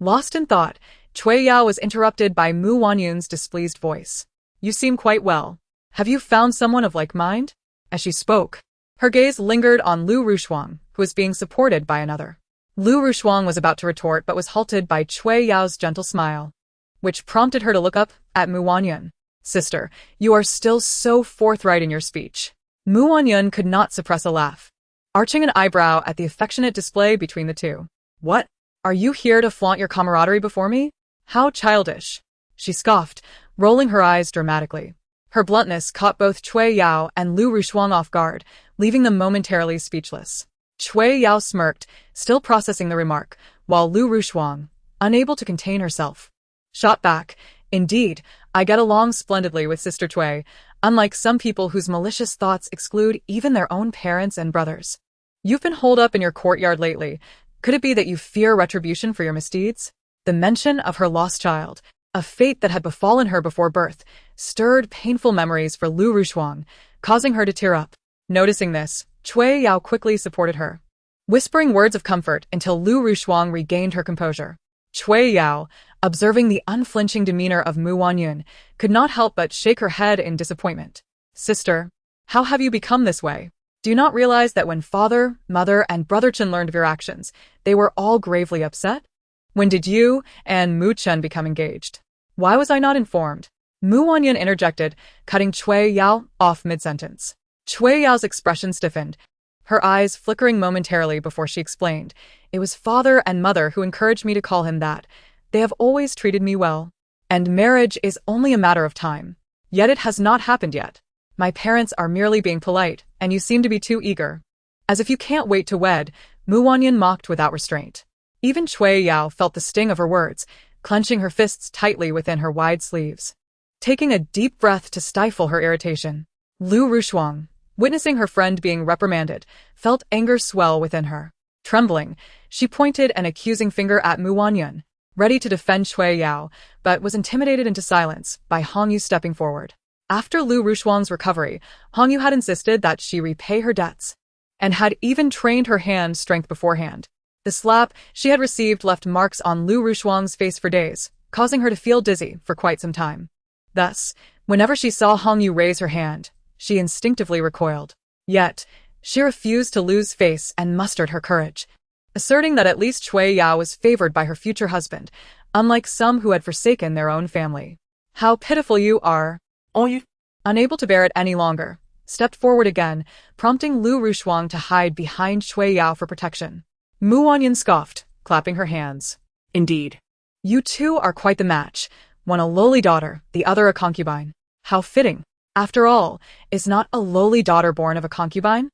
Lost in thought, Chui Yao was interrupted by Mu Wanyun's displeased voice. You seem quite well. Have you found someone of like mind? As she spoke, her gaze lingered on Lu Rushuang, who was being supported by another. Lu Rushuang was about to retort but was halted by Chui Yao's gentle smile, which prompted her to look up at Mu Wanyun. Sister, you are still so forthright in your speech. Mu Wanyun could not suppress a laugh, arching an eyebrow at the affectionate display between the two. What? Are you here to flaunt your camaraderie before me? How childish. She scoffed, rolling her eyes dramatically. Her bluntness caught both Chui Yao and Lu Rushuang off guard, leaving them momentarily speechless. Chui Yao smirked, still processing the remark, while Lu Rushuang, unable to contain herself, shot back. Indeed, I get along splendidly with Sister Chui, unlike some people whose malicious thoughts exclude even their own parents and brothers. You've been holed up in your courtyard lately. Could it be that you fear retribution for your misdeeds? The mention of her lost child, A fate that had befallen her before birth stirred painful memories for Lu Rushuang, causing her to tear up. Noticing this, Cui Yao quickly supported her, whispering words of comfort until Lu Rushuang regained her composure. Cui Yao, observing the unflinching demeanor of Wanyun, could not help but shake her head in disappointment. Sister, how have you become this way? Do you not realize that when father, mother, and brother Chen learned of your actions, they were all gravely upset? When did you and Mu Chen become engaged? Why was I not informed? Mu Wanyun interjected, cutting Cui Yao off mid-sentence. Cui Yao's expression stiffened, her eyes flickering momentarily before she explained. It was father and mother who encouraged me to call him that. They have always treated me well. And marriage is only a matter of time. Yet it has not happened yet. My parents are merely being polite, and you seem to be too eager. As if you can't wait to wed, Mu Wanyun mocked without restraint. Even Cui Yao felt the sting of her words, clenching her fists tightly within her wide sleeves. Taking a deep breath to stifle her irritation, Lu Rushuang, witnessing her friend being reprimanded, felt anger swell within her. Trembling, she pointed an accusing finger at Mu Wanyun, ready to defend Cui Yao, but was intimidated into silence by Hongyu stepping forward. After Lu Rushuang's recovery, Hongyu had insisted that she repay her debts, and had even trained her hand strength beforehand. The slap she had received left marks on Lu Rushuang's face for days, causing her to feel dizzy for quite some time. Thus, whenever she saw Hongyu raise her hand, she instinctively recoiled. Yet, she refused to lose face and mustered her courage, asserting that at least Cui Yao was favored by her future husband, unlike some who had forsaken their own family. How pitiful you are! Hongyu, unable to bear it any longer, stepped forward again, prompting Lu Rushuang to hide behind Cui Yao for protection. Mu Wanyun scoffed, clapping her hands. Indeed. You two are quite the match, one a lowly daughter, the other a concubine. How fitting. After all, is not a lowly daughter born of a concubine?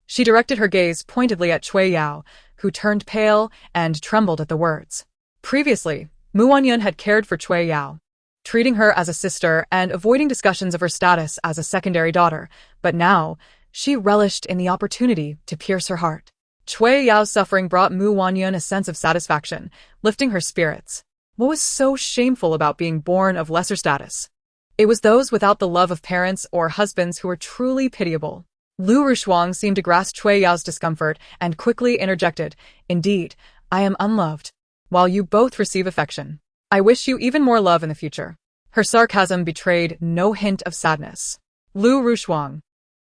She directed her gaze pointedly at Cui Yao, who turned pale and trembled at the words. Previously, Mu Wanyun had cared for Cui Yao, treating her as a sister and avoiding discussions of her status as a secondary daughter, but now, she relished in the opportunity to pierce her heart. Cui Yao's suffering brought Mu Wanyun a sense of satisfaction, lifting her spirits. What was so shameful about being born of lesser status? It was those without the love of parents or husbands who were truly pitiable. Lu Rushuang seemed to grasp Cui Yao's discomfort and quickly interjected, Indeed, I am unloved. While you both receive affection, I wish you even more love in the future. Her sarcasm betrayed no hint of sadness. Lu Rushuang,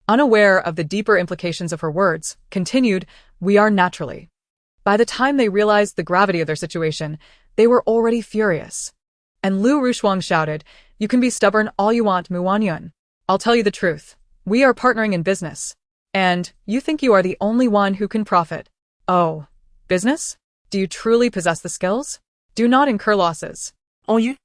unaware of the deeper implications of her words, continued, We are naturally. By the time they realized the gravity of their situation, they were already furious. And Lu Rushuang shouted, You can be stubborn all you want, Mu Wanyun. I'll tell you the truth. We are partnering in business. And you think you are the only one who can profit. Oh, business? Do you truly possess the skills? Do not incur losses. Hongyu,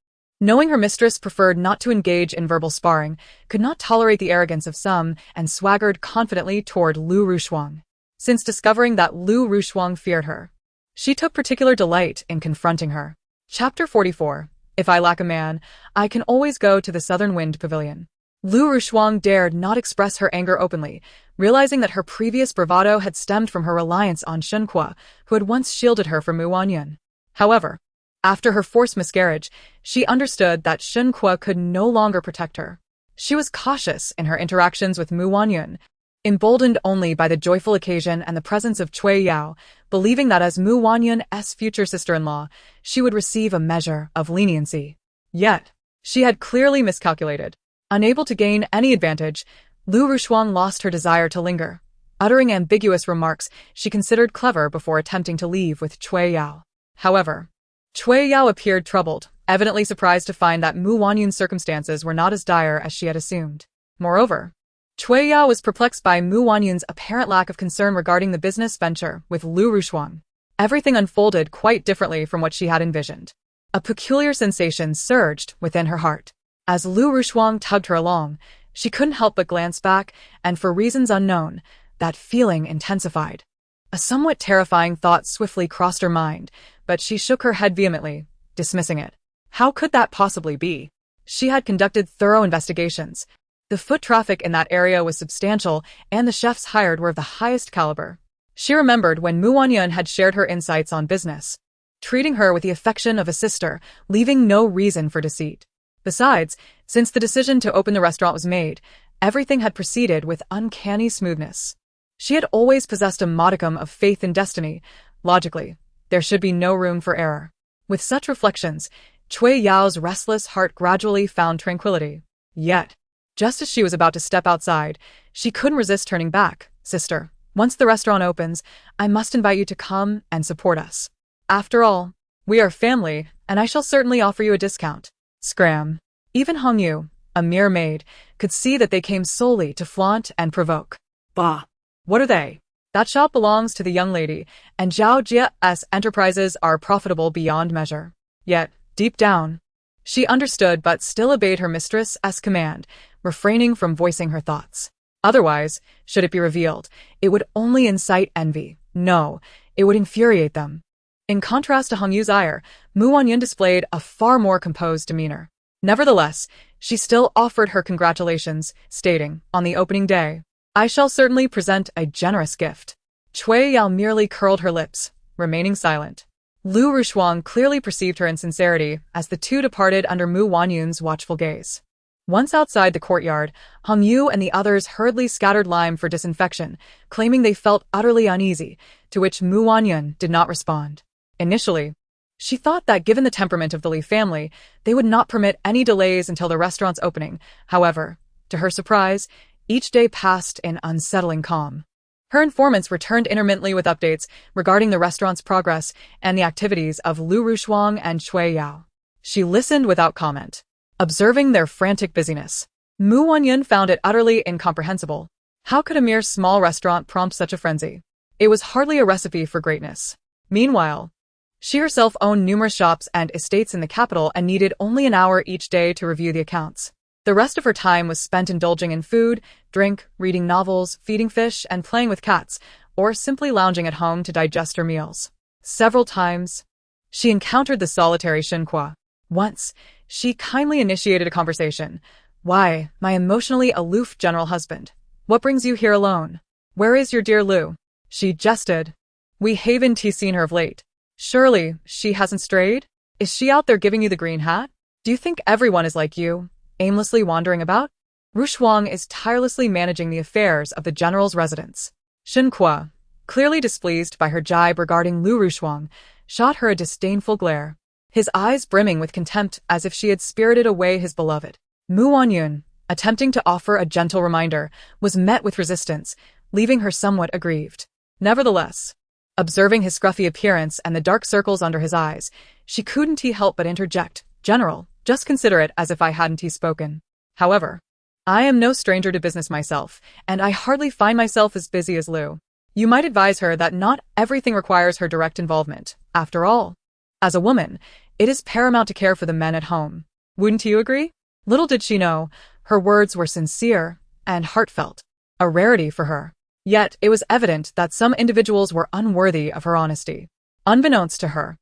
Knowing her mistress preferred not to engage in verbal sparring, could not tolerate the arrogance of some, and swaggered confidently toward Lu Rushuang. Since discovering that Lu Rushuang feared her, she took particular delight in confronting her. Chapter 44. If I lack a man, I can always go to the Southern Wind Pavilion. Lu Rushuang dared not express her anger openly, realizing that her previous bravado had stemmed from her reliance on Shen Kuo, who had once shielded her from Mu Wanyun. However, after her forced miscarriage, she understood that Shen Kuo could no longer protect her. She was cautious in her interactions with Mu Wanyun, emboldened only by the joyful occasion and the presence of Cui Yao, believing that as Mu Wanyun's future sister-in-law, she would receive a measure of leniency. Yet, she had clearly miscalculated. Unable to gain any advantage, Lu Rushuang lost her desire to linger, uttering ambiguous remarks she considered clever before attempting to leave with Cui Yao. However, Cui Yao appeared troubled, evidently surprised to find that Mu Wanyun's circumstances were not as dire as she had assumed. Moreover, Cui Yao was perplexed by Mu Wanyun's apparent lack of concern regarding the business venture with Lu Rushuang. Everything unfolded quite differently from what she had envisioned. A peculiar sensation surged within her heart. As Lu Rushuang tugged her along, she couldn't help but glance back, and for reasons unknown, that feeling intensified. A somewhat terrifying thought swiftly crossed her mind, but she shook her head vehemently, dismissing it. How could that possibly be? She had conducted thorough investigations. The foot traffic in that area was substantial, and the chefs hired were of the highest caliber. She remembered when Mu Wanyun had shared her insights on business. treating her with the affection of a sister, leaving no reason for deceit. Besides, since the decision to open the restaurant was made, everything had proceeded with uncanny smoothness. She had always possessed a modicum of faith in destiny. Logically, there should be no room for error. With such reflections, Cui Yao's restless heart gradually found tranquility. Yet, just as she was about to step outside, she couldn't resist turning back. Sister, once the restaurant opens, I must invite you to come and support us. After all, we are family, and I shall certainly offer you a discount. Scram. Even Hong Yu, a mere maid, could see that they came solely to flaunt and provoke. Bah! What are they? That shop belongs to the young lady, and Zhao Jia's enterprises are profitable beyond measure. Yet, deep down, she understood but still obeyed her mistress's command, refraining from voicing her thoughts. Otherwise, should it be revealed, it would only incite envy. No, it would infuriate them. In contrast to Hong Yu's ire, Wanyun displayed a far more composed demeanor. Nevertheless, she still offered her congratulations, stating, on the opening day, I shall certainly present a generous gift. Cui Yao merely curled her lips, remaining silent. Lu Rushuang clearly perceived her insincerity as the two departed under Wanyun's watchful gaze. Once outside the courtyard, Hong Yu and the others hurriedly scattered lime for disinfection, claiming they felt utterly uneasy, to which Wanyun did not respond. Initially, she thought that given the temperament of the Li family, they would not permit any delays until the restaurant's opening. However, to her surprise, each day passed in unsettling calm. Her informants returned intermittently with updates regarding the restaurant's progress and the activities of Lu Rushuang and Cui Yao. She listened without comment, observing their frantic busyness. Wanyun found it utterly incomprehensible. How could a mere small restaurant prompt such a frenzy? It was hardly a recipe for greatness. Meanwhile, she herself owned numerous shops and estates in the capital and needed only an hour each day to review the accounts. The rest of her time was spent indulging in food, drink, reading novels, feeding fish, and playing with cats, or simply lounging at home to digest her meals. Several times, she encountered the solitary Shen Kuo. Once, she kindly initiated a conversation. Why, my emotionally aloof general husband, what brings you here alone? Where is your dear Lu? She jested. We haven't seen her of late. Surely, she hasn't strayed? Is she out there giving you the green hat? Do you think everyone is like you, aimlessly wandering about? Rushuang is tirelessly managing the affairs of the general's residence. Shen Kuo, clearly displeased by her jibe regarding Lu Rushuang, shot her a disdainful glare, his eyes brimming with contempt as if she had spirited away his beloved. Wanyun, attempting to offer a gentle reminder, was met with resistance, leaving her somewhat aggrieved. Nevertheless, observing his scruffy appearance and the dark circles under his eyes, she couldn't help but interject, General, just consider it as if I hadn't spoken. However, I am no stranger to business myself, and I hardly find myself as busy as Lu. You might advise her that not everything requires her direct involvement. After all, as a woman, it is paramount to care for the men at home. Wouldn't you agree? Little did she know, her words were sincere and heartfelt, a rarity for her. Yet it was evident that some individuals were unworthy of her honesty. Unbeknownst to her,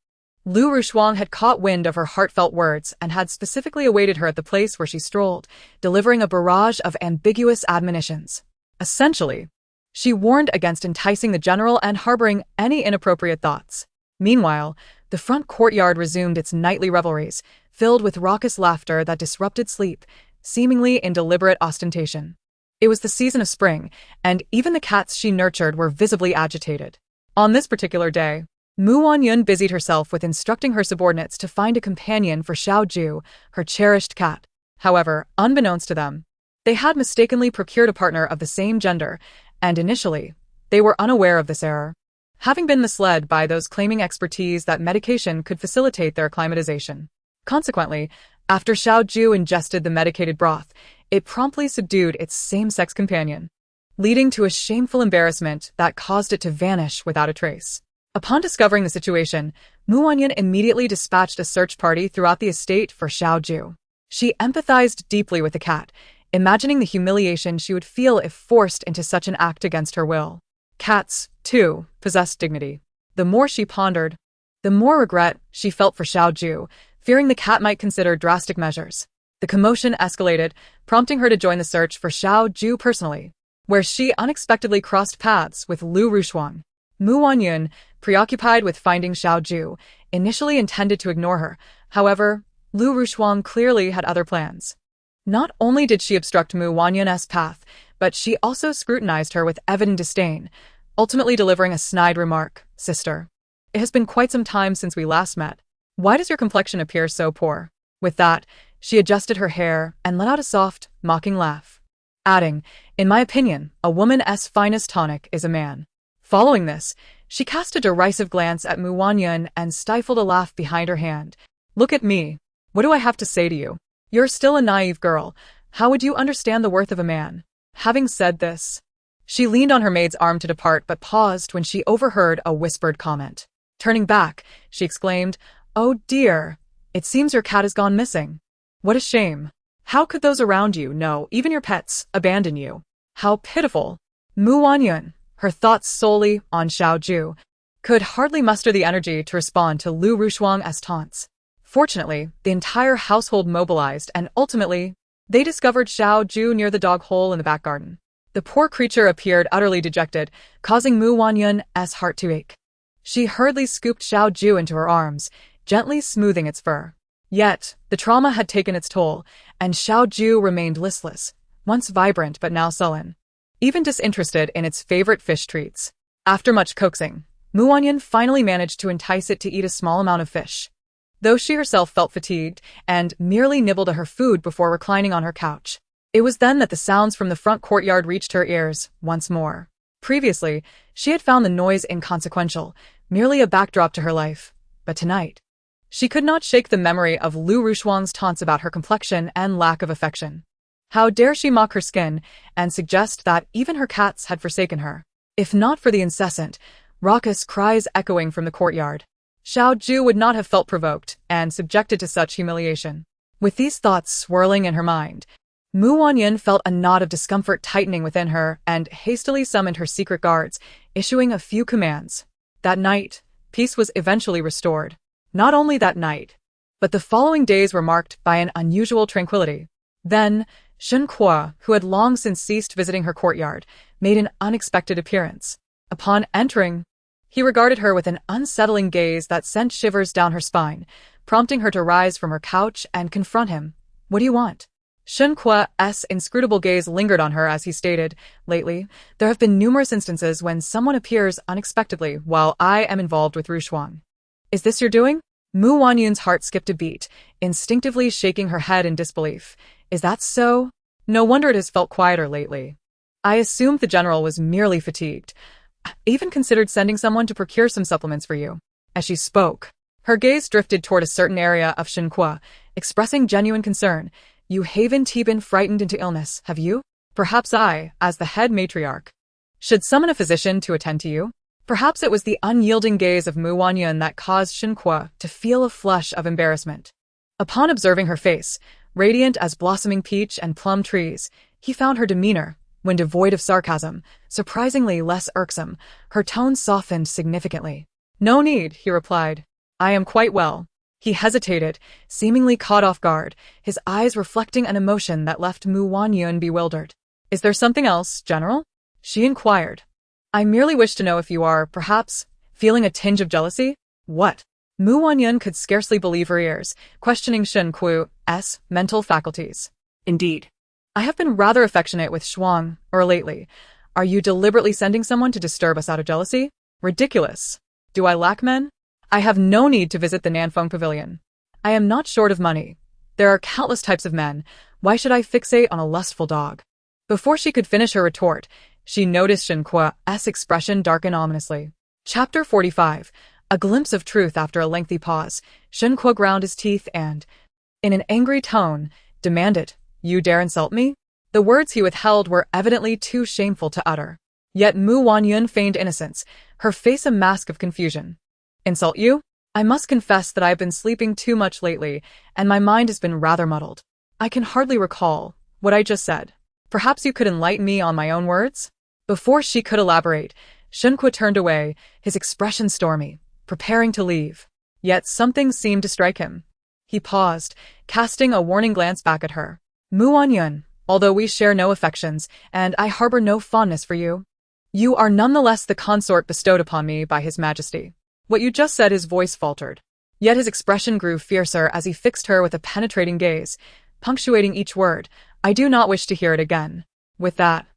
Lu Rushuang had caught wind of her heartfelt words and had specifically awaited her at the place where she strolled, delivering a barrage of ambiguous admonitions. Essentially, she warned against enticing the general and harboring any inappropriate thoughts. Meanwhile, the front courtyard resumed its nightly revelries, filled with raucous laughter that disrupted sleep, seemingly in deliberate ostentation. It was the season of spring, and even the cats she nurtured were visibly agitated. On this particular day, Wanyun busied herself with instructing her subordinates to find a companion for Xiaoju, her cherished cat. However, unbeknownst to them, they had mistakenly procured a partner of the same gender, and initially, they were unaware of this error, having been misled by those claiming expertise that medication could facilitate their acclimatization. Consequently, after Xiaoju ingested the medicated broth, it promptly subdued its same-sex companion, leading to a shameful embarrassment that caused it to vanish without a trace. Upon discovering the situation, Wanyun immediately dispatched a search party throughout the estate for Xiaoju. She empathized deeply with the cat, imagining the humiliation she would feel if forced into such an act against her will. Cats, too, possessed dignity. The more she pondered, the more regret she felt for Xiaoju, fearing the cat might consider drastic measures. The commotion escalated, prompting her to join the search for Xiaoju personally, where she unexpectedly crossed paths with Lu Rushuang. Wanyun, preoccupied with finding Xiaoju, initially intended to ignore her. However, Lu Rushuang clearly had other plans. Not only did she obstruct Mu Wanyun's path, but she also scrutinized her with evident disdain, ultimately delivering a snide remark, "Sister, it has been quite some time since we last met. Why does your complexion appear so poor?" With that, she adjusted her hair and let out a soft, mocking laugh, adding, "In my opinion, a woman's finest tonic is a man." Following this, she cast a derisive glance at Mu Wanyun and stifled a laugh behind her hand. "Look at me. What do I have to say to you? You're still a naive girl. How would you understand the worth of a man?" Having said this, she leaned on her maid's arm to depart but paused when she overheard a whispered comment. Turning back, she exclaimed, "Oh dear, it seems your cat has gone missing. What a shame. How could those around you, no, even your pets, abandon you? How pitiful." Mu Wanyun, her thoughts solely on Xiaoju, could hardly muster the energy to respond to Lu Rushuang's taunts. Fortunately, the entire household mobilized and ultimately, they discovered Xiaoju near the dog hole in the back garden. The poor creature appeared utterly dejected, causing Mu Wanyun's heart to ache. She hurriedly scooped Xiaoju into her arms, gently smoothing its fur. Yet, the trauma had taken its toll, and Xiaoju remained listless, once vibrant but now sullen, even disinterested in its favorite fish treats. After much coaxing, Mu Wanyun finally managed to entice it to eat a small amount of fish. Though she herself felt fatigued and merely nibbled at her food before reclining on her couch. It was then that the sounds from the front courtyard reached her ears once more. Previously, she had found the noise inconsequential, merely a backdrop to her life. But tonight, she could not shake the memory of Lu Rushuang's taunts about her complexion and lack of affection. How dare she mock her skin and suggest that even her cats had forsaken her, if not for the incessant, raucous cries echoing from the courtyard. Xiaoju would not have felt provoked and subjected to such humiliation. With these thoughts swirling in her mind, Mu Wanyun felt a knot of discomfort tightening within her and hastily summoned her secret guards, issuing a few commands. That night, peace was eventually restored. Not only that night, but the following days were marked by an unusual tranquility. Then, Shen Kuo, who had long since ceased visiting her courtyard, made an unexpected appearance. Upon entering, he regarded her with an unsettling gaze that sent shivers down her spine, prompting her to rise from her couch and confront him. "What do you want?" Shen Kuo's inscrutable gaze lingered on her as he stated, "Lately, there have been numerous instances when someone appears unexpectedly while I am involved with Rushuang. Is this your doing?" Mu Wanyun's heart skipped a beat, instinctively shaking her head in disbelief. "Is that so? No wonder it has felt quieter lately. I assumed the general was merely fatigued. I even considered sending someone to procure some supplements for you." As she spoke, her gaze drifted toward a certain area of Shen Kuo, expressing genuine concern. "You haven't been frightened into illness, have you? Perhaps I, as the head matriarch, should summon a physician to attend to you?" Perhaps it was the unyielding gaze of Mu Wanyun that caused Shen Kuo to feel a flush of embarrassment. Upon observing her face, radiant as blossoming peach and plum trees, he found her demeanor, when devoid of sarcasm, surprisingly less irksome. Her tone softened significantly. "No need," he replied. "I am quite well." He hesitated, seemingly caught off guard, his eyes reflecting an emotion that left Mu Wanyun bewildered. "Is there something else, General?" she inquired. "I merely wish to know if you are, perhaps, feeling a tinge of jealousy." "What?" Mu Wanyun could scarcely believe her ears, questioning Shen Kuo's mental faculties. "Indeed. I have been rather affectionate with Shuang, or lately. Are you deliberately sending someone to disturb us out of jealousy? Ridiculous. Do I lack men? I have no need to visit the Nanfeng Pavilion. I am not short of money. There are countless types of men. Why should I fixate on a lustful dog?" Before she could finish her retort, she noticed Shen Kuo's expression darken ominously. Chapter 45. A glimpse of truth. After a lengthy pause, Shen Kuo ground his teeth and, in an angry tone, demanded, "You dare insult me?" The words he withheld were evidently too shameful to utter. Yet Mu Wanyun feigned innocence, her face a mask of confusion. "Insult you? I must confess that I have been sleeping too much lately, and my mind has been rather muddled. I can hardly recall what I just said. Perhaps you could enlighten me on my own words?" Before she could elaborate, Shen Kuo turned away, his expression stormy, preparing to leave. Yet something seemed to strike him. He paused, casting a warning glance back at her. "Mu Wanyun, although we share no affections, and I harbor no fondness for you, you are nonetheless the consort bestowed upon me by His Majesty." What you just said. His voice faltered. Yet his expression grew fiercer as he fixed her with a penetrating gaze, punctuating each word. I do not wish to hear it again. With that,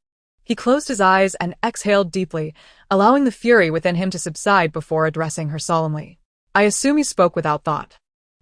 he closed his eyes and exhaled deeply, allowing the fury within him to subside before addressing her solemnly. I assume you spoke without thought.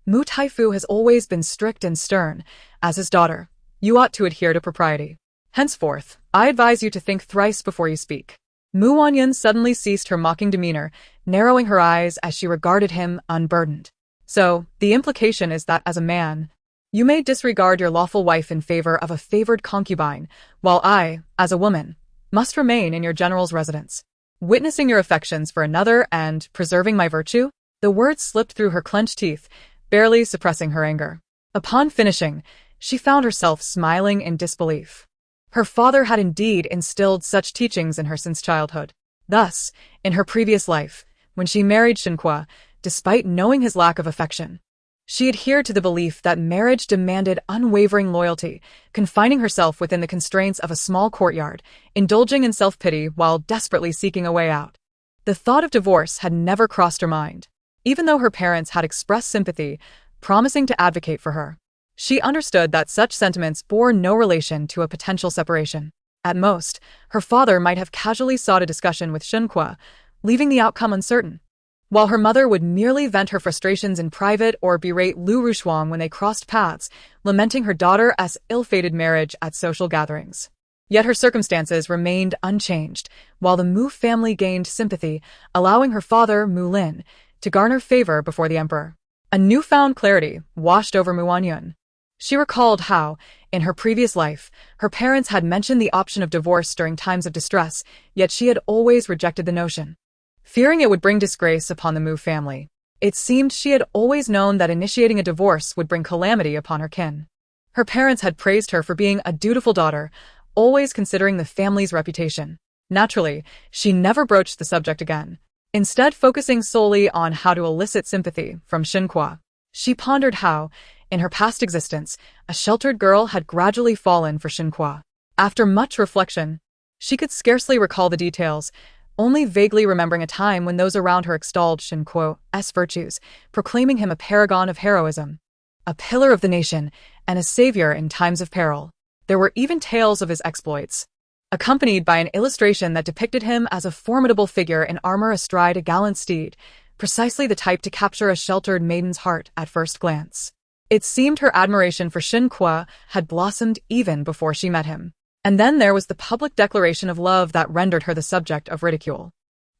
Mu Taifu has always been strict and stern. As his daughter, you ought to adhere to propriety. Henceforth, I advise you to think thrice before you speak. Mu Wanyun suddenly ceased her mocking demeanor, narrowing her eyes as she regarded him unburdened. So, the implication is that as a man, you may disregard your lawful wife in favor of a favored concubine, while I, as a woman, must remain in your general's residence, witnessing your affections for another and preserving my virtue? The words slipped through her clenched teeth, barely suppressing her anger. Upon finishing, she found herself smiling in disbelief. Her father had indeed instilled such teachings in her since childhood. Thus, in her previous life, when she married Shen Kuo, despite knowing his lack of affection, she adhered to the belief that marriage demanded unwavering loyalty, confining herself within the constraints of a small courtyard, indulging in self-pity while desperately seeking a way out. The thought of divorce had never crossed her mind. Even though her parents had expressed sympathy, promising to advocate for her, she understood that such sentiments bore no relation to a potential separation. At most, her father might have casually sought a discussion with Shen Kuo, leaving the outcome uncertain, while her mother would merely vent her frustrations in private or berate Lu Rushuang when they crossed paths, lamenting her daughter's ill-fated marriage at social gatherings. Yet her circumstances remained unchanged, while the Mu family gained sympathy, allowing her father, Mu Lin, to garner favor before the emperor. A newfound clarity washed over Mu Wanyun. She recalled how, in her previous life, her parents had mentioned the option of divorce during times of distress, yet she had always rejected the notion, fearing it would bring disgrace upon the Mu family. It seemed she had always known that initiating a divorce would bring calamity upon her kin. Her parents had praised her for being a dutiful daughter, always considering the family's reputation. Naturally, she never broached the subject again, instead focusing solely on how to elicit sympathy from Shen Kuo. She pondered how, in her past existence, a sheltered girl had gradually fallen for Shen Kuo. After much reflection, she could scarcely recall the details, only vaguely remembering a time when those around her extolled Shen Kuo's virtues, proclaiming him a paragon of heroism, a pillar of the nation, and a savior in times of peril. There were even tales of his exploits, accompanied by an illustration that depicted him as a formidable figure in armor astride a gallant steed, precisely the type to capture a sheltered maiden's heart at first glance. It seemed her admiration for Shen Kuo had blossomed even before she met him. And then there was the public declaration of love that rendered her the subject of ridicule.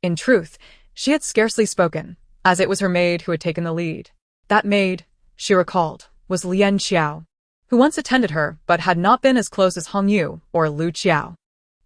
In truth, she had scarcely spoken, as it was her maid who had taken the lead. That maid, she recalled, was Lian Xiao, who once attended her but had not been as close as Hong Yu or Lu Qiao.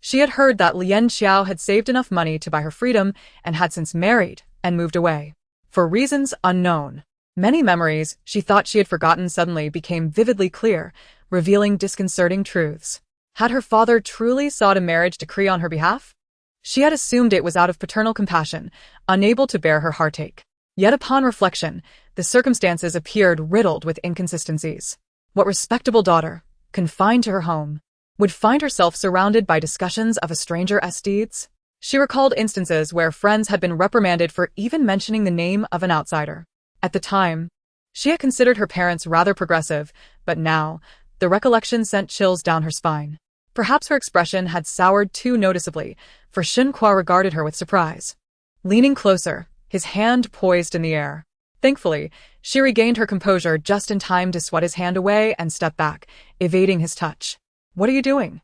She had heard that Lian Xiao had saved enough money to buy her freedom and had since married and moved away. For reasons unknown, many memories she thought she had forgotten suddenly became vividly clear, revealing disconcerting truths. Had her father truly sought a marriage decree on her behalf? She had assumed it was out of paternal compassion, unable to bear her heartache. Yet upon reflection, the circumstances appeared riddled with inconsistencies. What respectable daughter, confined to her home, would find herself surrounded by discussions of a stranger's deeds? She recalled instances where friends had been reprimanded for even mentioning the name of an outsider. At the time, she had considered her parents rather progressive, but now, the recollection sent chills down her spine. Perhaps her expression had soured too noticeably, for Shen Kuo regarded her with surprise. Leaning closer, his hand poised in the air. Thankfully, she regained her composure just in time to swat his hand away and step back, evading his touch. What are you doing?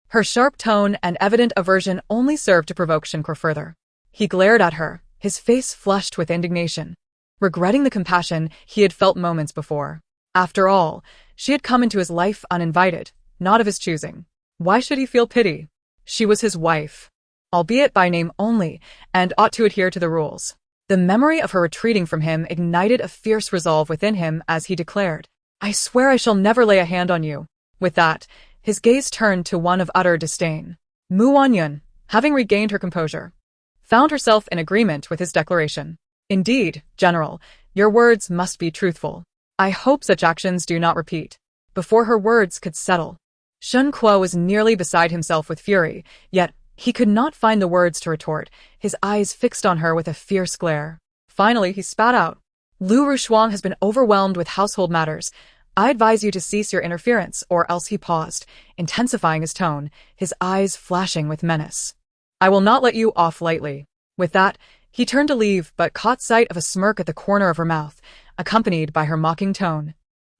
Her sharp tone and evident aversion only served to provoke Shen Kuo further. He glared at her, his face flushed with indignation, regretting the compassion he had felt moments before. After all, she had come into his life uninvited, not of his choosing. Why should he feel pity? She was his wife, albeit by name only, and ought to adhere to the rules. The memory of her retreating from him ignited a fierce resolve within him as he declared, I swear I shall never lay a hand on you. With that, his gaze turned to one of utter disdain. Mu Wanyun, having regained her composure, found herself in agreement with his declaration. Indeed, General, your words must be truthful. I hope such actions do not repeat. Before her words could settle, Shen Kuo was nearly beside himself with fury, yet he could not find the words to retort, his eyes fixed on her with a fierce glare. Finally, he spat out, Lu Rushuang has been overwhelmed with household matters. I advise you to cease your interference, or else. He paused, intensifying his tone, his eyes flashing with menace. I will not let you off lightly. With that, he turned to leave but caught sight of a smirk at the corner of her mouth, accompanied by her mocking tone.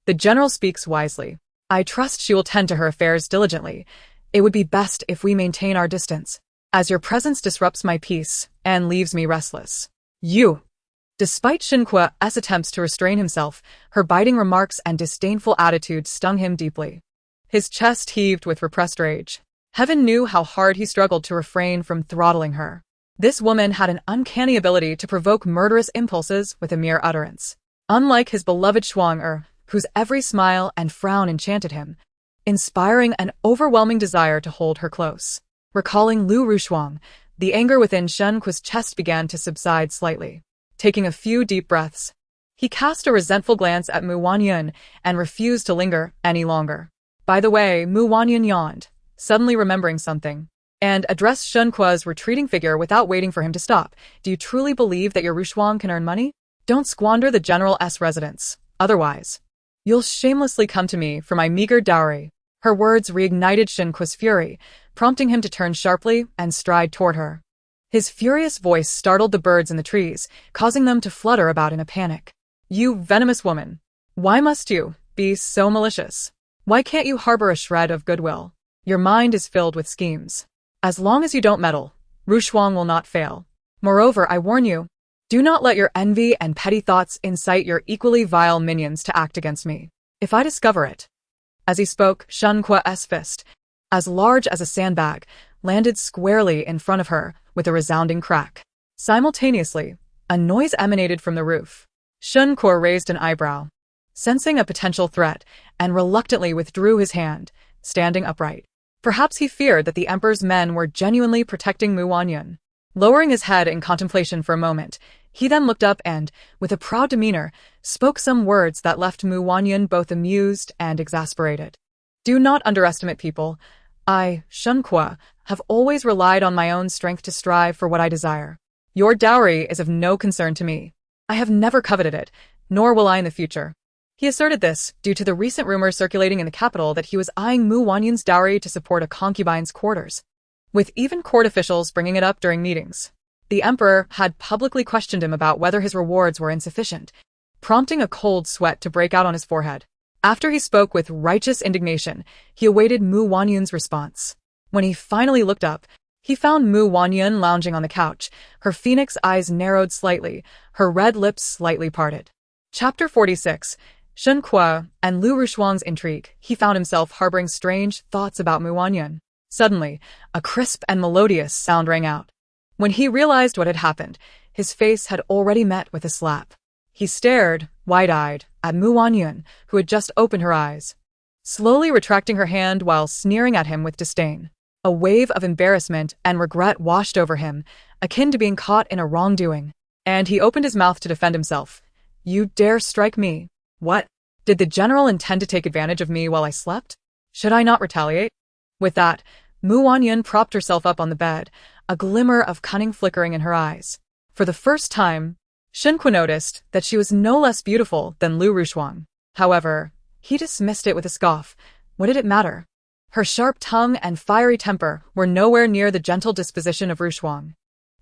The general speaks wisely. I trust she will tend to her affairs diligently. It would be best if we maintain our distance, as your presence disrupts my peace and leaves me restless. You! Despite Shen Kuo's attempts to restrain himself, her biting remarks and disdainful attitude stung him deeply. His chest heaved with repressed rage. Heaven knew how hard he struggled to refrain from throttling her. This woman had an uncanny ability to provoke murderous impulses with a mere utterance. Unlike his beloved Shuang whose every smile and frown enchanted him, inspiring an overwhelming desire to hold her close. Recalling Lu Rushuang, the anger within Shen Kuo's chest began to subside slightly. Taking a few deep breaths, he cast a resentful glance at Wanyun and refused to linger any longer. By the way, Wanyun yawned, suddenly remembering something, and addressed Shen Kuo's retreating figure without waiting for him to stop. Do you truly believe that your Rushuang can earn money? Don't squander the General's residence. Otherwise, you'll shamelessly come to me for my meager dowry. Her words reignited Shen Kuo's fury, prompting him to turn sharply and stride toward her. His furious voice startled the birds in the trees, causing them to flutter about in a panic. You venomous woman! Why must you be so malicious? Why can't you harbor a shred of goodwill? Your mind is filled with schemes. As long as you don't meddle, Rushuang will not fail. Moreover, I warn you, do not let your envy and petty thoughts incite your equally vile minions to act against me. If I discover it. As he spoke, Shen Kuo's fist, as large as a sandbag, landed squarely in front of her with a resounding crack. Simultaneously, a noise emanated from the roof. Shen Kuo raised an eyebrow, sensing a potential threat, and reluctantly withdrew his hand, standing upright. Perhaps he feared that the emperor's men were genuinely protecting Wanyun. Lowering his head in contemplation for a moment, he then looked up and, with a proud demeanor, spoke some words that left Wanyun both amused and exasperated. Do not underestimate people. I, Shen Kuo, have always relied on my own strength to strive for what I desire. Your dowry is of no concern to me. I have never coveted it, nor will I in the future. He asserted this due to the recent rumors circulating in the capital that he was eyeing Wanyun's dowry to support a concubine's quarters, with even court officials bringing it up during meetings. The emperor had publicly questioned him about whether his rewards were insufficient, prompting a cold sweat to break out on his forehead. After he spoke with righteous indignation, he awaited Wanyun's response. When he finally looked up, he found Wanyun lounging on the couch, her phoenix eyes narrowed slightly, her red lips slightly parted. Chapter 46. Shen Kuo and Lu Rushuang's intrigue. He found himself harboring strange thoughts about Wanyun. Suddenly, a crisp and melodious sound rang out. When he realized what had happened, his face had already met with a slap. He stared, wide-eyed, at Wanyun, who had just opened her eyes, slowly retracting her hand while sneering at him with disdain. A wave of embarrassment and regret washed over him, akin to being caught in a wrongdoing, and he opened his mouth to defend himself. You dare strike me? What? Did the general intend to take advantage of me while I slept? Should I not retaliate? With that, Wanyun propped herself up on the bed, a glimmer of cunning flickering in her eyes. For the first time, Shen Kuo noticed that she was no less beautiful than Lu Rushuang. However, he dismissed it with a scoff. What did it matter? Her sharp tongue and fiery temper were nowhere near the gentle disposition of Rushuang.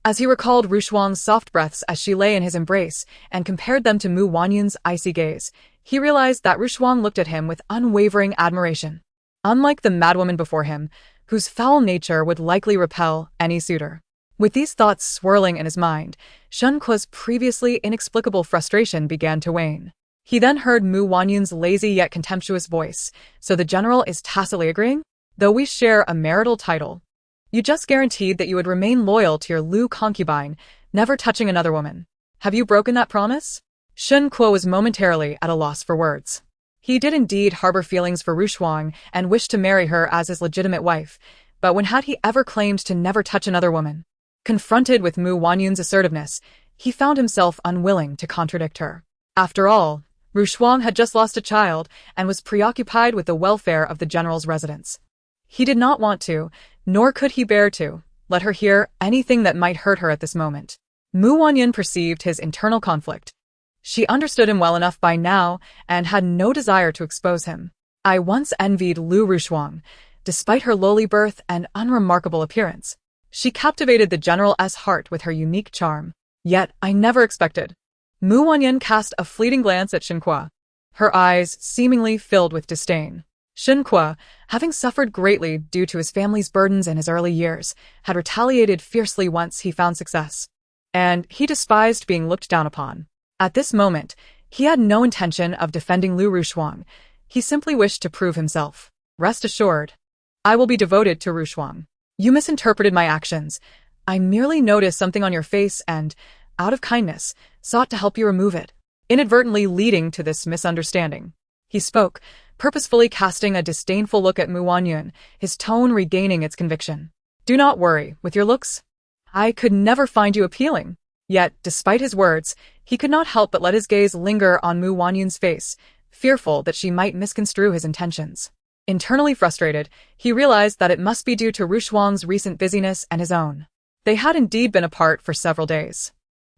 As he recalled Rushuang's soft breaths as she lay in his embrace and compared them to Wanyun's icy gaze, he realized that Rushuang looked at him with unwavering admiration. Unlike the madwoman before him, whose foul nature would likely repel any suitor. With these thoughts swirling in his mind, Shen Kuo's previously inexplicable frustration began to wane. He then heard Wanyun's lazy yet contemptuous voice. So the general is tacitly agreeing? Though we share a marital title, you just guaranteed that you would remain loyal to your Lu concubine, never touching another woman. Have you broken that promise? Shen Kuo was momentarily at a loss for words. He did indeed harbor feelings for Rushuang and wished to marry her as his legitimate wife, but when had he ever claimed to never touch another woman? Confronted with Wanyun's assertiveness, he found himself unwilling to contradict her. After all, Rushuang had just lost a child and was preoccupied with the welfare of the general's residence. He did not want to, nor could he bear to, let her hear anything that might hurt her at this moment. Wanyun perceived his internal conflict. She understood him well enough by now and had no desire to expose him. I once envied Lu Rushuang, despite her lowly birth and unremarkable appearance. She captivated the general's heart with her unique charm. Yet I never expected. Mu Wanyun cast a fleeting glance at Shen Kuo. Her eyes seemingly filled with disdain. Shen Kuo, having suffered greatly due to his family's burdens in his early years, had retaliated fiercely once he found success. And he despised being looked down upon. At this moment, he had no intention of defending Lu Rushuang. He simply wished to prove himself. Rest assured, I will be devoted to Rushuang. You misinterpreted my actions. I merely noticed something on your face and, out of kindness, sought to help you remove it, inadvertently leading to this misunderstanding. He spoke, purposefully casting a disdainful look at Mu Wanyun, his tone regaining its conviction. Do not worry, with your looks, I could never find you appealing. Yet, despite his words, he could not help but let his gaze linger on Mu Wanyun's face, fearful that she might misconstrue his intentions. Internally frustrated, he realized that it must be due to Rushuang's recent busyness and his own. They had indeed been apart for several days.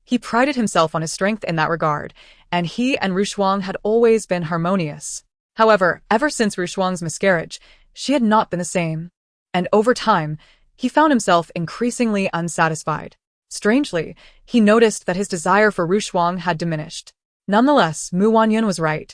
He prided himself on his strength in that regard, and he and Rushuang had always been harmonious. However, ever since Rushuang's miscarriage, she had not been the same. And over time, he found himself increasingly unsatisfied. Strangely, he noticed that his desire for Rushuang had diminished. Nonetheless, Mu Wanyun was right.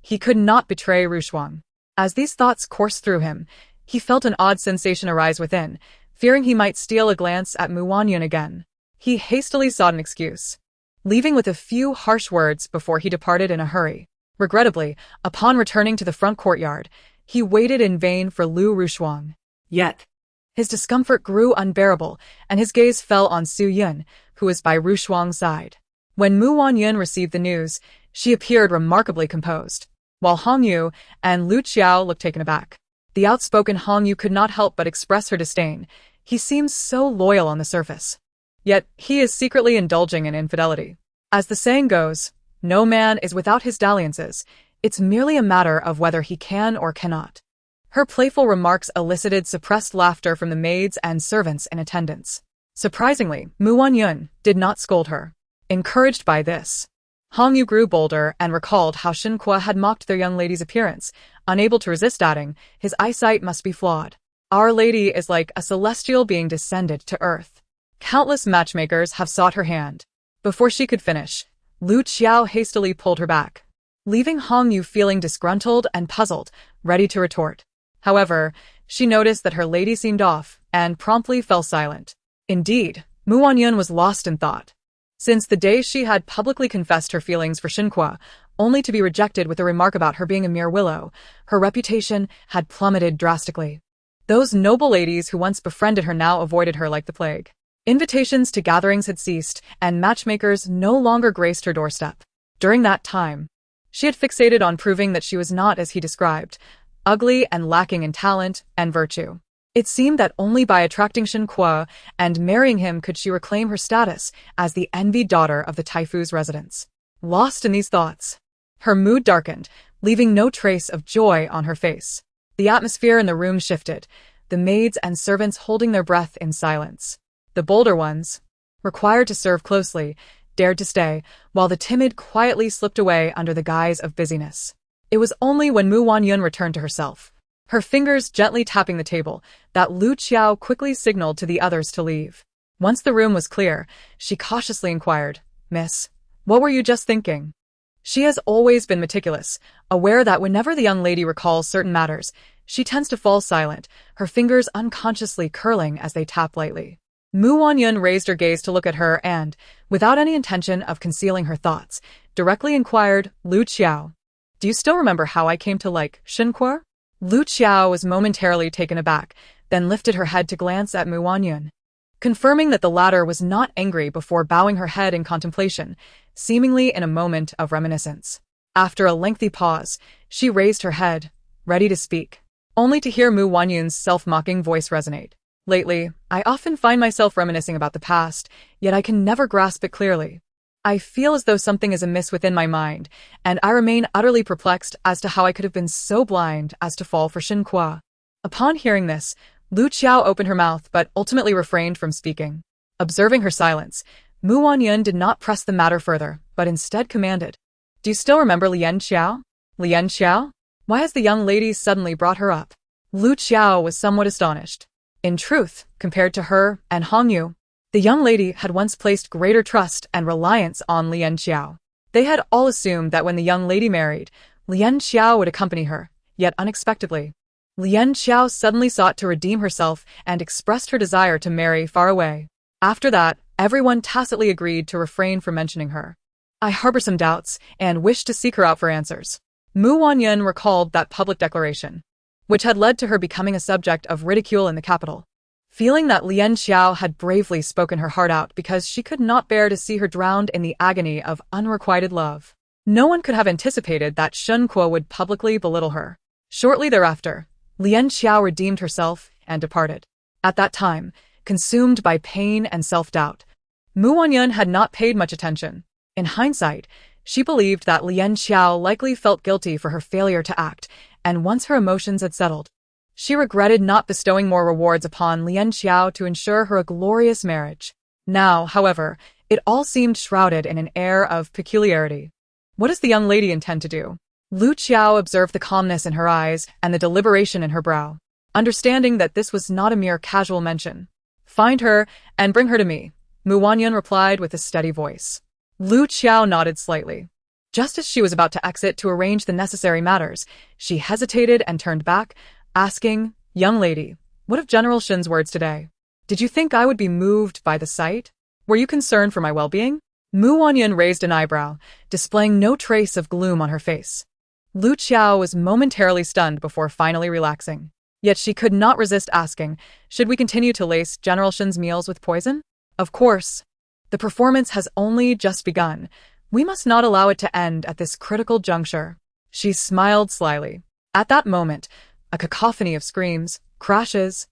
He could not betray Rushuang. As these thoughts coursed through him, he felt an odd sensation arise within, fearing he might steal a glance at Mu Wanyun again. He hastily sought an excuse, leaving with a few harsh words before he departed in a hurry. Regrettably, upon returning to the front courtyard, he waited in vain for Lu Rushuang. Yet, his discomfort grew unbearable, and his gaze fell on Su Yun, who was by Rushuang's side. When Mu Wanyun received the news, she appeared remarkably composed, while Hong Yu and Lu Qiao looked taken aback. The outspoken Hong Yu could not help but express her disdain. He seems so loyal on the surface. Yet he is secretly indulging in infidelity. As the saying goes, no man is without his dalliances. It's merely a matter of whether he can or cannot. Her playful remarks elicited suppressed laughter from the maids and servants in attendance. Surprisingly, Mu Wanyun did not scold her. Encouraged by this, Hong Yu grew bolder and recalled how Shen Kuo had mocked their young lady's appearance, unable to resist adding, his eyesight must be flawed. Our lady is like a celestial being descended to earth. Countless matchmakers have sought her hand. Before she could finish, Lu Qiao hastily pulled her back, leaving Hong Yu feeling disgruntled and puzzled, ready to retort. However, she noticed that her lady seemed off and promptly fell silent. Indeed, Mu Wanyun was lost in thought. Since the day she had publicly confessed her feelings for Shen Kuo, only to be rejected with a remark about her being a mere willow, her reputation had plummeted drastically. Those noble ladies who once befriended her now avoided her like the plague. Invitations to gatherings had ceased, and matchmakers no longer graced her doorstep. During that time, she had fixated on proving that she was not as he described, ugly and lacking in talent and virtue. It seemed that only by attracting Shen Kuo and marrying him could she reclaim her status as the envied daughter of the Taifu's residents. Lost in these thoughts, her mood darkened, leaving no trace of joy on her face. The atmosphere in the room shifted, the maids and servants holding their breath in silence. The bolder ones, required to serve closely, dared to stay, while the timid quietly slipped away under the guise of busyness. It was only when Mu Wanyun returned to herself, her fingers gently tapping the table, that Lu Qiao quickly signaled to the others to leave. Once the room was clear, she cautiously inquired, "Miss, what were you just thinking?" She has always been meticulous, aware that whenever the young lady recalls certain matters, she tends to fall silent, her fingers unconsciously curling as they tap lightly. Mu Wanyun raised her gaze to look at her and, without any intention of concealing her thoughts, directly inquired, "Lu Qiao, do you still remember how I came to like Shen Kuo?" Lu Qiao was momentarily taken aback, then lifted her head to glance at Mu Wanyun, confirming that the latter was not angry before bowing her head in contemplation, seemingly in a moment of reminiscence. After a lengthy pause, she raised her head, ready to speak, only to hear Mu Wanyun's self-mocking voice resonate. Lately, I often find myself reminiscing about the past, yet I can never grasp it clearly. I feel as though something is amiss within my mind, and I remain utterly perplexed as to how I could have been so blind as to fall for Shen Kuo. Upon hearing this, Lu Qiao opened her mouth but ultimately refrained from speaking. Observing her silence, Mu Wanyun did not press the matter further, but instead commanded, "Do you still remember Lian Xiao? Lian Xiao? Why has the young lady suddenly brought her up?" Lu Xiao was somewhat astonished. In truth, compared to her and Hongyu, the young lady had once placed greater trust and reliance on Lian Xiao. They had all assumed that when the young lady married, Lian Xiao would accompany her, yet unexpectedly, Lian Xiao suddenly sought to redeem herself and expressed her desire to marry far away. After that, everyone tacitly agreed to refrain from mentioning her. "I harbor some doubts and wish to seek her out for answers." Wanyun recalled that public declaration, which had led to her becoming a subject of ridicule in the capital. Feeling that Lian Xiao had bravely spoken her heart out because she could not bear to see her drowned in the agony of unrequited love, no one could have anticipated that Shen Kuo would publicly belittle her. Shortly thereafter, Lian Xiao redeemed herself and departed. At that time, consumed by pain and self-doubt, Wanyun had not paid much attention. In hindsight, she believed that Lian Xiao likely felt guilty for her failure to act, and once her emotions had settled, she regretted not bestowing more rewards upon Lian Xiao to ensure her a glorious marriage. Now, however, it all seemed shrouded in an air of peculiarity. What does the young lady intend to do? Lu Xiao observed the calmness in her eyes and the deliberation in her brow, understanding that this was not a mere casual mention. "Find her and bring her to me," Wanyun replied with a steady voice. Lu Xiao nodded slightly. Just as she was about to exit to arrange the necessary matters, she hesitated and turned back, asking, "Young lady, what of General Shen's words today? Did you think I would be moved by the sight? Were you concerned for my well-being?" Wanyun raised an eyebrow, displaying no trace of gloom on her face. Lu Xiao was momentarily stunned before finally relaxing. Yet she could not resist asking, "Should we continue to lace General Shen's meals with poison?" "Of course. The performance has only just begun. We must not allow it to end at this critical juncture." She smiled slyly. At that moment, a cacophony of screams, crashes,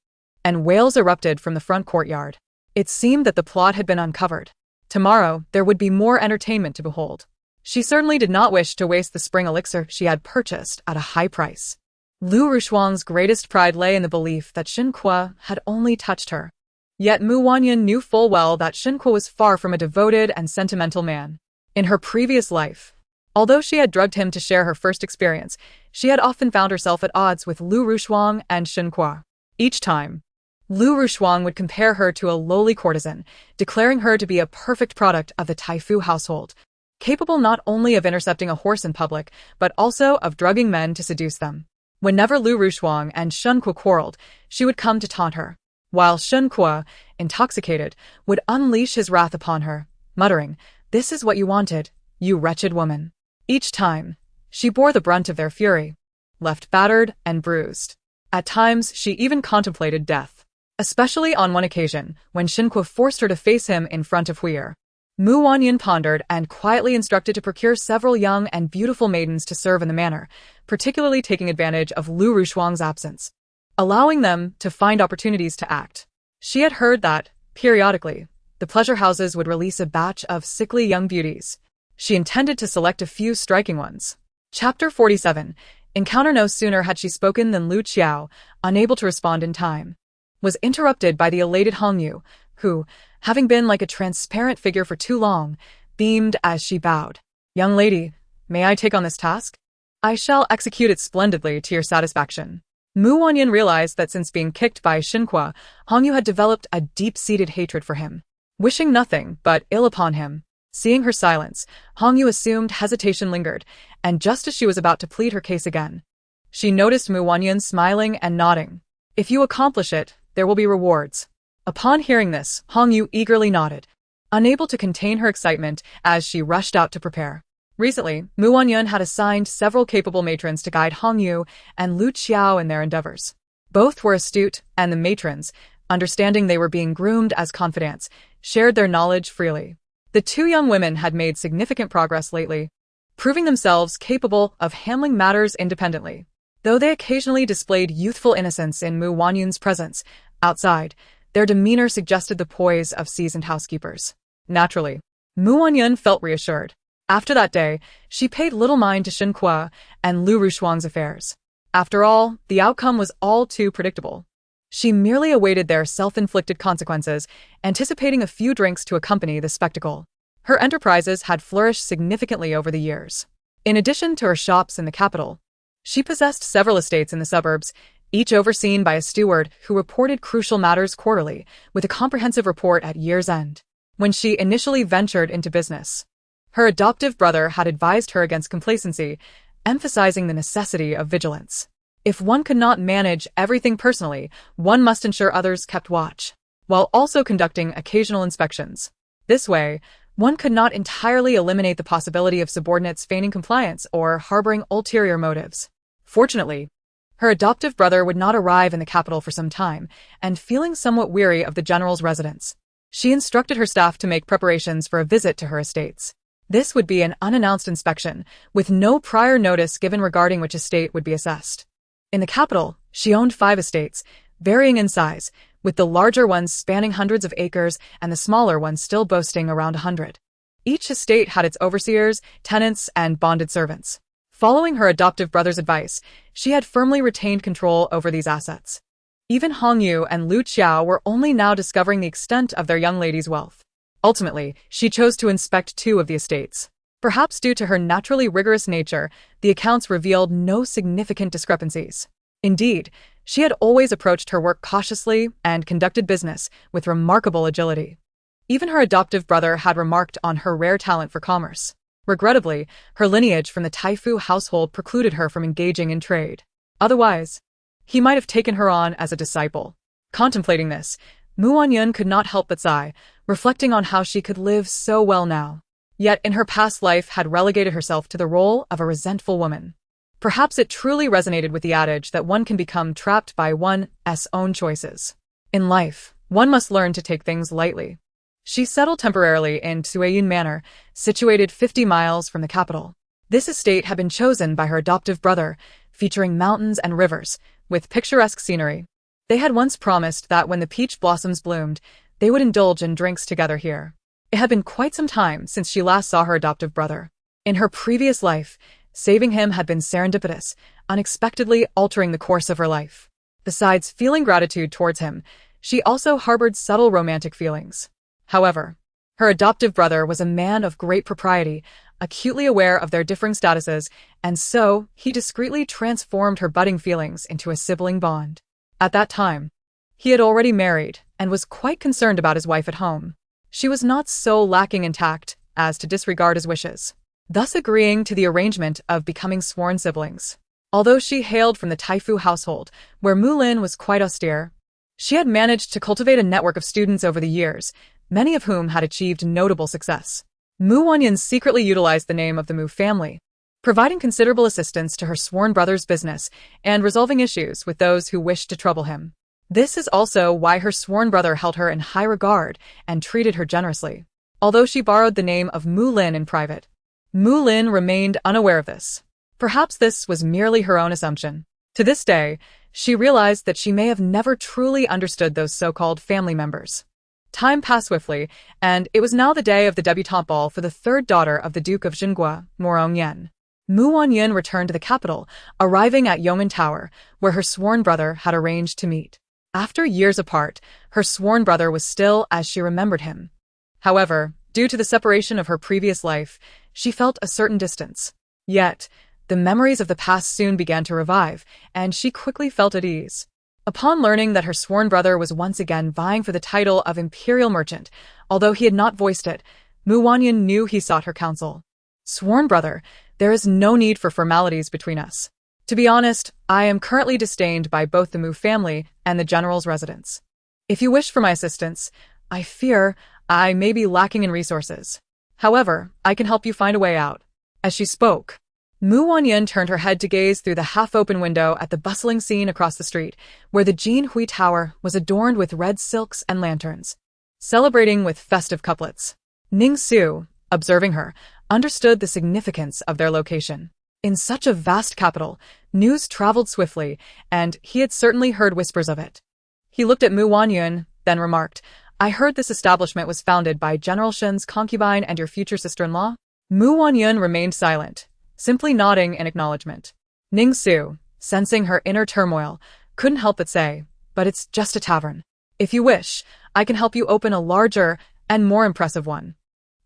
and wails erupted from the front courtyard. It seemed that the plot had been uncovered. Tomorrow, there would be more entertainment to behold. She certainly did not wish to waste the spring elixir she had purchased at a high price. Lu Rushuang's greatest pride lay in the belief that Shen Kuo had only touched her. Yet Wanyun knew full well that Shen Kuo was far from a devoted and sentimental man. In her previous life, although she had drugged him to share her first experience, she had often found herself at odds with Lu Rushuang and Shen Kuo. Each time, Lu Rushuang would compare her to a lowly courtesan, declaring her to be a perfect product of the Taifu household, capable not only of intercepting a horse in public, but also of drugging men to seduce them. Whenever Lu Rushuang and Shen Kuo quarreled, she would come to taunt her, while Shen Kuo, intoxicated, would unleash his wrath upon her, muttering, "This is what you wanted, you wretched woman." Each time, she bore the brunt of their fury, left battered and bruised. At times, she even contemplated death, especially on one occasion when Shen Kuo forced her to face him in front of Huir. Wanyun pondered and quietly instructed to procure several young and beautiful maidens to serve in the manor, particularly taking advantage of Lu Rushuang's absence, allowing them to find opportunities to act. She had heard that, periodically, the pleasure houses would release a batch of sickly young beauties. She intended to select a few striking ones. Chapter 47. Encounter. No sooner had she spoken than Lu Xiao, unable to respond in time, was interrupted by the elated Hongyu, who, having been like a transparent figure for too long, beamed as she bowed. "Young lady, may I take on this task? I shall execute it splendidly to your satisfaction." Wanyun realized that since being kicked by Shen Kuo, Hongyu had developed a deep-seated hatred for him, wishing nothing but ill upon him. Seeing her silence, Hongyu assumed hesitation lingered, and just as she was about to plead her case again, she noticed Wanyun smiling and nodding. "If you accomplish it, there will be rewards." Upon hearing this, Hongyu eagerly nodded, unable to contain her excitement as she rushed out to prepare. Recently, Wanyun had assigned several capable matrons to guide Hongyu and Lu Xiao in their endeavors. Both were astute, and the matrons, understanding they were being groomed as confidants, shared their knowledge freely. The two young women had made significant progress lately, proving themselves capable of handling matters independently. Though they occasionally displayed youthful innocence in Wanyun's presence, outside, their demeanor suggested the poise of seasoned housekeepers. Naturally, Wanyun felt reassured. After that day, she paid little mind to Shen Kuo and Lu Rushuang's affairs. After all, the outcome was all too predictable. She merely awaited their self-inflicted consequences, anticipating a few drinks to accompany the spectacle. Her enterprises had flourished significantly over the years. In addition to her shops in the capital, she possessed several estates in the suburbs, each overseen by a steward who reported crucial matters quarterly, with a comprehensive report at year's end. When she initially ventured into business, her adoptive brother had advised her against complacency, emphasizing the necessity of vigilance. If one could not manage everything personally, one must ensure others kept watch, while also conducting occasional inspections. This way, one could not entirely eliminate the possibility of subordinates feigning compliance or harboring ulterior motives. Fortunately, her adoptive brother would not arrive in the capital for some time, and feeling somewhat weary of the general's residence, she instructed her staff to make preparations for a visit to her estates. This would be an unannounced inspection, with no prior notice given regarding which estate would be assessed. In the capital, she owned 5 estates, varying in size, with the larger ones spanning hundreds of acres and the smaller ones still boasting around 100. Each estate had its overseers, tenants, and bonded servants. Following her adoptive brother's advice, she had firmly retained control over these assets. Even Hong Yu and Lu Qiao were only now discovering the extent of their young lady's wealth. Ultimately, she chose to inspect 2 of the estates. Perhaps due to her naturally rigorous nature, the accounts revealed no significant discrepancies. Indeed, she had always approached her work cautiously and conducted business with remarkable agility. Even her adoptive brother had remarked on her rare talent for commerce. Regrettably, her lineage from the Taifu household precluded her from engaging in trade. Otherwise, he might have taken her on as a disciple. Contemplating this, Wanyun could not help but sigh, reflecting on how she could live so well now, yet in her past life had relegated herself to the role of a resentful woman. Perhaps it truly resonated with the adage that one can become trapped by one's own choices. In life, one must learn to take things lightly. She settled temporarily in Suiyun Manor, situated 50 miles from the capital. This estate had been chosen by her adoptive brother, featuring mountains and rivers, with picturesque scenery. They had once promised that when the peach blossoms bloomed, they would indulge in drinks together here. It had been quite some time since she last saw her adoptive brother. In her previous life, saving him had been serendipitous, unexpectedly altering the course of her life. Besides feeling gratitude towards him, she also harbored subtle romantic feelings. However, her adoptive brother was a man of great propriety, acutely aware of their differing statuses, and so he discreetly transformed her budding feelings into a sibling bond. At that time, he had already married and was quite concerned about his wife at home. She was not so lacking in tact as to disregard his wishes, thus agreeing to the arrangement of becoming sworn siblings. Although she hailed from the Taifu household, where Mulin was quite austere, she had managed to cultivate a network of students over the years, many of whom had achieved notable success. Wanyun secretly utilized the name of the Mu family, providing considerable assistance to her sworn brother's business and resolving issues with those who wished to trouble him. This is also why her sworn brother held her in high regard and treated her generously. Although she borrowed the name of Mu Lin in private, Mu Lin remained unaware of this. Perhaps this was merely her own assumption. To this day, she realized that she may have never truly understood those so-called family members. Time passed swiftly, and it was now the day of the debutante ball for the 3rd daughter of the Duke of Jingguo, Morongyan. Wanyun returned to the capital, arriving at Yeoman Tower, where her sworn brother had arranged to meet. After years apart, her sworn brother was still as she remembered him. However, due to the separation of her previous life, she felt a certain distance. Yet, the memories of the past soon began to revive, and she quickly felt at ease. Upon learning that her sworn brother was once again vying for the title of Imperial Merchant, although he had not voiced it, Wanyun knew he sought her counsel. "Sworn brother, there is no need for formalities between us. To be honest, I am currently disdained by both the Mu family and the general's residence. If you wish for my assistance, I fear I may be lacking in resources. However, I can help you find a way out." As she spoke, Wanyun turned her head to gaze through the half-open window at the bustling scene across the street, where the Jinhui Tower was adorned with red silks and lanterns, celebrating with festive couplets. Ning Su, observing her, understood the significance of their location. In such a vast capital, news traveled swiftly, and he had certainly heard whispers of it. He looked at Wanyun, then remarked, "I heard this establishment was founded by General Shen's concubine and your future sister-in-law?" Wanyun remained silent, simply nodding in acknowledgement. Ning Su, sensing her inner turmoil, couldn't help but say, "But it's just a tavern. If you wish, I can help you open a larger and more impressive one."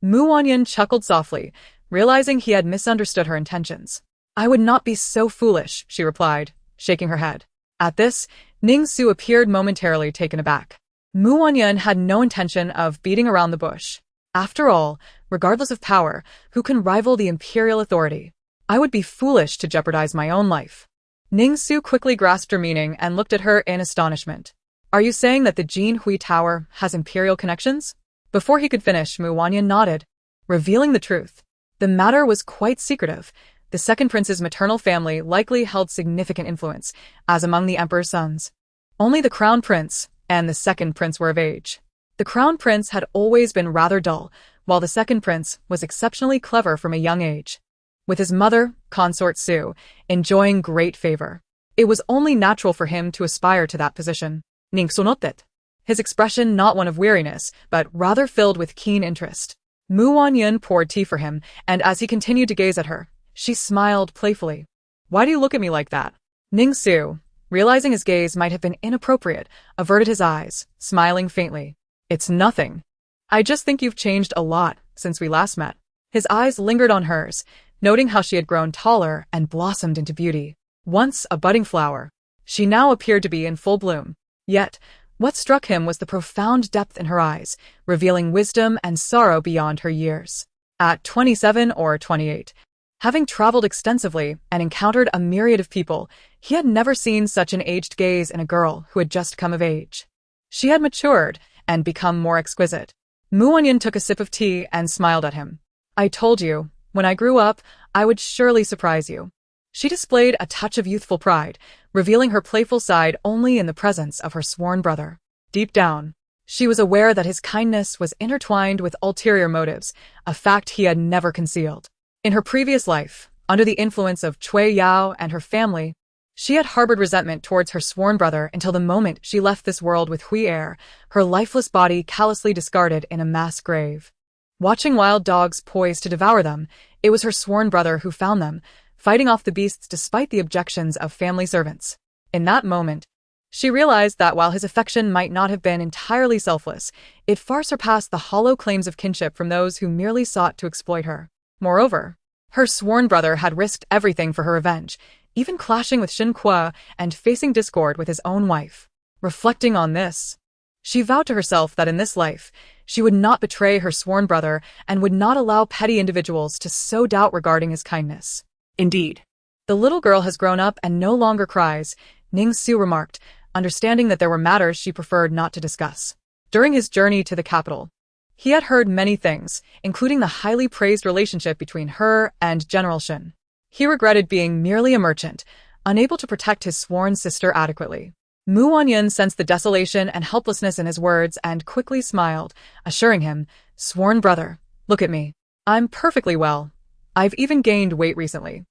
Mu Wanyun chuckled softly, realizing he had misunderstood her intentions. I would not be so foolish, she replied, shaking her head. At this, Ning Su appeared momentarily taken aback. Mu Wanyun had no intention of beating around the bush. After all, regardless of power, who can rival the imperial authority? I would be foolish to jeopardize my own life. Ning Su quickly grasped her meaning and looked at her in astonishment. Are you saying that the Jin Hui Tower has imperial connections? Before he could finish, Mu Wanyun nodded, revealing the truth. The matter was quite secretive. The second prince's maternal family likely held significant influence, as among the emperor's sons. Only the crown prince and the second prince were of age. The crown prince had always been rather dull, while the second prince was exceptionally clever from a young age. With his mother, consort Su, enjoying great favor, it was only natural for him to aspire to that position. Ning Su nodded, his expression not one of weariness, but rather filled with keen interest. Mu Wanyun poured tea for him, and as he continued to gaze at her, she smiled playfully. Why do you look at me like that? Ning Su, realizing his gaze might have been inappropriate, averted his eyes, smiling faintly. It's nothing. I just think you've changed a lot since we last met. His eyes lingered on hers, noting how she had grown taller and blossomed into beauty. Once a budding flower, she now appeared to be in full bloom. Yet, what struck him was the profound depth in her eyes, revealing wisdom and sorrow beyond her years. At 27 or 28, having traveled extensively and encountered a myriad of people, he had never seen such an aged gaze in a girl who had just come of age. She had matured and become more exquisite. Mu Wanyun took a sip of tea and smiled at him. I told you, when I grew up, I would surely surprise you. She displayed a touch of youthful pride, revealing her playful side only in the presence of her sworn brother. Deep down, she was aware that his kindness was intertwined with ulterior motives, a fact he had never concealed. In her previous life, under the influence of Cui Yao and her family, she had harbored resentment towards her sworn brother until the moment she left this world with Hui Er, her lifeless body callously discarded in a mass grave. Watching wild dogs poised to devour them, it was her sworn brother who found them, fighting off the beasts despite the objections of family servants. In that moment, she realized that while his affection might not have been entirely selfless, it far surpassed the hollow claims of kinship from those who merely sought to exploit her. Moreover, her sworn brother had risked everything for her revenge, even clashing with Shen Kuo and facing discord with his own wife. Reflecting on this, she vowed to herself that in this life, she would not betray her sworn brother and would not allow petty individuals to sow doubt regarding his kindness. Indeed, the little girl has grown up and no longer cries, Ning Su remarked, understanding that there were matters she preferred not to discuss. During his journey to the capital, he had heard many things, including the highly praised relationship between her and General Shen. He regretted being merely a merchant, unable to protect his sworn sister adequately. Mu Wanyun sensed the desolation and helplessness in his words and quickly smiled, assuring him, Sworn brother, look at me. I'm perfectly well. I've even gained weight recently.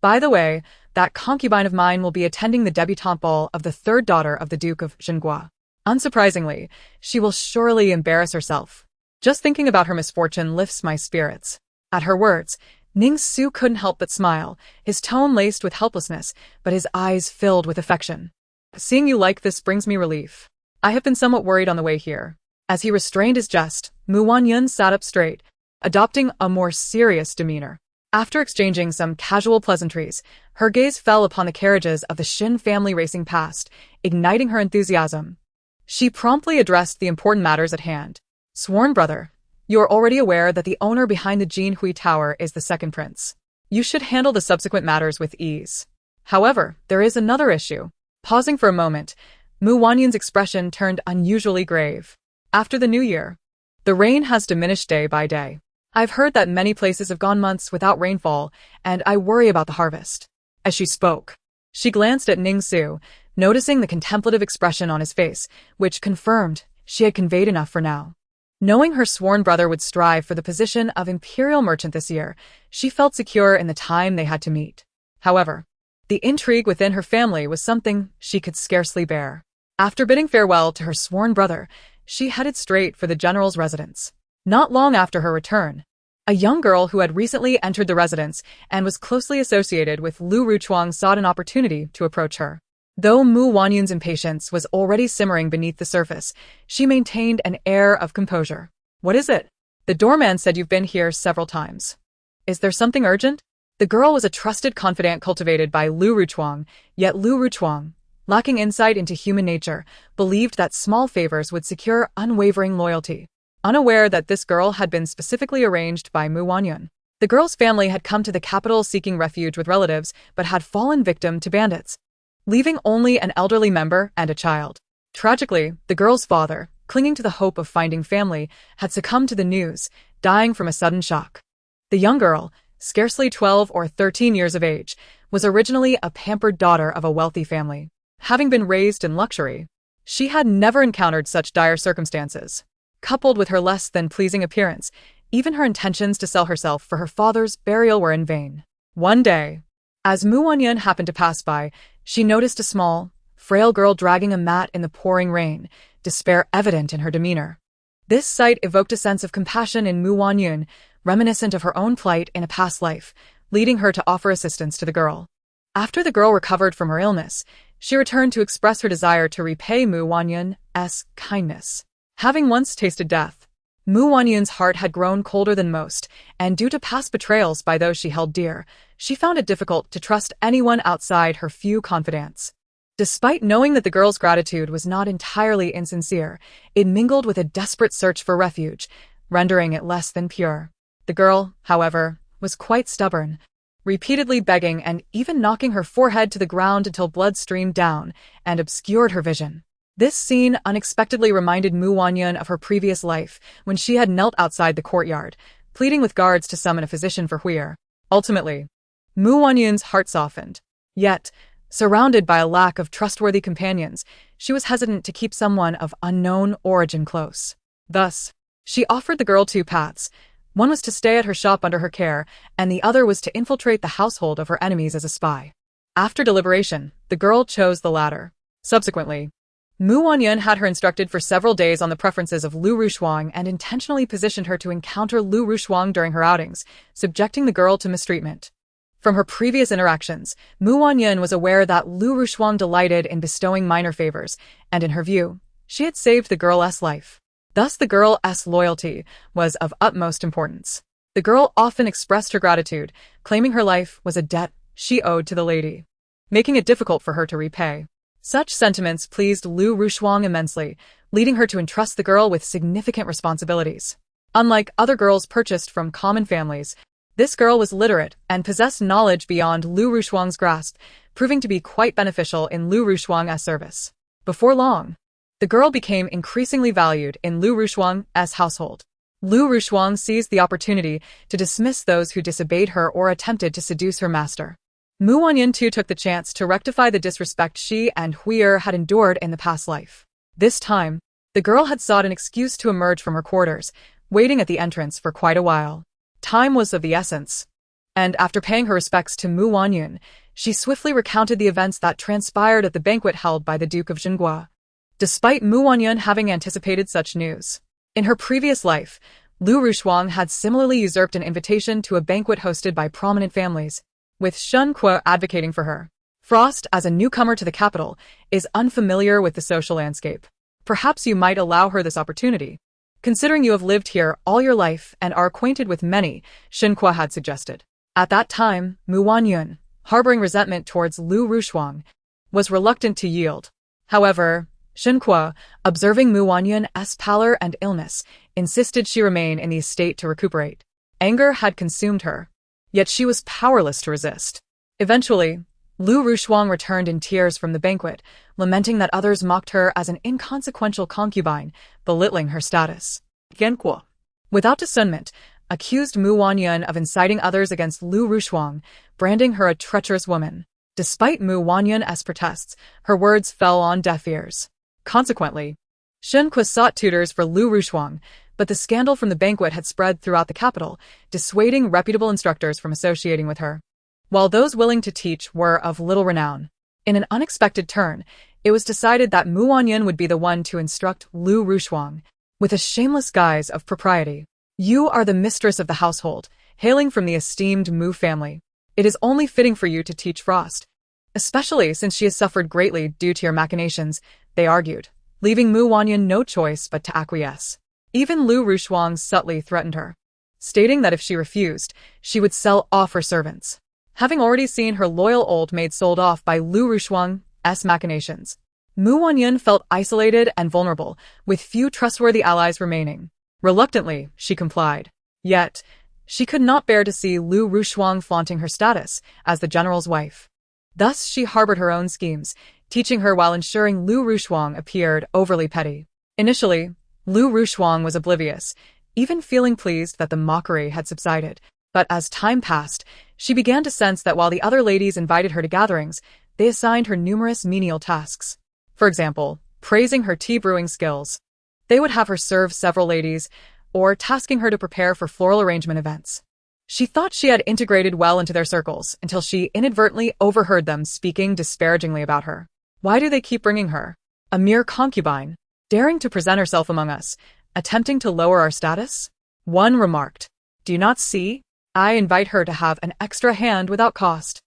By the way, that concubine of mine will be attending the debutante ball of the third daughter of the Duke of Zhenghua. Unsurprisingly, she will surely embarrass herself. Just thinking about her misfortune lifts my spirits. At her words, Ning Su couldn't help but smile, his tone laced with helplessness, but his eyes filled with affection. Seeing you like this brings me relief. I have been somewhat worried on the way here. As he restrained his jest, Mu Wanyun sat up straight, adopting a more serious demeanor. After exchanging some casual pleasantries, her gaze fell upon the carriages of the Shen family racing past, igniting her enthusiasm. She promptly addressed the important matters at hand. Sworn brother, you are already aware that the owner behind the Jin Hui Tower is the second prince. You should handle the subsequent matters with ease. However, there is another issue. Pausing for a moment, Mu Wanyun's expression turned unusually grave. After the new year, the rain has diminished day by day. I've heard that many places have gone months without rainfall, and I worry about the harvest. As she spoke, she glanced at Ning Su, noticing the contemplative expression on his face, which confirmed she had conveyed enough for now. Knowing her sworn brother would strive for the position of imperial merchant this year, she felt secure in the time they had to meet. However, the intrigue within her family was something she could scarcely bear. After bidding farewell to her sworn brother, she headed straight for the general's residence. Not long after her return, a young girl who had recently entered the residence and was closely associated with Lu Ruchuang sought an opportunity to approach her. Though Mu Wanyun's impatience was already simmering beneath the surface, she maintained an air of composure. What is it? The doorman said you've been here several times. Is there something urgent? The girl was a trusted confidant cultivated by Lu Ruchuang, yet Lu Ruchuang, lacking insight into human nature, believed that small favors would secure unwavering loyalty. Unaware that this girl had been specifically arranged by Wanyun. The girl's family had come to the capital seeking refuge with relatives, but had fallen victim to bandits, leaving only an elderly member and a child. Tragically, the girl's father, clinging to the hope of finding family, had succumbed to the news, dying from a sudden shock. The young girl, scarcely 12 or 13 years of age, was originally a pampered daughter of a wealthy family. Having been raised in luxury, she had never encountered such dire circumstances. Coupled with her less than pleasing appearance, even her intentions to sell herself for her father's burial were in vain. One day, as Wanyun happened to pass by, she noticed a small, frail girl dragging a mat in the pouring rain, despair evident in her demeanor. This sight evoked a sense of compassion in Wanyun, reminiscent of her own plight in a past life, leading her to offer assistance to the girl. After the girl recovered from her illness, she returned to express her desire to repay Wanyun's kindness. Having once tasted death, Wanyun's heart had grown colder than most, and due to past betrayals by those she held dear, she found it difficult to trust anyone outside her few confidants. Despite knowing that the girl's gratitude was not entirely insincere, it mingled with a desperate search for refuge, rendering it less than pure. The girl, however, was quite stubborn, repeatedly begging and even knocking her forehead to the ground until blood streamed down and obscured her vision. This scene unexpectedly reminded Wanyun of her previous life, when she had knelt outside the courtyard, pleading with guards to summon a physician for Huir. Ultimately, Wanyun's heart softened. Yet, surrounded by a lack of trustworthy companions, she was hesitant to keep someone of unknown origin close. Thus, she offered the girl two paths. One was to stay at her shop under her care, and the other was to infiltrate the household of her enemies as a spy. After deliberation, the girl chose the latter. Subsequently, Wanyun had her instructed for several days on the preferences of Lu Ruchuang and intentionally positioned her to encounter Lu Ruchuang during her outings, subjecting the girl to mistreatment. From her previous interactions, Wanyun was aware that Lu Ruchuang delighted in bestowing minor favors, and in her view, she had saved the girl's life. Thus the girl's loyalty was of utmost importance. The girl often expressed her gratitude, claiming her life was a debt she owed to the lady, making it difficult for her to repay. Such sentiments pleased Lu Ruchuang immensely, leading her to entrust the girl with significant responsibilities. Unlike other girls purchased from common families, this girl was literate and possessed knowledge beyond Lu Ruchuang's grasp, proving to be quite beneficial in Lu Ruchuang's service. Before long, the girl became increasingly valued in Lu Ruchuang's household. Lu Ruchuang seized the opportunity to dismiss those who disobeyed her or attempted to seduce her master. Wanyun too took the chance to rectify the disrespect she and Huir had endured in the past life. This time, the girl had sought an excuse to emerge from her quarters, waiting at the entrance for quite a while. Time was of the essence, and after paying her respects to Wanyun, she swiftly recounted the events that transpired at the banquet held by the Duke of Jinghua. Despite Wanyun having anticipated such news, in her previous life, Lu Ruchuang had similarly usurped an invitation to a banquet hosted by prominent families, with Shen Kuo advocating for her. Frost, as a newcomer to the capital, is unfamiliar with the social landscape. Perhaps you might allow her this opportunity, considering you have lived here all your life and are acquainted with many, Shen Kuo had suggested. At that time, Wanyun, harboring resentment towards Lu Ruchuang, was reluctant to yield. However, Shen Kuo, observing Wanyun's pallor and illness, insisted she remain in the estate to recuperate. Anger had consumed her, yet she was powerless to resist. Eventually, Lu Ruchuang returned in tears from the banquet, lamenting that others mocked her as an inconsequential concubine, belittling her status. Shen Kuo, without discernment, accused Wanyun of inciting others against Lu Ruchuang, branding her a treacherous woman. Despite Wanyun's protests, her words fell on deaf ears. Consequently, Shen Kuo sought tutors for Lu Ruchuang, but the scandal from the banquet had spread throughout the capital, dissuading reputable instructors from associating with her, while those willing to teach were of little renown. In an unexpected turn, it was decided that Wanyun would be the one to instruct Lu Ruchuang, with a shameless guise of propriety. You are the mistress of the household, hailing from the esteemed Mu family. It is only fitting for you to teach Frost, especially since she has suffered greatly due to your machinations, they argued, leaving Wanyun no choice but to acquiesce. Even Lu Rushuang subtly threatened her, stating that if she refused, she would sell off her servants. Having already seen her loyal old maid sold off by Lu Rushuang's machinations, Mu Wanyun felt isolated and vulnerable, with few trustworthy allies remaining. Reluctantly, she complied. Yet, she could not bear to see Lu Rushuang flaunting her status as the general's wife. Thus she harbored her own schemes, teaching her while ensuring Lu Rushuang appeared overly petty. Initially, Lu Rushuang was oblivious, even feeling pleased that the mockery had subsided. But as time passed, she began to sense that while the other ladies invited her to gatherings, they assigned her numerous menial tasks. For example, praising her tea brewing skills. They would have her serve several ladies, or tasking her to prepare for floral arrangement events. She thought she had integrated well into their circles until she inadvertently overheard them speaking disparagingly about her. Why do they keep bringing her? A mere concubine, daring to present herself among us, attempting to lower our status? One remarked, "Do you not see? I invite her to have an extra hand without cost.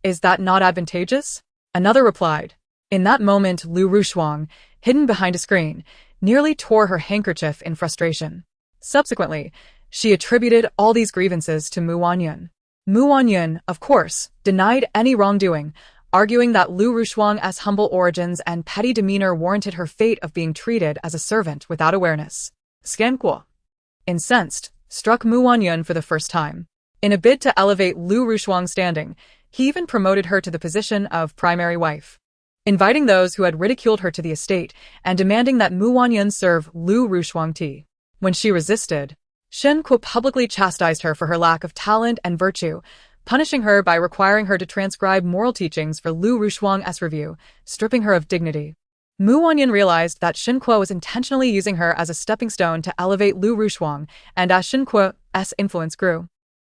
Is that not advantageous?" Another replied. In that moment, Lu Rushuang, hidden behind a screen, nearly tore her handkerchief in frustration. Subsequently, she attributed all these grievances to Mu Wanyun. Mu Wanyun, of course, denied any wrongdoing, arguing that Lu Rushuang's humble origins and petty demeanor warranted her fate of being treated as a servant without awareness. Shen Kuo, incensed, struck Mu Wanyun for the first time. In a bid to elevate Lu Rushuang's standing, he even promoted her to the position of primary wife, inviting those who had ridiculed her to the estate and demanding that Mu Wanyun serve Lu Rushuang tea. When she resisted, Shen Kuo publicly chastised her for her lack of talent and virtue, punishing her by requiring her to transcribe moral teachings for Lu Rushuang's review, stripping her of dignity. Mu Wanyun realized that Shen Kuo was intentionally using her as a stepping stone to elevate Lu Rushuang, and as Shen Kuo's influence grew,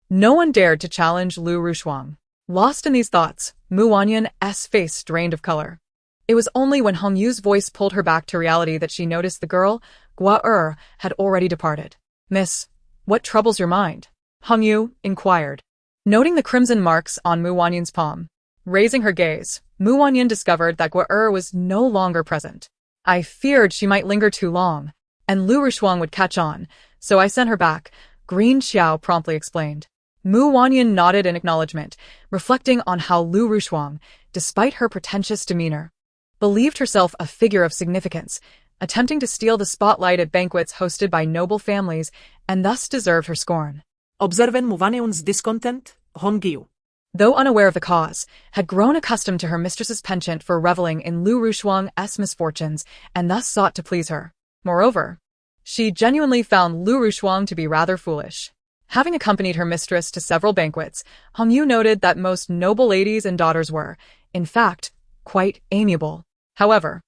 no one dared to challenge Lu Rushuang. Lost in these thoughts, Mu Wanyun's face drained of color. It was only when Hong Yu's voice pulled her back to reality that she noticed the girl, Gua had already departed. "Miss, what troubles your mind?" Hong Yu inquired, noting the crimson marks on Mu Wanyun's palm. Raising her gaze, Mu Wanyun discovered that Gua was no longer present. "I feared she might linger too long, and Lu Rushuang would catch on, so I sent her back," Green Xiao promptly explained. Mu Wanyun nodded in acknowledgement, reflecting on how Lu Rushuang, despite her pretentious demeanor, believed herself a figure of significance, attempting to steal the spotlight at banquets hosted by noble families, and thus deserved her scorn. Observing Mu Wanyun's discontent, Hong Yu, though unaware of the cause, had grown accustomed to her mistress's penchant for reveling in Lu Rushuang's misfortunes, and thus sought to please her. Moreover, she genuinely found Lu Rushuang to be rather foolish. Having accompanied her mistress to several banquets, Hong Yu noted that most noble ladies and daughters were, in fact, quite amiable. However,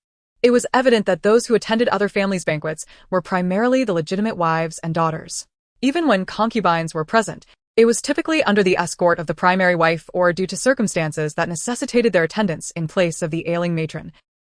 it was evident that those who attended other families' banquets were primarily the legitimate wives and daughters. Even when concubines were present, it was typically under the escort of the primary wife or due to circumstances that necessitated their attendance in place of the ailing matron,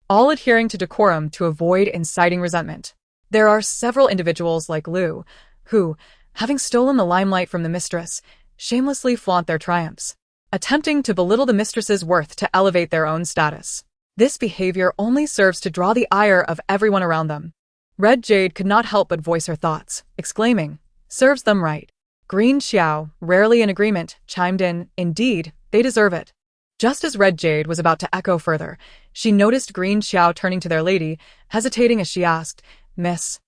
all adhering to decorum to avoid inciting resentment. There are several individuals like Lu, who, having stolen the limelight from the mistress, shamelessly flaunt their triumphs, attempting to belittle the mistress's worth to elevate their own status. This behavior only serves to draw the ire of everyone around them. Red Jade could not help but voice her thoughts, exclaiming, "Serves them right." Green Xiao, rarely in agreement, chimed in, "Indeed, they deserve it." Just as Red Jade was about to echo further, she noticed Green Xiao turning to their lady, hesitating as she asked, "Miss,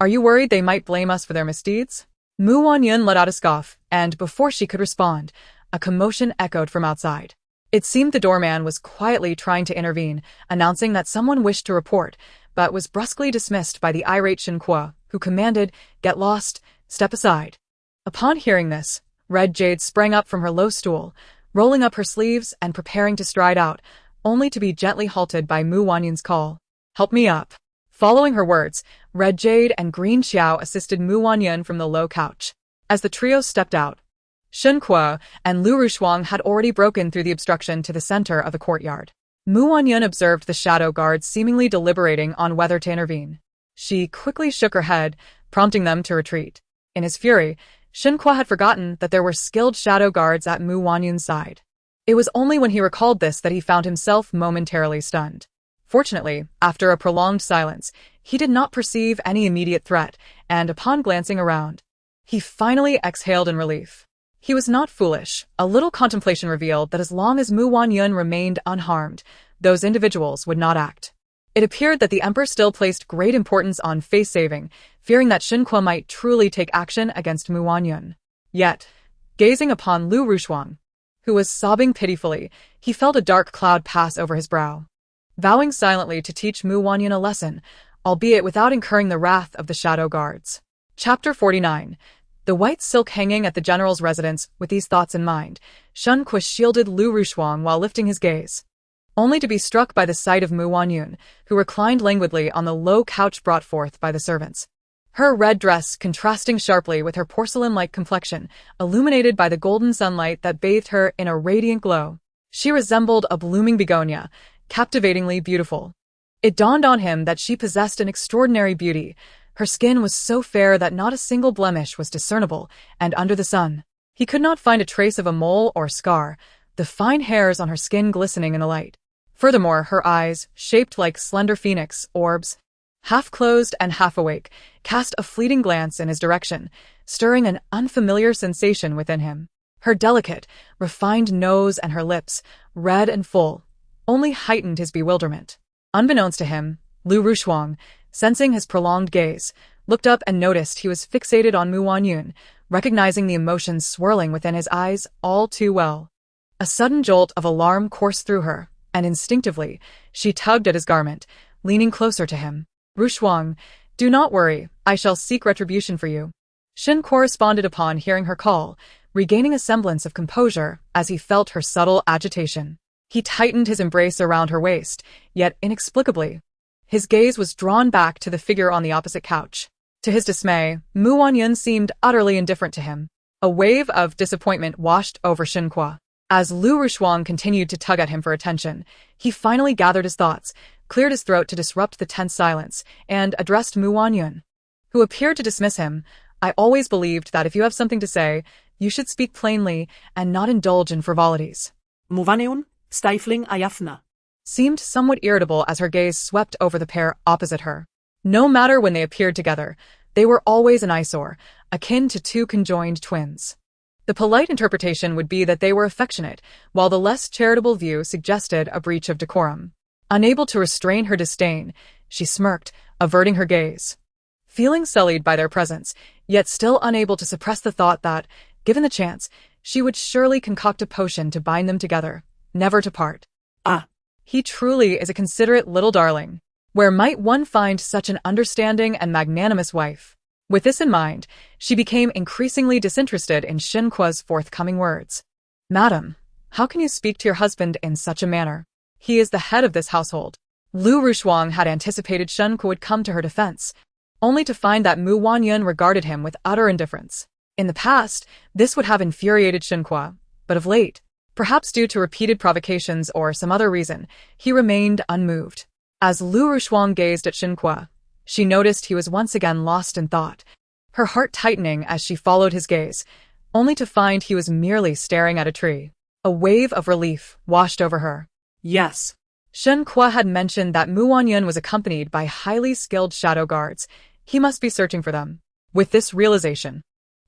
are you worried they might blame us for their misdeeds?" Mu Wanyun let out a scoff, and before she could respond, a commotion echoed from outside. It seemed the doorman was quietly trying to intervene, announcing that someone wished to report, but was brusquely dismissed by the irate Shen Kuo, who commanded, "Get lost, step aside." Upon hearing this, Red Jade sprang up from her low stool, rolling up her sleeves and preparing to stride out, only to be gently halted by Mu Wanyun's call, "Help me up." Following her words, Red Jade and Green Xiao assisted Mu Wanyun from the low couch. As the trio stepped out, Shen Kuo and Lu Rushuang had already broken through the obstruction to the center of the courtyard. Mu Wanyun observed the shadow guards seemingly deliberating on whether to intervene. She quickly shook her head, prompting them to retreat. In his fury, Shen Kuo had forgotten that there were skilled shadow guards at Mu Wanyun's side. It was only when he recalled this that he found himself momentarily stunned. Fortunately, after a prolonged silence, he did not perceive any immediate threat, and upon glancing around, he finally exhaled in relief. He was not foolish. A little contemplation revealed that as long as Wanyun remained unharmed, those individuals would not act. It appeared that the emperor still placed great importance on face-saving, fearing that Shen Kuo might truly take action against Wanyun. Yet, gazing upon Lu Rushuang, who was sobbing pitifully, he felt a dark cloud pass over his brow. Vowing silently to teach Wanyun a lesson, albeit without incurring the wrath of the shadow guards. Chapter 49. The white silk hanging at the general's residence. With these thoughts in mind, Shen Kuo shielded Lu Rushuang while lifting his gaze, only to be struck by the sight of Wanyun, who reclined languidly on the low couch brought forth by the servants. Her red dress contrasting sharply with her porcelain-like complexion, illuminated by the golden sunlight that bathed her in a radiant glow. She resembled a blooming begonia, captivatingly beautiful. It dawned on him that she possessed an extraordinary beauty. Her skin was so fair that not a single blemish was discernible, and under the sun, he could not find a trace of a mole or scar, the fine hairs on her skin glistening in the light. Furthermore, her eyes, shaped like slender phoenix orbs, half closed and half awake, cast a fleeting glance in his direction, stirring an unfamiliar sensation within him. Her delicate, refined nose and her lips, red and full, only heightened his bewilderment. Unbeknownst to him, Lu Rushuang, sensing his prolonged gaze, looked up and noticed he was fixated on Wanyun, recognizing the emotions swirling within his eyes all too well. A sudden jolt of alarm coursed through her, and instinctively, she tugged at his garment, leaning closer to him. Rushuang, do not worry, I shall seek retribution for you. Shen corresponded upon hearing her call, regaining a semblance of composure as he felt her subtle agitation. He tightened his embrace around her waist, yet inexplicably, his gaze was drawn back to the figure on the opposite couch. To his dismay, Wanyun seemed utterly indifferent to him. A wave of disappointment washed over Shen Kuo. As Lu Rushuang continued to tug at him for attention, he finally gathered his thoughts, cleared his throat to disrupt the tense silence, and addressed Wanyun, who appeared to dismiss him. I always believed that if you have something to say, you should speak plainly and not indulge in frivolities. Wanyun, stifling a yaffna, seemed somewhat irritable as her gaze swept over the pair opposite her. No matter when they appeared together, they were always an eyesore, akin to two conjoined twins. The polite interpretation would be that they were affectionate, while the less charitable view suggested a breach of decorum. Unable to restrain her disdain, she smirked, averting her gaze. Feeling sullied by their presence, yet still unable to suppress the thought that, given the chance, she would surely concoct a potion to bind them together, never to part. Ah, he truly is a considerate little darling. Where might one find such an understanding and magnanimous wife? With this in mind, she became increasingly disinterested in Shen Kuo's forthcoming words. Madam, how can you speak to your husband in such a manner? He is the head of this household. Lu Rushuang had anticipated Shen Kuo would come to her defense, only to find that Wanyun regarded him with utter indifference. In the past, this would have infuriated Shen Kuo, but of late, perhaps due to repeated provocations or some other reason, he remained unmoved. As Lu Rushuang gazed at Shen Kuo, she noticed he was once again lost in thought, her heart tightening as she followed his gaze, only to find he was merely staring at a tree. A wave of relief washed over her. Yes. Shen Kuo had mentioned that Wanyun was accompanied by highly skilled shadow guards. He must be searching for them. With this realization,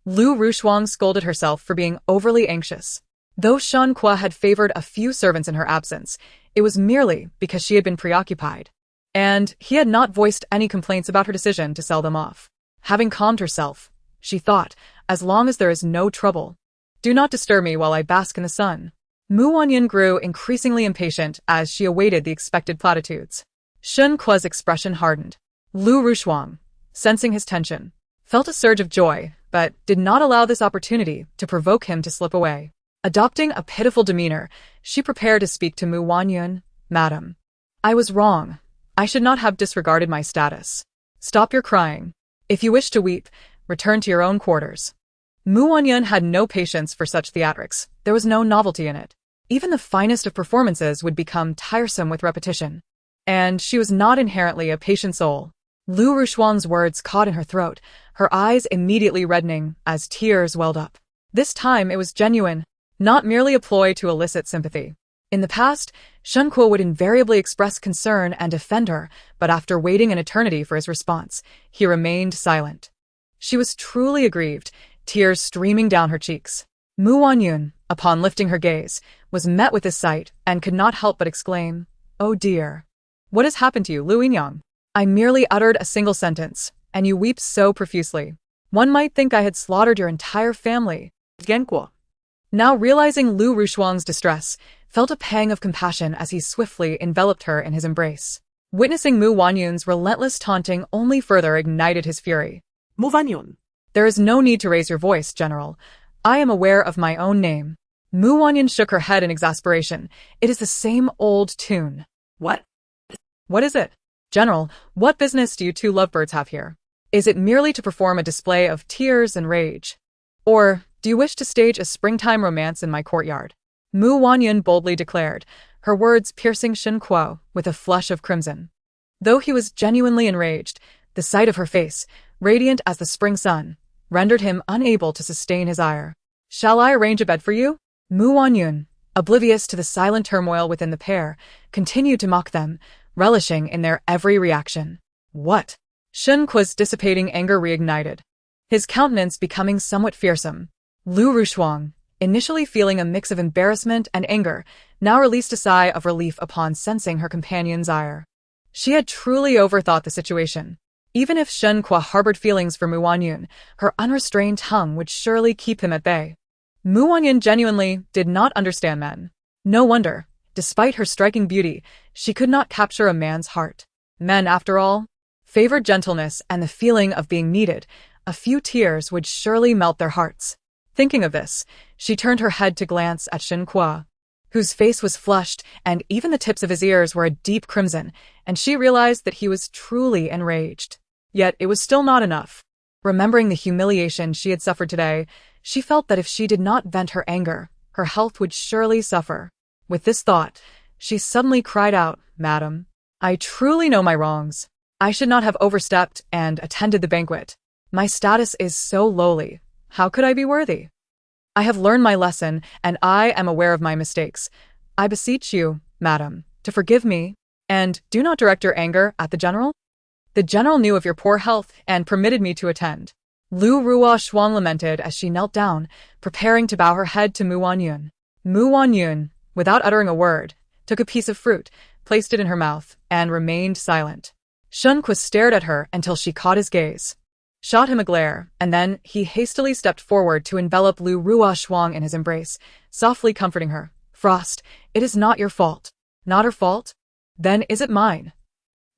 Lu Rushuang scolded herself for being overly anxious. Though Shen Kuo had favored a few servants in her absence, it was merely because she had been preoccupied, and he had not voiced any complaints about her decision to sell them off. Having calmed herself, she thought, as long as there is no trouble, do not disturb me while I bask in the sun. Wanyun grew increasingly impatient as she awaited the expected platitudes. Shen Kuo's expression hardened. Lu Rushuang, sensing his tension, felt a surge of joy, but did not allow this opportunity to provoke him to slip away. Adopting a pitiful demeanor, she prepared to speak to Wanyun. Madam, I was wrong. I should not have disregarded my status. Stop your crying. If you wish to weep, return to your own quarters. Wanyun had no patience for such theatrics. There was no novelty in it. Even the finest of performances would become tiresome with repetition. And she was not inherently a patient soul. Lu Rushuang's words caught in her throat, her eyes immediately reddening as tears welled up. This time it was genuine, not merely a ploy to elicit sympathy. In the past, Shen Kuo would invariably express concern and defend her, but after waiting an eternity for his response, he remained silent. She was truly aggrieved, tears streaming down her cheeks. Wanyun, upon lifting her gaze, was met with this sight and could not help but exclaim, "Oh dear. What has happened to you, Lu Yingyang? I merely uttered a single sentence, and you weep so profusely. One might think I had slaughtered your entire family." Genkuo. Now realizing Lu Rushuang's distress, felt a pang of compassion as he swiftly enveloped her in his embrace. Witnessing Wanyun's relentless taunting only further ignited his fury. Wanyun. "There is no need to raise your voice, General. I am aware of my own name." Wanyun shook her head in exasperation. "It is the same old tune." What? "What is it? General, what business do you two lovebirds have here? Is it merely to perform a display of tears and rage? Or do you wish to stage a springtime romance in my courtyard?" Wanyun boldly declared, her words piercing Shen Kuo with a flush of crimson. Though he was genuinely enraged, the sight of her face, radiant as the spring sun, rendered him unable to sustain his ire. "Shall I arrange a bed for you?" Wanyun, oblivious to the silent turmoil within the pair, continued to mock them, relishing in their every reaction. "What?" Shen Kuo's dissipating anger reignited, his countenance becoming somewhat fearsome. Lu Rushuang, initially feeling a mix of embarrassment and anger, now released a sigh of relief upon sensing her companion's ire. She had truly overthought the situation. Even if Shen Kuo harbored feelings for Wanyun, her unrestrained tongue would surely keep him at bay. Wanyun genuinely did not understand men. No wonder, despite her striking beauty, she could not capture a man's heart. Men, after all, favored gentleness and the feeling of being needed. A few tears would surely melt their hearts. Thinking of this, she turned her head to glance at Shen Kuo, whose face was flushed and even the tips of his ears were a deep crimson, and she realized that he was truly enraged. Yet it was still not enough. Remembering the humiliation she had suffered today, she felt that if she did not vent her anger, her health would surely suffer. With this thought, she suddenly cried out, "Madam, I truly know my wrongs. I should not have overstepped and attended the banquet. My status is so lowly. How could I be worthy? I have learned my lesson, and I am aware of my mistakes. I beseech you, madam, to forgive me, and do not direct your anger at the general." "The general knew of your poor health and permitted me to attend." Lu Rushuang lamented as she knelt down, preparing to bow her head to Wanyun. Wanyun, without uttering a word, took a piece of fruit, placed it in her mouth, and remained silent. Shen Kuo stared at her until she caught his gaze, shot him a glare, and then he hastily stepped forward to envelop Lu Rushuang in his embrace, softly comforting her. "Frost, it is not your fault." "Not her fault? Then is it mine?"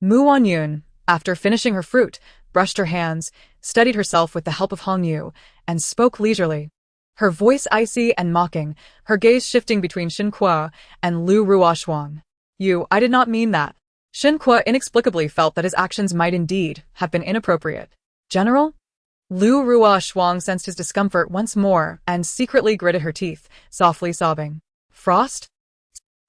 Wanyun, after finishing her fruit, brushed her hands, steadied herself with the help of Hongyu, and spoke leisurely. Her voice icy and mocking, her gaze shifting between Shen Kuo and Lu Rushuang. I did not mean that." Shen Kuo inexplicably felt that his actions might indeed have been inappropriate. "General?" Lu Rushuang sensed his discomfort once more and secretly gritted her teeth, softly sobbing. "Frost?"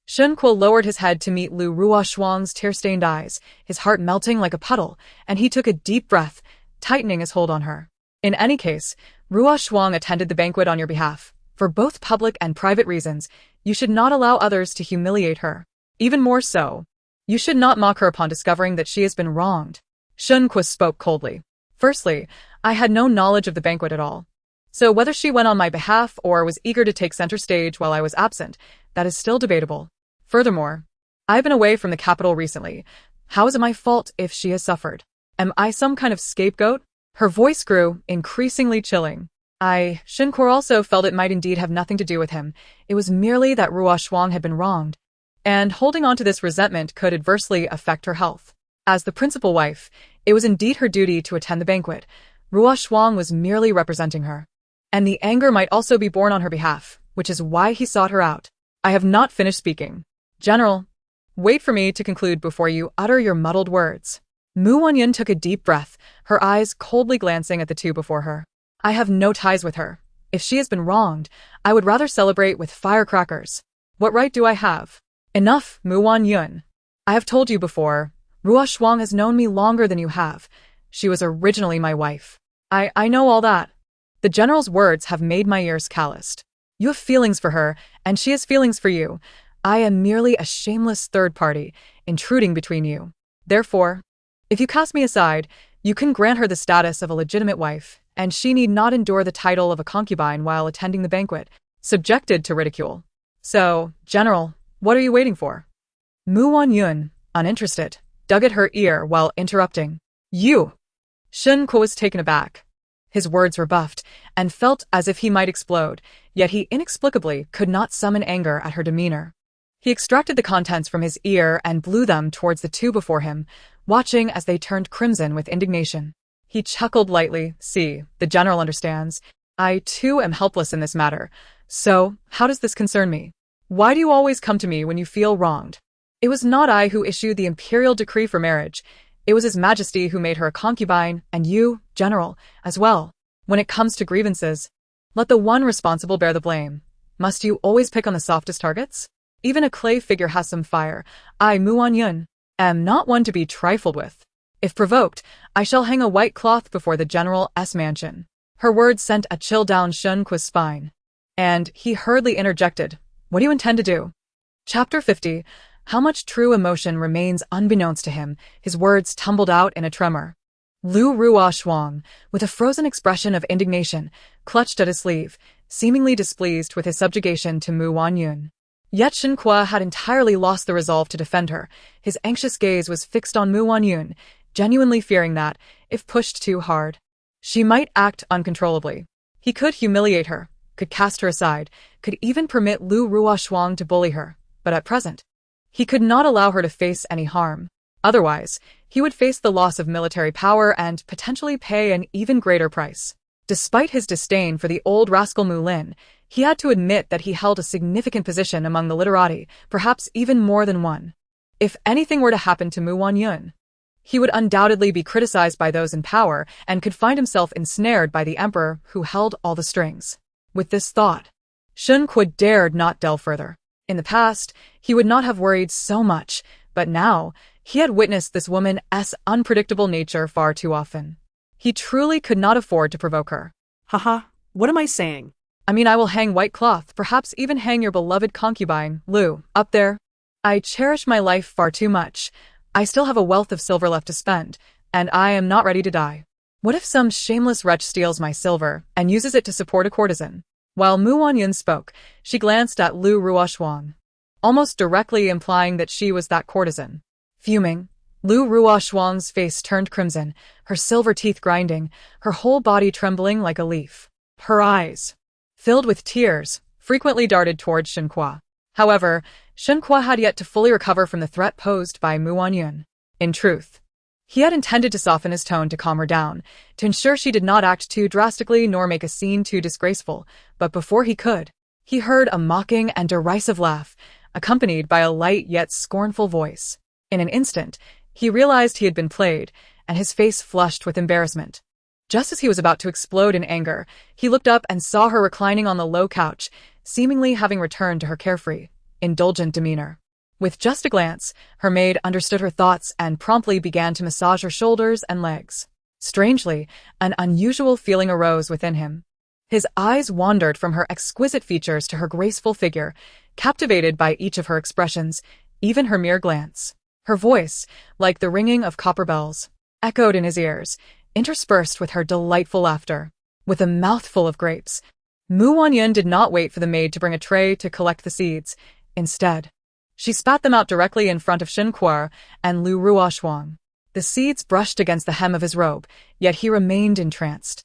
Shen Kuo lowered his head to meet Lu Rushuang's tear-stained eyes, his heart melting like a puddle, and he took a deep breath, tightening his hold on her. "In any case, Rushuang attended the banquet on your behalf. For both public and private reasons, you should not allow others to humiliate her. Even more so, you should not mock her upon discovering that she has been wronged." Shen Kuo spoke coldly. "Firstly, I had no knowledge of the banquet at all. So whether she went on my behalf or was eager to take center stage while I was absent, that is still debatable. Furthermore, I've been away from the capital recently. How is it my fault if she has suffered? Am I some kind of scapegoat?" Her voice grew, increasingly chilling. Shen Kuo also felt it might indeed have nothing to do with him. It was merely that Rushuang had been wronged, and holding on to this resentment could adversely affect her health. As the principal wife, it was indeed her duty to attend the banquet. Rushuang was merely representing her, and the anger might also be borne on her behalf, which is why he sought her out. "I have not finished speaking. General, wait for me to conclude before you utter your muddled words." Wanyun took a deep breath, her eyes coldly glancing at the two before her. "I have no ties with her. If she has been wronged, I would rather celebrate with firecrackers. What right do I have?" "Enough, Wanyun. I have told you before, Rushuang has known me longer than you have. She was originally my wife. I know all that. The general's words have made my ears calloused. You have feelings for her, and she has feelings for you. I am merely a shameless third party, intruding between you. Therefore, if you cast me aside, you can grant her the status of a legitimate wife, and she need not endure the title of a concubine while attending the banquet, subjected to ridicule. So, General, what are you waiting for? Wanyun, uninterested, dug at her ear while interrupting. You! Shen Kuo was taken aback. His words rebuffed, and felt as if he might explode, yet he inexplicably could not summon anger at her demeanor. He extracted the contents from his ear and blew them towards the two before him, watching as they turned crimson with indignation. He chuckled lightly. See, the general understands. I, too, am helpless in this matter. So, how does this concern me? Why do you always come to me when you feel wronged? It was not I who issued the imperial decree for marriage. It was His Majesty who made her a concubine, and you, General, as well. When it comes to grievances, let the one responsible bear the blame. Must you always pick on the softest targets? Even a clay figure has some fire. I, Wanyun, am not one to be trifled with. If provoked, I shall hang a white cloth before the General's mansion. Her words sent a chill down Shen Kuo's spine. And he hurriedly interjected, What do you intend to do? Chapter 50. How much true emotion remains unbeknownst to him, his words tumbled out in a tremor. Lu Ruoshuang, with a frozen expression of indignation, clutched at his sleeve, seemingly displeased with his subjugation to Wanyun. Yet Shen Kuo had entirely lost the resolve to defend her. His anxious gaze was fixed on Wanyun, genuinely fearing that, if pushed too hard, she might act uncontrollably. He could humiliate her, could cast her aside, could even permit Lu Ruoshuang to bully her, but at present, he could not allow her to face any harm. Otherwise, he would face the loss of military power and potentially pay an even greater price. Despite his disdain for the old rascal Mu Lin, he had to admit that he held a significant position among the literati, perhaps even more than one. If anything were to happen to Wanyun, he would undoubtedly be criticized by those in power and could find himself ensnared by the emperor who held all the strings. With this thought, Shen Kuo dared not delve further. In the past, he would not have worried so much, but now, he had witnessed this woman's unpredictable nature far too often. He truly could not afford to provoke her. Haha, what am I saying? I mean, I will hang white cloth, perhaps even hang your beloved concubine, Lu, up there. I cherish my life far too much. I still have a wealth of silver left to spend, and I am not ready to die. What if some shameless wretch steals my silver and uses it to support a courtesan? While Wanyun spoke, she glanced at Lu Ruoshuang, almost directly implying that she was that courtesan. Fuming, Lu Ruoshuang's face turned crimson, her silver teeth grinding, her whole body trembling like a leaf. Her eyes, filled with tears, frequently darted towards Shen Kuo. However, Shen Kuo had yet to fully recover from the threat posed by Wanyun. In truth, he had intended to soften his tone to calm her down, to ensure she did not act too drastically nor make a scene too disgraceful, but before he could, he heard a mocking and derisive laugh, accompanied by a light yet scornful voice. In an instant, he realized he had been played, and his face flushed with embarrassment. Just as he was about to explode in anger, he looked up and saw her reclining on the low couch, seemingly having returned to her carefree, indulgent demeanor. With just a glance, her maid understood her thoughts and promptly began to massage her shoulders and legs. Strangely, an unusual feeling arose within him. His eyes wandered from her exquisite features to her graceful figure, captivated by each of her expressions, even her mere glance. Her voice, like the ringing of copper bells, echoed in his ears, interspersed with her delightful laughter. With a mouthful of grapes, Wanyun did not wait for the maid to bring a tray to collect the seeds. Instead, she spat them out directly in front of Shen Kuo and Lu Ruoshuang. The seeds brushed against the hem of his robe, yet he remained entranced.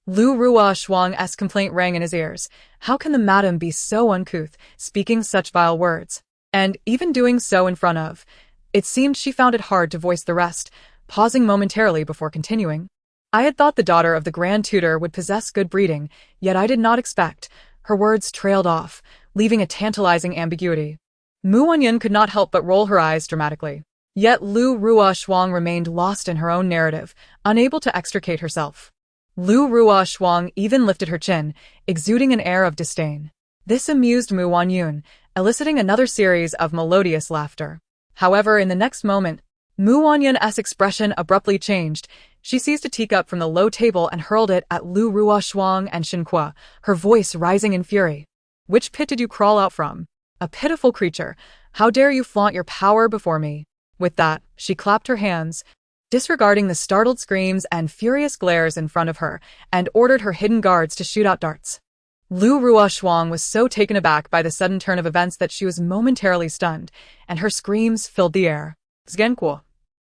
Lu Ruoshuang's complaint rang in his ears. How can the madam be so uncouth, speaking such vile words? And even doing so in front of. It seemed she found it hard to voice the rest, pausing momentarily before continuing. I had thought the daughter of the Grand Tutor would possess good breeding, yet I did not expect. Her words trailed off, leaving a tantalizing ambiguity. Wanyun could not help but roll her eyes dramatically. Yet Lu Ruoshuang remained lost in her own narrative, unable to extricate herself. Lu Ruoshuang even lifted her chin, exuding an air of disdain. This amused Wanyun, eliciting another series of melodious laughter. However, in the next moment, Wanyun's expression abruptly changed. She seized a teacup from the low table and hurled it at Lu Ruoshuang and Shen Kuo, her voice rising in fury. Which pit did you crawl out from? A pitiful creature. How dare you flaunt your power before me? With that, she clapped her hands, disregarding the startled screams and furious glares in front of her, and ordered her hidden guards to shoot out darts. Lu Ruoshuang was so taken aback by the sudden turn of events that she was momentarily stunned, and her screams filled the air. Shen Kuo,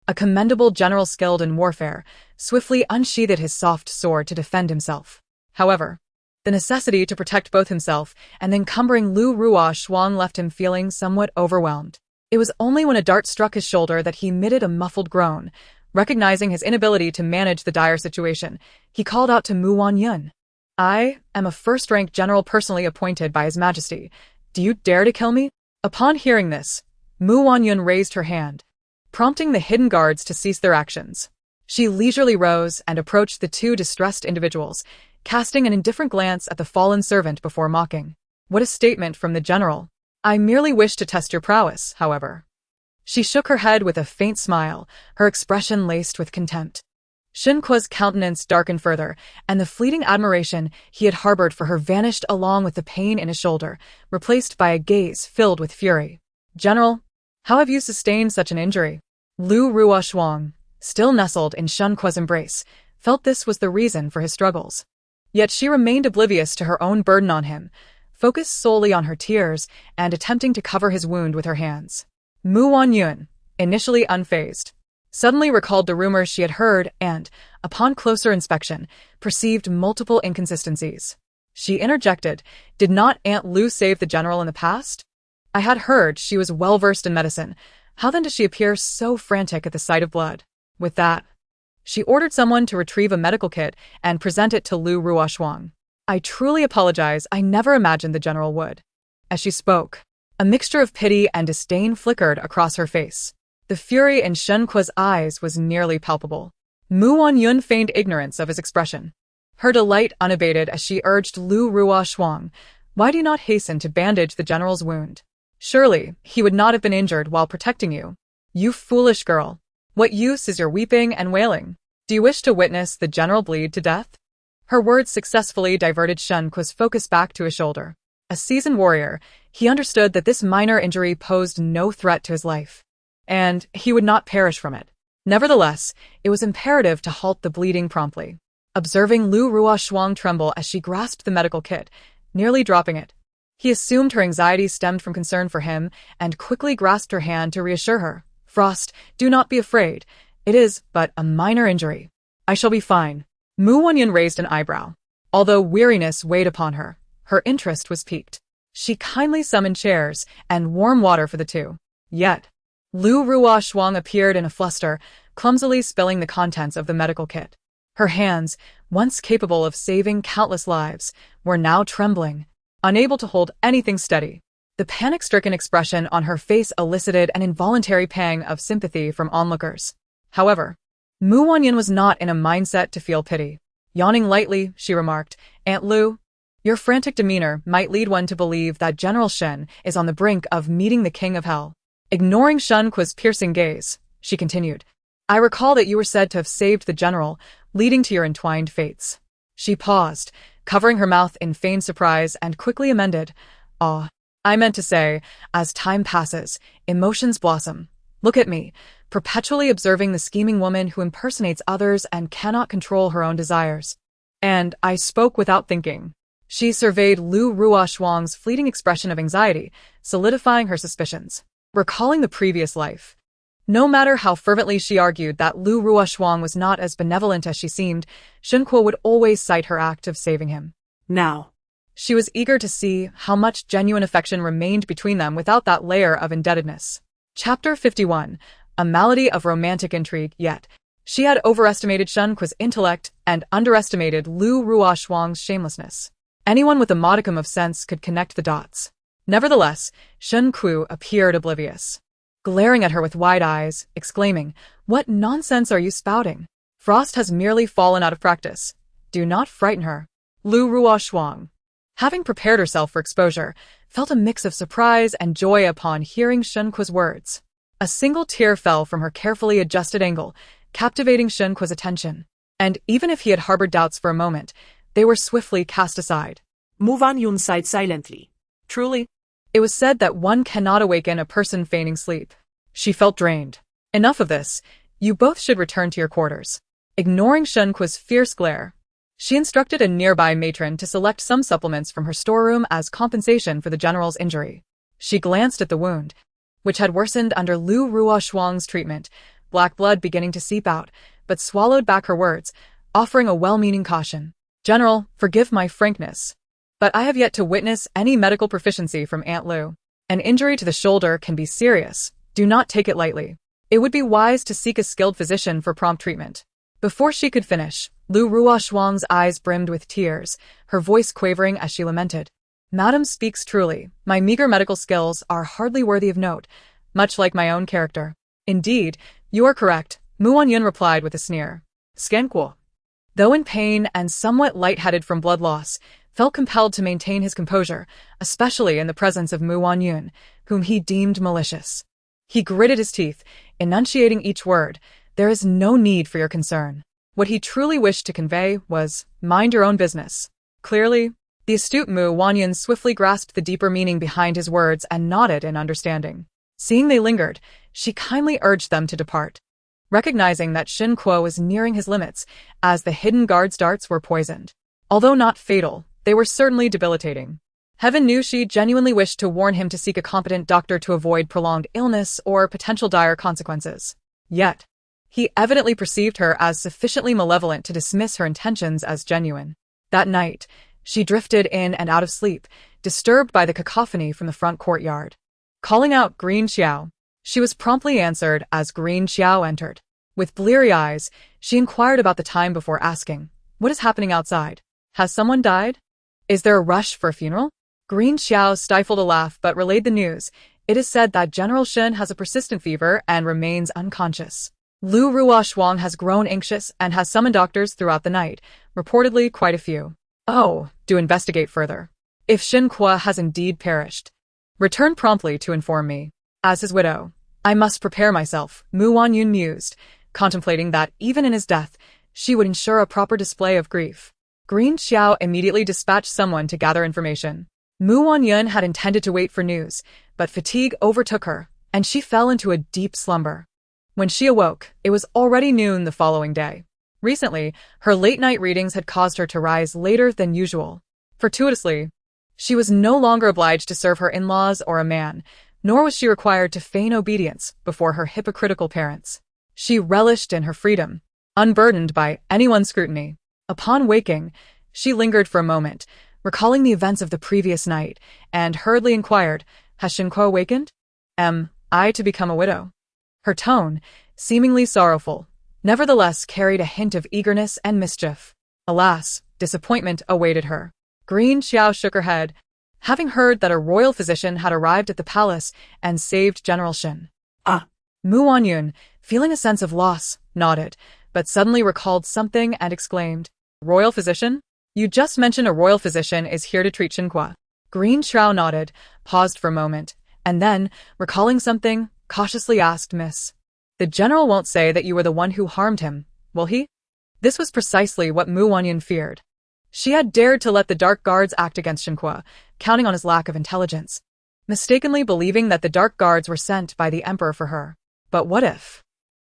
a commendable general skilled in warfare, swiftly unsheathed his soft sword to defend himself. However, the necessity to protect both himself and the encumbering Lu Ruoshuang left him feeling somewhat overwhelmed. It was only when a dart struck his shoulder that he emitted a muffled groan. Recognizing his inability to manage the dire situation, he called out to Wanyun. I am a first-rank general personally appointed by His Majesty. Do you dare to kill me? Upon hearing this, Wanyun raised her hand, prompting the hidden guards to cease their actions. She leisurely rose and approached the two distressed individuals, casting an indifferent glance at the fallen servant before mocking. What a statement from the general. I merely wish to test your prowess, however. She shook her head with a faint smile, her expression laced with contempt. Shen Kuo's countenance darkened further, and the fleeting admiration he had harbored for her vanished along with the pain in his shoulder, replaced by a gaze filled with fury. General, how have you sustained such an injury? Lu Ruoshuang, still nestled in Shen Kuo's embrace, felt this was the reason for his struggles. Yet she remained oblivious to her own burden on him, focused solely on her tears and attempting to cover his wound with her hands. Wanyun, initially unfazed, suddenly recalled the rumors she had heard and, upon closer inspection, perceived multiple inconsistencies. She interjected, did not Aunt Lu save the general in the past? I had heard she was well-versed in medicine. How then does she appear so frantic at the sight of blood? With that, she ordered someone to retrieve a medical kit and present it to Lu Ruoshuang. I truly apologize, I never imagined the general would. As she spoke, a mixture of pity and disdain flickered across her face. The fury in Shen Kuo's eyes was nearly palpable. Wanyun feigned ignorance of his expression, her delight unabated as she urged Lu Ruoshuang, why do you not hasten to bandage the general's wound? Surely, he would not have been injured while protecting you. You foolish girl. What use is your weeping and wailing? Do you wish to witness the general bleed to death? Her words successfully diverted Shen Kuo's focus back to his shoulder. A seasoned warrior, he understood that this minor injury posed no threat to his life, and he would not perish from it. Nevertheless, it was imperative to halt the bleeding promptly. Observing Lu Ruoshuang tremble as she grasped the medical kit, nearly dropping it, he assumed her anxiety stemmed from concern for him and quickly grasped her hand to reassure her. Frost, do not be afraid. It is but a minor injury. I shall be fine. Wanyun raised an eyebrow. Although weariness weighed upon her, her interest was piqued. She kindly summoned chairs and warm water for the two. Yet, Lu Ruoshuang appeared in a fluster, clumsily spilling the contents of the medical kit. Her hands, once capable of saving countless lives, were now trembling, unable to hold anything steady. The panic-stricken expression on her face elicited an involuntary pang of sympathy from onlookers. However, Wanyun was not in a mindset to feel pity. Yawning lightly, she remarked, Aunt Lu, your frantic demeanor might lead one to believe that General Shen is on the brink of meeting the King of Hell. Ignoring Shen Kuo's piercing gaze, she continued, I recall that you were said to have saved the general, leading to your entwined fates. She paused, covering her mouth in feigned surprise and quickly amended, I meant to say, as time passes, emotions blossom. Look at me, perpetually observing the scheming woman who impersonates others and cannot control her own desires. And I spoke without thinking. She surveyed Lu Ruoshuang's fleeting expression of anxiety, solidifying her suspicions. Recalling the previous life, no matter how fervently she argued that Lu Ruoshuang was not as benevolent as she seemed, Shen Kuo would always cite her act of saving him. Now, she was eager to see how much genuine affection remained between them without that layer of indebtedness. Chapter 51. A malady of romantic intrigue. Yet, she had overestimated Shen Kuo's intellect and underestimated Lu Ruoshuang's shamelessness. Anyone with a modicum of sense could connect the dots. Nevertheless, Shen Kuo appeared oblivious, glaring at her with wide eyes, exclaiming, What nonsense are you spouting? Frost has merely fallen out of practice. Do not frighten her. Lu Ruoshuang, having prepared herself for exposure, felt a mix of surprise and joy upon hearing Shen Kuo's words. A single tear fell from her carefully adjusted angle, captivating Shen Kuo's attention. And even if he had harbored doubts for a moment, they were swiftly cast aside. Wanyun sighed silently. Truly, It was said that one cannot awaken a person feigning sleep. She felt drained. Enough of this. You both should return to your quarters. Ignoring Shen Kuo's fierce glare, she instructed a nearby matron to select some supplements from her storeroom as compensation for the general's injury. She glanced at the wound, which had worsened under Lu Ruoshuang's treatment, black blood beginning to seep out, but swallowed back her words, offering a well-meaning caution. General, forgive my frankness, but I have yet to witness any medical proficiency from Aunt Lu. An injury to the shoulder can be serious. Do not take it lightly. It would be wise to seek a skilled physician for prompt treatment. Before she could finish, Lu Ruoshuang's eyes brimmed with tears, her voice quavering as she lamented. Madam speaks truly. My meager medical skills are hardly worthy of note, much like my own character. Indeed, you are correct, Wanyun replied with a sneer. Shen Kuo, though in pain and somewhat lightheaded from blood loss, felt compelled to maintain his composure, especially in the presence of Wanyun, whom he deemed malicious. He gritted his teeth, enunciating each word. There is no need for your concern. What he truly wished to convey was, mind your own business. Clearly, the astute Wanyun swiftly grasped the deeper meaning behind his words and nodded in understanding. Seeing they lingered, she kindly urged them to depart. Recognizing that Shen Kuo was nearing his limits, as the hidden guard's darts were poisoned. Although not fatal, they were certainly debilitating. Heaven knew she genuinely wished to warn him to seek a competent doctor to avoid prolonged illness or potential dire consequences. Yet, he evidently perceived her as sufficiently malevolent to dismiss her intentions as genuine. That night, she drifted in and out of sleep, disturbed by the cacophony from the front courtyard. Calling out Green Xiao, she was promptly answered as Green Xiao entered. With bleary eyes, she inquired about the time before asking, "What is happening outside? Has someone died? Is there a rush for a funeral?" Green Xiao stifled a laugh but relayed the news. It is said that General Shen has a persistent fever and remains unconscious. Lu Ruoshuang has grown anxious and has summoned doctors throughout the night, reportedly quite a few. Oh, do investigate further. If Shen Kuo has indeed perished, return promptly to inform me. As his widow, I must prepare myself, Wanyun mused, contemplating that even in his death, she would ensure a proper display of grief. Green Xiao immediately dispatched someone to gather information. Wanyun had intended to wait for news, but fatigue overtook her, and she fell into a deep slumber. When she awoke, it was already noon the following day. Recently, her late-night readings had caused her to rise later than usual. Fortuitously, she was no longer obliged to serve her in-laws or a man, nor was she required to feign obedience before her hypocritical parents. She relished in her freedom, unburdened by anyone's scrutiny. Upon waking, she lingered for a moment, recalling the events of the previous night, and hurriedly inquired, "Has Shen Kuo awakened? Am I to become a widow?" Her tone, seemingly sorrowful, nevertheless carried a hint of eagerness and mischief. Alas, disappointment awaited her. Green Xiao shook her head, having heard that a royal physician had arrived at the palace and saved General Shen. Wanyun, feeling a sense of loss, nodded, but suddenly recalled something and exclaimed, "Royal physician? You just mentioned a royal physician is here to treat Shen Kuo." Green Xiao nodded, paused for a moment, and then, recalling something, cautiously asked, "Miss, the general won't say that you were the one who harmed him, will he?" This was precisely what Wanyun feared. She had dared to let the dark guards act against Shen Kuo, counting on his lack of intelligence, mistakenly believing that the dark guards were sent by the emperor for her. But what if?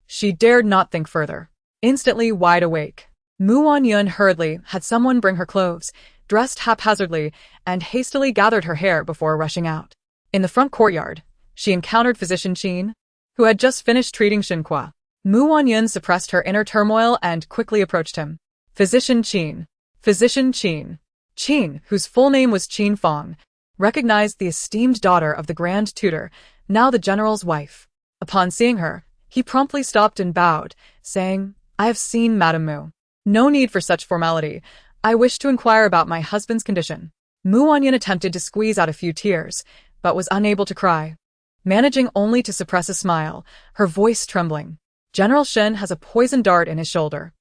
She dared not think further. Instantly wide awake, Wanyun hurriedly had someone bring her clothes, dressed haphazardly, and hastily gathered her hair before rushing out. In the front courtyard, she encountered Physician Qin, who had just finished treating Shen Kuo. Wanyun suppressed her inner turmoil and quickly approached him. Physician Qin. Physician Qin. Qin, whose full name was Qin Fong, recognized the esteemed daughter of the Grand Tutor, now the general's wife. Upon seeing her, he promptly stopped and bowed, saying, "I have seen Madame Mu. No need for such formality. I wish to inquire about my husband's condition." Wanyun attempted to squeeze out a few tears, but was unable to cry, managing only to suppress a smile, her voice trembling. "General Shen has a poisoned dart in his shoulder,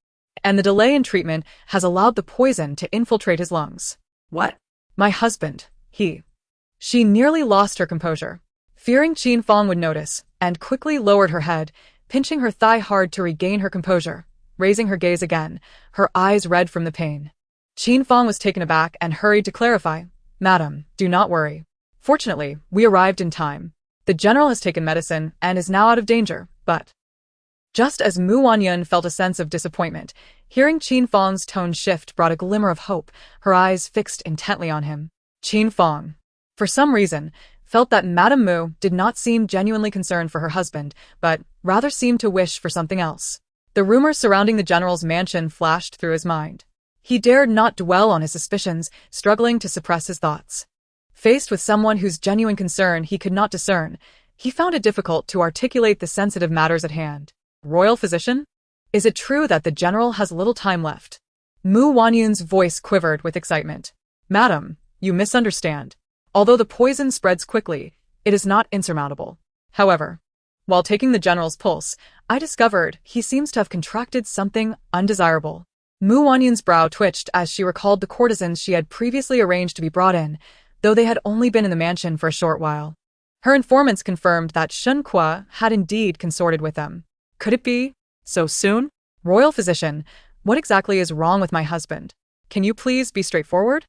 and the delay in treatment has allowed the poison to infiltrate his lungs." "What?" "My husband, he." She nearly lost her composure, fearing Qin Fong would notice, and quickly lowered her head, pinching her thigh hard to regain her composure, raising her gaze again, her eyes red from the pain. Qin Fong was taken aback and hurried to clarify, "Madam, do not worry. Fortunately, we arrived in time. The general has taken medicine and is now out of danger, but... Just as Wanyun felt a sense of disappointment, hearing Qin Fong's tone shift brought a glimmer of hope, her eyes fixed intently on him. Qin Fong, for some reason, felt that Madame Mu did not seem genuinely concerned for her husband, but rather seemed to wish for something else. The rumors surrounding the general's mansion flashed through his mind. He dared not dwell on his suspicions, struggling to suppress his thoughts. Faced with someone whose genuine concern he could not discern, he found it difficult to articulate the sensitive matters at hand. Royal physician? Is it true that the general has little time left? Wanyun's voice quivered with excitement. Madam, you misunderstand. Although the poison spreads quickly, it is not insurmountable. However, while taking the general's pulse, I discovered he seems to have contracted something undesirable. Wanyun's brow twitched as she recalled the courtesans she had previously arranged to be brought in, though they had only been in the mansion for a short while. Her informants confirmed that Shen Kuo had indeed consorted with them. Could it be? So soon? Royal physician, what exactly is wrong with my husband? Can you please be straightforward?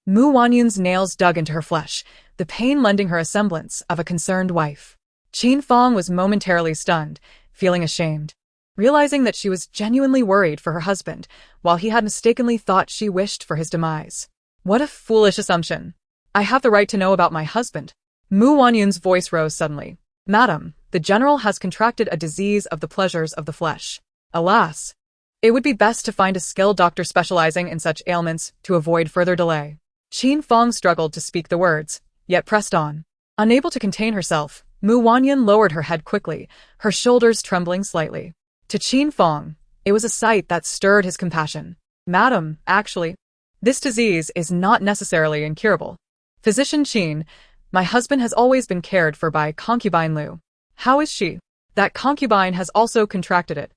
Wanyun's nails dug into her flesh, the pain lending her a semblance of a concerned wife. Qin Fong was momentarily stunned, feeling ashamed, realizing that she was genuinely worried for her husband, while he had mistakenly thought she wished for his demise. What a foolish assumption. I have the right to know about my husband. Wanyun's voice rose suddenly. Madam, the general has contracted a disease of the pleasures of the flesh. Alas, it would be best to find a skilled doctor specializing in such ailments to avoid further delay. Qin Fong struggled to speak the words, yet pressed on. Unable to contain herself, Wanyun lowered her head quickly, her shoulders trembling slightly. To Qin Fong, it was a sight that stirred his compassion. Madam, actually, this disease is not necessarily incurable. Physician Qin, my husband has always been cared for by concubine Lu. How is she? That concubine has also contracted it.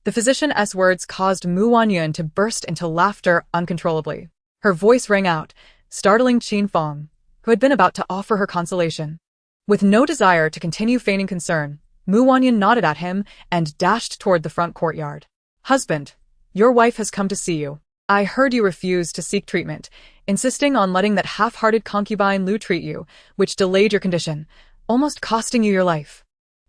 The physician's words caused Wanyun to burst into laughter uncontrollably. Her voice rang out, startling Qin Fong, who had been about to offer her consolation. With no desire to continue feigning concern, Wanyun nodded at him and dashed toward the front courtyard. Husband, your wife has come to see you. I heard you refused to seek treatment, insisting on letting that half-hearted concubine Lu treat you, which delayed your condition, almost costing you your life.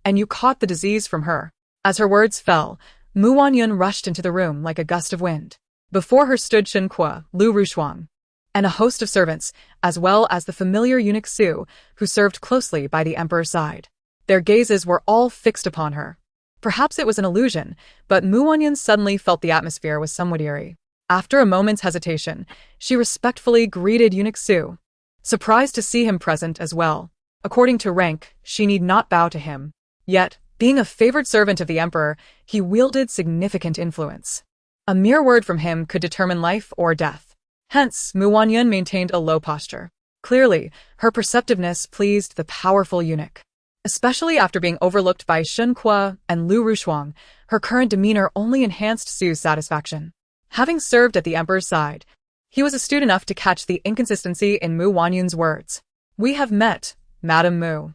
And you caught the disease from her. As her words fell, Wanyun rushed into the room like a gust of wind. Before her stood Shen Kuo, Lu Rushuang, and a host of servants, as well as the familiar eunuch Su, who served closely by the emperor's side. Their gazes were all fixed upon her. Perhaps it was an illusion, but Wanyun suddenly felt the atmosphere was somewhat eerie. After a moment's hesitation, she respectfully greeted eunuch Su, surprised to see him present as well. According to rank, she need not bow to him. Yet, being a favored servant of the emperor, he wielded significant influence. A mere word from him could determine life or death. Hence, Wanyun maintained a low posture. Clearly, her perceptiveness pleased the powerful eunuch. Especially after being overlooked by Shen Kuo and Lu Rushuang, her current demeanor only enhanced Su's satisfaction. Having served at the emperor's side, he was astute enough to catch the inconsistency in Wanyun's words. We have met, Madame Mu.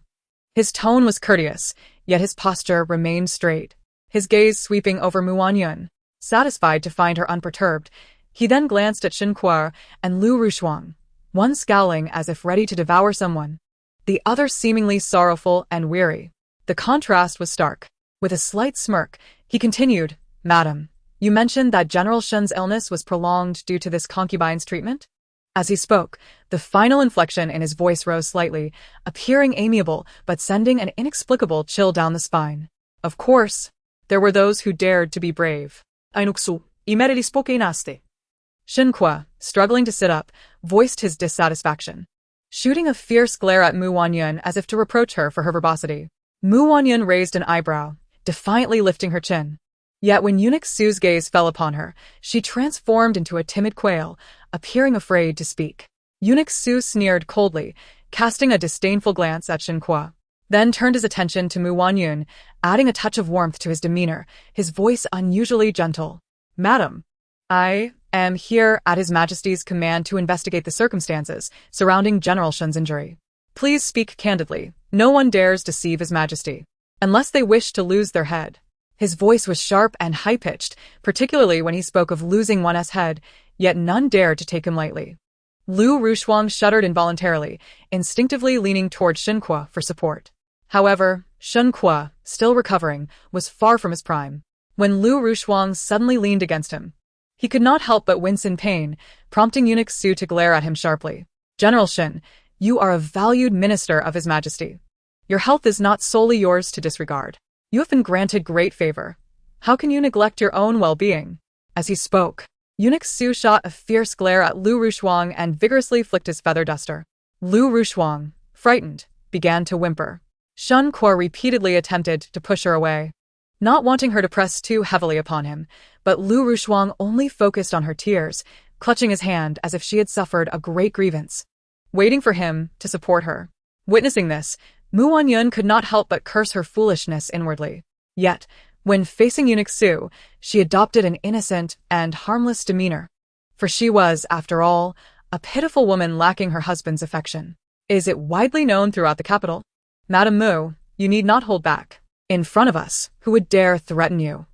His tone was courteous, yet his posture remained straight, his gaze sweeping over Wanyun. Satisfied to find her unperturbed, he then glanced at Shen Kuo and Lu Rushuang, one scowling as if ready to devour someone, the other seemingly sorrowful and weary. The contrast was stark. With a slight smirk, he continued, Madam, you mentioned that General Shen's illness was prolonged due to this concubine's treatment? As he spoke, the final inflection in his voice rose slightly, appearing amiable but sending an inexplicable chill down the spine. Of course, there were those who dared to be brave. Ainuksu, imereli spokeinaste. Shen Kuo, struggling to sit up, voiced his dissatisfaction, shooting a fierce glare at Wanyun as if to reproach her for her verbosity. Wanyun raised an eyebrow, defiantly lifting her chin. Yet when eunuch Su's gaze fell upon her, she transformed into a timid quail, appearing afraid to speak. Eunuch Su sneered coldly, casting a disdainful glance at Shen Kuo, then turned his attention to Wanyun, adding a touch of warmth to his demeanor, his voice unusually gentle. Madam, I am here at His Majesty's command to investigate the circumstances surrounding General Shen's injury. Please speak candidly. No one dares deceive His Majesty, unless they wish to lose their head. His voice was sharp and high-pitched, particularly when he spoke of losing one's head, yet none dared to take him lightly. Lu Rushuang shuddered involuntarily, instinctively leaning toward Shen Kuo for support. However, Shen Kuo, still recovering, was far from his prime. When Lu Rushuang suddenly leaned against him, he could not help but wince in pain, prompting Eunuch Su to glare at him sharply. General Shen, you are a valued minister of His Majesty. Your health is not solely yours to disregard. You have been granted great favor. How can you neglect your own well-being? As he spoke, Eunuch Su shot a fierce glare at Lu Rushuang and vigorously flicked his feather duster. Lu Rushuang, frightened, began to whimper. Shen Kuo repeatedly attempted to push her away, not wanting her to press too heavily upon him, but Lu Rushuang only focused on her tears, clutching his hand as if she had suffered a great grievance, waiting for him to support her. Witnessing this, Wanyun could not help but curse her foolishness inwardly. Yet, when facing Eunuch Su, she adopted an innocent and harmless demeanor. For she was, after all, a pitiful woman lacking her husband's affection. Is it widely known throughout the capital? Madam Mu, you need not hold back. In front of us, who would dare threaten you?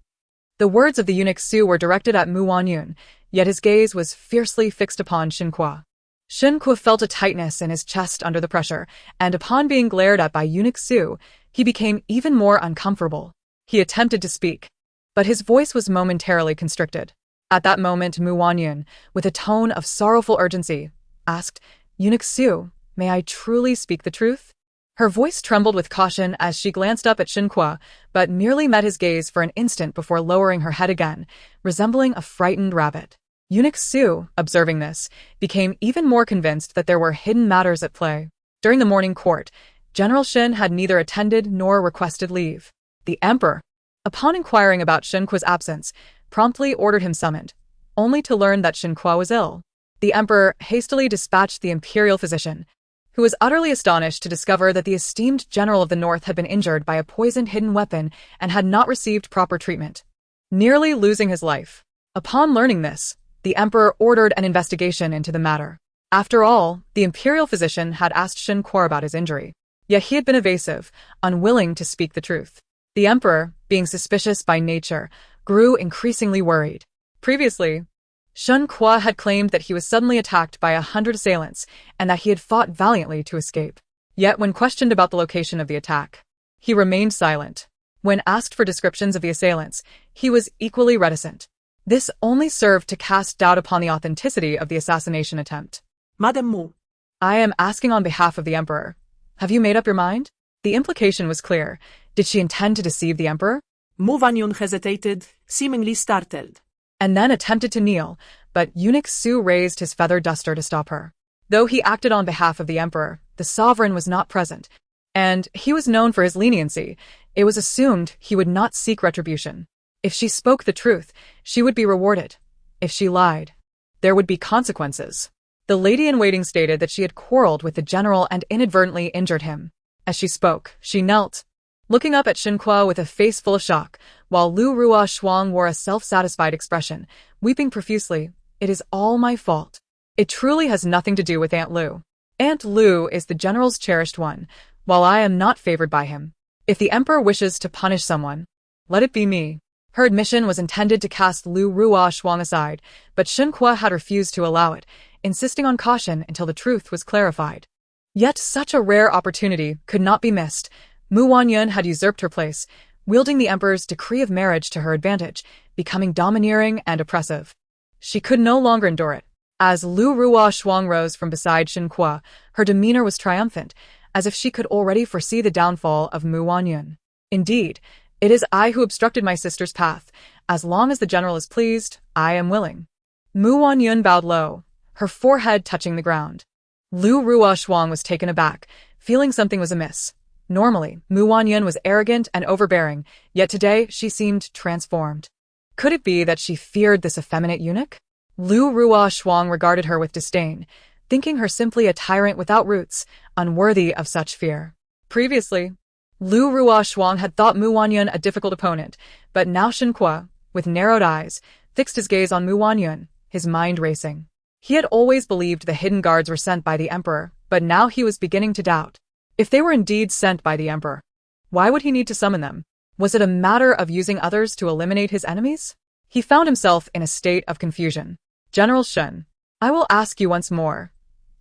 The words of the Eunuch Su were directed at Wanyun, yet his gaze was fiercely fixed upon Shen Kuo. Shen Kuo felt a tightness in his chest under the pressure, and upon being glared at by Eunuch Su, he became even more uncomfortable. He attempted to speak, but his voice was momentarily constricted. At that moment, Wanyun, with a tone of sorrowful urgency, asked, Eunuch Su, may I truly speak the truth? Her voice trembled with caution as she glanced up at Shen Kuo, but merely met his gaze for an instant before lowering her head again, resembling a frightened rabbit. Eunuch Su, observing this, became even more convinced that there were hidden matters at play. During the morning court, General Shen had neither attended nor requested leave. The emperor, upon inquiring about Shen Kuo's absence, promptly ordered him summoned, only to learn that Shen Kuo was ill. The emperor hastily dispatched the imperial physician, who was utterly astonished to discover that the esteemed general of the north had been injured by a poisoned hidden weapon and had not received proper treatment, nearly losing his life. Upon learning this, the emperor ordered an investigation into the matter. After all, the imperial physician had asked Shen Kuo about his injury, yet he had been evasive, unwilling to speak the truth. The emperor, being suspicious by nature, grew increasingly worried. Previously, Shen Kuo had claimed that he was suddenly attacked by 100 assailants and that he had fought valiantly to escape. Yet when questioned about the location of the attack, he remained silent. When asked for descriptions of the assailants, he was equally reticent. This only served to cast doubt upon the authenticity of the assassination attempt. Madame Mu. I am asking on behalf of the emperor. Have you made up your mind? The implication was clear. Did she intend to deceive the emperor? Wanyun hesitated, seemingly startled, and then attempted to kneel, but Eunuch Su raised his feather duster to stop her. Though he acted on behalf of the emperor, the sovereign was not present, and he was known for his leniency. It was assumed he would not seek retribution. If she spoke the truth, she would be rewarded. If she lied, there would be consequences. The lady-in-waiting stated that she had quarreled with the general and inadvertently injured him. As she spoke, she knelt, looking up at Shen Kuo with a face full of shock, while Lu Rushuang wore a self-satisfied expression, weeping profusely. It is all my fault. It truly has nothing to do with Aunt Lu. Aunt Lu is the general's cherished one, while I am not favored by him. If the emperor wishes to punish someone, let it be me. Her admission was intended to cast Lu Rushuang aside, but Shen Kuo had refused to allow it, insisting on caution until the truth was clarified. Yet such a rare opportunity could not be missed. Wanyun had usurped her place, wielding the emperor's decree of marriage to her advantage, becoming domineering and oppressive. She could no longer endure it. As Lu Rushuang rose from beside Shen Kuo, her demeanor was triumphant, as if she could already foresee the downfall of Wanyun. Indeed, it is I who obstructed my sister's path. As long as the general is pleased, I am willing. Wanyun bowed low, her forehead touching the ground. Lu Rushuang was taken aback, feeling something was amiss. Normally, Wanyun was arrogant and overbearing, yet today she seemed transformed. Could it be that she feared this effeminate eunuch? Lu Rushuang regarded her with disdain, thinking her simply a tyrant without roots, unworthy of such fear. Previously, Lu Rushuang had thought Wanyun a difficult opponent, but now Shen Kuo, with narrowed eyes, fixed his gaze on Wanyun, his mind racing. He had always believed the hidden guards were sent by the emperor, but now he was beginning to doubt. If they were indeed sent by the emperor, why would he need to summon them? Was it a matter of using others to eliminate his enemies? He found himself in a state of confusion. General Shen, I will ask you once more,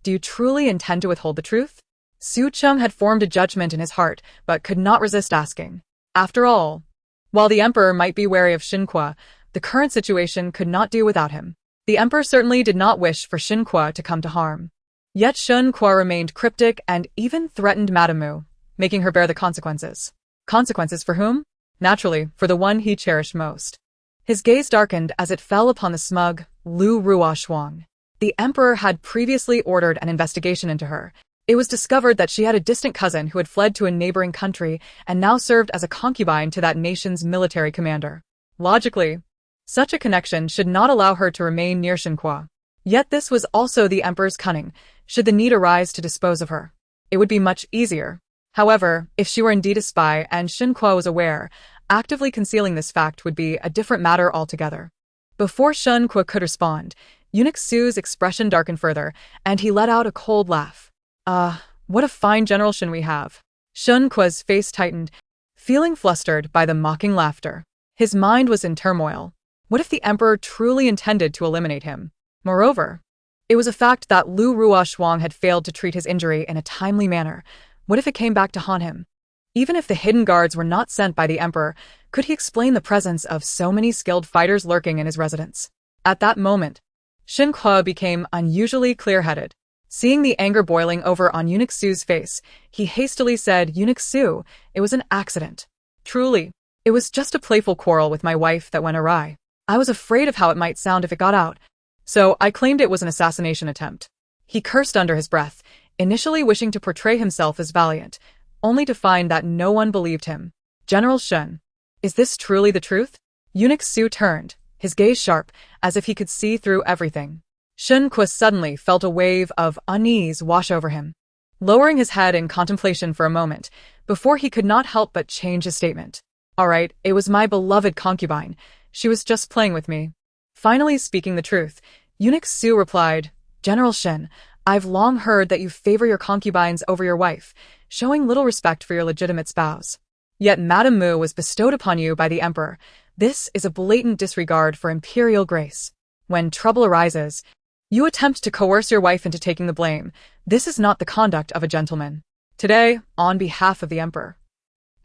Do you truly intend to withhold the truth? Su Cheng had formed a judgment in his heart, but could not resist asking. After all, while the emperor might be wary of Shen Kuo, the current situation could not do without him. The emperor certainly did not wish for Shen Kuo to come to harm. Yet Shen Kuo remained cryptic and even threatened Madame Mu, making her bear the consequences. Consequences for whom? Naturally, for the one he cherished most. His gaze darkened as it fell upon the smug Lu Ruoshuang. The emperor had previously ordered an investigation into her. It was discovered that she had a distant cousin who had fled to a neighboring country and now served as a concubine to that nation's military commander. Logically, such a connection should not allow her to remain near Shen Kuo. Yet this was also the emperor's cunning, should the need arise to dispose of her. It would be much easier. However, if she were indeed a spy and Shen Kuo was aware, actively concealing this fact would be a different matter altogether. Before Shen Kuo could respond, Eunuch Su's expression darkened further, and he let out a cold laugh. What a fine General Shen we have. Shen Kuo's face tightened, feeling flustered by the mocking laughter. His mind was in turmoil. What if the emperor truly intended to eliminate him? Moreover, it was a fact that Lu Ruoshuang had failed to treat his injury in a timely manner. What if it came back to haunt him? Even if the hidden guards were not sent by the emperor, could he explain the presence of so many skilled fighters lurking in his residence? At that moment, Shen Kuo became unusually clear-headed. Seeing the anger boiling over on Eunuch Su's face, he hastily said, "Eunuch Su, it was an accident. Truly, it was just a playful quarrel with my wife that went awry. I was afraid of how it might sound if it got out, so I claimed it was an assassination attempt." He cursed under his breath, initially wishing to portray himself as valiant, only to find that no one believed him. "General Shen, is this truly the truth?" Eunuch Su turned, his gaze sharp, as if he could see through everything. Shen Kuo suddenly felt a wave of unease wash over him. Lowering his head in contemplation for a moment, before he could not help but change his statement. "All right, it was my beloved concubine. She was just playing with me." Finally speaking the truth, Eunuch Su replied, "General Shen, I've long heard that you favor your concubines over your wife, showing little respect for your legitimate spouse. Yet Madame Mu was bestowed upon you by the emperor. This is a blatant disregard for imperial grace. When trouble arises, you attempt to coerce your wife into taking the blame. This is not the conduct of a gentleman. Today, on behalf of the emperor."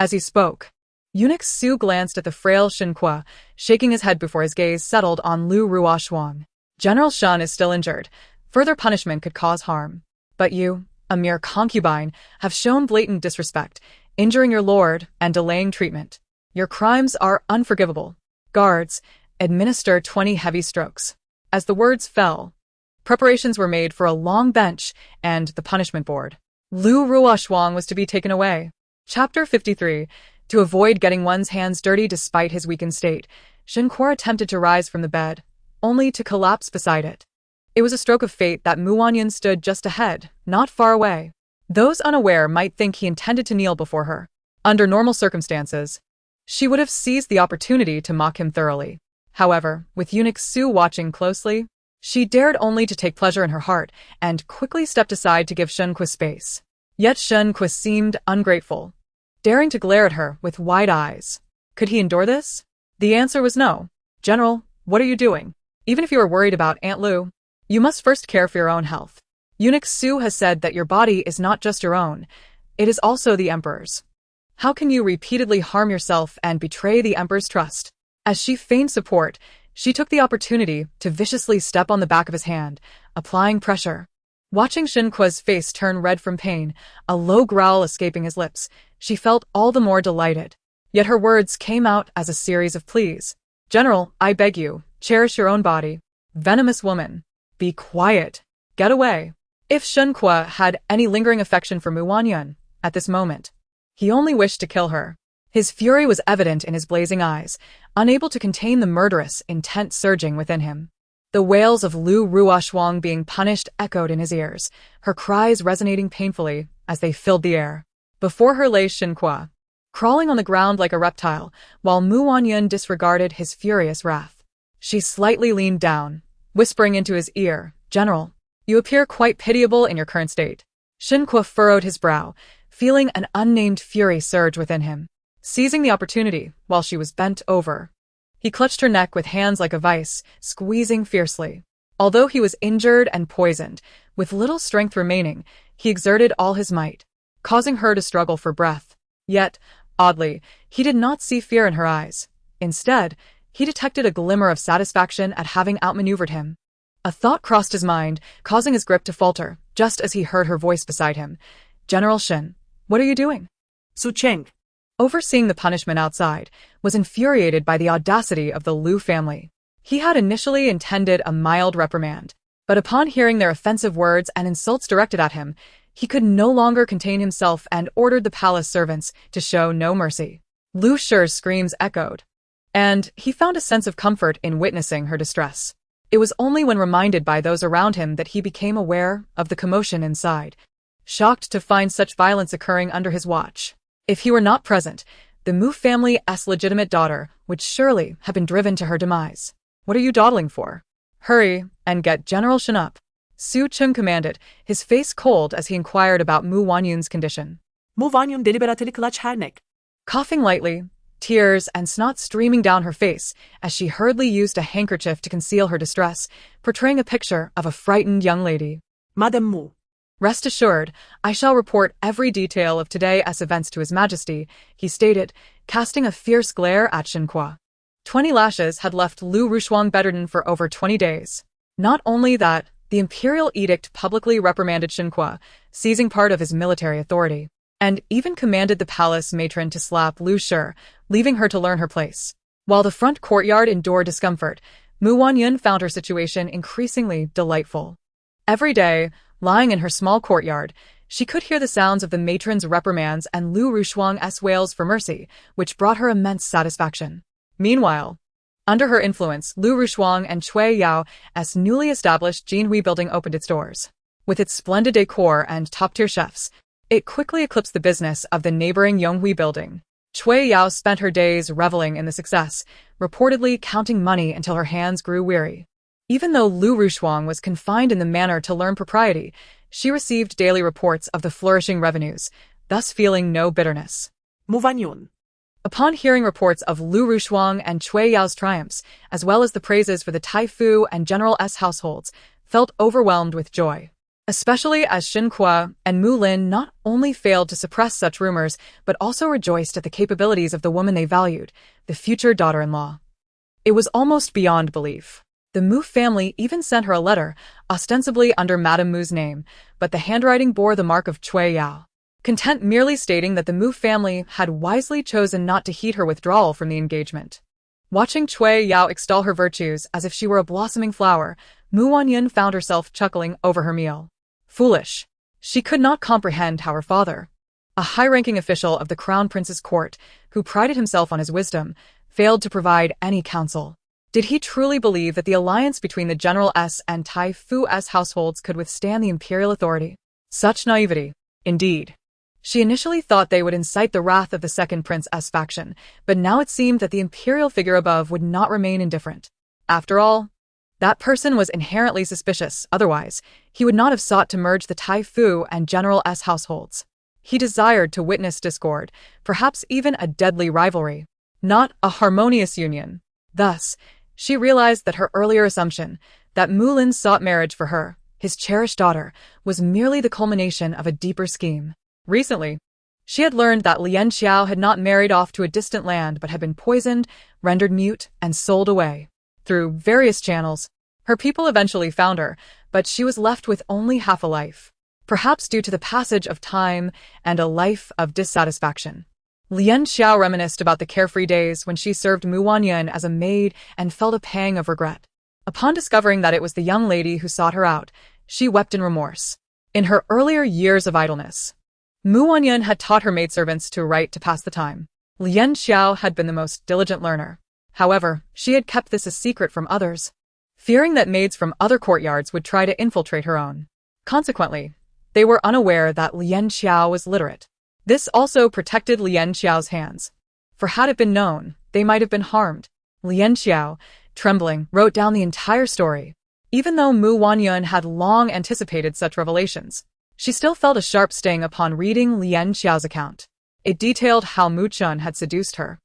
As he spoke, Eunuch Su glanced at the frail Shen Kuo, shaking his head before his gaze settled on Lu Ruoshuang. "General Shen is still injured. Further punishment could cause harm. But you, a mere concubine, have shown blatant disrespect, injuring your lord and delaying treatment. Your crimes are unforgivable. Guards, administer 20 heavy strokes." As the words fell, preparations were made for a long bench and the punishment board. Lu Ruoshuang was to be taken away. Chapter 53. To avoid getting one's hands dirty despite his weakened state, Shen Kuo attempted to rise from the bed, only to collapse beside it. It was a stroke of fate that Wanyun stood just ahead, not far away. Those unaware might think he intended to kneel before her. Under normal circumstances, she would have seized the opportunity to mock him thoroughly. However, with Eunuch Su watching closely, she dared only to take pleasure in her heart and quickly stepped aside to give Shen Kuo space. Yet Shen Kuo seemed ungrateful, daring to glare at her with wide eyes. Could he endure this? The answer was no. "General, what are you doing? Even if you are worried about Aunt Lu, you must first care for your own health. Eunuch Su has said that your body is not just your own, it is also the emperor's. How can you repeatedly harm yourself and betray the emperor's trust?" As she feigned support, she took the opportunity to viciously step on the back of his hand, applying pressure. Watching Shen Kuo's face turn red from pain, a low growl escaping his lips, she felt all the more delighted. Yet her words came out as a series of pleas. "General, I beg you, cherish your own body. Venomous woman. Be quiet. Get away." If Shen Kuo had any lingering affection for Wanyun at this moment, he only wished to kill her. His fury was evident in his blazing eyes, unable to contain the murderous intent surging within him. The wails of Lu Ruoshuang being punished echoed in his ears, her cries resonating painfully as they filled the air. Before her lay Shen Kuo, crawling on the ground like a reptile, while Wanyun disregarded his furious wrath. She slightly leaned down, whispering into his ear, "General, you appear quite pitiable in your current state." Shen Kuo furrowed his brow, feeling an unnamed fury surge within him. Seizing the opportunity, while she was bent over, he clutched her neck with hands like a vice, squeezing fiercely. Although he was injured and poisoned, with little strength remaining, he exerted all his might, causing her to struggle for breath. Yet, oddly, he did not see fear in her eyes. Instead, he detected a glimmer of satisfaction at having outmaneuvered him. A thought crossed his mind, causing his grip to falter, just as he heard her voice beside him. General Shen, what are you doing? Su Cheng. Overseeing the punishment outside, was infuriated by the audacity of the Liu family. He had initially intended a mild reprimand, but upon hearing their offensive words and insults directed at him, he could no longer contain himself and ordered the palace servants to show no mercy. Lu Shi's screams echoed, and he found a sense of comfort in witnessing her distress. It was only when reminded by those around him that he became aware of the commotion inside, shocked to find such violence occurring under his watch. If he were not present, the Mu family's legitimate daughter would surely have been driven to her demise. What are you dawdling for? Hurry and get General Shen up. Su Cheng commanded, his face cold as he inquired about Mu Wanyun's condition. Mu Wanyun deliberately clutched her neck. Coughing lightly, tears and snot streaming down her face as she hurriedly used a handkerchief to conceal her distress, portraying a picture of a frightened young lady. Madame Mu. Rest assured, I shall report every detail of today's events to His Majesty, he stated, casting a fierce glare at Shen Kuo. 20 lashes had left Lu Rushuang bedridden for over 20 days. Not only that, the imperial edict publicly reprimanded Shen Kuo, seizing part of his military authority, and even commanded the palace matron to slap Lu Shi, leaving her to learn her place. While the front courtyard endured discomfort, Mu Wanyun found her situation increasingly delightful. Every day, lying in her small courtyard, she could hear the sounds of the matron's reprimands and Lu Rushuang's wails for mercy, which brought her immense satisfaction. Meanwhile, under her influence, Lu Rushuang and Cui Yao's newly established Jinhui building opened its doors. With its splendid decor and top-tier chefs, it quickly eclipsed the business of the neighboring Yonghui building. Cui Yao spent her days reveling in the success, reportedly counting money until her hands grew weary. Even though Lu Rushuang was confined in the manor to learn propriety, she received daily reports of the flourishing revenues, thus feeling no bitterness. Mu Wanyun. Upon hearing reports of Lu Rushuang and Cui Yao's triumphs, as well as the praises for the Tai Fu and General S households, felt overwhelmed with joy. Especially as Shen Kuo and Mu Lin not only failed to suppress such rumors, but also rejoiced at the capabilities of the woman they valued, the future daughter-in-law. It was almost beyond belief. The Mu family even sent her a letter, ostensibly under Madame Mu's name, but the handwriting bore the mark of Cui Yao. Content merely stating that the Mu family had wisely chosen not to heed her withdrawal from the engagement. Watching Cui Yao extol her virtues as if she were a blossoming flower, Mu Wanyun found herself chuckling over her meal. Foolish. She could not comprehend how her father, a high-ranking official of the Crown Prince's court, who prided himself on his wisdom, failed to provide any counsel. Did he truly believe that the alliance between the General S and Tai Fu's households could withstand the imperial authority? Such naivety. Indeed. She initially thought they would incite the wrath of the second prince's faction, but now it seemed that the imperial figure above would not remain indifferent. After all, that person was inherently suspicious, otherwise, he would not have sought to merge the Tai Fu and General S households. He desired to witness discord, perhaps even a deadly rivalry, not a harmonious union. Thus, she realized that her earlier assumption, that Mu Lin sought marriage for her, his cherished daughter, was merely the culmination of a deeper scheme. Recently, she had learned that Lian Xiao had not married off to a distant land but had been poisoned, rendered mute, and sold away. Through various channels, her people eventually found her, but she was left with only half a life, perhaps due to the passage of time and a life of dissatisfaction. Lian Xiao reminisced about the carefree days when she served Mu Wanyun as a maid and felt a pang of regret. Upon discovering that it was the young lady who sought her out, she wept in remorse. In her earlier years of idleness, Mu Wanyun had taught her maidservants to write to pass the time. Lian Xiao had been the most diligent learner. However, she had kept this a secret from others, fearing that maids from other courtyards would try to infiltrate her own. Consequently, they were unaware that Lian Xiao was literate. This also protected Lian Xiao's hands, for had it been known, they might have been harmed. Lian Xiao, trembling, wrote down the entire story. Even though Mu Wanyun had long anticipated such revelations, she still felt a sharp sting upon reading Lian Xiao's account. It detailed how Mu Chun had seduced her,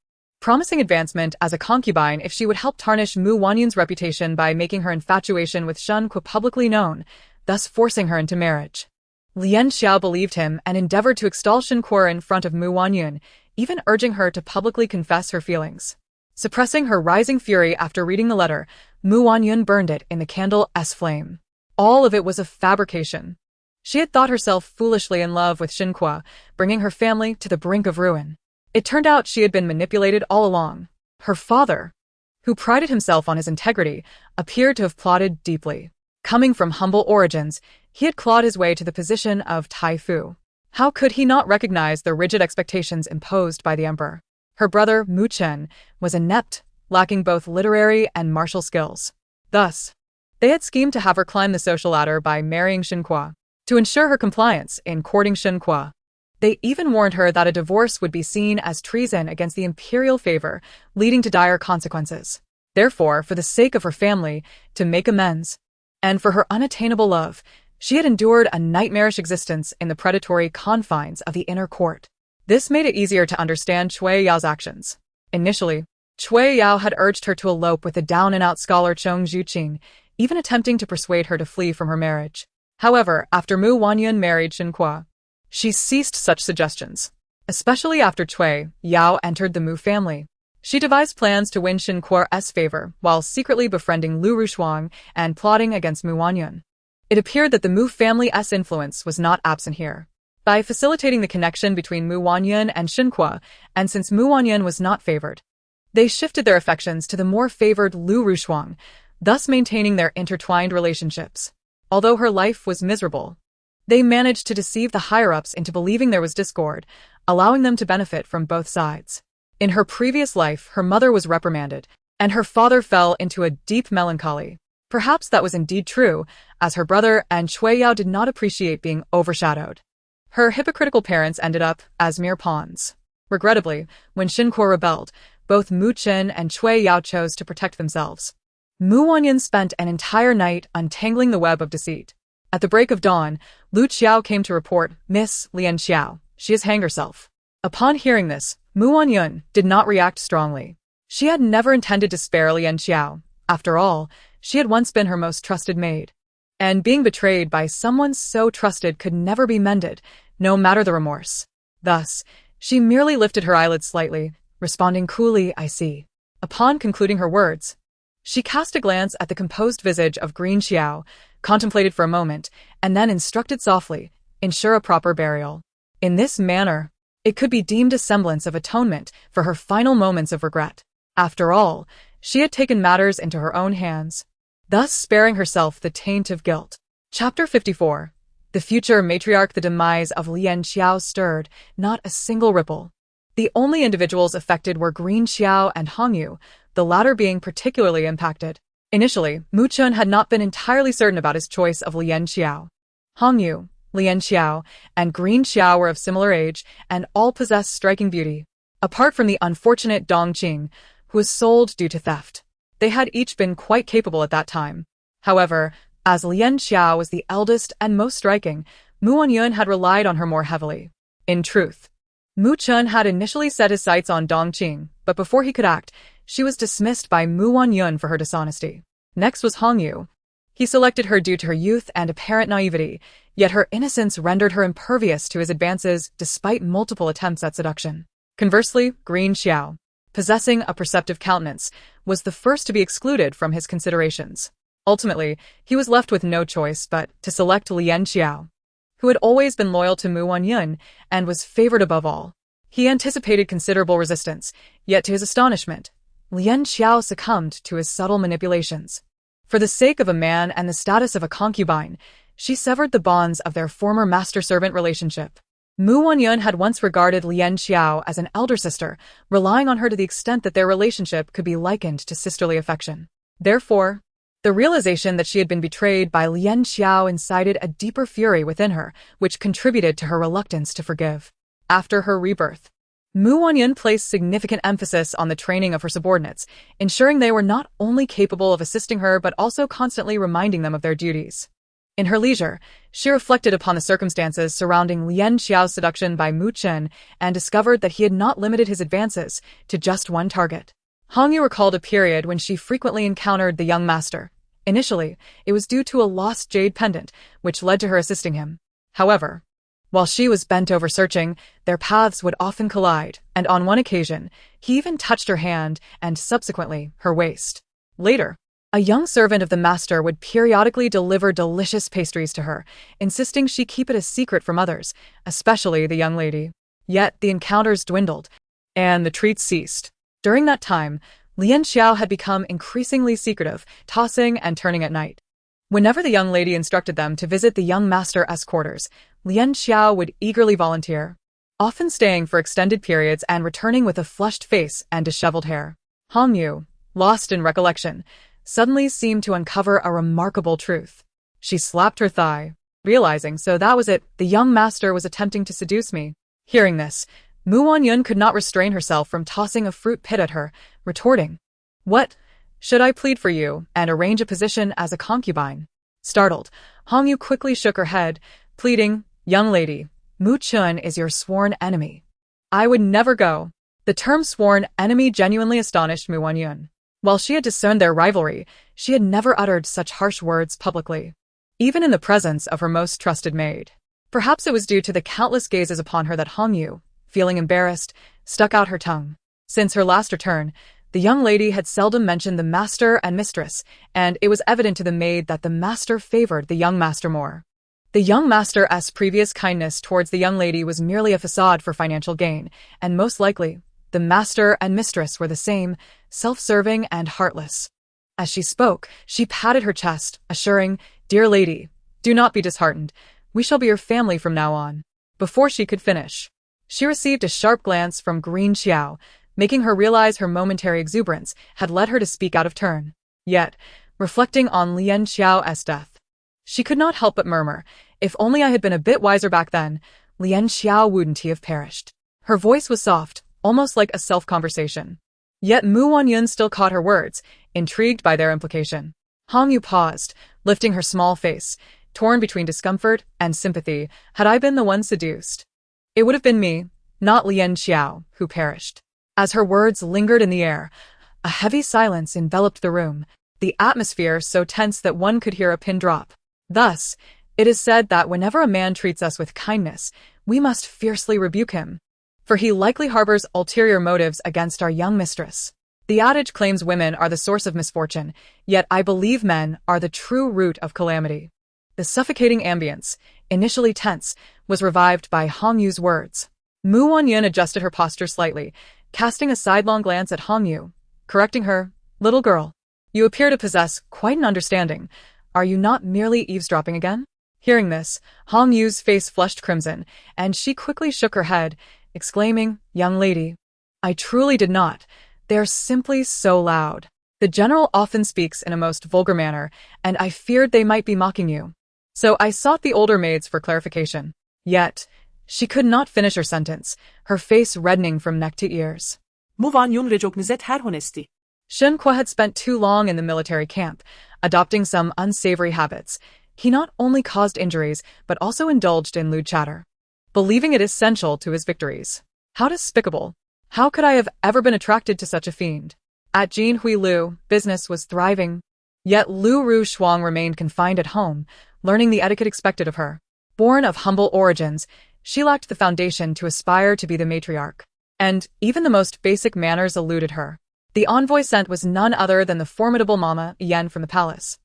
promising advancement as a concubine if she would help tarnish Mu Wanyun's reputation by making her infatuation with Shen Kuo publicly known, thus forcing her into marriage. Lian Xiao believed him and endeavored to extol Shen Kuo in front of Mu Wanyun, even urging her to publicly confess her feelings. Suppressing her rising fury after reading the letter, Mu Wanyun burned it in the candle's flame. All of it was a fabrication. She had thought herself foolishly in love with Shen Kuo, bringing her family to the brink of ruin. It turned out she had been manipulated all along. Her father, who prided himself on his integrity, appeared to have plotted deeply. Coming from humble origins, he had clawed his way to the position of Taifu. How could he not recognize the rigid expectations imposed by the emperor? Her brother, Mu Chen, was inept, lacking both literary and martial skills. Thus, they had schemed to have her climb the social ladder by marrying Shen Kuo. To ensure her compliance in courting Shen Kuo, they even warned her that a divorce would be seen as treason against the imperial favor, leading to dire consequences. Therefore, for the sake of her family, to make amends, and for her unattainable love, she had endured a nightmarish existence in the predatory confines of the inner court. This made it easier to understand Cui Yao's actions. Initially, Cui Yao had urged her to elope with the down-and-out scholar Chong Zhuqing, even attempting to persuade her to flee from her marriage. However, after Mu Wanyun married Shen Kuo, she ceased such suggestions. Especially after Cui Yao entered the Mu family, she devised plans to win Shen Kuo's favor while secretly befriending Lu Rushuang and plotting against Mu Wanyun. It appeared that the Mu family's influence was not absent here. By facilitating the connection between Mu Wanyun and Shen Kuo, and since Mu Wanyun was not favored, they shifted their affections to the more favored Lu Rushuang, thus maintaining their intertwined relationships. Although her life was miserable, they managed to deceive the higher-ups into believing there was discord, allowing them to benefit from both sides. In her previous life, her mother was reprimanded, and her father fell into a deep melancholy. Perhaps that was indeed true, as her brother and Cui Yao did not appreciate being overshadowed. Her hypocritical parents ended up as mere pawns. Regrettably, when Shen Kuo rebelled, both Mu Chen and Cui Yao chose to protect themselves. Mu Wanyun spent an entire night untangling the web of deceit. At the break of dawn, Lu Qiao came to report, "Miss Lian Xiao, she has hanged herself." Upon hearing this, Mu Wanyun did not react strongly. She had never intended to spare Lian Xiao. After all, she had once been her most trusted maid. And being betrayed by someone so trusted could never be mended, no matter the remorse. Thus, she merely lifted her eyelids slightly, responding coolly, "I see." Upon concluding her words, she cast a glance at the composed visage of Green Xiao, contemplated for a moment, and then instructed softly, "Ensure a proper burial." In this manner, it could be deemed a semblance of atonement for her final moments of regret. After all, she had taken matters into her own hands, thus sparing herself the taint of guilt. Chapter 54. The future matriarch. The demise of Lian Xiao stirred not a single ripple. The only individuals affected were Green Xiao and Hongyu, the latter being particularly impacted. Initially, Mu Chen had not been entirely certain about his choice of Lian Xiao. Hongyu, Lian Xiao, and Green Xiao were of similar age, and all possessed striking beauty. Apart from the unfortunate Dong Qing, who was sold due to theft, they had each been quite capable at that time. However, as Lian Xiao was the eldest and most striking, Mu Wanyun had relied on her more heavily. In truth, Mu Chen had initially set his sights on Dong Qing, but before he could act, she was dismissed by Mu Wanyun for her dishonesty. Next was Hongyu. He selected her due to her youth and apparent naivety, yet her innocence rendered her impervious to his advances despite multiple attempts at seduction. Conversely, Green Xiao, possessing a perceptive countenance, was the first to be excluded from his considerations. Ultimately, he was left with no choice but to select Lian Xiao, who had always been loyal to Mu Wanyun and was favored above all. He anticipated considerable resistance, yet to his astonishment, Lian Xiao succumbed to his subtle manipulations. For the sake of a man and the status of a concubine, she severed the bonds of their former master-servant relationship. Mu Wanyun had once regarded Lian Xiao as an elder sister, relying on her to the extent that their relationship could be likened to sisterly affection. Therefore, the realization that she had been betrayed by Lian Xiao incited a deeper fury within her, which contributed to her reluctance to forgive. After her rebirth, Mu Wanyun placed significant emphasis on the training of her subordinates, ensuring they were not only capable of assisting her but also constantly reminding them of their duties. In her leisure, she reflected upon the circumstances surrounding Lien Xiao's seduction by Mu Chen and discovered that he had not limited his advances to just one target. Hongyu recalled a period when she frequently encountered the young master. Initially, it was due to a lost jade pendant, which led to her assisting him. However, while she was bent over searching, their paths would often collide, and on one occasion, he even touched her hand and subsequently her waist. Later, a young servant of the master would periodically deliver delicious pastries to her, insisting she keep it a secret from others, especially the young lady. Yet the encounters dwindled, and the treats ceased. During that time, Lien Xiao had become increasingly secretive, tossing and turning at night. Whenever the young lady instructed them to visit the young master's quarters, Lien Xiao would eagerly volunteer, often staying for extended periods and returning with a flushed face and disheveled hair. Hongyu, lost in recollection, suddenly seemed to uncover a remarkable truth. She slapped her thigh, realizing so that was it, the young master was attempting to seduce me. Hearing this, Wanyun could not restrain herself from tossing a fruit pit at her, retorting, "What? Should I plead for you and arrange a position as a concubine?" Startled, Hongyu quickly shook her head, pleading, "Young lady, Mu Chen is your sworn enemy. I would never go." The term sworn enemy genuinely astonished Wanyun. While she had discerned their rivalry, she had never uttered such harsh words publicly, even in the presence of her most trusted maid. Perhaps it was due to the countless gazes upon her that Hongyu, feeling embarrassed, stuck out her tongue. Since her last return, the young lady had seldom mentioned the master and mistress, and it was evident to the maid that the master favored the young master more. The young master's previous kindness towards the young lady was merely a facade for financial gain, and most likely, the master and mistress were the same, self-serving and heartless. As she spoke, she patted her chest, assuring, "Dear lady, do not be disheartened. We shall be your family from now on." Before she could finish, she received a sharp glance from Green Xiao, making her realize her momentary exuberance had led her to speak out of turn. Yet, reflecting on Lien Xiao's death, she could not help but murmur, "If only I had been a bit wiser back then, Lien Xiao wouldn't he have perished." Her voice was soft, almost like a self-conversation. Yet Wanyun still caught her words, intrigued by their implication. Hongyu paused, lifting her small face, torn between discomfort and sympathy. Had I been the one seduced, it would have been me, not Lien Xiao, who perished. As her words lingered in the air, a heavy silence enveloped the room, the atmosphere so tense that one could hear a pin drop. Thus, it is said that whenever a man treats us with kindness, we must fiercely rebuke him, for he likely harbors ulterior motives against our young mistress. The adage claims women are the source of misfortune, yet I believe men are the true root of calamity. The suffocating ambience, initially tense, was revived by Hongyu's words. Wanyun adjusted her posture slightly, casting a sidelong glance at Hongyu, correcting her, "Little girl, you appear to possess quite an understanding. Are you not merely eavesdropping again?" Hearing this, Hongyu's face flushed crimson, and she quickly shook her head, exclaiming, "Young lady, I truly did not. They are simply so loud. The general often speaks in a most vulgar manner, and I feared they might be mocking you. So I sought the older maids for clarification." Yet, she could not finish her sentence, her face reddening from neck to ears. Wanyun recognized her honesty. Shen Kuo had spent too long in the military camp, adopting some unsavory habits. He not only caused injuries, but also indulged in lewd chatter, believing it essential to his victories. How despicable! How could I have ever been attracted to such a fiend? At Jin Hui Lu, business was thriving. Yet Lu Ru Shuang remained confined at home, learning the etiquette expected of her. Born of humble origins, she lacked the foundation to aspire to be the matriarch. And even the most basic manners eluded her. The envoy sent was none other than the formidable Mama Yen from the palace,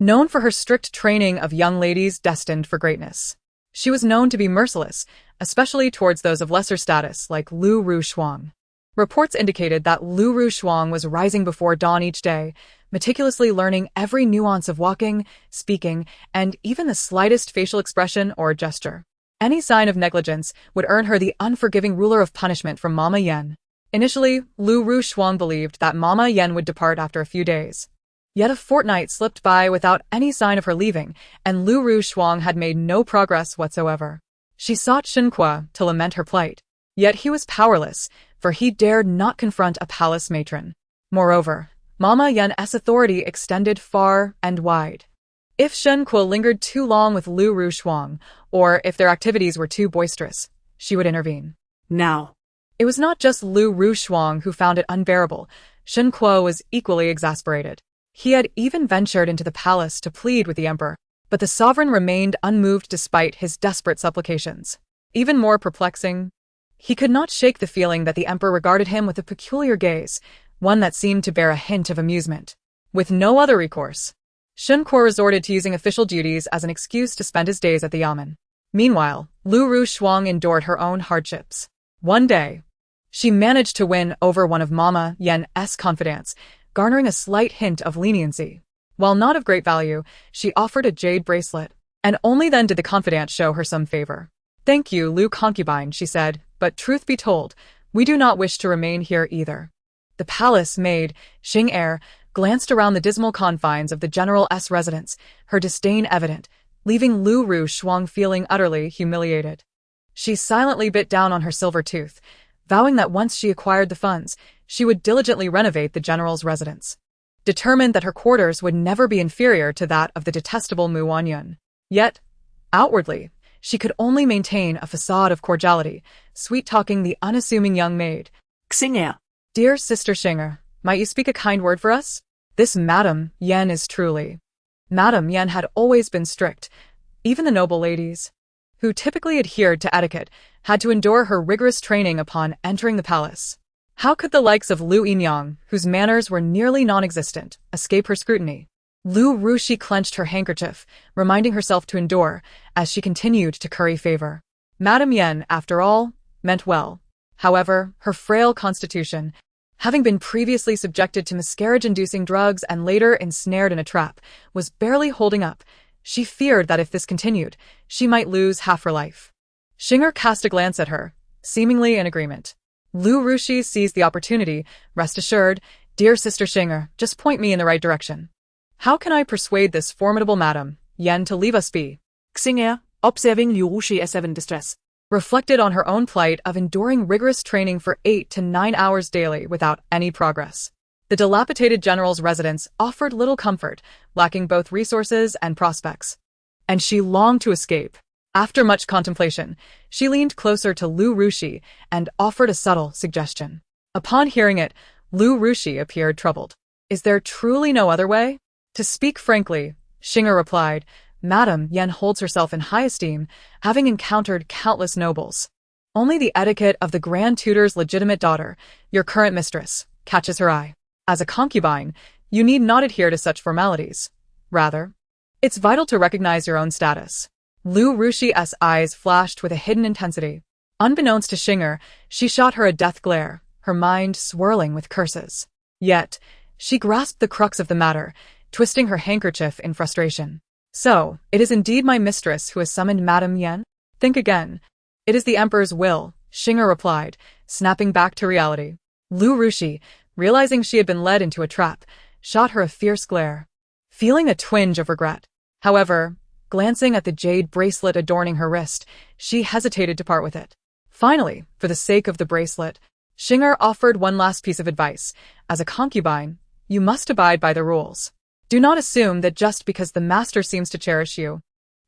known for her strict training of young ladies destined for greatness. She was known to be merciless, especially towards those of lesser status like Lu Ru Shuang. Reports indicated that Lu Ru Shuang was rising before dawn each day, meticulously learning every nuance of walking, speaking, and even the slightest facial expression or gesture. Any sign of negligence would earn her the unforgiving ruler of punishment from Mama Yen. Initially, Lu Ru Shuang believed that Mama Yen would depart after a few days. Yet a fortnight slipped by without any sign of her leaving, and Lu Ru Shuang had made no progress whatsoever. She sought Shen Kuo to lament her plight. Yet he was powerless, for he dared not confront a palace matron. Moreover, Mama Yen's authority extended far and wide. If Shen Kuo lingered too long with Lu Rushuang, or if their activities were too boisterous, she would intervene. Now. It was not just Lu Rushuang who found it unbearable. Shen Kuo was equally exasperated. He had even ventured into the palace to plead with the emperor, but the sovereign remained unmoved despite his desperate supplications. Even more perplexing, he could not shake the feeling that the emperor regarded him with a peculiar gaze, one that seemed to bear a hint of amusement. With no other recourse, Shen Kuo resorted to using official duties as an excuse to spend his days at the yamen. Meanwhile, Lu Rushuang endured her own hardships. One day, she managed to win over one of Mama Yan's confidants, garnering a slight hint of leniency. While not of great value, she offered a jade bracelet, and only then did the confidant show her some favor. "Thank you, Lu concubine," she said, "but truth be told, we do not wish to remain here either." The palace maid, Xing Er, glanced around the dismal confines of the general's residence, her disdain evident, leaving Lu Rushuang feeling utterly humiliated. She silently bit down on her silver tooth, vowing that once she acquired the funds, she would diligently renovate the general's residence, determined that her quarters would never be inferior to that of the detestable Wanyun. Yet, outwardly, she could only maintain a facade of cordiality, sweet-talking the unassuming young maid. Xing'er. "Dear Sister Xing'er, might you speak a kind word for us? This Madame Yan is truly..." Madame Yan had always been strict. Even the noble ladies, who typically adhered to etiquette, had to endure her rigorous training upon entering the palace. How could the likes of Lu Yinyang, whose manners were nearly non-existent, escape her scrutiny? Lu Rushi clenched her handkerchief, reminding herself to endure, as she continued to curry favor. Madame Yan, after all, meant well. However, her frail constitution, having been previously subjected to miscarriage-inducing drugs and later ensnared in a trap, was barely holding up. She feared that if this continued, she might lose half her life. Xing'er cast a glance at her, seemingly in agreement. Lu Rushi seized the opportunity. "Rest assured, dear Sister Xing'er, just point me in the right direction. How can I persuade this formidable Madame Yan to leave us be?" Xing'er, observing Lu Rushi as in distress, reflected on her own plight of enduring rigorous training for 8 to 9 hours daily without any progress. The dilapidated general's residence offered little comfort, lacking both resources and prospects. And she longed to escape. After much contemplation, she leaned closer to Lu Rushi and offered a subtle suggestion. Upon hearing it, Lu Rushi appeared troubled. "Is there truly no other way?" "To speak frankly," Xing'er replied, "Madame Yan holds herself in high esteem, having encountered countless nobles. Only the etiquette of the Grand Tutor's legitimate daughter, your current mistress, catches her eye. As a concubine, you need not adhere to such formalities. Rather, it's vital to recognize your own status." Lu Rushi's eyes flashed with a hidden intensity. Unbeknownst to Xing'er, she shot her a death glare, her mind swirling with curses. Yet, she grasped the crux of the matter, twisting her handkerchief in frustration. "So, it is indeed my mistress who has summoned Madame Yan? Think again. It is the Emperor's will," Xing'er replied, snapping back to reality. Lu Rushi, realizing she had been led into a trap, shot her a fierce glare, feeling a twinge of regret. However, glancing at the jade bracelet adorning her wrist, she hesitated to part with it. Finally, for the sake of the bracelet, Xing'er offered one last piece of advice. "As a concubine, you must abide by the rules. Do not assume that just because the master seems to cherish you,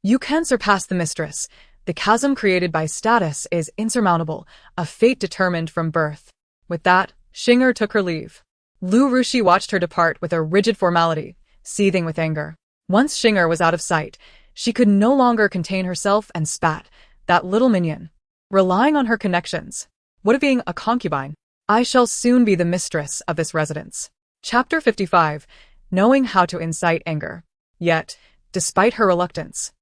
you can surpass the mistress. The chasm created by status is insurmountable, a fate determined from birth." With that, Xing'er took her leave. Lu Rushi watched her depart with a rigid formality, seething with anger. Once Xing'er was out of sight, she could no longer contain herself and spat. That little minion. Relying on her connections. What of being a concubine? I shall soon be the mistress of this residence. Chapter 55. Knowing how to incite anger. Yet, despite her reluctance,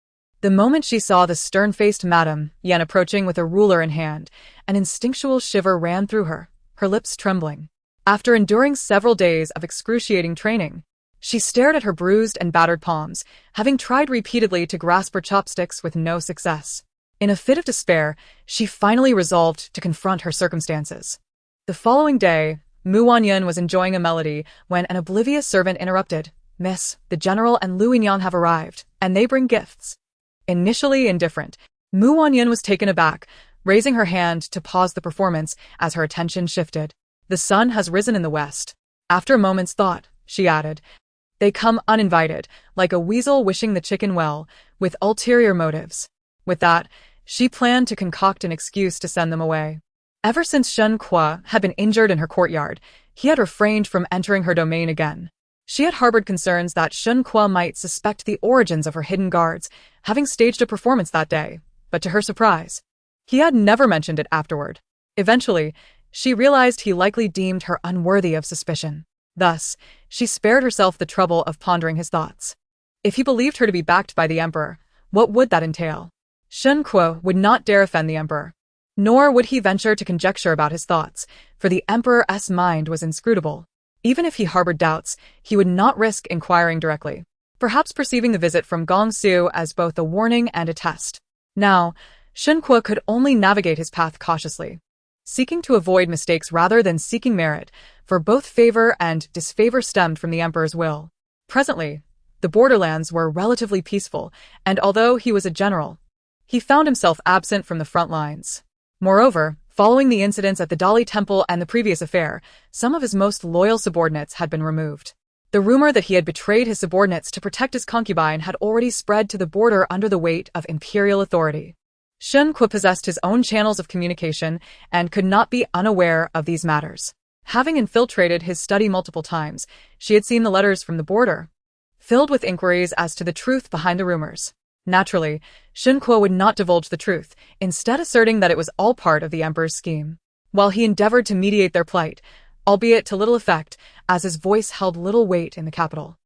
the moment she saw the stern-faced Madame Yan approaching with a ruler in hand, an instinctual shiver ran through her, her lips trembling. After enduring several days of excruciating training, she stared at her bruised and battered palms, having tried repeatedly to grasp her chopsticks with no success. In a fit of despair, she finally resolved to confront her circumstances. The following day, Wanyun was enjoying a melody when an oblivious servant interrupted. "Miss, the general and Lu Yinyang have arrived, and they bring gifts." Initially indifferent, Wanyun was taken aback, raising her hand to pause the performance as her attention shifted. "The sun has risen in the west." After a moment's thought, she added, They come uninvited, like a weasel wishing the chicken well, with ulterior motives. With that, she planned to concoct an excuse to send them away. Ever since Shen Kuo had been injured in her courtyard, he had refrained from entering her domain again. She had harbored concerns that Shen Kuo might suspect the origins of her hidden guards, having staged a performance that day, but to her surprise, he had never mentioned it afterward. Eventually, she realized he likely deemed her unworthy of suspicion. Thus, she spared herself the trouble of pondering his thoughts. If he believed her to be backed by the emperor, what would that entail? Shen Kuo would not dare offend the emperor. Nor would he venture to conjecture about his thoughts, for the emperor's mind was inscrutable. Even if he harbored doubts, he would not risk inquiring directly, perhaps perceiving the visit from Gong Su as both a warning and a test. Now, Shen Kuo could only navigate his path cautiously, seeking to avoid mistakes rather than seeking merit, for both favor and disfavor stemmed from the emperor's will. Presently, the borderlands were relatively peaceful, and although he was a general, he found himself absent from the front lines. Moreover, following the incidents at the Dali Temple and the previous affair, some of his most loyal subordinates had been removed. The rumor that he had betrayed his subordinates to protect his concubine had already spread to the border under the weight of imperial authority. Shen Kuo possessed his own channels of communication and could not be unaware of these matters. Having infiltrated his study multiple times, she had seen the letters from the border, filled with inquiries as to the truth behind the rumors. Naturally, Shen Kuo would not divulge the truth, instead asserting that it was all part of the emperor's scheme. While he endeavored to mediate their plight, albeit to little effect, as his voice held little weight in the capital.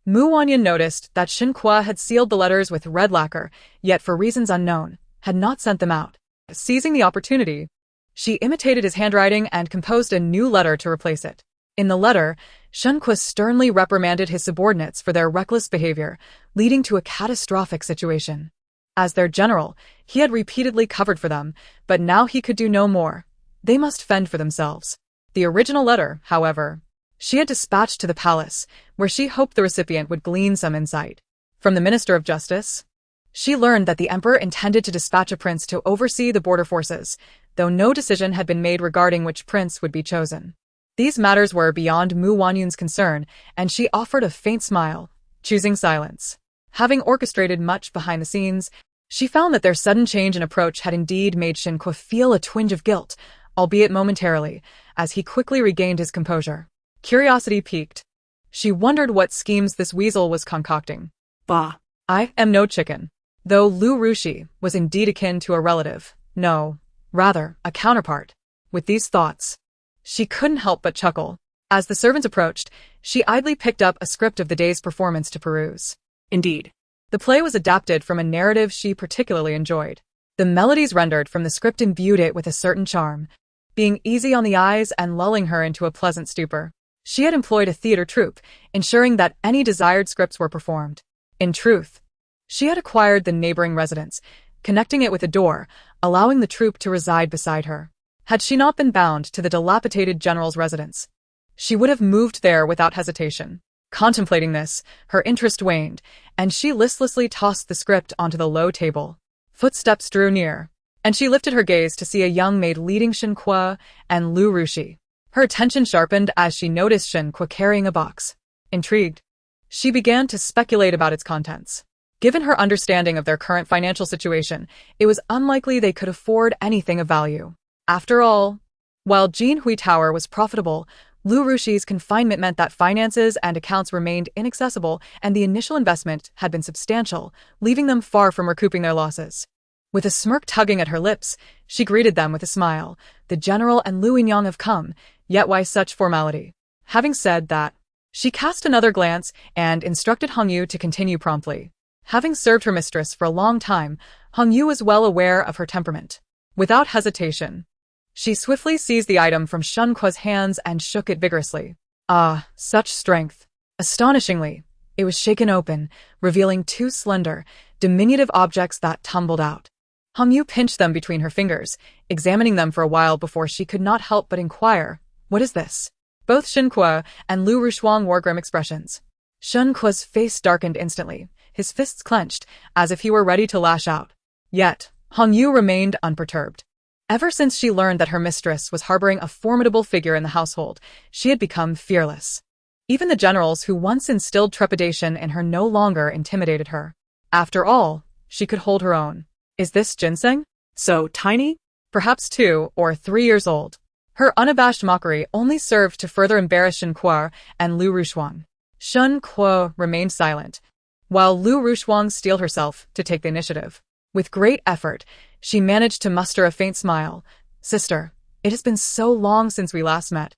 Wanyun noticed that Shen Kuo had sealed the letters with red lacquer, yet for reasons unknown, had not sent them out. Seizing the opportunity, she imitated his handwriting and composed a new letter to replace it. In the letter, Shen Kuo sternly reprimanded his subordinates for their reckless behavior, leading to a catastrophic situation. As their general, he had repeatedly covered for them, but now he could do no more. They must fend for themselves. The original letter, however, she had dispatched to the palace, where she hoped the recipient would glean some insight. From the Minister of Justice, she learned that the emperor intended to dispatch a prince to oversee the border forces, though no decision had been made regarding which prince would be chosen. These matters were beyond Wanyun's concern, and she offered a faint smile, choosing silence. Having orchestrated much behind the scenes, she found that their sudden change in approach had indeed made Shen Kuo feel a twinge of guilt, albeit momentarily, as he quickly regained his composure. Curiosity piqued. She wondered what schemes this weasel was concocting. Bah. I am no chicken. Though Lu Rushi was indeed akin to a relative, no, rather, a counterpart. With these thoughts, she couldn't help but chuckle. As the servants approached, she idly picked up a script of the day's performance to peruse. Indeed. The play was adapted from a narrative she particularly enjoyed. The melodies rendered from the script imbued it with a certain charm, being easy on the eyes and lulling her into a pleasant stupor. She had employed a theater troupe, ensuring that any desired scripts were performed. In truth, she had acquired the neighboring residence, connecting it with a door, allowing the troupe to reside beside her. Had she not been bound to the dilapidated general's residence, she would have moved there without hesitation. Contemplating this, her interest waned, and she listlessly tossed the script onto the low table. Footsteps drew near, and she lifted her gaze to see a young maid leading Shen Kuo and Lu Rushi. Her attention sharpened as she noticed Shen Kuo carrying a box. Intrigued, she began to speculate about its contents. Given her understanding of their current financial situation, it was unlikely they could afford anything of value. After all, while Jinhui Tower was profitable, Lu Rushi's confinement meant that finances and accounts remained inaccessible, and the initial investment had been substantial, leaving them far from recouping their losses. With a smirk tugging at her lips, she greeted them with a smile. The general and Lu Yinyang have come, yet why such formality? Having said that, she cast another glance and instructed Hongyu to continue promptly. Having served her mistress for a long time, Hongyu was well aware of her temperament. Without hesitation, she swiftly seized the item from Shen Kuo's hands and shook it vigorously. Ah, such strength! Astonishingly, it was shaken open, revealing two slender, diminutive objects that tumbled out. Hongyu pinched them between her fingers, examining them for a while before she could not help but inquire, "What is this?" Both Shen Kuo and Lu Rushuang wore grim expressions. Shen Kuo's face darkened instantly, his fists clenched, as if he were ready to lash out. Yet, Hongyu remained unperturbed. Ever since she learned that her mistress was harboring a formidable figure in the household, she had become fearless. Even the generals who once instilled trepidation in her no longer intimidated her. After all, she could hold her own. Is this ginseng? So tiny? Perhaps 2 or 3 years old. Her unabashed mockery only served to further embarrass Shen Kuo and Lu Rushuang. Shen Kuo remained silent, while Lu Rushuang steeled herself to take the initiative. With great effort, she managed to muster a faint smile. Sister, it has been so long since we last met.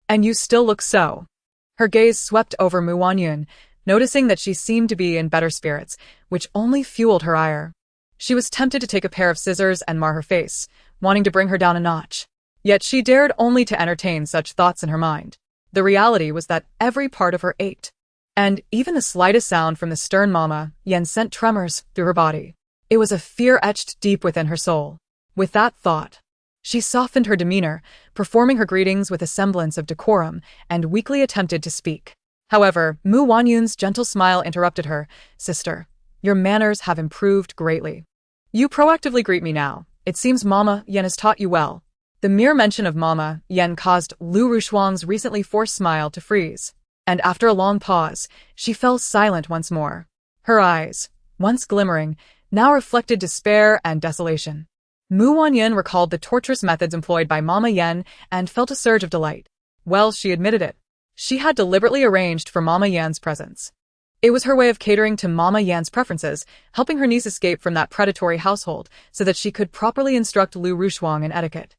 And you still look so. Her gaze swept over Wanyun, noticing that she seemed to be in better spirits, which only fueled her ire. She was tempted to take a pair of scissors and mar her face, wanting to bring her down a notch. Yet she dared only to entertain such thoughts in her mind. The reality was that every part of her ached. And even the slightest sound from the stern Mama Yen sent tremors through her body. It was a fear etched deep within her soul. With that thought, she softened her demeanor, performing her greetings with a semblance of decorum, and weakly attempted to speak. However, Wanyun's gentle smile interrupted her. Sister, your manners have improved greatly. You proactively greet me now. It seems Mama Yen has taught you well. The mere mention of Mama Yen caused Lu Rushuang's recently forced smile to freeze, and after a long pause, she fell silent once more. Her eyes, once glimmering, now reflected despair and desolation. Wanyun recalled the torturous methods employed by Mama Yen and felt a surge of delight. Well, she admitted it. She had deliberately arranged for Mama Yan's presence. It was her way of catering to Mama Yan's preferences, helping her niece escape from that predatory household so that she could properly instruct Lu Rushuang in etiquette.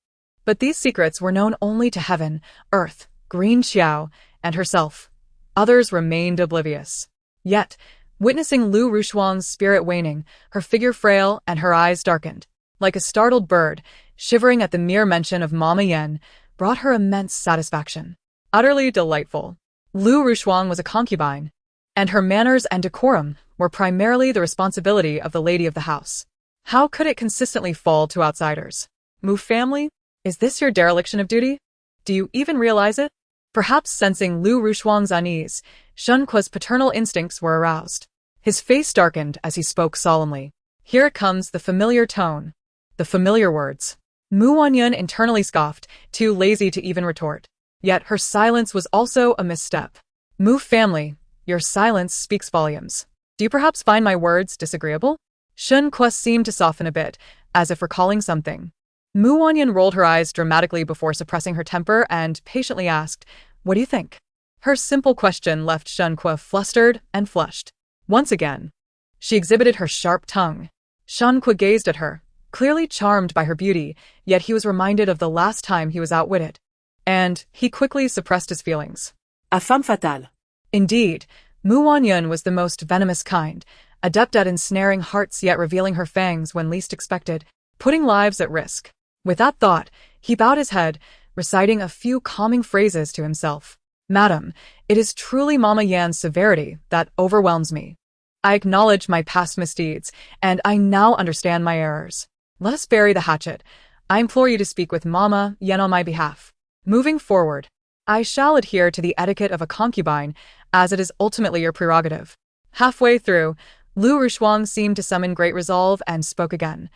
But these secrets were known only to heaven, earth, Green Xiao, and herself. Others remained oblivious. Yet, witnessing Lu Rushuang's spirit waning, her figure frail and her eyes darkened, like a startled bird, shivering at the mere mention of Mama Yen, brought her immense satisfaction. Utterly delightful. Lu Rushuang was a concubine, and her manners and decorum were primarily the responsibility of the lady of the house. How could it consistently fall to outsiders? Mu family? Is this your dereliction of duty? Do you even realize it? Perhaps sensing Lu Rushuang's unease, Shen Kuo's paternal instincts were aroused. His face darkened as he spoke solemnly. Here comes the familiar tone. The familiar words. Wanyun internally scoffed, too lazy to even retort. Yet her silence was also a misstep. Mu family, your silence speaks volumes. Do you perhaps find my words disagreeable? Shen Kuo seemed to soften a bit, as if recalling something. Wanyun rolled her eyes dramatically before suppressing her temper and patiently asked, What do you think? Her simple question left Shen Kuo flustered and flushed. Once again, she exhibited her sharp tongue. Shen Kuo gazed at her, clearly charmed by her beauty, yet he was reminded of the last time he was outwitted. And he quickly suppressed his feelings. A femme fatale. Indeed, Wanyun was the most venomous kind, adept at ensnaring hearts yet revealing her fangs when least expected, putting lives at risk. With that thought, he bowed his head, reciting a few calming phrases to himself. Madam, it is truly Mama Yan's severity that overwhelms me. I acknowledge my past misdeeds, and I now understand my errors. Let us bury the hatchet. I implore you to speak with Mama Yen on my behalf. Moving forward, I shall adhere to the etiquette of a concubine, as it is ultimately your prerogative. Halfway through, Lu Rushuang seemed to summon great resolve and spoke again,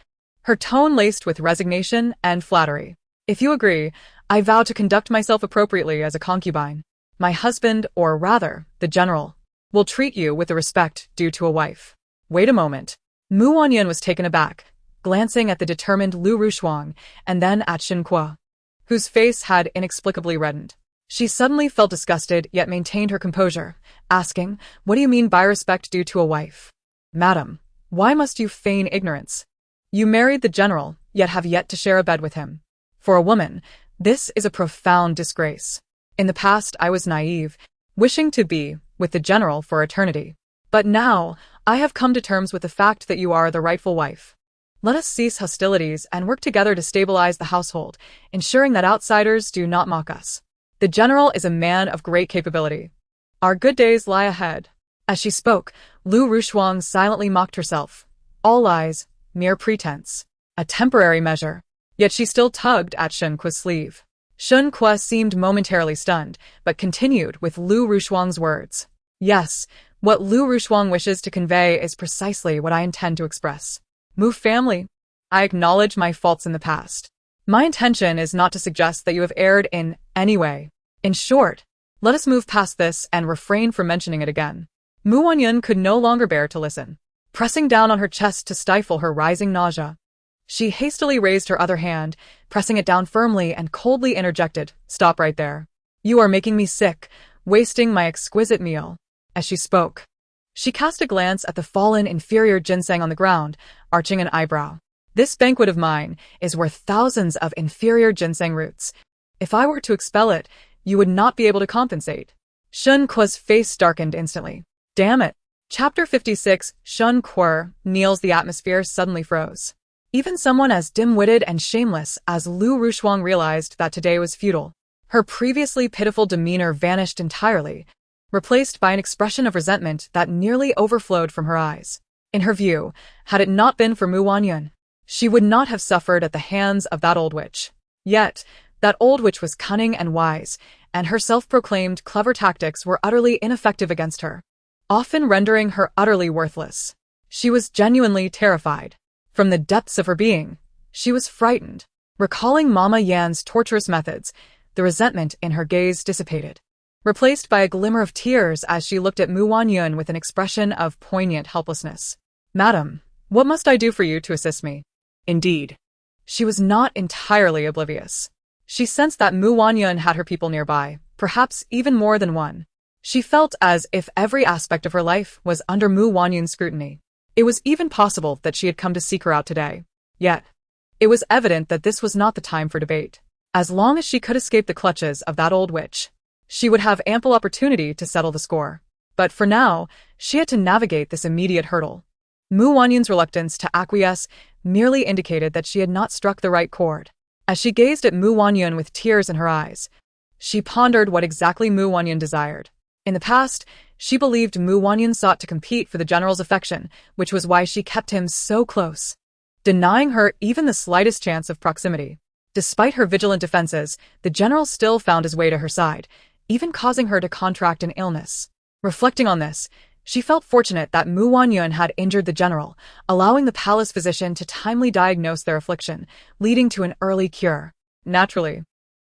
her tone laced with resignation and flattery. If you agree, I vow to conduct myself appropriately as a concubine. My husband, or rather, the general, will treat you with the respect due to a wife. Wait a moment. Wanyun was taken aback, glancing at the determined Lu Rushuang and then at Shen Kuo, whose face had inexplicably reddened. She suddenly felt disgusted yet maintained her composure, asking, What do you mean by respect due to a wife? Madam, why must you feign ignorance? You married the general, yet have yet to share a bed with him. For a woman, this is a profound disgrace. In the past I was naive, wishing to be with the general for eternity. But now, I have come to terms with the fact that you are the rightful wife. Let us cease hostilities and work together to stabilize the household, ensuring that outsiders do not mock us. The general is a man of great capability. Our good days lie ahead. As she spoke, Lu Rushuang silently mocked herself. All lies, mere pretense. A temporary measure. Yet she still tugged at Shen Kuo's sleeve. Shen Kuo seemed momentarily stunned, but continued with Lu Rushuang's words. Yes, what Lu Rushuang wishes to convey is precisely what I intend to express. Mu family, I acknowledge my faults in the past. My intention is not to suggest that you have erred in any way. In short, Let us move past this and refrain from mentioning it again. Wanyun could no longer bear to listen. Pressing down on her chest to stifle her rising nausea, she hastily raised her other hand, pressing it down firmly and coldly interjected, "Stop right there. You are making me sick, wasting my exquisite meal." As she spoke, she cast a glance at the fallen inferior ginseng on the ground, arching an eyebrow. "This banquet of mine is worth thousands of inferior ginseng roots. If I were to expel it, you would not be able to compensate." Shen Kuo's face darkened instantly. Damn it. Chapter 56, Shen Kuo kneels. The atmosphere suddenly froze. Even someone as dim-witted and shameless as Lu Rushuang realized that today was futile. Her previously pitiful demeanor vanished entirely, replaced by an expression of resentment that nearly overflowed from her eyes. In her view, had it not been for Wanyun, she would not have suffered at the hands of that old witch. Yet, that old witch was cunning and wise, and her self-proclaimed clever tactics were utterly ineffective against her, often rendering her utterly worthless. She was genuinely terrified. From the depths of her being, she was frightened. Recalling Mama Yan's torturous methods, the resentment in her gaze dissipated, replaced by a glimmer of tears as she looked at Wanyun with an expression of poignant helplessness. "Madam, what must I do for you to assist me?" Indeed, she was not entirely oblivious. She sensed that Wanyun had her people nearby, perhaps even more than one. She felt as if every aspect of her life was under Wanyun's scrutiny. It was even possible that she had come to seek her out today. Yet, it was evident that this was not the time for debate. As long as she could escape the clutches of that old witch, she would have ample opportunity to settle the score. But for now, she had to navigate this immediate hurdle. Wanyun's reluctance to acquiesce merely indicated that she had not struck the right chord. As she gazed at Wanyun with tears in her eyes, she pondered what exactly Wanyun desired. In the past, she believed Wanyun sought to compete for the general's affection, which was why she kept him so close, denying her even the slightest chance of proximity. Despite her vigilant defenses, the general still found his way to her side, even causing her to contract an illness. Reflecting on this, she felt fortunate that Wanyun had injured the general, allowing the palace physician to timely diagnose their affliction, leading to an early cure. Naturally,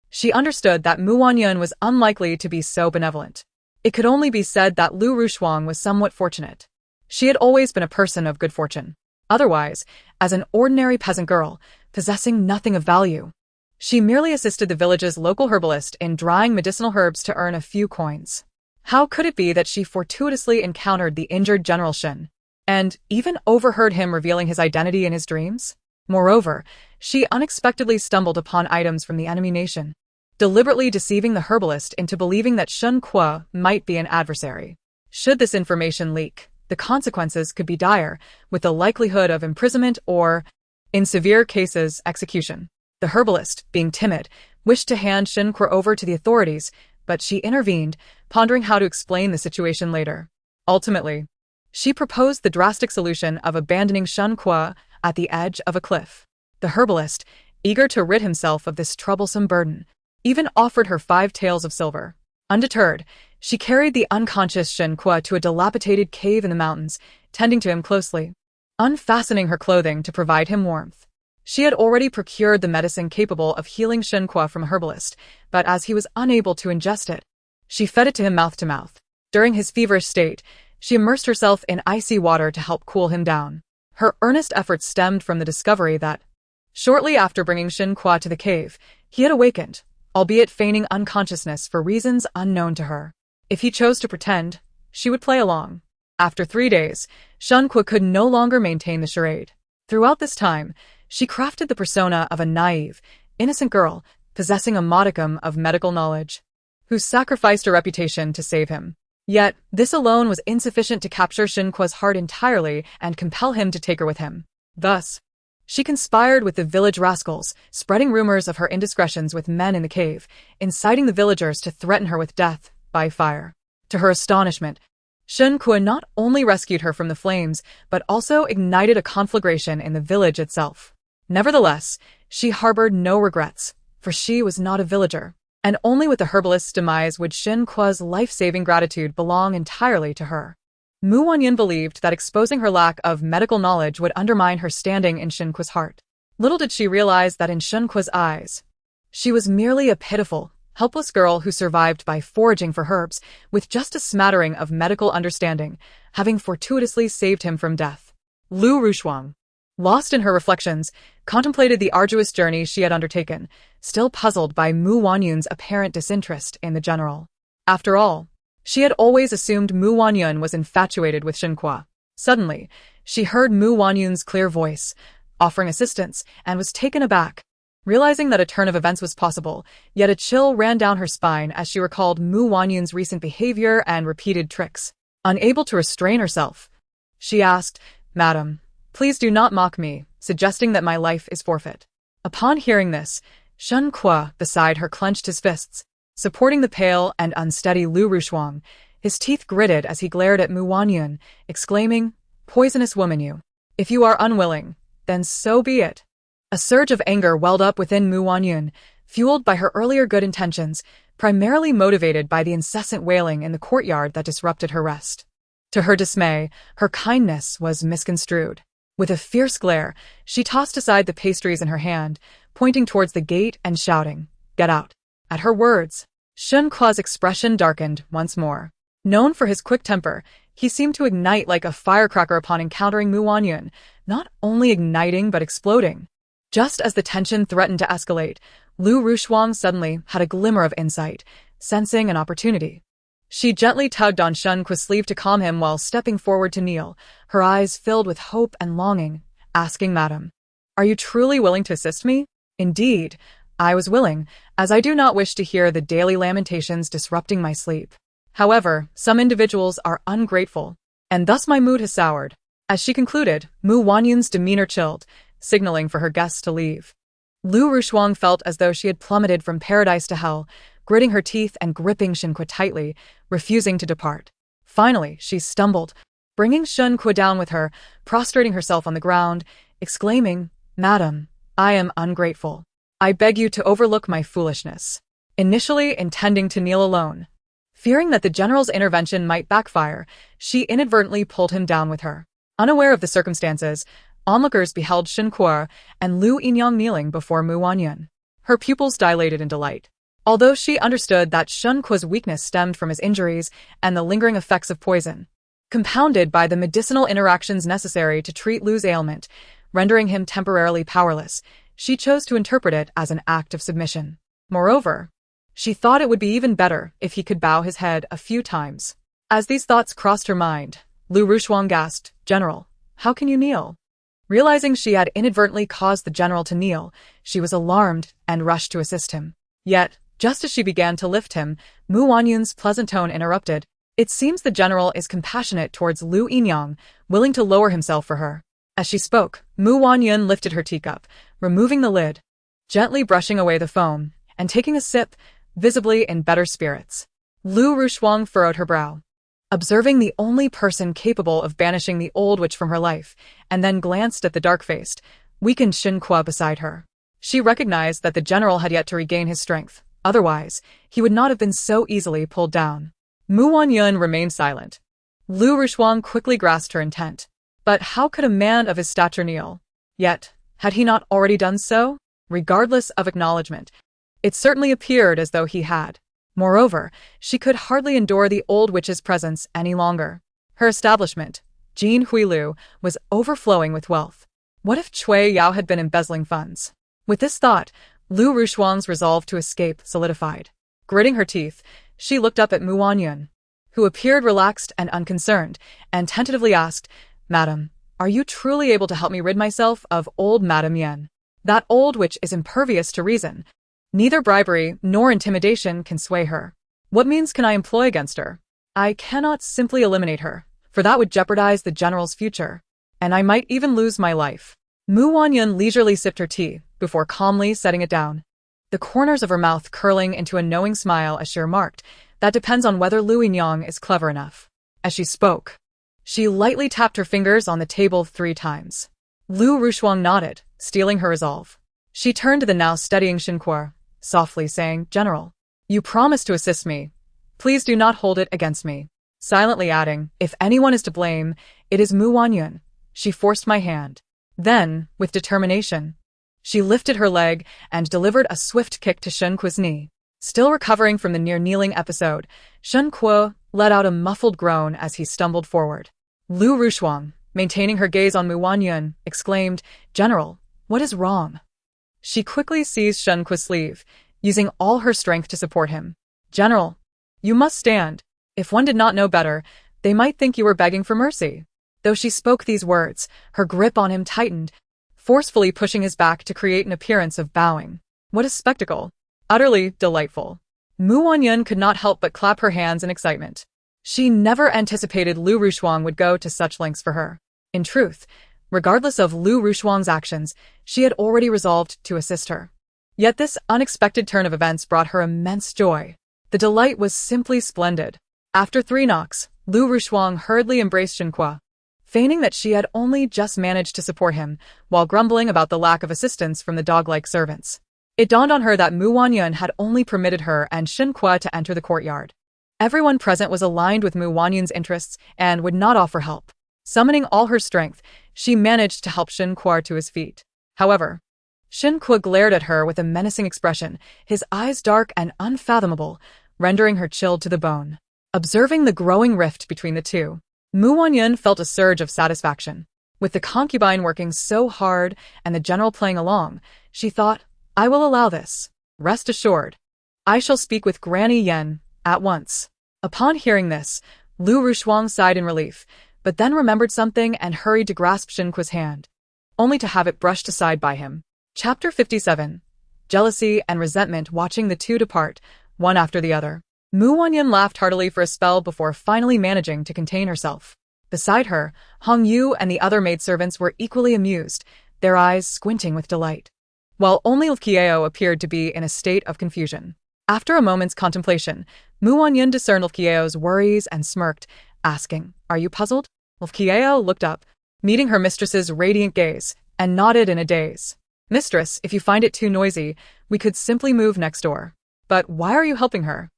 she understood that Wanyun was unlikely to be so benevolent. It could only be said that Lu Rushuang was somewhat fortunate. She had always been a person of good fortune. Otherwise, as an ordinary peasant girl, possessing nothing of value, she merely assisted the village's local herbalist in drying medicinal herbs to earn a few coins. How could it be that she fortuitously encountered the injured General Shen, and even overheard him revealing his identity in his dreams? Moreover, she unexpectedly stumbled upon items from the enemy nation, deliberately deceiving the herbalist into believing that Shen Kuo might be an adversary. Should this information leak, the consequences could be dire, with the likelihood of imprisonment or, in severe cases, execution. The herbalist, being timid, wished to hand Shen Kuo over to the authorities, but she intervened, pondering how to explain the situation later. Ultimately, she proposed the drastic solution of abandoning Shen Kuo at the edge of a cliff. The herbalist, eager to rid himself of this troublesome burden, even offered her 5 taels of silver. Undeterred, she carried the unconscious Shen Kuo to a dilapidated cave in the mountains, tending to him closely, unfastening her clothing to provide him warmth. She had already procured the medicine capable of healing Shen Kuo from a herbalist, but as he was unable to ingest it, she fed it to him mouth to mouth. During his feverish state, she immersed herself in icy water to help cool him down. Her earnest efforts stemmed from the discovery that, shortly after bringing Shen Kuo to the cave, he had awakened, albeit feigning unconsciousness for reasons unknown to her. If he chose to pretend, she would play along. After 3 days, Shen Kuo could no longer maintain the charade. Throughout this time, she crafted the persona of a naive, innocent girl, possessing a modicum of medical knowledge, who sacrificed her reputation to save him. Yet, this alone was insufficient to capture Shen Kuo's heart entirely and compel him to take her with him. Thus, she conspired with the village rascals, spreading rumors of her indiscretions with men in the cave, inciting the villagers to threaten her with death by fire. To her astonishment, Shen Kuo not only rescued her from the flames, but also ignited a conflagration in the village itself. Nevertheless, she harbored no regrets, for she was not a villager, and only with the herbalist's demise would Shen Kuo's life-saving gratitude belong entirely to her. Wanyun believed that exposing her lack of medical knowledge would undermine her standing in Shen Kuo's heart. Little did she realize that in Shen Kuo's eyes, she was merely a pitiful, helpless girl who survived by foraging for herbs with just a smattering of medical understanding, having fortuitously saved him from death. Lu Rushuang, lost in her reflections, contemplated the arduous journey she had undertaken, still puzzled by Mu Wanyun's apparent disinterest in the general. After all, she had always assumed Mu Wanyun was infatuated with Shen Kuo. Suddenly, she heard Mu Wanyun's clear voice, offering assistance, and was taken aback. Realizing that a turn of events was possible, yet a chill ran down her spine as she recalled Mu Wanyun's recent behavior and repeated tricks. Unable to restrain herself, she asked, "Madam, please do not mock me," suggesting that my life is forfeit. Upon hearing this, Shen Kuo beside her clenched his fists, supporting the pale and unsteady Lu Rushuang. His teeth gritted as he glared at Mu Wanyun, exclaiming, "Poisonous woman you. If you are unwilling, then so be it." A surge of anger welled up within Mu Wanyun, fueled by her earlier good intentions, primarily motivated by the incessant wailing in the courtyard that disrupted her rest. To her dismay, her kindness was misconstrued. With a fierce glare, she tossed aside the pastries in her hand, pointing towards the gate and shouting, "Get out." At her words, Shen Kuo's expression darkened once more. Known for his quick temper, he seemed to ignite like a firecracker upon encountering Mu Wanyun, not only igniting but exploding. Just as the tension threatened to escalate, Lu Rushuang suddenly had a glimmer of insight, sensing an opportunity. She gently tugged on Shen Kuo's sleeve to calm him while stepping forward to kneel, her eyes filled with hope and longing, asking, "Madam, are you truly willing to assist me?" "Indeed, I was willing, as I do not wish to hear the daily lamentations disrupting my sleep. However, some individuals are ungrateful, and thus my mood has soured." As she concluded, Mu Wanyun's demeanor chilled, signaling for her guests to leave. Lu Rushuang felt as though she had plummeted from paradise to hell, gritting her teeth and gripping Shen Kuo tightly, refusing to depart. Finally, she stumbled, bringing Shen Kuo down with her, prostrating herself on the ground, exclaiming, "Madam, I am ungrateful. I beg you to overlook my foolishness." Initially intending to kneel alone, fearing that the general's intervention might backfire, she inadvertently pulled him down with her. Unaware of the circumstances, onlookers beheld Shen Kuo and Lu Yinyang kneeling before Mu Wanyun. Her pupils dilated in delight. Although she understood that Shen Kuo's weakness stemmed from his injuries and the lingering effects of poison, compounded by the medicinal interactions necessary to treat Lu's ailment, rendering him temporarily powerless, she chose to interpret it as an act of submission. Moreover, she thought it would be even better if he could bow his head a few times. As these thoughts crossed her mind, Lu Rushuang gasped, "General, how can you kneel?" Realizing she had inadvertently caused the general to kneel, she was alarmed and rushed to assist him. Yet, just as she began to lift him, Mu Wanyun's pleasant tone interrupted. "It seems the general is compassionate towards Lu Yinyang, willing to lower himself for her." As she spoke, Mu Wanyun lifted her teacup, removing the lid, gently brushing away the foam, and taking a sip, visibly in better spirits. Lu Rushuang furrowed her brow, observing the only person capable of banishing the old witch from her life, and then glanced at the dark-faced, weakened Shen Kuo beside her. She recognized that the general had yet to regain his strength. Otherwise, he would not have been so easily pulled down. Mu Wanyun remained silent. Lu Rushuang quickly grasped her intent. But how could a man of his stature kneel? Yet, had he not already done so? Regardless of acknowledgement, it certainly appeared as though he had. Moreover, she could hardly endure the old witch's presence any longer. Her establishment, Jin Huilu, was overflowing with wealth. What if Cui Yao had been embezzling funds? With this thought, Lu Rushuang's resolve to escape solidified. Gritting her teeth, she looked up at Mu Wanyun, who appeared relaxed and unconcerned, and tentatively asked, "Madam, are you truly able to help me rid myself of old Madam Yen? That old witch is impervious to reason. Neither bribery nor intimidation can sway her. What means can I employ against her? I cannot simply eliminate her, for that would jeopardize the general's future, and I might even lose my life." Mu Wanyun leisurely sipped her tea, before calmly setting it down, the corners of her mouth curling into a knowing smile as she remarked, "That depends on whether Lu Yinyang is clever enough." As she spoke, she lightly tapped her fingers on the table 3 times. Lu Rushuang nodded, steeling her resolve. She turned to the now studying Shen Kuo, softly saying, "General, you promised to assist me. Please do not hold it against me." Silently adding, "If anyone is to blame, it is Mu Wanyun." She forced my hand. Then, with determination, she lifted her leg and delivered a swift kick to Shen Kuo's knee. Still recovering from the near-kneeling episode, Shen Kuo let out a muffled groan as he stumbled forward. Lu Rushuang, maintaining her gaze on Wanyun, exclaimed, "General, what is wrong?" She quickly seized Shen Kuo's sleeve, using all her strength to support him. "General, you must stand. If one did not know better, they might think you were begging for mercy." Though she spoke these words, her grip on him tightened, forcefully pushing his back to create an appearance of bowing. What a spectacle! Utterly delightful. Wanyun could not help but clap her hands in excitement. She never anticipated Lu Rushuang would go to such lengths for her. In truth, regardless of Lu Rushuang's actions, she had already resolved to assist her. Yet this unexpected turn of events brought her immense joy. The delight was simply splendid. After 3 knocks, Lu Rushuang hurriedly embraced Shen Kuo, feigning that she had only just managed to support him, while grumbling about the lack of assistance from the dog-like servants. It dawned on her that Wanyun had only permitted her and Shen Kuo to enter the courtyard. Everyone present was aligned with Wanyun's interests and would not offer help. Summoning all her strength, she managed to help Shen Kuo to his feet. However, Shen Kuo glared at her with a menacing expression, his eyes dark and unfathomable, rendering her chilled to the bone. Observing the growing rift between the two, Wanyun felt a surge of satisfaction. With the concubine working so hard and the general playing along, she thought, "I will allow this. Rest assured. I shall speak with Granny Yen at once." Upon hearing this, Lu Rushuang sighed in relief, but then remembered something and hurried to grasp Shen Kuo's hand, only to have it brushed aside by him. Chapter 57. Jealousy and resentment watching the two depart, one after the other. Wanyun laughed heartily for a spell before finally managing to contain herself. Beside her, Hong Yu and the other maidservants were equally amused, their eyes squinting with delight, while only Kieo appeared to be in a state of confusion. After a moment's contemplation, Wanyun discerned Kieo's worries and smirked, asking, "Are you puzzled?" Kieo looked up, meeting her mistress's radiant gaze, and nodded in a daze. "Mistress, if you find it too noisy, we could simply move next door. But why are you helping her?"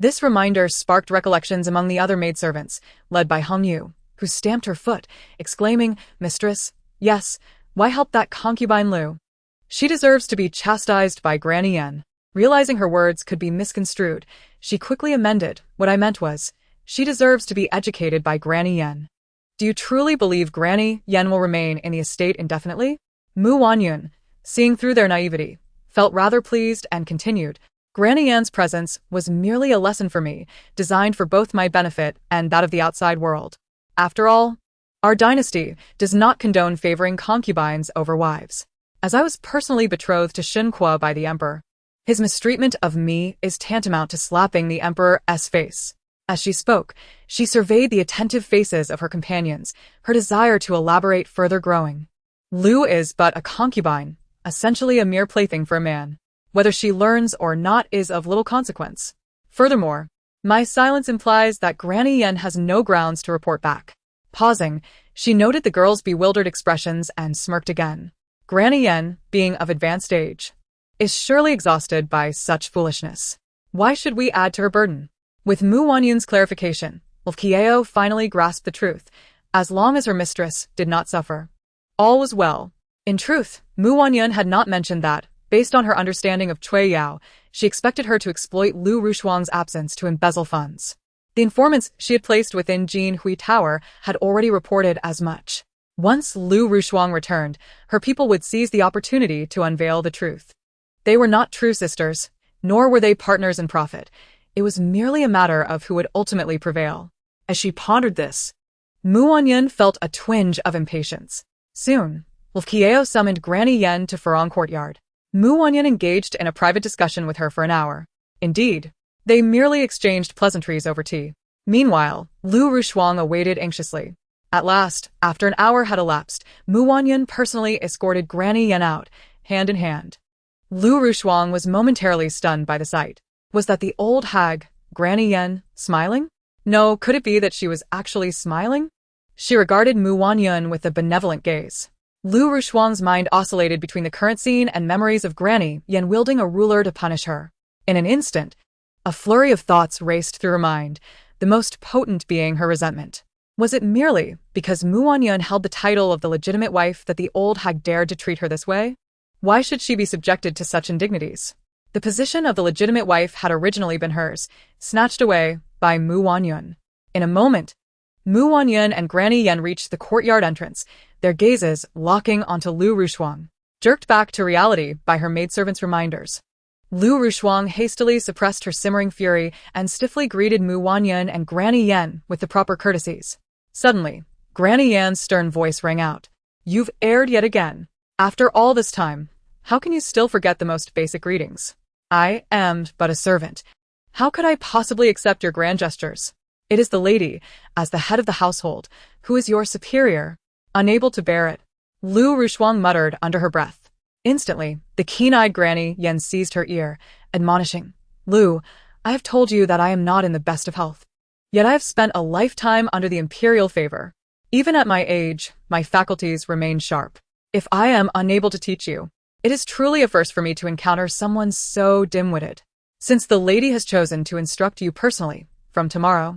This reminder sparked recollections among the other maidservants, led by Hong Yu, who stamped her foot, exclaiming, "Mistress, yes, why help that concubine Lu? She deserves to be chastised by Granny Yen." Realizing her words could be misconstrued, she quickly amended, "What I meant was, she deserves to be educated by Granny Yen." "Do you truly believe Granny Yen will remain in the estate indefinitely?" Wanyun, seeing through their naivety, felt rather pleased and continued, "Granny Yan's presence was merely a lesson for me, designed for both my benefit and that of the outside world. After all, our dynasty does not condone favoring concubines over wives. As I was personally betrothed to Shen Kuo by the emperor, his mistreatment of me is tantamount to slapping the emperor's face." As she spoke, she surveyed the attentive faces of her companions, her desire to elaborate further growing. "Lu is but a concubine, essentially a mere plaything for a man. Whether she learns or not is of little consequence. Furthermore, my silence implies that Granny Yen has no grounds to report back." Pausing, she noted the girl's bewildered expressions and smirked again. "Granny Yen, being of advanced age, is surely exhausted by such foolishness. Why should we add to her burden?" With Wanyun's clarification, Kieo finally grasped the truth. As long as her mistress did not suffer, all was well. In truth, Wanyun had not mentioned that, based on her understanding of Cui Yao, she expected her to exploit Lu Rushuang's absence to embezzle funds. The informants she had placed within Jin Hui Tower had already reported as much. Once Lu Rushuang returned, her people would seize the opportunity to unveil the truth. They were not true sisters, nor were they partners in profit. It was merely a matter of who would ultimately prevail. As she pondered this, Wanyun felt a twinge of impatience. Soon, Kieo summoned Granny Yen to Farong Courtyard. Wanyun engaged in a private discussion with her for an hour. Indeed, they merely exchanged pleasantries over tea. Meanwhile, Lu Rushuang awaited anxiously. At last, after an hour had elapsed, Wanyun personally escorted Granny Yen out, hand in hand. Lu Rushuang was momentarily stunned by the sight. Was that the old hag, Granny Yen, smiling? No, could it be that she was actually smiling? She regarded Wanyun with a benevolent gaze. Lu Rushuang's mind oscillated between the current scene and memories of Granny Yen wielding a ruler to punish her. In an instant, a flurry of thoughts raced through her mind, the most potent being her resentment. Was it merely because Wanyun held the title of the legitimate wife that the old hag dared to treat her this way? Why should she be subjected to such indignities? The position of the legitimate wife had originally been hers, snatched away by Wanyun. In a moment, Wanyun and Granny Yan reached the courtyard entrance, their gazes locking onto Lu Rushuang, jerked back to reality by her maidservant's reminders. Lu Rushuang hastily suppressed her simmering fury and stiffly greeted Wanyun and Granny Yan with the proper courtesies. Suddenly, Granny Yan's stern voice rang out. "You've erred yet again. After all this time, how can you still forget the most basic greetings? I am but a servant. How could I possibly accept your grand gestures? It is the lady, as the head of the household, who is your superior." Unable to bear it, Lu Rushuang muttered under her breath. Instantly, the keen-eyed Granny Yan seized her ear, admonishing, "Lu, I have told you that I am not in the best of health. Yet I have spent a lifetime under the imperial favor. Even at my age, my faculties remain sharp. If I am unable to teach you, it is truly a first for me to encounter someone so dim-witted. Since the lady has chosen to instruct you personally, from tomorrow,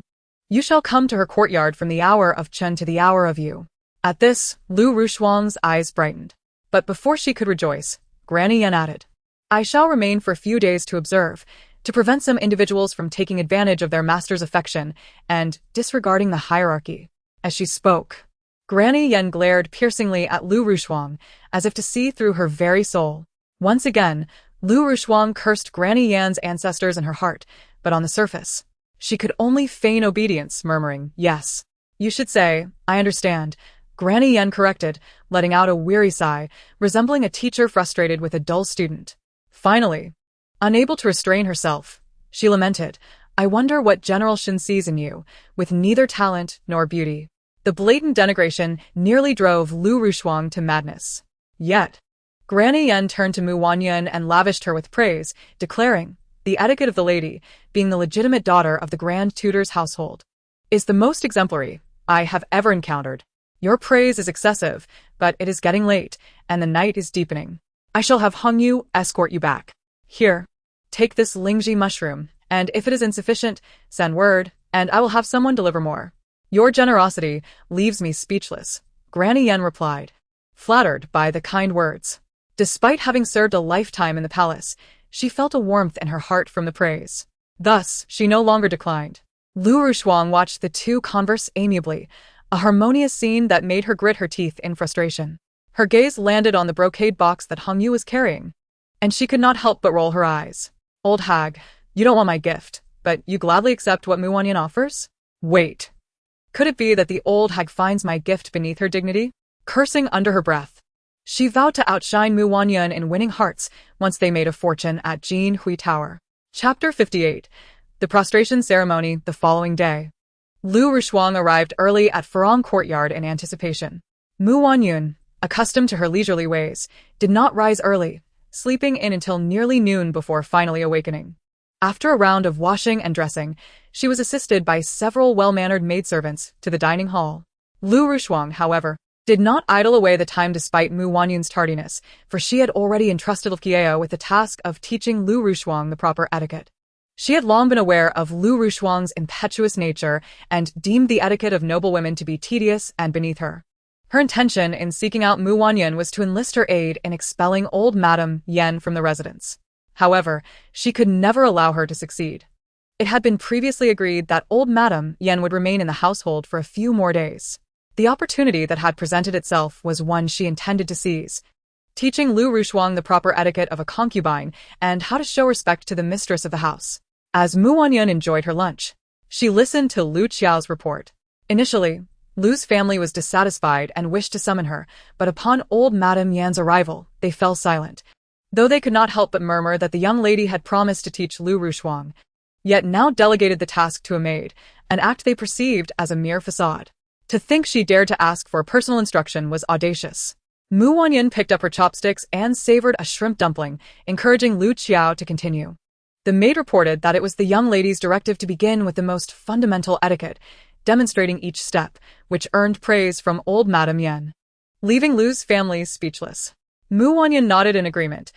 you shall come to her courtyard from the hour of Chen to the hour of you." At this, Lu Rushuang's eyes brightened. But before she could rejoice, Granny Yan added, "I shall remain for a few days to observe, to prevent some individuals from taking advantage of their master's affection and disregarding the hierarchy." As she spoke, Granny Yan glared piercingly at Lu Rushuang, as if to see through her very soul. Once again, Lu Rushuang cursed Granny Yan's ancestors in her heart, but on the surface, she could only feign obedience, murmuring, "Yes. You should say, I understand." Granny Yan corrected, letting out a weary sigh, resembling a teacher frustrated with a dull student. Finally, unable to restrain herself, she lamented, "I wonder what General Shen sees in you, with neither talent nor beauty." The blatant denigration nearly drove Lu Rushuang to madness. Yet, Granny Yan turned to Wanyun and lavished her with praise, declaring, "The etiquette of the lady, being the legitimate daughter of the Grand Tutor's household, is the most exemplary I have ever encountered. Your praise is excessive, but it is getting late, and the night is deepening. I shall have Hongyu escort you back. Here, take this Lingji mushroom, and if it is insufficient, send word, and I will have someone deliver more." "Your generosity leaves me speechless," Granny Yan replied, flattered by the kind words. Despite having served a lifetime in the palace, she felt a warmth in her heart from the praise. Thus, she no longer declined. Lu Rushuang watched the two converse amiably, a harmonious scene that made her grit her teeth in frustration. Her gaze landed on the brocade box that Hongyu was carrying, and she could not help but roll her eyes. "Old hag, you don't want my gift, but you gladly accept what Wanyun offers? Wait. Could it be that the old hag finds my gift beneath her dignity?" Cursing under her breath, she vowed to outshine Wanyun in winning hearts once they made a fortune at Jin Hui Tower. Chapter 58. The prostration ceremony the following day. Lu Rushuang arrived early at Farong Courtyard in anticipation. Wanyun, accustomed to her leisurely ways, did not rise early, sleeping in until nearly noon before finally awakening. After a round of washing and dressing, she was assisted by several well-mannered maidservants to the dining hall. Lu Rushuang, however, did not idle away the time despite Wanyun's tardiness, for she had already entrusted Kieo with the task of teaching Lu Rushuang the proper etiquette. She had long been aware of Lu Rushuang's impetuous nature and deemed the etiquette of noble women to be tedious and beneath her. Her intention in seeking out Wanyun was to enlist her aid in expelling old Madame Yan from the residence. However, she could never allow her to succeed. It had been previously agreed that old Madame Yan would remain in the household for a few more days. The opportunity that had presented itself was one she intended to seize, teaching Lu Rushuang the proper etiquette of a concubine and how to show respect to the mistress of the house. As Wanyun enjoyed her lunch, she listened to Lu Qiao's report. Initially, Lu's family was dissatisfied and wished to summon her, but upon old Madame Yan's arrival, they fell silent, though they could not help but murmur that the young lady had promised to teach Lu Rushuang, yet now delegated the task to a maid, an act they perceived as a mere facade. To think she dared to ask for personal instruction was audacious. Wanyun picked up her chopsticks and savored a shrimp dumpling, encouraging Lu Qiao to continue. The maid reported that it was the young lady's directive to begin with the most fundamental etiquette, demonstrating each step, which earned praise from old Madame Yan, leaving Lu's family speechless. Wanyun nodded in agreement.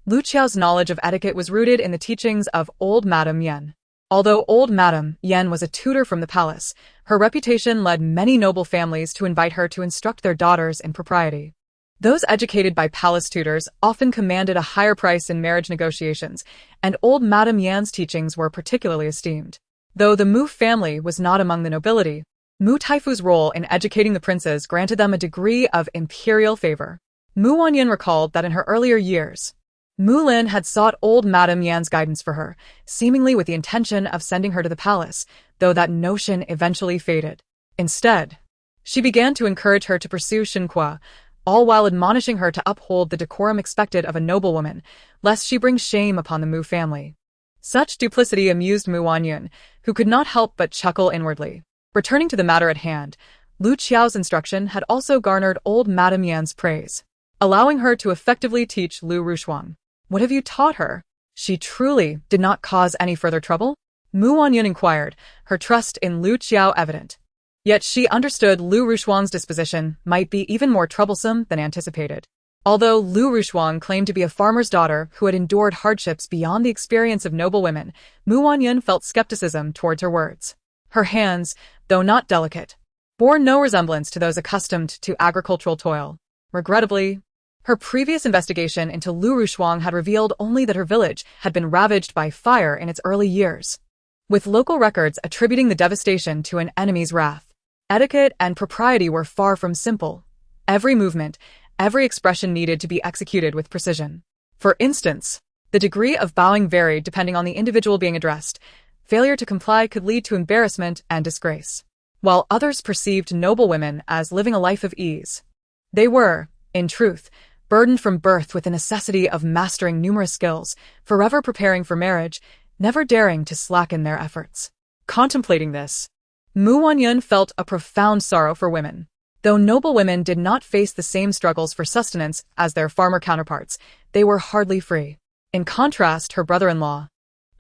Lu Qiao's knowledge of etiquette was rooted in the teachings of old Madame Yan. Although old Madame Yan was a tutor from the palace, her reputation led many noble families to invite her to instruct their daughters in propriety. Those educated by palace tutors often commanded a higher price in marriage negotiations, and old Madame Yan's teachings were particularly esteemed. Though the Mu family was not among the nobility, Mu Taifu's role in educating the princes granted them a degree of imperial favor. Mu Wanyun recalled that in her earlier years, Mu Lin had sought old Madame Yan's guidance for her, seemingly with the intention of sending her to the palace, though that notion eventually faded. Instead, she began to encourage her to pursue Shen Kuo, all while admonishing her to uphold the decorum expected of a noblewoman, lest she bring shame upon the Mu family. Such duplicity amused Mu Wanyun, who could not help but chuckle inwardly. Returning to the matter at hand, Lu Qiao's instruction had also garnered old Madame Yan's praise, allowing her to effectively teach Lu Rushuang. What have you taught her? She truly did not cause any further trouble? Mu Wanyun inquired, her trust in Lu Qiao evident. Yet she understood Lu Rushuang's disposition might be even more troublesome than anticipated. Although Lu Rushuang claimed to be a farmer's daughter who had endured hardships beyond the experience of noble women, Mu Wanyun felt skepticism towards her words. Her hands, though not delicate, bore no resemblance to those accustomed to agricultural toil. Regrettably, her previous investigation into Lu Rushuang had revealed only that her village had been ravaged by fire in its early years, with local records attributing the devastation to an enemy's wrath. Etiquette and propriety were far from simple. Every movement, every expression needed to be executed with precision. For instance, the degree of bowing varied depending on the individual being addressed. Failure to comply could lead to embarrassment and disgrace, while others perceived noble women as living a life of ease. They were, in truth, burdened from birth with the necessity of mastering numerous skills, forever preparing for marriage, never daring to slacken their efforts. Contemplating this, Mu Wanyun felt a profound sorrow for women. Though noble women did not face the same struggles for sustenance as their farmer counterparts, they were hardly free. In contrast, her brother-in-law,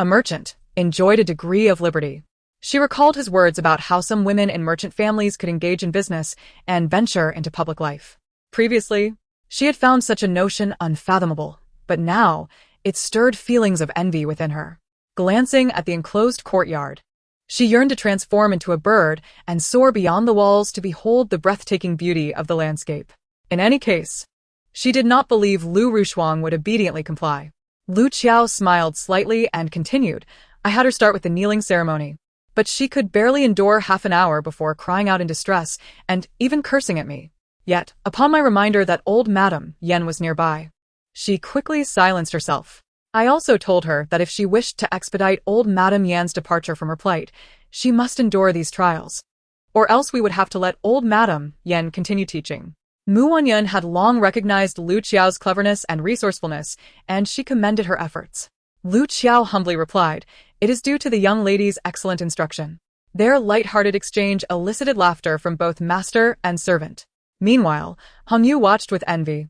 a merchant, enjoyed a degree of liberty. She recalled his words about how some women in merchant families could engage in business and venture into public life. Previously, she had found such a notion unfathomable, but now it stirred feelings of envy within her. Glancing at the enclosed courtyard, she yearned to transform into a bird and soar beyond the walls to behold the breathtaking beauty of the landscape. In any case, she did not believe Lu Rushuang would obediently comply. Lu Qiao smiled slightly and continued, I had her start with the kneeling ceremony, but she could barely endure half an hour before crying out in distress and even cursing at me. Yet, upon my reminder that old Madame Yan was nearby, she quickly silenced herself. I also told her that if she wished to expedite old Madame Yan's departure from her plight, she must endure these trials, or else we would have to let old Madame Yan continue teaching. Mu Wanyun had long recognized Lu Qiao's cleverness and resourcefulness, and she commended her efforts. Lu Qiao humbly replied, it is due to the young lady's excellent instruction. Their light-hearted exchange elicited laughter from both master and servant. Meanwhile, Hongyu watched with envy,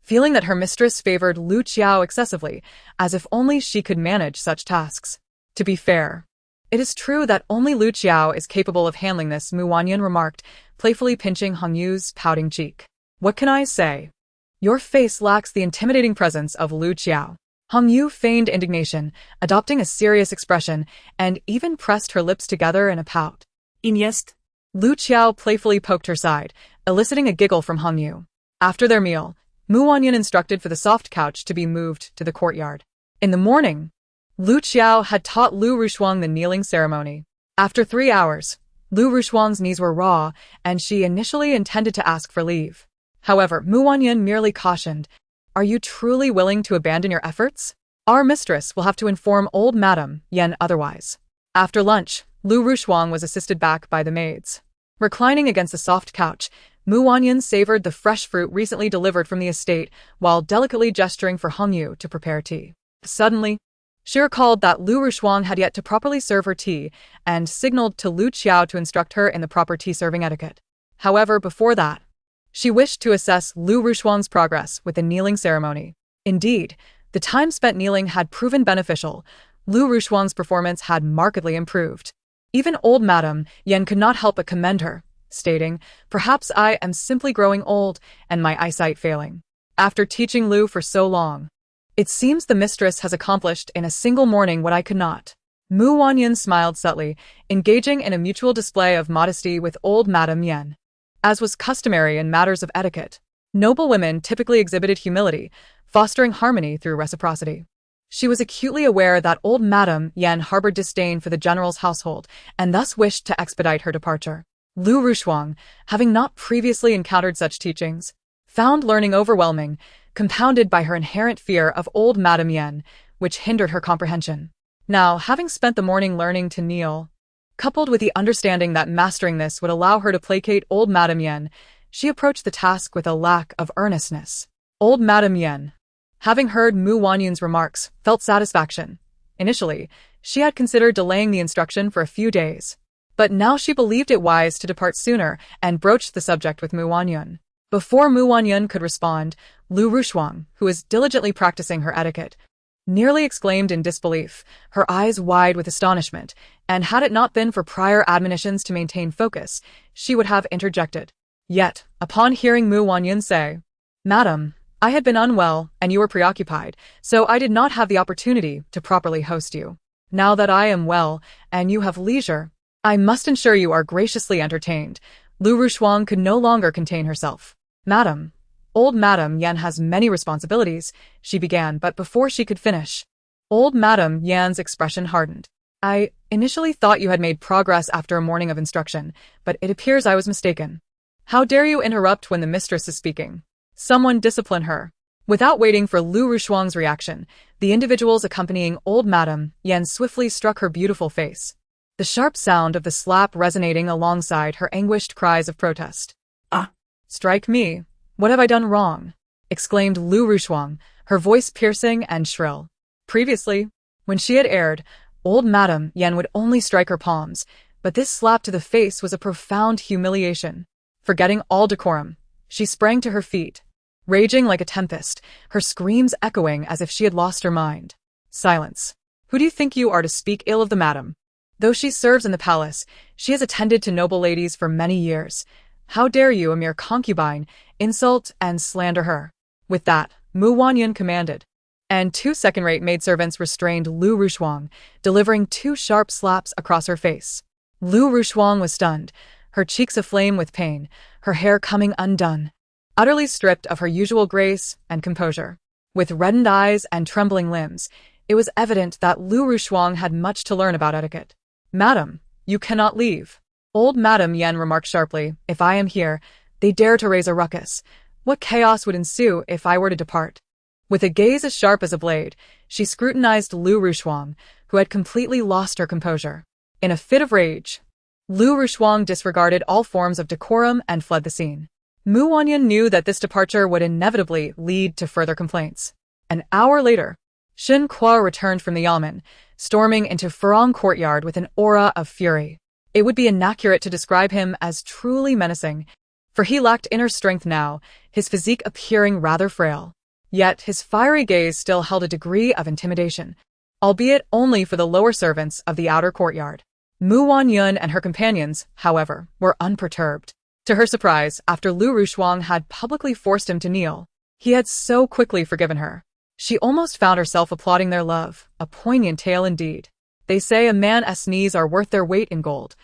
feeling that her mistress favored Lu Qiao excessively, as if only she could manage such tasks. To be fair, it is true that only Lu Qiao is capable of handling this, Mu Wanyun remarked, playfully pinching Hongyu's pouting cheek. What can I say? Your face lacks the intimidating presence of Lu Qiao. Hongyu feigned indignation, adopting a serious expression, and even pressed her lips together in a pout. Iniest. Lu Qiao playfully poked her side, eliciting a giggle from Hongyu. After their meal, Mu Wanyun instructed for the soft couch to be moved to the courtyard. In the morning, Lu Qiao had taught Lu Rushuang the kneeling ceremony. After 3 hours, Lu Rushuang's knees were raw, and she initially intended to ask for leave. However, Mu Wanyun merely cautioned, are you truly willing to abandon your efforts? Our mistress will have to inform old Madame Yan otherwise. After lunch, Lu Rushuang was assisted back by the maids. Reclining against the soft couch, Mu Wanyun savored the fresh fruit recently delivered from the estate while delicately gesturing for Hongyu to prepare tea. Suddenly, she recalled that Lu Rushuang had yet to properly serve her tea and signaled to Lu Qiao to instruct her in the proper tea-serving etiquette. However, before that, she wished to assess Lu Rushuang's progress with the kneeling ceremony. Indeed, the time spent kneeling had proven beneficial. Lu Rushuang's performance had markedly improved. Even old Madame Yan could not help but commend her, stating, perhaps I am simply growing old and my eyesight failing. After teaching Lu for so long, it seems the mistress has accomplished in a single morning what I could not. Mu Wanyun smiled subtly, engaging in a mutual display of modesty with old Madame Yan. As was customary in matters of etiquette, Noble women typically exhibited humility, fostering harmony through reciprocity. She was acutely aware that old Madame Yan harbored disdain for the general's household and thus wished to expedite her departure. Lu Rushuang, having not previously encountered such teachings, found learning overwhelming, compounded by her inherent fear of old Madame Yan, which hindered her comprehension. Now, having spent the morning learning to kneel, coupled with the understanding that mastering this would allow her to placate old Madame Yan, she approached the task with a lack of earnestness. Old Madame Yan, having heard Mu Wanyun's remarks, felt satisfaction. Initially, she had considered delaying the instruction for a few days, but now she believed it wise to depart sooner and broached the subject with Mu Wanyun. Before Mu Wanyun could respond, Lu Rushuang, who was diligently practicing her etiquette, nearly exclaimed in disbelief, her eyes wide with astonishment, and had it not been for prior admonitions to maintain focus, she would have interjected. Yet, upon hearing Mu Wanyun say, "Madam, I had been unwell and you were preoccupied, so I did not have the opportunity to properly host you. Now that I am well and you have leisure, I must ensure you are graciously entertained." Lu Rushuang could no longer contain herself. "Madam, old Madame Yan has many responsibilities," she began, but before she could finish, old Madame Yan's expression hardened. "I initially thought you had made progress after a morning of instruction, but it appears I was mistaken. How dare you interrupt when the mistress is speaking? Someone discipline her." Without waiting for Lu Rushuang's reaction, the individuals accompanying old Madame Yan swiftly struck her beautiful face, the sharp sound of the slap resonating alongside her anguished cries of protest. "Ah! Strike me! What have I done wrong?" exclaimed Lu Rushuang, her voice piercing and shrill. Previously, when she had erred, old Madame Yan would only strike her palms, but this slap to the face was a profound humiliation. Forgetting all decorum, she sprang to her feet, raging like a tempest, her screams echoing as if she had lost her mind. "Silence! Who do you think you are to speak ill of the madam? Though she serves in the palace, she has attended to noble ladies for many years. How dare you, a mere concubine, insult and slander her?" With that, Mu Wanyun commanded, and 2 second-rate maidservants restrained Lu Rushuang, delivering 2 sharp slaps across her face. Lu Rushuang was stunned, her cheeks aflame with pain, her hair coming undone, utterly stripped of her usual grace and composure. With reddened eyes and trembling limbs, it was evident that Lu Rushuang had much to learn about etiquette. "Madam, you cannot leave," old Madame Yan remarked sharply. "If I am here, they dare to raise a ruckus. What chaos would ensue if I were to depart?" With a gaze as sharp as a blade, she scrutinized Lu Rushuang, who had completely lost her composure. In a fit of rage, Lu Rushuang disregarded all forms of decorum and fled the scene. Mu Wanyun knew that this departure would inevitably lead to further complaints. An hour later, Shen Kuo returned from the yamen, storming into Furong courtyard with an aura of fury. It would be inaccurate to describe him as truly menacing, for he lacked inner strength now, his physique appearing rather frail. Yet his fiery gaze still held a degree of intimidation, albeit only for the lower servants of the outer courtyard. Mu Wanyun and her companions, however, were unperturbed. To her surprise, after Lu Rushuang had publicly forced him to kneel, he had so quickly forgiven her. She almost found herself applauding their love, a poignant tale indeed. They say a man's knees are worth their weight in gold,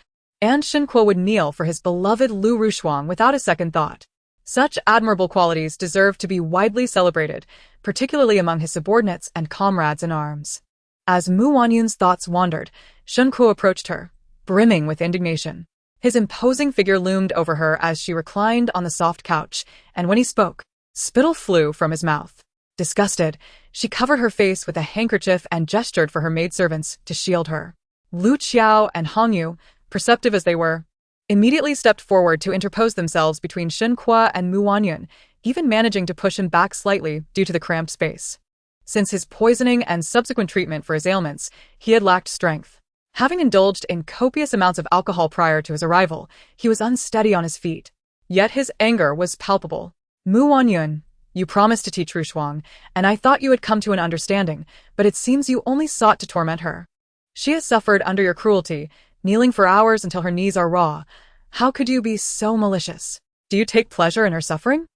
and Shen Kuo would kneel for his beloved Lu Rushuang without a second thought. Such admirable qualities deserve to be widely celebrated, particularly among his subordinates and comrades in arms. As Mu Wanyun's thoughts wandered, Shen Kuo approached her, brimming with indignation. His imposing figure loomed over her as she reclined on the soft couch, and when he spoke, spittle flew from his mouth. Disgusted, she covered her face with a handkerchief and gestured for her maidservants to shield her. Lu Qiao and Hong Yu, perceptive as they were, immediately stepped forward to interpose themselves between Shen Kuo and Mu Wanyun, even managing to push him back slightly due to the cramped space. Since his poisoning and subsequent treatment for his ailments, he had lacked strength. Having indulged in copious amounts of alcohol prior to his arrival, he was unsteady on his feet. Yet his anger was palpable. "Mu Wanyun, you promised to teach Rushuang, and I thought you had come to an understanding, but it seems you only sought to torment her. She has suffered under your cruelty, kneeling for hours until her knees are raw. How could you be so malicious? Do you take pleasure in her suffering?"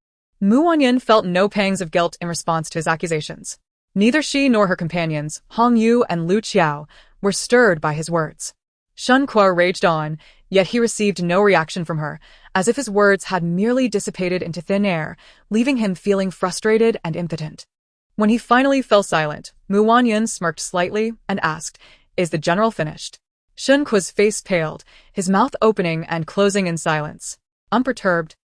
Mu Wanyun felt no pangs of guilt in response to his accusations. Neither she nor her companions, Hong Yu and Lu Qiao, were stirred by his words. Shen Kuo raged on, yet he received no reaction from her, as if his words had merely dissipated into thin air, leaving him feeling frustrated and impotent. When he finally fell silent, Wanyun smirked slightly and asked, "Is the general finished?" Shen Kuo's face paled, his mouth opening and closing in silence. Unperturbed,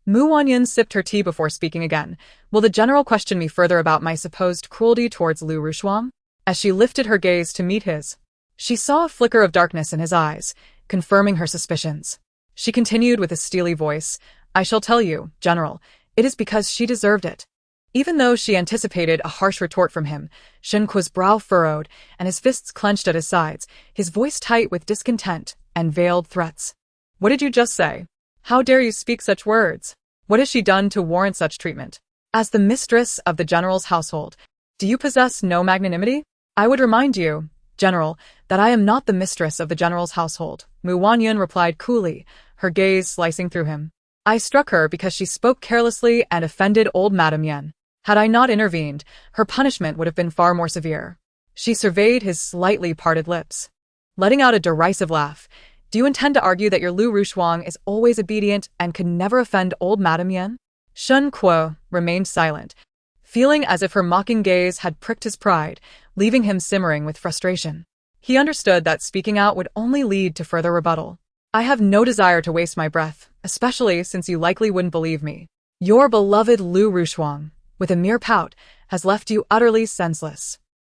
Wanyun sipped her tea before speaking again. "Will the general question me further about my supposed cruelty towards Lu Rushuang?" As she lifted her gaze to meet his, she saw a flicker of darkness in his eyes, confirming her suspicions. She continued with a steely voice, "I shall tell you, General, it is because she deserved it." Even though she anticipated a harsh retort from him, Shen Kuo's brow furrowed and his fists clenched at his sides, his voice tight with discontent and veiled threats. "What did you just say? How dare you speak such words? What has she done to warrant such treatment? As the mistress of the general's household, do you possess no magnanimity? I would remind you, General, that I am not the mistress of the general's household," Wanyun replied coolly, her gaze slicing through him. "I struck her because she spoke carelessly and offended old Madame Yen. Had I not intervened, her punishment would have been far more severe." She surveyed his slightly parted lips, letting out a derisive laugh. "Do you intend to argue that your Lu Rushuang is always obedient and could never offend old Madame Yen?" Shen Kuo remained silent, feeling as if her mocking gaze had pricked his pride, leaving him simmering with frustration. He understood that speaking out would only lead to further rebuttal. "I have no desire to waste my breath, especially since you likely wouldn't believe me. Your beloved Lu Rushuang, with a mere pout, has left you utterly senseless."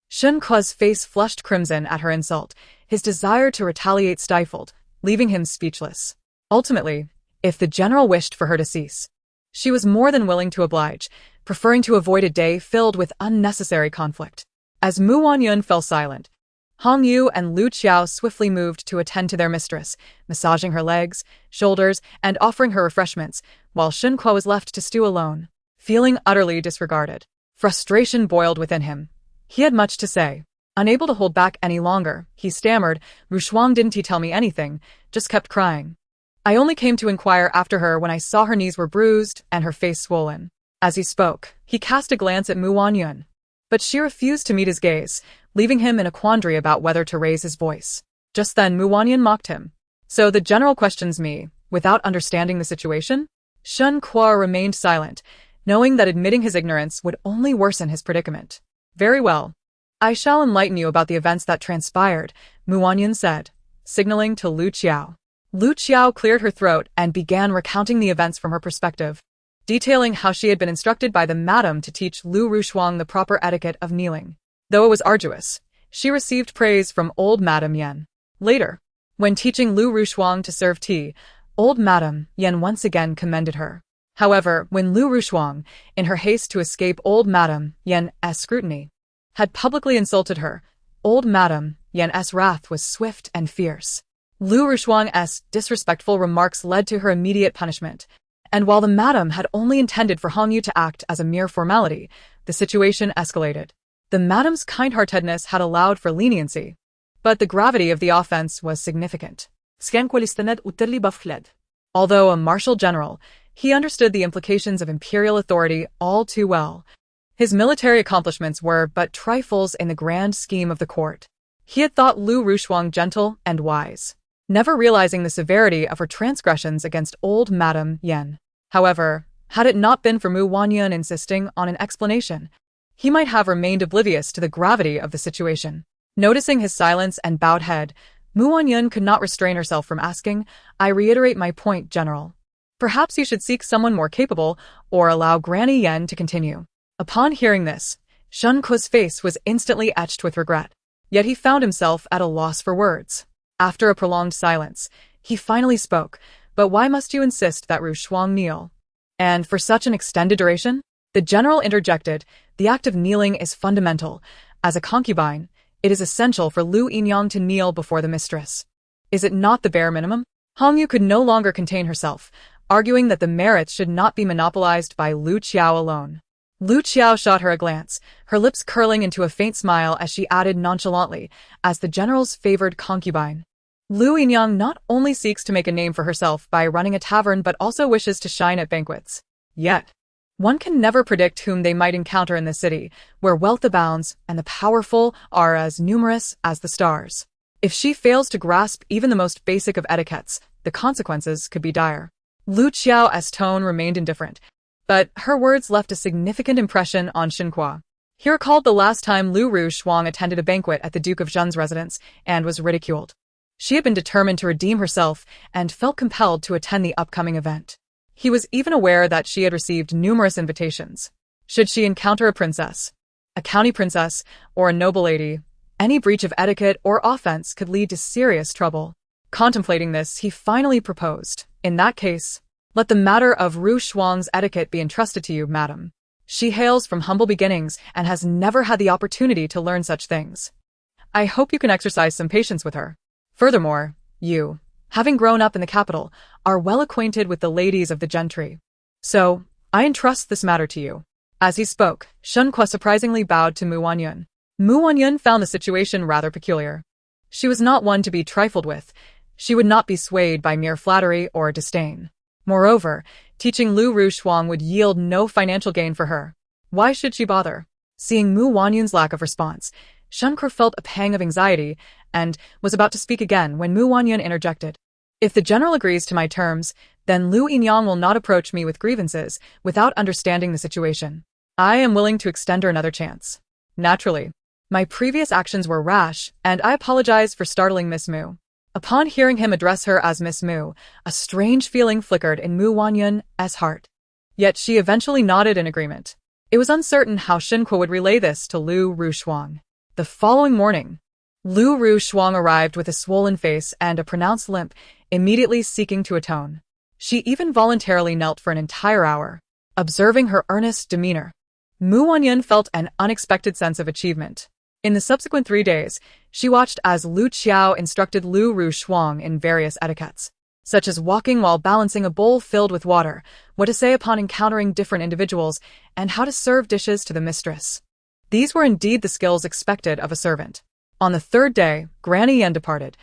Shen Kuo's face flushed crimson at her insult, his desire to retaliate stifled, leaving him speechless. Ultimately, if the general wished for her to cease, she was more than willing to oblige, preferring to avoid a day filled with unnecessary conflict. As Wanyun fell silent, Hong Yu and Lu Qiao swiftly moved to attend to their mistress, massaging her legs, shoulders, and offering her refreshments, while Shen Kuo was left to stew alone, feeling utterly disregarded. Frustration boiled within him. He had much to say. Unable to hold back any longer, he stammered, "Rushuang didn't he tell me anything, just kept crying. I only came to inquire after her when I saw her knees were bruised and her face swollen." As he spoke, he cast a glance at Wanyun, but she refused to meet his gaze, leaving him in a quandary about whether to raise his voice. Just then Wanyun mocked him. "So the general questions me, without understanding the situation?" Shen Kuo remained silent, knowing that admitting his ignorance would only worsen his predicament. "Very well. I shall enlighten you about the events that transpired," Wanyun said, signaling to Lu Qiao. Lu Qiao cleared her throat and began recounting the events from her perspective, detailing how she had been instructed by the madam to teach Lu Rushuang the proper etiquette of kneeling. Though it was arduous, she received praise from old Madame Yen. Later, when teaching Lu Rushuang to serve tea, old Madame Yen once again commended her. However, when Lu Rushuang, in her haste to escape old Madame Yen's scrutiny, had publicly insulted her, old Madame Yen's wrath was swift and fierce. Lu Rushuang's disrespectful remarks led to her immediate punishment, and while the madam had only intended for Hong Yu to act as a mere formality, the situation escalated. The madam's kind-heartedness had allowed for leniency, but the gravity of the offense was significant. Although a martial general, he understood the implications of imperial authority all too well. His military accomplishments were but trifles in the grand scheme of the court. He had thought Lu Rushuang gentle and wise, never realizing the severity of her transgressions against old Madame Yen. However, had it not been for Wanyun insisting on an explanation, he might have remained oblivious to the gravity of the situation. Noticing his silence and bowed head, Wanyun could not restrain herself from asking, "I reiterate my point, General. Perhaps you should seek someone more capable, or allow Granny Yen to continue." Upon hearing this, Shen Kuo's face was instantly etched with regret. Yet he found himself at a loss for words. After a prolonged silence, he finally spoke, "But why must you insist that Rushuang kneel? And for such an extended duration?" The general interjected, "The act of kneeling is fundamental. As a concubine, it is essential for Lu Yinyang to kneel before the mistress. Is it not the bare minimum?" Hong Yu could no longer contain herself, arguing that the merits should not be monopolized by Lu Qiao alone. Lu Qiao shot her a glance, her lips curling into a faint smile as she added nonchalantly, "As the general's favored concubine, Lu Yinyang not only seeks to make a name for herself by running a tavern but also wishes to shine at banquets. Yet, one can never predict whom they might encounter in the city, where wealth abounds and the powerful are as numerous as the stars. If she fails to grasp even the most basic of etiquettes, the consequences could be dire." Lu Qiao's tone remained indifferent, but her words left a significant impression on Shen Kuo. He recalled the last time Lu Shuang attended a banquet at the Duke of Zhen's residence and was ridiculed. She had been determined to redeem herself and felt compelled to attend the upcoming event. He was even aware that she had received numerous invitations. Should she encounter a princess, a county princess, or a noble lady, any breach of etiquette or offense could lead to serious trouble. Contemplating this, he finally proposed, "In that case, let the matter of Ru Shuang's etiquette be entrusted to you, madam. She hails from humble beginnings and has never had the opportunity to learn such things. I hope you can exercise some patience with her. Furthermore, you, having grown up in the capital, are well acquainted with the ladies of the gentry. So, I entrust this matter to you." As he spoke, Shen Kuo surprisingly bowed to Wanyun. Wanyun found the situation rather peculiar. She was not one to be trifled with. She would not be swayed by mere flattery or disdain. Moreover, teaching Lu Shuang would yield no financial gain for her. Why should she bother? Seeing Wanyun's lack of response, Shen Kuo felt a pang of anxiety and was about to speak again when Wanyun interjected. "If the general agrees to my terms, then Lu Yinyang will not approach me with grievances without understanding the situation. I am willing to extend her another chance. Naturally, my previous actions were rash, and I apologize for startling Miss Mu." Upon hearing him address her as Miss Mu, a strange feeling flickered in Wanyun's heart. Yet she eventually nodded in agreement. It was uncertain how Shen Kuo would relay this to Lu Shuang. The following morning, Lu Shuang arrived with a swollen face and a pronounced limp, immediately seeking to atone. She even voluntarily knelt for an entire hour. Observing her earnest demeanor, Wanyun felt an unexpected sense of achievement. In the subsequent 3 days, she watched as Lu Qiao instructed Lu Shuang in various etiquettes, such as walking while balancing a bowl filled with water, what to say upon encountering different individuals, and how to serve dishes to the mistress. These were indeed the skills expected of a servant. On the 3rd day, Granny Yan departed,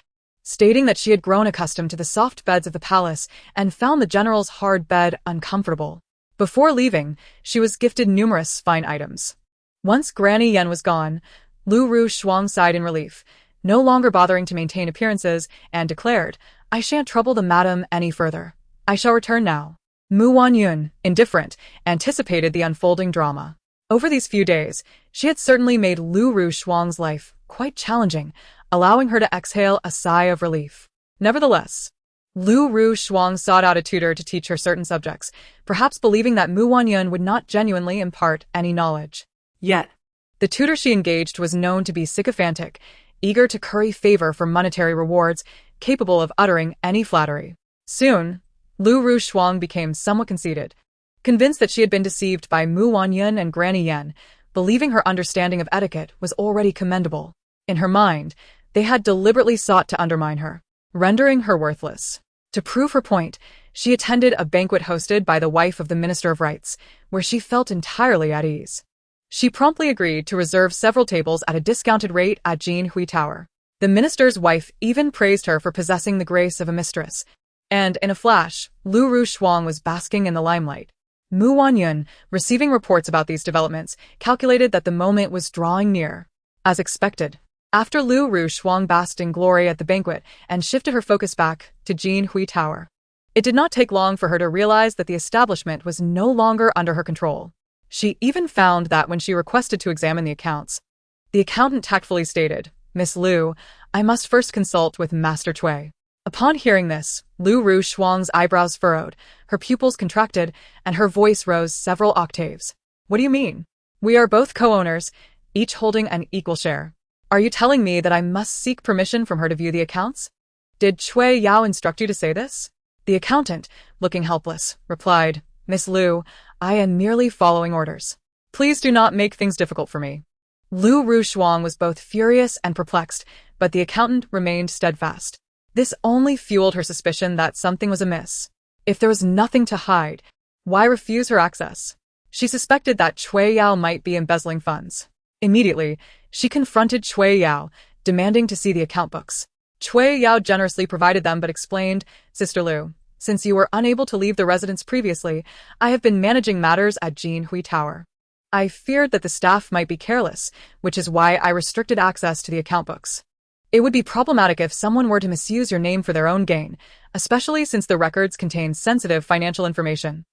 stating that she had grown accustomed to the soft beds of the palace and found the general's hard bed uncomfortable. Before leaving, she was gifted numerous fine items. Once Granny Yan was gone, Lu Shuang sighed in relief, no longer bothering to maintain appearances, and declared, "I shan't trouble the madam any further. I shall return now." Wanyun, indifferent, anticipated the unfolding drama. Over these few days, she had certainly made Lu Shuang's life quite challenging, allowing her to exhale a sigh of relief. Nevertheless, Lu Shuang sought out a tutor to teach her certain subjects, perhaps believing that Wanyun would not genuinely impart any knowledge. Yet, the tutor she engaged was known to be sycophantic, eager to curry favor for monetary rewards, capable of uttering any flattery. Soon, Lu Shuang became somewhat conceited, convinced that she had been deceived by Wanyun and Granny Yan, believing her understanding of etiquette was already commendable. In her mind, they had deliberately sought to undermine her, rendering her worthless. To prove her point, she attended a banquet hosted by the wife of the Minister of Rights, where she felt entirely at ease. She promptly agreed to reserve several tables at a discounted rate at Jinhui Tower. The minister's wife even praised her for possessing the grace of a mistress, and in a flash, Lu Shuang was basking in the limelight. Wanyun, receiving reports about these developments, calculated that the moment was drawing near. As expected, after Lu Shuang basked in glory at the banquet and shifted her focus back to Jinhui Tower, it did not take long for her to realize that the establishment was no longer under her control. She even found that when she requested to examine the accounts, the accountant tactfully stated, "Miss Lu, I must first consult with Master Cui." Upon hearing this, Lu Shuang's eyebrows furrowed, her pupils contracted, and her voice rose several octaves. "What do you mean? We are both co-owners, each holding an equal share. Are you telling me that I must seek permission from her to view the accounts? Did Cui Yao instruct you to say this?" The accountant, looking helpless, replied, "Miss Lu, I am merely following orders. Please do not make things difficult for me." Lu Shuang was both furious and perplexed, but the accountant remained steadfast. This only fueled her suspicion that something was amiss. If there was nothing to hide, why refuse her access? She suspected that Cui Yao might be embezzling funds. Immediately, she confronted Cui Yao, demanding to see the account books. Cui Yao generously provided them but explained, "Sister Lu, since you were unable to leave the residence previously, I have been managing matters at Jinhui Tower. I feared that the staff might be careless, which is why I restricted access to the account books." It would be problematic if someone were to misuse your name for their own gain, especially since the records contain sensitive financial information.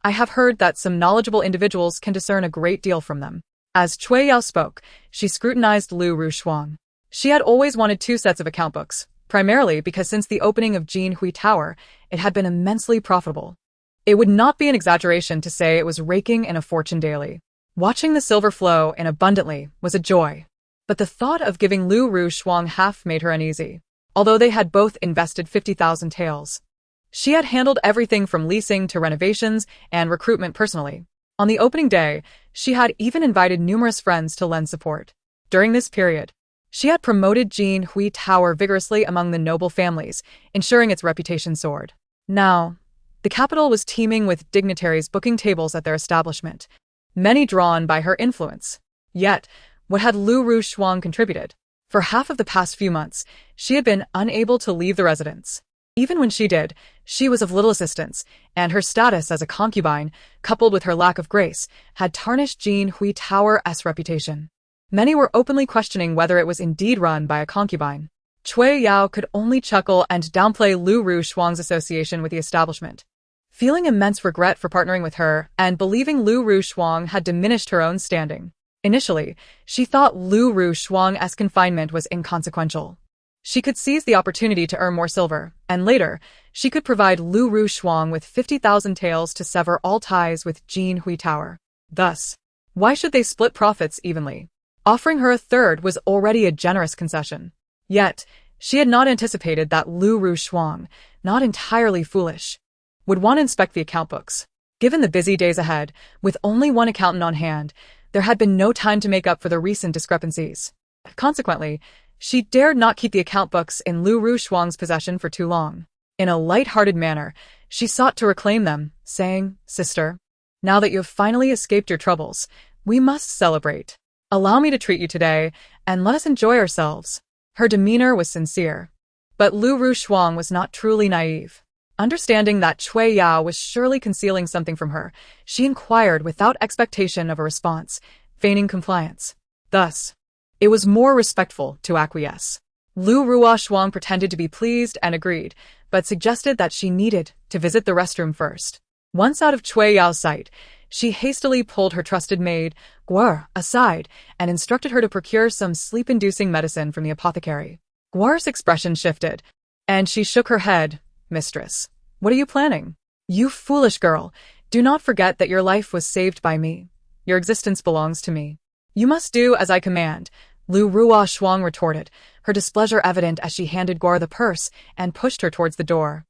I have heard that some knowledgeable individuals can discern a great deal from them. As Cui Yao spoke, she scrutinized Lu Rushuang. She had always wanted 2 sets of account books, primarily because since the opening of Jin Hui Tower, it had been immensely profitable. It would not be an exaggeration to say it was raking in a fortune daily. Watching the silver flow in abundantly was a joy. But the thought of giving Lu Rushuang half made her uneasy. Although they had both invested 50,000 taels. She had handled everything from leasing to renovations and recruitment personally. On the opening day, she had even invited numerous friends to lend support. During this period, she had promoted Jin Hui Tower vigorously among the noble families, ensuring its reputation soared. Now, the capital was teeming with dignitaries booking tables at their establishment, many drawn by her influence. Yet, what had Lu Rushuang contributed? For half of the past few months, she had been unable to leave the residence. Even when she did, she was of little assistance, and her status as a concubine, coupled with her lack of grace, had tarnished Jin Hui Tower's reputation. Many were openly questioning whether it was indeed run by a concubine. Cui Yao could only chuckle and downplay Lu Rushuang's association with the establishment. Feeling immense regret for partnering with her and believing Lu Rushuang had diminished her own standing. Initially, she thought Lu Rushuang's confinement was inconsequential. She could seize the opportunity to earn more silver, and later, she could provide Lu Rushuang with 50,000 taels to sever all ties with Jin Hui Tower. Thus, why should they split profits evenly? Offering her a third was already a generous concession. Yet, she had not anticipated that Lu Rushuang, not entirely foolish, would want to inspect the account books. Given the busy days ahead, with only one accountant on hand, there had been no time to make up for the recent discrepancies. Consequently, she dared not keep the account books in Lu Rushuang's possession for too long. In a light-hearted manner, she sought to reclaim them, saying, "Sister, now that you have finally escaped your troubles, we must celebrate. Allow me to treat you today, and let us enjoy ourselves." Her demeanor was sincere. But Lu Rushuang was not truly naive. Understanding that Cui Yao was surely concealing something from her, she inquired without expectation of a response, feigning compliance. Thus, it was more respectful to acquiesce. Lu Rushuang pretended to be pleased and agreed, but suggested that she needed to visit the restroom first. Once out of Cui Yao's sight, she hastily pulled her trusted maid, Guar, aside and instructed her to procure some sleep-inducing medicine from the apothecary. Guar's expression shifted, and she shook her head. "Mistress, what are you planning? You foolish girl, do not forget that your life was saved by me. Your existence belongs to me. You must do as I command," Lu Rushuang retorted, her displeasure evident as she handed Guar the purse and pushed her towards the door,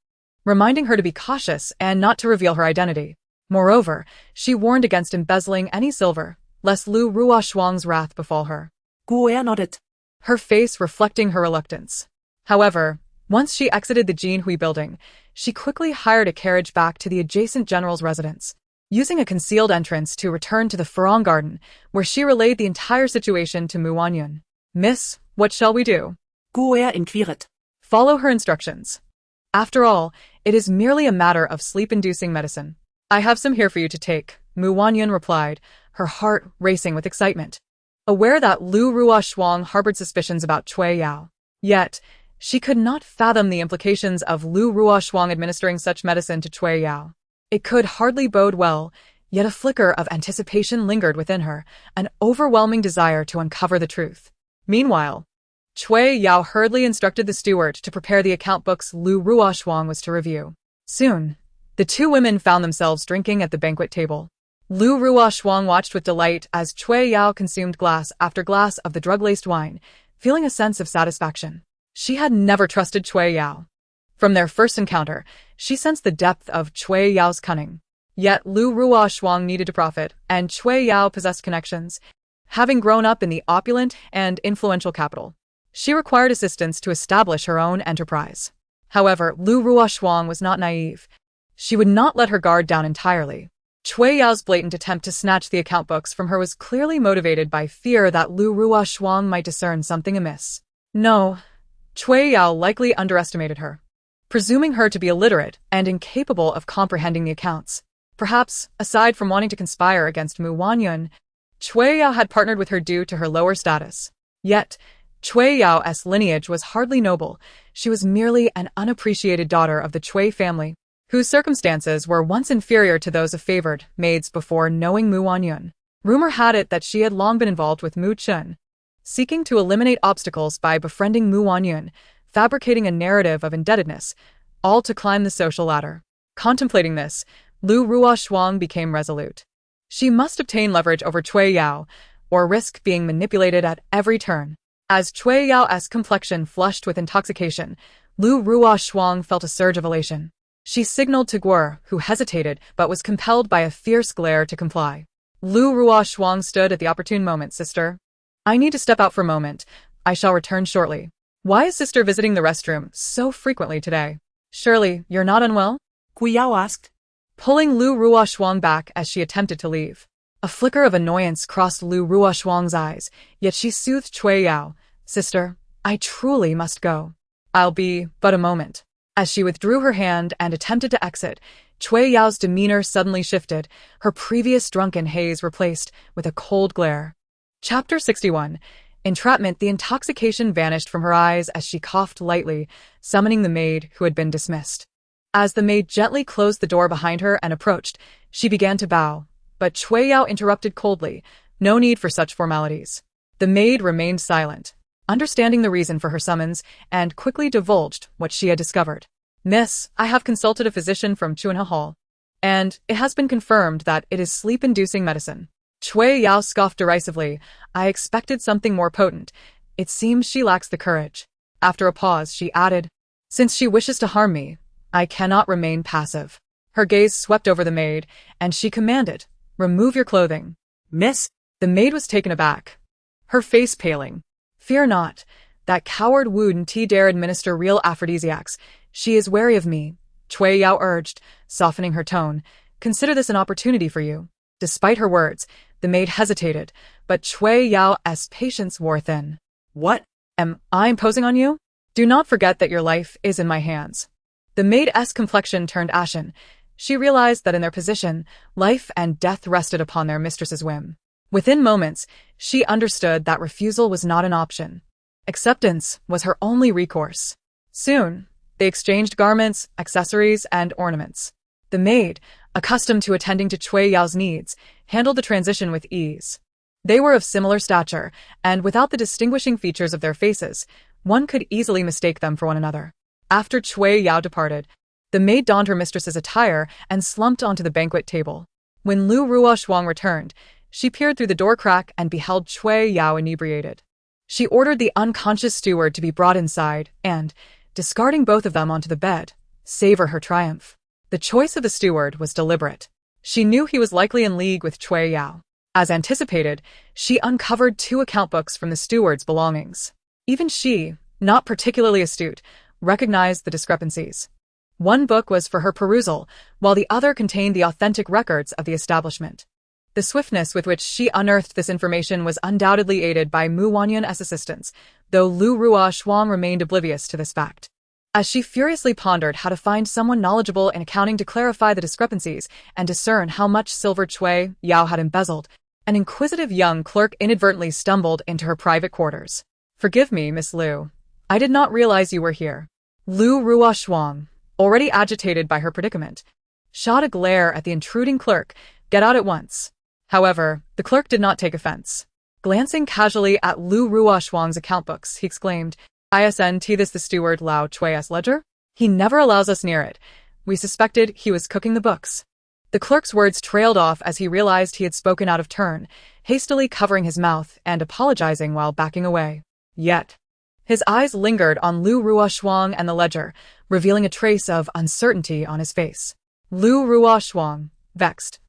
reminding her to be cautious and not to reveal her identity. Moreover, she warned against embezzling any silver, lest Lu Rushuang's wrath befall her. Guo nodded, her face reflecting her reluctance. However, once she exited the Jin Hui building, she quickly hired a carriage back to the adjacent general's residence, using a concealed entrance to return to the Farong Garden, where she relayed the entire situation to Wanyun. "Miss, what shall we do?" Guo inquired. "Follow her instructions. After all, it is merely a matter of sleep-inducing medicine. I have some here for you to take," Wanyun replied, her heart racing with excitement. Aware that Lu Rushuang harbored suspicions about Cui Yao. Yet, she could not fathom the implications of Lu Rushuang administering such medicine to Cui Yao. It could hardly bode well, yet a flicker of anticipation lingered within her, an overwhelming desire to uncover the truth. Meanwhile, Cui Yao hurriedly instructed the steward to prepare the account books Lu Rushuang was to review. Soon, the 2 women found themselves drinking at the banquet table. Lu Rushuang watched with delight as Cui Yao consumed glass after glass of the drug-laced wine, feeling a sense of satisfaction. She had never trusted Cui Yao. From their first encounter, she sensed the depth of Cui Yao's cunning. Yet Lu Rushuang needed to profit, and Cui Yao possessed connections. Having grown up in the opulent and influential capital, she required assistance to establish her own enterprise. However, Lu Rushuang was not naive. She would not let her guard down entirely. Cui Yao's blatant attempt to snatch the account books from her was clearly motivated by fear that Lu Rushuang might discern something amiss. No, Cui Yao likely underestimated her, presuming her to be illiterate and incapable of comprehending the accounts. Perhaps, aside from wanting to conspire against Wanyun, Cui Yao had partnered with her due to her lower status. Yet, Cui Yao's lineage was hardly noble. She was merely an unappreciated daughter of the Cui family, whose circumstances were once inferior to those of favored maids before knowing Mu Wanyun. Rumor had it that she had long been involved with Mu Chun, seeking to eliminate obstacles by befriending Mu Wanyun, fabricating a narrative of indebtedness, all to climb the social ladder. Contemplating this, Lu Ruoshuang became resolute. She must obtain leverage over Cui Yao, or risk being manipulated at every turn. As Cui Yao's complexion flushed with intoxication, Lu Ruoshuang felt a surge of elation. She signaled to Guer, who hesitated but was compelled by a fierce glare to comply. Lu Ruoshuang stood at the opportune moment. Sister, I need to step out for a moment. I shall return shortly. Why is sister visiting the restroom so frequently today? Surely, you're not unwell? Cui Yao asked, pulling Lu Ruoshuang back as she attempted to leave. A flicker of annoyance crossed Lu Ruoshuang's eyes, yet she soothed Cui Yao. Sister, I truly must go. I'll be but a moment. As she withdrew her hand and attempted to exit, Cui Yao's demeanor suddenly shifted, her previous drunken haze replaced with a cold glare. Chapter 61. Entrapment. The intoxication vanished from her eyes as she coughed lightly, summoning the maid who had been dismissed. As the maid gently closed the door behind her and approached, she began to bow, but Cui Yao interrupted coldly. No need for such formalities. The maid remained silent, understanding the reason for her summons, and quickly divulged what she had discovered. Miss, I have consulted a physician from Chunha Hall, and it has been confirmed that it is sleep-inducing medicine. Cui Yao scoffed derisively. I expected something more potent. It seems she lacks the courage. After a pause, she added, since she wishes to harm me, I cannot remain passive. Her gaze swept over the maid, and she commanded, remove your clothing. Miss, the maid was taken aback, her face paling. Fear not. That coward Wu Ti dare administer real aphrodisiacs. She is wary of me, Cui Yao urged, softening her tone. Consider this an opportunity for you. Despite her words, the maid hesitated, but Cui Yao's patience wore thin. What? Am I imposing on you? Do not forget that your life is in my hands. The maid's complexion turned ashen. She realized that in their position, life and death rested upon their mistress's whim. Within moments, she understood that refusal was not an option. Acceptance was her only recourse. Soon, they exchanged garments, accessories, and ornaments. The maid, accustomed to attending to Cui Yao's needs, handled the transition with ease. They were of similar stature, and without the distinguishing features of their faces, one could easily mistake them for one another. After Cui Yao departed, the maid donned her mistress's attire and slumped onto the banquet table. When Lu Ruoshuang returned, she peered through the door crack and beheld Cui Yao inebriated. She ordered the unconscious steward to be brought inside and, discarding both of them onto the bed, savor her triumph. The choice of the steward was deliberate. She knew he was likely in league with Cui Yao. As anticipated, she uncovered 2 account books from the steward's belongings. Even she, not particularly astute, recognized the discrepancies. One book was for her perusal, while the other contained the authentic records of the establishment. The swiftness with which she unearthed this information was undoubtedly aided by Mu Wanyun's assistance, though Lu Ruoshuang remained oblivious to this fact. As she furiously pondered how to find someone knowledgeable in accounting to clarify the discrepancies and discern how much silver Cui Yao had embezzled, an inquisitive young clerk inadvertently stumbled into her private quarters. Forgive me, Miss Lu. I did not realize you were here. Lu Ruoshuang, already agitated by her predicament, shot a glare at the intruding clerk. Get out at once. However, the clerk did not take offense. Glancing casually at Lu Ruoshuang's account books, he exclaimed, Isn't this the steward Lao Chui's ledger? He never allows us near it. We suspected he was cooking the books. The clerk's words trailed off as he realized he had spoken out of turn, hastily covering his mouth and apologizing while backing away. Yet, his eyes lingered on Lu Ruoshuang and the ledger, revealing a trace of uncertainty on his face. Lu Ruoshuang, vexed,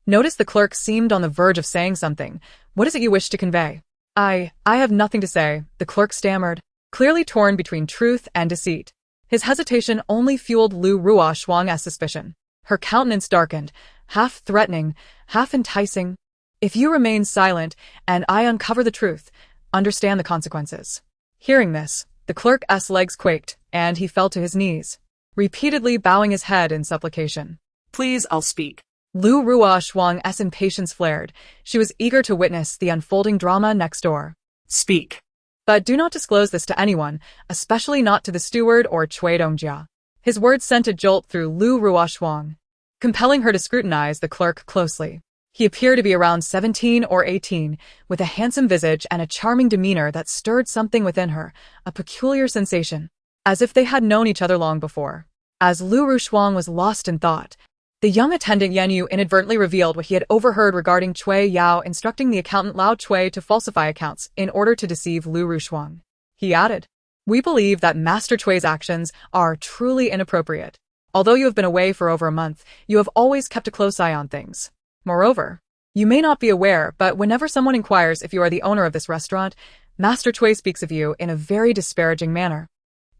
noticed the clerk seemed on the verge of saying something. What is it you wish to convey? I have nothing to say, the clerk stammered, clearly torn between truth and deceit. His hesitation only fueled Lu Ruoshuang's suspicion. Her countenance darkened, half threatening, half enticing. If you remain silent and I uncover the truth, understand the consequences. Hearing this, the clerk's legs quaked, and he fell to his knees, repeatedly bowing his head in supplication. Please, I'll speak. Lu Ruoshuang's impatience flared. She was eager to witness the unfolding drama next door. Speak. But do not disclose this to anyone, especially not to the steward or Cui Dongjia. His words sent a jolt through Lu Ruoshuang, compelling her to scrutinize the clerk closely. He appeared to be around 17 or 18, with a handsome visage and a charming demeanor that stirred something within her, a peculiar sensation, as if they had known each other long before. As Lu Ruoshuang was lost in thought, the young attendant Yan Yu inadvertently revealed what he had overheard regarding Cui Yao instructing the accountant Lao Cui to falsify accounts in order to deceive Lu Ruoshuang. He added, "We believe that Master Cui's actions are truly inappropriate. Although you have been away for over a month, you have always kept a close eye on things. Moreover, you may not be aware, but whenever someone inquires if you are the owner of this restaurant, Master Cui speaks of you in a very disparaging manner,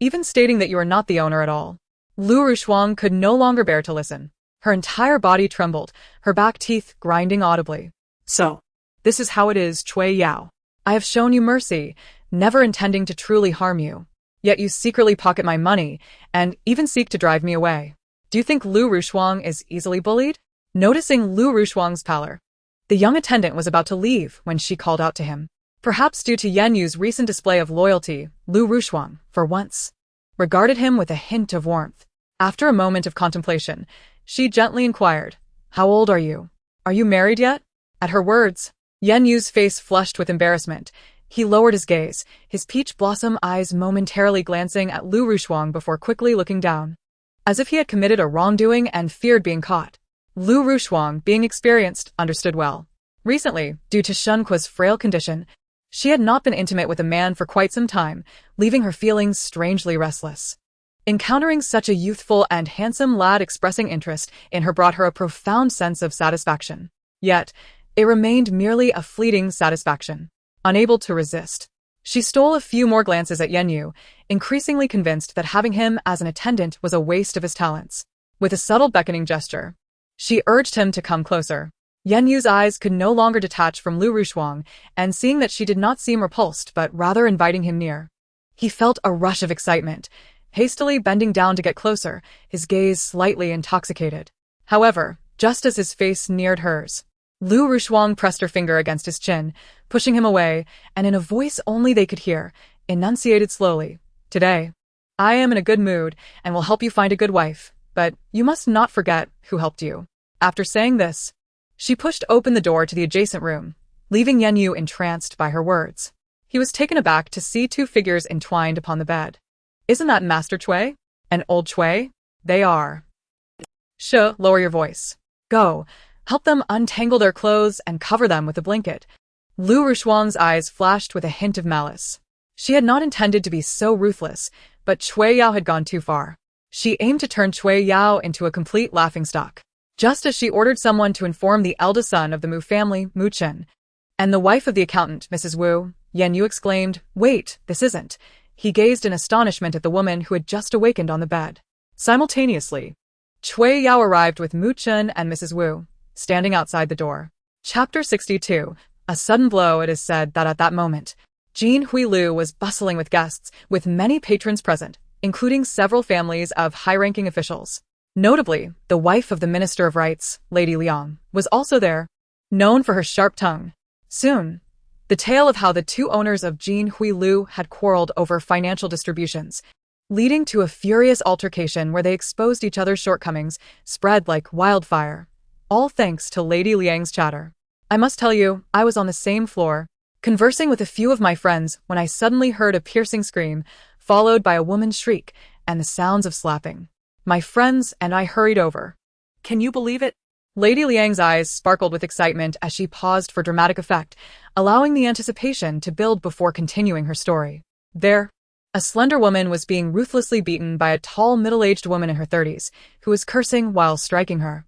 even stating that you are not the owner at all." Lu Ruoshuang could no longer bear to listen. Her entire body trembled, her back teeth grinding audibly. "So, this is how it is, Cui Yao. I have shown you mercy, never intending to truly harm you. Yet you secretly pocket my money, and even seek to drive me away. Do you think Lu Ruoshuang is easily bullied?" Noticing Lu Ruoshuang's pallor, the young attendant was about to leave when she called out to him. Perhaps due to Yan Yu's recent display of loyalty, Lu Ruoshuang, for once, regarded him with a hint of warmth. After a moment of contemplation, she gently inquired, "How old are you? Are you married yet?" At her words, Yan Yu's face flushed with embarrassment. He lowered his gaze, his peach blossom eyes momentarily glancing at Lu Ruoshuang before quickly looking down, as if he had committed a wrongdoing and feared being caught. Lu Ruoshuang, being experienced, understood well. Recently, due to Shen Kuo's frail condition, she had not been intimate with a man for quite some time, leaving her feelings strangely restless. Encountering such a youthful and handsome lad expressing interest in her brought her a profound sense of satisfaction. Yet, it remained merely a fleeting satisfaction. Unable to resist, she stole a few more glances at Yan Yu, increasingly convinced that having him as an attendant was a waste of his talents. With a subtle beckoning gesture, she urged him to come closer. Yan Yu's eyes could no longer detach from Lu Ruoshuang, and seeing that she did not seem repulsed but rather inviting him near, he felt a rush of excitement. Hastily bending down to get closer, his gaze slightly intoxicated. However, just as his face neared hers, Lu Ruoshuang pressed her finger against his chin, pushing him away, and in a voice only they could hear, enunciated slowly, "Today, I am in a good mood and will help you find a good wife, but you must not forget who helped you." After saying this, she pushed open the door to the adjacent room, leaving Yan Yu entranced by her words. He was taken aback to see two figures entwined upon the bed. "Isn't that Master Cui? And old Cui?" "They are." Lower your voice. Go, help them untangle their clothes and cover them with a blanket." Lu Ruoshuang's eyes flashed with a hint of malice. She had not intended to be so ruthless, but Cui Yao had gone too far. She aimed to turn Cui Yao into a complete laughingstock. Just as she ordered someone to inform the eldest son of the Mu family, Mu Chen, and the wife of the accountant, Mrs. Wu, Yan Yu exclaimed, "Wait, this isn't." He gazed in astonishment at the woman who had just awakened on the bed. Simultaneously, Cui Yao arrived with Mu Chen and Mrs. Wu, standing outside the door. Chapter 62. A sudden blow. It is said that at that moment, Jin Huilu was bustling with guests, with many patrons present, including several families of high-ranking officials. Notably, the wife of the Minister of Rights, Lady Liang, was also there, known for her sharp tongue. Soon, the tale of how the two owners of Jin Huilu had quarreled over financial distributions, leading to a furious altercation where they exposed each other's shortcomings, spread like wildfire. All thanks to Lady Liang's chatter. I must tell you, I was on the same floor, conversing with a few of my friends when I suddenly heard a piercing scream, followed by a woman's shriek and the sounds of slapping. My friends and I hurried over. Can you believe it? Lady Liang's eyes sparkled with excitement as she paused for dramatic effect, allowing the anticipation to build before continuing her story. There, a slender woman was being ruthlessly beaten by a tall middle-aged woman in her 30s, who was cursing while striking her.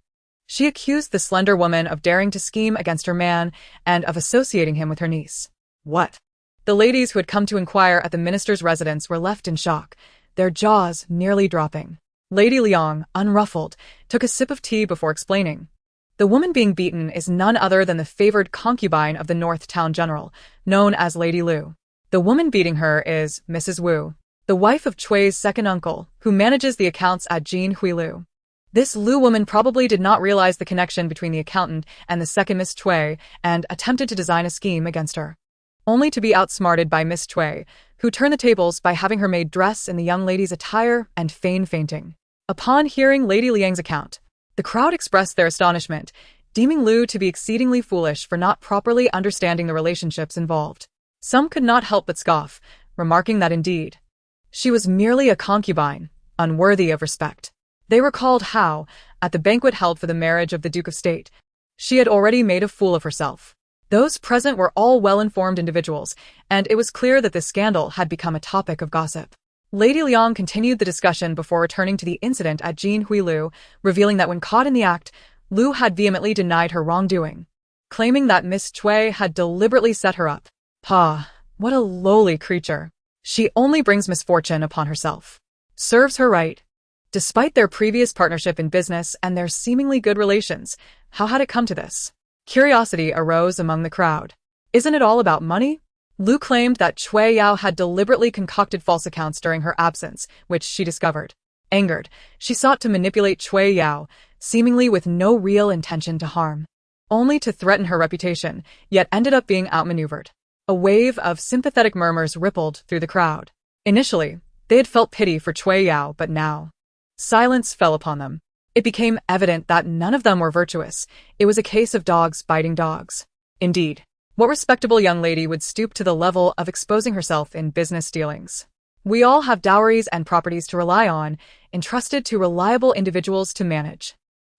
She accused the slender woman of daring to scheme against her man and of associating him with her niece. What? The ladies who had come to inquire at the minister's residence were left in shock, their jaws nearly dropping. Lady Liang, unruffled, took a sip of tea before explaining. The woman being beaten is none other than the favored concubine of the North Town General, known as Lady Lu. The woman beating her is Mrs. Wu, the wife of Cui's second uncle, who manages the accounts at Jin Huilu. This Lu woman probably did not realize the connection between the accountant and the second Miss Cui and attempted to design a scheme against her. only to be outsmarted by Miss Cui, who turned the tables by having her maid dress in the young lady's attire and feign fainting. Upon hearing Lady Liang's account, the crowd expressed their astonishment, deeming Lu to be exceedingly foolish for not properly understanding the relationships involved. Some could not help but scoff, remarking that indeed, she was merely a concubine, unworthy of respect. They recalled how, at the banquet held for the marriage of the Duke of State, she had already made a fool of herself. Those present were all well-informed individuals, and it was clear that this scandal had become a topic of gossip. Lady Liang continued the discussion before returning to the incident at Jin Huilu, revealing that when caught in the act, Lu had vehemently denied her wrongdoing, claiming that Miss Cui had deliberately set her up. Pa, what a lowly creature. She only brings misfortune upon herself. Serves her right. Despite their previous partnership in business and their seemingly good relations, how had it come to this? Curiosity arose among the crowd. Isn't it all about money? Lu claimed that Cui Yao had deliberately concocted false accounts during her absence, which she discovered. Angered, she sought to manipulate Cui Yao, seemingly with no real intention to harm, only to threaten her reputation, yet ended up being outmaneuvered. A wave of sympathetic murmurs rippled through the crowd. Initially, they had felt pity for Cui Yao, but now, silence fell upon them. It became evident that none of them were virtuous. It was a case of dogs biting dogs. Indeed, what respectable young lady would stoop to the level of exposing herself in business dealings? We all have dowries and properties to rely on, entrusted to reliable individuals to manage.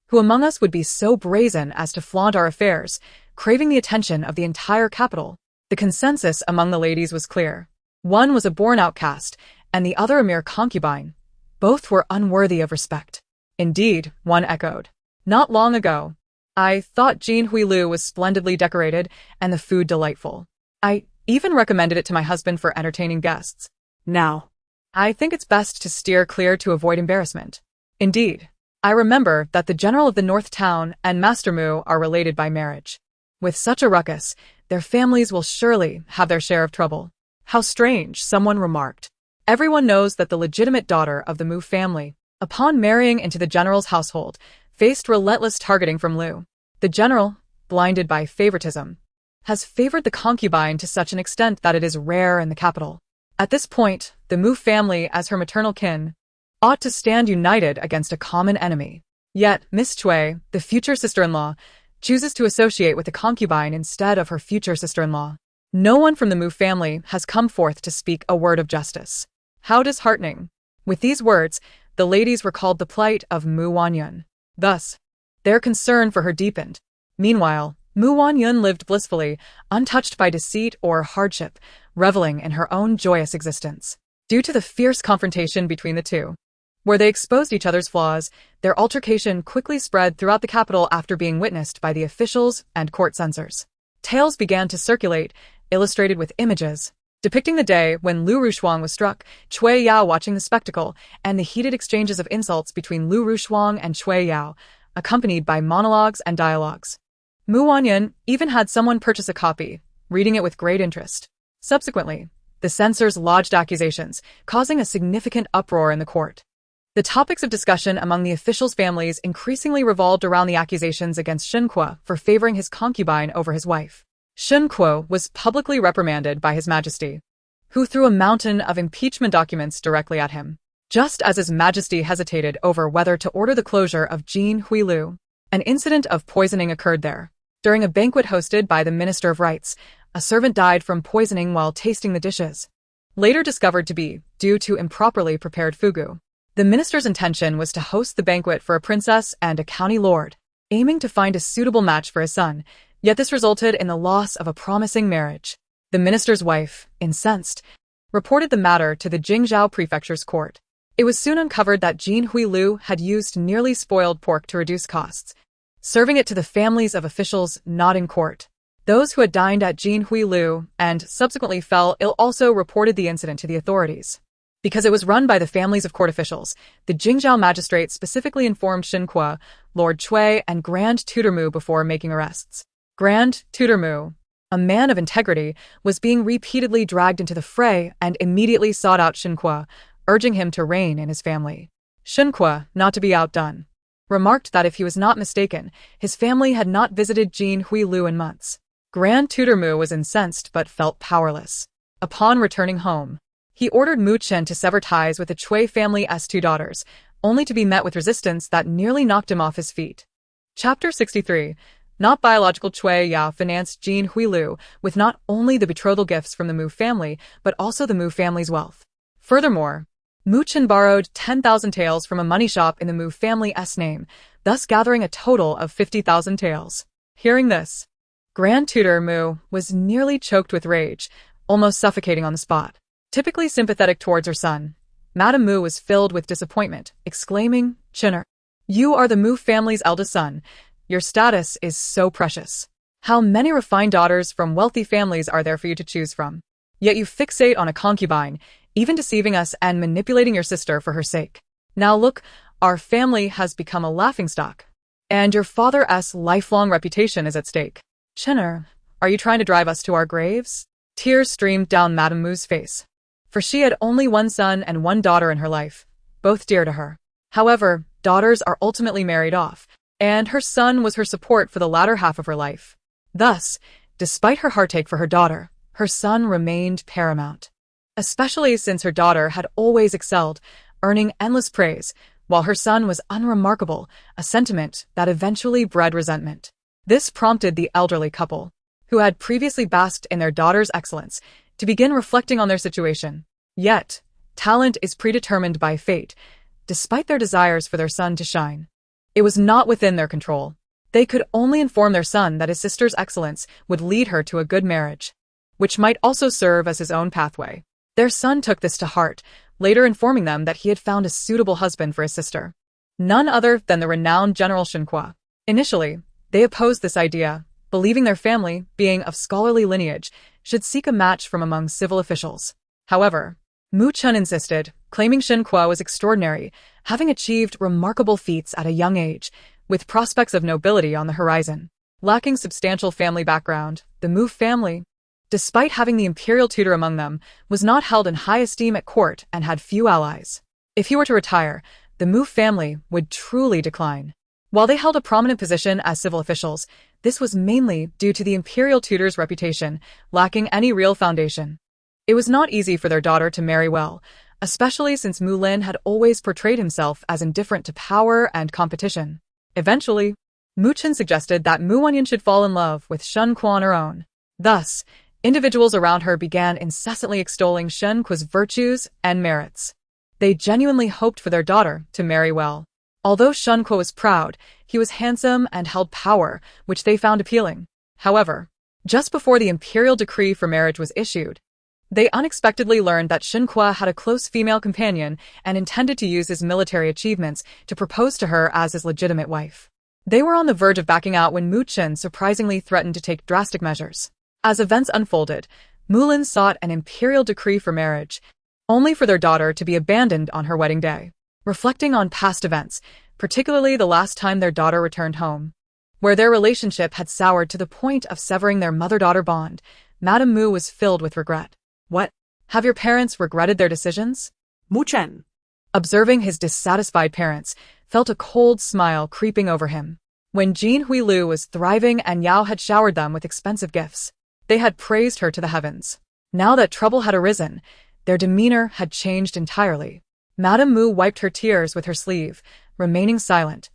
Who among us would be so brazen as to flaunt our affairs, craving the attention of the entire capital? The consensus among the ladies was clear. One was a born outcast, and the other a mere concubine. Both were unworthy of respect. Indeed, one echoed. Not long ago, I thought Jin Huilu was splendidly decorated and the food delightful. I even recommended it to my husband for entertaining guests. Now, I think it's best to steer clear to avoid embarrassment. Indeed, I remember that the General of the North Town and Master Mu are related by marriage. With such a ruckus, their families will surely have their share of trouble. How strange, someone remarked. Everyone knows that the legitimate daughter of the Mu family, upon marrying into the general's household, faced relentless targeting from Lu. The general, blinded by favoritism, has favored the concubine to such an extent that it is rare in the capital. At this point, the Mu family, as her maternal kin, ought to stand united against a common enemy. Yet, Miss Cui, the future sister-in-law, chooses to associate with the concubine instead of her future sister-in-law. No one from the Mu family has come forth to speak a word of justice. How disheartening. With these words, the ladies recalled the plight of Mu Wanyun. Thus, their concern for her deepened. Meanwhile, Mu Wanyun lived blissfully, untouched by deceit or hardship, reveling in her own joyous existence. Due to the fierce confrontation between the two, where they exposed each other's flaws, their altercation quickly spread throughout the capital after being witnessed by the officials and court censors. Tales began to circulate, illustrated with images, depicting the day when Lu Rushuang was struck, Cui Yao watching the spectacle, and the heated exchanges of insults between Lu Rushuang and Cui Yao, accompanied by monologues and dialogues. Mu Wanyun even had someone purchase a copy, reading it with great interest. Subsequently, the censors lodged accusations, causing a significant uproar in the court. The topics of discussion among the officials' families increasingly revolved around the accusations against Shen Kuo for favoring his concubine over his wife. Shen Kuo was publicly reprimanded by His Majesty, who threw a mountain of impeachment documents directly at him. Just as His Majesty hesitated over whether to order the closure of Jin Huilu, an incident of poisoning occurred there. During a banquet hosted by the Minister of Rights, a servant died from poisoning while tasting the dishes, later discovered to be due to improperly prepared fugu. The minister's intention was to host the banquet for a princess and a county lord, aiming to find a suitable match for his son, yet this resulted in the loss of a promising marriage. The minister's wife, incensed, reported the matter to the Jingzhou prefecture's court. It was soon uncovered that Jin Huilu had used nearly spoiled pork to reduce costs, serving it to the families of officials not in court. Those who had dined at Jin Huilu and subsequently fell ill also reported the incident to the authorities. Because it was run by the families of court officials, the Jingzhou magistrate specifically informed Shen Kuo, Lord Cui, and Grand Tutor Mu before making arrests. Grand Tutor Mu, a man of integrity, was being repeatedly dragged into the fray and immediately sought out Shen Kuo, urging him to reign in his family. Shen Kuo, not to be outdone, remarked that if he was not mistaken, his family had not visited Jin Huilu in months. Grand Tutor Mu was incensed but felt powerless. Upon returning home, he ordered Mu Chen to sever ties with the Cui family's two daughters, only to be met with resistance that nearly knocked him off his feet. Chapter 63. Not biological Cui Yao financed Jin Huilu with not only the betrothal gifts from the Mu family, but also the Mu family's wealth. Furthermore, Mu Chen borrowed 10,000 taels from a money shop in the Mu family's name, thus gathering a total of 50,000 taels. Hearing this, Grand Tutor Mu was nearly choked with rage, almost suffocating on the spot. Typically sympathetic towards her son, Madame Mu was filled with disappointment, exclaiming, "Chinner, you are the Mu family's eldest son. Your status is so precious. How many refined daughters from wealthy families are there for you to choose from? Yet you fixate on a concubine, even deceiving us and manipulating your sister for her sake. Now look, our family has become a laughingstock, and your father's lifelong reputation is at stake. Chinner, are you trying to drive us to our graves?" Tears streamed down Madame Mu's face, for she had only one son and one daughter in her life, both dear to her. However, daughters are ultimately married off, and her son was her support for the latter half of her life. Thus, despite her heartache for her daughter, her son remained paramount, especially since her daughter had always excelled, earning endless praise, while her son was unremarkable, a sentiment that eventually bred resentment. This prompted the elderly couple, who had previously basked in their daughter's excellence, to begin reflecting on their situation. Yet, talent is predetermined by fate, despite their desires for their son to shine. It was not within their control. They could only inform their son that his sister's excellence would lead her to a good marriage, which might also serve as his own pathway. Their son took this to heart, later informing them that he had found a suitable husband for his sister, none other than the renowned General Shen Kuo. Initially, they opposed this idea, believing their family, being of scholarly lineage, should seek a match from among civil officials. However, Mu Chen insisted, claiming Shen Kuo was extraordinary, having achieved remarkable feats at a young age, with prospects of nobility on the horizon. Lacking substantial family background, the Mu family, despite having the imperial tutor among them, was not held in high esteem at court and had few allies. If he were to retire, the Mu family would truly decline. While they held a prominent position as civil officials, this was mainly due to the imperial tutor's reputation, lacking any real foundation. It was not easy for their daughter to marry well, especially since Mu Lin had always portrayed himself as indifferent to power and competition. Eventually, Mu Chen suggested that Mu Wanyun should fall in love with Shen Kuo on her own. Thus, individuals around her began incessantly extolling Shen Kuo's virtues and merits. They genuinely hoped for their daughter to marry well. Although Shen Kuo was proud, he was handsome and held power, which they found appealing. However, just before the imperial decree for marriage was issued, they unexpectedly learned that Shen Kuo had a close female companion and intended to use his military achievements to propose to her as his legitimate wife. They were on the verge of backing out when Mu Chen surprisingly threatened to take drastic measures. As events unfolded, Mu Lin sought an imperial decree for marriage, only for their daughter to be abandoned on her wedding day. Reflecting on past events, particularly the last time their daughter returned home, where their relationship had soured to the point of severing their mother-daughter bond, Madame Mu was filled with regret. "What? Have your parents regretted their decisions?" Mu Chen, observing his dissatisfied parents, felt a cold smile creeping over him. When Jin Huilu was thriving and Yao had showered them with expensive gifts, they had praised her to the heavens. Now that trouble had arisen, their demeanor had changed entirely. Madame Mu wiped her tears with her sleeve, remaining silent,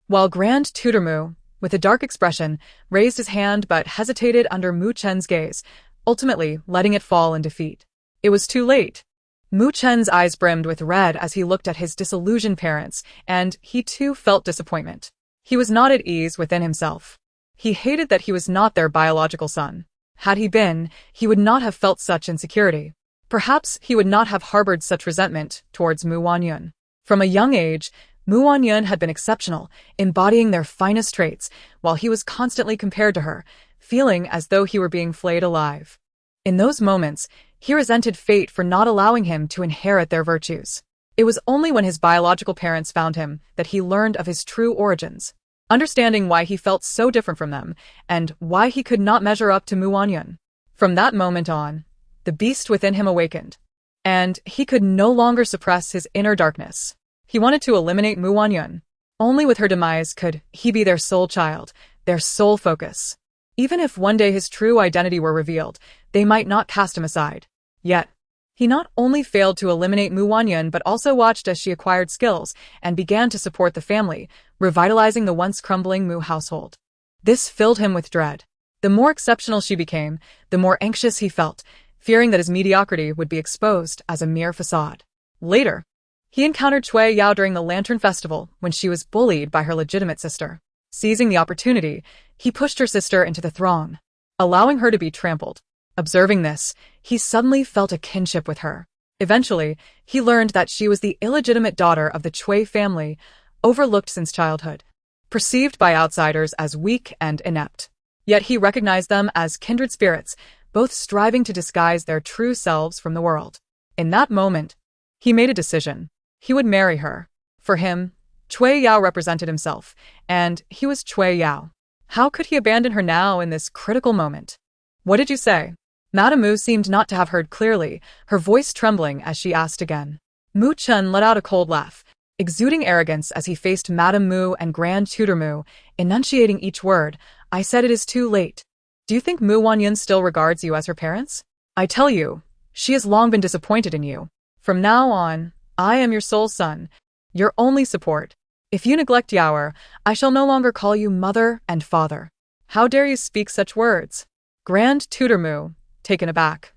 while Grand Tutor Mu, with a dark expression, raised his hand but hesitated under Mu Chen's gaze, ultimately letting it fall in defeat. It was too late. Mu Chen's eyes brimmed with red as he looked at his disillusioned parents, and he too felt disappointment. He was not at ease within himself. He hated that he was not their biological son. Had he been, he would not have felt such insecurity. Perhaps he would not have harbored such resentment towards Mu Wanyun. From a young age, Mu Wanyun had been exceptional, embodying their finest traits, while he was constantly compared to her, feeling as though he were being flayed alive. In those moments, he resented fate for not allowing him to inherit their virtues. It was only when his biological parents found him that he learned of his true origins, understanding why he felt so different from them, and why he could not measure up to Mu Wanyun. From that moment on, the beast within him awakened, and he could no longer suppress his inner darkness. He wanted to eliminate Mu Wanyun. Only with her demise could he be their sole child, their sole focus. Even if one day his true identity were revealed, they might not cast him aside. Yet, he not only failed to eliminate Wanyun but also watched as she acquired skills and began to support the family, revitalizing the once crumbling Mu household. This filled him with dread. The more exceptional she became, the more anxious he felt, fearing that his mediocrity would be exposed as a mere facade. Later, he encountered Cui Yao during the Lantern Festival when she was bullied by her legitimate sister. Seizing the opportunity, he pushed her sister into the throng, allowing her to be trampled. Observing this, he suddenly felt a kinship with her. Eventually, he learned that she was the illegitimate daughter of the Cui family, overlooked since childhood, perceived by outsiders as weak and inept. Yet he recognized them as kindred spirits, both striving to disguise their true selves from the world. In that moment, he made a decision. He would marry her. For him, Cui Yao represented himself, and he was Cui Yao. How could he abandon her now in this critical moment? What did you say? Madame Mu seemed not to have heard clearly, her voice trembling as she asked again. Mu Chen let out a cold laugh, exuding arrogance as he faced Madame Mu and Grand Tutor Mu, enunciating each word. I said it is too late. Do you think Mu Wanyun still regards you as her parents? I tell you, she has long been disappointed in you. From now on, I am your sole son, your only support. If you neglect Yaoer, I shall no longer call you mother and father. How dare you speak such words? Grand Tutor Mu, taken aback,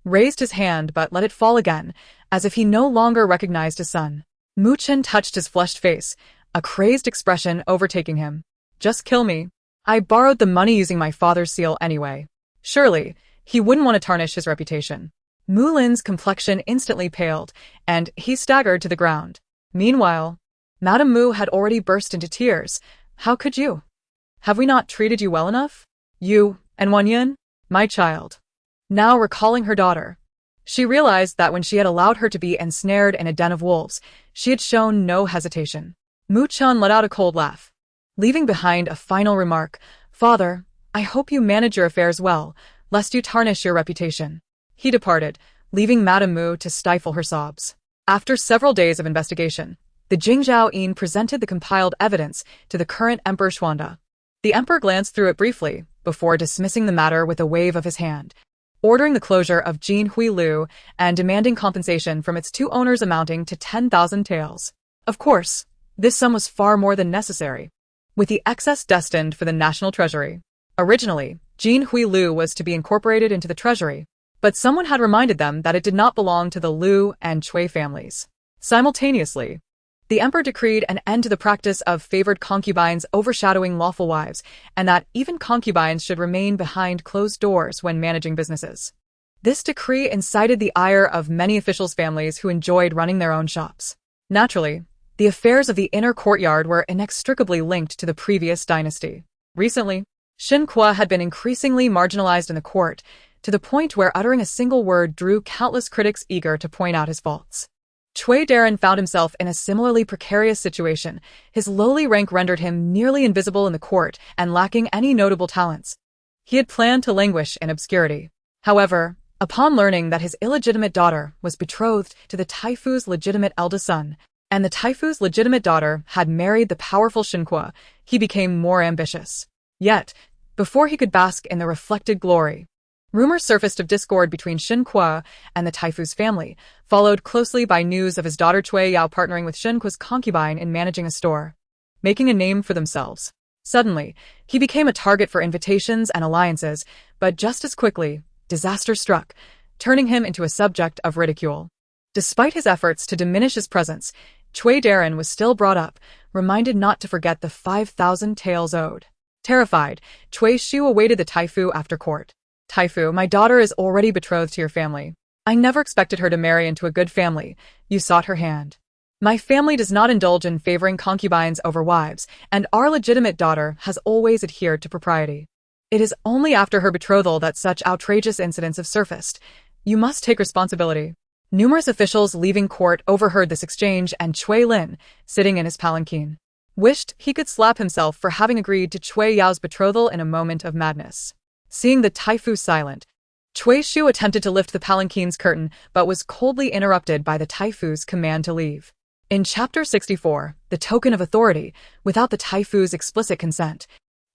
raised his hand but let it fall again, as if he no longer recognized his son. Mu Chen touched his flushed face, a crazed expression overtaking him. Just kill me. I borrowed the money using my father's seal anyway. Surely, he wouldn't want to tarnish his reputation. Mu Lin's complexion instantly paled, and he staggered to the ground. Meanwhile, Madame Mu had already burst into tears. How could you? Have we not treated you well enough? You and Wanyun? My child. Now recalling her daughter, she realized that when she had allowed her to be ensnared in a den of wolves, she had shown no hesitation. Mu Chen let out a cold laugh, leaving behind a final remark. Father, I hope you manage your affairs well, lest you tarnish your reputation. He departed, leaving Madame Mu to stifle her sobs. After several days of investigation, the Jingzhao Yin presented the compiled evidence to the current Emperor Xuanda. The emperor glanced through it briefly, before dismissing the matter with a wave of his hand, ordering the closure of Jin Hui Lu and demanding compensation from its two owners amounting to 10,000 taels. Of course, this sum was far more than necessary, with the excess destined for the national treasury. Originally, Jin Hui Lu was to be incorporated into the treasury, but someone had reminded them that it did not belong to the Lu and Cui families. Simultaneously, the emperor decreed an end to the practice of favored concubines overshadowing lawful wives, and that even concubines should remain behind closed doors when managing businesses. This decree incited the ire of many officials' families who enjoyed running their own shops. Naturally, the affairs of the inner courtyard were inextricably linked to the previous dynasty. Recently, Shen Kuo had been increasingly marginalized in the court, to the point where uttering a single word drew countless critics eager to point out his faults. Cui Darren found himself in a similarly precarious situation. His lowly rank rendered him nearly invisible in the court and lacking any notable talents. He had planned to languish in obscurity. However, upon learning that his illegitimate daughter was betrothed to the Taifu's legitimate eldest son, and the Taifu's legitimate daughter had married the powerful Shen Kuo, he became more ambitious. Yet, before he could bask in the reflected glory, rumors surfaced of discord between Shen Kuo and the Taifu's family, followed closely by news of his daughter Cui Yao partnering with Shen Kuo's concubine in managing a store, making a name for themselves. Suddenly, he became a target for invitations and alliances, but just as quickly, disaster struck, turning him into a subject of ridicule. Despite his efforts to diminish his presence, Cui Darren was still brought up, reminded not to forget the 5,000 taels owed. Terrified, Cui Shu awaited the Taifu after court. Taifu, my daughter is already betrothed to your family. I never expected her to marry into a good family. You sought her hand. My family does not indulge in favoring concubines over wives, and our legitimate daughter has always adhered to propriety. It is only after her betrothal that such outrageous incidents have surfaced. You must take responsibility. Numerous officials leaving court overheard this exchange, and Cui Lin, sitting in his palanquin, wished he could slap himself for having agreed to Cui Yao's betrothal in a moment of madness. Seeing the Taifu silent, Cui Shu attempted to lift the palanquin's curtain but was coldly interrupted by the Taifu's command to leave. In Chapter 64, The Token of Authority, without the Taifu's explicit consent,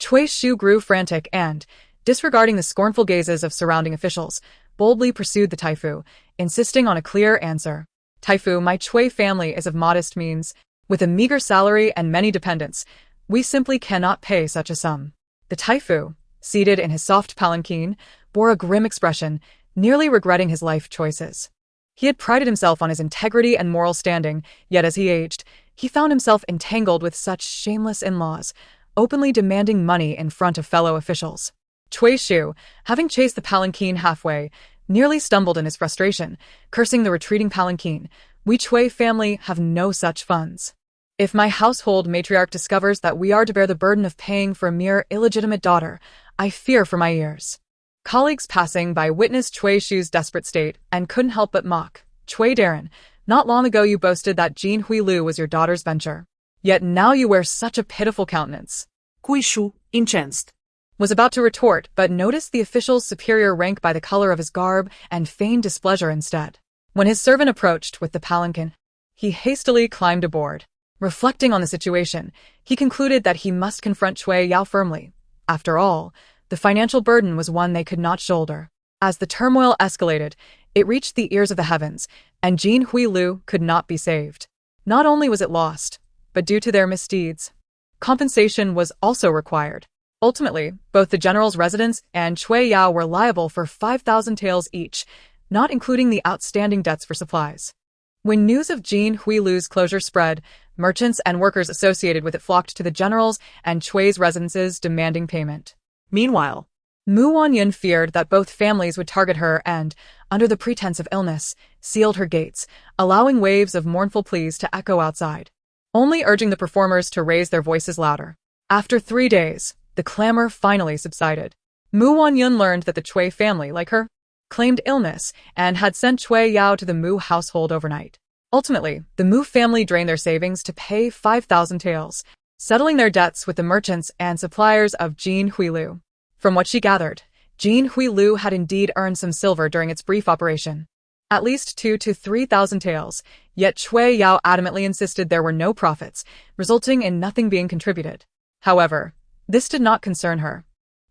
Cui Shu grew frantic and, disregarding the scornful gazes of surrounding officials, boldly pursued the Taifu, insisting on a clear answer. Taifu, my Cui family is of modest means. With a meager salary and many dependents, we simply cannot pay such a sum. The Taifu, seated in his soft palanquin, bore a grim expression, nearly regretting his life choices. He had prided himself on his integrity and moral standing, yet as he aged, he found himself entangled with such shameless in-laws, openly demanding money in front of fellow officials. Cui Shu, having chased the palanquin halfway, nearly stumbled in his frustration, cursing the retreating palanquin. We Cui family have no such funds. If my household matriarch discovers that we are to bear the burden of paying for a mere illegitimate daughter, I fear for my ears. Colleagues passing by witnessed Cui Shu's desperate state and couldn't help but mock. Cui Darren, not long ago you boasted that Jin Huilu was your daughter's venture. Yet now you wear such a pitiful countenance. Cui Shu, incensed, Was about to retort, but noticed the official's superior rank by the color of his garb and feigned displeasure instead. When his servant approached with the palanquin, he hastily climbed aboard. Reflecting on the situation, he concluded that he must confront Cui Yao firmly. After all, the financial burden was one they could not shoulder. As the turmoil escalated, it reached the ears of the heavens, and Jin Huilu could not be saved. Not only was it lost, but due to their misdeeds, compensation was also required. Ultimately, both the general's residence and Cui Yao were liable for 5,000 taels each, not including the outstanding debts for supplies. When news of Jin Huilu's closure spread, merchants and workers associated with it flocked to the general's and Cui's residences demanding payment. Meanwhile, Wanyun feared that both families would target her and, under the pretense of illness, sealed her gates, allowing waves of mournful pleas to echo outside, only urging the performers to raise their voices louder. After 3 days, the clamor finally subsided. Wanyun learned that the Cui family, like her, claimed illness and had sent Cui Yao to the Mu household overnight. Ultimately, the Mu family drained their savings to pay 5,000 taels, settling their debts with the merchants and suppliers of Jin Huilu. From what she gathered, Jin Huilu had indeed earned some silver during its brief operation. At least 2,000 to 3,000 taels, yet Cui Yao adamantly insisted there were no profits, resulting in nothing being contributed. However, this did not concern her.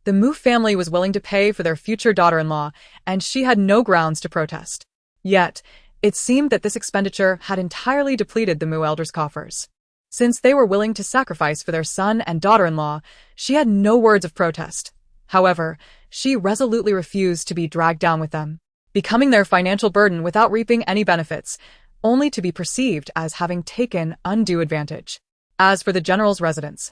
The Mu family was willing to pay for their future daughter-in-law, and she had no grounds to protest. Yet, it seemed that this expenditure had entirely depleted the Mu elders' coffers. Since they were willing to sacrifice for their son and daughter-in-law, she had no words of protest. However, she resolutely refused to be dragged down with them, becoming their financial burden without reaping any benefits, only to be perceived as having taken undue advantage. As for the general's residence,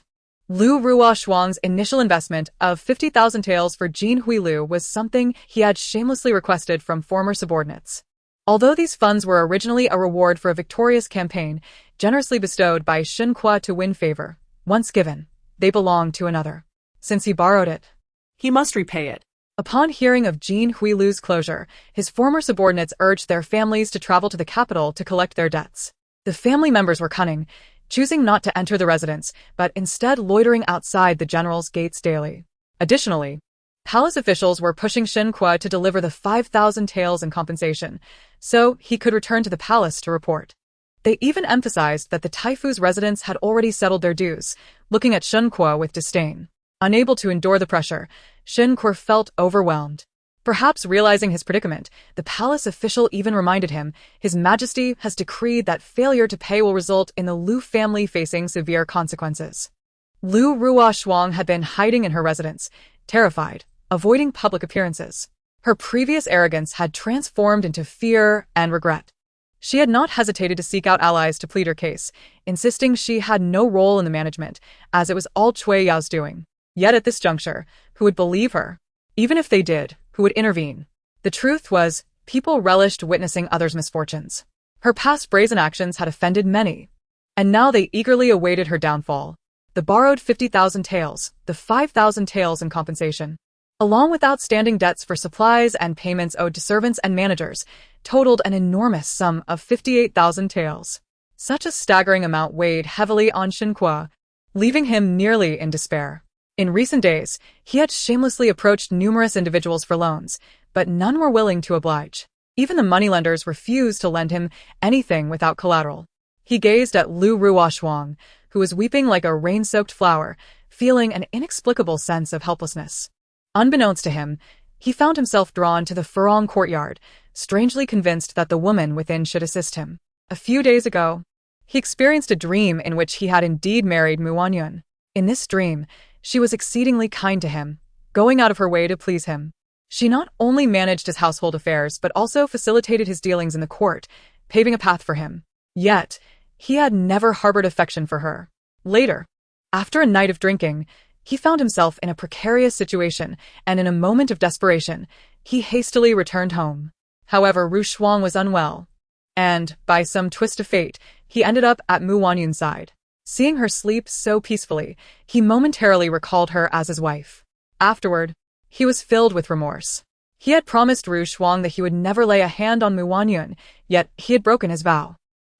Lu Ruoshuang's initial investment of 50,000 taels for Jin Huilu was something he had shamelessly requested from former subordinates. Although these funds were originally a reward for a victorious campaign, generously bestowed by Shen Kuo to win favor, once given, they belonged to another. Since he borrowed it, he must repay it. Upon hearing of Jin Huilu's closure, his former subordinates urged their families to travel to the capital to collect their debts. The family members were cunning, choosing not to enter the residence, but instead loitering outside the general's gates daily. Additionally, palace officials were pushing Shen Kuo to deliver the 5,000 taels in compensation, so he could return to the palace to report. They even emphasized that the Taifu's residents had already settled their dues, looking at Shen Kuo with disdain. Unable to endure the pressure, Shen Kuo felt overwhelmed. Perhaps realizing his predicament, the palace official even reminded him, His Majesty has decreed that failure to pay will result in the Lu family facing severe consequences. Lu Ruoshuang had been hiding in her residence, terrified, avoiding public appearances. Her previous arrogance had transformed into fear and regret. She had not hesitated to seek out allies to plead her case, insisting she had no role in the management, as it was all Cui Yao's doing. Yet at this juncture, who would believe her? Even if they did, who would intervene? The truth was, people relished witnessing others' misfortunes. Her past brazen actions had offended many, and now they eagerly awaited her downfall. The borrowed 50,000 taels, the 5,000 taels in compensation, along with outstanding debts for supplies and payments owed to servants and managers, totaled an enormous sum of 58,000 taels. Such a staggering amount weighed heavily on Shen Kuo, leaving him nearly in despair. In recent days, he had shamelessly approached numerous individuals for loans, but none were willing to oblige. Even the moneylenders refused to lend him anything without collateral. He gazed at Lu Ruoshuang, who was weeping like a rain-soaked flower, feeling an inexplicable sense of helplessness. Unbeknownst to him, he found himself drawn to the Furong courtyard, strangely convinced that the woman within should assist him. A few days ago, he experienced a dream in which he had indeed married Wanyun. In this dream, she was exceedingly kind to him, going out of her way to please him. She not only managed his household affairs but also facilitated his dealings in the court, paving a path for him. Yet, he had never harbored affection for her. Later, after a night of drinking, he found himself in a precarious situation, and in a moment of desperation, he hastily returned home. However, Ru Shuang was unwell, and, by some twist of fate, he ended up at Wanyun's side. Seeing her sleep so peacefully, he momentarily recalled her as his wife. Afterward, he was filled with remorse. He had promised Ru Shuang that he would never lay a hand on Wanyun, yet he had broken his vow.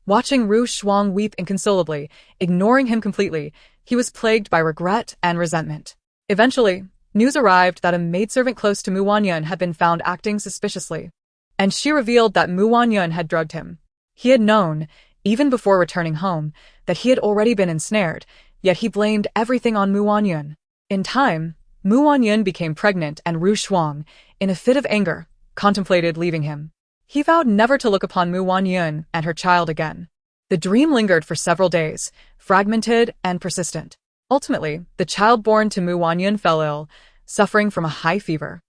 Watching Ru Shuang weep inconsolably, ignoring him completely, he was plagued by regret and resentment. Eventually, news arrived that a maidservant close to Wanyun had been found acting suspiciously, and she revealed that Wanyun had drugged him. He had known, even before returning home, that he had already been ensnared, yet he blamed everything on Wanyun. In time, Wanyun became pregnant, and Ru Shuang, in a fit of anger, contemplated leaving him. He vowed never to look upon Wanyun and her child again. The dream lingered for several days, fragmented and persistent. Ultimately, the child born to Wanyun fell ill, suffering from a high fever.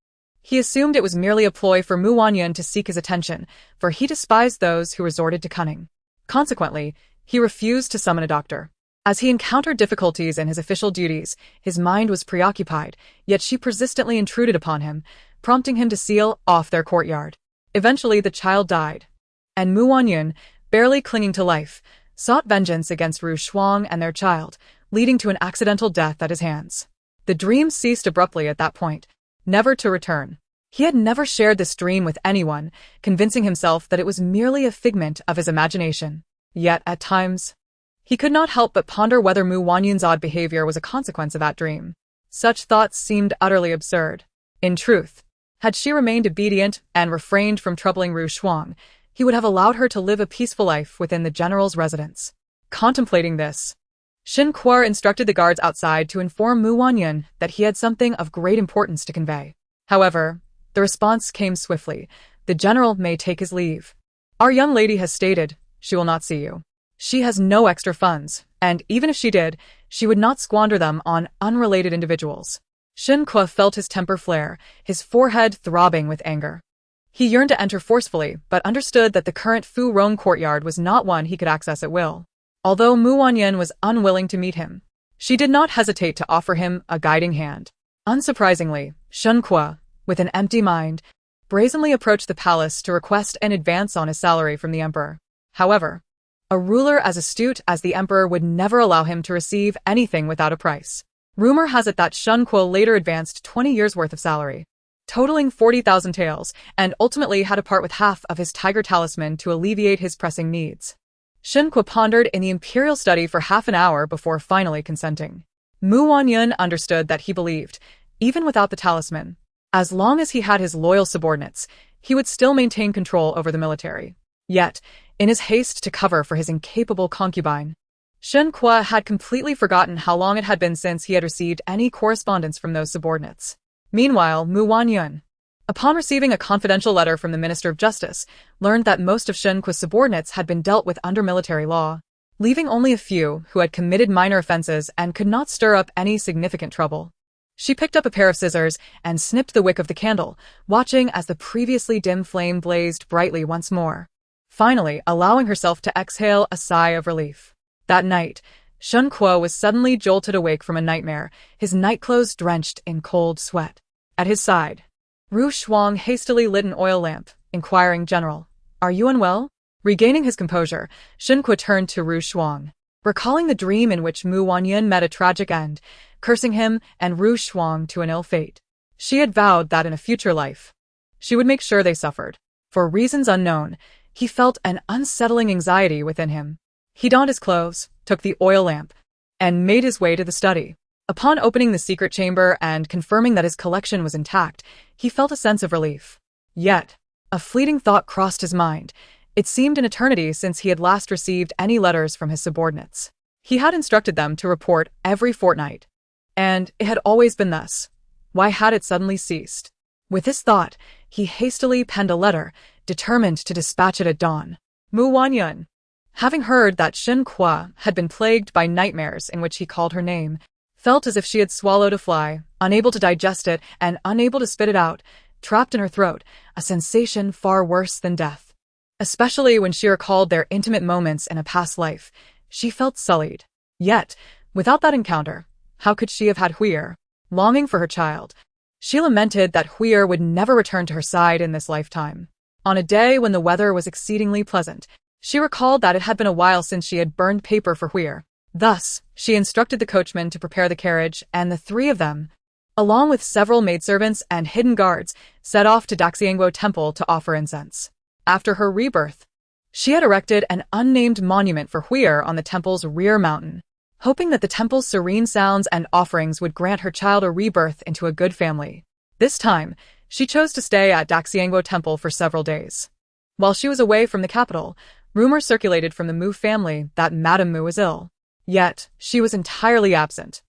He assumed it was merely a ploy for Wanyun to seek his attention, for he despised those who resorted to cunning. Consequently, he refused to summon a doctor. As he encountered difficulties in his official duties, his mind was preoccupied, yet she persistently intruded upon him, prompting him to seal off their courtyard. Eventually, the child died, and Wanyun, barely clinging to life, sought vengeance against Ru Shuang and their child, leading to an accidental death at his hands. The dream ceased abruptly at that point, never to return. He had never shared this dream with anyone, convincing himself that it was merely a figment of his imagination. Yet, at times, he could not help but ponder whether Wanyun's odd behavior was a consequence of that dream. Such thoughts seemed utterly absurd. In truth, had she remained obedient and refrained from troubling Ru Shuang, he would have allowed her to live a peaceful life within the general's residence. Contemplating this, Shen Kuo instructed the guards outside to inform Wanyun that he had something of great importance to convey. However, the response came swiftly. The general may take his leave. Our young lady has stated she will not see you. She has no extra funds, and even if she did, she would not squander them on unrelated individuals. Shen Kuo felt his temper flare, his forehead throbbing with anger. He yearned to enter forcefully, but understood that the current Furong courtyard was not one he could access at will. Although Wanyun was unwilling to meet him, she did not hesitate to offer him a guiding hand. Unsurprisingly, Shen Kuo, with an empty mind, brazenly approached the palace to request an advance on his salary from the emperor. However, a ruler as astute as the emperor would never allow him to receive anything without a price. Rumor has it that Shen Kuo later advanced 20 years' worth of salary, totaling 40,000 taels, and ultimately had to part with half of his tiger talisman to alleviate his pressing needs. Shen Kuo pondered in the imperial study for half an hour before finally consenting. Wanyun understood that he believed, even without the talisman, as long as he had his loyal subordinates, he would still maintain control over the military. Yet, in his haste to cover for his incapable concubine, Shen Kuo had completely forgotten how long it had been since he had received any correspondence from those subordinates. Meanwhile, Wanyun, upon receiving a confidential letter from the Minister of Justice, learned that most of Shen Kuo's subordinates had been dealt with under military law, leaving only a few who had committed minor offenses and could not stir up any significant trouble. She picked up a pair of scissors and snipped the wick of the candle, watching as the previously dim flame blazed brightly once more, finally allowing herself to exhale a sigh of relief. That night, Shen Kuo was suddenly jolted awake from a nightmare, his nightclothes drenched in cold sweat. At his side, Ru Shuang hastily lit an oil lamp, inquiring, "General, are you unwell?" Regaining his composure, Shen Kuo turned to Ru Shuang, recalling the dream in which Wanyun met a tragic end, cursing him and Ru Shuang to an ill fate. She had vowed that in a future life, she would make sure they suffered. For reasons unknown, he felt an unsettling anxiety within him. He donned his clothes, took the oil lamp, and made his way to the study. Upon opening the secret chamber and confirming that his collection was intact, he felt a sense of relief. Yet, a fleeting thought crossed his mind. It seemed an eternity since he had last received any letters from his subordinates. He had instructed them to report every fortnight, And it had always been thus. Why had it suddenly ceased? With this thought, he hastily penned a letter, determined to dispatch it at dawn. Wanyun. Having heard that Shen Kuo had been plagued by nightmares in which he called her name, felt as if she had swallowed a fly, unable to digest it and unable to spit it out, trapped in her throat, a sensation far worse than death. Especially when she recalled their intimate moments in a past life, she felt sullied. Yet, without that encounter, how could she have had Huir? Longing for her child, she lamented that Huir would never return to her side in this lifetime. On a day when the weather was exceedingly pleasant, she recalled that it had been a while since she had burned paper for Huir. Thus, she instructed the coachman to prepare the carriage, and the three of them, along with several maidservants and hidden guards, set off to Daxiangguo Temple to offer incense. After her rebirth, she had erected an unnamed monument for Huir on the temple's rear mountain, hoping that the temple's serene sounds and offerings would grant her child a rebirth into a good family. This time, she chose to stay at Daxiangguo Temple for several days. While she was away from the capital, rumors circulated from the Mu family that Madame Mu was ill. Yet, she was entirely absent.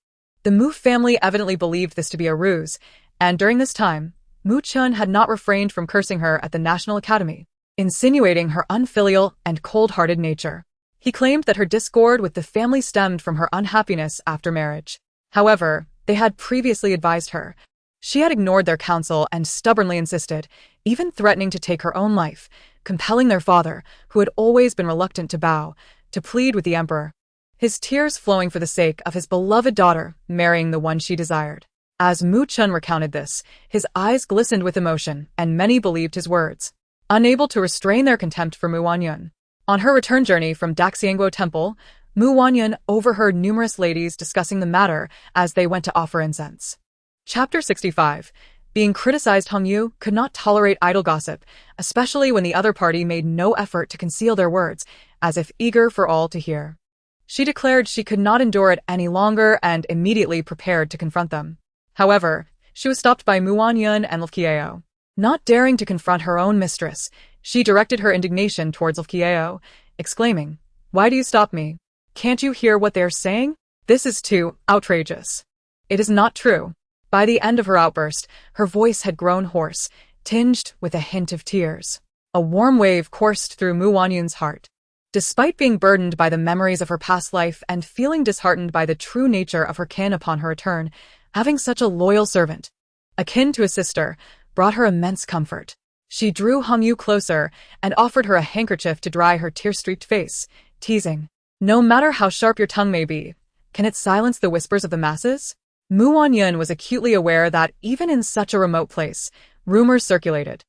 The Mu family evidently believed this to be a ruse, and during this time, Mu Chun had not refrained from cursing her at the National Academy, insinuating her unfilial and cold-hearted nature. He claimed that her discord with the family stemmed from her unhappiness after marriage. However, they had previously advised her. She had ignored their counsel and stubbornly insisted, even threatening to take her own life, compelling their father, who had always been reluctant to bow, to plead with the emperor, his tears flowing for the sake of his beloved daughter marrying the one she desired. As Mu Chun recounted this, his eyes glistened with emotion, and many believed his words. Unable to restrain their contempt for Mu Wanyun. On her return journey from Daxiangguo Temple, Mu Wanyun overheard numerous ladies discussing the matter as they went to offer incense. Chapter 65. Being criticized, Hongyu could not tolerate idle gossip, especially when the other party made no effort to conceal their words, as if eager for all to hear. She declared she could not endure it any longer and immediately prepared to confront them. However, she was stopped by Mu Wanyun and Lfkiao. Not daring to confront her own mistress, she directed her indignation towards Lfkiao, exclaiming, "Why do you stop me? Can't you hear what they are saying? This is too outrageous. It is not true." By the end of her outburst, her voice had grown hoarse, tinged with a hint of tears. A warm wave coursed through Mu Wanyun's heart. Despite being burdened by the memories of her past life and feeling disheartened by the true nature of her kin upon her return, having such a loyal servant, akin to a sister, brought her immense comfort. She drew Hongyu closer and offered her a handkerchief to dry her tear-streaked face, teasing, "No matter how sharp your tongue may be, can it silence the whispers of the masses?" Mu Wanyun was acutely aware that even in such a remote place, rumors circulated.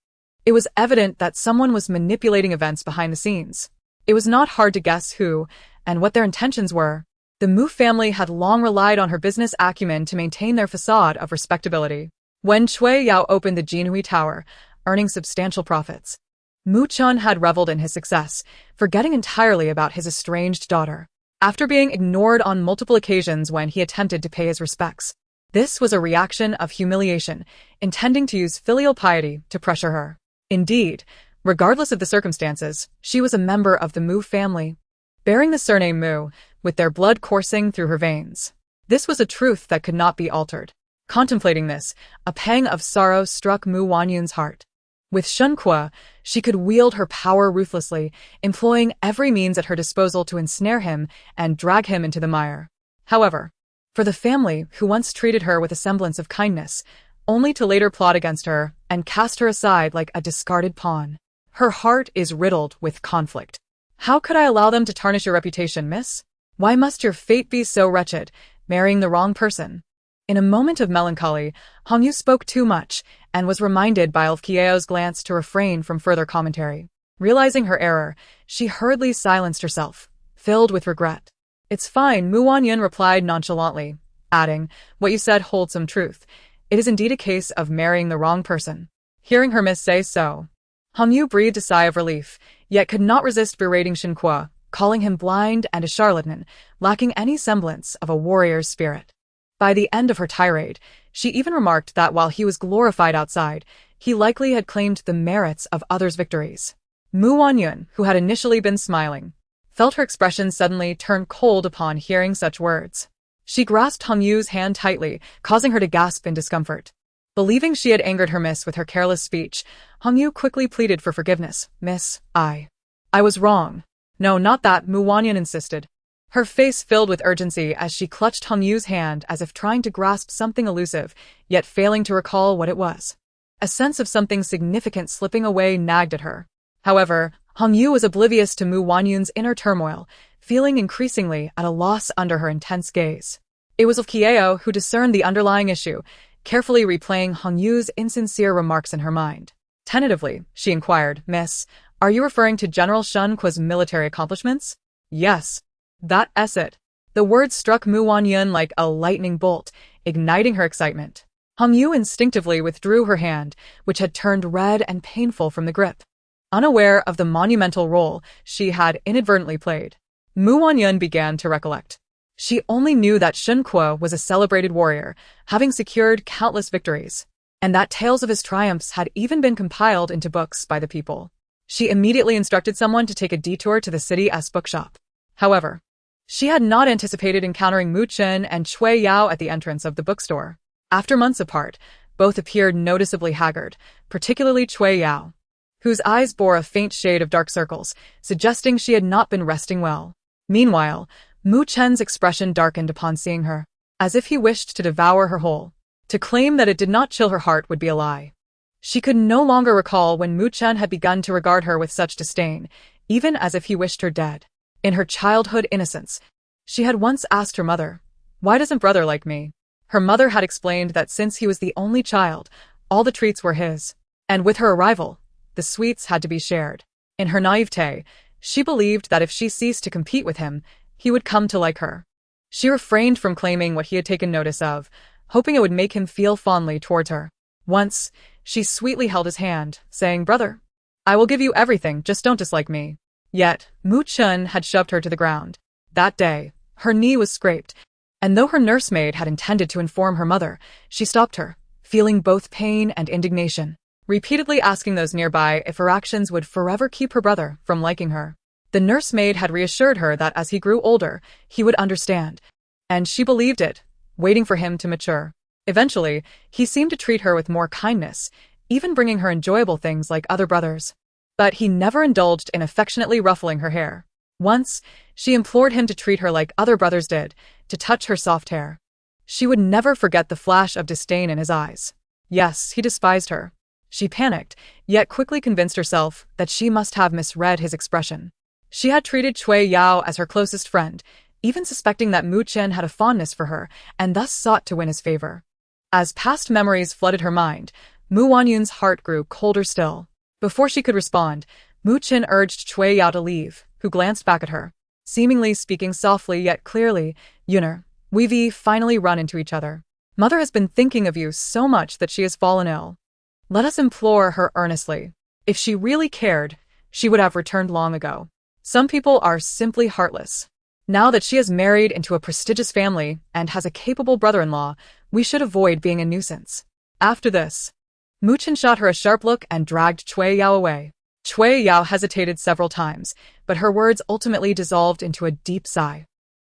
It was evident that someone was manipulating events behind the scenes. It was not hard to guess who and what their intentions were. The Mu family had long relied on her business acumen to maintain their facade of respectability. When Cui Yao opened the Jinhui Tower, earning substantial profits, Mu Chun had reveled in his success, forgetting entirely about his estranged daughter. After being ignored on multiple occasions when he attempted to pay his respects, this was a reaction of humiliation, intending to use filial piety to pressure her. Indeed, regardless of the circumstances, she was a member of the Mu family, bearing the surname Mu, with their blood coursing through her veins. This was a truth that could not be altered. Contemplating this, a pang of sorrow struck Mu Wanyun's heart. With Shen Kuo, she could wield her power ruthlessly, employing every means at her disposal to ensnare him and drag him into the mire. However, for the family who once treated her with a semblance of kindness, only to later plot against her and cast her aside like a discarded pawn, her heart is riddled with conflict. "How could I allow them to tarnish your reputation, miss? Why must your fate be so wretched, marrying the wrong person?" In a moment of melancholy, Hongyu spoke too much and was reminded by Lfkiao's glance to refrain from further commentary. Realizing her error, she hurriedly silenced herself, filled with regret. "It's fine," Mu Wanyun replied nonchalantly, adding, "What you said holds some truth. It is indeed a case of marrying the wrong person." Hearing her miss say so, Hongyu breathed a sigh of relief, yet could not resist berating Shen Kuo, calling him blind and a charlatan, lacking any semblance of a warrior's spirit. By the end of her tirade, she even remarked that while he was glorified outside, he likely had claimed the merits of others' victories. Mu Wanyun, who had initially been smiling, felt her expression suddenly turn cold upon hearing such words. She grasped Hong Yu's hand tightly, causing her to gasp in discomfort. Believing she had angered her miss with her careless speech, Hong Yu quickly pleaded for forgiveness. Miss, I was wrong. No, not that, Wanyun insisted. Her face filled with urgency as she clutched Hong Yu's hand as if trying to grasp something elusive, yet failing to recall what it was. A sense of something significant slipping away nagged at her. However, Hong Yu was oblivious to Wanyun's inner turmoil, feeling increasingly at a loss under her intense gaze. It was Kuo who discerned the underlying issue, carefully replaying Hong Yu's insincere remarks in her mind. Tentatively, she inquired, Miss, are you referring to General Shen Kuo's military accomplishments? Yes. That's it. The words struck Wanyun like a lightning bolt, igniting her excitement. Hong Yu instinctively withdrew her hand, which had turned red and painful from the grip. Unaware of the monumental role she had inadvertently played, Wanyun began to recollect. She only knew that Shen Kuo was a celebrated warrior, having secured countless victories, and that tales of his triumphs had even been compiled into books by the people. She immediately instructed someone to take a detour to the city's bookshop. However, she had not anticipated encountering Mu Chen and Cui Yao at the entrance of the bookstore. After months apart, both appeared noticeably haggard, particularly Cui Yao, whose eyes bore a faint shade of dark circles, suggesting she had not been resting well. Meanwhile, Mu Chen's expression darkened upon seeing her, as if he wished to devour her whole. To claim that it did not chill her heart would be a lie. She could no longer recall when Mu Chen had begun to regard her with such disdain, even as if he wished her dead. In her childhood innocence, she had once asked her mother, "Why doesn't brother like me?" Her mother had explained that since he was the only child, all the treats were his, and with her arrival, the sweets had to be shared. In her naivete, she believed that if she ceased to compete with him, he would come to like her. She refrained from claiming what he had taken notice of, hoping it would make him feel fondly towards her. Once, she sweetly held his hand, saying, "Brother, I will give you everything, just don't dislike me." Yet, Mu Chen had shoved her to the ground. That day, her knee was scraped, and though her nursemaid had intended to inform her mother, she stopped her, feeling both pain and indignation, repeatedly asking those nearby if her actions would forever keep her brother from liking her. The nursemaid had reassured her that as he grew older, he would understand, and she believed it, waiting for him to mature. Eventually, he seemed to treat her with more kindness, even bringing her enjoyable things like other brothers. But he never indulged in affectionately ruffling her hair. Once, she implored him to treat her like other brothers did, to touch her soft hair. She would never forget the flash of disdain in his eyes. Yes, he despised her. She panicked, yet quickly convinced herself that she must have misread his expression. She had treated Cui Yao as her closest friend, even suspecting that Mu Chen had a fondness for her, and thus sought to win his favor. As past memories flooded her mind, Wanyun's heart grew colder still. Before she could respond, Mu Chen urged Cui Yao to leave, who glanced back at her, seemingly speaking softly yet clearly, "Yuner, we've finally run into each other. Mother has been thinking of you so much that she has fallen ill. Let us implore her earnestly. If she really cared, she would have returned long ago. Some people are simply heartless. Now that she has married into a prestigious family and has a capable brother-in-law, we should avoid being a nuisance." After this, Mu Chen shot her a sharp look and dragged Cui Yao away. Cui Yao hesitated several times, but her words ultimately dissolved into a deep sigh.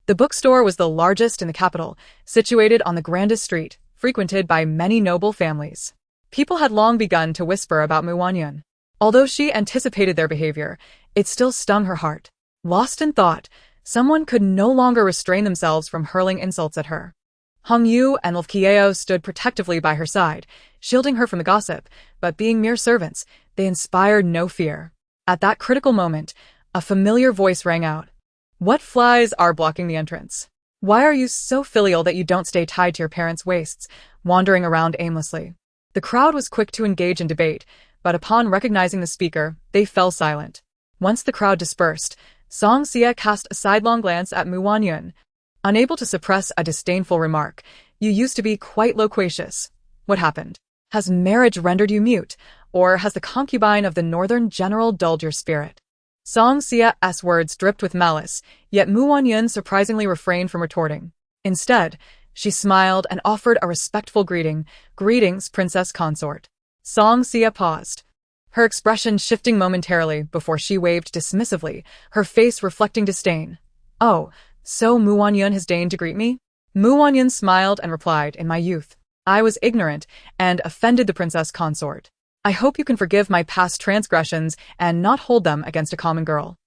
The bookstore was the largest in the capital, situated on the grandest street, frequented by many noble families. People had long begun to whisper about Wanyun. Although she anticipated their behavior, it still stung her heart. Lost in thought, someone could no longer restrain themselves from hurling insults at her. Hong Yu and Kuo stood protectively by her side, shielding her from the gossip, but being mere servants, they inspired no fear. At that critical moment, a familiar voice rang out. "What flies are blocking the entrance? Why are you so filial that you don't stay tied to your parents' waists, wandering around aimlessly?" The crowd was quick to engage in debate, but upon recognizing the speaker, they fell silent. Once the crowd dispersed, Song Xia cast a sidelong glance at Wanyun, unable to suppress a disdainful remark. "You used to be quite loquacious. What happened? Has marriage rendered you mute, or has the concubine of the northern general dulled your spirit?" Song Xia's words dripped with malice, yet Wanyun surprisingly refrained from retorting. Instead, she smiled and offered a respectful greeting. "Greetings, princess consort." Song Xia paused, her expression shifting momentarily before she waved dismissively, her face reflecting disdain. "Oh, so Wanyun has deigned to greet me? Mu Wanyun smiled and replied, in my youth, I was ignorant and offended the princess consort. I hope you can forgive my past transgressions and not hold them against a common girl.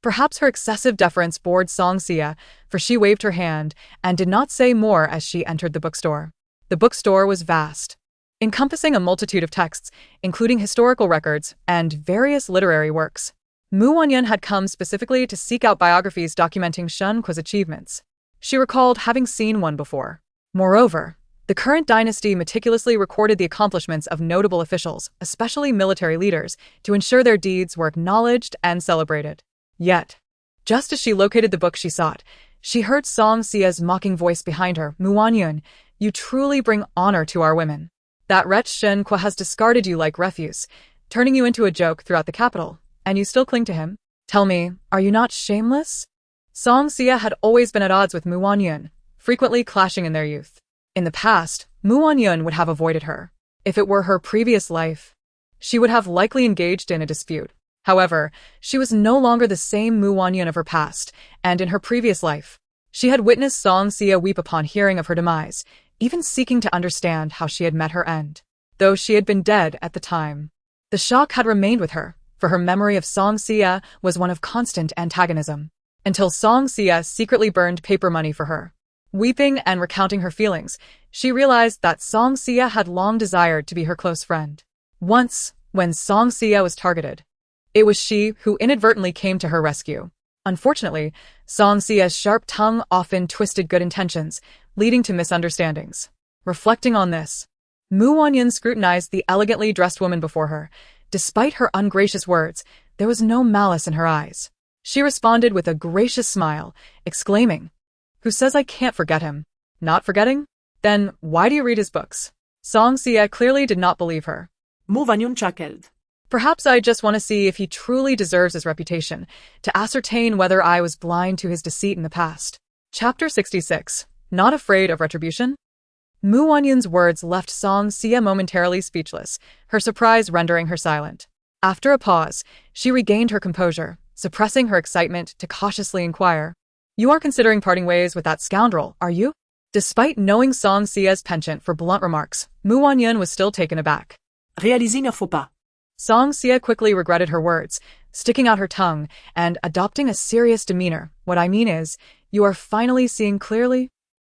Perhaps her excessive deference bored Song Xia, for she waved her hand and did not say more as she entered the bookstore. The bookstore was vast, encompassing a multitude of texts, including historical records and various literary works. Mu Wanyun had come specifically to seek out biographies documenting Shen Kuo's achievements. She recalled having seen one before. Moreover, the current dynasty meticulously recorded the accomplishments of notable officials, especially military leaders, to ensure their deeds were acknowledged and celebrated. Yet, just as she located the book she sought, she heard Song Xia's mocking voice behind her. Mu Wanyun, you truly bring honor to our women. That wretch Shen Kuo has discarded you like refuse, turning you into a joke throughout the capital, and you still cling to him? Tell me, are you not shameless? Song Xia had always been at odds with Mu Wanyun, frequently clashing in their youth. In the past, Mu Wanyun would have avoided her. If it were her previous life, she would have likely engaged in a dispute. However, she was no longer the same Mu Wanyun of her past, and in her previous life, she had witnessed Song Xia weep upon hearing of her demise, even seeking to understand how she had met her end. Though she had been dead at the time, the shock had remained with her, for her memory of Song Xia was one of constant antagonism, until Song Xia secretly burned paper money for her. Weeping and recounting her feelings, she realized that Song Xia had long desired to be her close friend. Once, when Song Xia was targeted, it was she who inadvertently came to her rescue. Unfortunately, Song Xia's sharp tongue often twisted good intentions, leading to misunderstandings. Reflecting on this, Mu Wanyun scrutinized the elegantly dressed woman before her. Despite her ungracious words, there was no malice in her eyes. She responded with a gracious smile, exclaiming, Who says I can't forget him? Not forgetting? Then why do you read his books? Song Xia clearly did not believe her. Mu Wanyun chuckled. Perhaps I just want to see if he truly deserves his reputation, to ascertain whether I was blind to his deceit in the past. Chapter 66. Not afraid of retribution? Mu Wanyun's words left Song Xia momentarily speechless, her surprise rendering her silent. After a pause, she regained her composure, suppressing her excitement to cautiously inquire. You aren't considering parting ways with that scoundrel, are you? Despite knowing Song Xia's penchant for blunt remarks, Mu Wanyun was still taken aback. Réalisez ne faut pas. Song Xia quickly regretted her words, sticking out her tongue and adopting a serious demeanor. What I mean is, you are finally seeing clearly?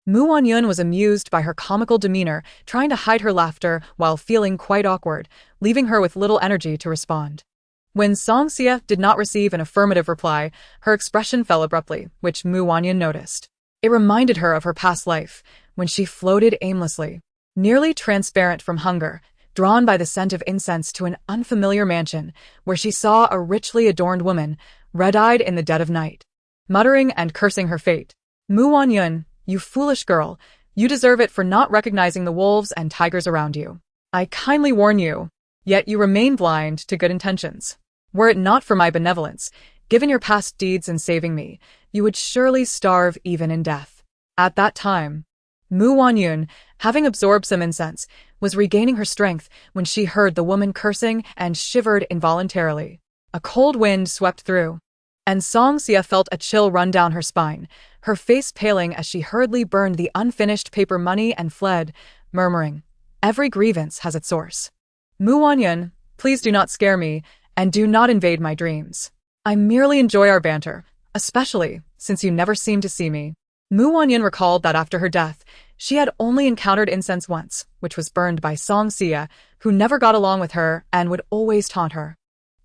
Mu Wanyun was amused by her comical demeanor, trying to hide her laughter while feeling quite awkward, leaving her with little energy to respond. When Song Xia did not receive an affirmative reply, her expression fell abruptly, which Mu Wanyun noticed. It reminded her of her past life, when she floated aimlessly, nearly transparent from hunger, drawn by the scent of incense to an unfamiliar mansion, where she saw a richly adorned woman, red-eyed in the dead of night, muttering and cursing her fate. Mu Wanyun, you foolish girl, you deserve it for not recognizing the wolves and tigers around you. I kindly warn you, yet you remain blind to good intentions. Were it not for my benevolence, given your past deeds in saving me, you would surely starve even in death. At that time, Mu Wanyun, having absorbed some incense, was regaining her strength when she heard the woman cursing and shivered involuntarily. A cold wind swept through, and Song Xia felt a chill run down her spine, her face paling as she hurriedly burned the unfinished paper money and fled, murmuring, Every grievance has its source. Mu Wanyun, please do not scare me, and do not invade my dreams. I merely enjoy our banter, especially since you never seem to see me. Mu Wanyun recalled that after her death, she had only encountered incense once, which was burned by Song Xia, who never got along with her and would always taunt her.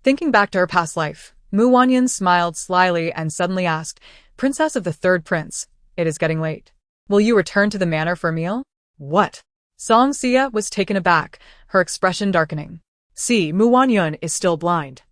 Thinking back to her past life, Mu Wanyun smiled slyly and suddenly asked, Princess of the Third Prince, it is getting late. Will you return to the manor for a meal? What? Song Xia was taken aback, her expression darkening. See, Mu Wanyun is still blind.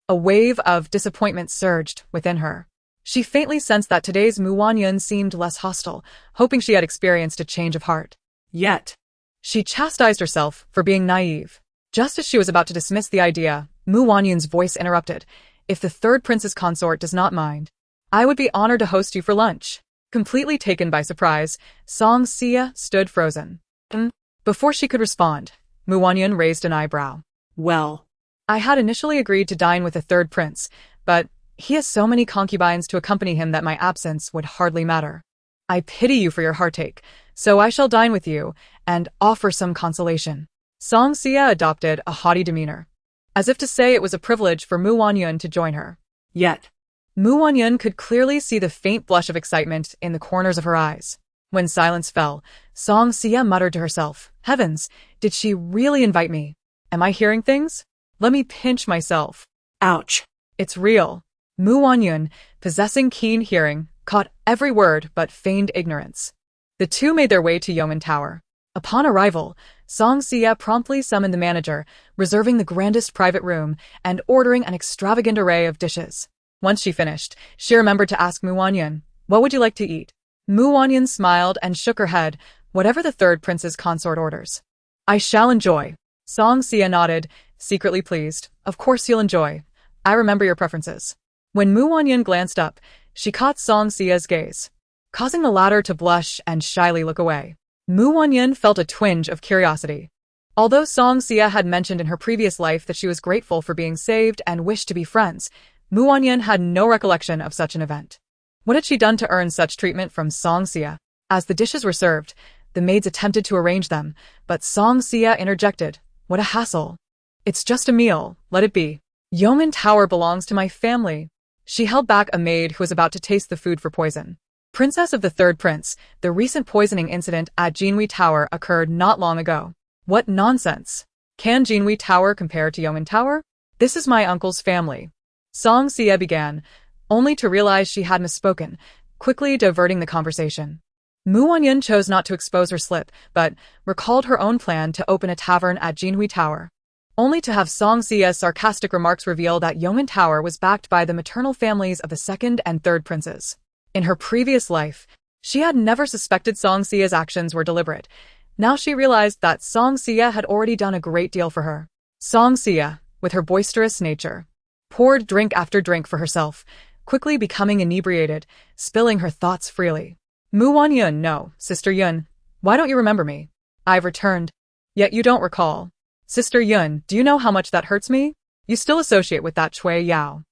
A wave of disappointment surged within her. She faintly sensed that today's Mu Wanyun seemed less hostile, hoping she had experienced a change of heart. Yet, she chastised herself for being naive. Just as she was about to dismiss the idea, Mu Wanyun's voice interrupted. If the third prince's consort does not mind, I would be honored to host you for lunch. Completely taken by surprise, Song Xia stood frozen. Before she could respond, Mu Wanyun raised an eyebrow. Well, I had initially agreed to dine with the third prince, but he has so many concubines to accompany him that my absence would hardly matter. I pity you for your heartache, so I shall dine with you and offer some consolation. Song Xia adopted a haughty demeanor, as if to say it was a privilege for Mu Wanyun to join her. Yet, Mu Wanyun could clearly see the faint blush of excitement in the corners of her eyes. When silence fell, Song Xia muttered to herself, Heavens, did she really invite me? Am I hearing things? Let me pinch myself. ouch. It's real. Mu Wanyun, possessing keen hearing, caught every word but feigned ignorance. The two made their way to Yeoman Tower. Upon arrival, Song Xia promptly summoned the manager, reserving the grandest private room and ordering an extravagant array of dishes. Once she finished, she remembered to ask Mu Wanyun, what would you like to eat? Mu Wanyun smiled and shook her head, whatever the third prince's consort orders. I shall enjoy. Song Xia nodded, secretly pleased. Of course you'll enjoy. I remember your preferences. When Mu Wanyun glanced up, she caught Song Xia's gaze, causing the latter to blush and shyly look away. Mu Wanyun felt a twinge of curiosity. Although Song Xia had mentioned in her previous life that she was grateful for being saved and wished to be friends, Mu Wanyun had no recollection of such an event. What had she done to earn such treatment from Song Xia? As the dishes were served, the maids attempted to arrange them, but Song Xia interjected, What a hassle. It's just a meal, let it be. Yeoman Tower belongs to my family. She held back a maid who was about to taste the food for poison. Princess of the Third Prince, the recent poisoning incident at Jinhui Tower occurred not long ago. What nonsense. Can Jinhui Tower compare to Yeoman Tower? This is my uncle's family. Song Xia began, only to realize she had misspoken, quickly diverting the conversation. Mu Wanyun chose not to expose her slip, but recalled her own plan to open a tavern at Jinhui Tower, only to have Song Xia's sarcastic remarks reveal that Yeoman Tower was backed by the maternal families of the second and third princes. In her previous life, she had never suspected Song Xia's actions were deliberate. Now she realized that Song Xia had already done a great deal for her. Song Xia, with her boisterous nature, poured drink after drink for herself, quickly becoming inebriated, spilling her thoughts freely. Mu Wanyun, no, Sister Yun, why don't you remember me? I've returned. Yet you don't recall. Sister Yun, do you know how much that hurts me? You still associate with that Cui Yao,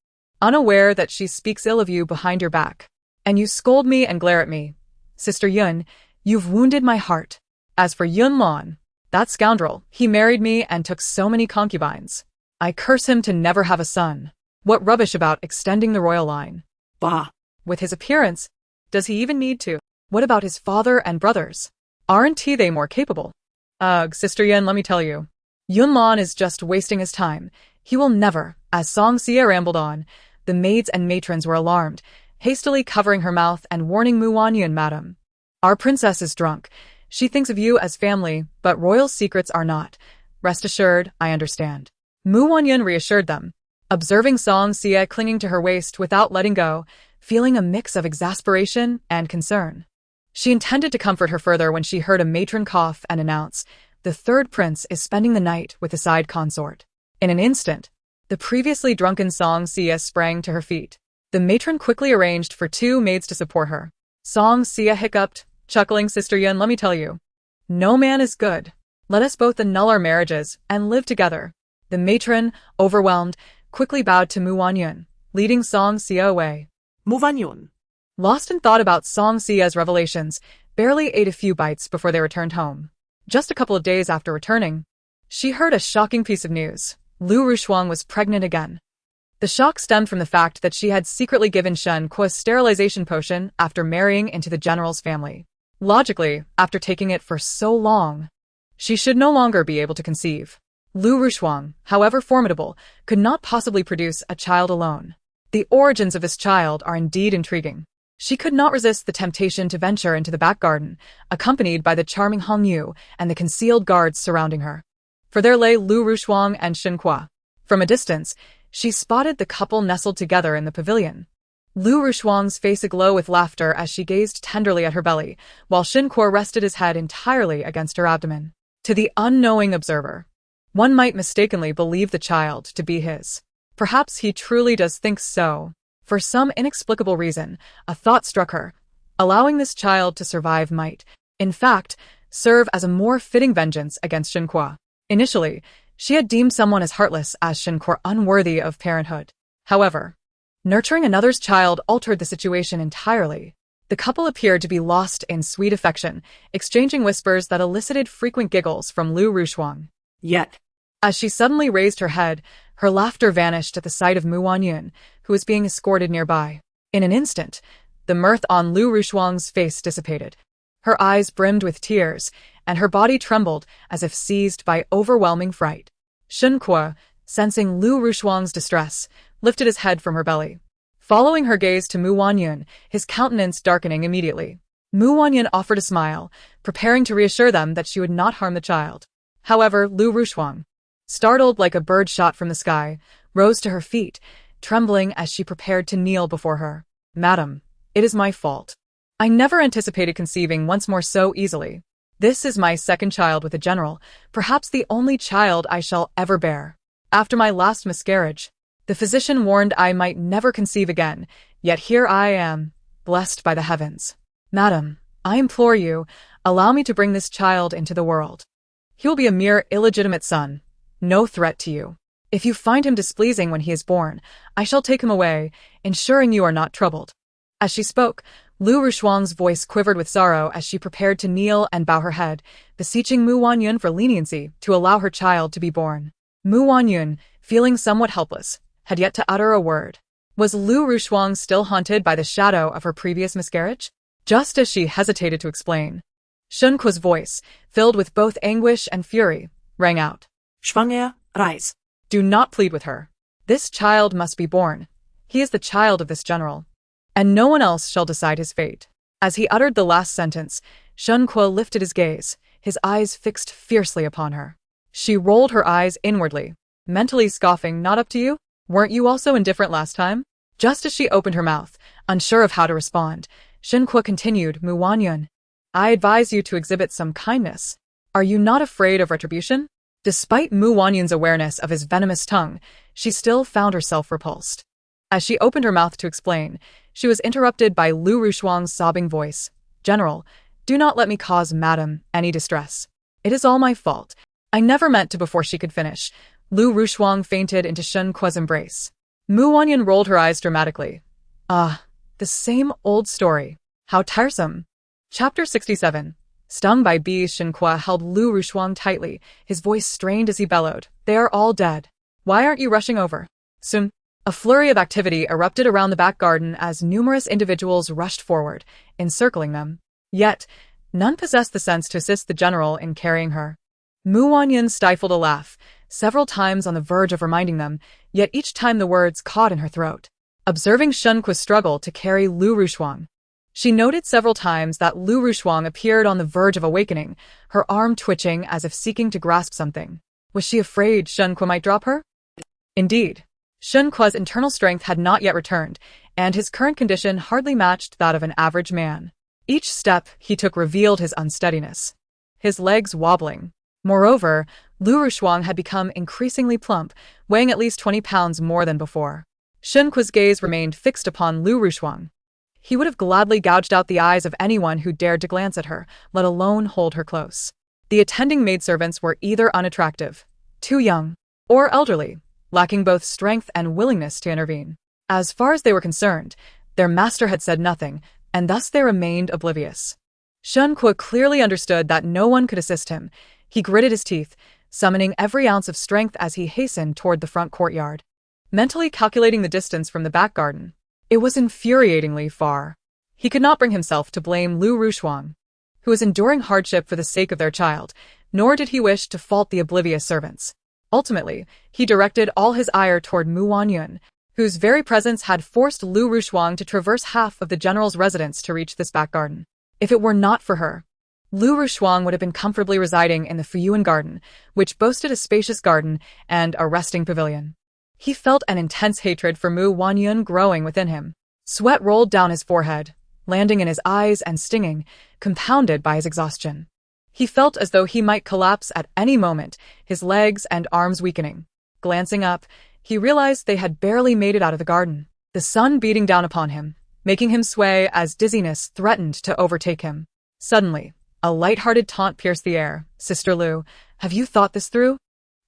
unaware that she speaks ill of you behind your back. And you scold me and glare at me. Sister Yun, you've wounded my heart. As for Yun Lan, that scoundrel, he married me and took so many concubines. I curse him to never have a son. What rubbish about extending the royal line. Bah. With his appearance, does he even need to? What about his father and brothers? Aren't they more capable? Ugh, Sister Yun, let me tell you. Yun Lan is just wasting his time. He will never. As Song Xia rambled on, the maids and matrons were alarmed, hastily covering her mouth and warning Mu Wanyun, Madam. Our princess is drunk. She thinks of you as family, but royal secrets are not. Rest assured, I understand. Mu Wanyun reassured them, observing Song Xia clinging to her waist without letting go, feeling a mix of exasperation and concern. She intended to comfort her further when she heard a matron cough and announce, the third prince is spending the night with a side consort. In an instant, the previously drunken Song Xia sprang to her feet. The matron quickly arranged for two maids to support her. Song Xia hiccuped, chuckling, Sister Yun, let me tell you. No man is good. Let us both annul our marriages and live together. The matron, overwhelmed, quickly bowed to Mu Wanyun, leading Song Xia away. Mu Wanyun, lost in thought about Song Xia's revelations, barely ate a few bites before they returned home. Just a couple of days after returning, she heard a shocking piece of news. Lu Rushuang was pregnant again. The shock stemmed from the fact that she had secretly given Shen Kuo a sterilization potion after marrying into the general's family. Logically, after taking it for so long, she should no longer be able to conceive. Lu Rushuang, however formidable, could not possibly produce a child alone. The origins of this child are indeed intriguing. She could not resist the temptation to venture into the back garden, accompanied by the charming Hong Yu and the concealed guards surrounding her. For there lay Lu Rushuang and Shen Kuo. From a distance, she spotted the couple nestled together in the pavilion. Lu Rushuang's face aglow with laughter as she gazed tenderly at her belly, while Shen Kuo rested his head entirely against her abdomen. To the unknowing observer, one might mistakenly believe the child to be his. Perhaps he truly does think so. For some inexplicable reason, a thought struck her. Allowing this child to survive might, in fact, serve as a more fitting vengeance against Shen Kuo. Initially, she had deemed someone as heartless as Shen Kuo unworthy of parenthood. However, nurturing another's child altered the situation entirely. The couple appeared to be lost in sweet affection, exchanging whispers that elicited frequent giggles from Lu Rushuang. Yet, As she suddenly raised her head, her laughter vanished at the sight of Wanyun, who was being escorted nearby. In an instant, the mirth on Lu Rushuang's face dissipated. Her eyes brimmed with tears, and her body trembled as if seized by overwhelming fright. Shen Kuo, sensing Lu Rushuang's distress, lifted his head from her belly. Following her gaze to Wanyun, his countenance darkening immediately. Wanyun offered a smile, preparing to reassure them that she would not harm the child. However, Lu Rushuang, startled like a bird shot from the sky, rose to her feet, trembling as she prepared to kneel before her. "Madam, it is my fault. I never anticipated conceiving once more so easily. This is my second child with a general, perhaps the only child I shall ever bear. After my last miscarriage, the physician warned I might never conceive again, yet here I am, blessed by the heavens. Madam, I implore you, allow me to bring this child into the world. He will be a mere illegitimate son, no threat to you. If you find him displeasing when he is born, I shall take him away, ensuring you are not troubled." As she spoke, Lu Rushuang's voice quivered with sorrow as she prepared to kneel and bow her head, beseeching Wanyun for leniency to allow her child to be born. Wanyun, feeling somewhat helpless, had yet to utter a word. Was Lu Rushuang still haunted by the shadow of her previous miscarriage? Just as she hesitated to explain, Shen Kuo's voice, filled with both anguish and fury, rang out. Schwanger, rise. Do not plead with her. This child must be born. He is the child of this general, and no one else shall decide his fate. As he uttered the last sentence, Shen Kuo lifted his gaze, his eyes fixed fiercely upon her. She rolled her eyes inwardly, mentally scoffing, "Not up to you? Weren't you also indifferent last time?" Just as she opened her mouth, unsure of how to respond, Shen Kuo continued, "Wanyun, I advise you to exhibit some kindness. Are you not afraid of retribution?" Despite Wanyun's awareness of his venomous tongue, she still found herself repulsed. As she opened her mouth to explain, she was interrupted by Lu Rushuang's sobbing voice. "General, do not let me cause Madam any distress. It is all my fault. I never meant to." Before she could finish, Lu Rushuang fainted into Shen Kuo's embrace. Wanyun rolled her eyes dramatically. "Ah, the same old story. How tiresome." Chapter 67. Stung by bees, Shen Kuo held Lu Rushuang tightly, his voice strained as he bellowed. "They are all dead. Why aren't you rushing over?" Soon, a flurry of activity erupted around the back garden as numerous individuals rushed forward, encircling them. Yet, none possessed the sense to assist the general in carrying her. Wanyun stifled a laugh, several times on the verge of reminding them, yet each time the words caught in her throat. Observing Shen Kuo's struggle to carry Lu Rushuang, she noted several times that Lu Rushuang appeared on the verge of awakening, her arm twitching as if seeking to grasp something. Was she afraid Shen Kuo might drop her? Indeed, Shen Kuo's internal strength had not yet returned, and his current condition hardly matched that of an average man. Each step he took revealed his unsteadiness, his legs wobbling. Moreover, Lu Rushuang had become increasingly plump, weighing at least 20 pounds more than before. Shen Kuo's gaze remained fixed upon Lu Rushuang. He would have gladly gouged out the eyes of anyone who dared to glance at her, let alone hold her close. The attending maidservants were either unattractive, too young, or elderly, lacking both strength and willingness to intervene. As far as they were concerned, their master had said nothing, and thus they remained oblivious. Shen Kuo clearly understood that no one could assist him. He gritted his teeth, summoning every ounce of strength as he hastened toward the front courtyard. Mentally calculating the distance from the back garden, it was infuriatingly far. He could not bring himself to blame Lu Rushuang, who was enduring hardship for the sake of their child, nor did he wish to fault the oblivious servants. Ultimately, he directed all his ire toward Wanyun, whose very presence had forced Lu Rushuang to traverse half of the general's residence to reach this back garden. If it were not for her, Lu Rushuang would have been comfortably residing in the Fuyuan garden, which boasted a spacious garden and a resting pavilion. He felt an intense hatred for Wanyun growing within him. Sweat rolled down his forehead, landing in his eyes and stinging, compounded by his exhaustion. He felt as though he might collapse at any moment, his legs and arms weakening. Glancing up, he realized they had barely made it out of the garden, the sun beating down upon him, making him sway as dizziness threatened to overtake him. Suddenly, a light-hearted taunt pierced the air. "Sister Lu, have you thought this through?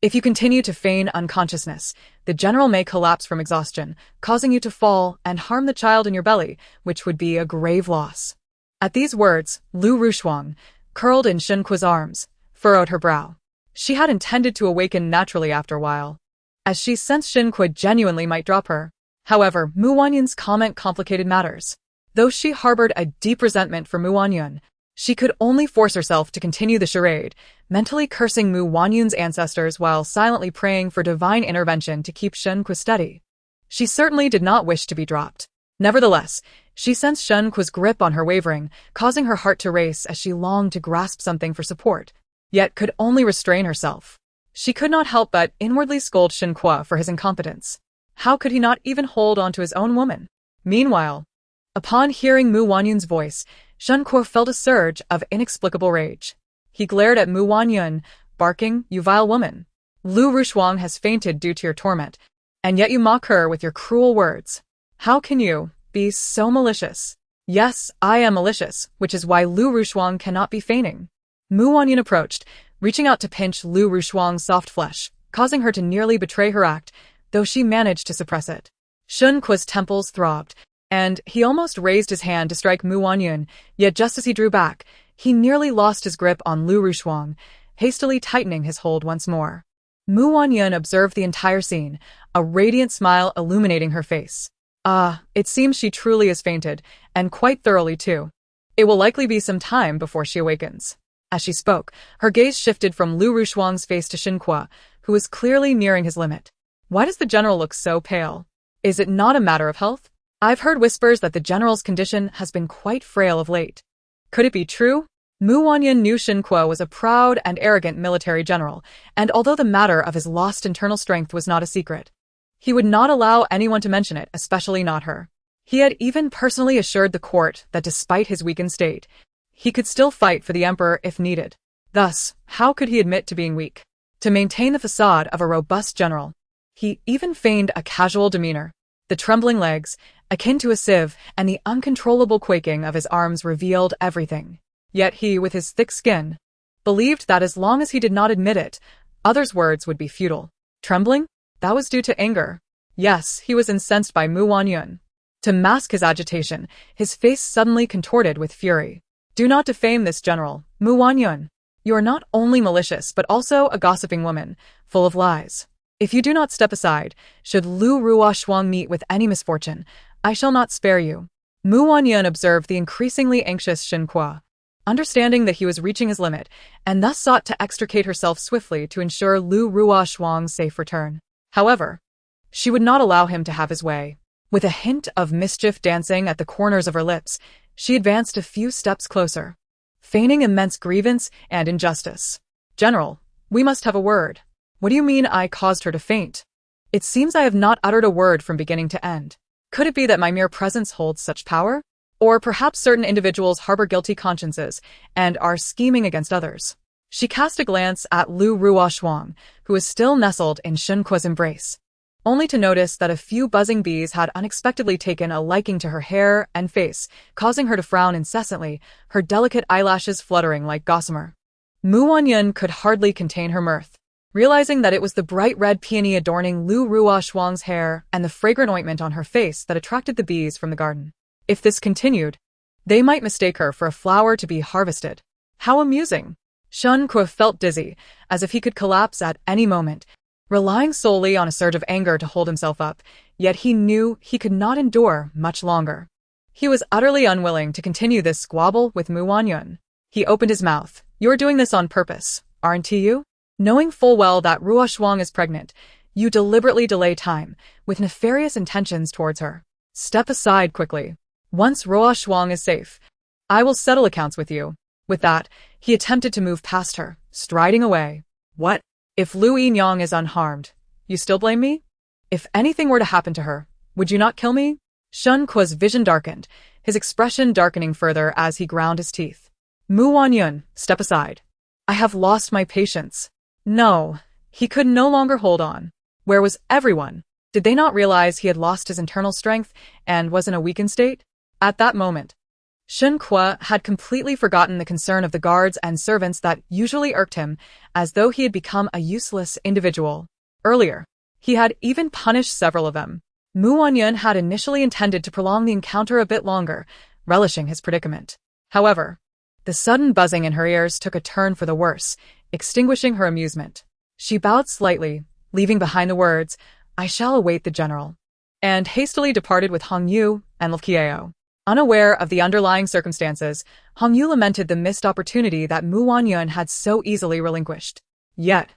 If you continue to feign unconsciousness, the general may collapse from exhaustion, causing you to fall and harm the child in your belly, which would be a grave loss. At these words, Lu Rushuang, curled in Shen Kuo's arms, furrowed her brow. She had intended to awaken naturally after a while, as she sensed Shen Kuo genuinely might drop her. However, Mu Wanyun's comment complicated matters. Though she harbored a deep resentment for Mu Wanyun, she could only force herself to continue the charade, mentally cursing Mu Wanyun's ancestors while silently praying for divine intervention to keep Shen Kuo steady. She certainly did not wish to be dropped. Nevertheless, she sensed Shen Kuo's grip on her wavering, causing her heart to race as she longed to grasp something for support, yet could only restrain herself. She could not help but inwardly scold Shen Kuo for his incompetence. How could he not even hold on to his own woman? Meanwhile, upon hearing Mu Wanyun's voice, Shen Kuo felt a surge of inexplicable rage. He glared at Mu Wanyun, barking, "You vile woman! Lu Rushuang has fainted due to your torment, and yet you mock her with your cruel words. How can you be so malicious?" "Yes, I am malicious, which is why Lu Rushuang cannot be feigning." Mu Wanyun approached, reaching out to pinch Lu Rushuang's soft flesh, causing her to nearly betray her act, though she managed to suppress it. Shen Kuo's temples throbbed, and he almost raised his hand to strike Mu Wanyun, yet just as he drew back, he nearly lost his grip on Lu Rushuang, hastily tightening his hold once more. Mu Wanyun observed the entire scene, a radiant smile illuminating her face. It seems she truly has fainted, and quite thoroughly too. It will likely be some time before she awakens. As she spoke, her gaze shifted from Lu Rushuang's face to Shen Kuo, who was clearly nearing his limit. Why does the general look so pale? Is it not a matter of health? I've heard whispers that the general's condition has been quite frail of late. Could it be true? Mu Wanyun knew Shen Kuo was a proud and arrogant military general, and although the matter of his lost internal strength was not a secret, he would not allow anyone to mention it, especially not her. He had even personally assured the court that despite his weakened state, he could still fight for the emperor if needed. Thus, how could he admit to being weak? To maintain the facade of a robust general, he even feigned a casual demeanor. The trembling legs, akin to a sieve, and the uncontrollable quaking of his arms revealed everything. Yet he, with his thick skin, believed that as long as he did not admit it, others' words would be futile. Trembling? That was due to anger. Yes, he was incensed by Mu Wanyun. To mask his agitation, his face suddenly contorted with fury. "Do not defame this general, Mu Wanyun. You are not only malicious but also a gossiping woman, full of lies. If you do not step aside, should Lu Rushuang meet with any misfortune, I shall not spare you." Mu Wanyun observed the increasingly anxious Shen Kuo, understanding that he was reaching his limit, and thus sought to extricate herself swiftly to ensure Lu Rushuang's safe return. However, she would not allow him to have his way. With a hint of mischief dancing at the corners of her lips, she advanced a few steps closer, feigning immense grievance and injustice. "General, we must have a word. What do you mean I caused her to faint? It seems I have not uttered a word from beginning to end. Could it be that my mere presence holds such power? Or perhaps certain individuals harbor guilty consciences and are scheming against others?" She cast a glance at Lu Rushuang, who was still nestled in Shen Kuo's embrace, only to notice that a few buzzing bees had unexpectedly taken a liking to her hair and face, causing her to frown incessantly, her delicate eyelashes fluttering like gossamer. Mu Wanyun could hardly contain her mirth, realizing that it was the bright red peony adorning Lu Rushuang's hair and the fragrant ointment on her face that attracted the bees from the garden. If this continued, they might mistake her for a flower to be harvested. How amusing! Shen Kuo felt dizzy, as if he could collapse at any moment, relying solely on a surge of anger to hold himself up, yet he knew he could not endure much longer. He was utterly unwilling to continue this squabble with Mu Wanyun. He opened his mouth. "You're doing this on purpose, aren't you? Knowing full well that Rushuang is pregnant, you deliberately delay time, with nefarious intentions towards her. Step aside quickly. Once Rushuang is safe, I will settle accounts with you." With that, he attempted to move past her, striding away. "What? If Lu Yinyang is unharmed, you still blame me? If anything were to happen to her, would you not kill me?" Shen Kuo's vision darkened, his expression darkening further as he ground his teeth. "Mu Wanyun, step aside. I have lost my patience." No, he could no longer hold on. Where was everyone? Did they not realize he had lost his internal strength and was in a weakened state? At that moment, Shen Kuo had completely forgotten the concern of the guards and servants that usually irked him, as though he had become a useless individual. Earlier, he had even punished several of them. Wanyun had initially intended to prolong the encounter a bit longer, relishing his predicament. However, the sudden buzzing in her ears took a turn for the worse, extinguishing her amusement. She bowed slightly, leaving behind the words, "I shall await the general," and hastily departed with Hongyu and Kiao. Unaware of the underlying circumstances, Hongyu lamented the missed opportunity that Wanyun had so easily relinquished. Yet,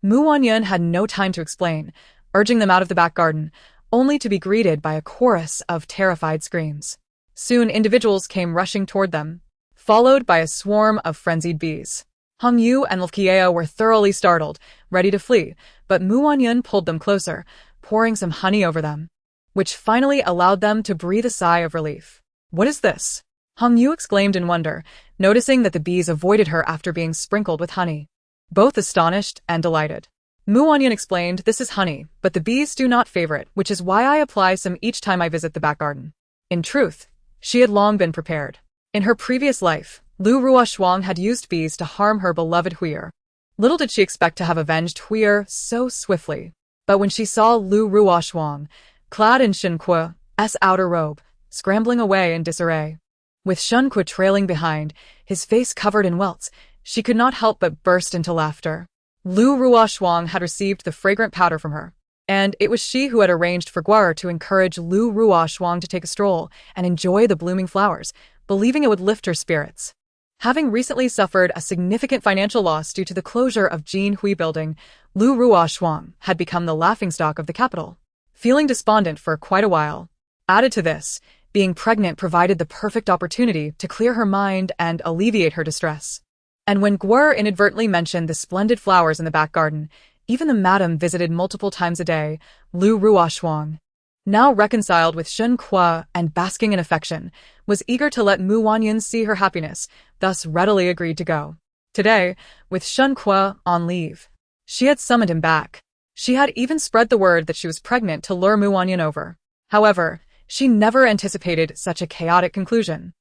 Wanyun had no time to explain, urging them out of the back garden, only to be greeted by a chorus of terrified screams. Soon individuals came rushing toward them, followed by a swarm of frenzied bees. Hongyu and Kiao were thoroughly startled, ready to flee, but Wanyun pulled them closer, pouring some honey over them, which finally allowed them to breathe a sigh of relief. "What is this?" Hongyu exclaimed in wonder, noticing that the bees avoided her after being sprinkled with honey. Both astonished and delighted. Wanyun explained, "This is honey, but the bees do not favor it, which is why I apply some each time I visit the back garden." In truth, she had long been prepared. In her previous life, Lu Ruoshuang had used bees to harm her beloved Huir. Little did she expect to have avenged Huir so swiftly. But when she saw Lu Ruoshuang, clad in Shen Kuo's outer robe, scrambling away in disarray, with Shen Kuo trailing behind, his face covered in welts, she could not help but burst into laughter. Lu Ruoshuang had received the fragrant powder from her, and it was she who had arranged for Guar to encourage Lu Ruoshuang to take a stroll and enjoy the blooming flowers, believing it would lift her spirits. Having recently suffered a significant financial loss due to the closure of Jin Hui Building, Lu Ruoshuang had become the laughingstock of the capital, feeling despondent for quite a while. Added to this, being pregnant provided the perfect opportunity to clear her mind and alleviate her distress. And when Guer inadvertently mentioned the splendid flowers in the back garden, even the madam visited multiple times a day, Lu Ruoshuang, now reconciled with Shen Kuo and basking in affection, was eager to let Wanyun see her happiness, thus readily agreed to go. Today, with Shen Kuo on leave, she had summoned him back. She had even spread the word that she was pregnant to lure Wanyun over. However, she never anticipated such a chaotic conclusion.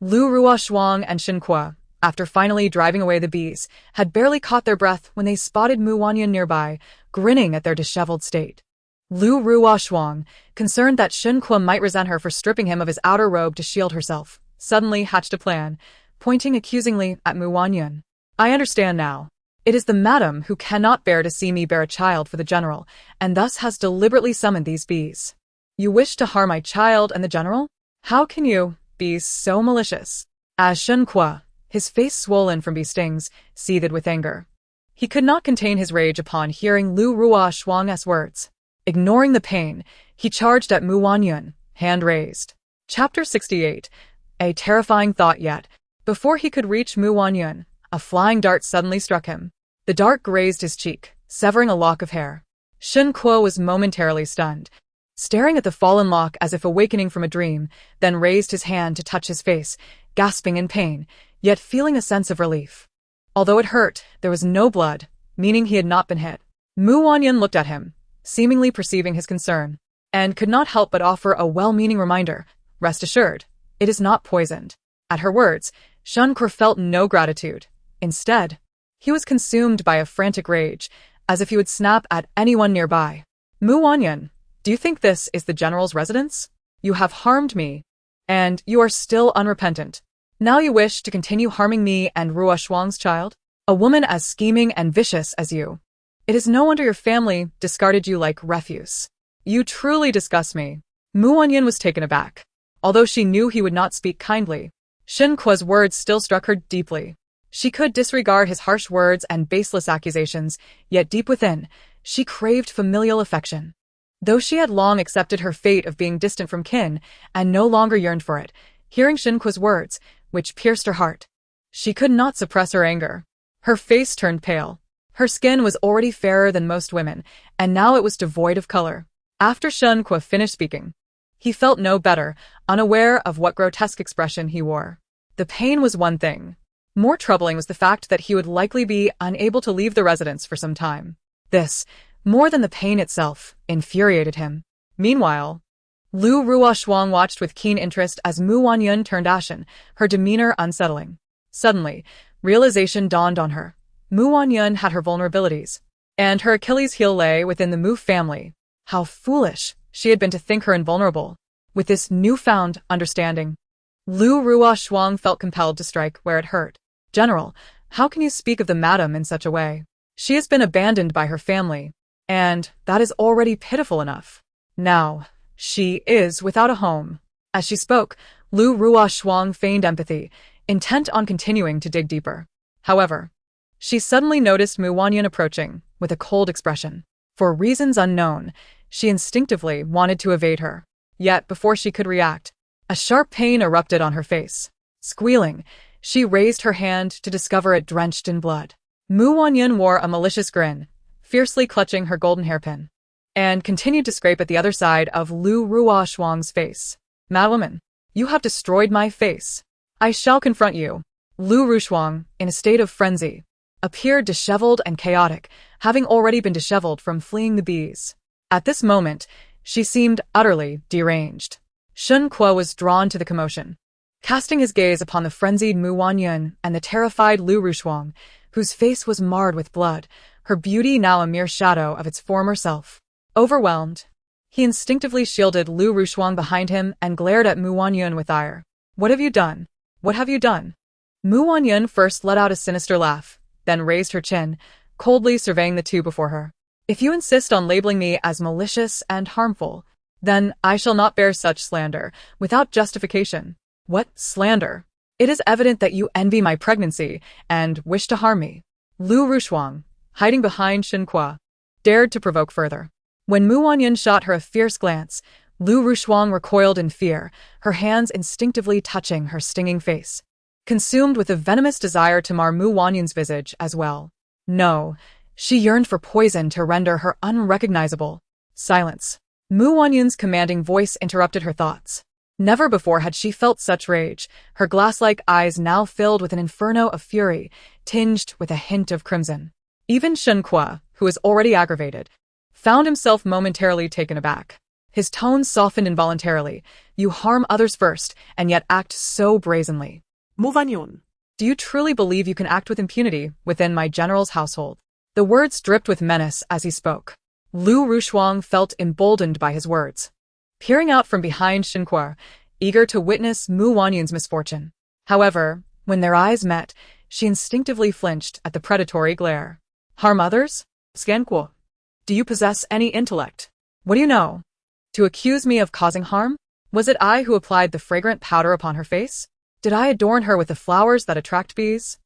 Lu Ruoshuang and Shen Kuo, after finally driving away the bees, had barely caught their breath when they spotted Wanyun nearby, grinning at their disheveled state. Lu Ruoshuang, concerned that Shen Kuo might resent her for stripping him of his outer robe to shield herself, suddenly hatched a plan, pointing accusingly at Wanyun. "I understand now. It is the madam who cannot bear to see me bear a child for the general, and thus has deliberately summoned these bees. You wish to harm my child and the general? How can you be so malicious?" As Shen Kuo, his face swollen from bee stings, seethed with anger. He could not contain his rage upon hearing Lu Ruoshuang's words. Ignoring the pain, he charged at Wanyun, hand raised. Chapter 68. A terrifying thought yet. Before he could reach Wanyun, a flying dart suddenly struck him. The dart grazed his cheek, severing a lock of hair. Shen Kuo was momentarily stunned, staring at the fallen lock as if awakening from a dream, then raised his hand to touch his face, gasping in pain, yet feeling a sense of relief. Although it hurt, there was no blood, meaning he had not been hit. Wanyun looked at him, seemingly perceiving his concern, and could not help but offer a well-meaning reminder, "Rest assured, it is not poisoned." At her words, Shen Kuo felt no gratitude. Instead, he was consumed by a frantic rage, as if he would snap at anyone nearby. "Wanyun, do you think this is the general's residence? You have harmed me, and you are still unrepentant. Now you wish to continue harming me and Ruoshuang's child? A woman as scheming and vicious as you. It is no wonder your family discarded you like refuse. You truly disgust me." Wanyun was taken aback. Although she knew he would not speak kindly, Shen Kuo's words still struck her deeply. She could disregard his harsh words and baseless accusations, yet deep within, she craved familial affection. Though she had long accepted her fate of being distant from kin and no longer yearned for it, hearing Shen Kuo's words, which pierced her heart, she could not suppress her anger. Her face turned pale. Her skin was already fairer than most women, and now it was devoid of color. After Shen Kuo finished speaking, he felt no better, unaware of what grotesque expression he wore. The pain was one thing. More troubling was the fact that he would likely be unable to leave the residence for some time. This, more than the pain itself, infuriated him. Meanwhile, Lu Ruoshuang watched with keen interest as Mu Wanyun turned ashen, her demeanor unsettling. Suddenly, realization dawned on her. Mu Wanyun had her vulnerabilities, and her Achilles heel lay within the Mu family. How foolish she had been to think her invulnerable. With this newfound understanding, Lu Ruoshuang felt compelled to strike where it hurt. General, how can you speak of the madam in such a way? She has been abandoned by her family, and that is already pitiful enough. Now, she is without a home. As she spoke, Lu Ruoshuang feigned empathy, intent on continuing to dig deeper. However, she suddenly noticed Mu Wanyun approaching, with a cold expression. For reasons unknown, she instinctively wanted to evade her. Yet, before she could react, a sharp pain erupted on her face. Squealing, she raised her hand to discover it drenched in blood. Mu Wanyun wore a malicious grin, fiercely clutching her golden hairpin, and continued to scrape at the other side of Lu Ruoshuang's face. Madwoman, you have destroyed my face. I shall confront you. Lu Ruoshuang, in a state of frenzy, appeared disheveled and chaotic, having already been disheveled from fleeing the bees. At this moment, she seemed utterly deranged. Shen Kuo was drawn to the commotion, casting his gaze upon the frenzied Mu Wanyun and the terrified Lu Ruoshuang, whose face was marred with blood, her beauty now a mere shadow of its former self. Overwhelmed, he instinctively shielded Lu Ruoshuang behind him and glared at Mu Wanyun with ire. What have you done? What have you done? Mu Wanyun first let out a sinister laugh, then raised her chin, coldly surveying the two before her. If you insist on labeling me as malicious and harmful, then I shall not bear such slander, without justification. What slander? It is evident that you envy my pregnancy and wish to harm me. Lu Ruoshuang, hiding behind Shen Kuo, dared to provoke further. When Mu Wanyun shot her a fierce glance, Lu Ruoshuang recoiled in fear, her hands instinctively touching her stinging face, consumed with a venomous desire to mar Mu Wanyun's visage as well. No, she yearned for poison to render her unrecognizable. Silence. Mu Wanyun's commanding voice interrupted her thoughts. Never before had she felt such rage, her glass-like eyes now filled with an inferno of fury, tinged with a hint of crimson. Even Shen Kuo, who was already aggravated, found himself momentarily taken aback. His tone softened involuntarily. You harm others first, and yet act so brazenly. Mu Wanyun. Do you truly believe you can act with impunity within my general's household? The words dripped with menace as he spoke. Lu Ruoshuang felt emboldened by his words. Peering out from behind Shen Kuo, eager to witness Mu Wanyun's misfortune. However, when their eyes met, she instinctively flinched at the predatory glare. Harm others? Shen Kuo. Do you possess any intellect? What do you know? To accuse me of causing harm? Was it I who applied the fragrant powder upon her face? Did I adorn her with the flowers that attract bees?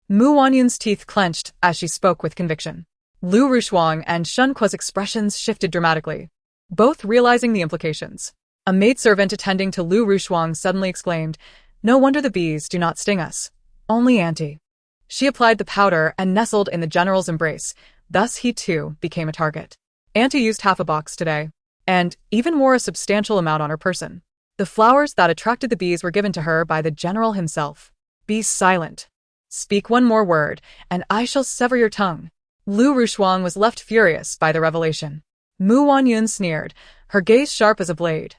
Mu Wanyun's teeth clenched as she spoke with conviction. Lu Ruoshuang and Shen Kuo's expressions shifted dramatically, both realizing the implications. A maidservant attending to Lu Ruoshuang suddenly exclaimed, "No wonder the bees do not sting us. Only Auntie." She applied the powder and nestled in the general's embrace. Thus he too became a target. Auntie used half a box today, and even wore a substantial amount on her person. The flowers that attracted the bees were given to her by the general himself. Be silent. Speak one more word, and I shall sever your tongue. Lu Ruoshuang was left furious by the revelation. Mu Wanyun sneered, her gaze sharp as a blade,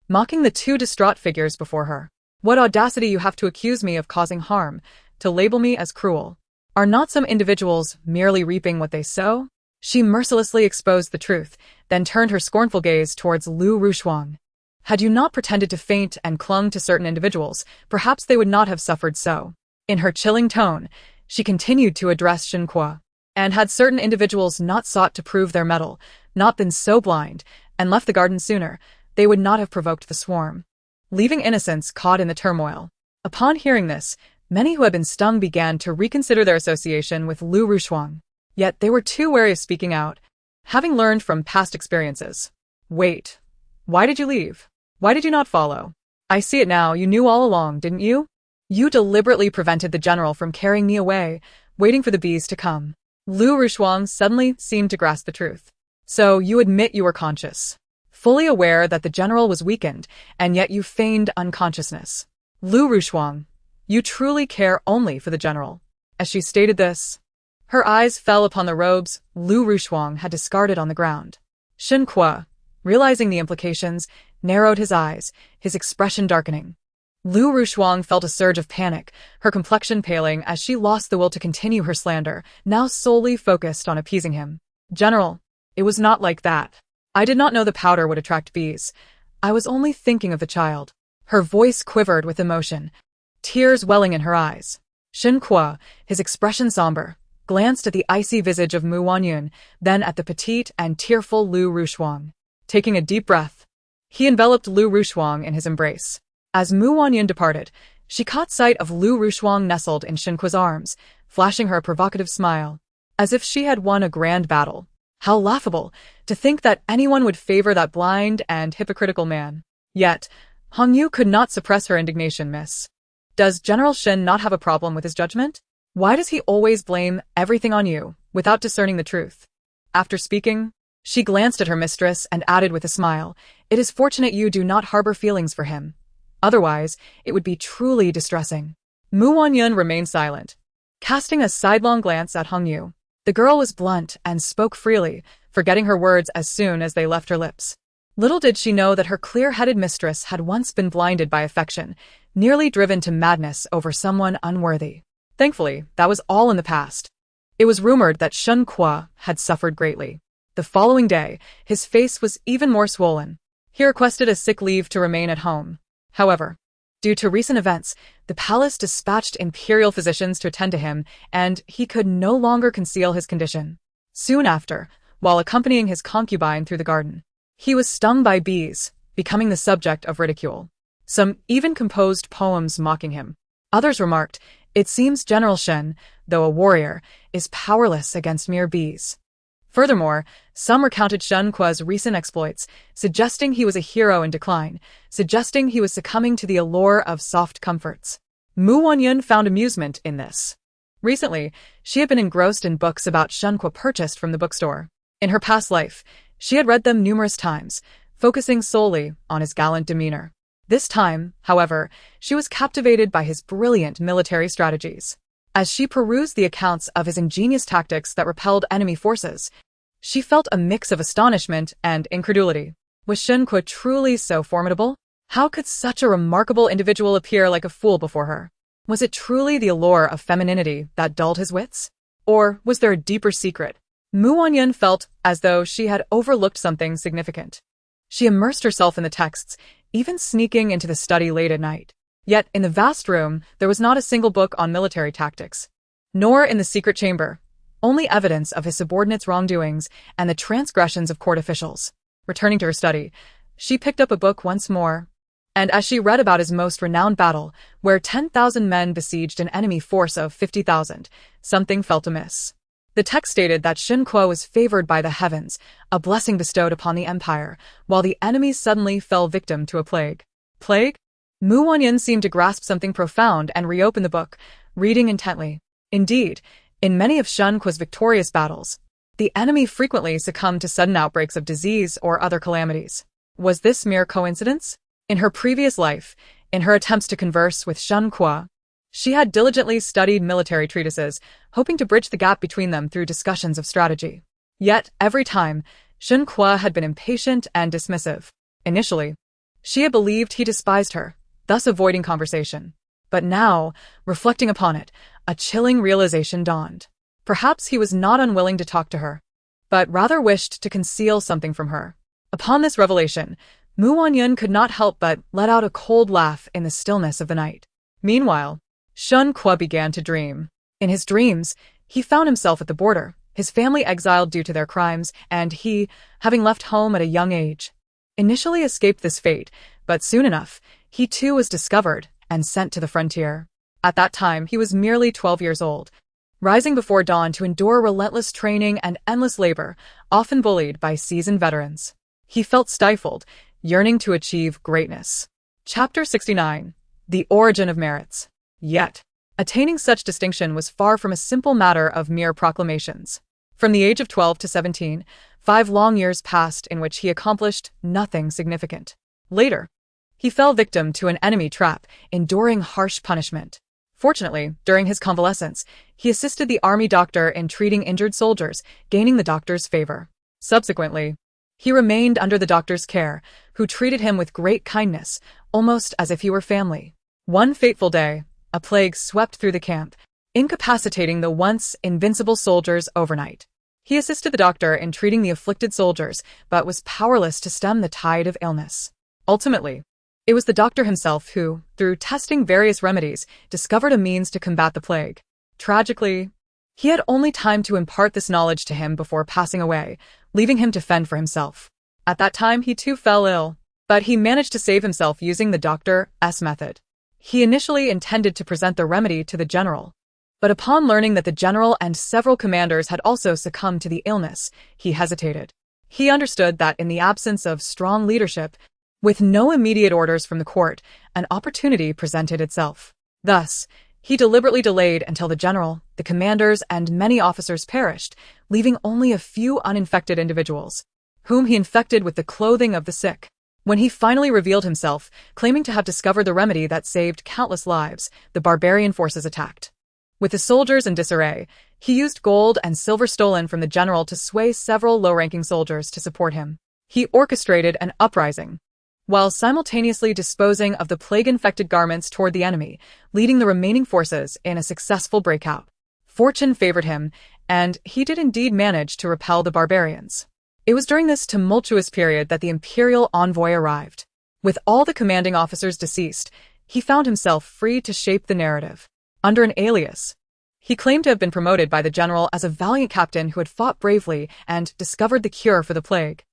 mocking the two distraught figures before her. What audacity you have to accuse me of causing harm, to label me as cruel. Are not some individuals merely reaping what they sow? She mercilessly exposed the truth, then turned her scornful gaze towards Lu Ruoshuang. Had you not pretended to faint and clung to certain individuals, perhaps they would not have suffered so. In her chilling tone, she continued to address Shen Kuo. And had certain individuals not sought to prove their mettle, not been so blind, and left the garden sooner, they would not have provoked the swarm, leaving innocents caught in the turmoil. Upon hearing this, many who had been stung began to reconsider their association with Lu Ruoshuang. Yet they were too wary of speaking out, having learned from past experiences. Wait. Why did you leave? Why did you not follow? I see it now, you knew all along, didn't you? You deliberately prevented the general from carrying me away, waiting for the bees to come. Lu Ruoshuang suddenly seemed to grasp the truth. So you admit you were conscious, fully aware that the general was weakened, and yet you feigned unconsciousness. Lu Ruoshuang, you truly care only for the general. As she stated this, her eyes fell upon the robes Lu Ruoshuang had discarded on the ground. Shen Kuo, realizing the implications, narrowed his eyes, his expression darkening. Lu Rushuang felt a surge of panic, her complexion paling as she lost the will to continue her slander, now solely focused on appeasing him. General, it was not like that. I did not know the powder would attract bees. I was only thinking of the child. Her voice quivered with emotion, tears welling in her eyes. Shen Kuo, his expression somber, glanced at the icy visage of Wanyun, then at the petite and tearful Lu Rushuang. Taking a deep breath, he enveloped Lu Rushuang in his embrace. As Wanyun departed, she caught sight of Lu Rushuang nestled in Shen Kuo's arms, flashing her a provocative smile, as if she had won a grand battle. How laughable, to think that anyone would favor that blind and hypocritical man. Yet, Hongyu could not suppress her indignation. Miss, does General Shen not have a problem with his judgment? Why does he always blame everything on you, without discerning the truth? After speaking, she glanced at her mistress and added with a smile, "It is fortunate you do not harbor feelings for him. Otherwise, it would be truly distressing." Wanyun remained silent, casting a sidelong glance at Hongyu. The girl was blunt and spoke freely, forgetting her words as soon as they left her lips. Little did she know that her clear-headed mistress had once been blinded by affection, nearly driven to madness over someone unworthy. Thankfully, that was all in the past. It was rumored that Shen Kuo had suffered greatly. The following day, his face was even more swollen. He requested a sick leave to remain at home. However, due to recent events, the palace dispatched imperial physicians to attend to him, and he could no longer conceal his condition. Soon after, while accompanying his concubine through the garden, he was stung by bees, becoming the subject of ridicule. Some even composed poems mocking him. Others remarked, "It seems General Shen, though a warrior, is powerless against mere bees." Furthermore, some recounted Shen Kuo's recent exploits, suggesting he was a hero in decline, suggesting he was succumbing to the allure of soft comforts. Wanyun found amusement in this. Recently, she had been engrossed in books about Shen Kuo purchased from the bookstore. In her past life, she had read them numerous times, focusing solely on his gallant demeanor. This time, however, she was captivated by his brilliant military strategies. As she perused the accounts of his ingenious tactics that repelled enemy forces, she felt a mix of astonishment and incredulity. Was Shen Kuo truly so formidable? How could such a remarkable individual appear like a fool before her? Was it truly the allure of femininity that dulled his wits? Or was there a deeper secret? Wanyun felt as though she had overlooked something significant. She immersed herself in the texts, even sneaking into the study late at night. Yet, in the vast room, there was not a single book on military tactics. Nor in the secret chamber, only evidence of his subordinates' wrongdoings and the transgressions of court officials. Returning to her study, she picked up a book once more, and as she read about his most renowned battle, where 10,000 men besieged an enemy force of 50,000, something felt amiss. The text stated that Shen Kuo was favored by the heavens, a blessing bestowed upon the empire, while the enemies suddenly fell victim to a plague. Plague? Wanyun seemed to grasp something profound and reopened the book, reading intently. Indeed, in many of Shen Kuo's victorious battles, the enemy frequently succumbed to sudden outbreaks of disease or other calamities. Was this mere coincidence? In her previous life, in her attempts to converse with Shen Kuo, she had diligently studied military treatises, hoping to bridge the gap between them through discussions of strategy. Yet, every time, Shen Kuo had been impatient and dismissive. Initially, she had believed he despised her, thus avoiding conversation. But now, reflecting upon it, a chilling realization dawned. Perhaps he was not unwilling to talk to her, but rather wished to conceal something from her. Upon this revelation, Wanyun could not help but let out a cold laugh in the stillness of the night. Meanwhile, Shen Kuo began to dream. In his dreams, he found himself at the border, his family exiled due to their crimes, and he, having left home at a young age, initially escaped this fate, but soon enough, he too was discovered and sent to the frontier. At that time, he was merely 12 years old, rising before dawn to endure relentless training and endless labor, often bullied by seasoned veterans. He felt stifled, yearning to achieve greatness. Chapter 69. The Origin of Merits. Yet, attaining such distinction was far from a simple matter of mere proclamations. From the age of 12 to 17, 5 long years passed in which he accomplished nothing significant. Later, he fell victim to an enemy trap, enduring harsh punishment. Fortunately, during his convalescence, he assisted the army doctor in treating injured soldiers, gaining the doctor's favor. Subsequently, He remained under the doctor's care, who treated him with great kindness, almost as if he were family. One fateful day, a plague swept through the camp, incapacitating the once invincible soldiers overnight. He assisted the doctor in treating the afflicted soldiers, but was powerless to stem the tide of illness. Ultimately, it was the doctor himself who, through testing various remedies, discovered a means to combat the plague. Tragically, he had only time to impart this knowledge to him before passing away, leaving him to fend for himself. At that time he too fell ill, but he managed to save himself using the doctor's method. He initially intended to present the remedy to the general, but upon learning that the general and several commanders had also succumbed to the illness, he hesitated. He understood that in the absence of strong leadership, with no immediate orders from the court, an opportunity presented itself. Thus, he deliberately delayed until the general, the commanders, and many officers perished, leaving only a few uninfected individuals, whom he infected with the clothing of the sick. When he finally revealed himself, claiming to have discovered the remedy that saved countless lives, the barbarian forces attacked. With the soldiers in disarray, he used gold and silver stolen from the general to sway several low-ranking soldiers to support him. He orchestrated an uprising, while simultaneously disposing of the plague-infected garments toward the enemy, leading the remaining forces in a successful breakout. Fortune favored him, and he did indeed manage to repel the barbarians. It was during this tumultuous period that the imperial envoy arrived. With all the commanding officers deceased, he found himself free to shape the narrative. Under an alias, he claimed to have been promoted by the general as a valiant captain who had fought bravely and discovered the cure for the plague,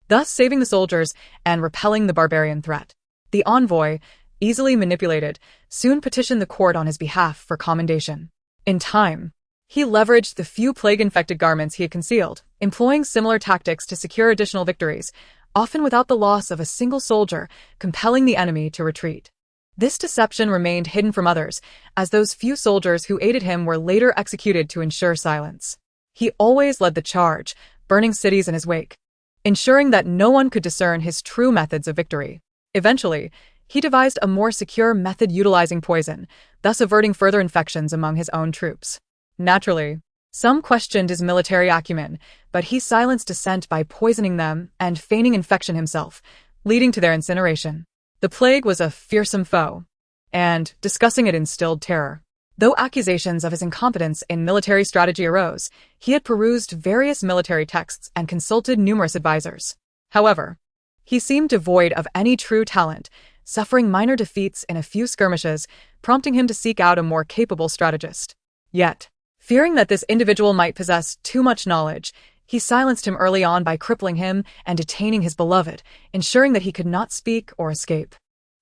thus saving the soldiers and repelling the barbarian threat. The envoy, easily manipulated, soon petitioned the court on his behalf for commendation. In time, he leveraged the few plague-infected garments he had concealed, employing similar tactics to secure additional victories, often without the loss of a single soldier, compelling the enemy to retreat. This deception remained hidden from others, as those few soldiers who aided him were later executed to ensure silence. He always led the charge, burning cities in his wake, ensuring that no one could discern his true methods of victory. Eventually, he devised a more secure method utilizing poison, thus averting further infections among his own troops. Naturally, some questioned his military acumen, but he silenced dissent by poisoning them and feigning infection himself, leading to their incineration. The plague was a fearsome foe, and discussing it instilled terror. Though accusations of his incompetence in military strategy arose, he had perused various military texts and consulted numerous advisors. However, he seemed devoid of any true talent, suffering minor defeats in a few skirmishes, prompting him to seek out a more capable strategist. Yet, fearing that this individual might possess too much knowledge, he silenced him early on by crippling him and detaining his beloved, ensuring that he could not speak or escape.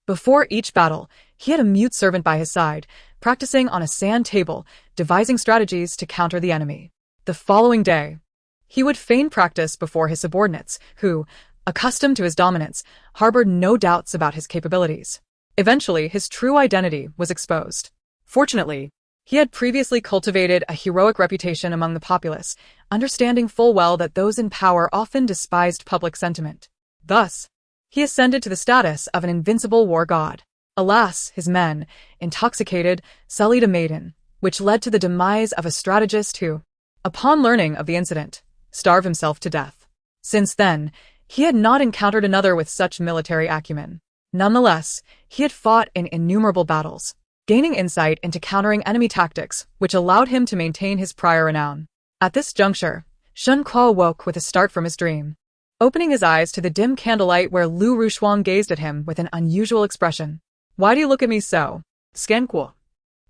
Before each battle, he had a mute servant by his side, practicing on a sand table, devising strategies to counter the enemy. The following day, he would feign practice before his subordinates, who, accustomed to his dominance, harbored no doubts about his capabilities. Eventually, his true identity was exposed. Fortunately, he had previously cultivated a heroic reputation among the populace, understanding full well that those in power often despised public sentiment. Thus, he ascended to the status of an invincible war god. Alas, his men, intoxicated, sullied a maiden, which led to the demise of a strategist who, upon learning of the incident, starved himself to death. Since then, he had not encountered another with such military acumen. Nonetheless, he had fought in innumerable battles, gaining insight into countering enemy tactics, which allowed him to maintain his prior renown. At this juncture, Shen Kuo awoke with a start from his dream, opening his eyes to the dim candlelight where Lu Rushuang gazed at him with an unusual expression. "Why do you look at me so?" Shen Kuo,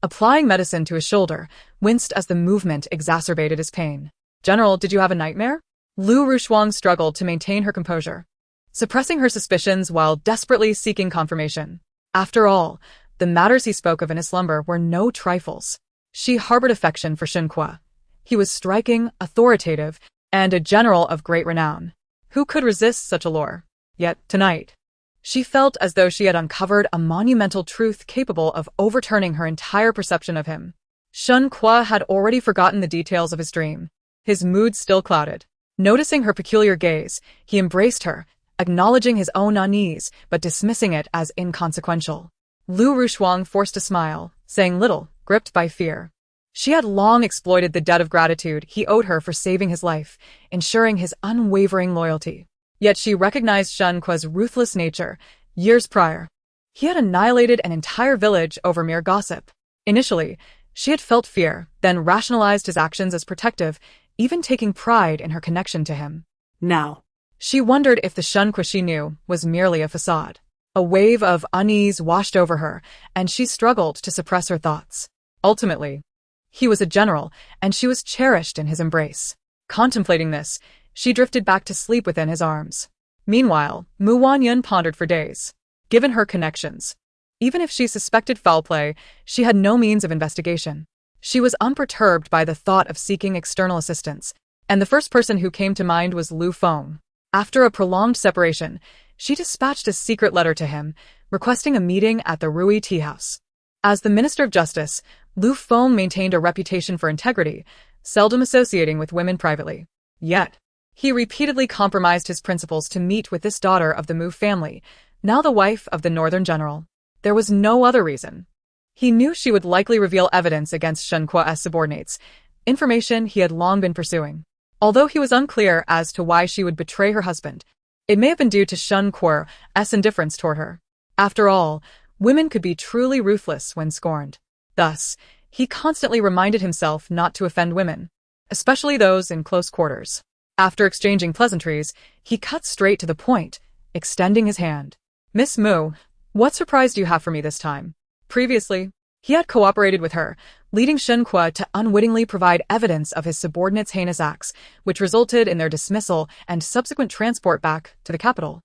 applying medicine to his shoulder, winced as the movement exacerbated his pain. "General, did you have a nightmare?" Lu Rushuang struggled to maintain her composure, suppressing her suspicions while desperately seeking confirmation. After all, the matters he spoke of in his slumber were no trifles. She harbored affection for Shen Kuo. He was striking, authoritative, and a general of great renown. Who could resist such allure? Yet, tonight, she felt as though she had uncovered a monumental truth capable of overturning her entire perception of him. Shen Kuo had already forgotten the details of his dream, his mood still clouded. Noticing her peculiar gaze, he embraced her, acknowledging his own unease, but dismissing it as inconsequential. Lu Rushuang forced a smile, saying little, gripped by fear. She had long exploited the debt of gratitude he owed her for saving his life, ensuring his unwavering loyalty. Yet she recognized Shen Kuo's ruthless nature. Years prior, he had annihilated an entire village over mere gossip. Initially, she had felt fear, then rationalized his actions as protective, even taking pride in her connection to him. Now, she wondered if the Shen Kuo she knew was merely a facade. A wave of unease washed over her, and she struggled to suppress her thoughts. Ultimately, he was a general, and she was cherished in his embrace. Contemplating this, she drifted back to sleep within his arms. Meanwhile, Wanyun pondered for days. Given her connections, even if she suspected foul play, she had no means of investigation. She was unperturbed by the thought of seeking external assistance, and the first person who came to mind was Lu Feng. After a prolonged separation, she dispatched a secret letter to him, requesting a meeting at the Rui Tea House. As the Minister of Justice, Lu Feng maintained a reputation for integrity, seldom associating with women privately. Yet, he repeatedly compromised his principles to meet with this daughter of the Mu family, now the wife of the northern general. There was no other reason. He knew she would likely reveal evidence against Shen Kuo's subordinates, information he had long been pursuing. Although he was unclear as to why she would betray her husband, it may have been due to Shen Kuo's indifference toward her. After all, women could be truly ruthless when scorned. Thus, he constantly reminded himself not to offend women, especially those in close quarters. After exchanging pleasantries, he cut straight to the point, extending his hand. "Miss Mu, what surprise do you have for me this time?" Previously, he had cooperated with her, leading Shen Kuo to unwittingly provide evidence of his subordinates' heinous acts, which resulted in their dismissal and subsequent transport back to the capital.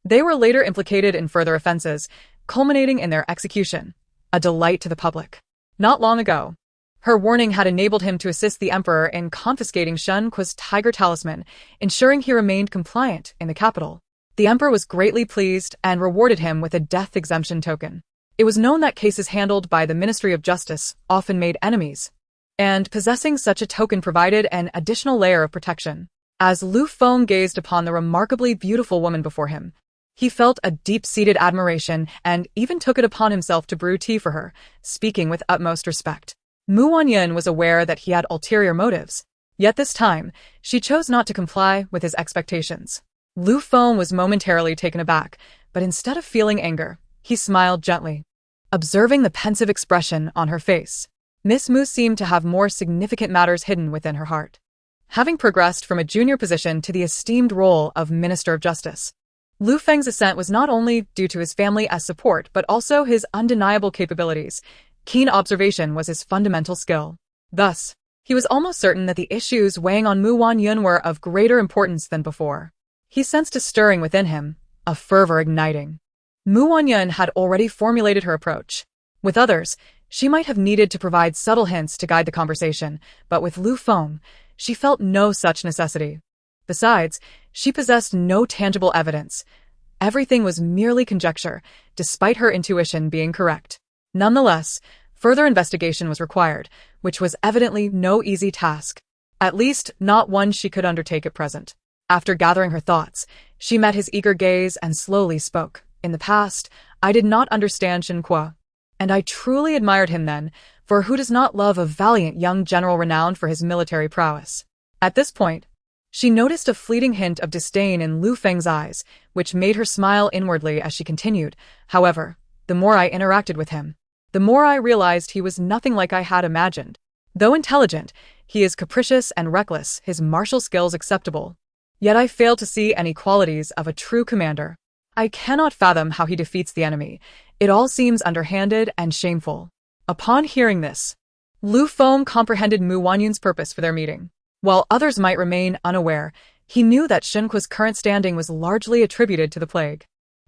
They were later implicated in further offenses, culminating in their execution, a delight to the public. Not long ago, her warning had enabled him to assist the emperor in confiscating Shen Kuo's tiger talisman, ensuring he remained compliant in the capital. The emperor was greatly pleased and rewarded him with a death exemption token. It was known that cases handled by the Ministry of Justice often made enemies, and possessing such a token provided an additional layer of protection. As Lu Feng gazed upon the remarkably beautiful woman before him, he felt a deep-seated admiration and even took it upon himself to brew tea for her, speaking with utmost respect. Wanyun was aware that he had ulterior motives, yet this time, she chose not to comply with his expectations. Lu Feng was momentarily taken aback, but instead of feeling anger, he smiled gently. Observing the pensive expression on her face, Miss Mu seemed to have more significant matters hidden within her heart. Having progressed from a junior position to the esteemed role of Minister of Justice, Lu Feng's ascent was not only due to his family as support but also his undeniable capabilities. Keen observation was his fundamental skill. Thus, he was almost certain that the issues weighing on Wanyun were of greater importance than before. He sensed a stirring within him, a fervor igniting. Wanyun had already formulated her approach. With others, she might have needed to provide subtle hints to guide the conversation, but with Lu Feng, she felt no such necessity. Besides, she possessed no tangible evidence. Everything was merely conjecture, despite her intuition being correct. Nonetheless, further investigation was required, which was evidently no easy task. At least, not one she could undertake at present. After gathering her thoughts, she met his eager gaze and slowly spoke. "In the past, I did not understand Shen Kuo, and I truly admired him then, for who does not love a valiant young general renowned for his military prowess?" At this point, she noticed a fleeting hint of disdain in Lu Feng's eyes, which made her smile inwardly as she continued. "However, the more I interacted with him, the more I realized he was nothing like I had imagined. Though intelligent, he is capricious and reckless, his martial skills acceptable. Yet I fail to see any qualities of a true commander. I cannot fathom how he defeats the enemy. It all seems underhanded and shameful." Upon hearing this, Lu Feng comprehended Wanyun's purpose for their meeting. While others might remain unaware, he knew that Shen Kuo's current standing was largely attributed to the plague.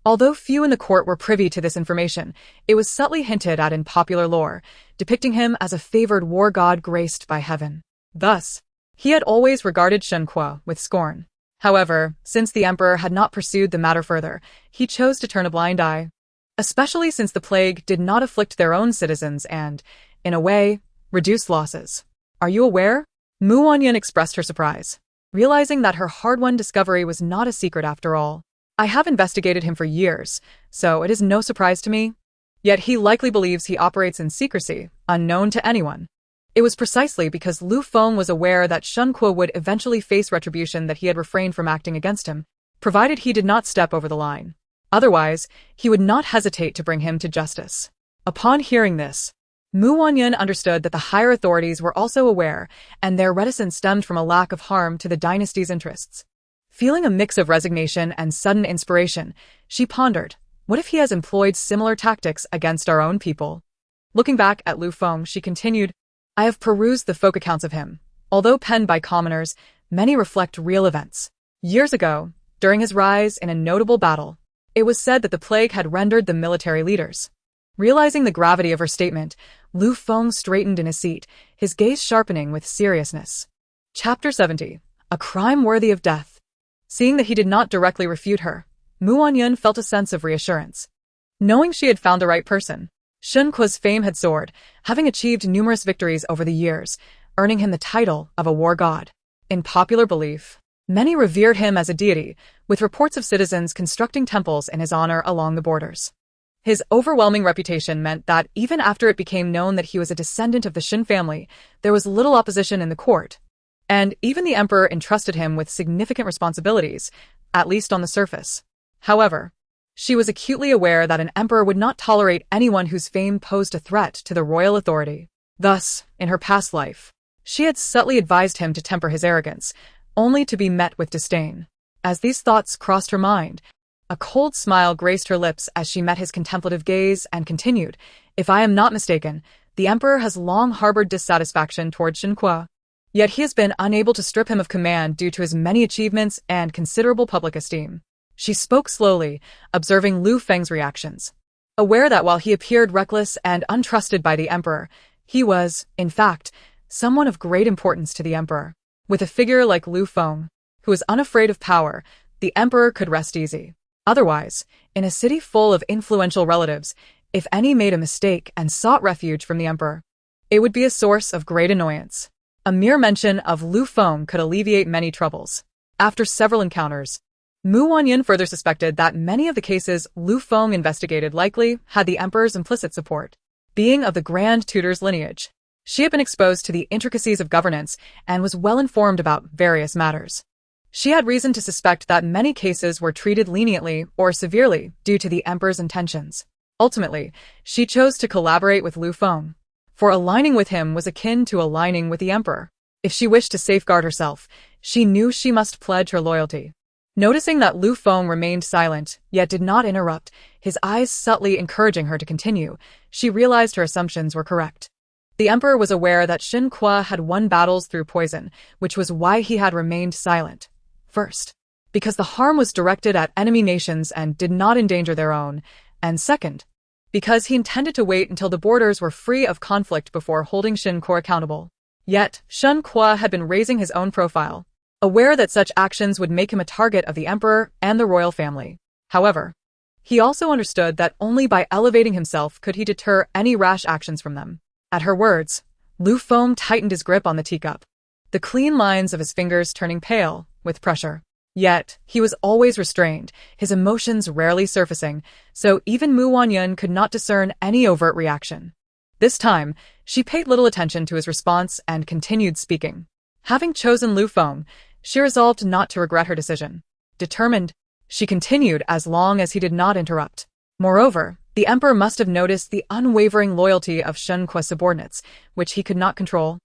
Although few in the court were privy to this information, it was subtly hinted at in popular lore, depicting him as a favored war god graced by heaven. Thus, he had always regarded Shen Kuo with scorn. However, since the emperor had not pursued the matter further, he chose to turn a blind eye. Especially since the plague did not afflict their own citizens and, in a way, reduce losses. "Are you aware?" Wanyun expressed her surprise, realizing that her hard-won discovery was not a secret after all. "I have investigated him for years, so it is no surprise to me. Yet he likely believes he operates in secrecy, unknown to anyone." It was precisely because Lu Feng was aware that Shen Kuo would eventually face retribution that he had refrained from acting against him. provided he did not step over the line. Otherwise, he would not hesitate to bring him to justice. Upon hearing this, Wanyun understood that the higher authorities were also aware, and their reticence stemmed from a lack of harm to the dynasty's interests. Feeling a mix of resignation and sudden inspiration, she pondered, what if he has employed similar tactics against our own people? Looking back at Lu Feng, she continued, I have perused the folk accounts of him. Although penned by commoners, many reflect real events. Years ago, during his rise in a notable battle, it was said that the plague had rendered the military leaders. Realizing the gravity of her statement, Lu Feng straightened in his seat, his gaze sharpening with seriousness. Chapter 70. A Crime Worthy of Death. Seeing that he did not directly refute her, Wanyun felt a sense of reassurance. Knowing she had found the right person, Shen Kuo's fame had soared, having achieved numerous victories over the years, earning him the title of a war god. In popular belief, many revered him as a deity, with reports of citizens constructing temples in his honor along the borders. His overwhelming reputation meant that even after it became known that he was a descendant of the Shen family, there was little opposition in the court. And even the emperor entrusted him with significant responsibilities, at least on the surface. However, she was acutely aware that an emperor would not tolerate anyone whose fame posed a threat to the royal authority. Thus, in her past life, she had subtly advised him to temper his arrogance, only to be met with disdain. As these thoughts crossed her mind, a cold smile graced her lips as she met his contemplative gaze and continued, If I am not mistaken, the emperor has long harbored dissatisfaction toward Shen Kuo. Yet he has been unable to strip him of command due to his many achievements and considerable public esteem. She spoke slowly, observing Lu Feng's reactions. Aware that while he appeared reckless and untrusted by the emperor, he was, in fact, someone of great importance to the emperor. With a figure like Lu Feng, who was unafraid of power, the emperor could rest easy. Otherwise, in a city full of influential relatives, if any made a mistake and sought refuge from the emperor, it would be a source of great annoyance. A mere mention of Lu Feng could alleviate many troubles. After several encounters, Wanyun further suspected that many of the cases Lu Feng investigated likely had the emperor's implicit support. Being of the Grand Tutor's lineage, she had been exposed to the intricacies of governance and was well informed about various matters. She had reason to suspect that many cases were treated leniently or severely due to the emperor's intentions. Ultimately, she chose to collaborate with Lu Feng, for aligning with him was akin to aligning with the emperor. If she wished to safeguard herself, she knew she must pledge her loyalty. Noticing that Lu Feng remained silent, yet did not interrupt, his eyes subtly encouraging her to continue, she realized her assumptions were correct. The emperor was aware that Shen Kuo had won battles through poison, which was why he had remained silent. First, because the harm was directed at enemy nations and did not endanger their own, and second, because he intended to wait until the borders were free of conflict before holding Shen Kuo accountable. Yet, Shen Kuo had been raising his own profile, aware that such actions would make him a target of the emperor and the royal family. However, he also understood that only by elevating himself could he deter any rash actions from them. At her words, Lu Feng tightened his grip on the teacup, the clean lines of his fingers turning pale with pressure. Yet, he was always restrained, his emotions rarely surfacing, so even Wanyun could not discern any overt reaction. This time, she paid little attention to his response and continued speaking. Having chosen Lu Feng, she resolved not to regret her decision. Determined, she continued as long as he did not interrupt. Moreover, the emperor must have noticed the unwavering loyalty of Shen Kuo's subordinates, which he could not control,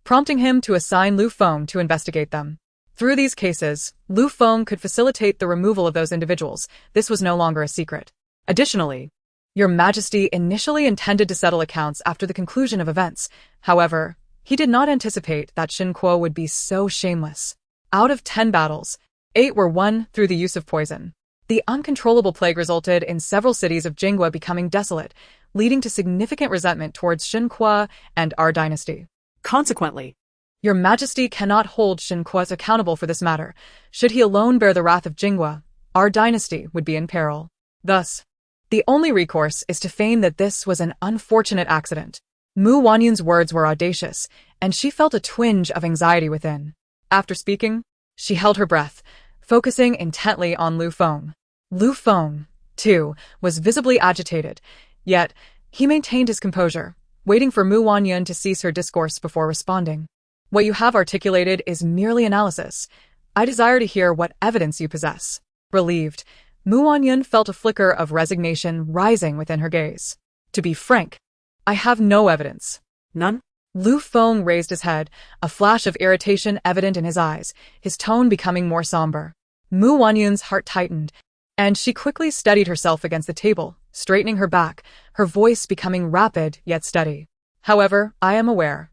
prompting him to assign Lu Feng to investigate them. Through these cases, Lu Feng could facilitate the removal of those individuals. This was no longer a secret. Additionally, Your Majesty initially intended to settle accounts after the conclusion of events. However, he did not anticipate that Shen Kuo would be so shameless. Out of 10 battles, 8 were won through the use of poison. The uncontrollable plague resulted in several cities of Jingwa becoming desolate, leading to significant resentment towards Shen Kuo and our dynasty. Consequently, Your Majesty cannot hold Shen Kuo accountable for this matter. Should he alone bear the wrath of Jingwa, our dynasty would be in peril. Thus, the only recourse is to feign that this was an unfortunate accident. Wanyun's words were audacious, and she felt a twinge of anxiety within. After speaking, she held her breath, focusing intently on Lu Feng. Lu Feng, too, was visibly agitated, yet he maintained his composure, waiting for Wanyun to cease her discourse before responding. What you have articulated is merely analysis. I desire to hear what evidence you possess. Relieved, Wanyun felt a flicker of resignation rising within her gaze. To be frank, I have no evidence. None? Lu Feng raised his head, a flash of irritation evident in his eyes, his tone becoming more somber. Wanyun's heart tightened, and she quickly steadied herself against the table, straightening her back, her voice becoming rapid yet steady. However, I am aware.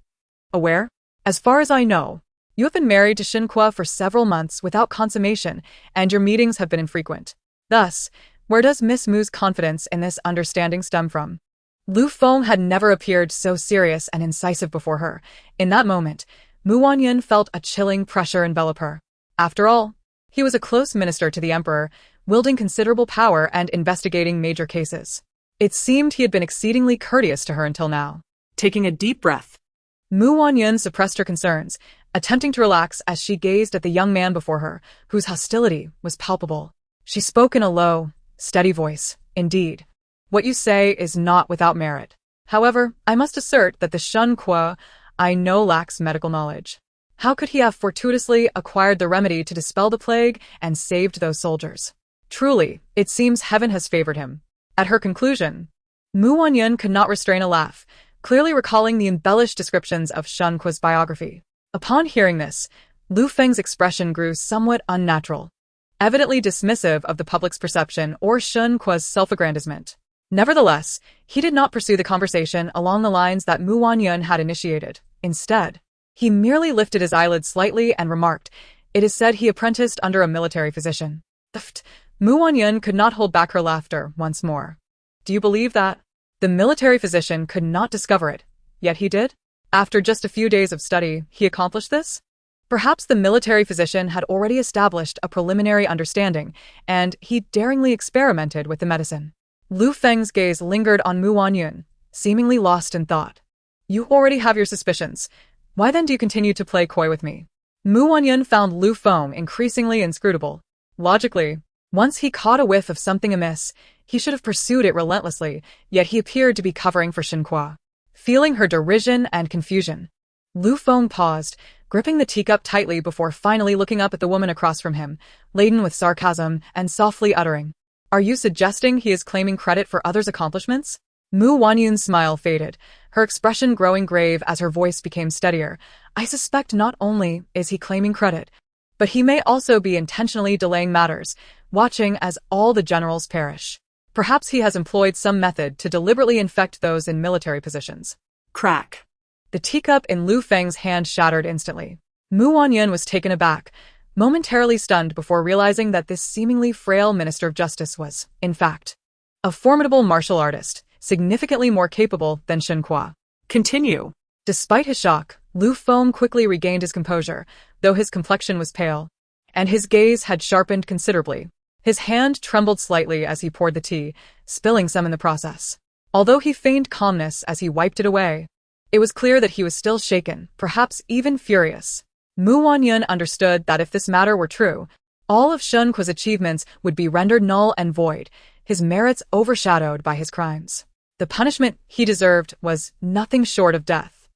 Aware? As far as I know, you have been married to Shen Kuo for several months without consummation, and your meetings have been infrequent. Thus, where does Miss Mu's confidence in this understanding stem from? Lu Feng had never appeared so serious and incisive before her. In that moment, Wanyun felt a chilling pressure envelop her. After all, he was a close minister to the emperor, wielding considerable power and investigating major cases. It seemed he had been exceedingly courteous to her until now. Taking a deep breath, Wanyun suppressed her concerns, attempting to relax as she gazed at the young man before her, whose hostility was palpable. She spoke in a low, steady voice. Indeed, what you say is not without merit. However, I must assert that the Shen Kuo I know lacks medical knowledge. How could he have fortuitously acquired the remedy to dispel the plague and saved those soldiers? Truly, it seems heaven has favored him. At her conclusion, Wanyun could not restrain a laugh, clearly recalling the embellished descriptions of Shen Kuo's biography. Upon hearing this, Lu Feng's expression grew somewhat unnatural, evidently dismissive of the public's perception or Shen Kuo's self-aggrandizement. Nevertheless, he did not pursue the conversation along the lines that Wanyun had initiated. Instead, he merely lifted his eyelids slightly and remarked, "It is said he apprenticed under a military physician." Wanyun could not hold back her laughter once more. Do you believe that? The military physician could not discover it, yet he did? After just a few days of study, he accomplished this? Perhaps the military physician had already established a preliminary understanding, and he daringly experimented with the medicine. Lu Feng's gaze lingered on Wanyun, seemingly lost in thought. You already have your suspicions. Why then do you continue to play coy with me? Wanyun found Lu Feng increasingly inscrutable. Logically, once he caught a whiff of something amiss, he should have pursued it relentlessly, yet he appeared to be covering for Shen Kuo. Feeling her derision and confusion, Lu Feng paused, gripping the teacup tightly before finally looking up at the woman across from him, laden with sarcasm and softly uttering, "Are you suggesting he is claiming credit for others' accomplishments?" Wanyun's smile faded, her expression growing grave as her voice became steadier. "I suspect not only is he claiming credit, but he may also be intentionally delaying matters, watching as all the generals perish. Perhaps he has employed some method to deliberately infect those in military positions." Crack. The teacup in Lu Feng's hand shattered instantly. Wanyun was taken aback, momentarily stunned before realizing that this seemingly frail minister of justice was, in fact, a formidable martial artist, significantly more capable than Shen Kuo. Continue. Despite his shock, Lu Feng quickly regained his composure, though his complexion was pale, and his gaze had sharpened considerably. His hand trembled slightly as he poured the tea, spilling some in the process. Although he feigned calmness as he wiped it away, it was clear that he was still shaken, perhaps even furious. Wanyun understood that if this matter were true, all of Shen Kuo's achievements would be rendered null and void, his merits overshadowed by his crimes. The punishment he deserved was nothing short of death.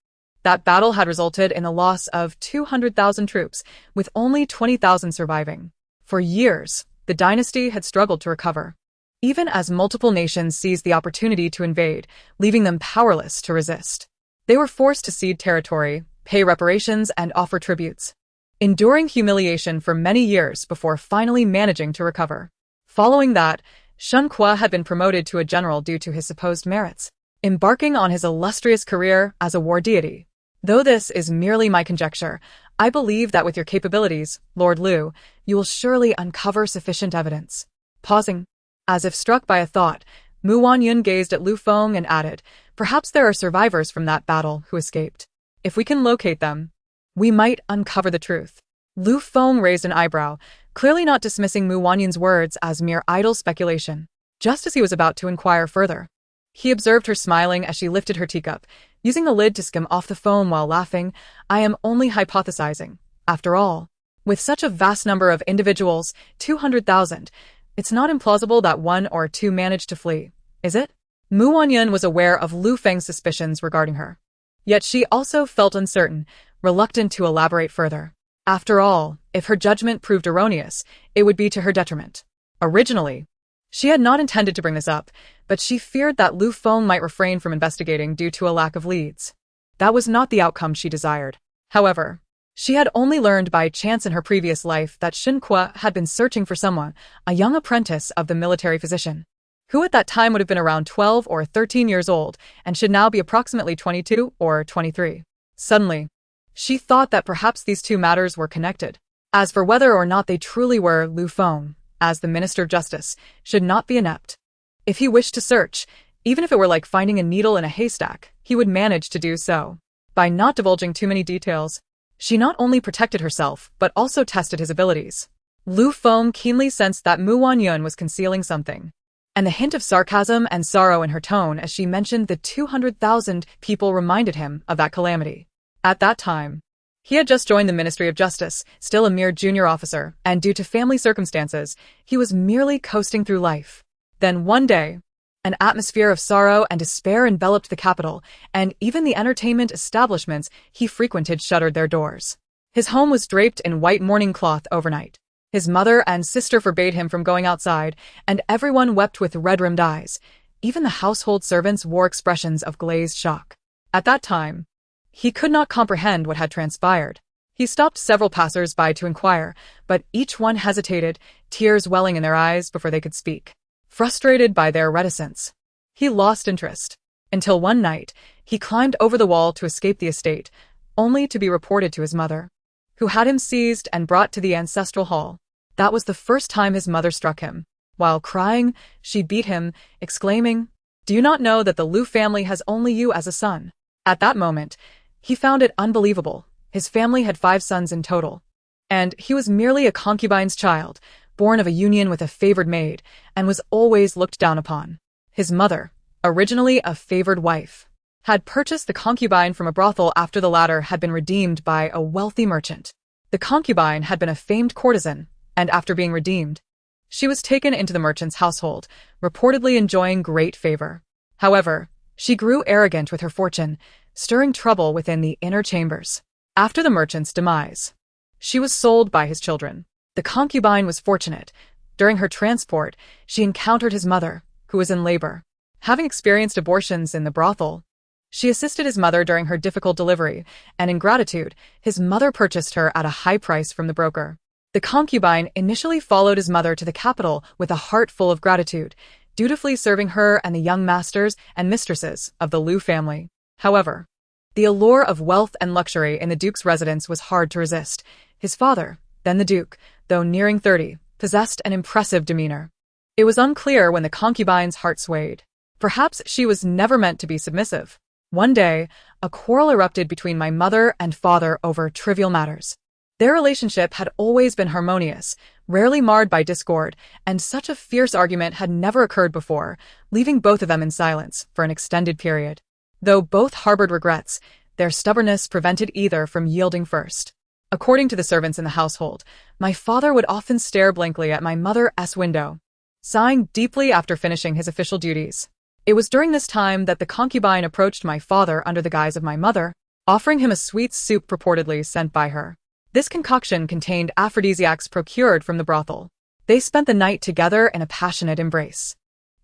That battle had resulted in the loss of 200,000 troops, with only 20,000 surviving. For years, the dynasty had struggled to recover, even as multiple nations seized the opportunity to invade, leaving them powerless to resist. They were forced to cede territory, pay reparations, and offer tributes, enduring humiliation for many years before finally managing to recover. Following that, Shen Kuo had been promoted to a general due to his supposed merits, embarking on his illustrious career as a war deity. Though this is merely my conjecture, I believe that with your capabilities, Lord Lu, you will surely uncover sufficient evidence. Pausing, as if struck by a thought, Wanyun gazed at Lu Feng and added, "Perhaps there are survivors from that battle who escaped. If we can locate them, we might uncover the truth." Lu Feng raised an eyebrow, clearly not dismissing Wanyun's words as mere idle speculation. Just as he was about to inquire further, he observed her smiling as she lifted her teacup, using the lid to skim off the foam while laughing. "I am only hypothesizing. After all, with such a vast number of individuals, 200,000, it's not implausible that one or two managed to flee, is it?" Wanyun was aware of Lu Feng's suspicions regarding her. Yet she also felt uncertain, reluctant to elaborate further. After all, if her judgment proved erroneous, it would be to her detriment. Originally, she had not intended to bring this up, but she feared that Lu Feng might refrain from investigating due to a lack of leads. That was not the outcome she desired. However, she had only learned by chance in her previous life that Shen Kuo had been searching for someone, a young apprentice of the military physician, who at that time would have been around 12 or 13 years old and should now be approximately 22 or 23. Suddenly, she thought that perhaps these two matters were connected. As for whether or not they truly were, Lu Feng, as the Minister of Justice, should not be inept. If he wished to search, even if it were like finding a needle in a haystack, he would manage to do so. By not divulging too many details, she not only protected herself, but also tested his abilities. Lu Feng keenly sensed that Wanyun was concealing something, and the hint of sarcasm and sorrow in her tone as she mentioned the 200,000 people reminded him of that calamity. At that time, he had just joined the Ministry of Justice, still a mere junior officer, and due to family circumstances, he was merely coasting through life. Then one day, an atmosphere of sorrow and despair enveloped the capital, and even the entertainment establishments he frequented shuttered their doors. His home was draped in white mourning cloth overnight. His mother and sister forbade him from going outside, and everyone wept with red-rimmed eyes. Even the household servants wore expressions of glazed shock. At that time, he could not comprehend what had transpired. He stopped several passers-by to inquire, but each one hesitated, tears welling in their eyes before they could speak. Frustrated by their reticence, he lost interest, until one night he climbed over the wall to escape the estate, only to be reported to his mother, who had him seized and brought to the ancestral hall. That was the first time his mother struck him. While crying, she beat him, exclaiming, "Do you not know that the Lu family has only you as a son?" At that moment, he found it unbelievable. His family had 5 sons in total, and he was merely a concubine's child, born of a union with a favored maid, and was always looked down upon. His mother, originally a favored wife, had purchased the concubine from a brothel after the latter had been redeemed by a wealthy merchant. The concubine had been a famed courtesan, and after being redeemed, she was taken into the merchant's household, reportedly enjoying great favor. However, she grew arrogant with her fortune, stirring trouble within the inner chambers. After the merchant's demise, she was sold by his children. The concubine was fortunate. During her transport, she encountered his mother, who was in labor. Having experienced abortions in the brothel, she assisted his mother during her difficult delivery, and in gratitude, his mother purchased her at a high price from the broker. The concubine initially followed his mother to the capital with a heart full of gratitude, dutifully serving her and the young masters and mistresses of the Lu family. However, the allure of wealth and luxury in the Duke's residence was hard to resist. His father, then the Duke, though nearing 30, possessed an impressive demeanor. It was unclear when the concubine's heart swayed. Perhaps she was never meant to be submissive. One day, a quarrel erupted between my mother and father over trivial matters. Their relationship had always been harmonious, rarely marred by discord, and such a fierce argument had never occurred before, leaving both of them in silence for an extended period. Though both harbored regrets, their stubbornness prevented either from yielding first. According to the servants in the household, my father would often stare blankly at my mother's window, sighing deeply after finishing his official duties. It was during this time that the concubine approached my father under the guise of my mother, offering him a sweet soup purportedly sent by her. This concoction contained aphrodisiacs procured from the brothel. They spent the night together in a passionate embrace.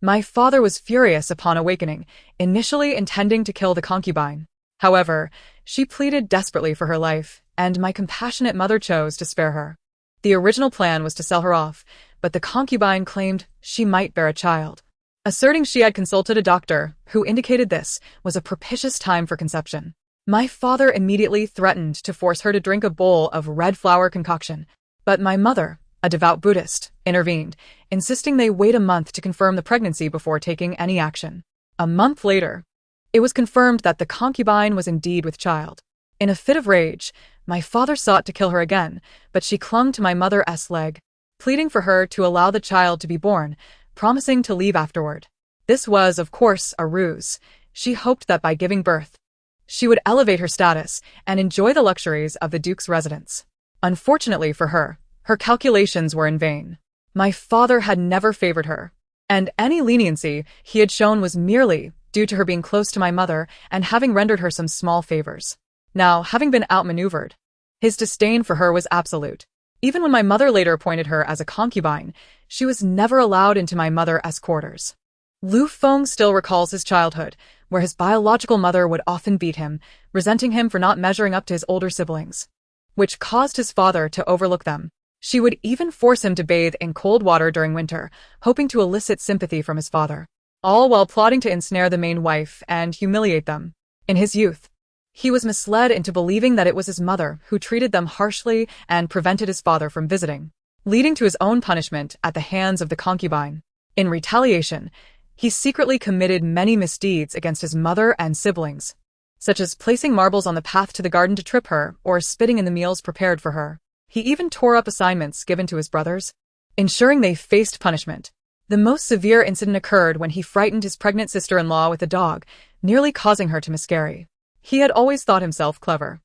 My father was furious upon awakening, initially intending to kill the concubine. However, she pleaded desperately for her life, and my compassionate mother chose to spare her. The original plan was to sell her off, but the concubine claimed she might bear a child, asserting she had consulted a doctor who indicated this was a propitious time for conception. My father immediately threatened to force her to drink a bowl of red flower concoction, but my mother, a devout Buddhist, intervened, insisting they wait a month to confirm the pregnancy before taking any action. A month later, it was confirmed that the concubine was indeed with child. In a fit of rage, my father sought to kill her again, but she clung to my mother's leg, pleading for her to allow the child to be born, promising to leave afterward. This was, of course, a ruse. She hoped that by giving birth, she would elevate her status and enjoy the luxuries of the Duke's residence. Unfortunately for her, her calculations were in vain. My father had never favored her, and any leniency he had shown was merely due to her being close to my mother and having rendered her some small favors. Now, having been outmaneuvered, his disdain for her was absolute. Even when my mother later appointed her as a concubine, she was never allowed into my mother's quarters. Lu Feng still recalls his childhood, where his biological mother would often beat him, resenting him for not measuring up to his older siblings, which caused his father to overlook them. She would even force him to bathe in cold water during winter, hoping to elicit sympathy from his father, all while plotting to ensnare the main wife and humiliate them. In his youth, he was misled into believing that it was his mother who treated them harshly and prevented his father from visiting, leading to his own punishment at the hands of the concubine. In retaliation, he secretly committed many misdeeds against his mother and siblings, such as placing marbles on the path to the garden to trip her or spitting in the meals prepared for her. He even tore up assignments given to his brothers, ensuring they faced punishment. The most severe incident occurred when he frightened his pregnant sister-in-law with a dog, nearly causing her to miscarry. He had always thought himself clever,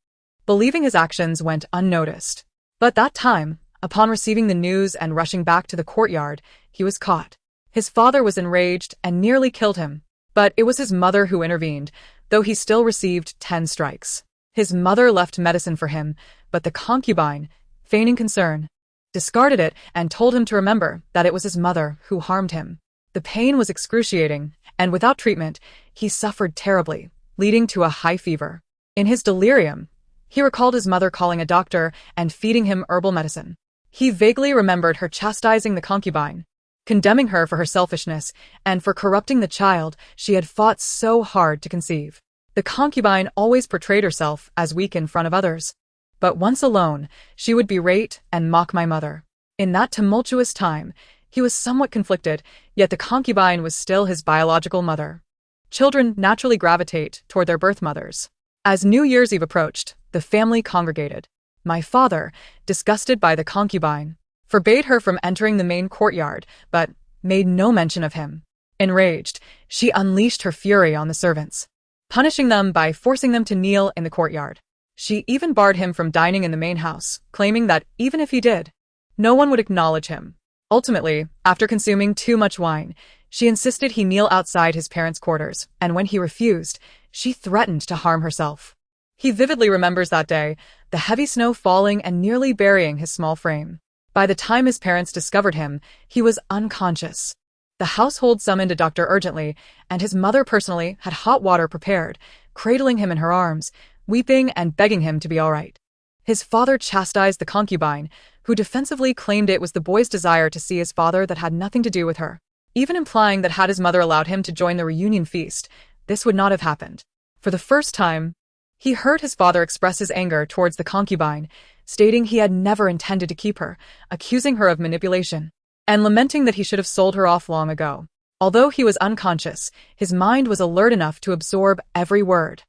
believing his actions went unnoticed. But that time, upon receiving the news and rushing back to the courtyard, he was caught. His father was enraged and nearly killed him, but it was his mother who intervened, though he still received 10 strikes. His mother left medicine for him, but the concubine, feigning concern, discarded it and told him to remember that it was his mother who harmed him. The pain was excruciating, and without treatment, he suffered terribly, leading to a high fever. In his delirium, he recalled his mother calling a doctor and feeding him herbal medicine. He vaguely remembered her chastising the concubine, condemning her for her selfishness and for corrupting the child she had fought so hard to conceive. The concubine always portrayed herself as weak in front of others, but once alone, she would berate and mock my mother. In that tumultuous time, he was somewhat conflicted, yet the concubine was still his biological mother. Children naturally gravitate toward their birth mothers. As New Year's Eve approached, the family congregated. My father, disgusted by the concubine, forbade her from entering the main courtyard, but made no mention of him. Enraged, she unleashed her fury on the servants, punishing them by forcing them to kneel in the courtyard. She even barred him from dining in the main house, claiming that even if he did, no one would acknowledge him. Ultimately, after consuming too much wine, she insisted he kneel outside his parents' quarters, and when he refused, she threatened to harm herself. He vividly remembers that day, the heavy snow falling and nearly burying his small frame. By the time his parents discovered him, he was unconscious. The household summoned a doctor urgently, and his mother personally had hot water prepared, cradling him in her arms, weeping and begging him to be all right. His father chastised the concubine, who defensively claimed it was the boy's desire to see his father that had nothing to do with her, even implying that had his mother allowed him to join the reunion feast, this would not have happened. For the first time, he heard his father express his anger towards the concubine, stating he had never intended to keep her, accusing her of manipulation, and lamenting that he should have sold her off long ago. Although he was unconscious, his mind was alert enough to absorb every word.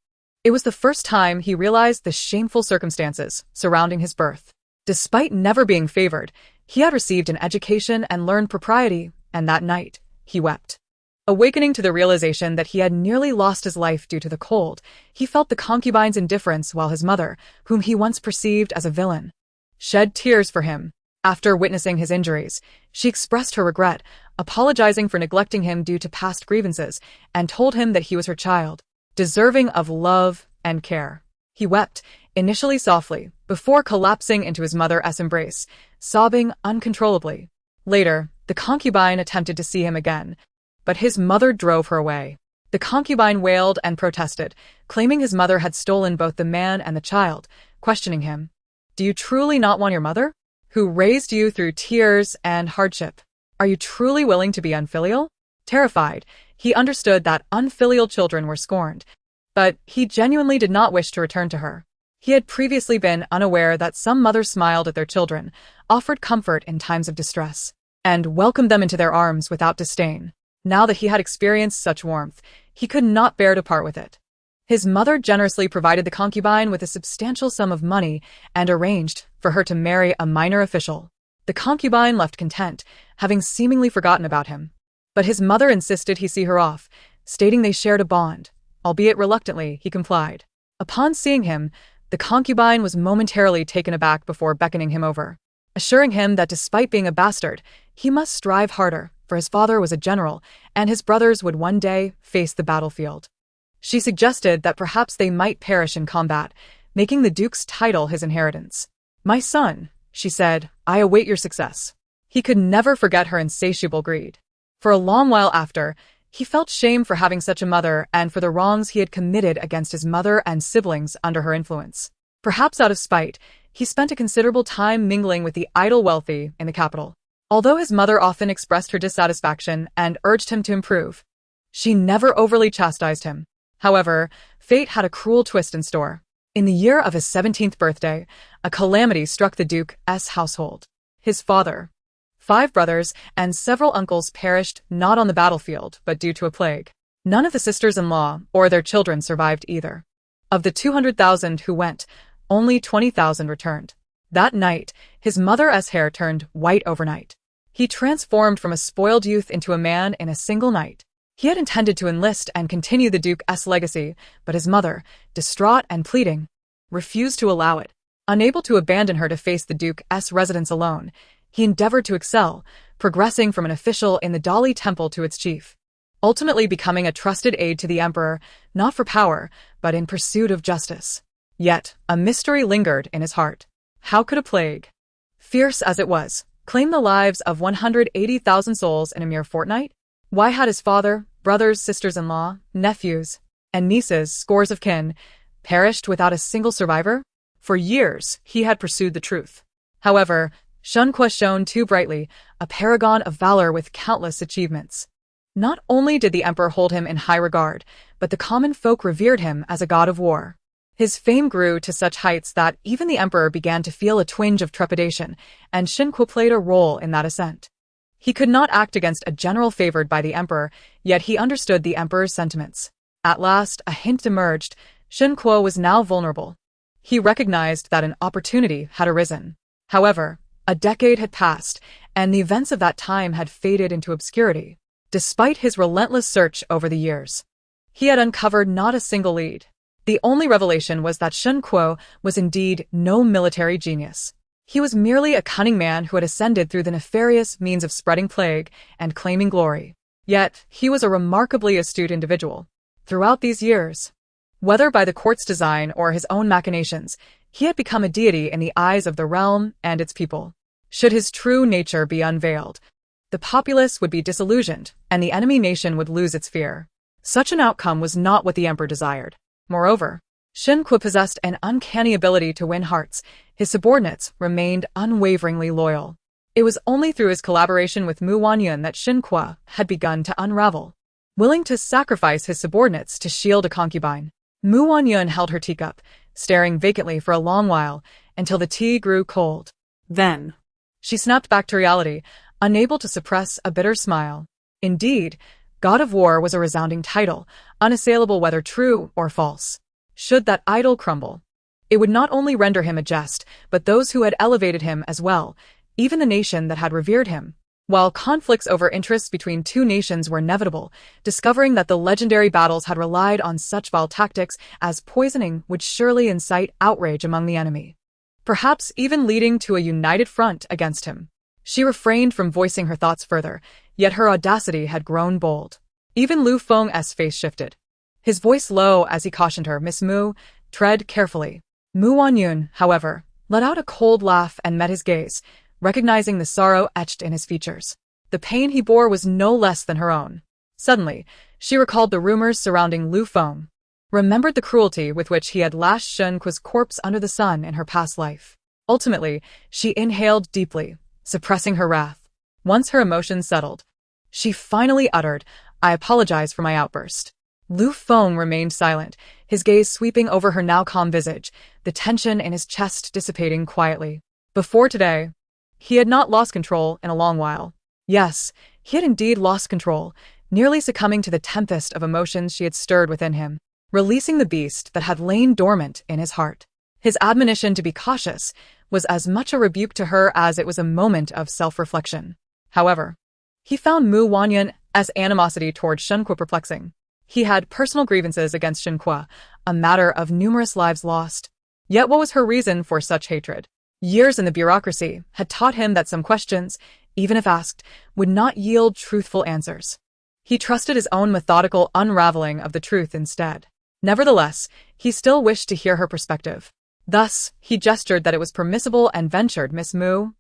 It was the first time he realized the shameful circumstances surrounding his birth. Despite never being favored, he had received an education and learned propriety, and that night, he wept. Awakening to the realization that he had nearly lost his life due to the cold, he felt the concubine's indifference while his mother, whom he once perceived as a villain, shed tears for him. After witnessing his injuries, she expressed her regret, apologizing for neglecting him due to past grievances, and told him that he was her child, deserving of love and care. He wept, initially softly, before collapsing into his mother's embrace, sobbing uncontrollably. Later, the concubine attempted to see him again, but his mother drove her away. The concubine wailed and protested, claiming his mother had stolen both the man and the child, questioning him. "Do you truly not want your mother, who raised you through tears and hardship? Are you truly willing to be unfilial?" Terrified, he understood that unfilial children were scorned, but he genuinely did not wish to return to her. He had previously been unaware that some mothers smiled at their children, offered comfort in times of distress, and welcomed them into their arms without disdain. Now that he had experienced such warmth, he could not bear to part with it. His mother generously provided the concubine with a substantial sum of money and arranged for her to marry a minor official. The concubine left content, having seemingly forgotten about him. But his mother insisted he see her off, stating they shared a bond. Albeit reluctantly, he complied. Upon seeing him, the concubine was momentarily taken aback before beckoning him over, assuring him that despite being a bastard, he must strive harder, for his father was a general, and his brothers would one day face the battlefield. She suggested that perhaps they might perish in combat, making the duke's title his inheritance. "My son," she said, I await your success. He could never forget her insatiable greed. For a long while after, he felt shame for having such a mother and for the wrongs he had committed against his mother and siblings under her influence. Perhaps out of spite, he spent a considerable time mingling with the idle wealthy in the capital. Although his mother often expressed her dissatisfaction and urged him to improve, she never overly chastised him. However, fate had a cruel twist in store. In the year of his 17th birthday, a calamity struck the Duke's household. His father, 5 brothers, and several uncles perished not on the battlefield but due to a plague. None of the sisters-in-law or their children survived either. Of the 200,000 who went, only 20,000 returned. That night, his mother's hair turned white overnight. He transformed from a spoiled youth into a man in a single night. He had intended to enlist and continue the Duke's legacy, but his mother, distraught and pleading, refused to allow it. Unable to abandon her to face the Duke's residence alone, he endeavored to excel, progressing from an official in the Dali Temple to its chief, ultimately becoming a trusted aide to the emperor, not for power, but in pursuit of justice. Yet, a mystery lingered in his heart. How could a plague, fierce as it was, claim the lives of 180,000 souls in a mere fortnight? Why had his father, brothers, sisters-in-law, nephews, and nieces, scores of kin, perished without a single survivor? For years, he had pursued the truth. However, Shen Kuo shone too brightly, a paragon of valor with countless achievements. Not only did the emperor hold him in high regard, but the common folk revered him as a god of war. His fame grew to such heights that even the emperor began to feel a twinge of trepidation, and Shen Kuo played a role in that ascent. He could not act against a general favored by the emperor, yet he understood the emperor's sentiments. At last, a hint emerged. Shen Kuo was now vulnerable. He recognized that an opportunity had arisen. However, a decade had passed, and the events of that time had faded into obscurity. Despite his relentless search over the years, he had uncovered not a single lead. The only revelation was that Shen Kuo was indeed no military genius. He was merely a cunning man who had ascended through the nefarious means of spreading plague and claiming glory. Yet, he was a remarkably astute individual. Throughout these years, whether by the court's design or his own machinations, he had become a deity in the eyes of the realm and its people. Should his true nature be unveiled, the populace would be disillusioned, and the enemy nation would lose its fear. Such an outcome was not what the emperor desired. Moreover, Shen Kuo possessed an uncanny ability to win hearts. His subordinates remained unwaveringly loyal. It was only through his collaboration with Wanyun that Shen Kuo had begun to unravel. Willing to sacrifice his subordinates to shield a concubine, Wanyun held her teacup, staring vacantly for a long while, until the tea grew cold. Then, she snapped back to reality, unable to suppress a bitter smile. Indeed, God of War was a resounding title, unassailable whether true or false. Should that idol crumble, it would not only render him a jest, but those who had elevated him as well, even the nation that had revered him. While conflicts over interests between two nations were inevitable, discovering that the legendary battles had relied on such vile tactics as poisoning would surely incite outrage among the enemy, perhaps even leading to a united front against him. She refrained from voicing her thoughts further, yet her audacity had grown bold. Even Lu Feng's face shifted, his voice low as he cautioned her, "Miss Mu, tread carefully." Wanyun, however, let out a cold laugh and met his gaze, recognizing the sorrow etched in his features. The pain he bore was no less than her own. Suddenly, she recalled the rumors surrounding Lu Feng, remembered the cruelty with which he had lashed Shen Kuo's corpse under the sun in her past life. Ultimately, she inhaled deeply, suppressing her wrath. Once her emotions settled, she finally uttered, "I apologize for my outburst." Lu Feng remained silent, his gaze sweeping over her now calm visage, the tension in his chest dissipating quietly. Before today, he had not lost control in a long while. Yes, he had indeed lost control, nearly succumbing to the tempest of emotions she had stirred within him, releasing the beast that had lain dormant in his heart. His admonition to be cautious was as much a rebuke to her as it was a moment of self-reflection. However, he found Wanyun's animosity toward Shen Kuo perplexing. He had personal grievances against Shen Kuo, a matter of numerous lives lost. Yet what was her reason for such hatred? Years in the bureaucracy had taught him that some questions, even if asked, would not yield truthful answers. He trusted his own methodical unraveling of the truth instead. Nevertheless, he still wished to hear her perspective. Thus, he gestured that it was permissible and ventured, Miss Mu.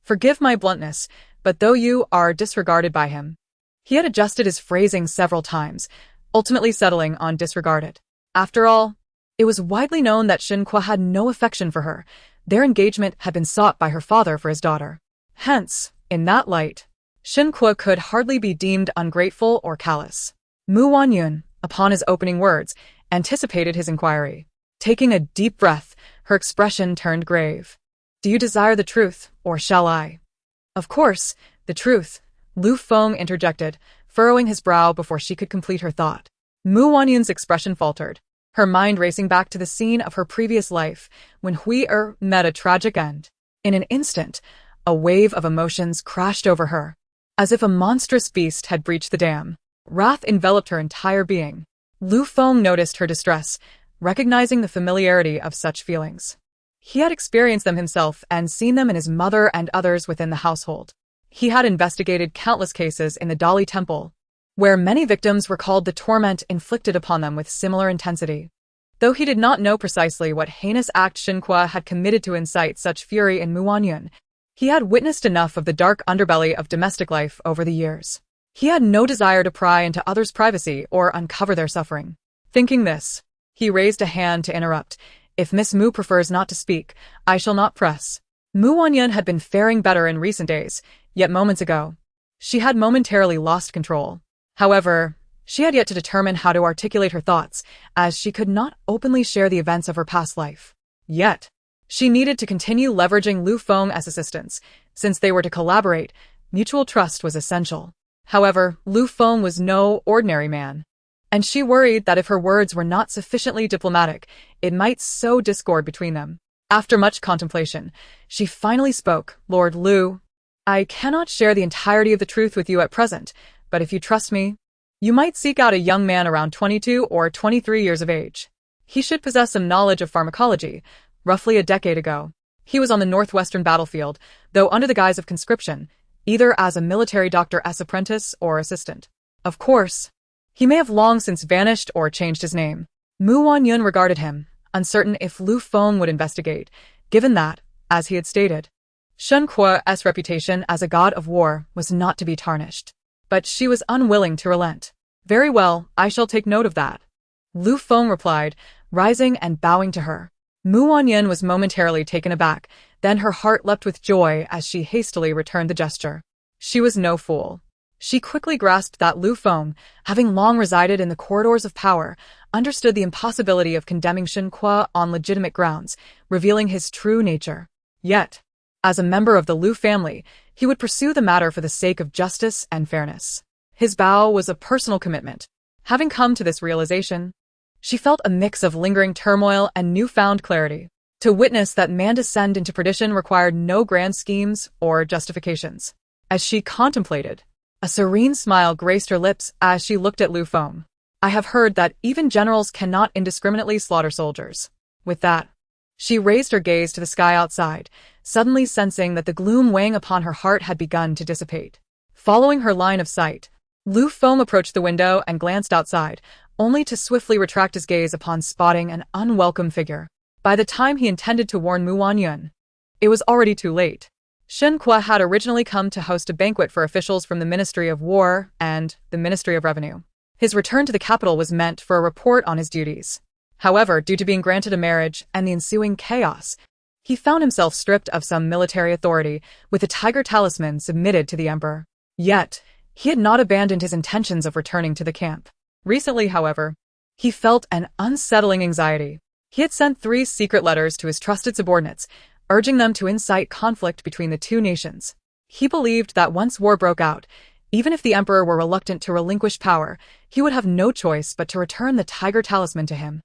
Forgive my bluntness, but though you are disregarded by him. He had adjusted his phrasing several times, ultimately settling on disregarded. After all, it was widely known that Shen Kuo had no affection for her. Their engagement had been sought by her father for his daughter. Hence, in that light, Shen Kuo could hardly be deemed ungrateful or callous. Wanyun, upon his opening words, anticipated his inquiry. Taking a deep breath, her expression turned grave. Do you desire the truth, or shall I? Of course, the truth, Lu Feng interjected, furrowing his brow before she could complete her thought. Wanyun's expression faltered, her mind racing back to the scene of her previous life, when Hui met a tragic end. In an instant, a wave of emotions crashed over her, as if a monstrous beast had breached the dam. Wrath enveloped her entire being. Lu Feng noticed her distress, recognizing the familiarity of such feelings. He had experienced them himself and seen them in his mother and others within the household. He had investigated countless cases in the Dali Temple, where many victims recalled the torment inflicted upon them with similar intensity. Though he did not know precisely what heinous act Shen Kuo had committed to incite such fury in Wanyun, he had witnessed enough of the dark underbelly of domestic life over the years. He had no desire to pry into others' privacy or uncover their suffering. Thinking this, he raised a hand to interrupt. If Miss Mu prefers not to speak, I shall not press. Wanyun had been faring better in recent days, yet moments ago, she had momentarily lost control. However, she had yet to determine how to articulate her thoughts, as she could not openly share the events of her past life. Yet, she needed to continue leveraging Lu Feng as assistance. Since they were to collaborate, mutual trust was essential. However, Lu Feng was no ordinary man, and she worried that if her words were not sufficiently diplomatic, it might sow discord between them. After much contemplation, she finally spoke. Lord Lu, I cannot share the entirety of the truth with you at present, but if you trust me, you might seek out a young man around 22 or 23 years of age. He should possess some knowledge of pharmacology. Roughly a decade ago, he was on the northwestern battlefield, though under the guise of conscription, either as a military doctor's apprentice or assistant. Of course, he may have long since vanished or changed his name. Wanyun regarded him, uncertain if Lu Feng would investigate, given that, as he had stated, Shen Kuo's reputation as a god of war was not to be tarnished. But she was unwilling to relent. Very well, I shall take note of that. Lu Feng replied, rising and bowing to her. Wanyun was momentarily taken aback, then her heart leapt with joy as she hastily returned the gesture. She was no fool. She quickly grasped that Lu Feng, having long resided in the corridors of power, understood the impossibility of condemning Shen Kuo on legitimate grounds, revealing his true nature. Yet, as a member of the Lu family, he would pursue the matter for the sake of justice and fairness. His vow was a personal commitment. Having come to this realization, she felt a mix of lingering turmoil and newfound clarity. To witness that man descend into perdition required no grand schemes or justifications. As she contemplated, a serene smile graced her lips as she looked at Lu Feng. I have heard that even generals cannot indiscriminately slaughter soldiers. With that, she raised her gaze to the sky outside, suddenly sensing that the gloom weighing upon her heart had begun to dissipate. Following her line of sight, Lu Feng approached the window and glanced outside, only to swiftly retract his gaze upon spotting an unwelcome figure. By the time he intended to warn Wanyun, it was already too late. Shen Kuo had originally come to host a banquet for officials from the Ministry of War and the Ministry of Revenue. His return to the capital was meant for a report on his duties. However, due to being granted a marriage and the ensuing chaos, he found himself stripped of some military authority, with the tiger talisman submitted to the emperor. Yet, he had not abandoned his intentions of returning to the camp. Recently, however, he felt an unsettling anxiety. He had sent 3 secret letters to his trusted subordinates, urging them to incite conflict between the two nations. He believed that once war broke out, even if the emperor were reluctant to relinquish power, he would have no choice but to return the tiger talisman to him,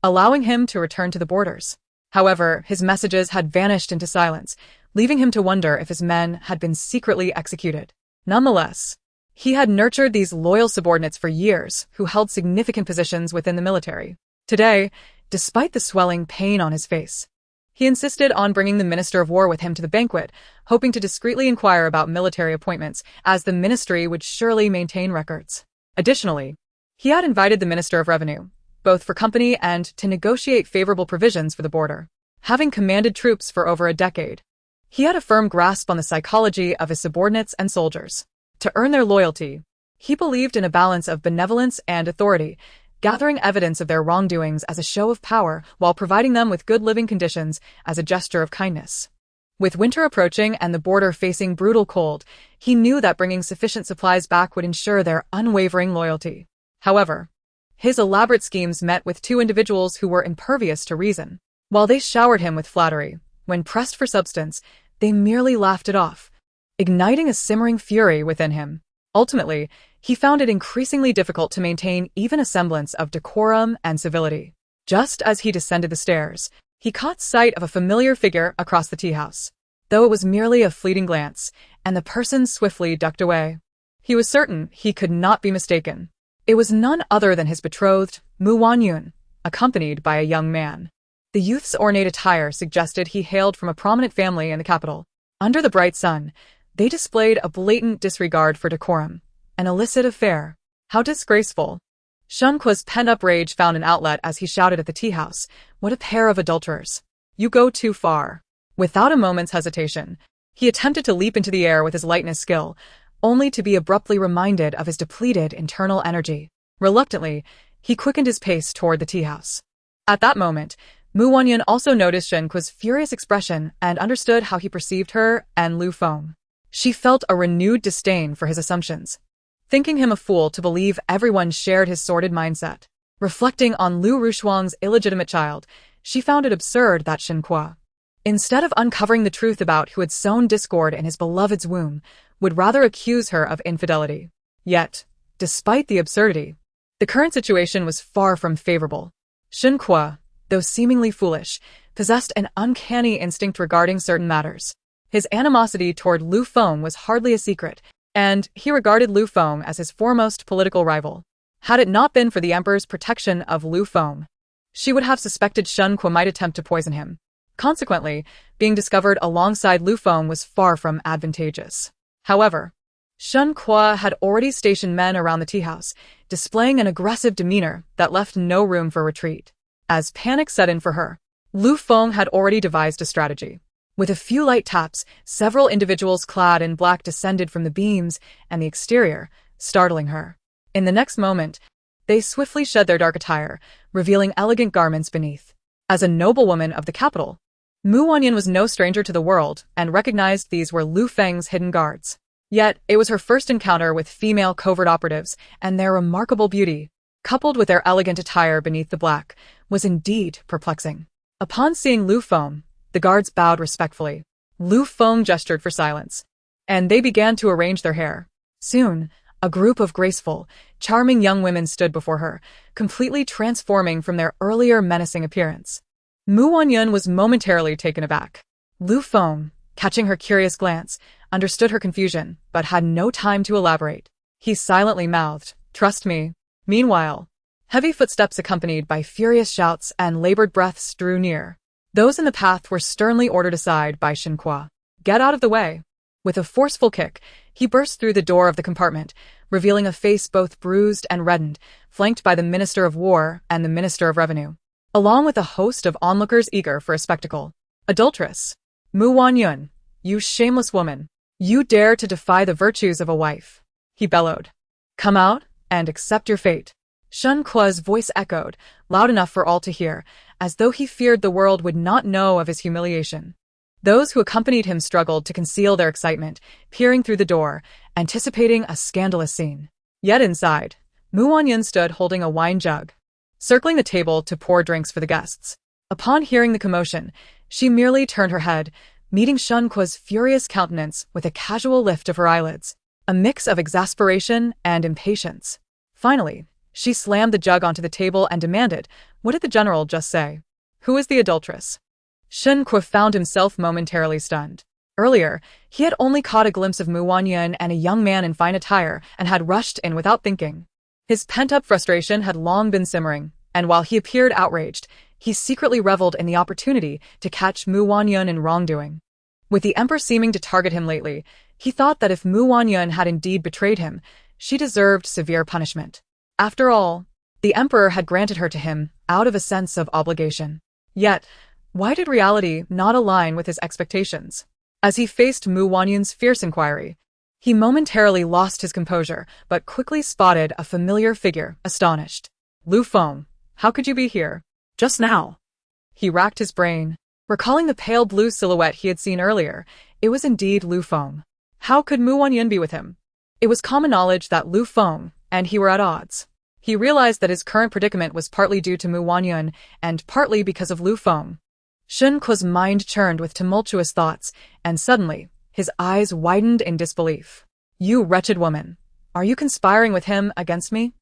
allowing him to return to the borders. However, his messages had vanished into silence, leaving him to wonder if his men had been secretly executed. Nonetheless, he had nurtured these loyal subordinates for years who held significant positions within the military. Today, despite the swelling pain on his face, he insisted on bringing the Minister of War with him to the banquet, hoping to discreetly inquire about military appointments, as the ministry would surely maintain records. Additionally, he had invited the Minister of Revenue, both for company and to negotiate favorable provisions for the border. having commanded troops for over a decade. He had a firm grasp on the psychology of his subordinates and soldiers. To earn their loyalty, he believed in a balance of benevolence and authority, gathering evidence of their wrongdoings as a show of power while providing them with good living conditions as a gesture of kindness. With winter approaching and the border facing brutal cold, he knew that bringing sufficient supplies back would ensure their unwavering loyalty. However, his elaborate schemes met with two individuals who were impervious to reason. While they showered him with flattery, when pressed for substance, they merely laughed it off, igniting a simmering fury within him. Ultimately, he found it increasingly difficult to maintain even a semblance of decorum and civility. Just as he descended the stairs, he caught sight of a familiar figure across the tea-house. Though it was merely a fleeting glance, and the person swiftly ducked away. He was certain he could not be mistaken. It was none other than his betrothed, Wanyun, accompanied by a young man. The youth's ornate attire suggested he hailed from a prominent family in the capital. Under the bright sun, they displayed a blatant disregard for decorum. An illicit affair. How disgraceful. Shen Kuo's pent-up rage found an outlet as he shouted at the tea-house, "What a pair of adulterers! You go too far." Without a moment's hesitation, he attempted to leap into the air with his lightness skill, only to be abruptly reminded of his depleted internal energy. Reluctantly, he quickened his pace toward the tea-house. At that moment, Wanyun also noticed Shen Kuo's furious expression and understood how he perceived her and Lu Feng. She felt a renewed disdain for his assumptions, thinking him a fool to believe everyone shared his sordid mindset. Reflecting on Lu Rushuang's illegitimate child, she found it absurd that Shen Kuo, instead of uncovering the truth about who had sown discord in his beloved's womb, would rather accuse her of infidelity. Yet, despite the absurdity, the current situation was far from favorable. Shen Kuo, though seemingly foolish, possessed an uncanny instinct regarding certain matters. His animosity toward Lu Feng was hardly a secret, and he regarded Lu Feng as his foremost political rival. Had it not been for the emperor's protection of Lu Feng, she would have suspected Shen Kuo might attempt to poison him. Consequently, being discovered alongside Lu Feng was far from advantageous. However, Shen Kuo had already stationed men around the tea-house, displaying an aggressive demeanor that left no room for retreat. As panic set in for her, Lu Feng had already devised a strategy. With a few light taps, several individuals clad in black descended from the beams and the exterior, startling her. In the next moment, they swiftly shed their dark attire, revealing elegant garments beneath. As a noblewoman of the capital, Wanyun was no stranger to the world and recognized these were Lu Feng's hidden guards. Yet, it was her first encounter with female covert operatives, and their remarkable beauty, coupled with their elegant attire beneath the black, was indeed perplexing. Upon seeing Lu Feng, the guards bowed respectfully. Lu Feng gestured for silence, and they began to arrange their hair. Soon, a group of graceful, charming young women stood before her, completely transforming from their earlier menacing appearance. Wanyun was momentarily taken aback. Lu Feng, catching her curious glance, understood her confusion, but had no time to elaborate. He silently mouthed, "Trust me." Meanwhile, heavy footsteps accompanied by furious shouts and labored breaths drew near. Those in the path were sternly ordered aside by Shen Kuo. "Get out of the way." With a forceful kick, he burst through the door of the compartment, revealing a face both bruised and reddened, flanked by the Minister of War and the Minister of Revenue, along with a host of onlookers eager for a spectacle. "Adulteress! Wanyun, you shameless woman! You dare to defy the virtues of a wife!" he bellowed. "Come out and accept your fate." Shen Kuo's voice echoed, loud enough for all to hear, as though he feared the world would not know of his humiliation. Those who accompanied him struggled to conceal their excitement, peering through the door, anticipating a scandalous scene. Yet inside, Wanyun stood holding a wine jug, circling the table to pour drinks for the guests. Upon hearing the commotion, she merely turned her head, meeting Shen Kuo's furious countenance with a casual lift of her eyelids, a mix of exasperation and impatience. Finally, she slammed the jug onto the table and demanded, "What did the general just say? Who is the adulteress?" Shen Kuo found himself momentarily stunned. Earlier, he had only caught a glimpse of Wanyun and a young man in fine attire and had rushed in without thinking. His pent-up frustration had long been simmering, and while he appeared outraged, he secretly reveled in the opportunity to catch Wanyun in wrongdoing. With the emperor seeming to target him lately, he thought that if Wanyun had indeed betrayed him, she deserved severe punishment. After all, the emperor had granted her to him out of a sense of obligation. Yet, Why did reality not align with his expectations? As he faced Mu Wanyun's fierce inquiry, he momentarily lost his composure, but quickly spotted a familiar figure, astonished. Lu Feng, how could you be here? Just now. He racked his brain. Recalling the pale blue silhouette he had seen earlier, it was indeed Lu Feng. How could Mu Wanyun be with him? It was common knowledge that Lu Feng and he were at odds. He realized that his current predicament was partly due to Mu Wanyun and partly because of Lu Feng. Shen Kuo's mind churned with tumultuous thoughts, and suddenly, his eyes widened in disbelief. You wretched woman! Are you conspiring with him against me?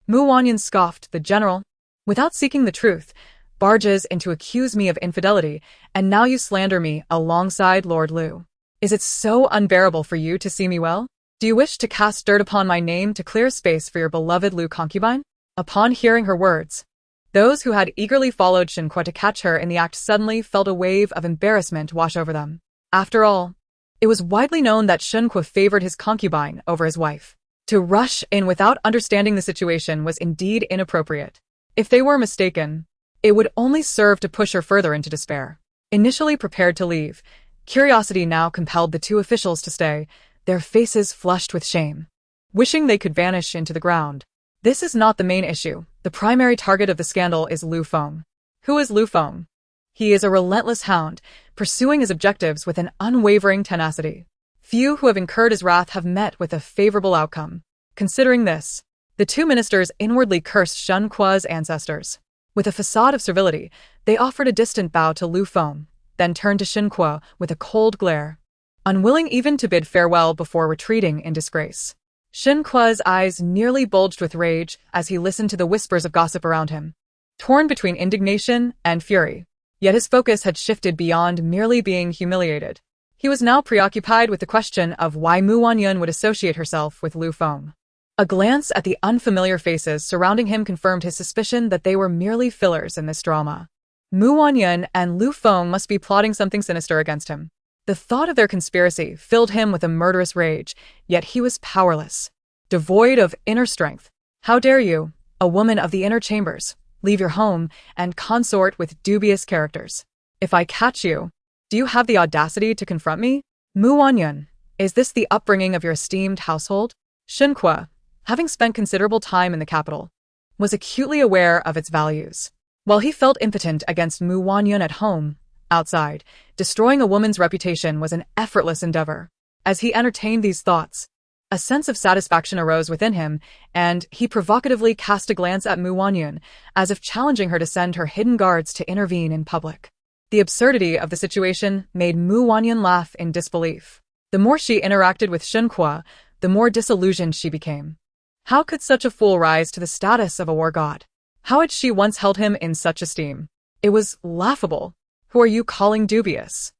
Mu Wanyun scoffed, the general. Without seeking the truth, barges in to accuse me of infidelity, and now you slander me alongside Lord Lu. Is it so unbearable for you to see me well? Do you wish to cast dirt upon my name to clear space for your beloved Lu concubine? Upon hearing her words, those who had eagerly followed Shen Kuo to catch her in the act suddenly felt a wave of embarrassment wash over them. After all, it was widely known that Shen Kuo favored his concubine over his wife. To rush in without understanding the situation was indeed inappropriate. If they were mistaken, it would only serve to push her further into despair. Initially prepared to leave, curiosity now compelled the two officials to stay, their faces flushed with shame, wishing they could vanish into the ground. This is not the main issue. The primary target of the scandal is Lu Feng. Who is Lu Feng? He is a relentless hound, pursuing his objectives with an unwavering tenacity. Few who have incurred his wrath have met with a favorable outcome. Considering this, the two ministers inwardly cursed Shen Kuo's ancestors. With a facade of servility, they offered a distant bow to Lu Feng, then turned to Shen Kuo with a cold glare, unwilling even to bid farewell before retreating in disgrace. Shen Kuo's eyes nearly bulged with rage as he listened to the whispers of gossip around him, torn between indignation and fury. Yet his focus had shifted beyond merely being humiliated. He was now preoccupied with the question of why Mu Wanyun would associate herself with Lu Feng. A glance at the unfamiliar faces surrounding him confirmed his suspicion that they were merely fillers in this drama. Mu Wanyun and Lu Feng must be plotting something sinister against him. The thought of their conspiracy filled him with a murderous rage, yet he was powerless, devoid of inner strength. How dare you, a woman of the inner chambers, leave your home and consort with dubious characters? If I catch you, do you have the audacity to confront me? Mu Wanyun, is this the upbringing of your esteemed household? Shen Kuo, having spent considerable time in the capital, was acutely aware of its values. While he felt impotent against Mu Wanyun at home, outside, destroying a woman's reputation was an effortless endeavor. As he entertained these thoughts, a sense of satisfaction arose within him, and he provocatively cast a glance at Mu Wanyun, as if challenging her to send her hidden guards to intervene in public. The absurdity of the situation made Mu Wanyun laugh in disbelief. The more she interacted with Shen Kuo, the more disillusioned she became. How could such a fool rise to the status of a war god? How had she once held him in such esteem? It was laughable. Who are you calling dubious?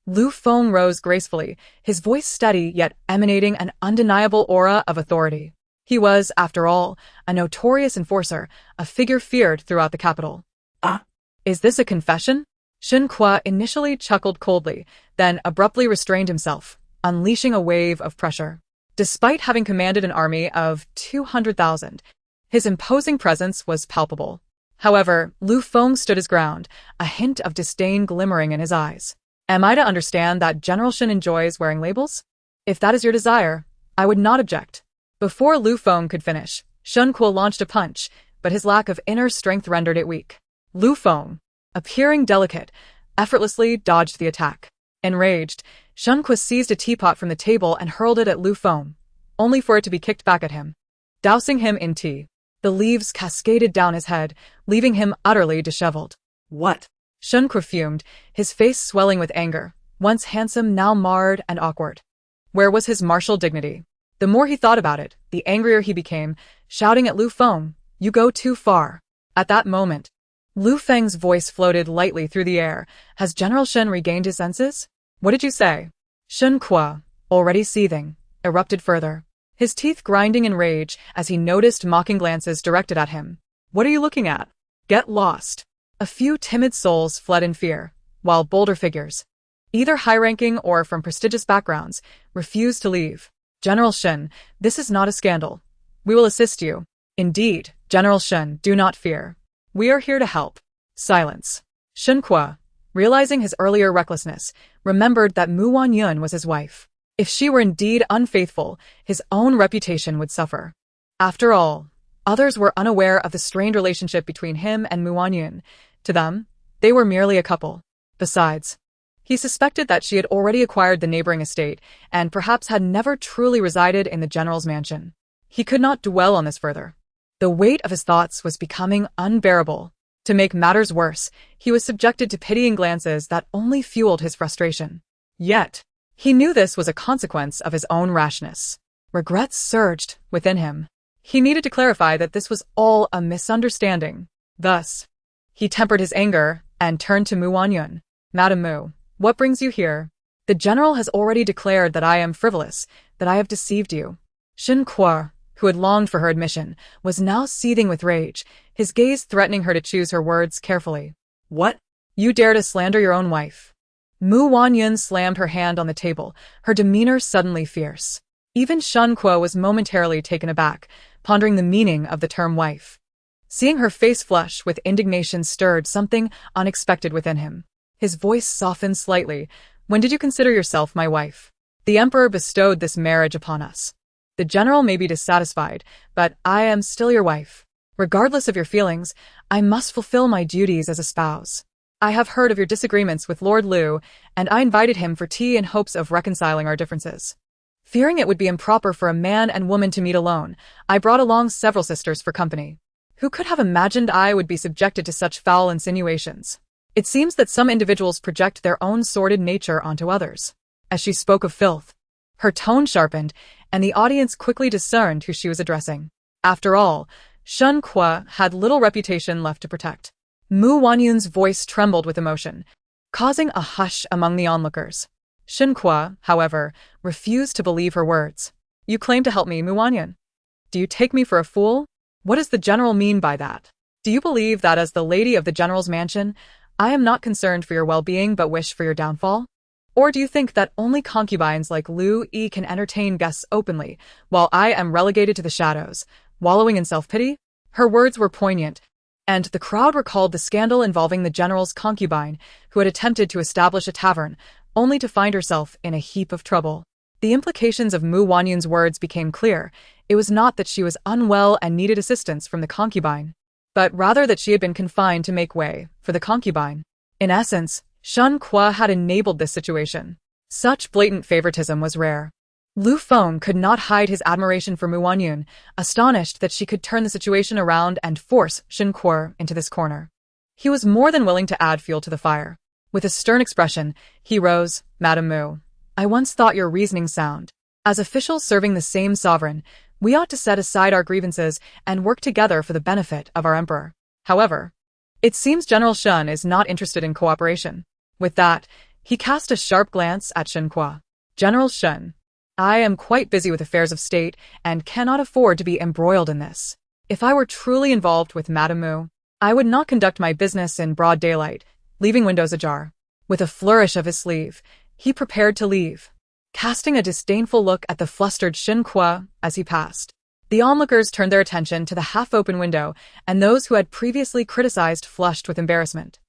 Lu Feng rose gracefully, his voice steady yet emanating an undeniable aura of authority. He was, after all, a notorious enforcer, a figure feared throughout the capital. Is this a confession? Shen Kuo initially chuckled coldly, then abruptly restrained himself, unleashing a wave of pressure. Despite having commanded an army of 200,000, his imposing presence was palpable. However, Lu Feng stood his ground, a hint of disdain glimmering in his eyes. Am I to understand that General Shen enjoys wearing labels? If that is your desire, I would not object. Before Lu Feng could finish, Shen Kuo launched a punch, but his lack of inner strength rendered it weak. Lu Feng, appearing delicate, effortlessly dodged the attack. Enraged, Shen Kuo seized a teapot from the table and hurled it at Lu Feng, only for it to be kicked back at him, dousing him in tea. The leaves cascaded down his head, leaving him utterly disheveled. What? Shen Kuo fumed, his face swelling with anger, once handsome now marred and awkward. Where was his martial dignity? The more he thought about it, the angrier he became, shouting at Lu Feng, "You go too far." At that moment, Lu Feng's voice floated lightly through the air. Has General Shen regained his senses? What did you say? Shen Kuo, already seething, erupted further, his teeth grinding in rage as he noticed mocking glances directed at him. What are you looking at? Get lost. A few timid souls fled in fear, while bolder figures, either high-ranking or from prestigious backgrounds, refused to leave. General Shen, this is not a scandal. We will assist you. Indeed, General Shen, do not fear. We are here to help. Silence. Shen Kuo, realizing his earlier recklessness, remembered that Wanyun was his wife. If she were indeed unfaithful, his own reputation would suffer. After all, others were unaware of the strained relationship between him and Wanyun. To them, they were merely a couple. Besides, he suspected that she had already acquired the neighboring estate and perhaps had never truly resided in the general's mansion. He could not dwell on this further. The weight of his thoughts was becoming unbearable. To make matters worse, he was subjected to pitying glances that only fueled his frustration. Yet, he knew this was a consequence of his own rashness. Regret surged within him. He needed to clarify that this was all a misunderstanding. Thus, he tempered his anger and turned to Wanyun. Madam Mu, what brings you here? The general has already declared that I am frivolous, that I have deceived you. Shen Kuo, who had longed for her admission, was now seething with rage, his gaze threatening her to choose her words carefully. What? You dare to slander your own wife? Wanyun slammed her hand on the table, her demeanor suddenly fierce. Even Shen Kuo was momentarily taken aback, pondering the meaning of the term wife. Seeing her face flush with indignation stirred something unexpected within him. His voice softened slightly. When did you consider yourself my wife? The emperor bestowed this marriage upon us. The general may be dissatisfied, but I am still your wife. Regardless of your feelings, I must fulfill my duties as a spouse. I have heard of your disagreements with Lord Liu, and I invited him for tea in hopes of reconciling our differences. Fearing it would be improper for a man and woman to meet alone, I brought along several sisters for company. Who could have imagined I would be subjected to such foul insinuations? It seems that some individuals project their own sordid nature onto others. As she spoke of filth, her tone sharpened, and the audience quickly discerned who she was addressing. After all, Shen Kuo had little reputation left to protect. Wanyun's voice trembled with emotion, causing a hush among the onlookers. Shen Kuo, however, refused to believe her words. You claim to help me, Wanyun. Do you take me for a fool? What does the general mean by that? Do you believe that as the lady of the general's mansion, I am not concerned for your well-being but wish for your downfall? Or do you think that only concubines like Liu Yi can entertain guests openly, while I am relegated to the shadows, wallowing in self-pity? Her words were poignant, and the crowd recalled the scandal involving the general's concubine, who had attempted to establish a tavern, only to find herself in a heap of trouble. The implications of Wanyun's words became clear. It was not that she was unwell and needed assistance from the concubine, but rather that she had been confined to make way for the concubine. In essence, Shen Kuo had enabled this situation. Such blatant favoritism was rare. Lu Feng could not hide his admiration for Wanyun, astonished that she could turn the situation around and force Shen Kuo into this corner. He was more than willing to add fuel to the fire. With a stern expression, he rose. Madam Mu, I once thought your reasoning sound. As officials serving the same sovereign, we ought to set aside our grievances and work together for the benefit of our emperor. However, it seems General Shen is not interested in cooperation. With that, he cast a sharp glance at Shen Kuo. General Shen, I am quite busy with affairs of state and cannot afford to be embroiled in this. If I were truly involved with Madame Mu, I would not conduct my business in broad daylight, leaving windows ajar. With a flourish of his sleeve, he prepared to leave, casting a disdainful look at the flustered Shen Kuo as he passed. The onlookers turned their attention to the half-open window, and those who had previously criticized flushed with embarrassment.